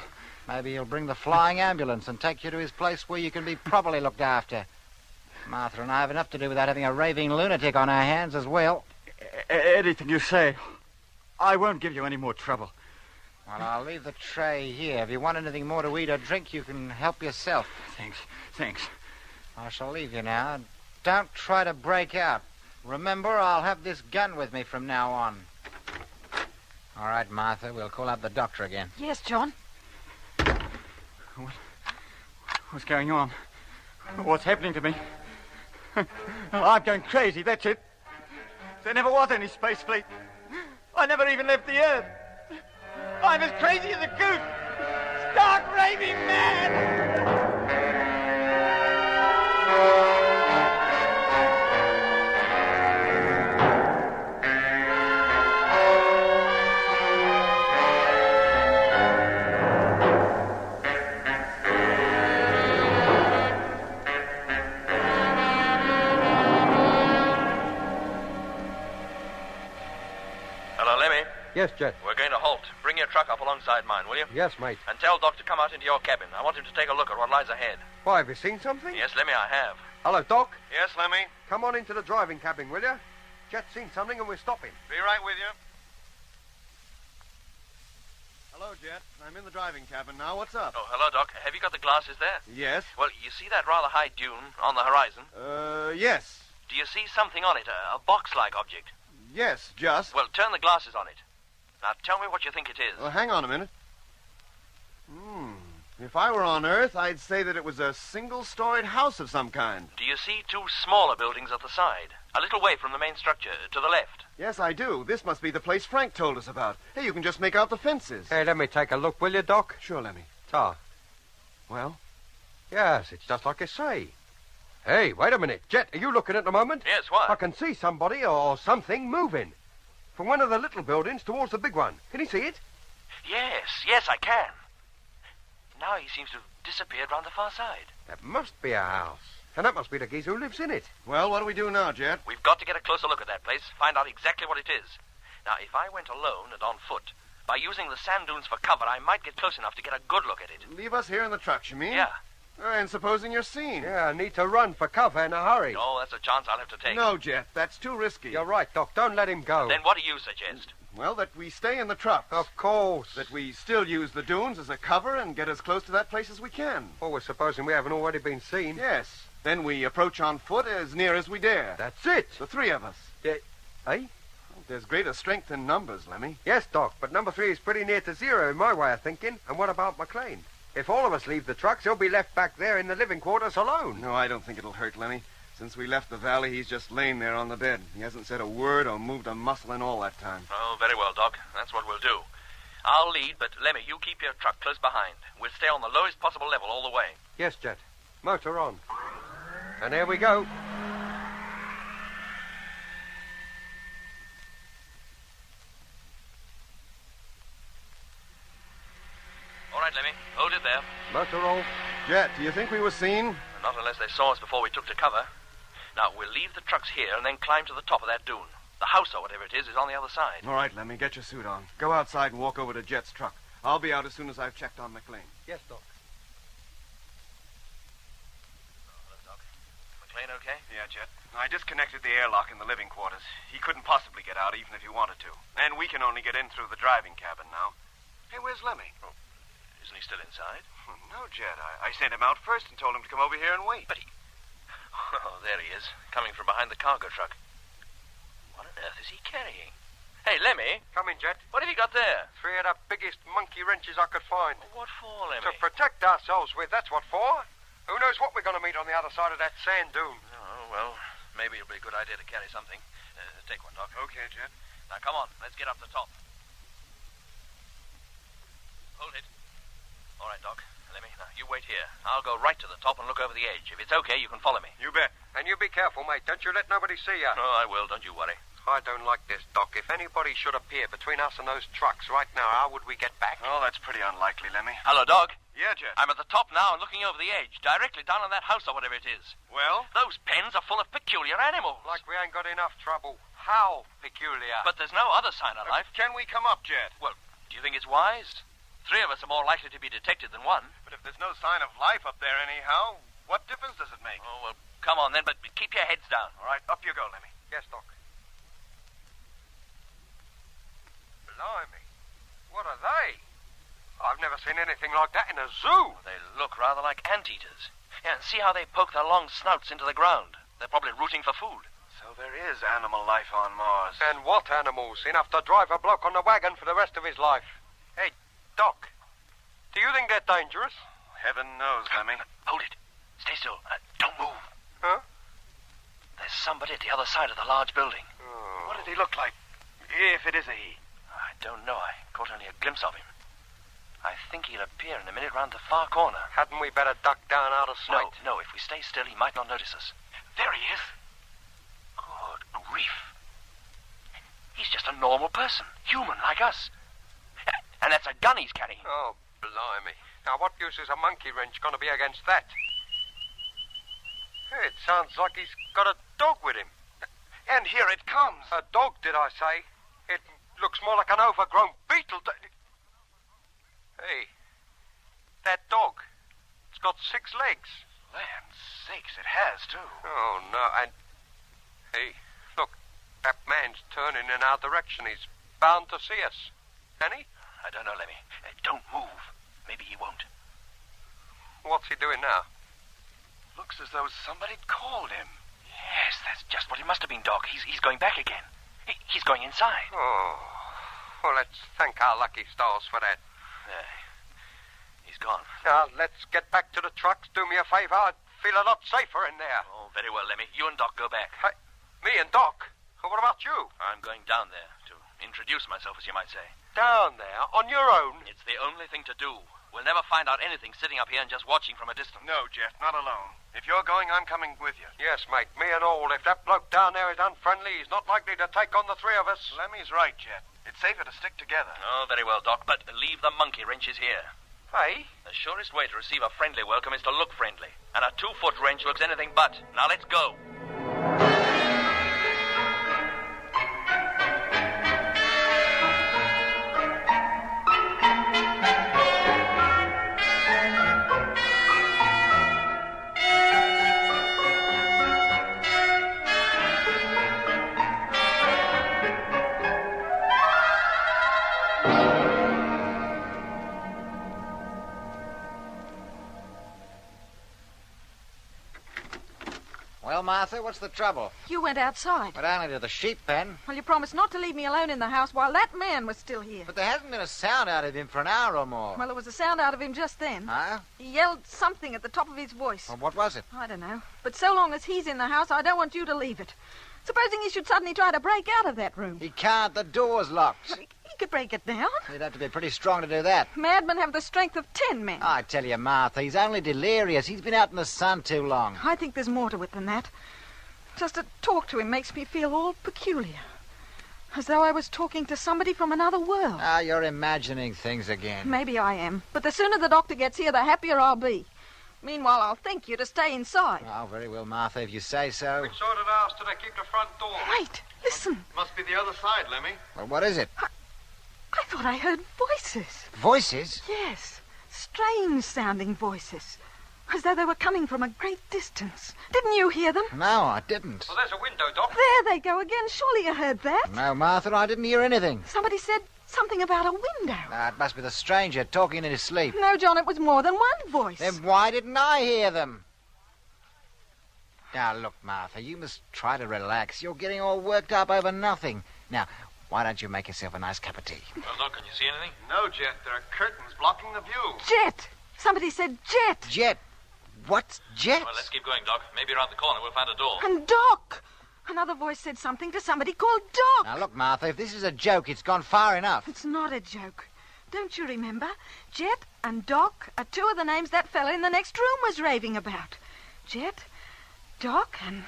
Maybe he'll bring the flying ambulance and take you to his place where you can be properly looked after. Martha and I have enough to do without having a raving lunatic on our hands as well. Anything you say. I won't give you any more trouble. Well, I'll leave the tray here. If you want anything more to eat or drink, you can help yourself. Thanks. I shall leave you now. Don't try to break out. Remember, I'll have this gun with me from now on. All right, Martha, we'll call out the doctor again. Yes, John. What's going on? What's happening to me? I'm going crazy, that's it. There never was any space fleet. I never even left the Earth. I'm as crazy as a goose. Stark raving mad! Yes, Jet. We're going to halt. Bring your truck up alongside mine, will you? Yes, mate. And tell Doc to come out into your cabin. I want him to take a look at what lies ahead. Why, have you seen something? Yes, Lemmy, I have. Hello, Doc. Yes, Lemmy? Come on into the driving cabin, will you? Jet's seen something and we're stopping. Be right with you. Hello, Jet. I'm in the driving cabin now. What's up? Oh, hello, Doc. Have you got the glasses there? Yes. Well, you see that rather high dune on the horizon? Yes. Do you see something on it, a box-like object? Yes, just. Well, turn the glasses on it. Now, tell me what you think it is. Well, hang on a minute. If I were on Earth, I'd say that it was a single-storied house of some kind. Do you see two smaller buildings at the side? A little way from the main structure, to the left. Yes, I do. This must be the place Frank told us about. Hey, you can just make out the fences. Hey, let me take a look, will you, Doc? Sure, Lemmy. Ta. Well? Yes, it's just like you say. Hey, wait a minute. Jet, are you looking at the moment? Yes, what? I can see somebody or something moving. From one of the little buildings towards the big one. Can you see it? Yes, I can. Now he seems to have disappeared round the far side. That must be a house. And that must be the geezer who lives in it. Well, what do we do now, Jet? We've got to get a closer look at that place, find out exactly what it is. Now, if I went alone and on foot, by using the sand dunes for cover, I might get close enough to get a good look at it. Leave us here in the trucks, you mean? Yeah. And supposing you're seen? Yeah, I need to run for cover in a hurry. Oh, that's a chance I'll have to take. No, Jet, that's too risky. You're right, Doc. Don't let him go. Then what do you suggest? Well, that we stay in the trucks. Of course. That we still use the dunes as a cover and get as close to that place as we can. Oh, we're supposing we haven't already been seen. Yes. Then we approach on foot as near as we dare. That's it. The three of us. Eh? There's greater strength in numbers, Lemmy. Yes, Doc, but number 3 is pretty near to 0 in my way of thinking. And what about McLean? If all of us leave the trucks, he'll be left back there in the living quarters alone. No, I don't think it'll hurt, Lemmy. Since we left the valley, he's just lain there on the bed. He hasn't said a word or moved a muscle in all that time. Oh, very well, Doc. That's what we'll do. I'll lead, but Lemmy, you keep your truck close behind. We'll stay on the lowest possible level all the way. Yes, Jet. Motor on. And here we go. All right, Lemmy. Hold it there. Motor off. Jet, do you think we were seen? Not unless they saw us before we took to cover. Now, we'll leave the trucks here and then climb to the top of that dune. The house, or whatever it is on the other side. All right, Lemmy, get your suit on. Go outside and walk over to Jet's truck. I'll be out as soon as I've checked on McLean. Yes, Doc. Hello, Doc. McLean okay? Yeah, Jet. I disconnected the airlock in the living quarters. He couldn't possibly get out, even if he wanted to. And we can only get in through the driving cabin now. Hey, where's Lemmy? Oh, isn't he still inside? No, Jet. I sent him out first and told him to come over here and wait. But he... Oh, there he is, coming from behind the cargo truck. What on earth is he carrying? Hey, Lemmy. Come in, Jet. What have you got there? 3 of the biggest monkey wrenches I could find. What for, Lemmy? To protect ourselves with, that's what for. Who knows what we're going to meet on the other side of that sand dune? Oh, well, maybe it'll be a good idea to carry something. Take one, Doc. Okay, Jet. Now, come on, let's get up the top. Hold it. All right, Doc. Lemmy, now, you wait here. I'll go right to the top and look over the edge. If it's okay, you can follow me. You bet. And you be careful, mate. Don't you let nobody see you. Oh, I will. Don't you worry. I don't like this, Doc. If anybody should appear between us and those trucks right now, how would we get back? Oh, that's pretty unlikely, Lemmy. Hello, Doc. Yeah, Jet. I'm at the top now and looking over the edge, directly down on that house or whatever it is. Well? Those pens are full of peculiar animals. Like we ain't got enough trouble. How peculiar? But there's no other sign of life. Can we come up, Jet? Well, do you think it's wise? 3 of us are more likely to be detected than 1. But if there's no sign of life up there anyhow, what difference does it make? Oh, well, come on then, but keep your heads down. All right, up you go, Lemmy. Yes, Doc. Blimey. What are they? I've never seen anything like that in a zoo. They look rather like anteaters. Yeah, and see how they poke their long snouts into the ground. They're probably rooting for food. So there is animal life on Mars. And what animals? Enough to drive a bloke on the wagon for the rest of his life. Hey, Doc, do you think they're dangerous? Heaven knows, Lemmy. Hold it. Stay still. Don't move. Huh? There's somebody at the other side of the large building. Oh. What did he look like? If it is a he. I don't know. I caught only a glimpse of him. I think he'll appear in a minute round the far corner. Hadn't we better duck down out of sight? No. If we stay still, he might not notice us. There he is. Good grief. He's just a normal person. Human, like us. And that's a gun he's carrying. Oh, blimey. Now, what use is a monkey wrench going to be against that? It sounds like he's got a dog with him. And here it comes. A dog, did I say? It looks more like an overgrown beetle. Hey, that dog. It's got 6 legs. Land sakes, it has, too. Oh, no, and... Hey, look, that man's turning in our direction. He's bound to see us. Ain't he? I don't know, Lemmy. Don't move. Maybe he won't. What's he doing now? Looks as though somebody'd called him. Yes, that's just what it must have been, Doc. He's going back again. He's going inside. Oh, well, let's thank our lucky stars for that. He's gone. Now, let's get back to the trucks. Do me a favor. I'd feel a lot safer in there. Oh, very well, Lemmy. You and Doc go back. Me and Doc? What about you? I'm going down there to introduce myself, as you might say. Down there? On your own? It's the only thing to do. We'll never find out anything sitting up here and just watching from a distance. No, Jeff, not alone. If you're going, I'm coming with you. Yes, mate, me and all. If that bloke down there is unfriendly, he's not likely to take on the 3 of us. Lemmy's right, Jeff. It's safer to stick together. Oh, very well, Doc, but leave the monkey wrenches here. Hey? The surest way to receive a friendly welcome is to look friendly. And a 2-foot wrench looks anything but. Now, let's go. Well, Martha, what's the trouble? You went outside. But only to the sheep pen. Well, you promised not to leave me alone in the house while that man was still here. But there hasn't been a sound out of him for an hour or more. Well, there was a sound out of him just then. Huh? He yelled something at the top of his voice. Well, what was it? I don't know. But so long as he's in the house, I don't want you to leave it. Supposing he should suddenly try to break out of that room. He can't. The door's locked. He could break it down. He'd have to be pretty strong to do that. Madmen have the strength of 10 men. I tell you, Martha, he's only delirious. He's been out in the sun too long. I think there's more to it than that. Just to talk to him makes me feel all peculiar. As though I was talking to somebody from another world. Ah, you're imagining things again. Maybe I am. But the sooner the doctor gets here, the happier I'll be. Meanwhile, I'll thank you to stay inside. Oh, very well, Martha, if you say so. We sorted ours till they keep the front door. Wait, listen. Must be the other side, Lemmy. Well, what is it? I thought I heard voices. Voices? Yes, strange-sounding voices. As though they were coming from a great distance. Didn't you hear them? No, I didn't. Well, there's a window, Doc. There they go again. Surely you heard that. No, Martha, I didn't hear anything. Somebody said something about a window. It must be the stranger talking in his sleep. No, John, it was more than one voice. Then why didn't I hear them? Now, look, Martha, you must try to relax. You're getting all worked up over nothing. Now, why don't you make yourself a nice cup of tea? Well, Doc, can you see anything? No, Jet. There are curtains blocking the view. Jet! Somebody said Jet. Jet? What's Jet? Well, let's keep going, Doc. Maybe around the corner we'll find a door. And Doc! Another voice said something to somebody called Doc. Now, look, Martha, if this is a joke, it's gone far enough. It's not a joke. Don't you remember? Jet and Doc are 2 of the names that fella in the next room was raving about. Jet, Doc, and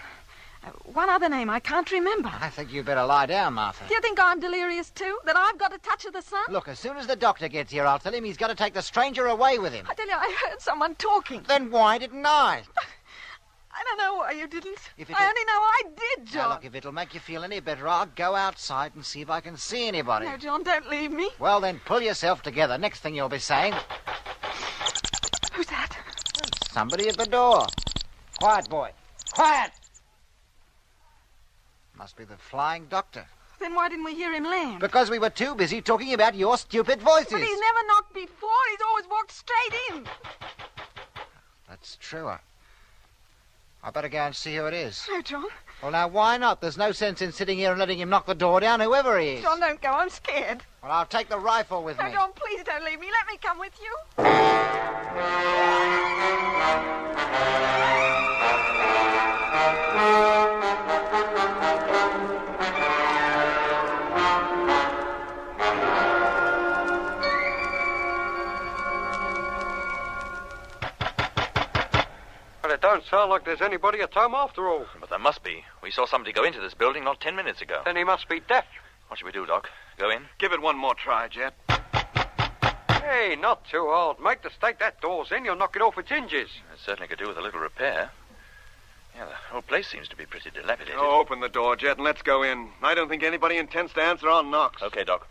one other name I can't remember. I think you'd better lie down, Martha. Do you think I'm delirious too? That I've got a touch of the sun? Look, as soon as the doctor gets here, I'll tell him he's got to take the stranger away with him. I tell you, I heard someone talking. Then why didn't I? I don't know why you didn't. I only know I did, John. Now, look, if it'll make you feel any better, I'll go outside and see if I can see anybody. No, John, don't leave me. Well, then, pull yourself together. Next thing you'll be saying... Who's that? Somebody at the door. Quiet, boy. Quiet! Must be the flying doctor. Then why didn't we hear him land? Because we were too busy talking about your stupid voices. But he's never knocked before. He's always walked straight in. That's true. I better go and see who it is. No, John. Well, now, why not? There's no sense in sitting here and letting him knock the door down, whoever he is. John, don't go. I'm scared. Well, I'll take the rifle with me. No, John, please don't leave me. Let me come with you. Well, it don't sound like there's anybody at home after all. But there must be. We saw somebody go into this building not 10 minutes ago. Then he must be deaf. What should we do, Doc? Go in? Give it one more try, Jet. Hey, not too hard. Make the stake that door's in, you'll knock it off its hinges. It certainly could do with a little repair. Yeah, the whole place seems to be pretty dilapidated. Oh, open the door, Jet, and let's go in. I don't think anybody intends to answer on knocks. Okay, Doc.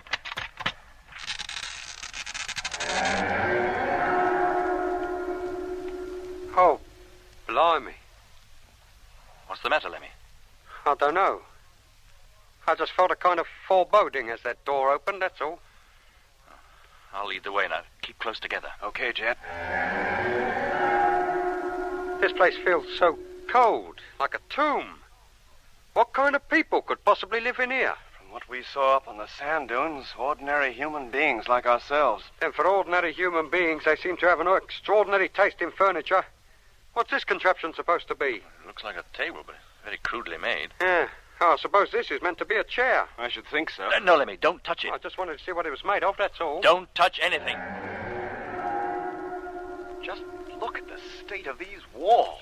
Oh, blimey. What's the matter, Lemmy? I don't know. I just felt a kind of foreboding as that door opened, that's all. I'll lead the way now. Keep close together. Okay, Jet. This place feels so cold, like a tomb. What kind of people could possibly live in here? From what we saw up on the sand dunes, ordinary human beings like ourselves. And for ordinary human beings, they seem to have an extraordinary taste in furniture. What's this contraption supposed to be? It looks like a table, but it's very crudely made. Yeah. Oh, I suppose this is meant to be a chair. I should think so. No, Lemmy, don't touch it. I just wanted to see what it was made of, that's all. Don't touch anything. Just look at the state of these walls.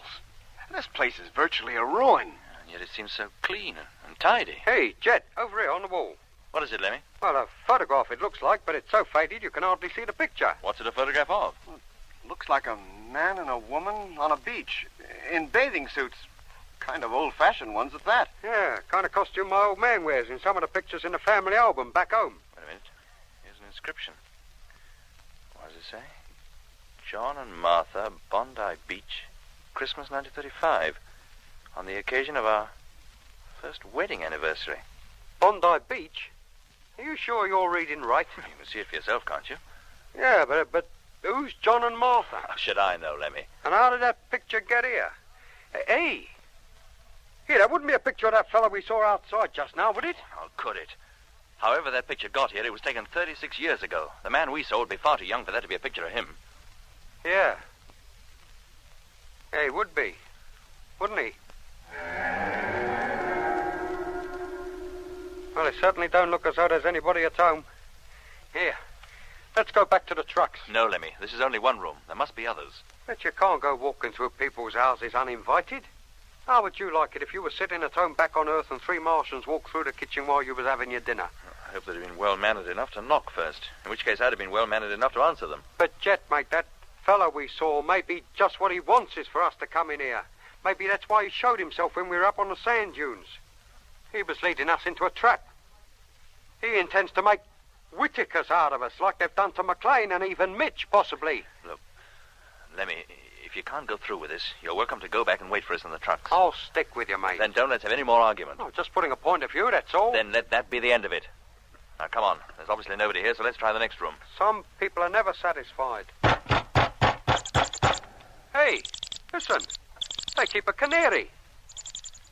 This place is virtually a ruin. And yet it seems so clean and tidy. Hey, Jet, over here on the wall. What is it, Lemmy? Well, a photograph it looks like, but it's so faded you can hardly see the picture. What's it a photograph of? Looks like a man and a woman on a beach, in bathing suits. Kind of old-fashioned ones at that. Yeah, kind of costume my old man wears in some of the pictures in the family album back home. Wait a minute. Here's an inscription. What does it say? John and Martha, Bondi Beach, Christmas 1935, on the occasion of our first wedding anniversary. Bondi Beach? Are you sure you're reading right? You can see it for yourself, can't you? Yeah, but who's John and Martha? How should I know, Lemmy? And how did that picture get here? Hey! Here, that wouldn't be a picture of that fellow we saw outside just now, would it? How could it? However that picture got here, it was taken 36 years ago. The man we saw would be far too young for that to be a picture of him. Yeah. Yeah, he would be. Wouldn't he? Well, it certainly don't look as though there's anybody at home. Here, let's go back to the trucks. No, Lemmy, this is only one room. There must be others. But you can't go walking through people's houses uninvited. How would you like it if you were sitting at home back on Earth and 3 Martians walked through the kitchen while you was having your dinner? I hope they'd have been well-mannered enough to knock first, in which case I'd have been well-mannered enough to answer them. But, Jet, mate, that fellow we saw, maybe just what he wants is for us to come in here. Maybe that's why he showed himself when we were up on the sand dunes. He was leading us into a trap. He intends to make Whitakers out of us, like they've done to McLean and even Mitch, possibly. Look, Lemmy, if you can't go through with this, you're welcome to go back and wait for us in the trucks. I'll stick with you, mate. Then don't let's have any more argument. No, just putting a point of view, that's all. Then let that be the end of it. Now, come on. There's obviously nobody here, so let's try the next room. Some people are never satisfied. Hey, listen. They keep a canary.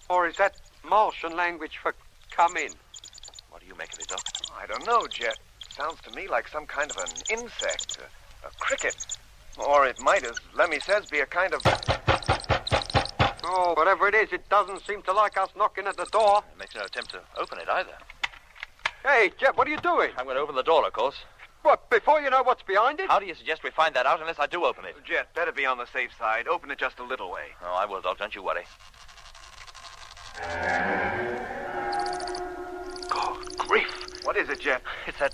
Or is that Martian language for come in? What do you make of it, Doc? I don't know, Jet. Sounds to me like some kind of an insect, a cricket. Or it might, as Lemmy says, be a kind of... Oh, whatever it is, it doesn't seem to like us knocking at the door. It makes no attempt to open it either. Hey, Jeff, what are you doing? I'm going to open the door, of course. What, before you know what's behind it? How do you suggest we find that out unless I do open it? Jet, better be on the safe side. Open it just a little way. Oh, I will, Doc. Don't you worry. God, grief. What is it, Jet? It's that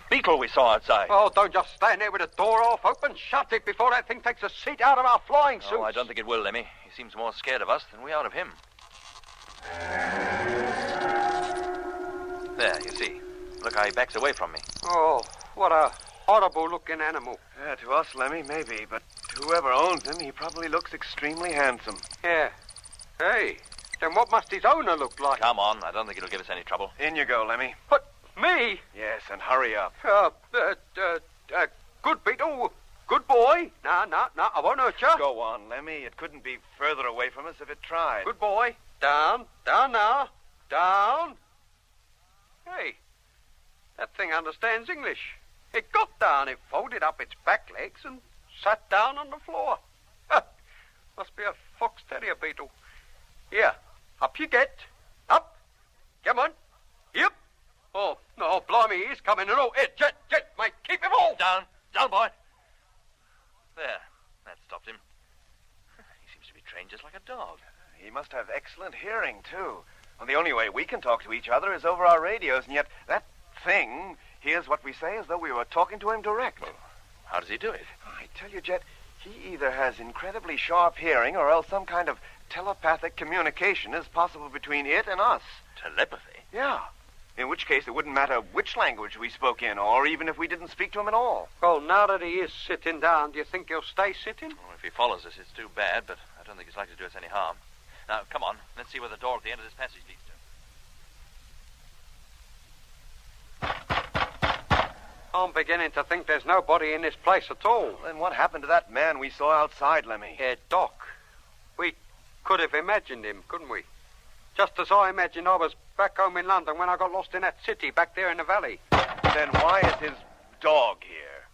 beetle we saw outside. Oh, don't just stand there with the door off open. Shut it before that thing takes a seat out of our flying suits. Oh, I don't think it will, Lemmy. He seems more scared of us than we are of him. There, you see. Look how he backs away from me. Oh, what a horrible-looking animal. Yeah, to us, Lemmy, maybe, but to whoever owns him, he probably looks extremely handsome. Yeah. Hey, then what must his owner look like? Come on, I don't think it'll give us any trouble. In you go, Lemmy. But me? Yes, and hurry up. Good beetle. Good boy. No, I won't hurt you. Go on, Lemmy. It couldn't be further away from us if it tried. Good boy. Down now. Down. Hey, that thing understands English. It got down, it folded up its back legs and sat down on the floor. Must be a fox terrier beetle. Here, up you get. Up. Come on. Yep. Oh, no, blimey, he's coming. No, Jet, mate, keep him off. Down, boy. There, that stopped him. He seems to be trained just like a dog. He must have excellent hearing, too. Well, the only way we can talk to each other is over our radios, and yet that thing hears what we say as though we were talking to him direct. Well, how does he do it? I tell you, Jet, he either has incredibly sharp hearing or else some kind of telepathic communication is possible between it and us. Telepathy? Yeah. In which case, it wouldn't matter which language we spoke in, or even if we didn't speak to him at all. Well, now that he is sitting down, do you think he'll stay sitting? Well, if he follows us, it's too bad, but I don't think he's likely to do us any harm. Now, come on. Let's see where the door at the end of this passage leads to. I'm beginning to think there's nobody in this place at all. Well, then what happened to that man we saw outside, Lemmy? Doc. We could have imagined him, couldn't we? Just as I imagined I was back home in London when I got lost in that city back there in the valley. Then why is his dog here?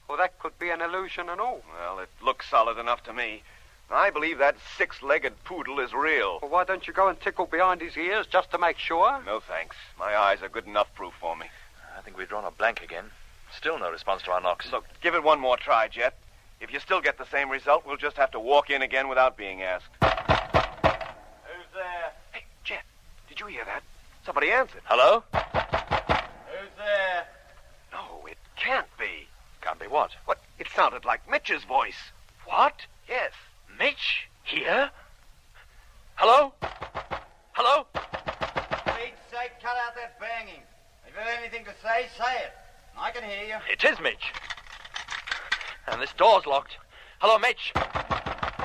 Well, that could be an illusion and all. Well, it looks solid enough to me. I believe that six-legged poodle is real. Well, why don't you go and tickle behind his ears just to make sure? No, thanks. My eyes are good enough proof for me. I think we've drawn a blank again. Still no response to our knocks. Look, give it one more try, Jet. If you still get the same result, we'll just have to walk in again without being asked. Who's there? Hey, Jet, did you hear that? Somebody answered. Hello? Who's there? No, it can't be. Can't be what? What? It sounded like Mitch's voice. What? Yes. Mitch? Here? Hello? Hello? For Pete's sake, cut out that banging. If you've anything to say, say it. I can hear you. It is Mitch. And this door's locked. Hello, Mitch.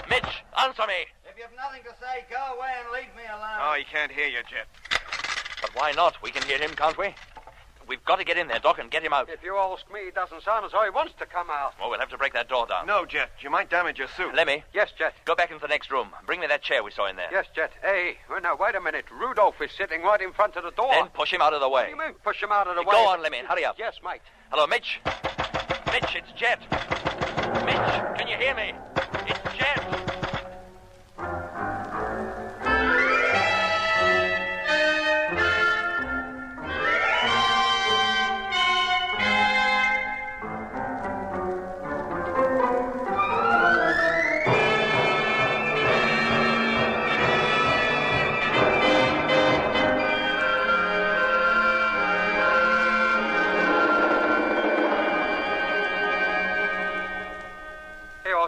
Mitch, answer me. If you've nothing to say, go away and leave me alone. Oh, he can't hear you, Jet. But why not? We can hear him, can't we? We've got to get in there, Doc, and get him out. If you ask me, it doesn't sound as though he wants to come out. Well, we'll have to break that door down. No, Jet. You might damage your suit. Lemmy. Yes, Jet. Go back into the next room. Bring me that chair we saw in there. Yes, Jet. Hey, well, now, wait a minute. Rudolph is sitting right in front of the door. Then push him out of the way. What do you mean, push him out of the way? Go on, Lemmy. Hurry up. Yes, mate. Hello, Mitch. Mitch, it's Jet. Mitch, can you hear me? It's Jet.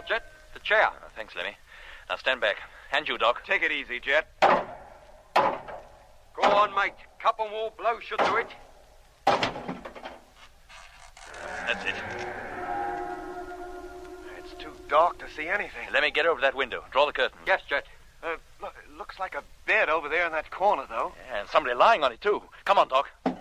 Jet. The chair. Thanks, Lemmy. Now stand back. And you, Doc. Take it easy, Jet. Go on, mate. Couple more blows should do it. That's it. It's too dark to see anything. Let me get over that window. Draw the curtain. Yes, Jet. Look, it looks like a bed over there in that corner, though. Yeah, and somebody lying on it, too. Come on, Doc. Oh,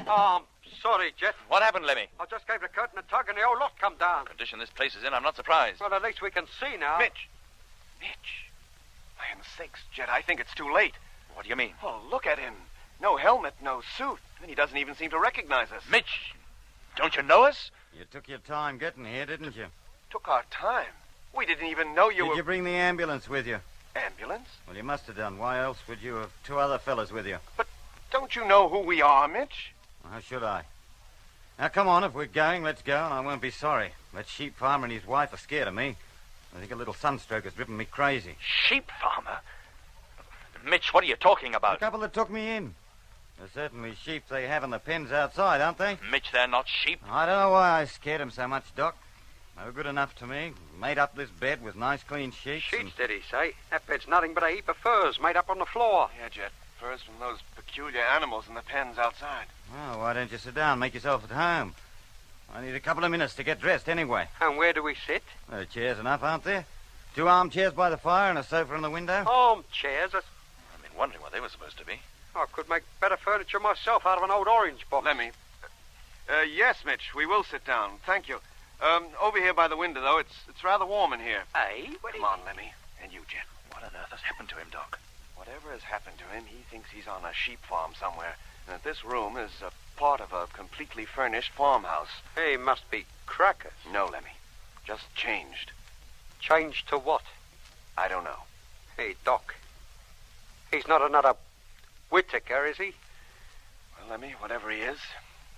I'm sorry, Jet. What happened, Lemmy? I just gave the curtain a tug and the whole lot come down. The condition this place is in, I'm not surprised. Well, at least we can see now. Mitch! Land sakes, Jet, I think it's too late. What do you mean? Oh, look at him. No helmet, no suit. And he doesn't even seem to recognize us. Mitch, don't you know us? You took your time getting here, didn't you? Took our time. We didn't even know you were... Did you bring the ambulance with you? Ambulance? Well, you must have done. Why else would you have two other fellas with you? But don't you know who we are, Mitch? Well, how should I? Now, come on. If we're going, let's go, and I won't be sorry. That sheep farmer and his wife are scared of me. I think a little sunstroke has driven me crazy. Sheep farmer? Mitch, what are you talking about? A couple that took me in. They're certainly sheep they have in the pens outside, aren't they? Mitch, they're not sheep. I don't know why I scared them so much, Doc. They were good enough to me. Made up this bed with nice clean sheets. Sheets, did he say? That bed's nothing but a heap of furs made up on the floor. Yeah, Jet. Furs from those peculiar animals in the pens outside. Oh, why don't you sit down and make yourself at home? I need a couple of minutes to get dressed anyway. And where do we sit? There are chairs enough, aren't there? 2 armchairs by the fire and a sofa in the window. Armchairs? I've been wondering what they were supposed to be. I could make better furniture myself out of an old orange box. Lemmy. Yes, Mitch, we will sit down. Thank you. Over here by the window, though, it's rather warm in here. Hey? Come on, Lemmy. And you, Jet. What on earth has happened to him, Doc? Whatever has happened to him, he thinks he's on a sheep farm somewhere, and that this room is a part of a completely furnished farmhouse. He must be crackers. No, Lemmy. Just changed. Changed to what? I don't know. Hey, Doc. He's not another Whitaker, is he? Well, Lemmy, whatever he is,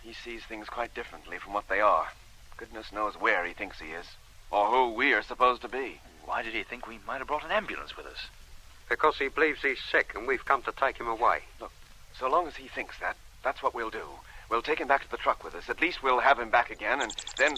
he sees things quite differently from what they are. Goodness knows where he thinks he is, or who we are supposed to be. Why did he think we might have brought an ambulance with us? Because he believes he's sick and we've come to take him away. Look, so long as he thinks that, that's what we'll do. We'll take him back to the truck with us. At least we'll have him back again, and then...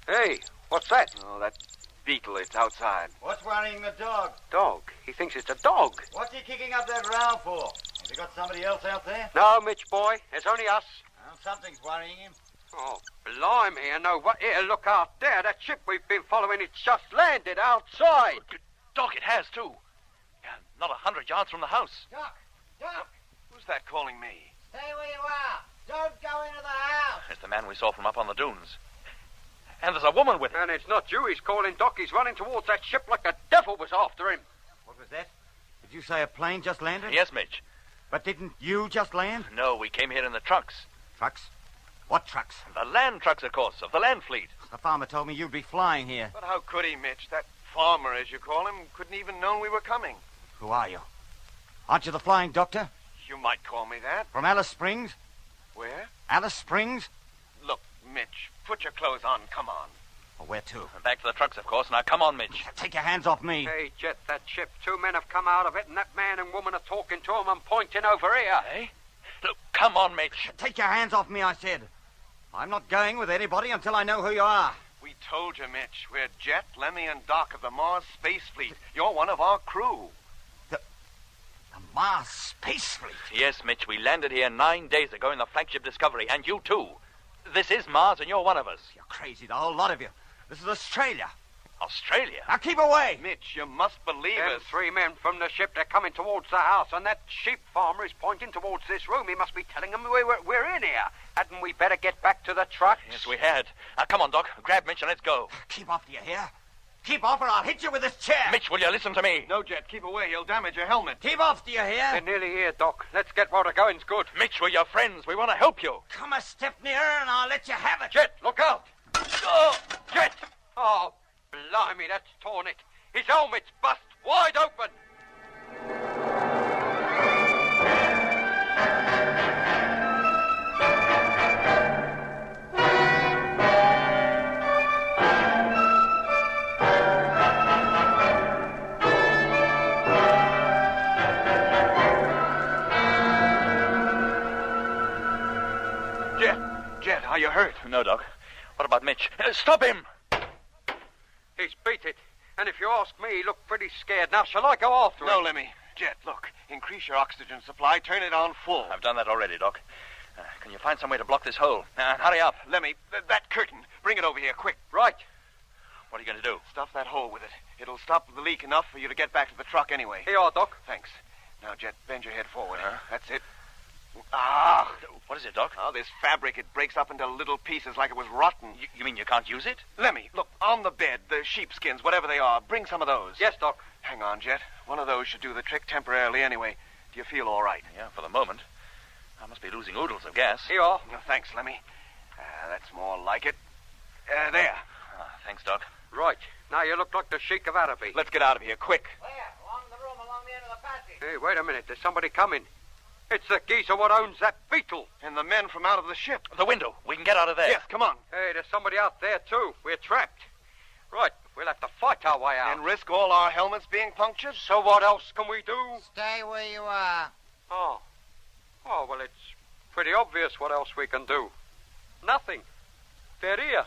Hey, what's that? Oh, that beetle. It's outside. What's worrying the dog? Dog? He thinks it's a dog. What's he kicking up that row for? Has he got somebody else out there? No, Mitch, boy. It's only us. Well, something's worrying him. Oh, blimey, I know what. Here, look out there. That ship we've been following, it's just landed outside. Doc, it has, too. Yeah, not 100 yards from the house. Doc! Doc! Who's that calling me? Stay where you are. Don't go into the house. It's the man we saw from up on the dunes. And there's a woman with him. And it's not you he's calling, Doc. He's running towards that ship like the devil was after him. What was that? Did you say a plane just landed? Yes, Mitch. But didn't you just land? No, we came here in the trucks. Trucks? What trucks? The land trucks, of course, of the land fleet. The farmer told me you'd be flying here. But how could he, Mitch? That farmer, as you call him, couldn't even known we were coming. Who are you? Aren't you the flying doctor? You might call me that. From Alice Springs? Where? Alice Springs? Look, Mitch, put your clothes on. Come on. Oh, where to? Back to the trucks, of course. Now, come on, Mitch. Take your hands off me. Hey, Jet, that ship. 2 men have come out of it, and that man and woman are talking to him and pointing over here. Hey? Look, come on, Mitch. Take your hands off me, I said. I'm not going with anybody until I know who you are. We told you, Mitch. We're Jet, Lemmy, and Doc of the Mars Space Fleet. You're one of our crew. The Mars Space Fleet? Yes, Mitch, we landed here 9 days ago in the flagship Discovery, and you too. This is Mars, and you're one of us. You're crazy, the whole lot of you. This is Australia. Australia? Now keep away! Mitch, you must believe Them us. 3 men from the ship, they're coming towards the house, and that sheep farmer is pointing towards this room. He must be telling them we're in here. Hadn't we better get back to the trucks? Yes, we had. Come on, Doc. Grab Mitch and let's go. Keep off, do you hear? Keep off or I'll hit you with this chair. Mitch, will you listen to me? No, Jet, keep away. He'll damage your helmet. Keep off, do you hear? They're nearly here, Doc. Let's get while the going's good. Mitch, we're your friends. We want to help you. Come a step nearer and I'll let you have it. Jet, look out! Oh, Jet! Oh, blimey, that's torn it. His helmet's bust wide open. Jet, are you hurt? No, Doc. What about Mitch? Stop him! He's beat it. And if you ask me, he looked pretty scared. Now, shall I go after him? No, Lemmy. Jet, look. Increase your oxygen supply. Turn it on full. I've done that already, Doc. Can you find some way to block this hole? Hurry up. Lemmy, that curtain. Bring it over here, quick. Right. What are you going to do? Stuff that hole with it. It'll stop the leak enough for you to get back to the truck anyway. Here you are, Doc. Thanks. Now, Jet, bend your head forward. That's it. What is it, Doc? Oh, this fabric, it breaks up into little pieces like it was rotten. You mean you can't use it? Lemmy, look, on the bed, the sheepskins, whatever they are, bring some of those. Yes, Doc. Hang on, Jet. One of those should do the trick temporarily anyway. Do you feel all right? Yeah, for the moment. I must be losing oodles of gas. Here you are. Oh, thanks, Lemmy. That's more like it. There. Thanks, Doc. Right. Now you look like the Sheik of Araby. Let's get out of here, quick. Where? Along the room, along the end of the passage. Hey, wait a minute. There's somebody coming. It's the geezer what owns that beetle. And the men from out of the ship. The window. We can get out of there. Yes, come on. Hey, there's somebody out there, too. We're trapped. Right, we'll have to fight our way out. And risk all our helmets being punctured? So what else can we do? Stay where you are. Oh, well, it's pretty obvious what else we can do. Nothing. They're here.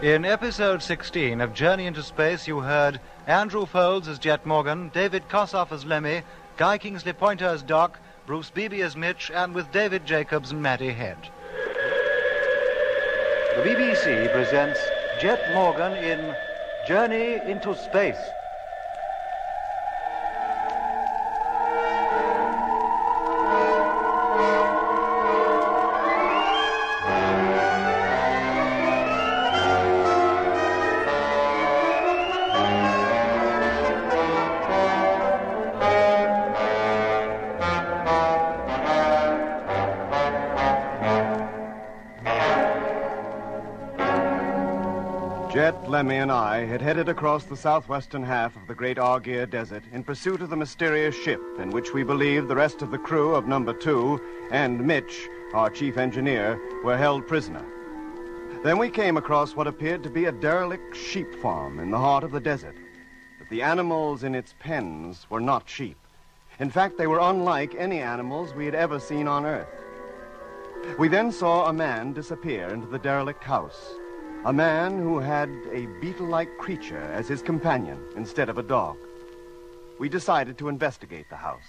In episode 16 of Journey into Space, you heard Andrew Folds as Jet Morgan, David Kossoff as Lemmy, Guy Kingsley Pointer as Doc, Bruce Beebe as Mitch, and with David Jacobs and Matty Head. The BBC presents Jet Morgan in Journey into Space. Jet, Lemmy, and I had headed across the southwestern half of the Great Argier Desert in pursuit of the mysterious ship in which we believed the rest of the crew of Number 2 and Mitch, our chief engineer, were held prisoner. Then we came across what appeared to be a derelict sheep farm in the heart of the desert. But the animals in its pens were not sheep. In fact, they were unlike any animals we had ever seen on Earth. We then saw a man disappear into the derelict house. A man who had a beetle-like creature as his companion instead of a dog. We decided to investigate the house.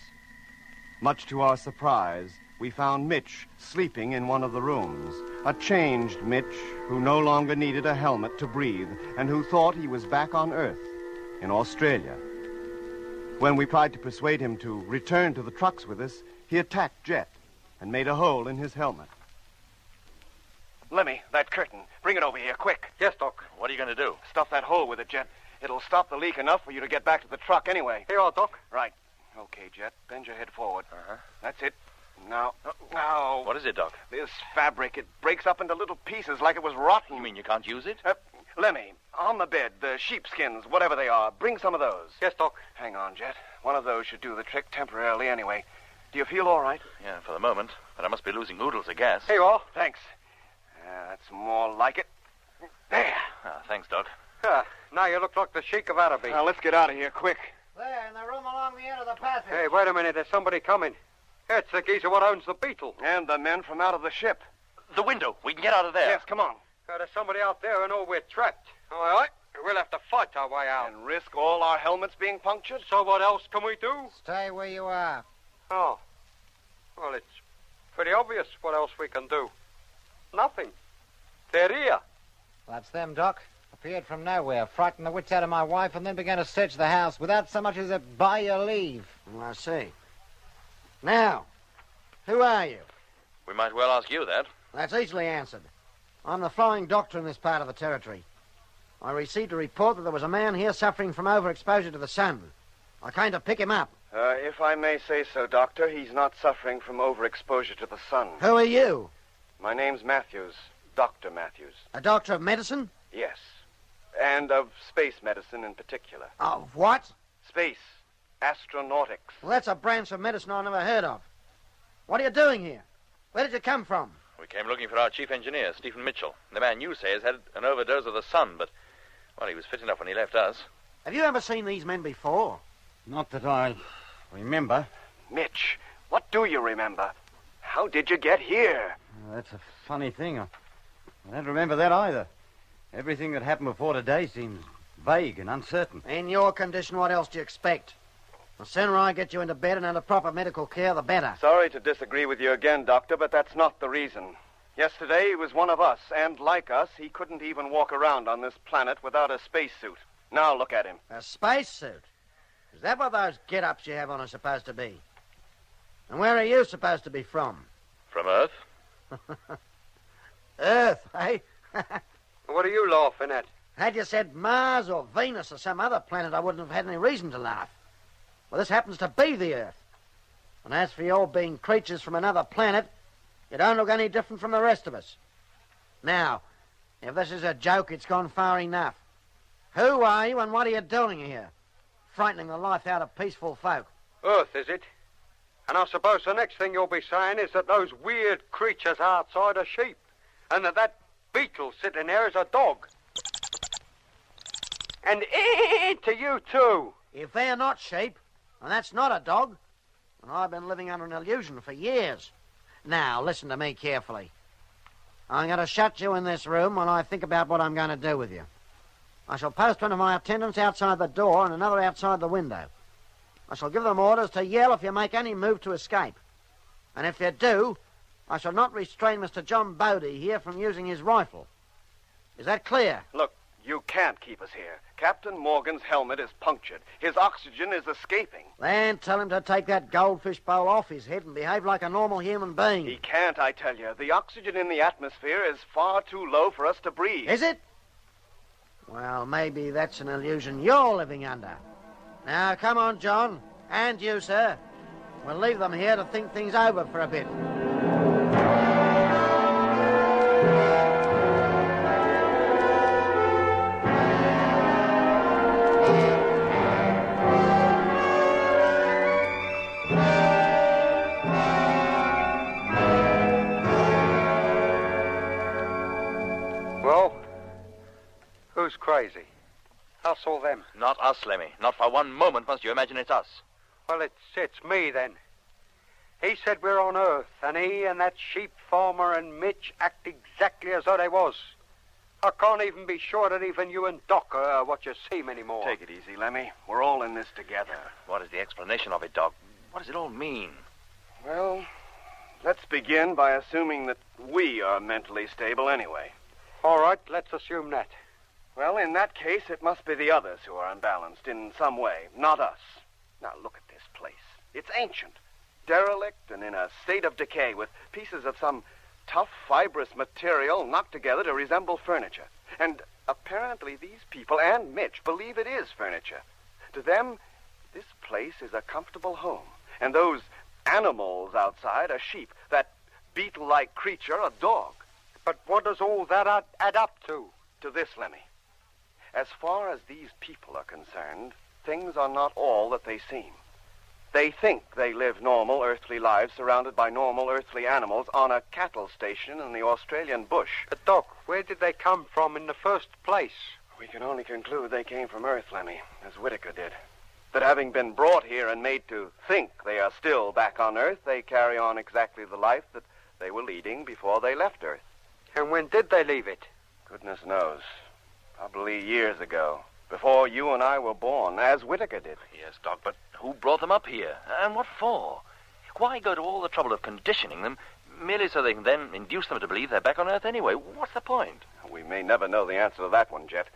Much to our surprise, we found Mitch sleeping in one of the rooms. A changed Mitch who no longer needed a helmet to breathe and who thought he was back on Earth, in Australia. When we tried to persuade him to return to the trucks with us, he attacked Jet and made a hole in his helmet. Lemmy, that curtain. Bring it over here, quick. Yes, Doc. What are you going to do? Stuff that hole with it, Jet. It'll stop the leak enough for you to get back to the truck anyway. Here you are, Doc. Right. Okay, Jet. Bend your head forward. Uh-huh. That's it. Now. What is it, Doc? This fabric, it breaks up into little pieces like it was rotten. You mean you can't use it? Lemmy, on the bed, the sheepskins, whatever they are, bring some of those. Yes, Doc. Hang on, Jet. One of those should do the trick temporarily anyway. Do you feel all right? Yeah, for the moment. But I must be losing oodles of gas. Here you are. Thanks. That's more like it. There. Thanks, Doc. Now you look like the Sheik of Araby. Now, let's get out of here, quick. There, in the room along the end of the passage. Hey, wait a minute. There's somebody coming. It's the geezer what owns the Beetle. And the men from out of the ship. The window. We can get out of there. Yes, come on. There's somebody out there who knows we're trapped. All right. We'll have to fight our way out. And risk all our helmets being punctured? So what else can we do? Stay where you are. Oh. Well, it's pretty obvious what else we can do. Nothing. They're here. That's them, Doc. Appeared from nowhere, frightened the wits out of my wife, and then began to search the house without so much as a by your leave. I see. Now, who are you? We might well ask you that. That's easily answered. I'm the flying doctor in this part of the territory. I received a report that there was a man here suffering from overexposure to the sun. I came to pick him up. If I may say so, Doctor, he's not suffering from overexposure to the sun. Who are you? My name's Matthews. Dr. Matthews. A doctor of medicine? Yes. And of space medicine in particular. Of what? Space. Astronautics. Well, that's a branch of medicine I never heard of. What are you doing here? Where did you come from? We came looking for our chief engineer, Stephen Mitchell. The man you say has had an overdose of the sun, but, well, he was fit enough when he left us. Have you ever seen these men before? Not that I remember. Mitch, what do you remember? How did you get here? That's a funny thing. I don't remember that either. Everything that happened before today seems vague and uncertain. In your condition, what else do you expect? The sooner I get you into bed and under proper medical care, the better. Sorry to disagree with you again, Doctor, but that's not the reason. Yesterday, he was one of us, and like us, he couldn't even walk around on this planet without a spacesuit. Now look at him. A spacesuit? Is that what those get-ups you have on are supposed to be? And where are you supposed to be from? From Earth. Earth, eh? What are you laughing at? Had you said Mars or Venus or some other planet, I wouldn't have had any reason to laugh. Well, this happens to be the Earth. And as for your being creatures from another planet, you don't look any different from the rest of us. Now, if this is a joke, it's gone far enough. Who are you and what are you doing here? Frightening the life out of peaceful folk. Earth, is it? And I suppose the next thing you'll be saying is that those weird creatures outside are sheep, and that beetle sitting there is a dog. And to you, too. If they're not sheep, and that's not a dog, and I've been living under an illusion for years. Now, listen to me carefully. I'm going to shut you in this room while I think about what I'm going to do with you. I shall post one of my attendants outside the door and another outside the window. I shall give them orders to yell if you make any move to escape. And if you do, I shall not restrain Mr. John Bodie here from using his rifle. Is that clear? Look, you can't keep us here. Captain Morgan's helmet is punctured. His oxygen is escaping. Then tell him to take that goldfish bowl off his head and behave like a normal human being. He can't, I tell you. The oxygen in the atmosphere is far too low for us to breathe. Is it? Well, maybe that's an illusion you're living under. Now, come on, John. And you, sir. We'll leave them here to think things over for a bit. Well, who's crazy? Us or them? Not us, Lemmy. Not for one moment must you imagine it's us. Well, it's me then. He said we're on Earth, and he and that sheep farmer and Mitch act exactly as though they was. I can't even be sure that even you and Doc are what you seem anymore. Take it easy, Lemmy. We're all in this together. What is the explanation of it, Doc? What does it all mean? Well, let's begin by assuming that we are mentally stable anyway. All right, let's assume that. Well, in that case, it must be the others who are unbalanced in some way, not us. Now, look at this place. It's ancient, derelict, and in a state of decay, with pieces of some tough, fibrous material knocked together to resemble furniture. And apparently these people and Mitch believe it is furniture. To them, this place is a comfortable home. And those animals outside are sheep, that beetle-like creature a dog. But what does all that add up to? To this, Lemmy. As far as these people are concerned, things are not all that they seem. They think they live normal earthly lives surrounded by normal earthly animals on a cattle station in the Australian bush. But, Doc, where did they come from in the first place? We can only conclude they came from Earth, Lemmy, as Whitaker did. That having been brought here and made to think they are still back on Earth, they carry on exactly the life that they were leading before they left Earth. And when did they leave it? Goodness knows. Probably years ago. Before you and I were born, as Whitaker did. Yes, Doc, but who brought them up here? And what for? Why go to all the trouble of conditioning them merely so they can then induce them to believe they're back on Earth anyway? What's the point? We may never know the answer to that one, Jet.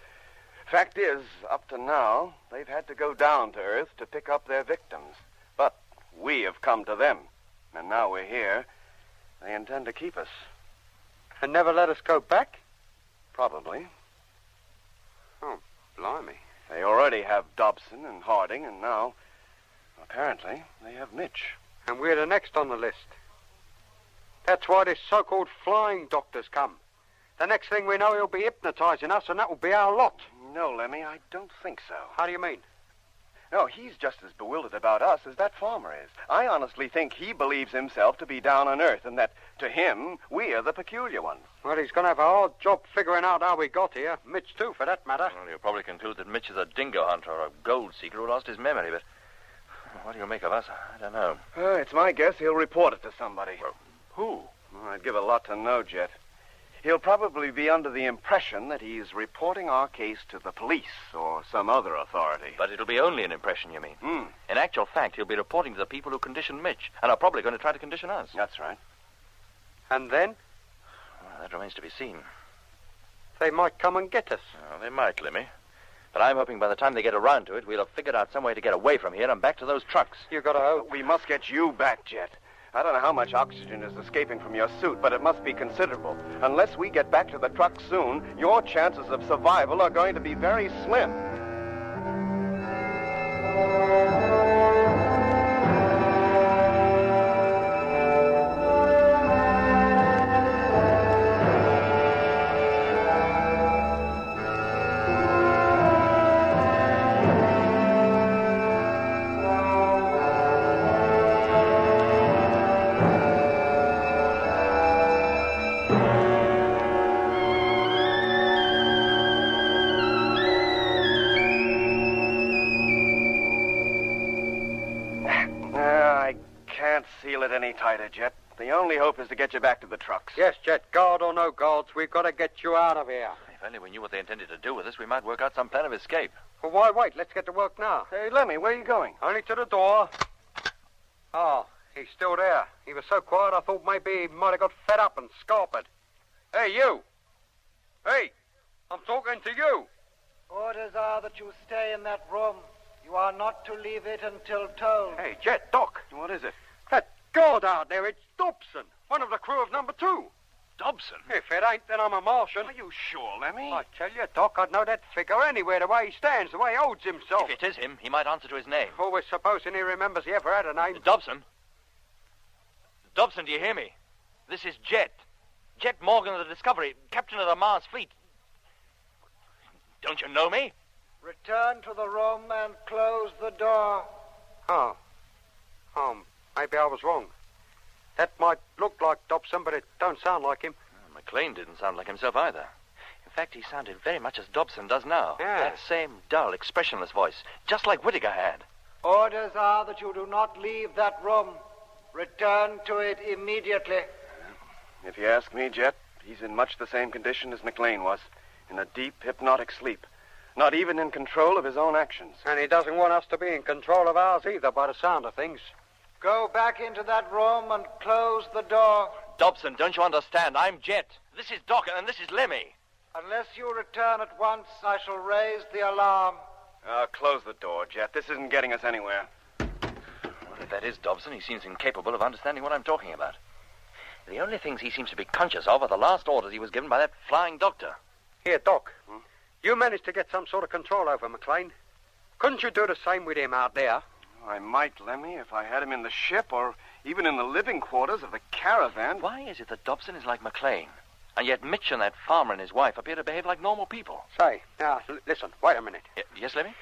Fact is, up to now, they've had to go down to Earth to pick up their victims. But we have come to them. And now we're here. They intend to keep us. And never let us go back? Probably. Oh, blimey. They already have Dobson and Harding, and now, apparently, they have Mitch. And we're the next on the list. That's why this so-called flying doctor's come. The next thing we know, he'll be hypnotizing us, and that will be our lot. No, Lemmy, I don't think so. How do you mean? No, he's just as bewildered about us as that farmer is. I honestly think he believes himself to be down on Earth, and that, to him, we're the peculiar ones. Well, he's going to have a hard job figuring out how we got here. Mitch, too, for that matter. Well, you'll probably conclude that Mitch is a dingo hunter or a gold seeker who lost his memory, but what do you make of us? I don't know. It's my guess he'll report it to somebody. Well, who? Well, I'd give a lot to know, Jet. He'll probably be under the impression that he's reporting our case to the police or some other authority. But it'll be only an impression, you mean? Hmm. In actual fact, he'll be reporting to the people who conditioned Mitch, and are probably going to try to condition us. That's right. And then? Well, that remains to be seen. They might come and get us. Oh, they might, Lemmy. But I'm hoping by the time they get around to it, we'll have figured out some way to get away from here and back to those trucks. You got to hope. We must get you back, Jet. I don't know how much oxygen is escaping from your suit, but it must be considerable. Unless we get back to the truck soon, your chances of survival are going to be very slim. Any tighter, Jet. The only hope is to get you back to the trucks. Yes, Jet. Guard or no guards, we've got to get you out of here. If only we knew what they intended to do with us, we might work out some plan of escape. Well, why wait? Let's get to work now. Hey, Lemmy, where are you going? Only to the door. Oh, he's still there. He was so quiet I thought maybe he might have got fed up and scarpered. Hey, you. Hey, I'm talking to you. Orders are that you stay in that room. You are not to leave it until told. Hey, Jet, Doc. What is it? That guard out there, it's Dobson, one of the crew of number 2. Dobson? If it ain't, then I'm a Martian. Are you sure, Lemmy? I tell you, Doc, I'd know that figure anywhere, the way he stands, the way he holds himself. If it is him, he might answer to his name. Oh, we're supposing he remembers he ever had a name. Dobson? Dobson, do you hear me? This is Jet. Jet Morgan of the Discovery, captain of the Mars fleet. Don't you know me? Return to the room and close the door. Oh, maybe I was wrong. That might look like Dobson, but it don't sound like him. McLean didn't sound like himself either. fact, he sounded very much as Dobson does now. Yeah. That same dull, expressionless voice, just like Whitaker had. Orders are that you do not leave that room. Return to it immediately. If you ask me, Jet, he's in much the same condition as McLean was, in a deep, hypnotic sleep. Not even in control of his own actions. And he doesn't want us to be in control of ours either, by the sound of things. Go back into that room and close the door. Dobson, don't you understand? I'm Jet. This is Doc, and this is Lemmy. Unless you return at once, I shall raise the alarm. Close the door, Jet. This isn't getting us anywhere. Well, if that is Dobson, he seems incapable of understanding what I'm talking about. The only things he seems to be conscious of are the last orders he was given by that flying doctor. Here, Doc. You managed to get some sort of control over McLean. Couldn't you do the same with him out there? I might, Lemmy, if I had him in the ship or even in the living quarters of the caravan. Why is it that Dobson is like McLean, and yet Mitch and that farmer and his wife appear to behave like normal people? Say, now, listen, wait a minute. Yes, Lemmy?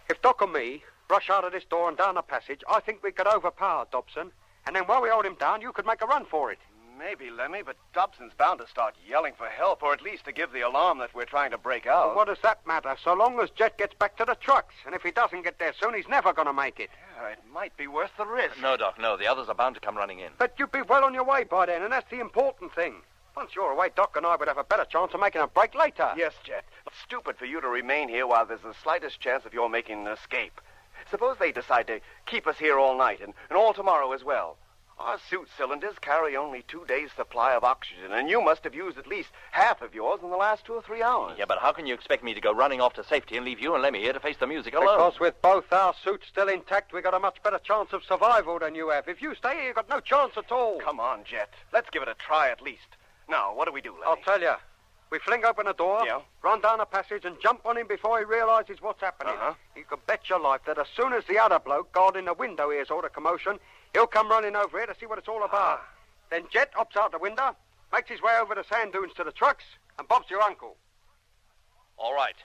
If Doc and me rush out of this door and down the passage, I think we could overpower Dobson, and then while we hold him down, you could make a run for it. Maybe, Lemmy, but Dobson's bound to start yelling for help, or at least to give the alarm that we're trying to break out. Well, what does that matter, so long as Jet gets back to the trucks? And if he doesn't get there soon, he's never going to make it. Yeah, it might be worth the risk. No, Doc, no. The others are bound to come running in. But you'd be well on your way by then, and that's the important thing. Once you're away, Doc and I would have a better chance of making a break later. Yes, Jet. It's stupid for you to remain here while there's the slightest chance of your making an escape. Suppose they decide to keep us here all night and all tomorrow as well. Our suit cylinders carry only 2 days' supply of oxygen, and you must have used at least half of yours in the last 2 or 3 hours. Yeah, but how can you expect me to go running off to safety and leave you and Lemmy here to face the music alone? Because with both our suits still intact, we got a much better chance of survival than you have. If you stay here, you've got no chance at all. Come on, Jet. Let's give it a try at least. Now, what do we do, Lemmy? I'll tell you. We fling open the door, run down the passage, and jump on him before he realizes what's happening. You can bet your life that as soon as the other bloke guarding the window hears all the commotion, he'll come running over here to see what it's all about. Then Jet hops out the window, makes his way over the sand dunes to the trucks, and bobs your uncle. All right.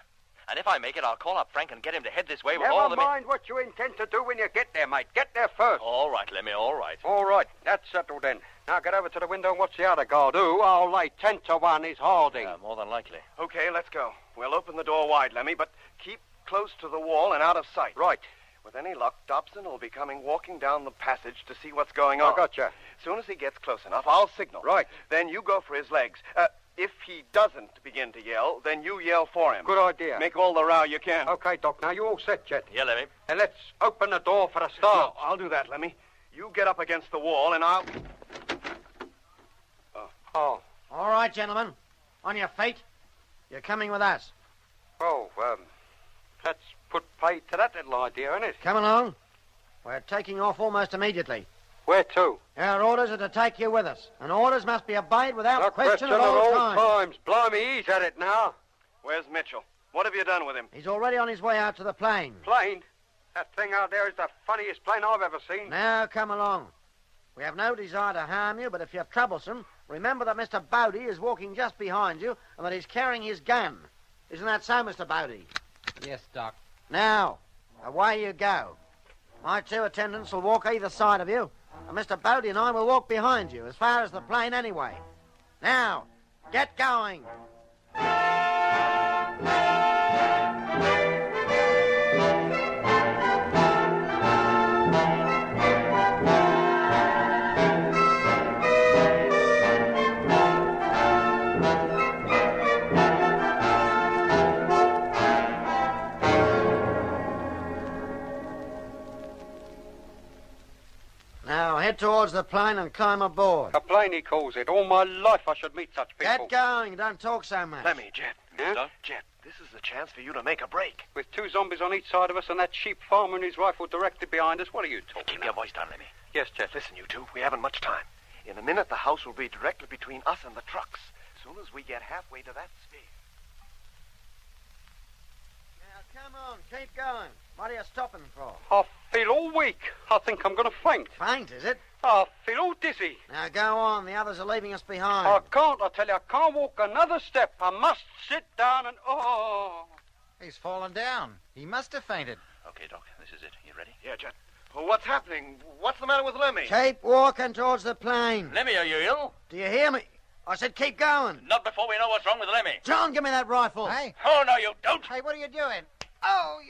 And if I make it, I'll call up Frank and get him to head this way with all the Never mind what you intend to do when you get there, mate. Get there first. All right, Lemmy, all right. All right, that's settled then. Now get over to the window and watch the other guard, who, I'll lay 10 to 1, is holding. More than likely. Okay, let's go. We'll open the door wide, Lemmy, but keep close to the wall and out of sight. Right. With any luck, Dobson will be coming walking down the passage to see what's going on. I gotcha. As soon as he gets close enough, I'll signal. Right. Then you go for his legs. If he doesn't begin to yell, then you yell for him. Good idea. Make all the row you can. Okay, Doc. Now you all set, Jet? Yeah, Lemmy. And let's open the door for the start. No, I'll do that, Lemmy. You get up against the wall, and I'll... Oh. All right, gentlemen. On your feet. You're coming with us. Oh, let's put play to that little idea, isn't it? Come along. We're taking off almost immediately. Where to? Our orders are to take you with us, and orders must be obeyed without question at all times. times. Blimey, he's at it now. Where's Mitchell? What have you done with him? He's already on his way out to the plane. Plane? That thing out there is the funniest plane I've ever seen. Now, come along. We have no desire to harm you, but if you're troublesome, remember that Mr. Bodie is walking just behind you and that he's carrying his gun. Isn't that so, Mr. Bodie? Yes, Doc. Now, away you go. My 2 attendants will walk either side of you, and Mr. Bodie and I will walk behind you, as far as the plane anyway. Now, get going. Now, head towards the plane and climb aboard. A plane, he calls it. All my life I should meet such people. Get going. Don't talk so much. Lemmy, Jet. Huh? Jet, this is the chance for you to make a break. With 2 zombies on each side of us and that sheep farmer and his rifle directly behind us, what are you talking Keep your voice down, Lemmy. Yes, Jet. Listen, you two, we haven't much time. In a minute, the house will be directly between us and the trucks. As soon as we get halfway to that sphere. Now, come on. Keep going. What are you stopping for? I feel all weak. I think I'm going to faint. Faint, is it? I feel all dizzy. Now, go on. The others are leaving us behind. I can't, I tell you. I can't walk another step. I must sit down and... Oh. He's fallen down. He must have fainted. Okay, Doc, this is it. You ready? Yeah, Jet. Well, what's happening? What's the matter with Lemmy? Keep walking towards the plane. Lemmy, are you ill? Do you hear me? I said keep going. Not before we know what's wrong with Lemmy. John, give me that rifle. Hey. Oh, no, you don't. Hey, what are you doing? Oh,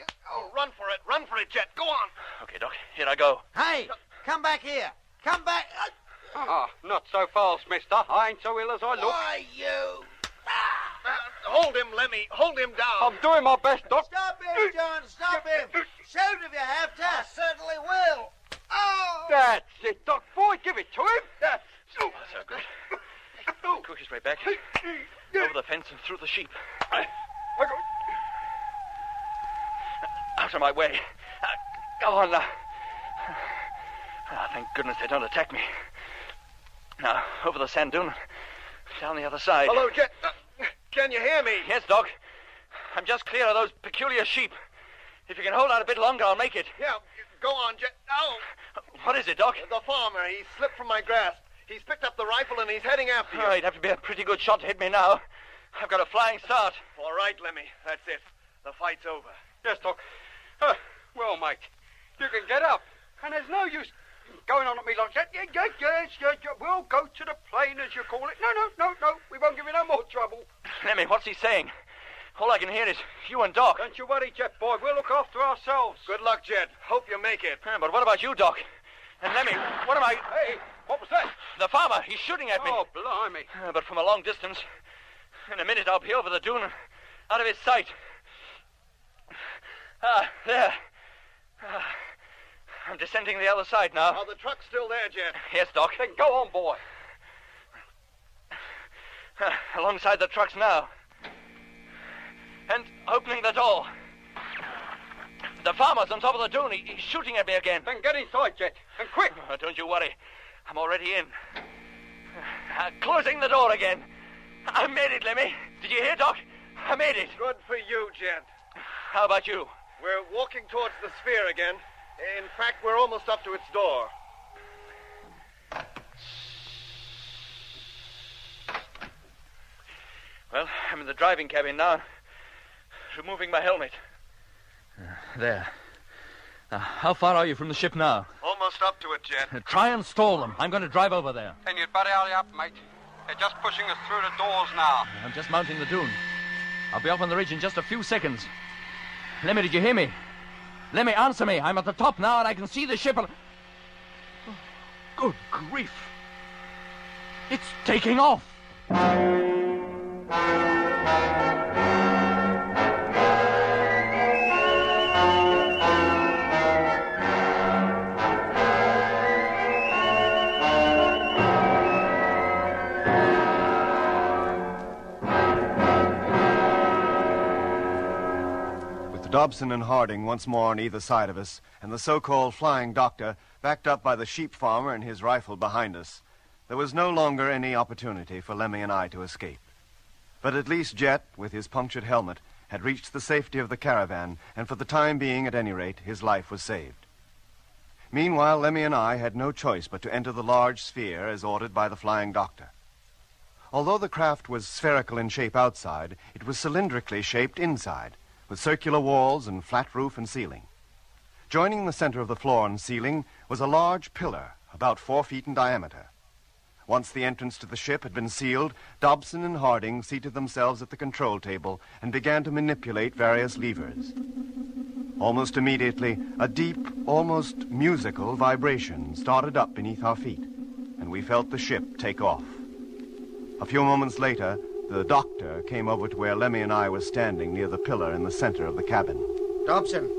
run for it. Run for it, Jet. Go on. Okay, Doc, here I go. Hey, come back here. Come back. Ah, not so fast, mister. I ain't so ill as I look. Why, you? Hold him, Lemmy. Hold him down. I'm doing my best, Doc. Stop him, John. Stop him. Shoot if you have to. I certainly will. Oh! That's it, Doc. Boy, give it to him. That's so good. Quickest way back. Over the fence and through the sheep. Out of my way. Go on now. Thank goodness they don't attack me. Now, over the sand dune, down the other side. Hello, Jet. Can you hear me? Yes, Doc. I'm just clear of those peculiar sheep. If you can hold out a bit longer, I'll make it. Yeah, go on, Jet. Oh! What is it, Doc? The farmer. He slipped from my grasp. He's picked up the rifle and he's heading after you. Oh, he'd have to be a pretty good shot to hit me now. I've got a flying start. All right, Lemmy. That's it. The fight's over. Yes, Doc. Well, mate, you can get up. And there's no use going on at me like that. Yes. We'll go to the plane, as you call it. No. We won't give you no more trouble. Lemmy, what's he saying? All I can hear is you and Doc. Don't you worry, Jet boy. We'll look after ourselves. Good luck, Jet. Hope you make it. But what about you, Doc? And Lemmy, what am I... Hey, what was that? The farmer. He's shooting at me. Oh, blimey. But from a long distance. In a minute, I'll be over the dune, out of his sight. There. I'm descending the other side now. Oh, the truck's still there, Jet. Yes, Doc. Then go on, boy. Alongside the trucks now. And opening the door. The farmer's on top of the dune. He's shooting at me again. Then get inside, Jet. And quick. Don't you worry. I'm already in. Closing the door again. I made it, Lemmy. Did you hear, Doc? I made it. Good for you, Jet. How about you? We're walking towards the sphere again. In fact, we're almost up to its door. Well, I'm in the driving cabin now. Removing my helmet. There. How far are you from the ship now? Almost up to it, Jet. Try and stall them. I'm going to drive over there. Then you'd better hurry up, mate. They're just pushing us through the doors now. I'm just mounting the dune. I'll be up on the ridge in just a few seconds. Lemmy, did you hear me? Lemmy, answer me. I'm at the top now and I can see the ship. Good grief. It's taking off. Dobson and Harding once more on either side of us, and the so-called flying doctor backed up by the sheep farmer and his rifle behind us. There was no longer any opportunity for Lemmy and I to escape. But at least Jet, with his punctured helmet, had reached the safety of the caravan, and for the time being, at any rate, his life was saved. Meanwhile, Lemmy and I had no choice but to enter the large sphere as ordered by the flying doctor. Although the craft was spherical in shape outside, it was cylindrically shaped inside, with circular walls and flat roof and ceiling. Joining the center of the floor and ceiling was a large pillar, about 4 feet in diameter. Once the entrance to the ship had been sealed, Dobson and Harding seated themselves at the control table and began to manipulate various levers. Almost immediately, a deep, almost musical vibration started up beneath our feet, and we felt the ship take off. A few moments later, the doctor came over to where Lemmy and I were standing near the pillar in the center of the cabin. Dobson,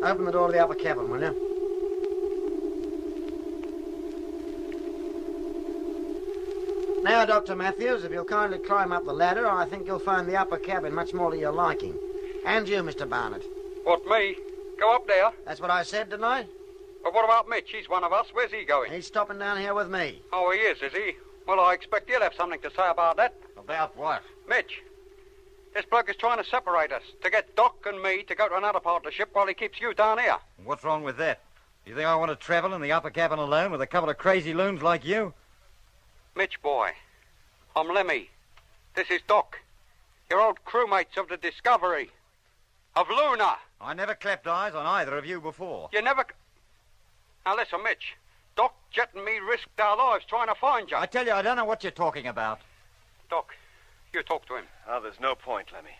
open the door to the upper cabin, will you? Now, Dr. Matthews, if you'll kindly climb up the ladder, I think you'll find the upper cabin much more to your liking. And you, Mr. Barnett. What, me? Go up there? That's what I said, didn't I? But what about Mitch? He's one of us. Where's he going? He's stopping down here with me. Oh, he is he? Well, I expect he'll have something to say about that. About what? Mitch, this bloke is trying to separate us, to get Doc and me to go to another part of the ship while he keeps you down here. What's wrong with that? You think I want to travel in the upper cabin alone with a couple of crazy loons like you? Mitch, boy, I'm Lemmy. This is Doc. Your old crewmates of the Discovery. Of Luna. I never clapped eyes on either of you before. You never... Now, listen, Mitch. Doc, Jet, and me risked our lives trying to find you. I tell you, I don't know what you're talking about. Doc, you talk to him. Oh, there's no point, Lemmy.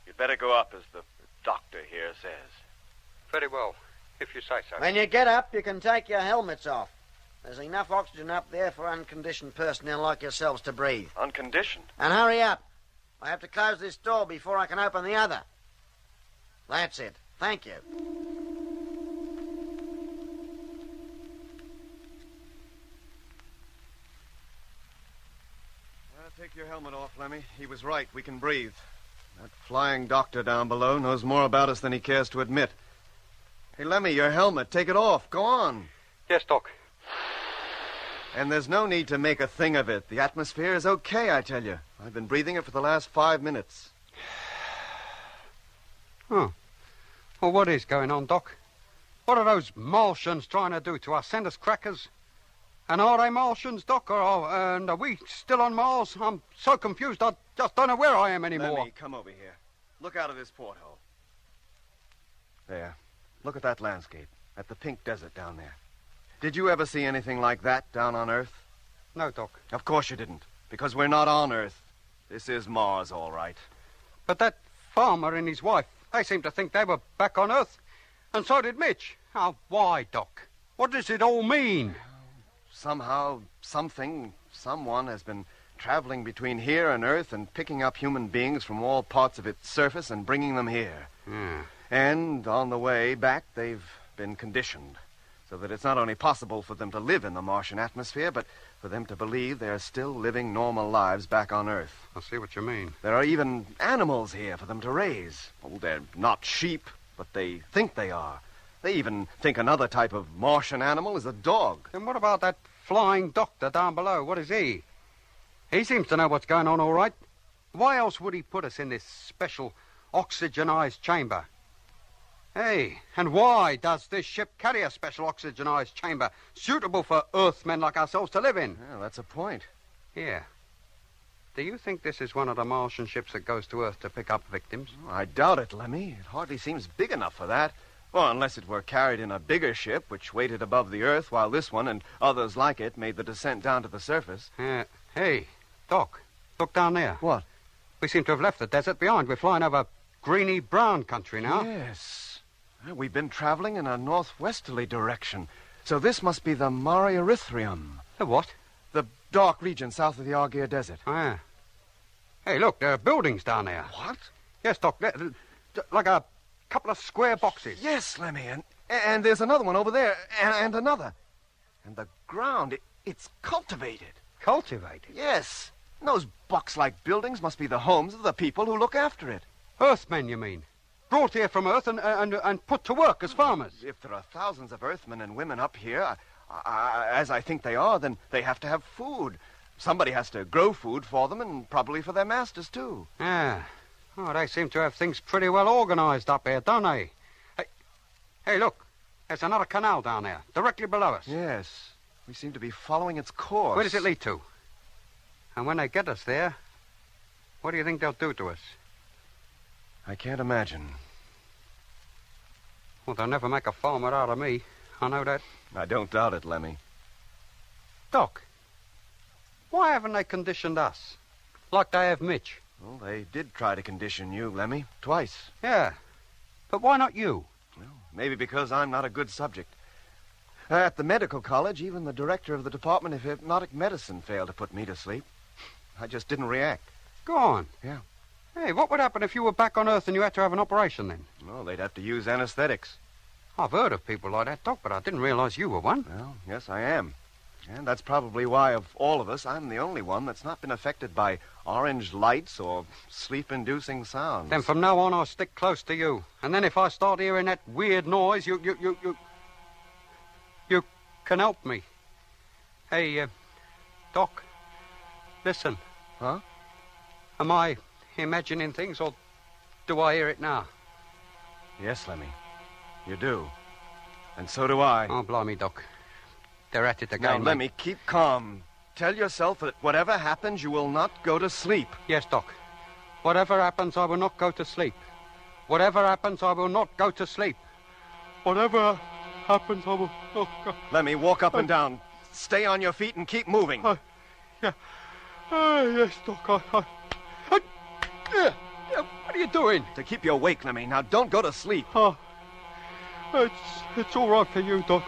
You'd better go up, as the doctor here says. Very well, if you say so. When you get up, you can take your helmets off. There's enough oxygen up there for unconditioned personnel like yourselves to breathe. Unconditioned? And hurry up. I have to close this door before I can open the other. That's it. Thank you. Take your helmet off, Lemmy. He was right. We can breathe. That flying doctor down below knows more about us than he cares to admit. Hey, Lemmy, your helmet. Take it off. Go on. Yes, Doc. And there's no need to make a thing of it. The atmosphere is okay, I tell you. I've been breathing it for the last 5 minutes. Oh. Well, what is going on, Doc? What are those Martians trying to do to us? Send us crackers? And are they Martians, Doc? And are we still on Mars? I'm so confused, I just don't know where I am anymore. Lemmy, come over here. Look out of this porthole. There. Look at that landscape. At the pink desert down there. Did you ever see anything like that down on Earth? No, Doc. Of course you didn't. Because we're not on Earth. This is Mars, all right. But that farmer and his wife, they seem to think they were back on Earth. And so did Mitch. Now, why, Doc? What does it all mean? Somehow, someone has been traveling between here and Earth and picking up human beings from all parts of its surface and bringing them here. And on the way back, they've been conditioned so that it's not only possible for them to live in the Martian atmosphere, but for them to believe they're still living normal lives back on Earth. I see what you mean. There are even animals here for them to raise. Oh, they're not sheep, but they think they are. They even think another type of Martian animal is a dog. Then what about that flying doctor down below? What is he? He seems to know what's going on all right. Why else would he put us in this special oxygenized chamber? Hey, and why does this ship carry a special oxygenized chamber suitable for Earthmen like ourselves to live in? Yeah, that's a point. Yeah. Do you think this is one of the Martian ships that goes to Earth to pick up victims? Oh, I doubt it, Lemmy. It hardly seems big enough for that. Well, unless it were carried in a bigger ship, which waited above the Earth while this one and others like it made the descent down to the surface. Hey, Doc, look down there. What? We seem to have left the desert behind. We're flying over greeny brown country now. Yes. We've been traveling in a northwesterly direction. So this must be the Mare Erythraeum. The what? The dark region south of the Argeir Desert. Oh, yeah. Hey, look, there are buildings down there. What? Yes, Doc, like a couple of square boxes. Yes, Lemmy, and there's another one over there, and another. And the ground, it's cultivated. Cultivated? Yes. And those box-like buildings must be the homes of the people who look after it. Earthmen, you mean? Brought here from Earth and put to work as farmers. If there are thousands of Earthmen and women up here, as I think they are, then they have to have food. Somebody has to grow food for them and probably for their masters, too. Yeah. Oh, they seem to have things pretty well organized up here, don't they? Hey, look. There's another canal down there, directly below us. Yes. We seem to be following its course. Where does it lead to? And when they get us there, what do you think they'll do to us? I can't imagine. Well, they'll never make a farmer out of me. I know that. I don't doubt it, Lemmy. Doc, why haven't they conditioned us? Like they have Mitch. Well, they did try to condition you, Lemmy, twice. Yeah, but why not you? Well, maybe because I'm not a good subject. At the medical college, even the director of the Department of Hypnotic Medicine failed to put me to sleep. I just didn't react. Go on. Yeah. Hey, what would happen if you were back on Earth and you had to have an operation then? Well, they'd have to use anesthetics. I've heard of people like that, Doc, but I didn't realize you were one. Well, yes, I am. And that's probably why, of all of us, I'm the only one that's not been affected by orange lights or sleep-inducing sounds. Then from now on, I'll stick close to you. And then if I start hearing that weird noise, you can help me. Hey, Doc, listen. Huh? Am I imagining things, or do I hear it now? Yes, Lemmy. You do. And so do I. Oh, blimey, Doc. They're at it again. Now, Lemmy, keep calm. Tell yourself that whatever happens, you will not go to sleep. Yes, Doc. Whatever happens, I will not go to sleep. Whatever happens, I will not go to sleep. Whatever happens, I will not go... Lemmy, walk up and down. Stay on your feet and keep moving. Yeah. Yes, Doc. What are you doing? To keep you awake, Lemmy. Now, don't go to sleep. It's all right for you, Doc.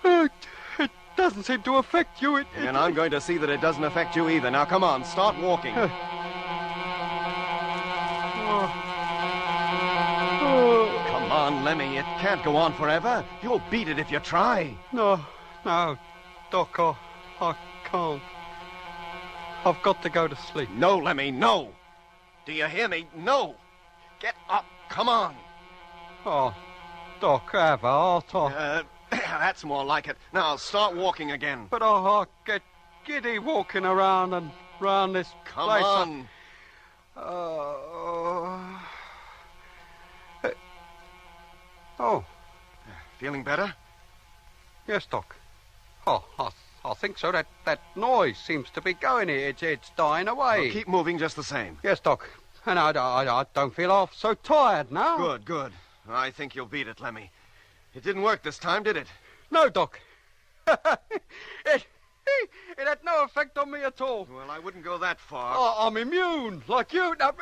It doesn't seem to affect you. And I'm going to see that it doesn't affect you either. Now, come on, start walking. Come on, Lemmy. It can't go on forever. You'll beat it if you try. No, Doc, I can't. I've got to go to sleep. No, Lemmy, no. Do you hear me? Get up. Come on. Oh, Doc, have a heart. That's more like it. Now, start walking again. But I get giddy walking around and round this Come place. on. Feeling better? Yes, Doc. I think so. That noise seems to be going here. It's dying away. Well, keep moving just the same. Yes, Doc. And I don't feel half so tired now. Good. I think you'll beat it, Lemmy. It didn't work this time, did it? No, Doc. It had no effect on me at all. Well, I wouldn't go that far. Oh, I'm immune, like you. Now,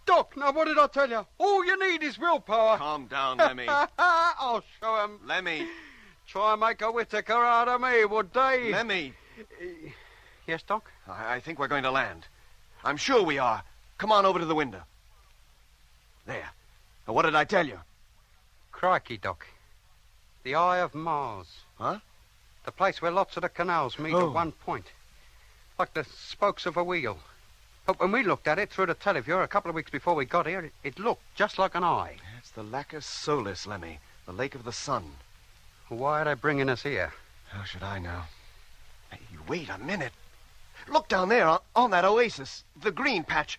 Doc, now what did I tell you? All you need is willpower. Calm down, Lemmy. I'll show him. Lemmy. Try and make a Whitaker out of me, would they? Lemmy. Yes, Doc? I think we're going to land. I'm sure we are. Come on over to the window. There. Now, what did I tell you? Crikey, Doc. The Eye of Mars. Huh? The place where lots of the canals meet at one point. Like the spokes of a wheel. But when we looked at it through the televiewer a couple of weeks before we got here, it looked just like an eye. It's the Lacus Solis, Lemmy. The Lake of the Sun. Why are they bringing us here? How should I know? Hey, wait a minute. Look down there on that oasis. The green patch.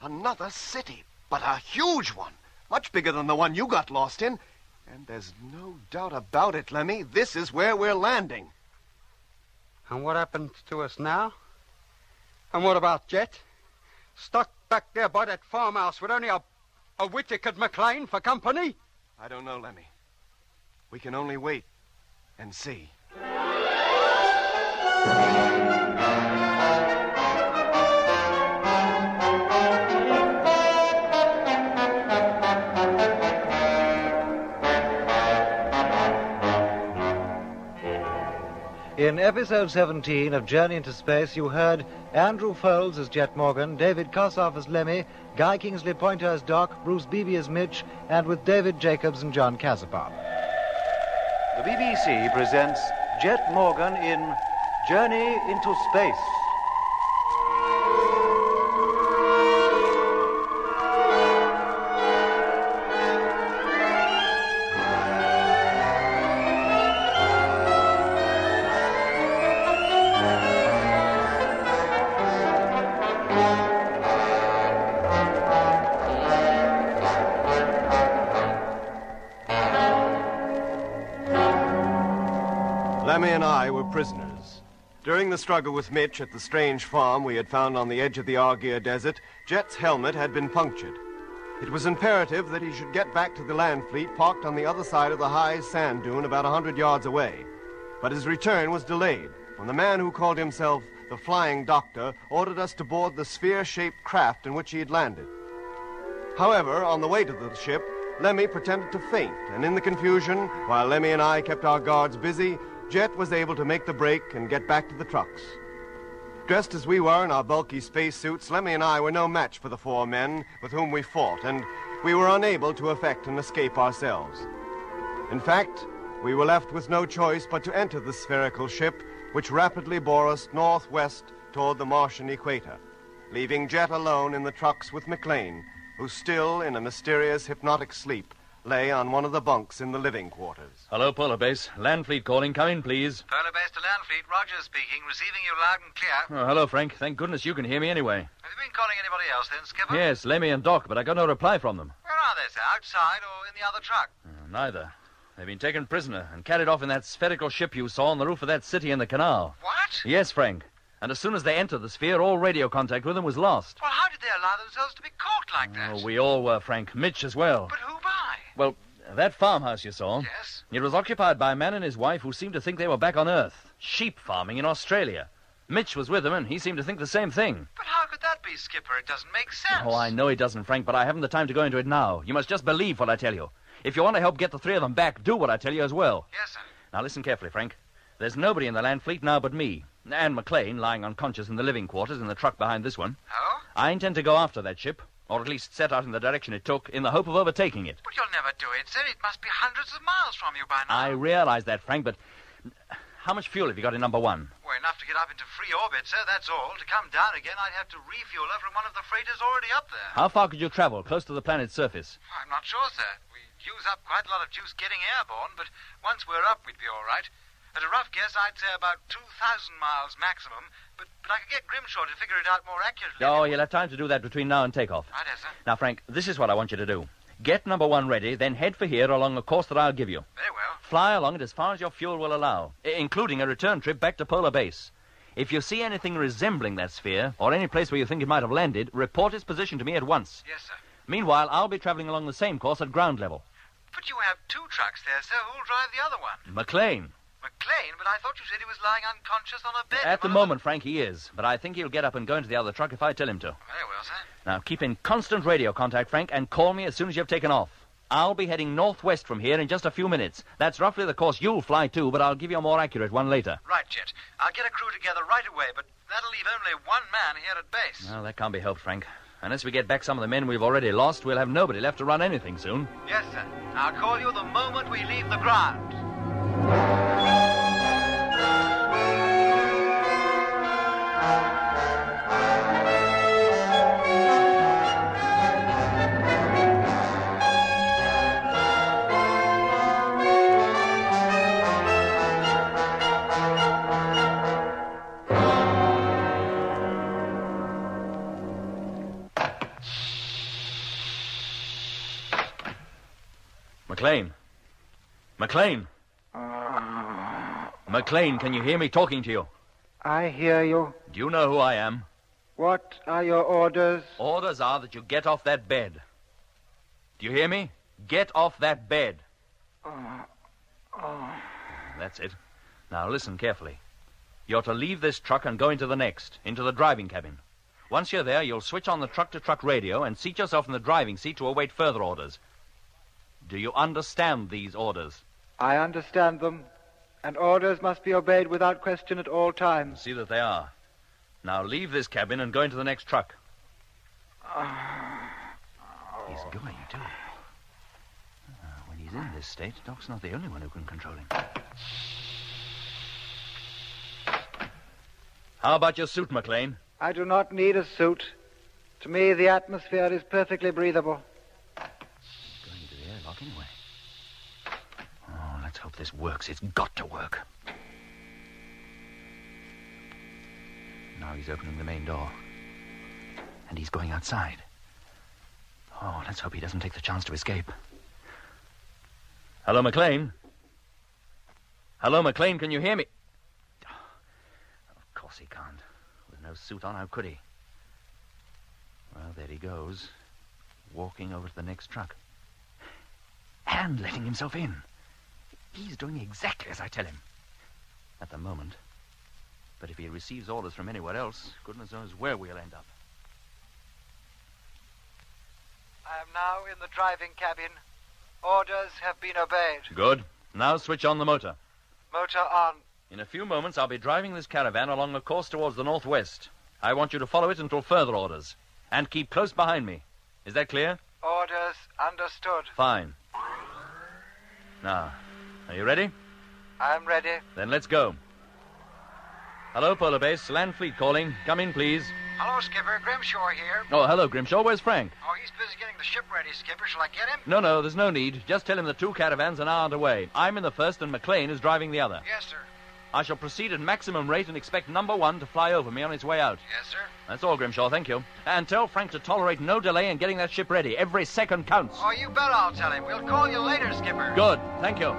Another city, but a huge one. Much bigger than the one you got lost in. And there's no doubt about it, Lemmy. This is where we're landing. And what happens to us now? And what about Jet? Stuck back there by that farmhouse with only a Whitaker McLean for company? I don't know, Lemmy. We can only wait and see. In episode 17 of Journey into Space, you heard Andrew Folds as Jet Morgan, David Kossoff as Lemmy, Guy Kingsley Pointer as Doc, Bruce Beebe as Mitch, and with David Jacobs and John Casapop. The BBC presents Jet Morgan in Journey into Space. Lemmy and I were prisoners. During the struggle with Mitch at the strange farm we had found on the edge of the Argyre Desert, Jet's helmet had been punctured. It was imperative that he should get back to the land fleet parked on the other side of the high sand dune about 100 yards away. But his return was delayed when the man who called himself the Flying Doctor ordered us to board the sphere-shaped craft in which he had landed. However, on the way to the ship, Lemmy pretended to faint, and in the confusion, while Lemmy and I kept our guards busy, Jet was able to make the break and get back to the trucks. Dressed as we were in our bulky spacesuits, Lemmy and I were no match for the four men with whom we fought, and we were unable to effect an escape ourselves. In fact, we were left with no choice but to enter the spherical ship, which rapidly bore us northwest toward the Martian equator, leaving Jet alone in the trucks with McLean, who still, in a mysterious hypnotic sleep, lay on one of the bunks in the living quarters. Hello, Polar Base. Land Fleet calling. Come in, please. Polar Base to Land Fleet. Rogers speaking. Receiving you loud and clear. Oh, hello, Frank. Thank goodness you can hear me anyway. Have you been calling anybody else then, Skipper? Yes, Lemmy and Doc, but I got no reply from them. Where are they, sir? Outside or in the other truck? Neither. They've been taken prisoner and carried off in that spherical ship you saw on the roof of that city in the canal. What? Yes, Frank. And as soon as they entered the sphere, all radio contact with them was lost. Well, how did they allow themselves to be caught like that? Oh, we all were, Frank. Mitch as well. But who by? Well, that farmhouse you saw. Yes? It was occupied by a man and his wife who seemed to think they were back on Earth, sheep farming in Australia. Mitch was with him, and he seemed to think the same thing. But how could that be, Skipper? It doesn't make sense. Oh, I know it doesn't, Frank, but I haven't the time to go into it now. You must just believe what I tell you. If you want to help get the three of them back, do what I tell you as well. Yes, sir. Now, listen carefully, Frank. There's nobody in the land fleet now but me. And McLean lying unconscious in the living quarters in the truck behind this one. Oh? I intend to go after that ship, or at least set out in the direction it took, in the hope of overtaking it. But you'll never do it, sir. It must be hundreds of miles from you by now. I realize that, Frank, but how much fuel have you got in number one? Well, enough to get up into free orbit, sir, that's all. To come down again, I'd have to refuel her from one of the freighters already up there. How far could you travel, close to the planet's surface? I'm not sure, sir. We use up quite a lot of juice getting airborne, but once we're up, we'd be all right. At a rough guess, I'd say about 2,000 miles maximum, but I could get Grimshaw to figure it out more accurately. Oh, you'll have time to do that between now and takeoff. Right, sir. Now, Frank, this is what I want you to do. Get number one ready, then head for here along the course that I'll give you. Very well. Fly along it as far as your fuel will allow, including a return trip back to Polar Base. If you see anything resembling that sphere, or any place where you think it might have landed, report its position to me at once. Yes, sir. Meanwhile, I'll be traveling along the same course at ground level. But you have two trucks there, sir. Who'll drive the other one? McLean. McLean? But I thought you said he was lying unconscious on a bed. At the moment, Frank, he is. But I think he'll get up and go into the other truck if I tell him to. Very well, sir. Now, keep in constant radio contact, Frank, and call me as soon as you've taken off. I'll be heading northwest from here in just a few minutes. That's roughly the course you'll fly too, but I'll give you a more accurate one later. Right, Jet. I'll get a crew together right away, but that'll leave only one man here at base. Well, that can't be helped, Frank. Unless we get back some of the men we've already lost, we'll have nobody left to run anything soon. Yes, sir. I'll call you the moment we leave the ground. McLean. McLean. McLean, can you hear me talking to you? I hear you. Do you know who I am? What are your orders? Orders are that you get off that bed. Do you hear me? Get off that bed. That's it. Now listen carefully. You're to leave this truck and go into the next, into the driving cabin. Once you're there, you'll switch on the truck-to-truck radio and seat yourself in the driving seat to await further orders. Do you understand these orders? I understand them, and orders must be obeyed without question at all times. See that they are. Now leave this cabin and go into the next truck. He's going, too. When he's in this state, Doc's not the only one who can control him. How about your suit, McLean? I do not need a suit. To me, the atmosphere is perfectly breathable. Going into the airlock anyway. Oh, let's hope this works. It's got to work. Now he's opening the main door. And he's going outside. Oh, let's hope he doesn't take the chance to escape. Hello, McLean? Hello, McLean, can you hear me? Of course he can't. With no suit on, how could he? Well, there he goes, walking over to the next truck. And letting himself in. He's doing exactly as I tell him. At the moment. But if he receives orders from anywhere else, goodness knows where we'll end up. I am now in the driving cabin. Orders have been obeyed. Good. Now switch on the motor. Motor on. In a few moments, I'll be driving this caravan along a course towards the northwest. I want you to follow it until further orders. And keep close behind me. Is that clear? Orders understood. Fine. Now, are you ready? I'm ready. Then let's go. Hello, Polar Base. Land Fleet calling. Come in, please. Hello, Skipper. Grimshaw here. Oh, hello, Grimshaw. Where's Frank? Oh, he's busy getting the ship ready, Skipper. Shall I get him? No, there's no need. Just tell him the two caravans are now underway. I'm in the first and McLean is driving the other. Yes, sir. I shall proceed at maximum rate and expect number one to fly over me on its way out. Yes, sir. That's all, Grimshaw. Thank you. And tell Frank to tolerate no delay in getting that ship ready. Every second counts. Oh, you bet I'll tell him. We'll call you later, Skipper. Good. Thank you.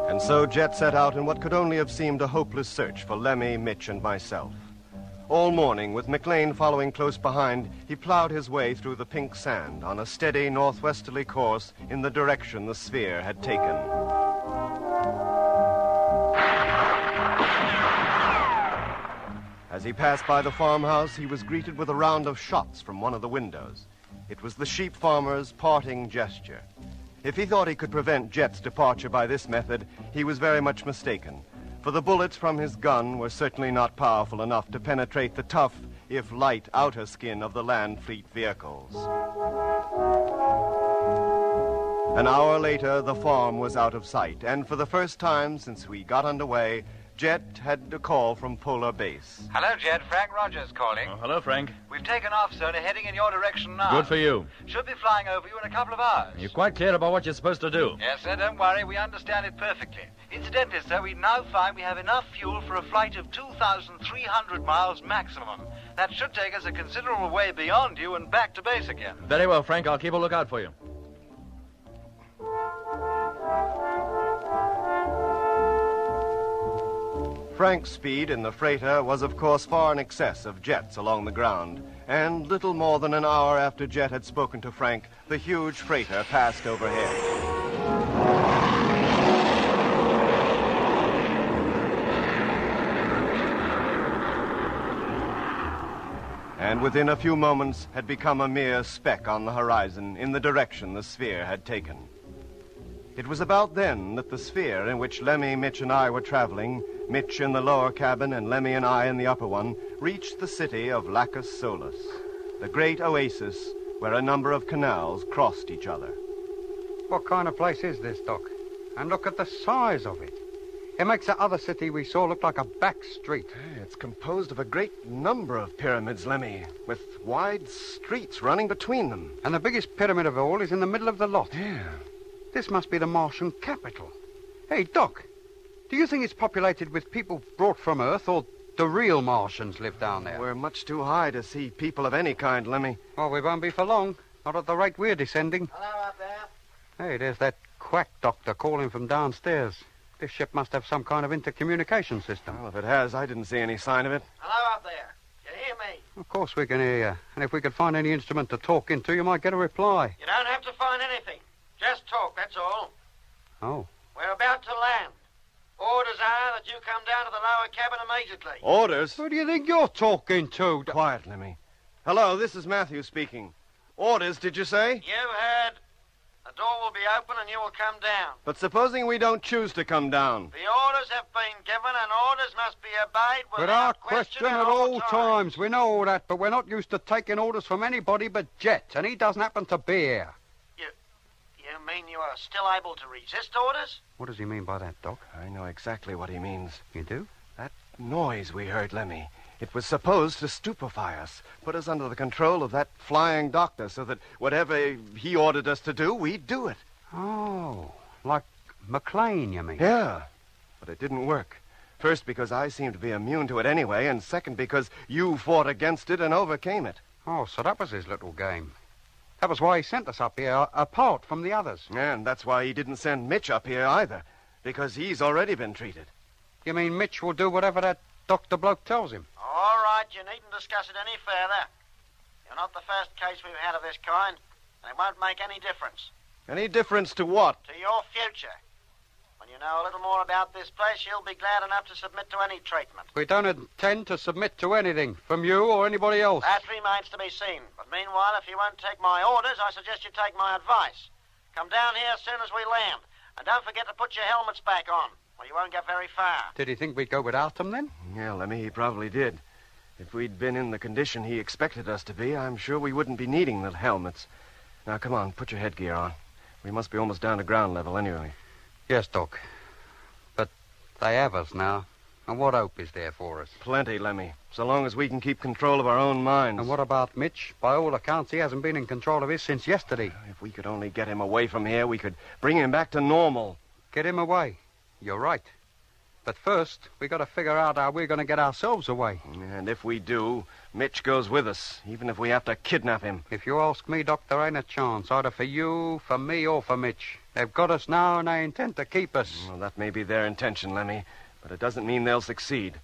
And so Jet set out in what could only have seemed a hopeless search for Lemmy, Mitch, and myself. All morning, with McLean following close behind, he plowed his way through the pink sand on a steady northwesterly course in the direction the sphere had taken. As he passed by the farmhouse, he was greeted with a round of shots from one of the windows. It was the sheep farmer's parting gesture. If he thought he could prevent Jet's departure by this method, he was very much mistaken, for the bullets from his gun were certainly not powerful enough to penetrate the tough, if light, outer skin of the land fleet vehicles. An hour later, the farm was out of sight, and for the first time since we got underway, Jet had a call from Polar Base. Hello, Jet. Frank Rogers calling. Oh, hello, Frank. We've taken off, sir, and are heading in your direction now. Good for you. Should be flying over you in a couple of hours. You're quite clear about what you're supposed to do. Yes, sir, don't worry. We understand it perfectly. Incidentally, sir, we now find we have enough fuel for a flight of 2,300 miles maximum. That should take us a considerable way beyond you and back to base again. Very well, Frank. I'll keep a lookout for you. Frank's speed in the freighter was, of course, far in excess of Jet's along the ground, and little more than an hour after Jet had spoken to Frank, the huge freighter passed overhead. And within a few moments had become a mere speck on the horizon in the direction the sphere had taken. It was about then that the sphere in which Lemmy, Mitch, and I were traveling, Mitch in the lower cabin and Lemmy and I in the upper one, reached the city of Lacus Solus, the great oasis where a number of canals crossed each other. What kind of place is this, Doc? And look at the size of it. It makes that other city we saw look like a back street. It's composed of a great number of pyramids, Lemmy, with wide streets running between them. And the biggest pyramid of all is in the middle of the lot. Yeah. This must be the Martian capital. Hey, Doc, do you think it's populated with people brought from Earth, or the real Martians live down there? We're much too high to see people of any kind, Lemmy. Well, we won't be for long. Not at the rate we're descending. Hello out there. Hey, there's that quack doctor calling from downstairs. This ship must have some kind of intercommunication system. Well, if it has, I didn't see any sign of it. Hello out there. You hear me? Of course we can hear you. And if we could find any instrument to talk into, you might get a reply. You don't have to find anything. Just talk, that's all. Oh. We're about to land. Orders are that you come down to the lower cabin immediately. Orders? Who do you think you're talking to? Quiet, Lemmy. Hello, this is Matthew speaking. Orders, did you say? You heard. The door will be open and you will come down. But supposing we don't choose to come down? The orders have been given and orders must be obeyed Without question at all times. We know all that, but we're not used to taking orders from anybody but Jet, and he doesn't happen to be here. You mean you are still able to resist orders? What does he mean by that, Doc? I know exactly what he means. You do? That noise we heard, Lemmy. It was supposed to stupefy us, put us under the control of that flying doctor so that whatever he ordered us to do, we'd do it. Oh, like McLean, you mean? Yeah, but it didn't work. First, because I seemed to be immune to it anyway, and second, because you fought against it and overcame it. Oh, so that was his little game. That was why he sent us up here, apart from the others. And that's why he didn't send Mitch up here either, because he's already been treated. You mean Mitch will do whatever that doctor bloke tells him? All right, you needn't discuss it any further. You're not the first case we've had of this kind, and it won't make any difference. Any difference to what? To your future. When you know a little more about this place, you'll be glad enough to submit to any treatment. We don't intend to submit to anything, from you or anybody else. That remains to be seen. But meanwhile, if you won't take my orders, I suggest you take my advice. Come down here as soon as we land. And don't forget to put your helmets back on, or you won't get very far. Did he think we'd go without them, then? Yeah, Lemmy, he probably did. If we'd been in the condition he expected us to be, I'm sure we wouldn't be needing the helmets. Now, come on, put your headgear on. We must be almost down to ground level anyway. Yes, Doc. But they have us now. And what hope is there for us? Plenty, Lemmy. So long as we can keep control of our own minds. And what about Mitch? By all accounts, he hasn't been in control of his since yesterday. If we could only get him away from here, we could bring him back to normal. Get him away? You're right. But first, we got to figure out how we're going to get ourselves away. And if we do, Mitch goes with us, even if we have to kidnap him. If you ask me, Doc, there ain't a chance, either for you, for me, or for Mitch. They've got us now, and they intend to keep us. Well, that may be their intention, Lemmy, but it doesn't mean they'll succeed.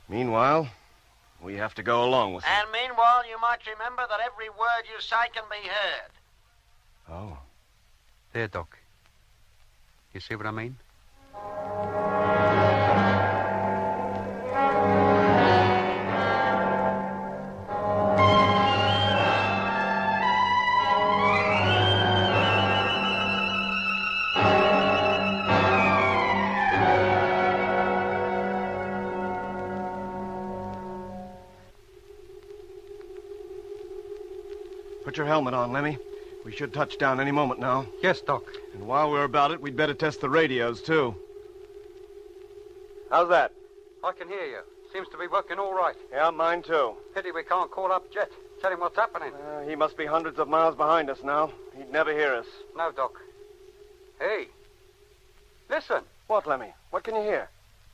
Meanwhile, We have to go along with him. And meanwhile, you might remember that every word you say can be heard. Oh. There, Doc. You see what I mean? Put your helmet on, Lemmy. We should touch down any moment now. Yes, Doc. And while we're about it, we'd better test the radios, too. How's that? I can hear you. Seems to be working all right. Yeah, mine, too. Pity we can't call up Jet. Tell him what's happening. He must be hundreds of miles behind us now. He'd never hear us. No, Doc. Hey. Listen. What, Lemmy? What can you hear?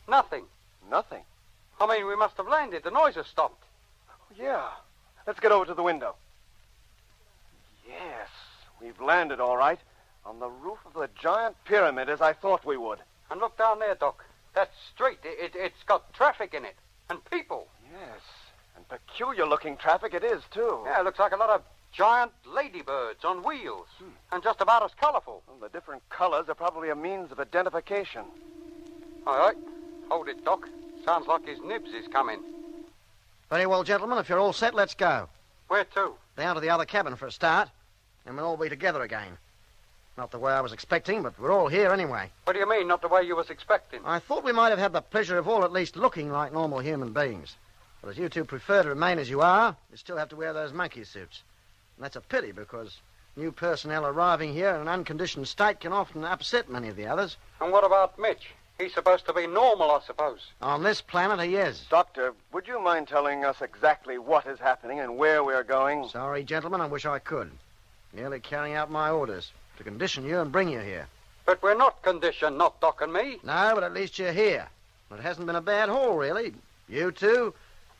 Nothing. Nothing? I mean, we must have landed. The noise has stopped. Yeah. Let's get over to the window. Yes, we've landed all right. On the roof of the giant pyramid, as I thought we would. And look down there, Doc. That street, it's got traffic in it. And people. Yes, and peculiar-looking traffic it is, too. Yeah, it looks like a lot of giant ladybirds on wheels. And just about as colorful. Well, the different colors are probably a means of identification. All right. Hold it, Doc. Sounds like his nibs is coming. Very well, gentlemen. If you're all set, let's go. Where to? Down to the other cabin for a start. And we'll all be together again. Not the way I was expecting, but we're all here anyway. What do you mean, not the way you was expecting? I thought we might have had the pleasure of all at least looking like normal human beings. But as you two prefer to remain as you are, you still have to wear those monkey suits. And that's a pity, because new personnel arriving here in an unconditioned state can often upset many of the others. And what about Mitch? He's supposed to be normal, I suppose. On this planet, he is. Doctor, would you mind telling us exactly what is happening and where we're going? Sorry, gentlemen, I wish I could. Merely carrying out my orders to condition you and bring you here. But we're not conditioned, not Doc and me. No, but at least you're here. It hasn't been a bad haul, really. You two,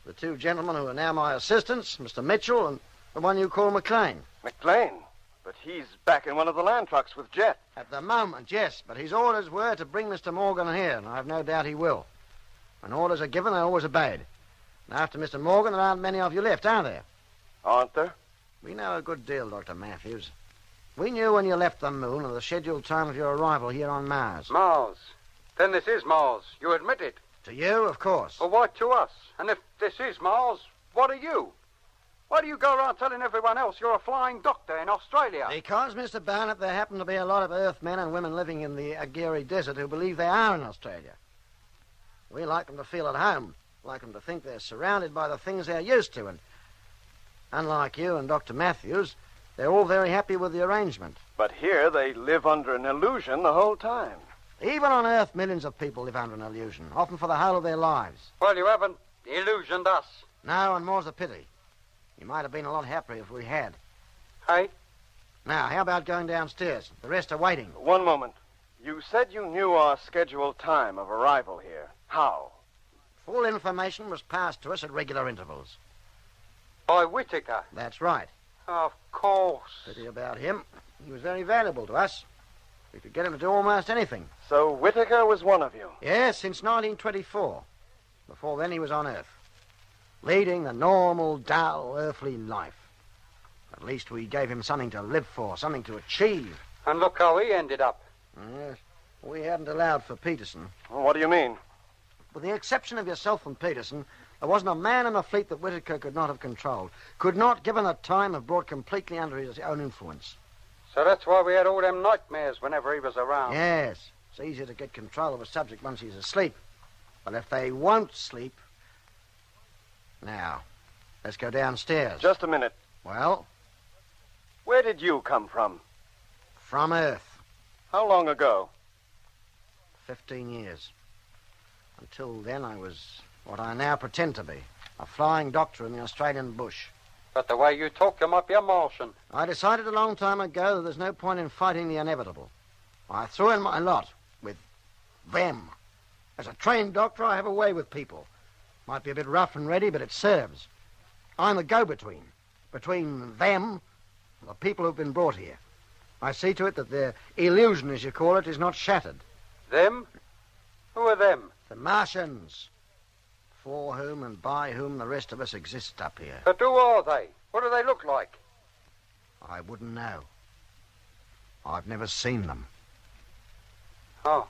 the two gentlemen who are now my assistants, Mr. Mitchell and the one you call McLean. McLean? But he's back in one of the land trucks with Jet. At the moment, yes, but his orders were to bring Mr. Morgan here, and I've no doubt he will. When orders are given, they're always obeyed. And after Mr. Morgan, there aren't many of you left, are there? Aren't there? We know a good deal, Dr. Matthews. We knew when you left the moon and the scheduled time of your arrival here on Mars. Mars? Then this is Mars. You admit it? To you, of course. Well, why to us? And if this is Mars, what are you? Why do you go around telling everyone else you're a flying doctor in Australia? Because, Mr. Barnett, there happen to be a lot of Earth men and women living in the Aguirre Desert who believe they are in Australia. We like them to feel at home, like them to think they're surrounded by the things they're used to, and unlike you and Dr. Matthews, they're all very happy with the arrangement. But here they live under an illusion the whole time. Even on Earth, millions of people live under an illusion, often for the whole of their lives. Well, you haven't illusioned us. No, and more's a pity. You might have been a lot happier if we had. Hey? Now, how about going downstairs? The rest are waiting. One moment. You said you knew our scheduled time of arrival here. How? Full information was passed to us at regular intervals. By Whitaker? That's right. Of course. Pity about him. He was very valuable to us. We could get him to do almost anything. So Whitaker was one of you? Yes, since 1924. Before then, he was on Earth, leading the normal, dull, earthly life. At least we gave him something to live for, something to achieve. And look how he ended up. Yes, we hadn't allowed for Peterson. Well, what do you mean? With the exception of yourself and Peterson, there wasn't a man in the fleet that Whitaker could not have controlled. Could not, given the time, have brought completely under his own influence. So that's why we had all them nightmares whenever he was around. Yes. It's easier to get control of a subject once he's asleep. But if they won't sleep... Now, let's go downstairs. Just a minute. Well? Where did you come from? From Earth. How long ago? 15 years. Until then, I was what I now pretend to be, a flying doctor in the Australian bush. But the way you talk, you might be a Martian. I decided a long time ago that there's no point in fighting the inevitable. I threw in my lot with them. As a trained doctor, I have a way with people. Might be a bit rough and ready, but it serves. I'm the go-between, between them and the people who've been brought here. I see to it that their illusion, as you call it, is not shattered. Them? Who are them? The Martians. for whom and by whom the rest of us exist up here. But who are they? What do they look like? I wouldn't know. I've never seen them. Oh.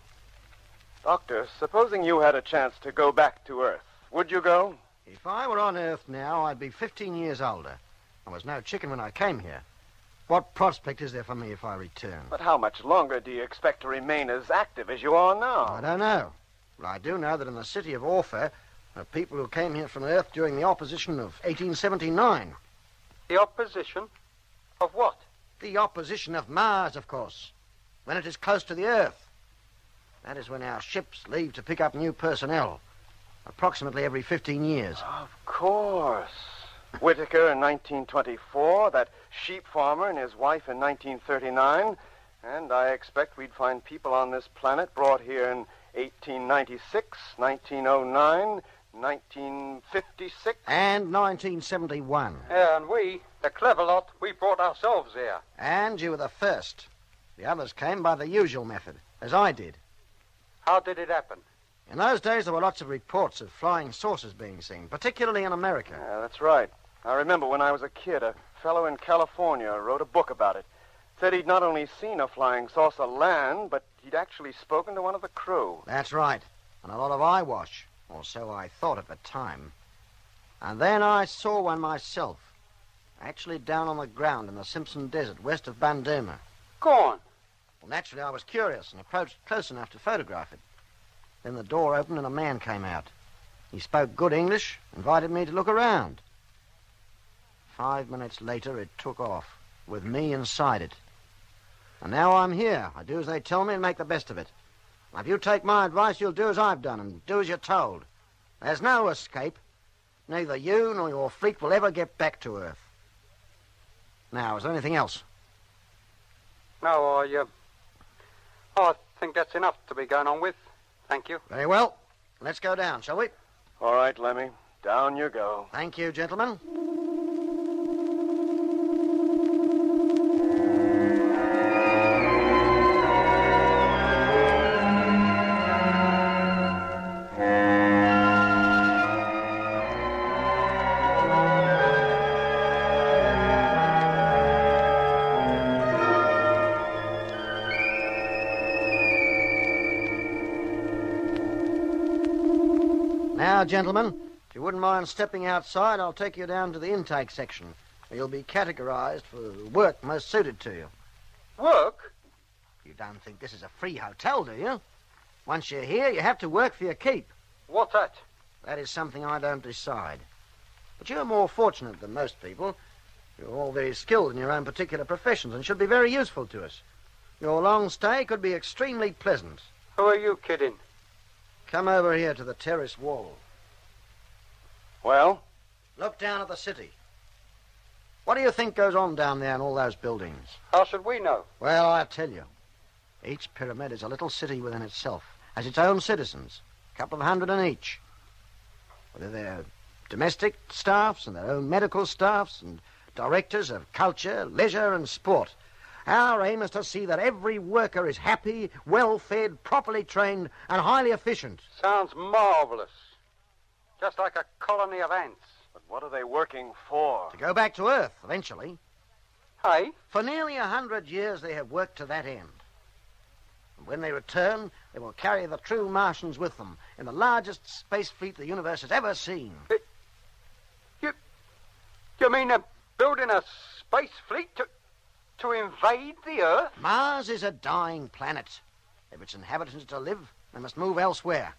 Doctor, supposing you had a chance to go back to Earth, would you go? If I were on Earth now, I'd be 15 years older. I was no chicken when I came here. What prospect is there for me if I return? But how much longer do you expect to remain as active as you are now? I don't know. But I do know that in the city of Orpha, there are people who came here from Earth during the opposition of 1879. The opposition? Of what? The opposition of Mars, of course. When it is close to the Earth. That is when our ships leave to pick up new personnel. Approximately every 15 years. Of course. Whitaker in 1924, that sheep farmer and his wife in 1939, and I expect we'd find people on this planet brought here in 1896, 1909, 1956. And 1971. Yeah, and we, the clever lot, we brought ourselves here. And you were the first. The others came by the usual method, as I did. How did it happen? In those days, there were lots of reports of flying saucers being seen, particularly in America. Yeah, that's right. I remember when I was a kid, a fellow in California wrote a book about it. Said he'd not only seen a flying saucer land, but he'd actually spoken to one of the crew. That's right. And a lot of eyewash, or so I thought at the time. And then I saw one myself, actually down on the ground in the Simpson Desert, west of Bandama. Go on. Well, naturally, I was curious and approached close enough to photograph it. Then the door opened and a man came out. He spoke good English, invited me to look around. 5 minutes later, it took off, with me inside it. And now I'm here. I do as they tell me and make the best of it. Now, if you take my advice, you'll do as I've done and do as you're told. There's no escape. Neither you nor your freak will ever get back to Earth. Now, is there anything else? No, I think that's enough to be going on with. Thank you. Very well. Let's go down, shall we? All right, Lemmy. Down you go. Thank you, gentlemen. Now, gentlemen, if you wouldn't mind stepping outside, I'll take you down to the intake section, where you'll be categorized for work most suited to you. Work? You don't think this is a free hotel, do you? Once you're here, you have to work for your keep. What's that? That is something I don't decide. But you're more fortunate than most people. You're all very skilled in your own particular professions and should be very useful to us. Your long stay could be extremely pleasant. Who are you kidding? Come over here to the terrace wall. Well? Look down at the city. What do you think goes on down there in all those buildings? How should we know? Well, I'll tell you. Each pyramid is a little city within itself, has its own citizens, a couple of hundred in each. Whether they're domestic staffs and their own medical staffs and directors of culture, leisure and sport. Our aim is to see that every worker is happy, well-fed, properly trained and highly efficient. Sounds marvelous. Just like a colony of ants. But what are they working for? To go back to Earth, eventually. Hey? For nearly 100 years they have worked to that end. And when they return, they will carry the true Martians with them in the largest space fleet the universe has ever seen. You mean they're building a space fleet to invade the Earth? Mars is a dying planet. If its inhabitants are to live, they must move elsewhere.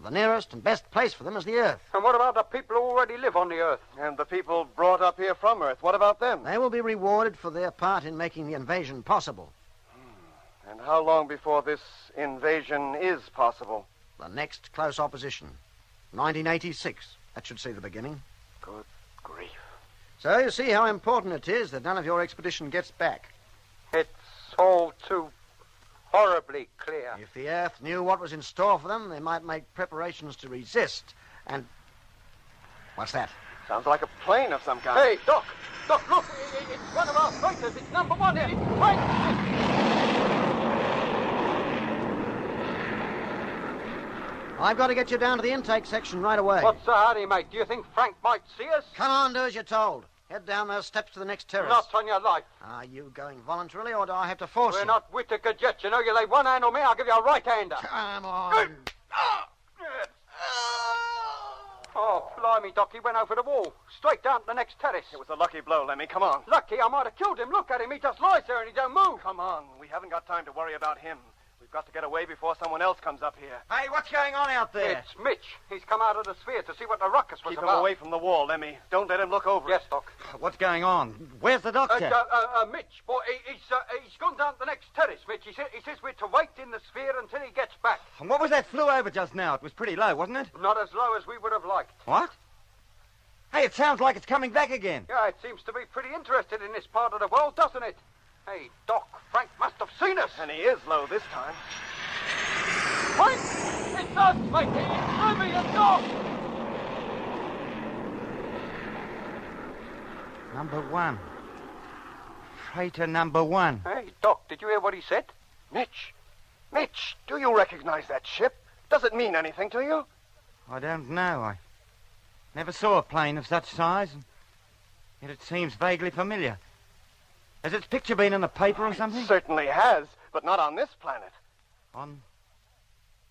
The nearest and best place for them is the Earth. And what about the people who already live on the Earth? And the people brought up here from Earth, what about them? They will be rewarded for their part in making the invasion possible. And how long before this invasion is possible? The next close opposition. 1986. That should see the beginning. Good grief. So you see how important it is that none of your expedition gets back. It's all too horribly clear. If the Earth knew what was in store for them, they might make preparations to resist. And... what's that? Sounds like a plane of some kind. Hey, Doc! Doc, look! It's one of our fighters. It's number one. It's right. I've got to get you down to the intake section right away. What's the hurry, mate? Do you think Frank might see us? Come on, do as you're told. Head down those steps to the next terrace. Not on your life. Are you going voluntarily, or do I have to force you? We're not Whitaker yet. You know, you lay one hand on me, I'll give you a right-hander. Come on. Oh, blimey, Doc, he went over the wall. Straight down to the next terrace. It was a lucky blow, Lemmy. Come on. Lucky, I might have killed him. Look at him. He just lies there and he don't move. Come on. We haven't got time to worry about him. We've got to get away before someone else comes up here. Hey, what's going on out there? It's Mitch. He's come out of the sphere to see what the ruckus was Keep about. him away from the wall, Lemmy. Don't let him look over Yes, it. Doc. What's going on? Where's the doctor? Mitch, boy, he's gone down to the next terrace, Mitch. He says we're to wait in the sphere until he gets back. And what was that flew over just now? It was pretty low, wasn't it? Not as low as we would have liked. What? Hey, it sounds like it's coming back again. Yeah, it seems to be pretty interested in this part of the world, doesn't it? Hey, Doc, Frank must have seen us. And he is low this time. Frank! It's us, matey! It's Ruby and Doc! Number 1. Freighter number 1. Hey, Doc, did you hear what he said? Mitch, do you recognize that ship? Does it mean anything to you? I don't know. I never saw a plane of such size, and yet it seems vaguely familiar. Has its picture been in the paper or something? It certainly has, but not on this planet. On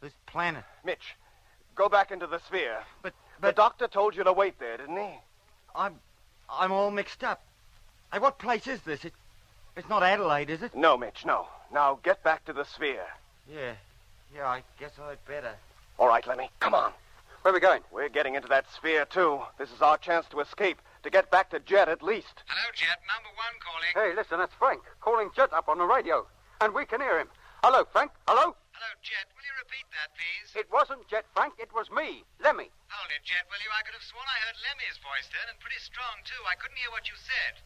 this planet? Mitch, go back into the sphere. But the doctor told you to wait there, didn't he? I'm all mixed up. Hey, what place is this? It's not Adelaide, is it? No, Mitch, no. Now get back to the sphere. Yeah, I guess I'd better. All right, Lemmy, come on. Where are we going? We're getting into that sphere, too. This is our chance to escape, to get back to Jet at least. Hello, Jet. Number 1 calling. Hey, listen, that's Frank calling Jet up on the radio. And we can hear him. Hello, Frank. Hello? Hello, Jet. Will you repeat that, please? It wasn't Jet, Frank. It was me, Lemmy. Hold it, Jet, will you? I could have sworn I heard Lemmy's voice then, and pretty strong, too. I couldn't hear what you said.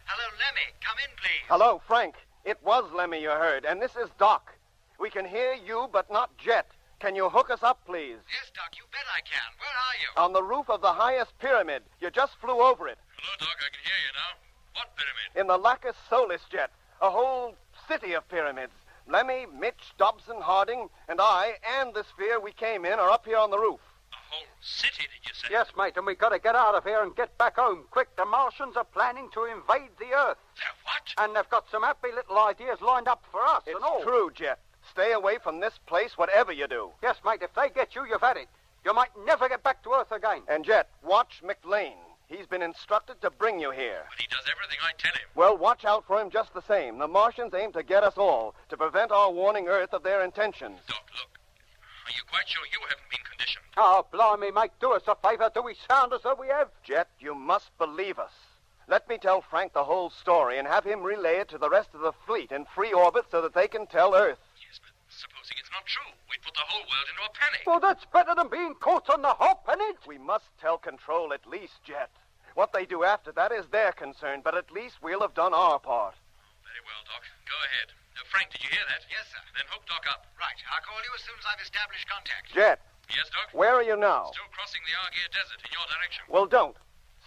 Hello, Lemmy. Come in, please. Hello, Frank. It was Lemmy you heard, and this is Doc. We can hear you, but not Jet. Can you hook us up, please? Yes, Doc, you bet I can. Where are you? On the roof of the highest pyramid. You just flew over it. Hello, Doc. I can hear you now. What pyramid? In the Lacus Solis, Jet. A whole city of pyramids. Lemmy, Mitch, Dobson, Harding, and I, and the sphere we came in are up here on the roof. A whole city, did you say? Yes, mate, and we got to get out of here and get back home. Quick, the Martians are planning to invade the Earth. They're what? And they've got some happy little ideas lined up for us and all. It's true, Jet. Stay away from this place, whatever you do. Yes, mate, if they get you, you've had it. You might never get back to Earth again. And, Jet, watch McLean. He's been instructed to bring you here. But he does everything I tell him. Well, watch out for him just the same. The Martians aim to get us all, to prevent our warning Earth of their intentions. Doc, look. Are you quite sure you haven't been conditioned? Oh, blimey, mate, do us a favor. Do we sound as though we have? Jet, you must believe us. Let me tell Frank the whole story and have him relay it to the rest of the fleet in free orbit so that they can tell Earth. Yes, but supposing it's not true, we'd put the whole world into a panic. Well, that's better than being caught on the hop, isn't it? We must tell Control at least, Jet. What they do after that is their concern, but at least we'll have done our part. Very well, Doc. Go ahead. Frank, did you hear that? Yes, sir. Then hook Doc up. Right. I'll call you as soon as I've established contact. Jet. Yes, Doc? Where are you now? Still crossing the Argyre Desert in your direction. Well, don't.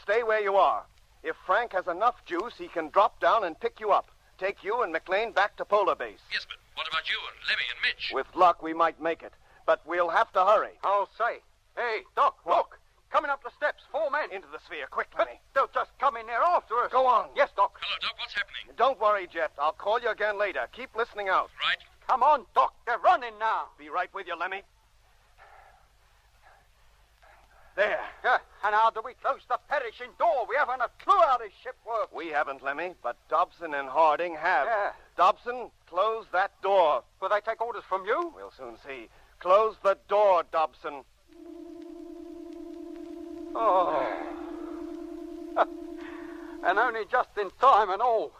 Stay where you are. If Frank has enough juice, he can drop down and pick you up. Take you and McLean back to Polar Base. Yes, but what about you and Lemmy and Mitch? With luck, we might make it. But we'll have to hurry. I'll say. Hey, Doc, look. Coming up the steps, 4 men. Into the sphere, quick, Lemmy. They'll just come in there after us. Go on. Yes, Doc. Hello, Doc. What's happening? Don't worry, Jet. I'll call you again later. Keep listening out. Right. Come on, Doc. They're running now. Be right with you, Lemmy. There. Yeah, and how do we close the perishing door? We haven't a clue how this ship works. We haven't, Lemmy, but Dobson and Harding have. Yeah. Dobson, close that door. Will they take orders from you? We'll soon see. Close the door, Dobson. Oh. And only just in time and all.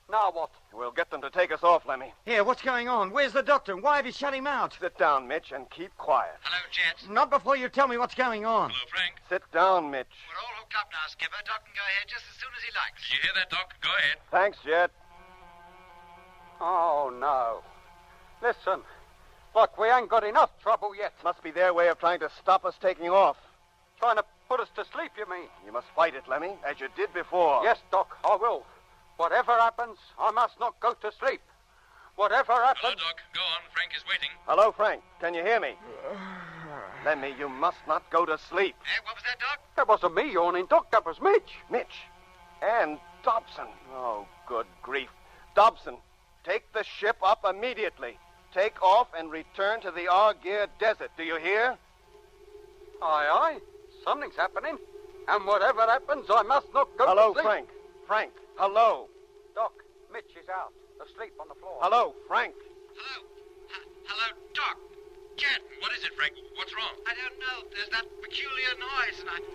Now what? We'll get them to take us off, Lemmy. Here, what's going on? Where's the doctor? Why have you shut him out? Sit down, Mitch, and keep quiet. Hello, Jet. Not before you tell me what's going on. Hello, Frank. Sit down, Mitch. We're all hooked up now, Skipper. Doc can go ahead just as soon as he likes. Did you hear that, Doc? Go ahead. Thanks, Jet. Oh, no. Listen. Look, we ain't got enough trouble yet. Must be their way of trying to stop us taking off. Trying to put us to sleep, you mean? You must fight it, Lemmy, as you did before. Yes, Doc, I will. Whatever happens, I must not go to sleep. Whatever happens... Hello, Doc. Go on. Frank is waiting. Hello, Frank. Can you hear me? Lemmy, you must not go to sleep. What was that, Doc? That wasn't me yawning, Doc. That was Mitch. Mitch. And Dobson. Oh, good grief. Dobson, take the ship up immediately. Take off and return to the Argyre Desert. Do you hear? Aye, aye. Something's happening. And whatever happens, I must not go Hello, to sleep. Frank. Frank, hello. Doc, Mitch is out, asleep on the floor. Hello, Frank. Hello, Doc. Jet, what is it, Frank? What's wrong? I don't know. There's that peculiar noise, and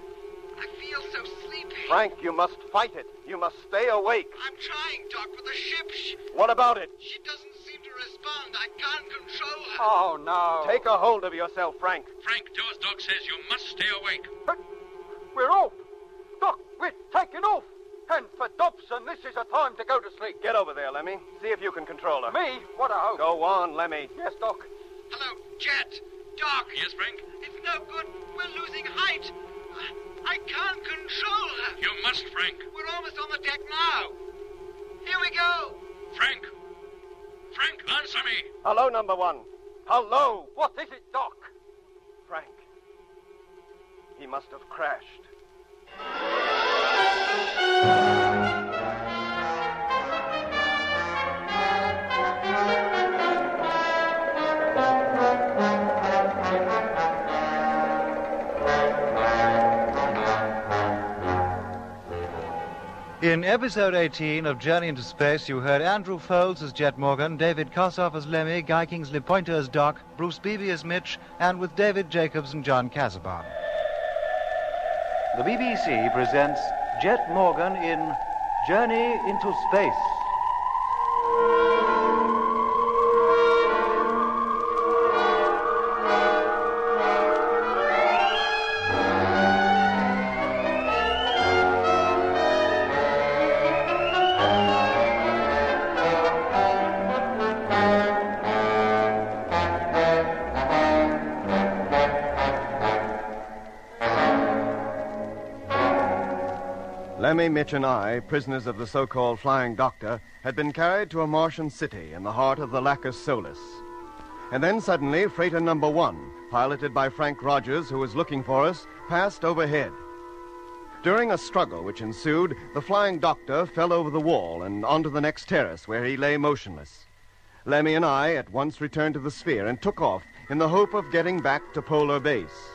I feel so sleepy. Frank, you must fight it. You must stay awake. I'm trying, Doc, but the ship, What about it? she doesn't seem to respond. I can't control her. Oh, no. Take a hold of yourself, Frank. Frank, do as Doc says. You must stay awake. But we're off. Doc, we're taking off. And for Dobson, this is a time to go to sleep. Get over there, Lemmy. See if you can control her. Me? What a hope. Go on, Lemmy. Yes, Doc. Hello, Jet. Doc. Yes, Frank? It's no good. We're losing height. I can't control her. You must, Frank. We're almost on the deck now. Here we go. Frank. Frank, answer me. Hello, number one. Hello. What is it, Doc? Frank. He must have crashed. In episode 18 of Journey into Space, you heard Andrew Folds as Jet Morgan, David Kossoff as Lemmy, Guy Kingsley Pointer as Doc, Bruce Beebe as Mitch, and with David Jacobs and John Casabon. The BBC presents Jet Morgan in Journey into Space. Lemmy, Mitch, and I, prisoners of the so-called Flying Doctor, had been carried to a Martian city in the heart of the Lacus Solis. And then suddenly, freighter number 1, piloted by Frank Rogers, who was looking for us, passed overhead. During a struggle which ensued, the Flying Doctor fell over the wall and onto the next terrace, where he lay motionless. Lemmy and I at once returned to the sphere and took off in the hope of getting back to Polar Base.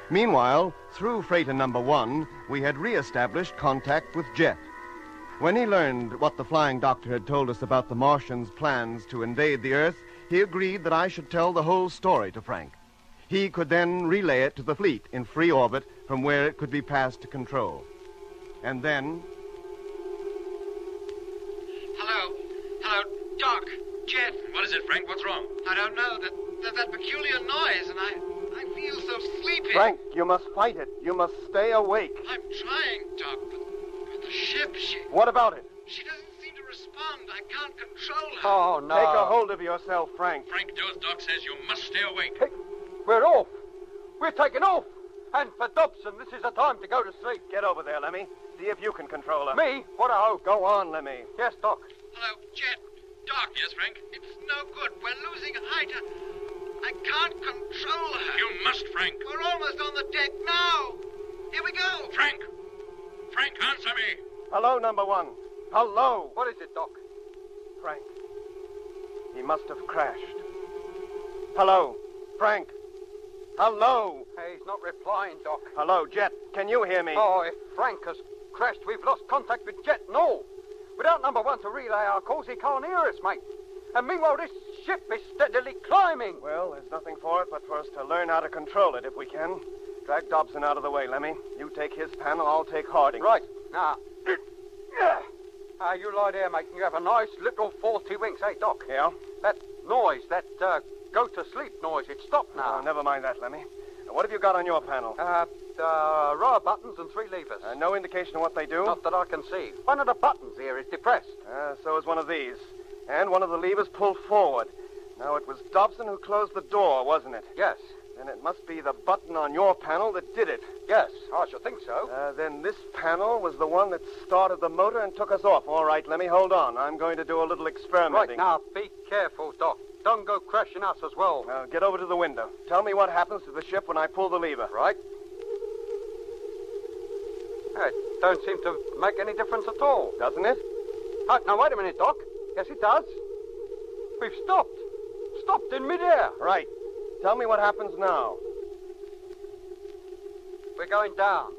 Meanwhile, through freighter number 1, we had re-established contact with Jet. When he learned what the Flying Doctor had told us about the Martians' plans to invade the Earth, he agreed that I should tell the whole story to Frank. He could then relay it to the fleet in free orbit from where it could be passed to control. And then... Hello, Doc. Jet. What is it, Frank? What's wrong? I don't know. That peculiar noise, and I feel so sleepy. Frank, you must fight it. You must stay awake. I'm trying, Doc, but the ship, What about it? She doesn't seem to respond. I can't control her. Oh, no. Take a hold of yourself, Frank. Frank, do as Doc says. You must stay awake. Hey, we're off. We're taking off. And for Dobson, this is a time to go to sleep. Get over there, Lemmy. See if you can control her. Me? What a hope. Go on, Lemmy. Yes, Doc. Hello, Jet. Doc. Yes, Frank? It's no good. We're losing height. I can't control her. You must, Frank. We're almost on the deck now. Here we go. Frank. Frank, answer me. Hello, number 1. Hello. What is it, Doc? Frank. He must have crashed. Hello. Frank. Hello. Hey, he's not replying, Doc. Hello, Jet. Can you hear me? Oh, if Frank has crashed, we've lost contact with Jet and all. Without number 1 to relay our calls, he can't hear us, mate. And meanwhile, this ship is steadily climbing. Well, there's nothing for it but for us to learn how to control it if we can. Drag Dobson out of the way, Lemmy. You take his panel, I'll take Harding. Right. Now, you lie there, mate, and you have a nice little 40 winks, eh, Doc? Yeah? That noise, that go-to-sleep noise, it's stopped now. Oh, never mind that, Lemmy. What have you got on your panel? Row of buttons and 3 levers. No indication of what they do? Not that I can see. One of the buttons here is depressed. So is one of these. And one of the levers pulled forward. Now, it was Dobson who closed the door, wasn't it? Yes. Then it must be the button on your panel that did it. Yes, I should think so. Then this panel was the one that started the motor and took us off. All right, Lemmy, hold on. I'm going to do a little experimenting. Right, now, be careful, Doc. Don't go crashing us as well. Now, get over to the window. Tell me what happens to the ship when I pull the lever. Right. It don't seem to make any difference at all. Doesn't it? Now, wait a minute, Doc. Yes, it does. We've stopped. Stopped in midair. Right. Tell me what happens now. We're going down.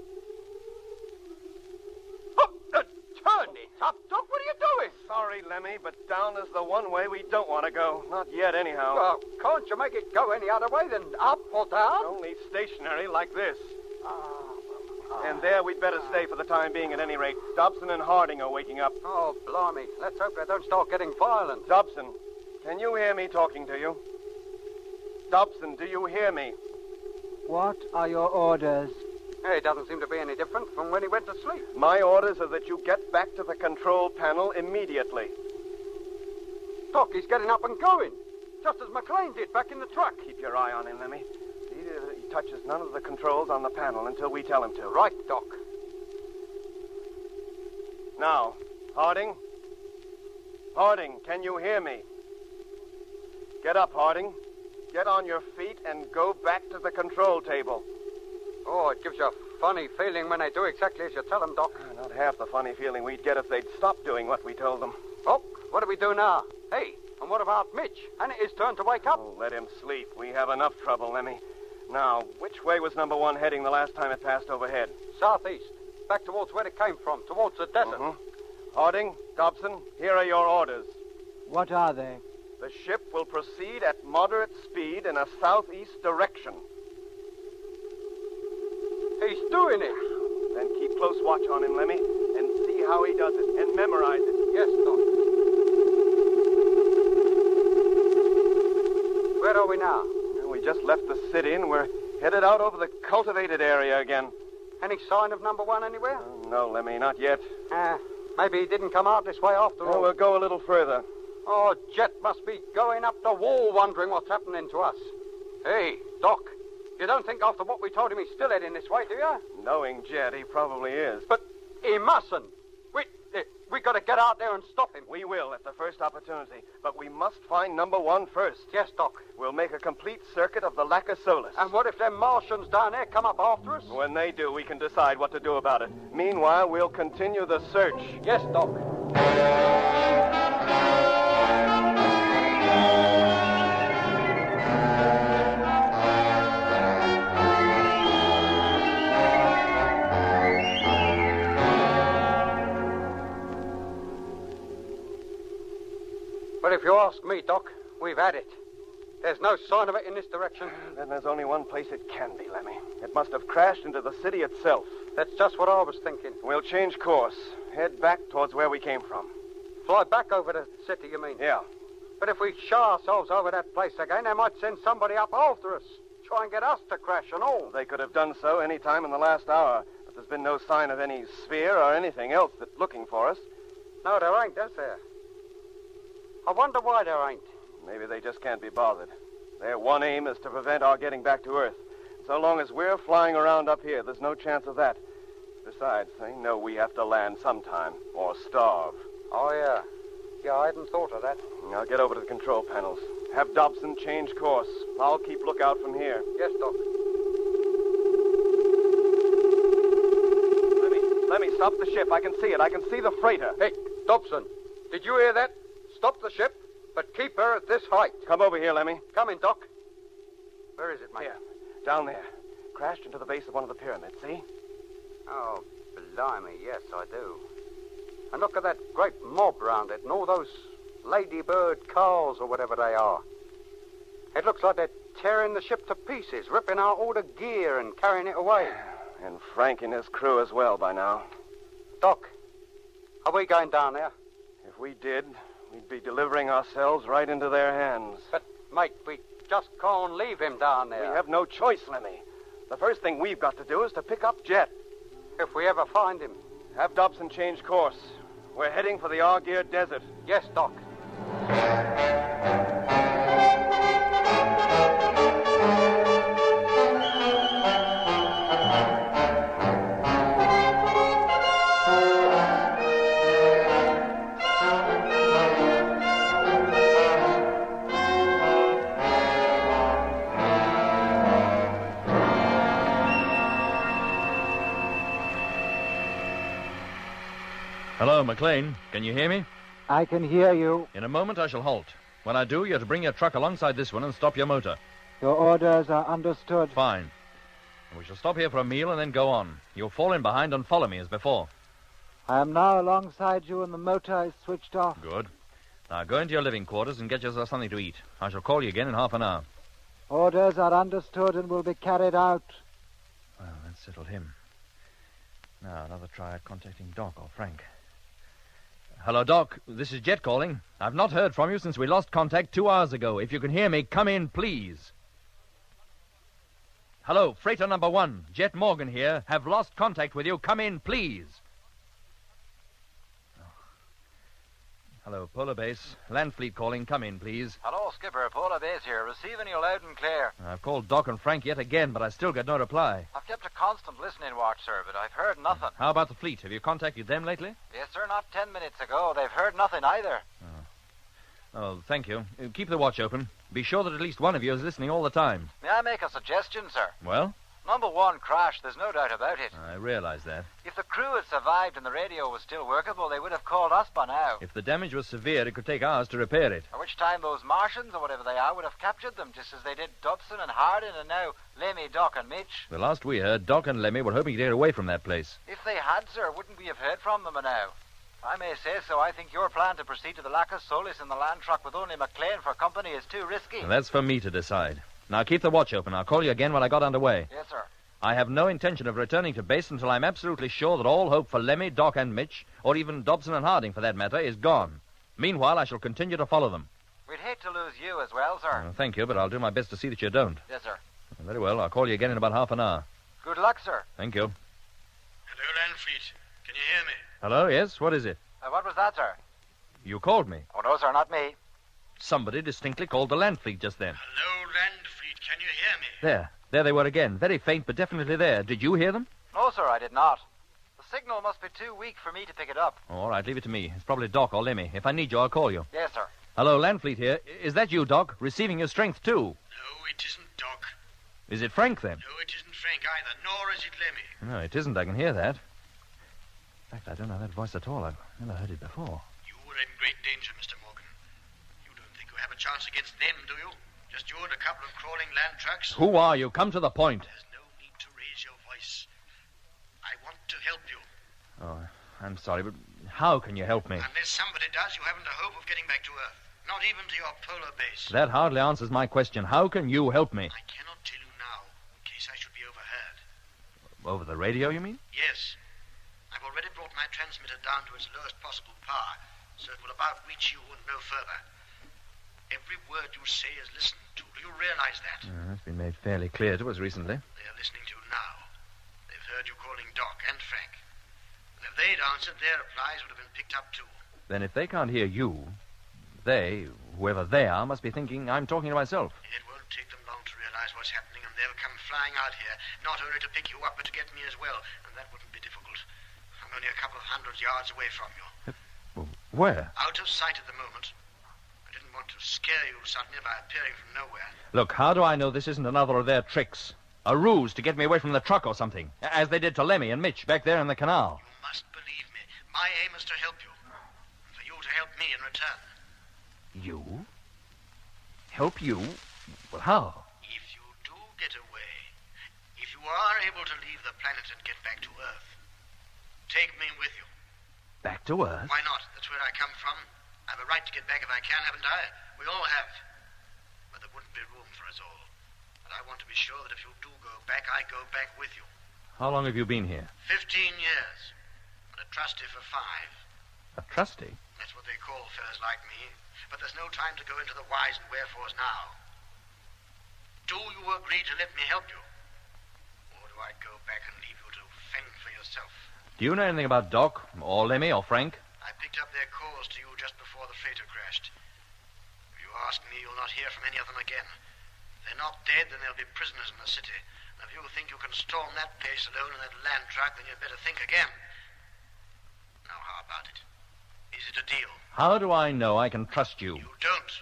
Oh, turn it up, Doc. What are you doing? Sorry, Lemmy, but down is the one way we don't want to go. Not yet, anyhow. Well, can't you make it go any other way than up or down? Only stationary like this. And there we'd better stay for the time being at any rate. Dobson and Harding are waking up. Oh, blimey. Let's hope they don't start getting violent. Dobson, can you hear me talking to you? Dobson, do you hear me? What are your orders? Hey, it doesn't seem to be any different from when he went to sleep. My orders are that you get back to the control panel immediately. Doc, he's getting up and going. Just as McLean did back in the truck. Keep your eye on him, Lemmy. He touches none of the controls on the panel until we tell him to. Right, Doc. Now, Harding? Harding, can you hear me? Get up, Harding. Get on your feet and go back to the control table. Oh, it gives you a funny feeling when they do exactly as you tell them, Doc. Not half the funny feeling we'd get if they'd stop doing what we told them. Oh, what do we do now? Hey, and what about Mitch? And it his turn to wake up? Oh, let him sleep. We have enough trouble, Lemmy. Now, which way was number one heading the last time it passed overhead? Southeast. Back towards where it came from, towards the desert. Harding, Dobson, here are your orders. What are they? The ship will proceed at moderate speed in a southeast direction. He's doing it. Then keep close watch on him, Lemmy, and see how he does it, and memorize it. Yes, Doc. Where are we now? We just left the city and we're headed out over the cultivated area again. Any sign of number one anywhere? No, Lemmy, not yet. Maybe he didn't come out this way after all. We'll go a little further. Oh, Jet must be going up the wall wondering what's happening to us. Hey, Doc, you don't think after what we told him he's still heading this way, do you? Knowing Jet, he probably is. But he mustn't. We got to get out there and stop him. We will at the first opportunity, but we must find number one first. Yes, Doc. We'll make a complete circuit of the Lacasolis. And what if them Martians down there come up after us? When they do, we can decide what to do about it. Meanwhile, we'll continue the search. Yes, Doc. But if you ask me, Doc, we've had it. There's no sign of it in this direction. Then there's only one place it can be, Lemmy. It must have crashed into the city itself. That's just what I was thinking. We'll change course. Head back towards where we came from. Fly back over the city, you mean? Yeah. But if we show ourselves over that place again, they might send somebody up after us. Try and get us to crash and all. They could have done so any time in the last hour. But there's been no sign of any sphere or anything else that's looking for us. No, there ain't, is there? I wonder why there ain't. Maybe they just can't be bothered. Their one aim is to prevent our getting back to Earth. So long as we're flying around up here, there's no chance of that. Besides, they know we have to land sometime, or starve. Oh, yeah. Yeah, I hadn't thought of that. Now get over to the control panels. Have Dobson change course. I'll keep lookout from here. Yes, Doc. Let me stop the ship. I can see it. I can see the freighter. Hey, Dobson, did you hear that? Stop the ship, but keep her at this height. Come over here, Lemmy. Coming, Doc. Where is it, mate? Here. Down there. Crashed into the base of one of the pyramids, see? Oh, blimey, yes, I do. And look at that great mob round it and all those ladybird cars or whatever they are. It looks like they're tearing the ship to pieces, ripping out all the gear and carrying it away. And Frank and his crew as well by now. Doc, are we going down there? If we did, we'd be delivering ourselves right into their hands. But, mate, we just can't leave him down there. We have no choice, Lemmy. The first thing we've got to do is to pick up Jet. If we ever find him. Have Dobson change course. We're heading for the Argyr Desert. Yes, Doc. Hello, McLean. Can you hear me? I can hear you. In a moment, I shall halt. When I do, you're to bring your truck alongside this one and stop your motor. Your orders are understood. Fine. We shall stop here for a meal and then go on. You'll fall in behind and follow me as before. I am now alongside you and the motor is switched off. Good. Now go into your living quarters and get yourself something to eat. I shall call you again in half an hour. Orders are understood and will be carried out. Well, that settled him. Now, another try at contacting Doc or Frank. Hello, Doc. This is Jet calling. I've not heard from you since we lost contact 2 hours ago. If you can hear me, come in, please. Hello, freighter number 1. Jet Morgan here. Have lost contact with you. Come in, please. Oh. Hello, Polar Base. Land Fleet calling. Come in, please. Hello, Skipper. Polar Base here. Receiving you loud and clear. I've called Doc and Frank yet again, but I still get no reply. I've kept a constant listening watch, sir, but I've heard nothing. How about the fleet? Have you contacted them lately? Yes, sir, not 10 minutes ago. They've heard nothing either. Oh, thank you. Keep the watch open. Be sure that at least one of you is listening all the time. May I make a suggestion, sir? Well? Number 1 crash, there's no doubt about it. I realize that. If the crew had survived and the radio was still workable, they would have called us by now. If the damage was severe, it could take hours to repair it. At which time those Martians, or whatever they are, would have captured them, just as they did Dobson and Hardin and now Lemmy, Doc and Mitch. The last we heard, Doc and Lemmy were hoping to get away from that place. If they had, sir, wouldn't we have heard from them by now? If I may say so, I think your plan to proceed to the Lacus Solis in the land truck with only McLean for company is too risky. And that's for me to decide. Now keep the watch open. I'll call you again when I got underway. Yes, sir. I have no intention of returning to base until I'm absolutely sure that all hope for Lemmy, Doc, and Mitch, or even Dobson and Harding for that matter, is gone. Meanwhile, I shall continue to follow them. We'd hate to lose you as well, sir. Thank you, but I'll do my best to see that you don't. Yes, sir. Very well. I'll call you again in about half an hour. Good luck, sir. Thank you. Hello, Land Fleet. Can you hear me? Hello? Yes? What is it? What was that, sir? You called me. Oh, no, sir, not me. Somebody distinctly called the Land Fleet just then. Hello, Land Fleet. Can you hear me? There they were again. Very faint, but definitely there. Did you hear them? No, sir, I did not. The signal must be too weak for me to pick it up. All right, leave it to me. It's probably Doc or Lemmy. If I need you, I'll call you. Yes, sir. Hello, Land Fleet here. Is that you, Doc? Receiving your strength, too? No, it isn't Doc. Is it Frank, then? No, it isn't Frank either, nor is it Lemmy. No, it isn't. I can hear that. In fact, I don't know that voice at all. I've never heard it before. You were in great danger, Mr. Morgan. You don't think you have a chance against them, do you? Just you and a couple of crawling land trucks? Who are you? Come to the point. There's no need to raise your voice. I want to help you. Oh, I'm sorry, but how can you help me? Unless somebody does, you haven't a hope of getting back to Earth. Not even to your polar base. That hardly answers my question. How can you help me? I cannot tell you now, in case I should be overheard. Over the radio, you mean? Yes. I've already brought my transmitter down to its lowest possible power, so it will about reach you and no further. Every word you say is listened to. Do you realize that? That's been made fairly clear to us recently. They are listening to you now. They've heard you calling Doc and Frank. And if they'd answered, their replies would have been picked up too. Then if they can't hear you, they, whoever they are, must be thinking I'm talking to myself. It won't take them long to realize what's happening, and they'll come flying out here, not only to pick you up, but to get me as well. And that wouldn't be difficult. I'm only a couple of 100 yards away from you. Where? Out of sight at the moment. I didn't want to scare you suddenly by appearing from nowhere. Look, how do I know this isn't another of their tricks? A ruse to get me away from the truck or something, as they did to Lemmy and Mitch back there in the canal. You must believe me. My aim is to help you. And for you to help me in return. You? Help you? Well, how? If you do get away, if you are able to leave the planet and get back to Earth, take me with you. Back to Earth? Why not? That's where I come from. I have a right to get back if I can, haven't I? We all have. But there wouldn't be room for us all. And I want to be sure that if you do go back, I go back with you. How long have you been here? 15 years. And a trustee for 5. A trustee? That's what they call fellas like me. But there's no time to go into the whys and wherefores now. Do you agree to let me help you? Or do I go back and leave you to fend for yourself? Do you know anything about Doc, or Lemmy, or Frank? I picked up their calls to you just before the freighter crashed. If you ask me, you'll not hear from any of them again. If they're not dead, then they'll be prisoners in the city. And if you think you can storm that place alone in that land truck, then you'd better think again. Now, how about it? Is it a deal? How do I know I can trust you? You don't.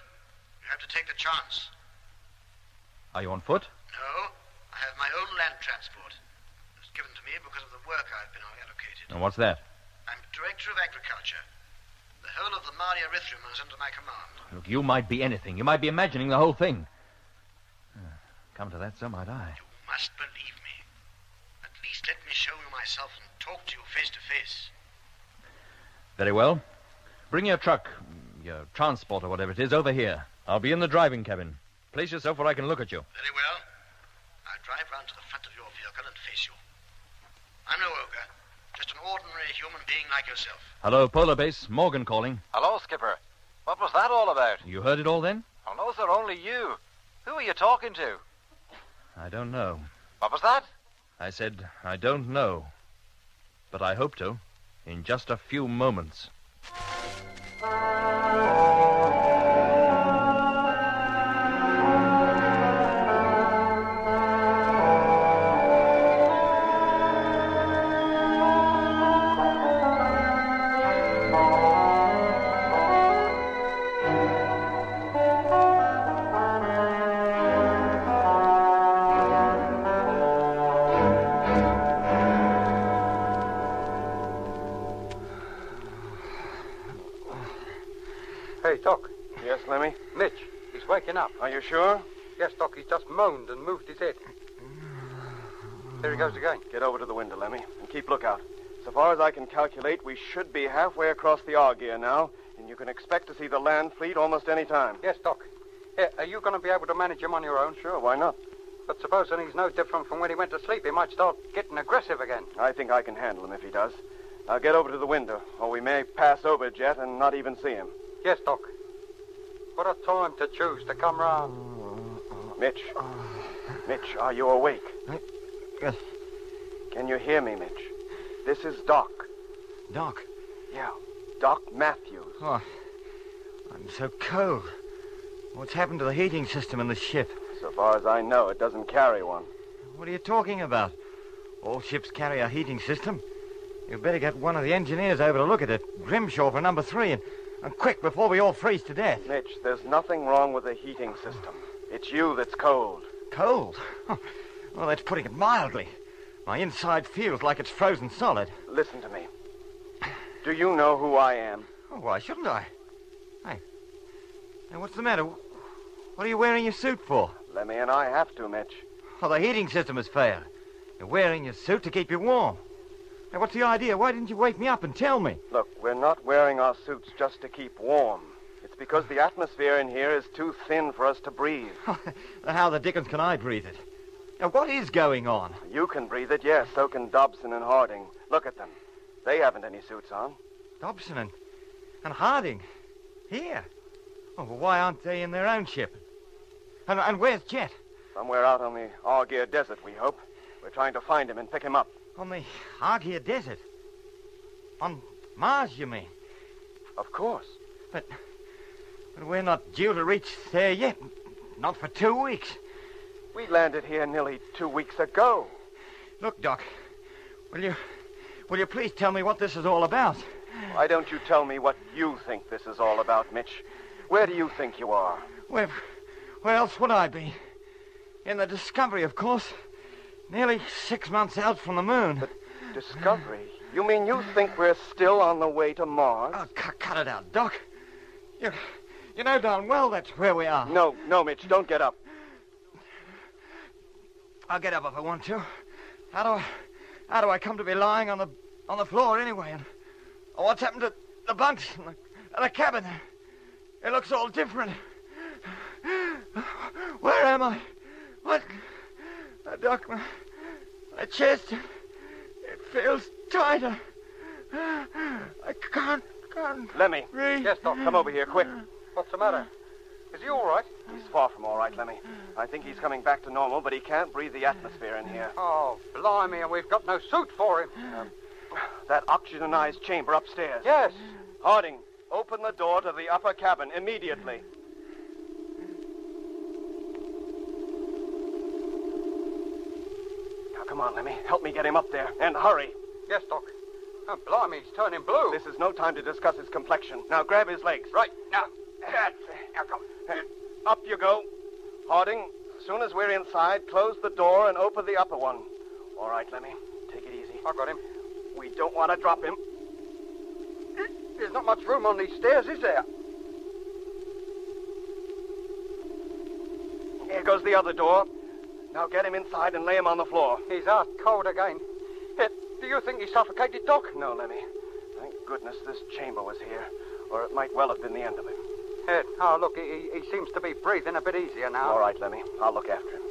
You have to take the chance. Are you on foot? No, I have my own land transport. It was given to me because of the work I've been allocated. And what's that? I'm Director of Agriculture. Maria Rithriman is under my command. Look, you might be anything. You might be imagining the whole thing. Come to that, so might I. You must believe me. At least let me show you myself and talk to you face to face. Very well. Bring your truck, your transport or whatever it is, over here. I'll be in the driving cabin. Place yourself where I can look at you. Very well. I'll drive round to the front of your vehicle and face you. I'm no ogre. Just an ordinary human being like yourself. Hello, Polar Base. Morgan calling. Hello, Skipper. What was that all about? You heard it all then? Oh, no, sir, only you. Who are you talking to? I don't know. What was that? I said, I don't know. But I hope to. In just a few moments. Hey, Doc. Yes, Lemmy? Mitch, he's waking up. Are you sure? Yes, Doc, he's just moaned and moved his head. There he goes again. Get over to the window, Lemmy, and keep lookout. So far as I can calculate, we should be halfway across the Argeir now, and you can expect to see the land fleet almost any time. Yes, Doc. Yeah, are you going to be able to manage him on your own? Sure, why not? But supposing he's no different from when he went to sleep, he might start getting aggressive again. I think I can handle him if he does. Now get over to the window, or we may pass over Jet and not even see him. Yes, Doc. What a time to choose to come round. Mitch. Mitch, are you awake? Yes. Can you hear me, Mitch? This is Doc. Doc? Yeah, Doc Matthews. Oh, I'm so cold. What's happened to the heating system in the ship? So far as I know, it doesn't carry one. What are you talking about? All ships carry a heating system. You'd better get one of the engineers over to look at it. Grimshaw for number 3, and quick before we all freeze to death. Mitch, there's nothing wrong with the heating system. It's you that's cold. Cold? Well, that's putting it mildly. My inside feels like it's frozen solid. Listen to me. Do you know who I am? Oh, why shouldn't I? Hey, what's the matter? What are you wearing your suit for? Lemmy and I have to, Mitch. Oh, the heating system has failed. You're wearing your suit to keep you warm. Now, what's the idea? Why didn't you wake me up and tell me? Look, we're not wearing our suits just to keep warm. It's because the atmosphere in here is too thin for us to breathe. How the dickens can I breathe it? Now, what is going on? You can breathe it, yes. So can Dobson and Harding. Look at them. They haven't any suits on. Dobson and Harding? Here? Oh, well, why aren't they in their own ship? And where's Jet? Somewhere out on the Argeir Desert, we hope. We're trying to find him and pick him up. On the Argeir Desert? On Mars, you mean? Of course. But we're not due to reach there yet. Not for 2 weeks. We landed here nearly 2 weeks ago. Look, Doc, will you please tell me what this is all about? Why don't you tell me what you think this is all about, Mitch? Where do you think you are? Where else would I be? In the Discovery, of course. Nearly 6 months out from the moon. The Discovery? You mean you think we're still on the way to Mars? Oh, cut it out, Doc. You know darn well that's where we are. No, Mitch, don't get up. I'll get up if I want to. How do I come to be lying on the floor anyway? And what's happened to the bunks and the cabin? It looks all different. Where am I? What? Doc, my chest, it feels tighter. I can't. Lemmy. Breathe. Yes, Doc, come over here, quick. What's the matter? Is he all right? He's far from all right, Lemmy. I think he's coming back to normal, but he can't breathe the atmosphere in here. Oh, blimey, and we've got no suit for him. That oxygenized chamber upstairs. Yes. Harding, open the door to the upper cabin immediately. Now, come on, Lemmy. Help me get him up there. And hurry. Yes, Doc. Oh, blimey, he's turning blue. This is no time to discuss his complexion. Now, grab his legs. Right. Now, that's it. Now, come. Up you go. Harding, as soon as we're inside, close the door and open the upper one. All right, Lemmy. Take it easy. I got him. We don't want to drop him. There's not much room on these stairs, is there? Here goes the other door. Now get him inside and lay him on the floor. He's out cold again. Do you think he suffocated, Doc? No, Lemmy. Thank goodness this chamber was here, or it might well have been the end of him. Look, he seems to be breathing a bit easier now. All right, Lemmy. I'll look after him.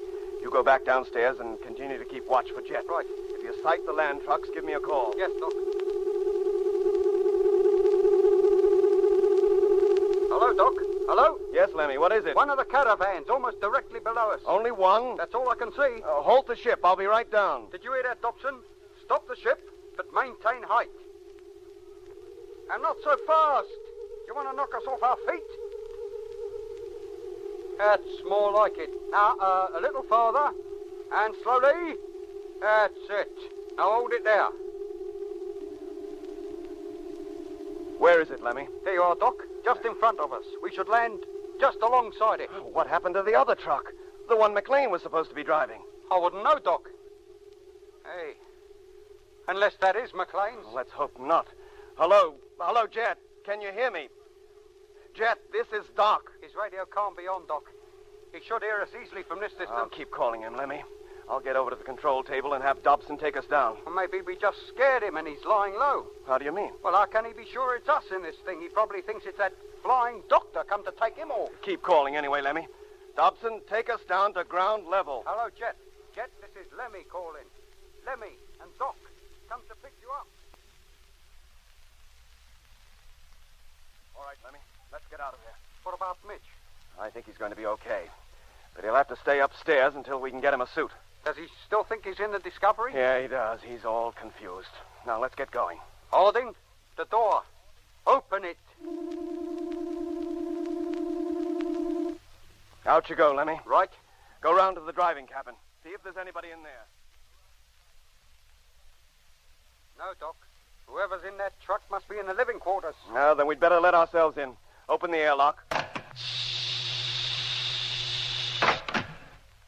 You go back downstairs and continue to keep watch for Jet. Right. If you sight the land trucks, give me a call. Yes, Doc. Hello, Doc. Hello? Yes, Lemmy. What is it? One of the caravans, almost directly below us. Only one? That's all I can see. Halt the ship. I'll be right down. Did you hear that, Dobson? Stop the ship, but maintain height. And not so fast. You want to knock us off our feet? That's more like it. Now, a little farther. And slowly. That's it. Now hold it there. Where is it, Lemmy? Here you are, Doc. Just in front of us. We should land just alongside it. What happened to the other truck? The one McLean was supposed to be driving. I wouldn't know, Doc. Hey. Unless that is McLean's. Well, let's hope not. Hello, Jet. Can you hear me? Jet, this is Doc. His radio can't be on, Doc. He should hear us easily from this distance. I'll keep calling him, Lemmy. I'll get over to the control table and have Dobson take us down. Or maybe we just scared him and he's lying low. How do you mean? Well, how can he be sure it's us in this thing? He probably thinks it's that flying doctor come to take him off. Keep calling anyway, Lemmy. Dobson, take us down to ground level. Hello, Jet. Jet, this is Lemmy calling. Lemmy and Doc come to pick you up. All right, Lemmy. Let's get out of here. What about Mitch? I think he's going to be okay. But he'll have to stay upstairs until we can get him a suit. Does he still think he's in the Discovery? Yeah, he does. He's all confused. Now, let's get going. Harding, the door. Open it. Out you go, Lemmy. Right. Go round to the driving cabin. See if there's anybody in there. No, Doc. Whoever's in that truck must be in the living quarters. No, then we'd better let ourselves in. Open the airlock.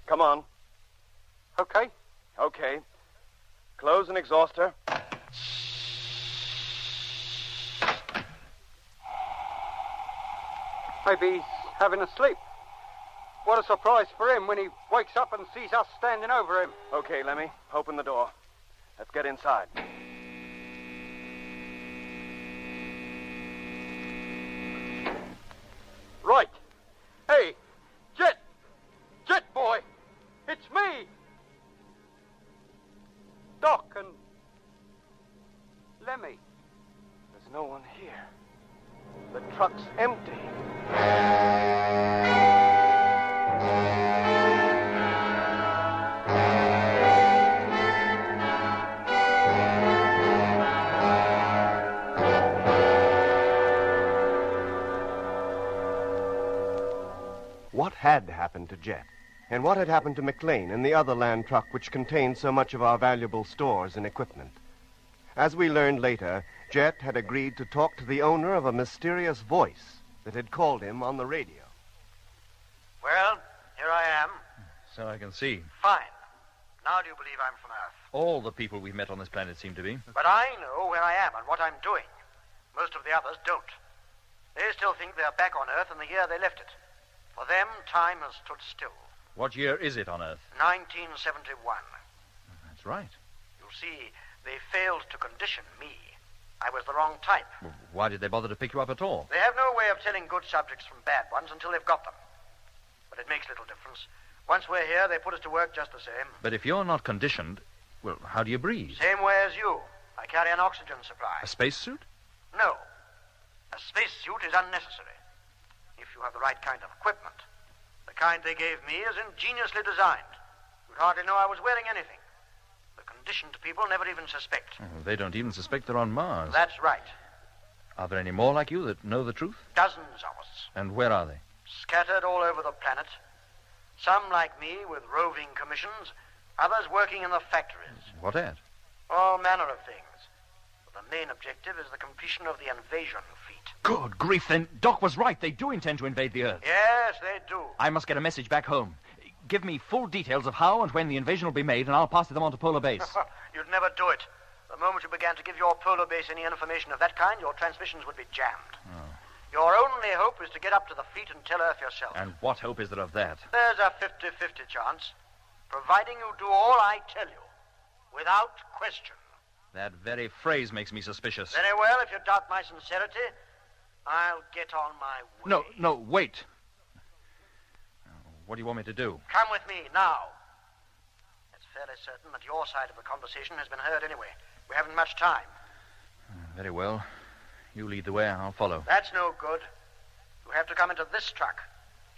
Come on. Okay. Okay. Close and exhauster. Maybe he's having a sleep. What a surprise for him when he wakes up and sees us standing over him. Okay, Lemmy. Open the door. Let's get inside. Right. Hey, Jet! Jet boy! It's me! Doc and Lemmy. There's no one here. The truck's empty. What had happened to Jet? And what had happened to McLean and the other land truck which contained so much of our valuable stores and equipment? As we learned later, Jet had agreed to talk to the owner of a mysterious voice that had called him on the radio. Well, here I am. So I can see. Fine. Now do you believe I'm from Earth? All the people we've met on this planet seem to be. But I know where I am and what I'm doing. Most of the others don't. They still think they're back on Earth in the year they left it. For them, time has stood still. What year is it on Earth? 1971. That's right. You see, they failed to condition me. I was the wrong type. Well, why did they bother to pick you up at all? They have no way of telling good subjects from bad ones until they've got them. But it makes little difference. Once we're here, they put us to work just the same. But if you're not conditioned, well, how do you breathe? Same way as you. I carry an oxygen supply. A spacesuit? No. A spacesuit is unnecessary. If you have the right kind of equipment. The kind they gave me is ingeniously designed. You'd hardly know I was wearing anything. The conditioned people never even suspect. Oh, they don't even suspect they're on Mars. That's right. Are there any more like you that know the truth? Dozens of us. And where are they? Scattered all over the planet. Some like me with roving commissions. Others working in the factories. What at? All manner of things. But the main objective is the completion of the invasion feat. Good grief, then Doc was right. They do intend to invade the Earth. Yes, they do. I must get a message back home. Give me full details of how and when the invasion will be made, and I'll pass them on to Polar Base. You'd never do it. The moment you began to give your polar base any information of that kind, your transmissions would be jammed. Oh. Your only hope is to get up to the fleet and tell Earth yourself. And what hope is there of that? There's a 50-50 chance, providing you do all I tell you, without question. That very phrase makes me suspicious. Very well, if you doubt my sincerity, I'll get on my way. No, wait. What do you want me to do? Come with me, now. It's fairly certain that your side of the conversation has been heard anyway. We haven't much time. Very well. You lead the way, I'll follow. That's no good. You have to come into this truck.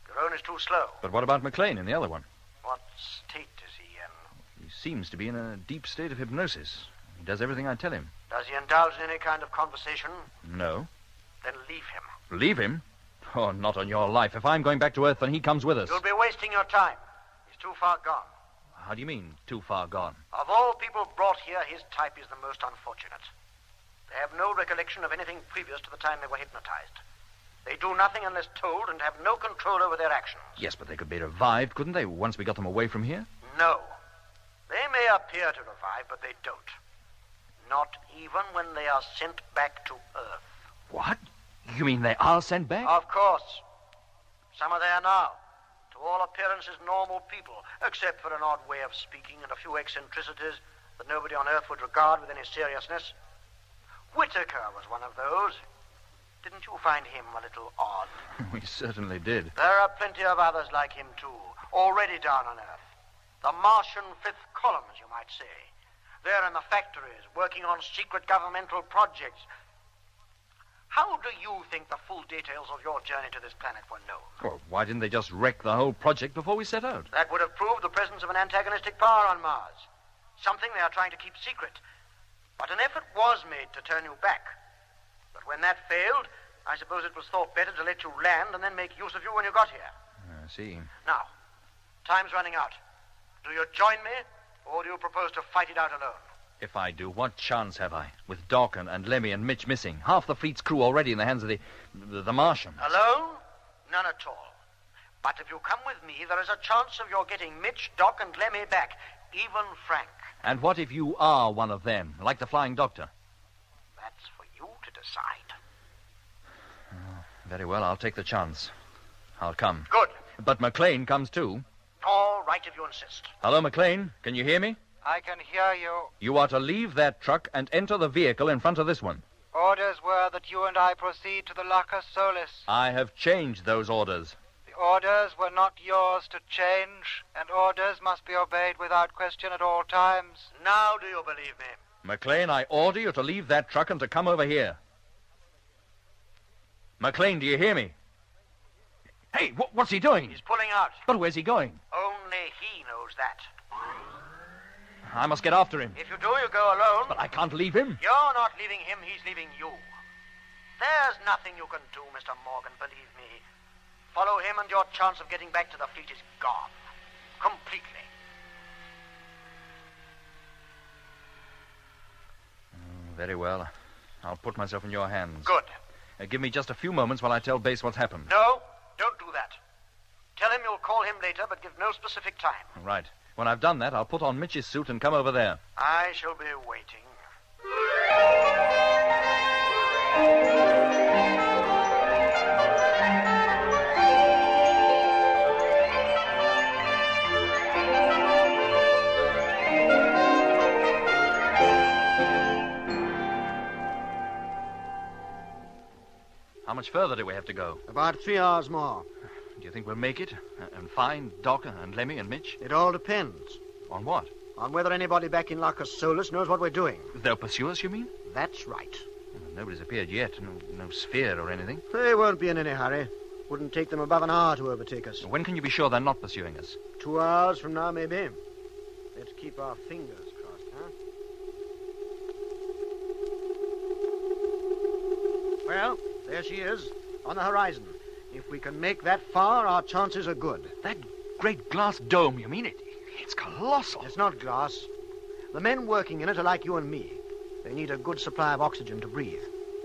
Your own is too slow. But what about McLean in the other one? What state is he in? He seems to be in a deep state of hypnosis. He does everything I tell him. Does he indulge in any kind of conversation? No. Then leave him. Leave him? Oh, not on your life. If I'm going back to Earth, then he comes with us. You'll be wasting your time. He's too far gone. How do you mean, too far gone? Of all people brought here, his type is the most unfortunate. They have no recollection of anything previous to the time they were hypnotized. They do nothing unless told and have no control over their actions. Yes, but they could be revived, couldn't they, once we got them away from here? No. They may appear to revive, but they don't. Not even when they are sent back to Earth. What? You mean they are sent back? Of course. Some are there now. To all appearances, normal people, except for an odd way of speaking and a few eccentricities that nobody on Earth would regard with any seriousness. Whitaker was one of those. Didn't you find him a little odd? We certainly did. There are plenty of others like him, too, already down on Earth. The Martian fifth column, as you might say. They're in the factories, working on secret governmental projects. How do you think the full details of your journey to this planet were known? Well, why didn't they just wreck the whole project before we set out? That would have proved the presence of an antagonistic power on Mars. Something they are trying to keep secret. But an effort was made to turn you back. But when that failed, I suppose it was thought better to let you land and then make use of you when you got here. I see. Now, time's running out. Do you join me, or do you propose to fight it out alone? If I do, what chance have I? With Doc and Lemmy and Mitch missing. Half the fleet's crew already in the hands of the Martians. Alone? None at all. But if you come with me, there is a chance of your getting Mitch, Doc, and Lemmy back. Even Frank. And what if you are one of them, like the Flying Doctor? That's for you to decide. Very well, I'll take the chance. I'll come. Good. But McLean comes too. All right, if you insist. Hello, McLean. Can you hear me? I can hear you. You are to leave that truck and enter the vehicle in front of this one. Orders were that you and I proceed to the Lacus Solis. I have changed those orders. The orders were not yours to change, and orders must be obeyed without question at all times. Now do you believe me? McLean, I order you to leave that truck and to come over here. McLean, do you hear me? Hey, what's he doing? He's pulling out. But where's he going? Only he knows that. I must get after him. If you do, you go alone. But I can't leave him. You're not leaving him, he's leaving you. There's nothing you can do, Mr. Morgan, believe me. Follow him and your chance of getting back to the fleet is gone. Completely. Very well. I'll put myself in your hands. Good. Give me just a few moments while I tell Base what's happened. No, don't do that. Tell him you'll call him later, but give no specific time. Right. When I've done that, I'll put on Mitch's suit and come over there. I shall be waiting. How much further do we have to go? About 3 hours more. Do you think we'll make it? And find Doc and Lemmy and Mitch? It all depends. On what? On whether anybody back in Lacus Solis knows what we're doing. They'll pursue us, you mean? That's right. Nobody's appeared yet. No sphere or anything. They won't be in any hurry. Wouldn't take them above an hour to overtake us. When can you be sure they're not pursuing us? 2 hours from now, maybe. Let's keep our fingers crossed, huh? Well, there she is, on the horizon. If we can make that far, our chances are good. That great glass dome, you mean it? It's colossal. It's not glass. The men working in it are like you and me. They need a good supply of oxygen to breathe.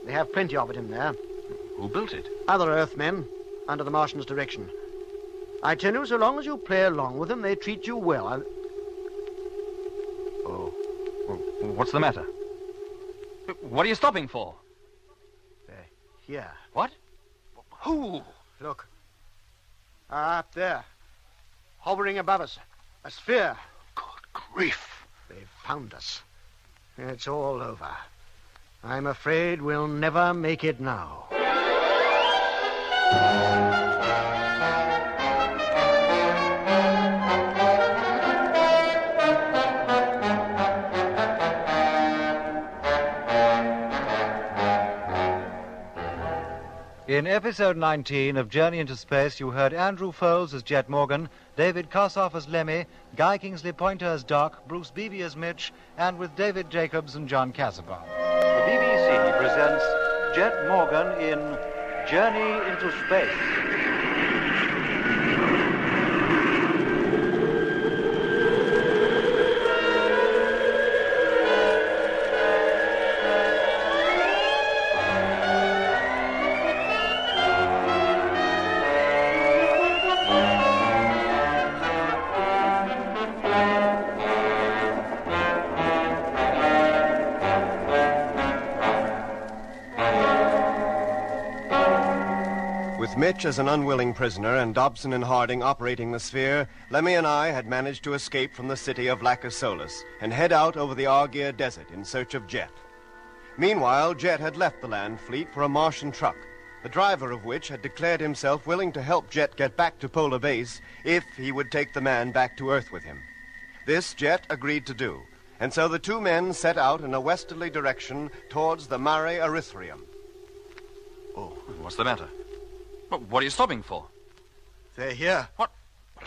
They have plenty of it in there. Who built it? Other Earthmen, under the Martians' direction. I tell you, so long as you play along with them, they treat you well. Oh. Well, what's the matter? What are you stopping for? They're here. What? Who? Look. Up there. Hovering above us. A sphere. Good grief. They've found us. It's all over. I'm afraid we'll never make it now. In episode 19 of Journey into Space, you heard Andrew Foles as Jet Morgan, David Kossoff as Lemmy, Guy Kingsley Pointer as Doc, Bruce Beebe as Mitch, and with David Jacobs and John Casaubon. The BBC presents Jet Morgan in Journey into Space. With Mitch as an unwilling prisoner and Dobson and Harding operating the sphere, Lemmy and I had managed to escape from the city of Lacus and head out over the Argyre Desert in search of Jet. Meanwhile, Jet had left the land fleet for a Martian truck, the driver of which had declared himself willing to help Jet get back to Polar Base if he would take the man back to Earth with him. This Jet agreed to do, and so the two men set out in a westerly direction towards the Mare Erythraeum. Oh, what's the matter? What are you stopping for? They're here. What?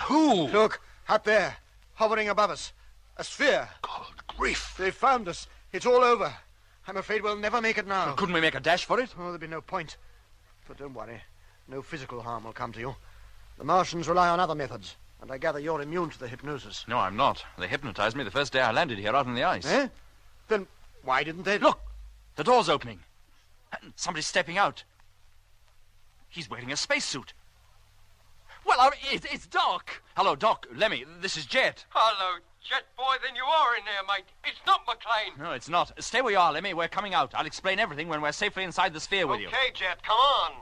Who? Look, up there, hovering above us. A sphere. Good grief. They've found us. It's all over. I'm afraid we'll never make it now. Well, couldn't we make a dash for it? Oh, there'd be no point. But don't worry. No physical harm will come to you. The Martians rely on other methods, and I gather you're immune to the hypnosis. No, I'm not. They hypnotized me the first day I landed here out on the ice. Eh? Then why didn't they... Look! The door's opening. And somebody's stepping out. He's wearing a spacesuit. Well, it's Doc. Hello, Doc. Lemmy, this is Jet. Hello, Jet boy. Then you are in there, mate. It's not McLean. No, it's not. Stay where you are, Lemmy. We're coming out. I'll explain everything when we're safely inside the sphere with you. Okay, Jet, come on.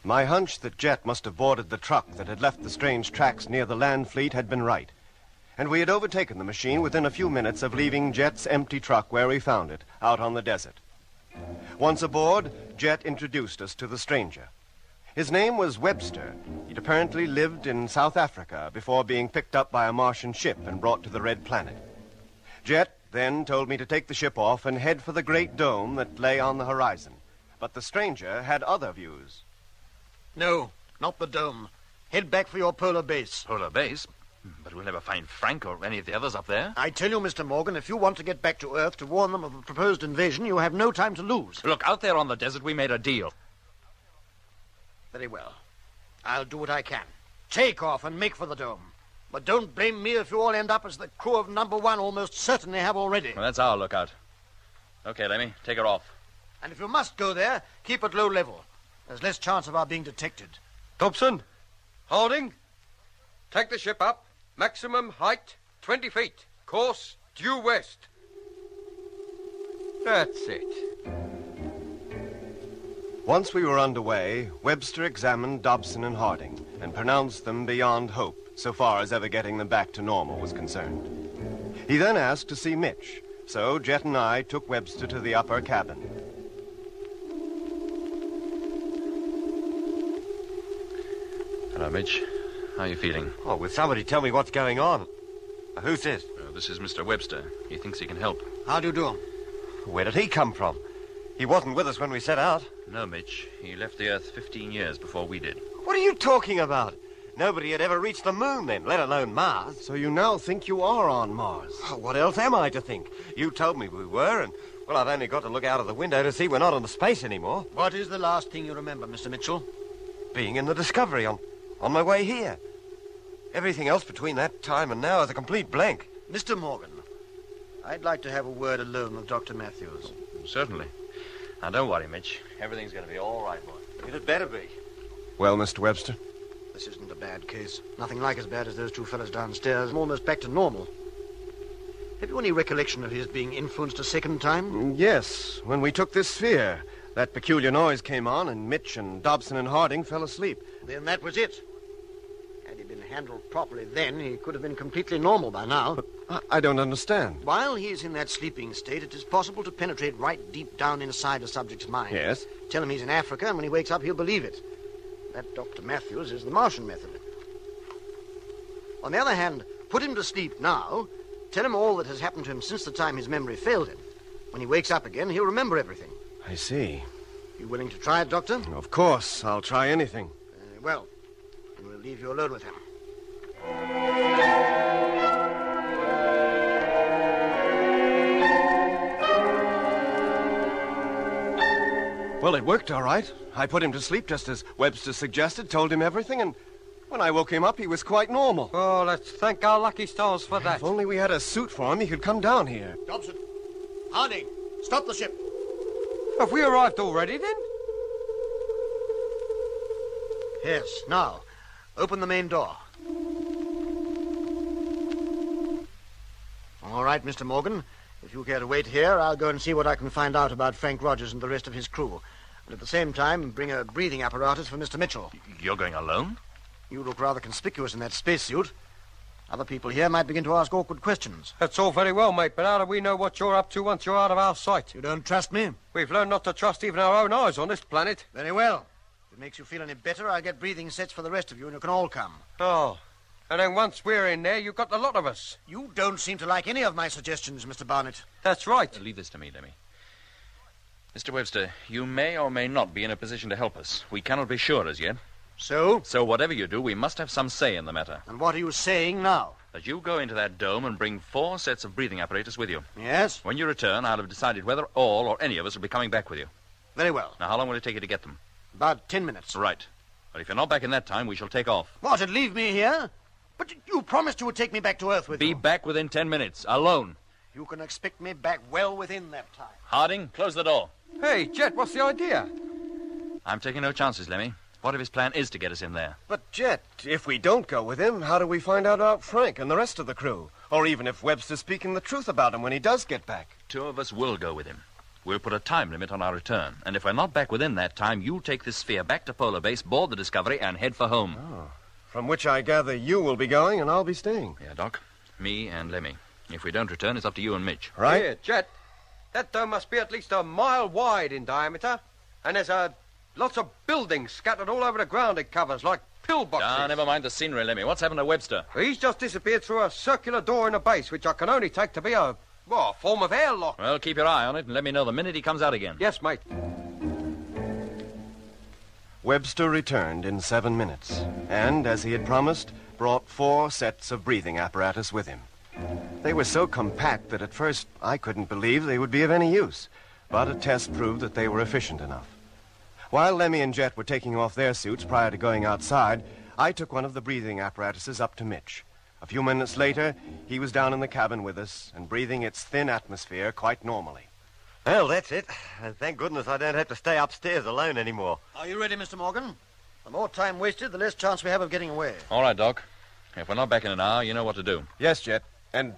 My hunch that Jet must have boarded the truck that had left the strange tracks near the land fleet had been right. And we had overtaken the machine within a few minutes of leaving Jet's empty truck where we found it, out on the desert. Once aboard, Jet introduced us to the stranger. His name was Webster. He'd apparently lived in South Africa before being picked up by a Martian ship and brought to the Red Planet. Jet then told me to take the ship off and head for the great dome that lay on the horizon. But the stranger had other views. No, not the dome. Head back for your polar base. Polar base? But we'll never find Frank or any of the others up there. I tell you, Mr. Morgan, if you want to get back to Earth to warn them of the proposed invasion, you have no time to lose. Look, out there on the desert, we made a deal. Very well. I'll do what I can. Take off and make for the dome. But don't blame me if you all end up as the crew of number one almost certainly have already. Well, that's our lookout. Okay, Lemmy, take her off. And if you must go there, keep at low level. There's less chance of our being detected. Dobson, Harding, take the ship up. Maximum height, 20 feet. Course, due west. That's it. Once we were underway, Webster examined Dobson and Harding and pronounced them beyond hope, so far as ever getting them back to normal was concerned. He then asked to see Mitch, so Jet and I took Webster to the upper cabin. Hello, Mitch. How are you feeling? Oh, will somebody tell me what's going on? Who's this? This is Mr. Webster. He thinks he can help. How do you do? Where did he come from? He wasn't with us when we set out. No, Mitch. He left the Earth 15 years before we did. What are you talking about? Nobody had ever reached the moon then, let alone Mars. So you now think you are on Mars? Oh, what else am I to think? You told me we were, and, well, I've only got to look out of the window to see we're not in space anymore. What is the last thing you remember, Mr. Mitchell? Being in the Discovery on my way here. Everything else between that time and now is a complete blank. Mr. Morgan, I'd like to have a word alone with Dr. Matthews. Certainly. Now, don't worry, Mitch. Everything's going to be all right, boy. It had better be. Well, Mr. Webster? This isn't a bad case. Nothing like as bad as those two fellas downstairs. I'm almost back to normal. Have you any recollection of his being influenced a second time? Yes, when we took this sphere. That peculiar noise came on, and Mitch and Dobson and Harding fell asleep. Then that was it. Had he been handled properly then, he could have been completely normal by now. But I don't understand. While he's in that sleeping state, it is possible to penetrate right deep down inside a subject's mind. Yes? Tell him he's in Africa, and when he wakes up, he'll believe it. That Dr. Matthews is the Martian method. On the other hand, put him to sleep now, tell him all that has happened to him since the time his memory failed him. When he wakes up again, he'll remember everything. I see. You willing to try it, Doctor? Of course. I'll try anything. Well, then we'll leave you alone with him. Well, it worked all right. I put him to sleep just as Webster suggested, told him everything, and when I woke him up, he was quite normal. Oh, let's thank our lucky stars for that. If only we had a suit for him, he could come down here. Dobson, Harding, stop the ship. Have we arrived already, then? Yes, now, open the main door. All right, Mr. Morgan. If you care to wait here, I'll go and see what I can find out about Frank Rogers and the rest of his crew. And at the same time, bring a breathing apparatus for Mr. Mitchell. You're going alone? You look rather conspicuous in that spacesuit. Other people here might begin to ask awkward questions. That's all very well, mate, but how do we know what you're up to once you're out of our sight? You don't trust me? We've learned not to trust even our own eyes on this planet. Very well. If it makes you feel any better, I'll get breathing sets for the rest of you, and you can all come. Oh, and then once we're in there, you've got the lot of us. You don't seem to like any of my suggestions, Mr. Barnett. That's right. Leave this to me, Lemmy. Mr. Webster, you may or may not be in a position to help us. We cannot be sure as yet. So? So whatever you do, we must have some say in the matter. And what are you saying now? That you go into that dome and bring 4 sets of breathing apparatus with you. Yes? When you return, I'll have decided whether all or any of us will be coming back with you. Very well. Now, how long will it take you to get them? About 10 minutes. Right. But if you're not back in that time, we shall take off. What, and leave me here? But you promised you would take me back to Earth with you. Be back within 10 minutes, alone. You can expect me back well within that time. Harding, close the door. Hey, Jet, what's the idea? I'm taking no chances, Lemmy. What if his plan is to get us in there? But, Jet, if we don't go with him, how do we find out about Frank and the rest of the crew? Or even if Webster's speaking the truth about him when he does get back? 2 of us will go with him. We'll put a time limit on our return. And if we're not back within that time, you take this sphere back to Polar Base, board the Discovery, and head for home. Oh. From which I gather you will be going and I'll be staying. Yeah, Doc. Me and Lemmy. If we don't return, it's up to you and Mitch. Right? Here, Jet. That dome must be at least a mile wide in diameter. And there's lots of buildings scattered all over the ground it covers, like pillboxes. Ah, never mind the scenery, Lemmy. What's happened to Webster? He's just disappeared through a circular door in the base, which I can only take to be a form of airlock. Well, keep your eye on it and let me know the minute he comes out again. Yes, mate. Webster returned in 7 minutes, and, as he had promised, brought 4 sets of breathing apparatus with him. They were so compact that at first I couldn't believe they would be of any use, but a test proved that they were efficient enough. While Lemmy and Jet were taking off their suits prior to going outside, I took one of the breathing apparatuses up to Mitch. A few minutes later, he was down in the cabin with us and breathing its thin atmosphere quite normally. Well, that's it. And thank goodness I don't have to stay upstairs alone anymore. Are you ready, Mr. Morgan? The more time wasted, the less chance we have of getting away. All right, Doc. If we're not back in an hour, you know what to do. Yes, Jet. And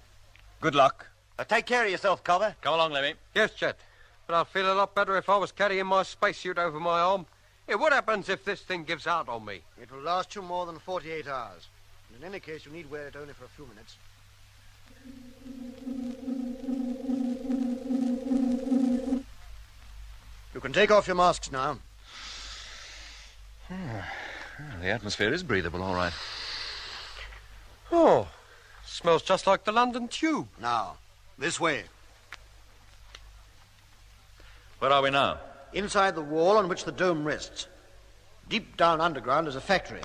good luck. Take care of yourself, Cover. Come along, Lemmy. Yes, Jet. But I'd feel a lot better if I was carrying my spacesuit over my arm. Hey, what happens if this thing gives out on me? It will last you more than 48 hours. And in any case, you need wear it only for a few minutes. You can take off your masks now. The atmosphere is breathable, all right. Oh, smells just like the London Tube. Now, this way. Where are we now? Inside the wall on which the dome rests. Deep down underground is a factory.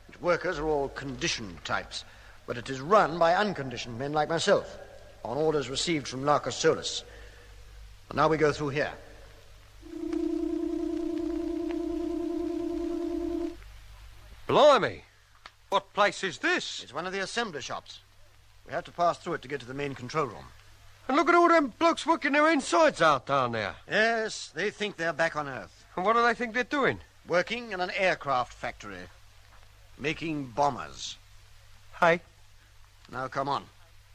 Its workers are all conditioned types, but it is run by unconditioned men like myself, on orders received from Larcus Solus. And now we go through here. Blimey! What place is this? It's one of the assembly shops. We have to pass through it to get to the main control room. And look at all them blokes working their insides out down there. Yes, they think they're back on Earth. And what do they think they're doing? Working in an aircraft factory. Making bombers. Hey? Now, come on.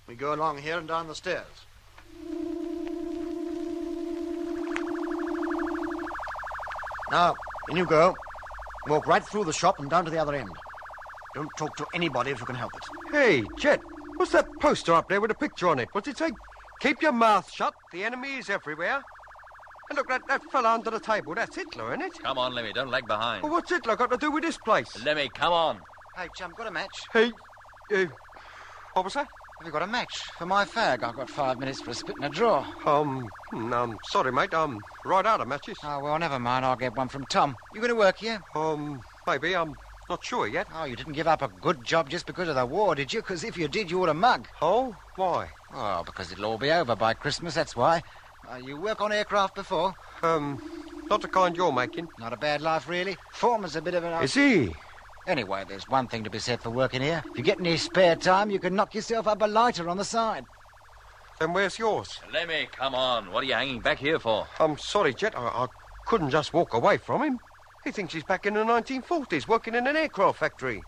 We go along here and down the stairs. Now, in you go. Walk right through the shop and down to the other end. Don't talk to anybody if you can help it. Hey, Jet, what's that poster up there with a picture on it? What's it say? Keep your mouth shut. The enemy is everywhere. And look, that fella under the table, that's Hitler, isn't it? Come on, Lemmy, don't lag behind. Well, what's Hitler got to do with this place? Lemmy, come on. Hey, chum, got a match? Hey, what was that? Have you got a match for my fag? I've got 5 minutes for a spit in a drawer. Sorry, mate. I'm right out of matches. Oh, well, never mind. I'll get one from Tom. You going to work here? Maybe. I'm not sure yet. Oh, you didn't give up a good job just because of the war, did you? Because if you did, you would have mug. Oh? Why? Oh, because it'll all be over by Christmas, that's why. You work on aircraft before? Not the kind you're making. Not a bad life, really. Foreman's a bit of an... Is he? Anyway, there's one thing to be said for working here. If you get any spare time, you can knock yourself up a lighter on the side. Then where's yours? Lemmy, come on. What are you hanging back here for? I'm sorry, Jet. I couldn't just walk away from him. He thinks he's back in the 1940s, working in an aircraft factory.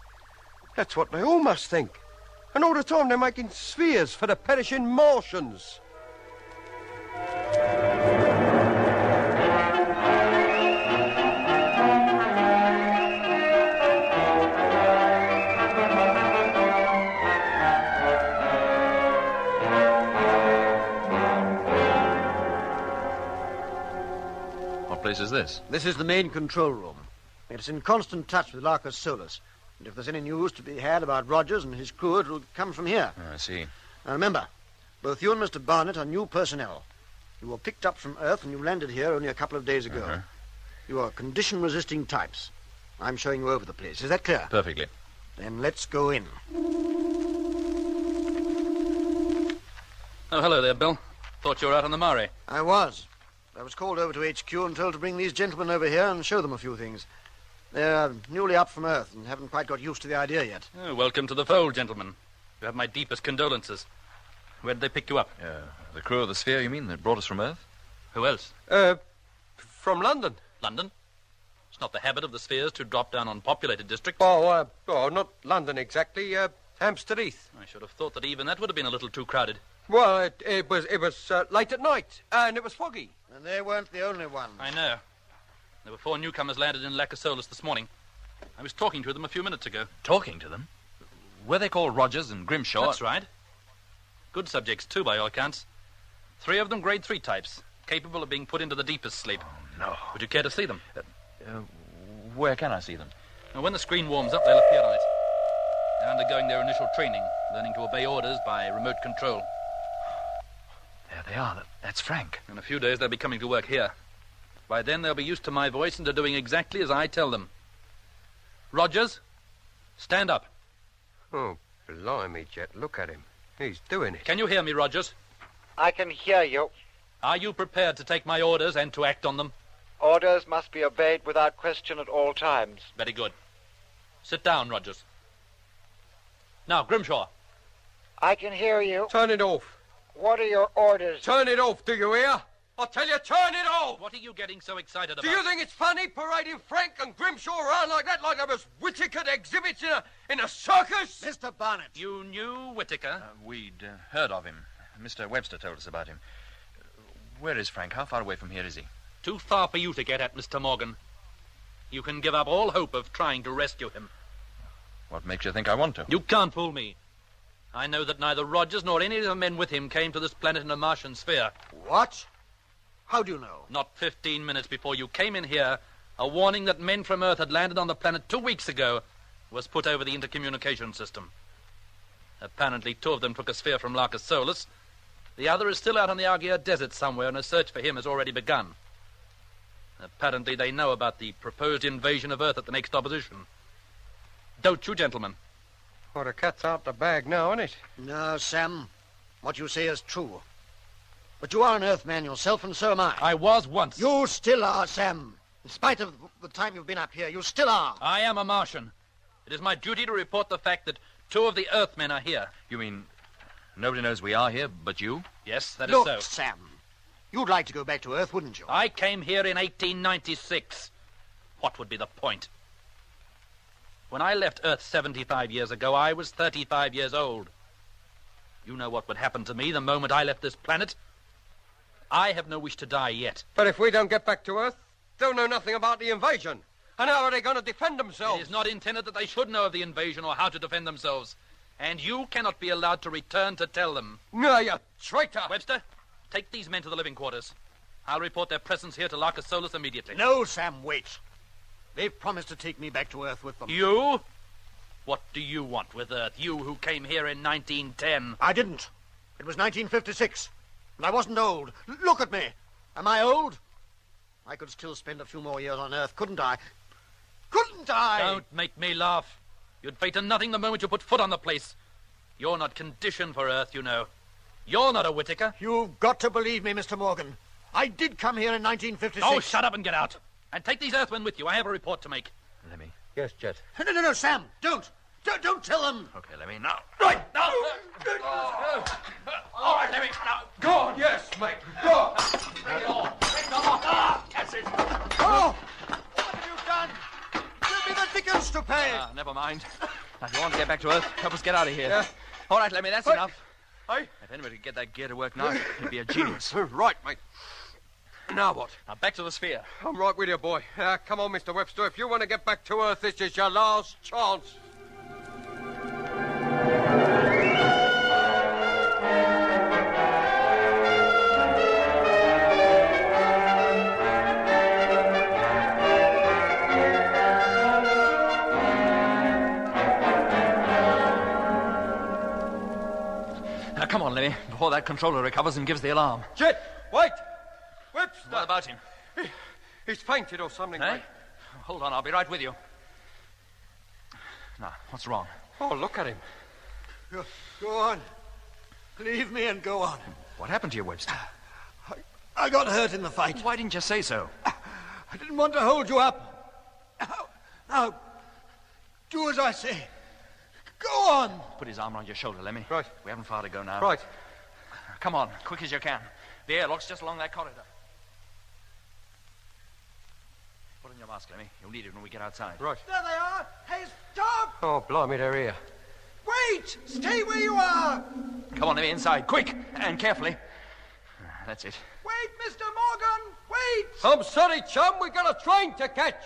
That's what they all must think. And all the time they're making spheres for the perishing Martians. What place is this? This is the main control room. It's in constant touch with Larcus Solus. And if there's any news to be had about Rogers and his crew, it'll come from here. I see. Now, remember, both you and Mr. Barnett are new personnel. You were picked up from Earth and you landed here only a couple of days ago. Uh-huh. You are condition-resisting types. I'm showing you over the place. Is that clear? Perfectly. Then let's go in. Oh, hello there, Bill. Thought you were out on the Murray. I was. I was called over to HQ and told to bring these gentlemen over here and show them a few things. They're newly up from Earth and haven't quite got used to the idea yet. Oh, welcome to the fold, gentlemen. You have my deepest condolences. Where did they pick you up? The crew of the Sphere, you mean, that brought us from Earth? Who else? From London. London? It's not the habit of the Spheres to drop down on populated districts. Oh, not London exactly. Hampstead Heath. I should have thought that even that would have been a little too crowded. Well, it was late at night, and it was foggy. And they weren't the only ones. I know. There were 4 newcomers landed in Lacasolus this morning. I was talking to them a few minutes ago. Talking to them? Were they called Rogers and Grimshaw? That's right. Good subjects, too, by all accounts. 3 of them grade 3 types, capable of being put into the deepest sleep. Oh, no. Would you care to see them? Where can I see them? Now, when the screen warms up, they'll appear on it. They're undergoing their initial training, learning to obey orders by remote control. There they are. That's Frank. In a few days, they'll be coming to work here. By then, they'll be used to my voice and to doing exactly as I tell them. Rogers, stand up. Oh, blimey, Jet, look at him. He's doing it. Can you hear me, Rogers? I can hear you. Are you prepared to take my orders and to act on them? Orders must be obeyed without question at all times. Very good. Sit down, Rogers. Now, Grimshaw. I can hear you. Turn it off. What are your orders? Turn it off, do you hear? I tell you, turn it off! What are you getting so excited about? Do you think it's funny parading Frank and Grimshaw around like that, like there was Whitaker exhibits in a circus? Mr. Barnett. You knew Whitaker? We'd heard of him. Mr. Webster told us about him. Where is Frank? How far away from here is he? Too far for you to get at, Mr. Morgan. You can give up all hope of trying to rescue him. What makes you think I want to? You can't fool me. I know that neither Rogers nor any of the men with him came to this planet in a Martian sphere. What? How do you know? Not 15 minutes before you came in here, a warning that men from Earth had landed on the planet 2 weeks ago was put over the intercommunication system. Apparently 2 of them took a sphere from Larcus Solus. The other is still out on the Argia Desert somewhere, and a search for him has already begun. Apparently they know about the proposed invasion of Earth at the next opposition. Don't you, gentlemen? Well, the cat's out the bag now, isn't it? No, Sam. What you say is true. But you are an Earthman yourself, and so am I. I was once. You still are, Sam. In spite of the time you've been up here, you still are. I am a Martian. It is my duty to report the fact that 2 of the Earthmen are here. You mean Nobody knows we are here but you. Yes, that is Look, so. Sam, you'd like to go back to Earth, wouldn't you? I came here in 1896. What would be the point? When I left Earth 75 years ago, I was 35 years old. You know what would happen to me the moment I left this planet. I have no wish to die yet. But if we don't get back to Earth, they'll know nothing about the invasion. And how are they going to defend themselves? It is not intended that they should know of the invasion or how to defend themselves. And you cannot be allowed to return to tell them. No, you traitor! Webster, take these men to the living quarters. I'll report their presence here to Larcus Solus immediately. No, Sam, wait. They've promised to take me back to Earth with them. You? What do you want with Earth? You who came here in 1910. I didn't. It was 1956. And I wasn't old. Look at me. Am I old? I could still spend a few more years on Earth, couldn't I? Couldn't I? Don't make me laugh. You'd fate to nothing the moment you put foot on the place. You're not conditioned for Earth, you know. You're not a Whitaker. You've got to believe me, Mr. Morgan. I did come here in 1956. Oh, shut up and get out. And take these Earthmen with you. I have a report to make. Lemmy. Yes, Jet. No, Sam, don't. Don't tell them. Okay, Lemmy, now. Right, now. All right, Lemmy, now. Go on, yes, mate. Go on. Bring it on. That's it. Oh! What have you done? Give me the tickets to pay. Never mind. Now, if you want to get back to Earth, help us get out of here. Yeah. All right, Lemmy, that's Hey. enough. Hey? If anybody could get that gear to work now, he'd be a genius. Right, mate. Now what? Now, back to the sphere. I'm right with you, boy. Come on, Mr. Webster. If you want to get back to Earth, this is your last chance. Now, come on, Lemmy, before that controller recovers and gives the alarm. Jet, wait! Webster! What about him? He's fainted or something, Eh? mate. Hold on, I'll be right with you. Now, what's wrong? Oh, look at him. Go on. Leave me and go on. What happened to you, Webster? I got hurt in the fight. Why didn't you say so? I didn't want to hold you up. Now, do as I say. Go on. Put his arm around your shoulder, Lemmy. Right. We haven't far to go now. Right. Come on, quick as you can. The airlock's just along that corridor. Put on your mask, Lemmy. You'll need it when we get outside. Right. There they are. Hey, stop. Oh, blimey, they're here. Wait. Stay where you are. Come on, Lemmy, inside. Quick! And carefully. That's it. Wait, Mr. Morgan. Wait. I'm sorry, chum. We got a train to catch.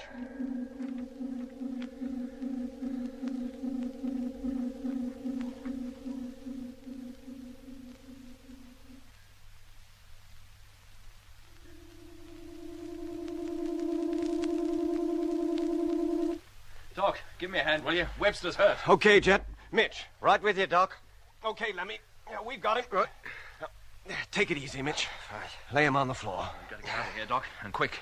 Doc, give me a hand, will you? Webster's hurt. Okay, Jet. Mitch. Right with you, Doc. Okay, Lemmy. We've got him. Right. Take it easy, Mitch. Lay him on the floor. We've got to get out of here, Doc, and quick.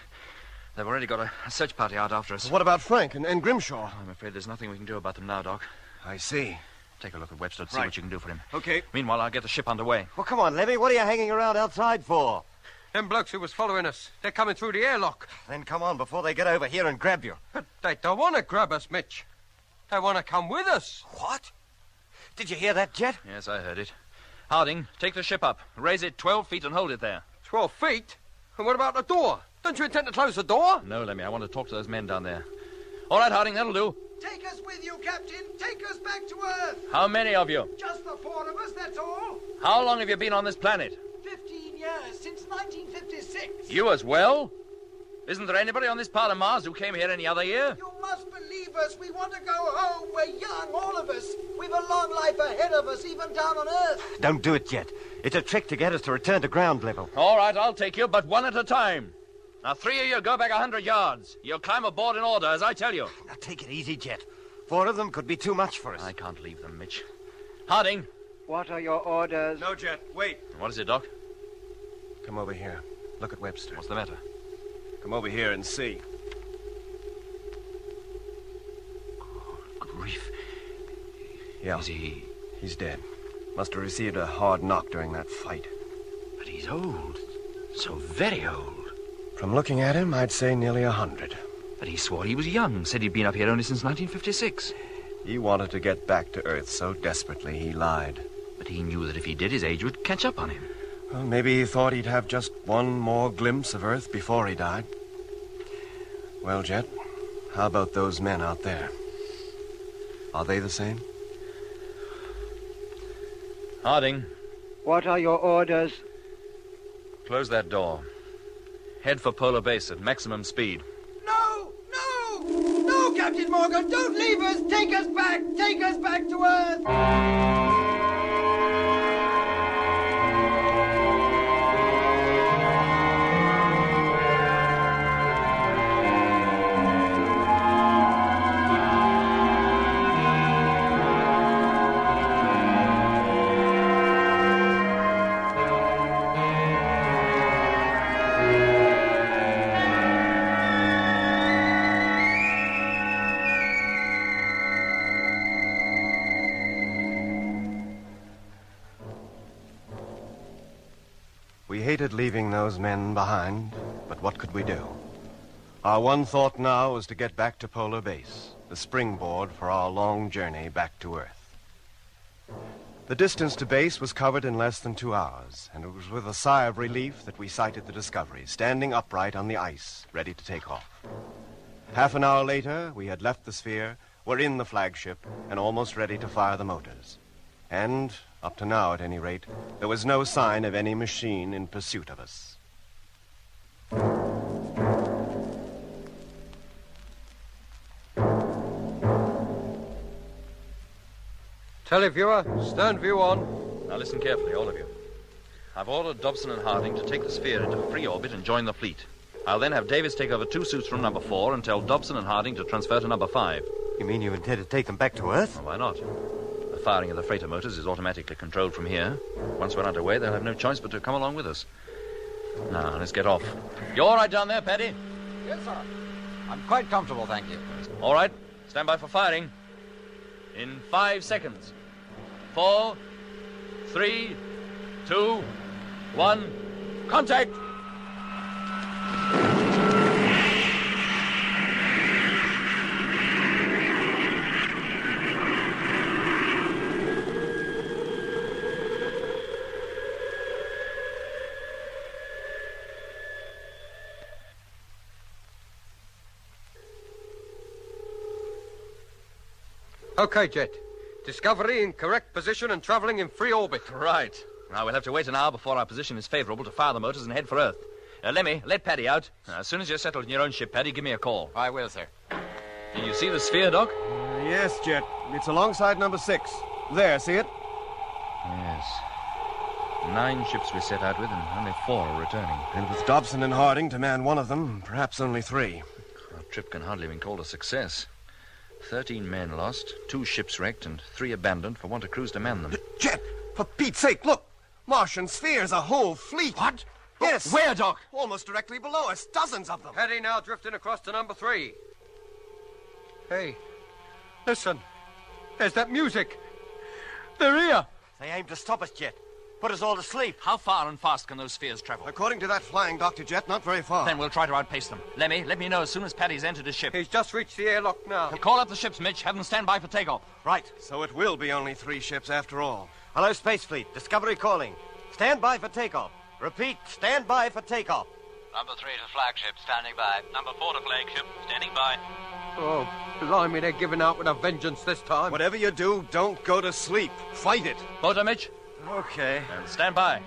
They've already got a search party out after us. What about Frank and Grimshaw? I'm afraid there's nothing we can do about them now, Doc. I see. Take a look at Webster to see Right. what you can do for him. Okay. Meanwhile, I'll get the ship underway. Well, come on, Levy. What are you hanging around outside for? Them blokes who was following us, they're coming through the airlock. Then come on before they get over here and grab you. But they don't want to grab us, Mitch. They want to come with us. What? Did you hear that, Jet? Yes, I heard it. Harding, take the ship up. Raise it 12 feet and hold it there. 12 feet? And what about the door? Don't you intend to close the door? No, Lemmy, I want to talk to those men down there. All right, Harding, that'll do. Take us with you, Captain. Take us back to Earth. How many of you? Just the four of us, that's all. How long have you been on this planet? 15 years, since 1956. You as well? Isn't there anybody on this part of Mars who came here any other year? You must believe us. We want to go home. We're young, all of us. We've a long life ahead of us, even down on Earth. Don't do it, Jet. It's a trick to get us to return to ground level. All right, I'll take you, but one at a time. Now, 3 of you go back 100 yards. You'll climb aboard in order, as I tell you. Now, take it easy, Jet. 4 of them could be too much for us. I can't leave them, Mitch. Harding. What are your orders? No, Jet. Wait. What is it, Doc? Come over here. Look at Webster. What's the matter? Come over here and see. Grief. Yeah. Is he... He's dead. Must have received a hard knock during that fight. But he's old. So very old. From looking at him, I'd say nearly 100. But he swore he was young. Said he'd been up here only since 1956. He wanted to get back to Earth so desperately he lied. But he knew that if he did, his age would catch up on him. Well, maybe he thought he'd have just one more glimpse of Earth before he died. Well, Jet, how about those men out there? Are they the same? Harding. What are your orders? Close that door. Head for Polar Base at maximum speed. No! No! No, Captain Morgan! Don't leave us! Take us back! Take us back to Earth! We hated leaving those men behind, but what could we do? Our one thought now was to get back to Polar Base, the springboard for our long journey back to Earth. The distance to base was covered in less than 2 hours, and it was with a sigh of relief that we sighted the Discovery, standing upright on the ice, ready to take off. Half an hour later, we had left the sphere, were in the flagship, and almost ready to fire the motors. And, up to now at any rate, there was no sign of any machine in pursuit of us. Televiewer, stern view on. Now listen carefully, all of you. I've ordered Dobson and Harding to take the sphere into free orbit and join the fleet. I'll then have Davis take over 2 suits from number 4 and tell Dobson and Harding to transfer to number 5. You mean you intend to take them back to Earth? Well, why not? The firing of the freighter motors is automatically controlled from here. Once we're underway, they'll have no choice but to come along with us. Now, let's get off. You all right down there, Paddy? Yes, sir. I'm quite comfortable, thank you. All right. Stand by for firing. In 5 seconds. 4, 3, 2, 1. Contact! Okay, Jet. Discovery in correct position and traveling in free orbit. Right. Now, we'll have to wait an hour before our position is favorable to fire the motors and head for Earth. Lemmy, let Paddy out. As soon as you're settled in your own ship, Paddy, give me a call. I will, sir. Do you see the sphere, Doc? Yes, Jet. It's alongside number 6. There, see it? Yes. 9 ships we set out with, and only 4 are returning. And with Dobson and Harding to man one of them, perhaps only 3. Our trip can hardly have been called a success. 13 men lost, 2 ships wrecked, and 3 abandoned for want of crews to man them. Jet, for Pete's sake, look! Martian spheres, a whole fleet. What? Yes. Where, Doc? Almost directly below us. Dozens of them. Paddy now drifting across to number 3. Hey, listen. There's that music. They're here. They aim to stop us, Jet. Put us all to sleep. How far and fast can those spheres travel? According to that flying Dr. Jet, not very far. Then we'll try to outpace them. Lemmy, let me know as soon as Paddy's entered his ship. He's just reached the airlock now. Call up the ships, Mitch. Have them stand by for takeoff. Right. So it will be only 3 ships after all. Hello, Space Fleet. Discovery calling. Stand by for takeoff. Repeat, stand by for takeoff. Number 3 to flagship, standing by. Number 4 to flagship, standing by. Oh, blimey, they're giving out with a vengeance this time. Whatever you do, don't go to sleep. Fight it. Motor, Mitch. Okay. And stand by.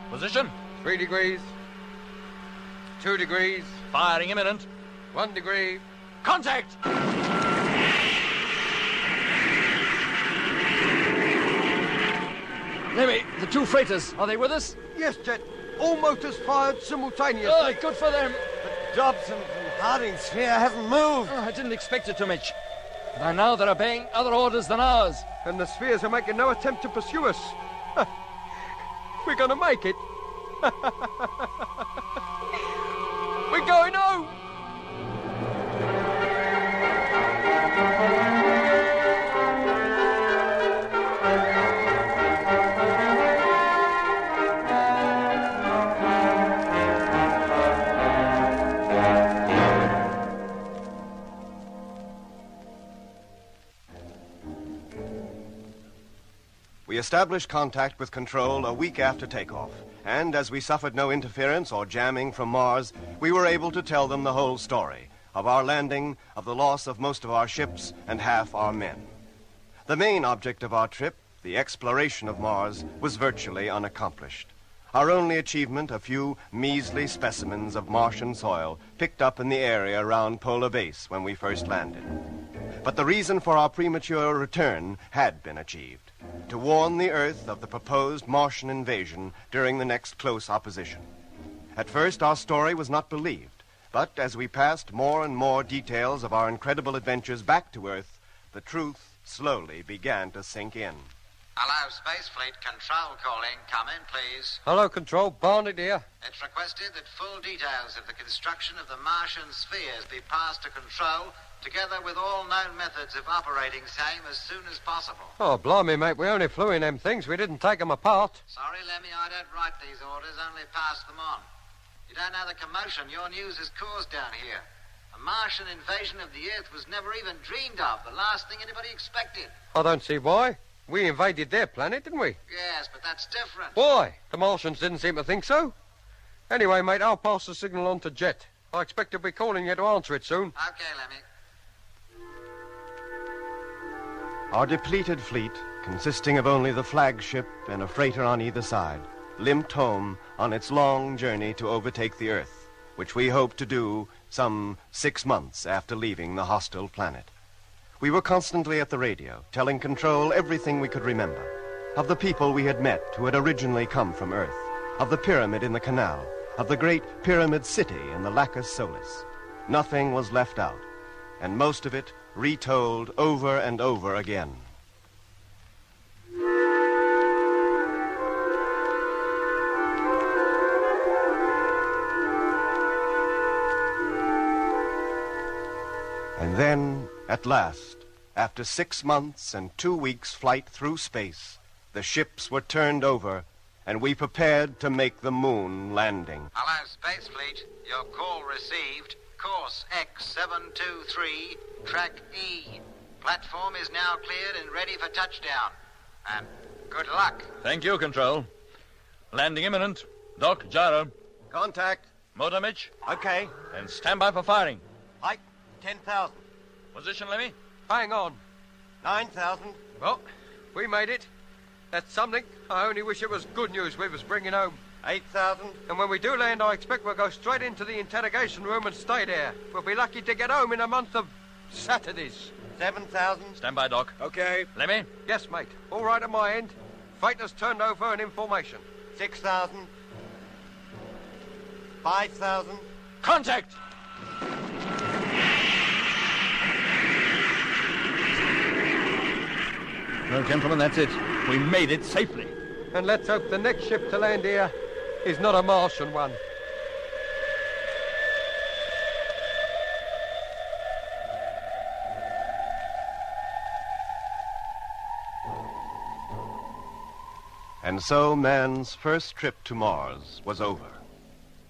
Position. 3 degrees. 2 degrees. Firing imminent. 1 degree. Contact! Lemmy, the 2 freighters, are they with us? Yes, Jet. All motors fired simultaneously. Oh, good for them. But Dobson and Harding's sphere haven't moved. Oh, I didn't expect it to, Mitch. By now, they're obeying other orders than ours. And the spheres are making no attempt to pursue us. We're going to make it. We're going home. We established contact with Control a week after takeoff, and as we suffered no interference or jamming from Mars, we were able to tell them the whole story of our landing, of the loss of most of our ships and half our men. The main object of our trip, the exploration of Mars, was virtually unaccomplished. Our only achievement, a few measly specimens of Martian soil picked up in the area around Polar Base when we first landed. But the reason for our premature return had been achieved: to warn the Earth of the proposed Martian invasion during the next close opposition. At first, our story was not believed, but as we passed more and more details of our incredible adventures back to Earth, the truth slowly began to sink in. Hello, Space Fleet. Control calling. Come in, please. Hello, Control. Barnett here. It's requested that full details of the construction of the Martian spheres be passed to Control, together with all known methods of operating same as soon as possible. Oh, blimey, mate. We only flew in them things. We didn't take them apart. Sorry, Lemmy, I don't write these orders, only pass them on. You don't know the commotion your news has caused down here. A Martian invasion of the Earth was never even dreamed of, the last thing anybody expected. I don't see why. We invaded their planet, didn't we? Yes, but that's different. Why? The Martians didn't seem to think so. Anyway, mate, I'll pass the signal on to Jet. I expect he'll be calling you to answer it soon. Okay, Lemmy. Our depleted fleet, consisting of only the flagship and a freighter on either side, limped home on its long journey to overtake the Earth, which we hoped to do some 6 months after leaving the hostile planet. We were constantly at the radio, telling Control everything we could remember, of the people we had met who had originally come from Earth, of the pyramid in the canal, of the great pyramid city in the Lacus Solis. Nothing was left out, and most of it retold over and over again. And then, at last, after 6 months and 2 weeks' flight through space, the ships were turned over, and we prepared to make the moon landing. Hello, Space Fleet. Your call received. Course X723, track E. Platform is now cleared and ready for touchdown. And good luck. Thank you, Control. Landing imminent. Doc, gyro. Contact. Motor, Mitch. Okay. And stand by for firing. Height, 10,000. Position, Lemmy. Hang on. 9,000. Well, we made it. That's something. I only wish it was good news we was bringing home. 8,000. And when we do land, I expect we'll go straight into the interrogation room and stay there. We'll be lucky to get home in a month of Saturdays. 7,000. Stand by, Doc. Okay. Lemmy? Yes, mate. All right on my end. Freighter's turned over and information. 6,000. 5,000. Contact! Well, gentlemen, that's it. We made it safely. And let's hope the next ship to land here is not a Martian one. And so man's first trip to Mars was over.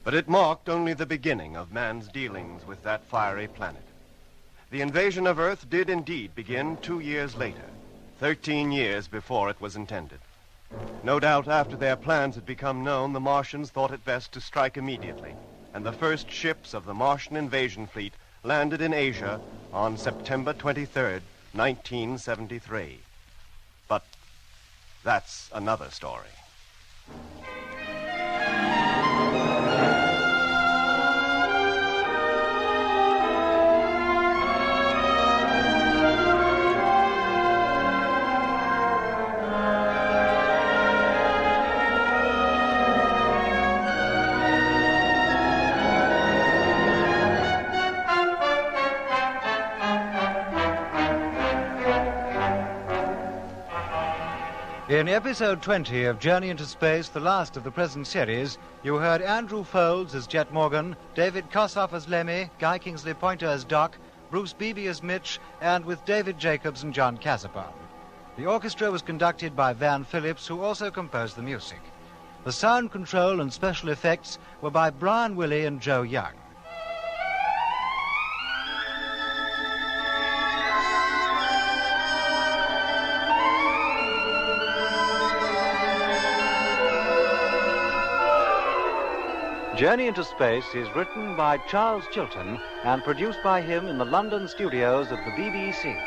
But it marked only the beginning of man's dealings with that fiery planet. The invasion of Earth did indeed begin 2 years later, 13 years before it was intended. No doubt after their plans had become known, the Martians thought it best to strike immediately, and the first ships of the Martian invasion fleet landed in Asia on September 23rd, 1973. But that's another story. In episode 20 of Journey into Space, the last of the present series, you heard Andrew Folds as Jet Morgan, David Kossoff as Lemmy, Guy Kingsley Pointer as Doc, Bruce Beebe as Mitch, and with David Jacobs and John Casapon. The orchestra was conducted by Van Phillips, who also composed the music. The sound control and special effects were by Brian Willey and Joe Young. Journey into Space is written by Charles Chilton and produced by him in the London studios of the BBC.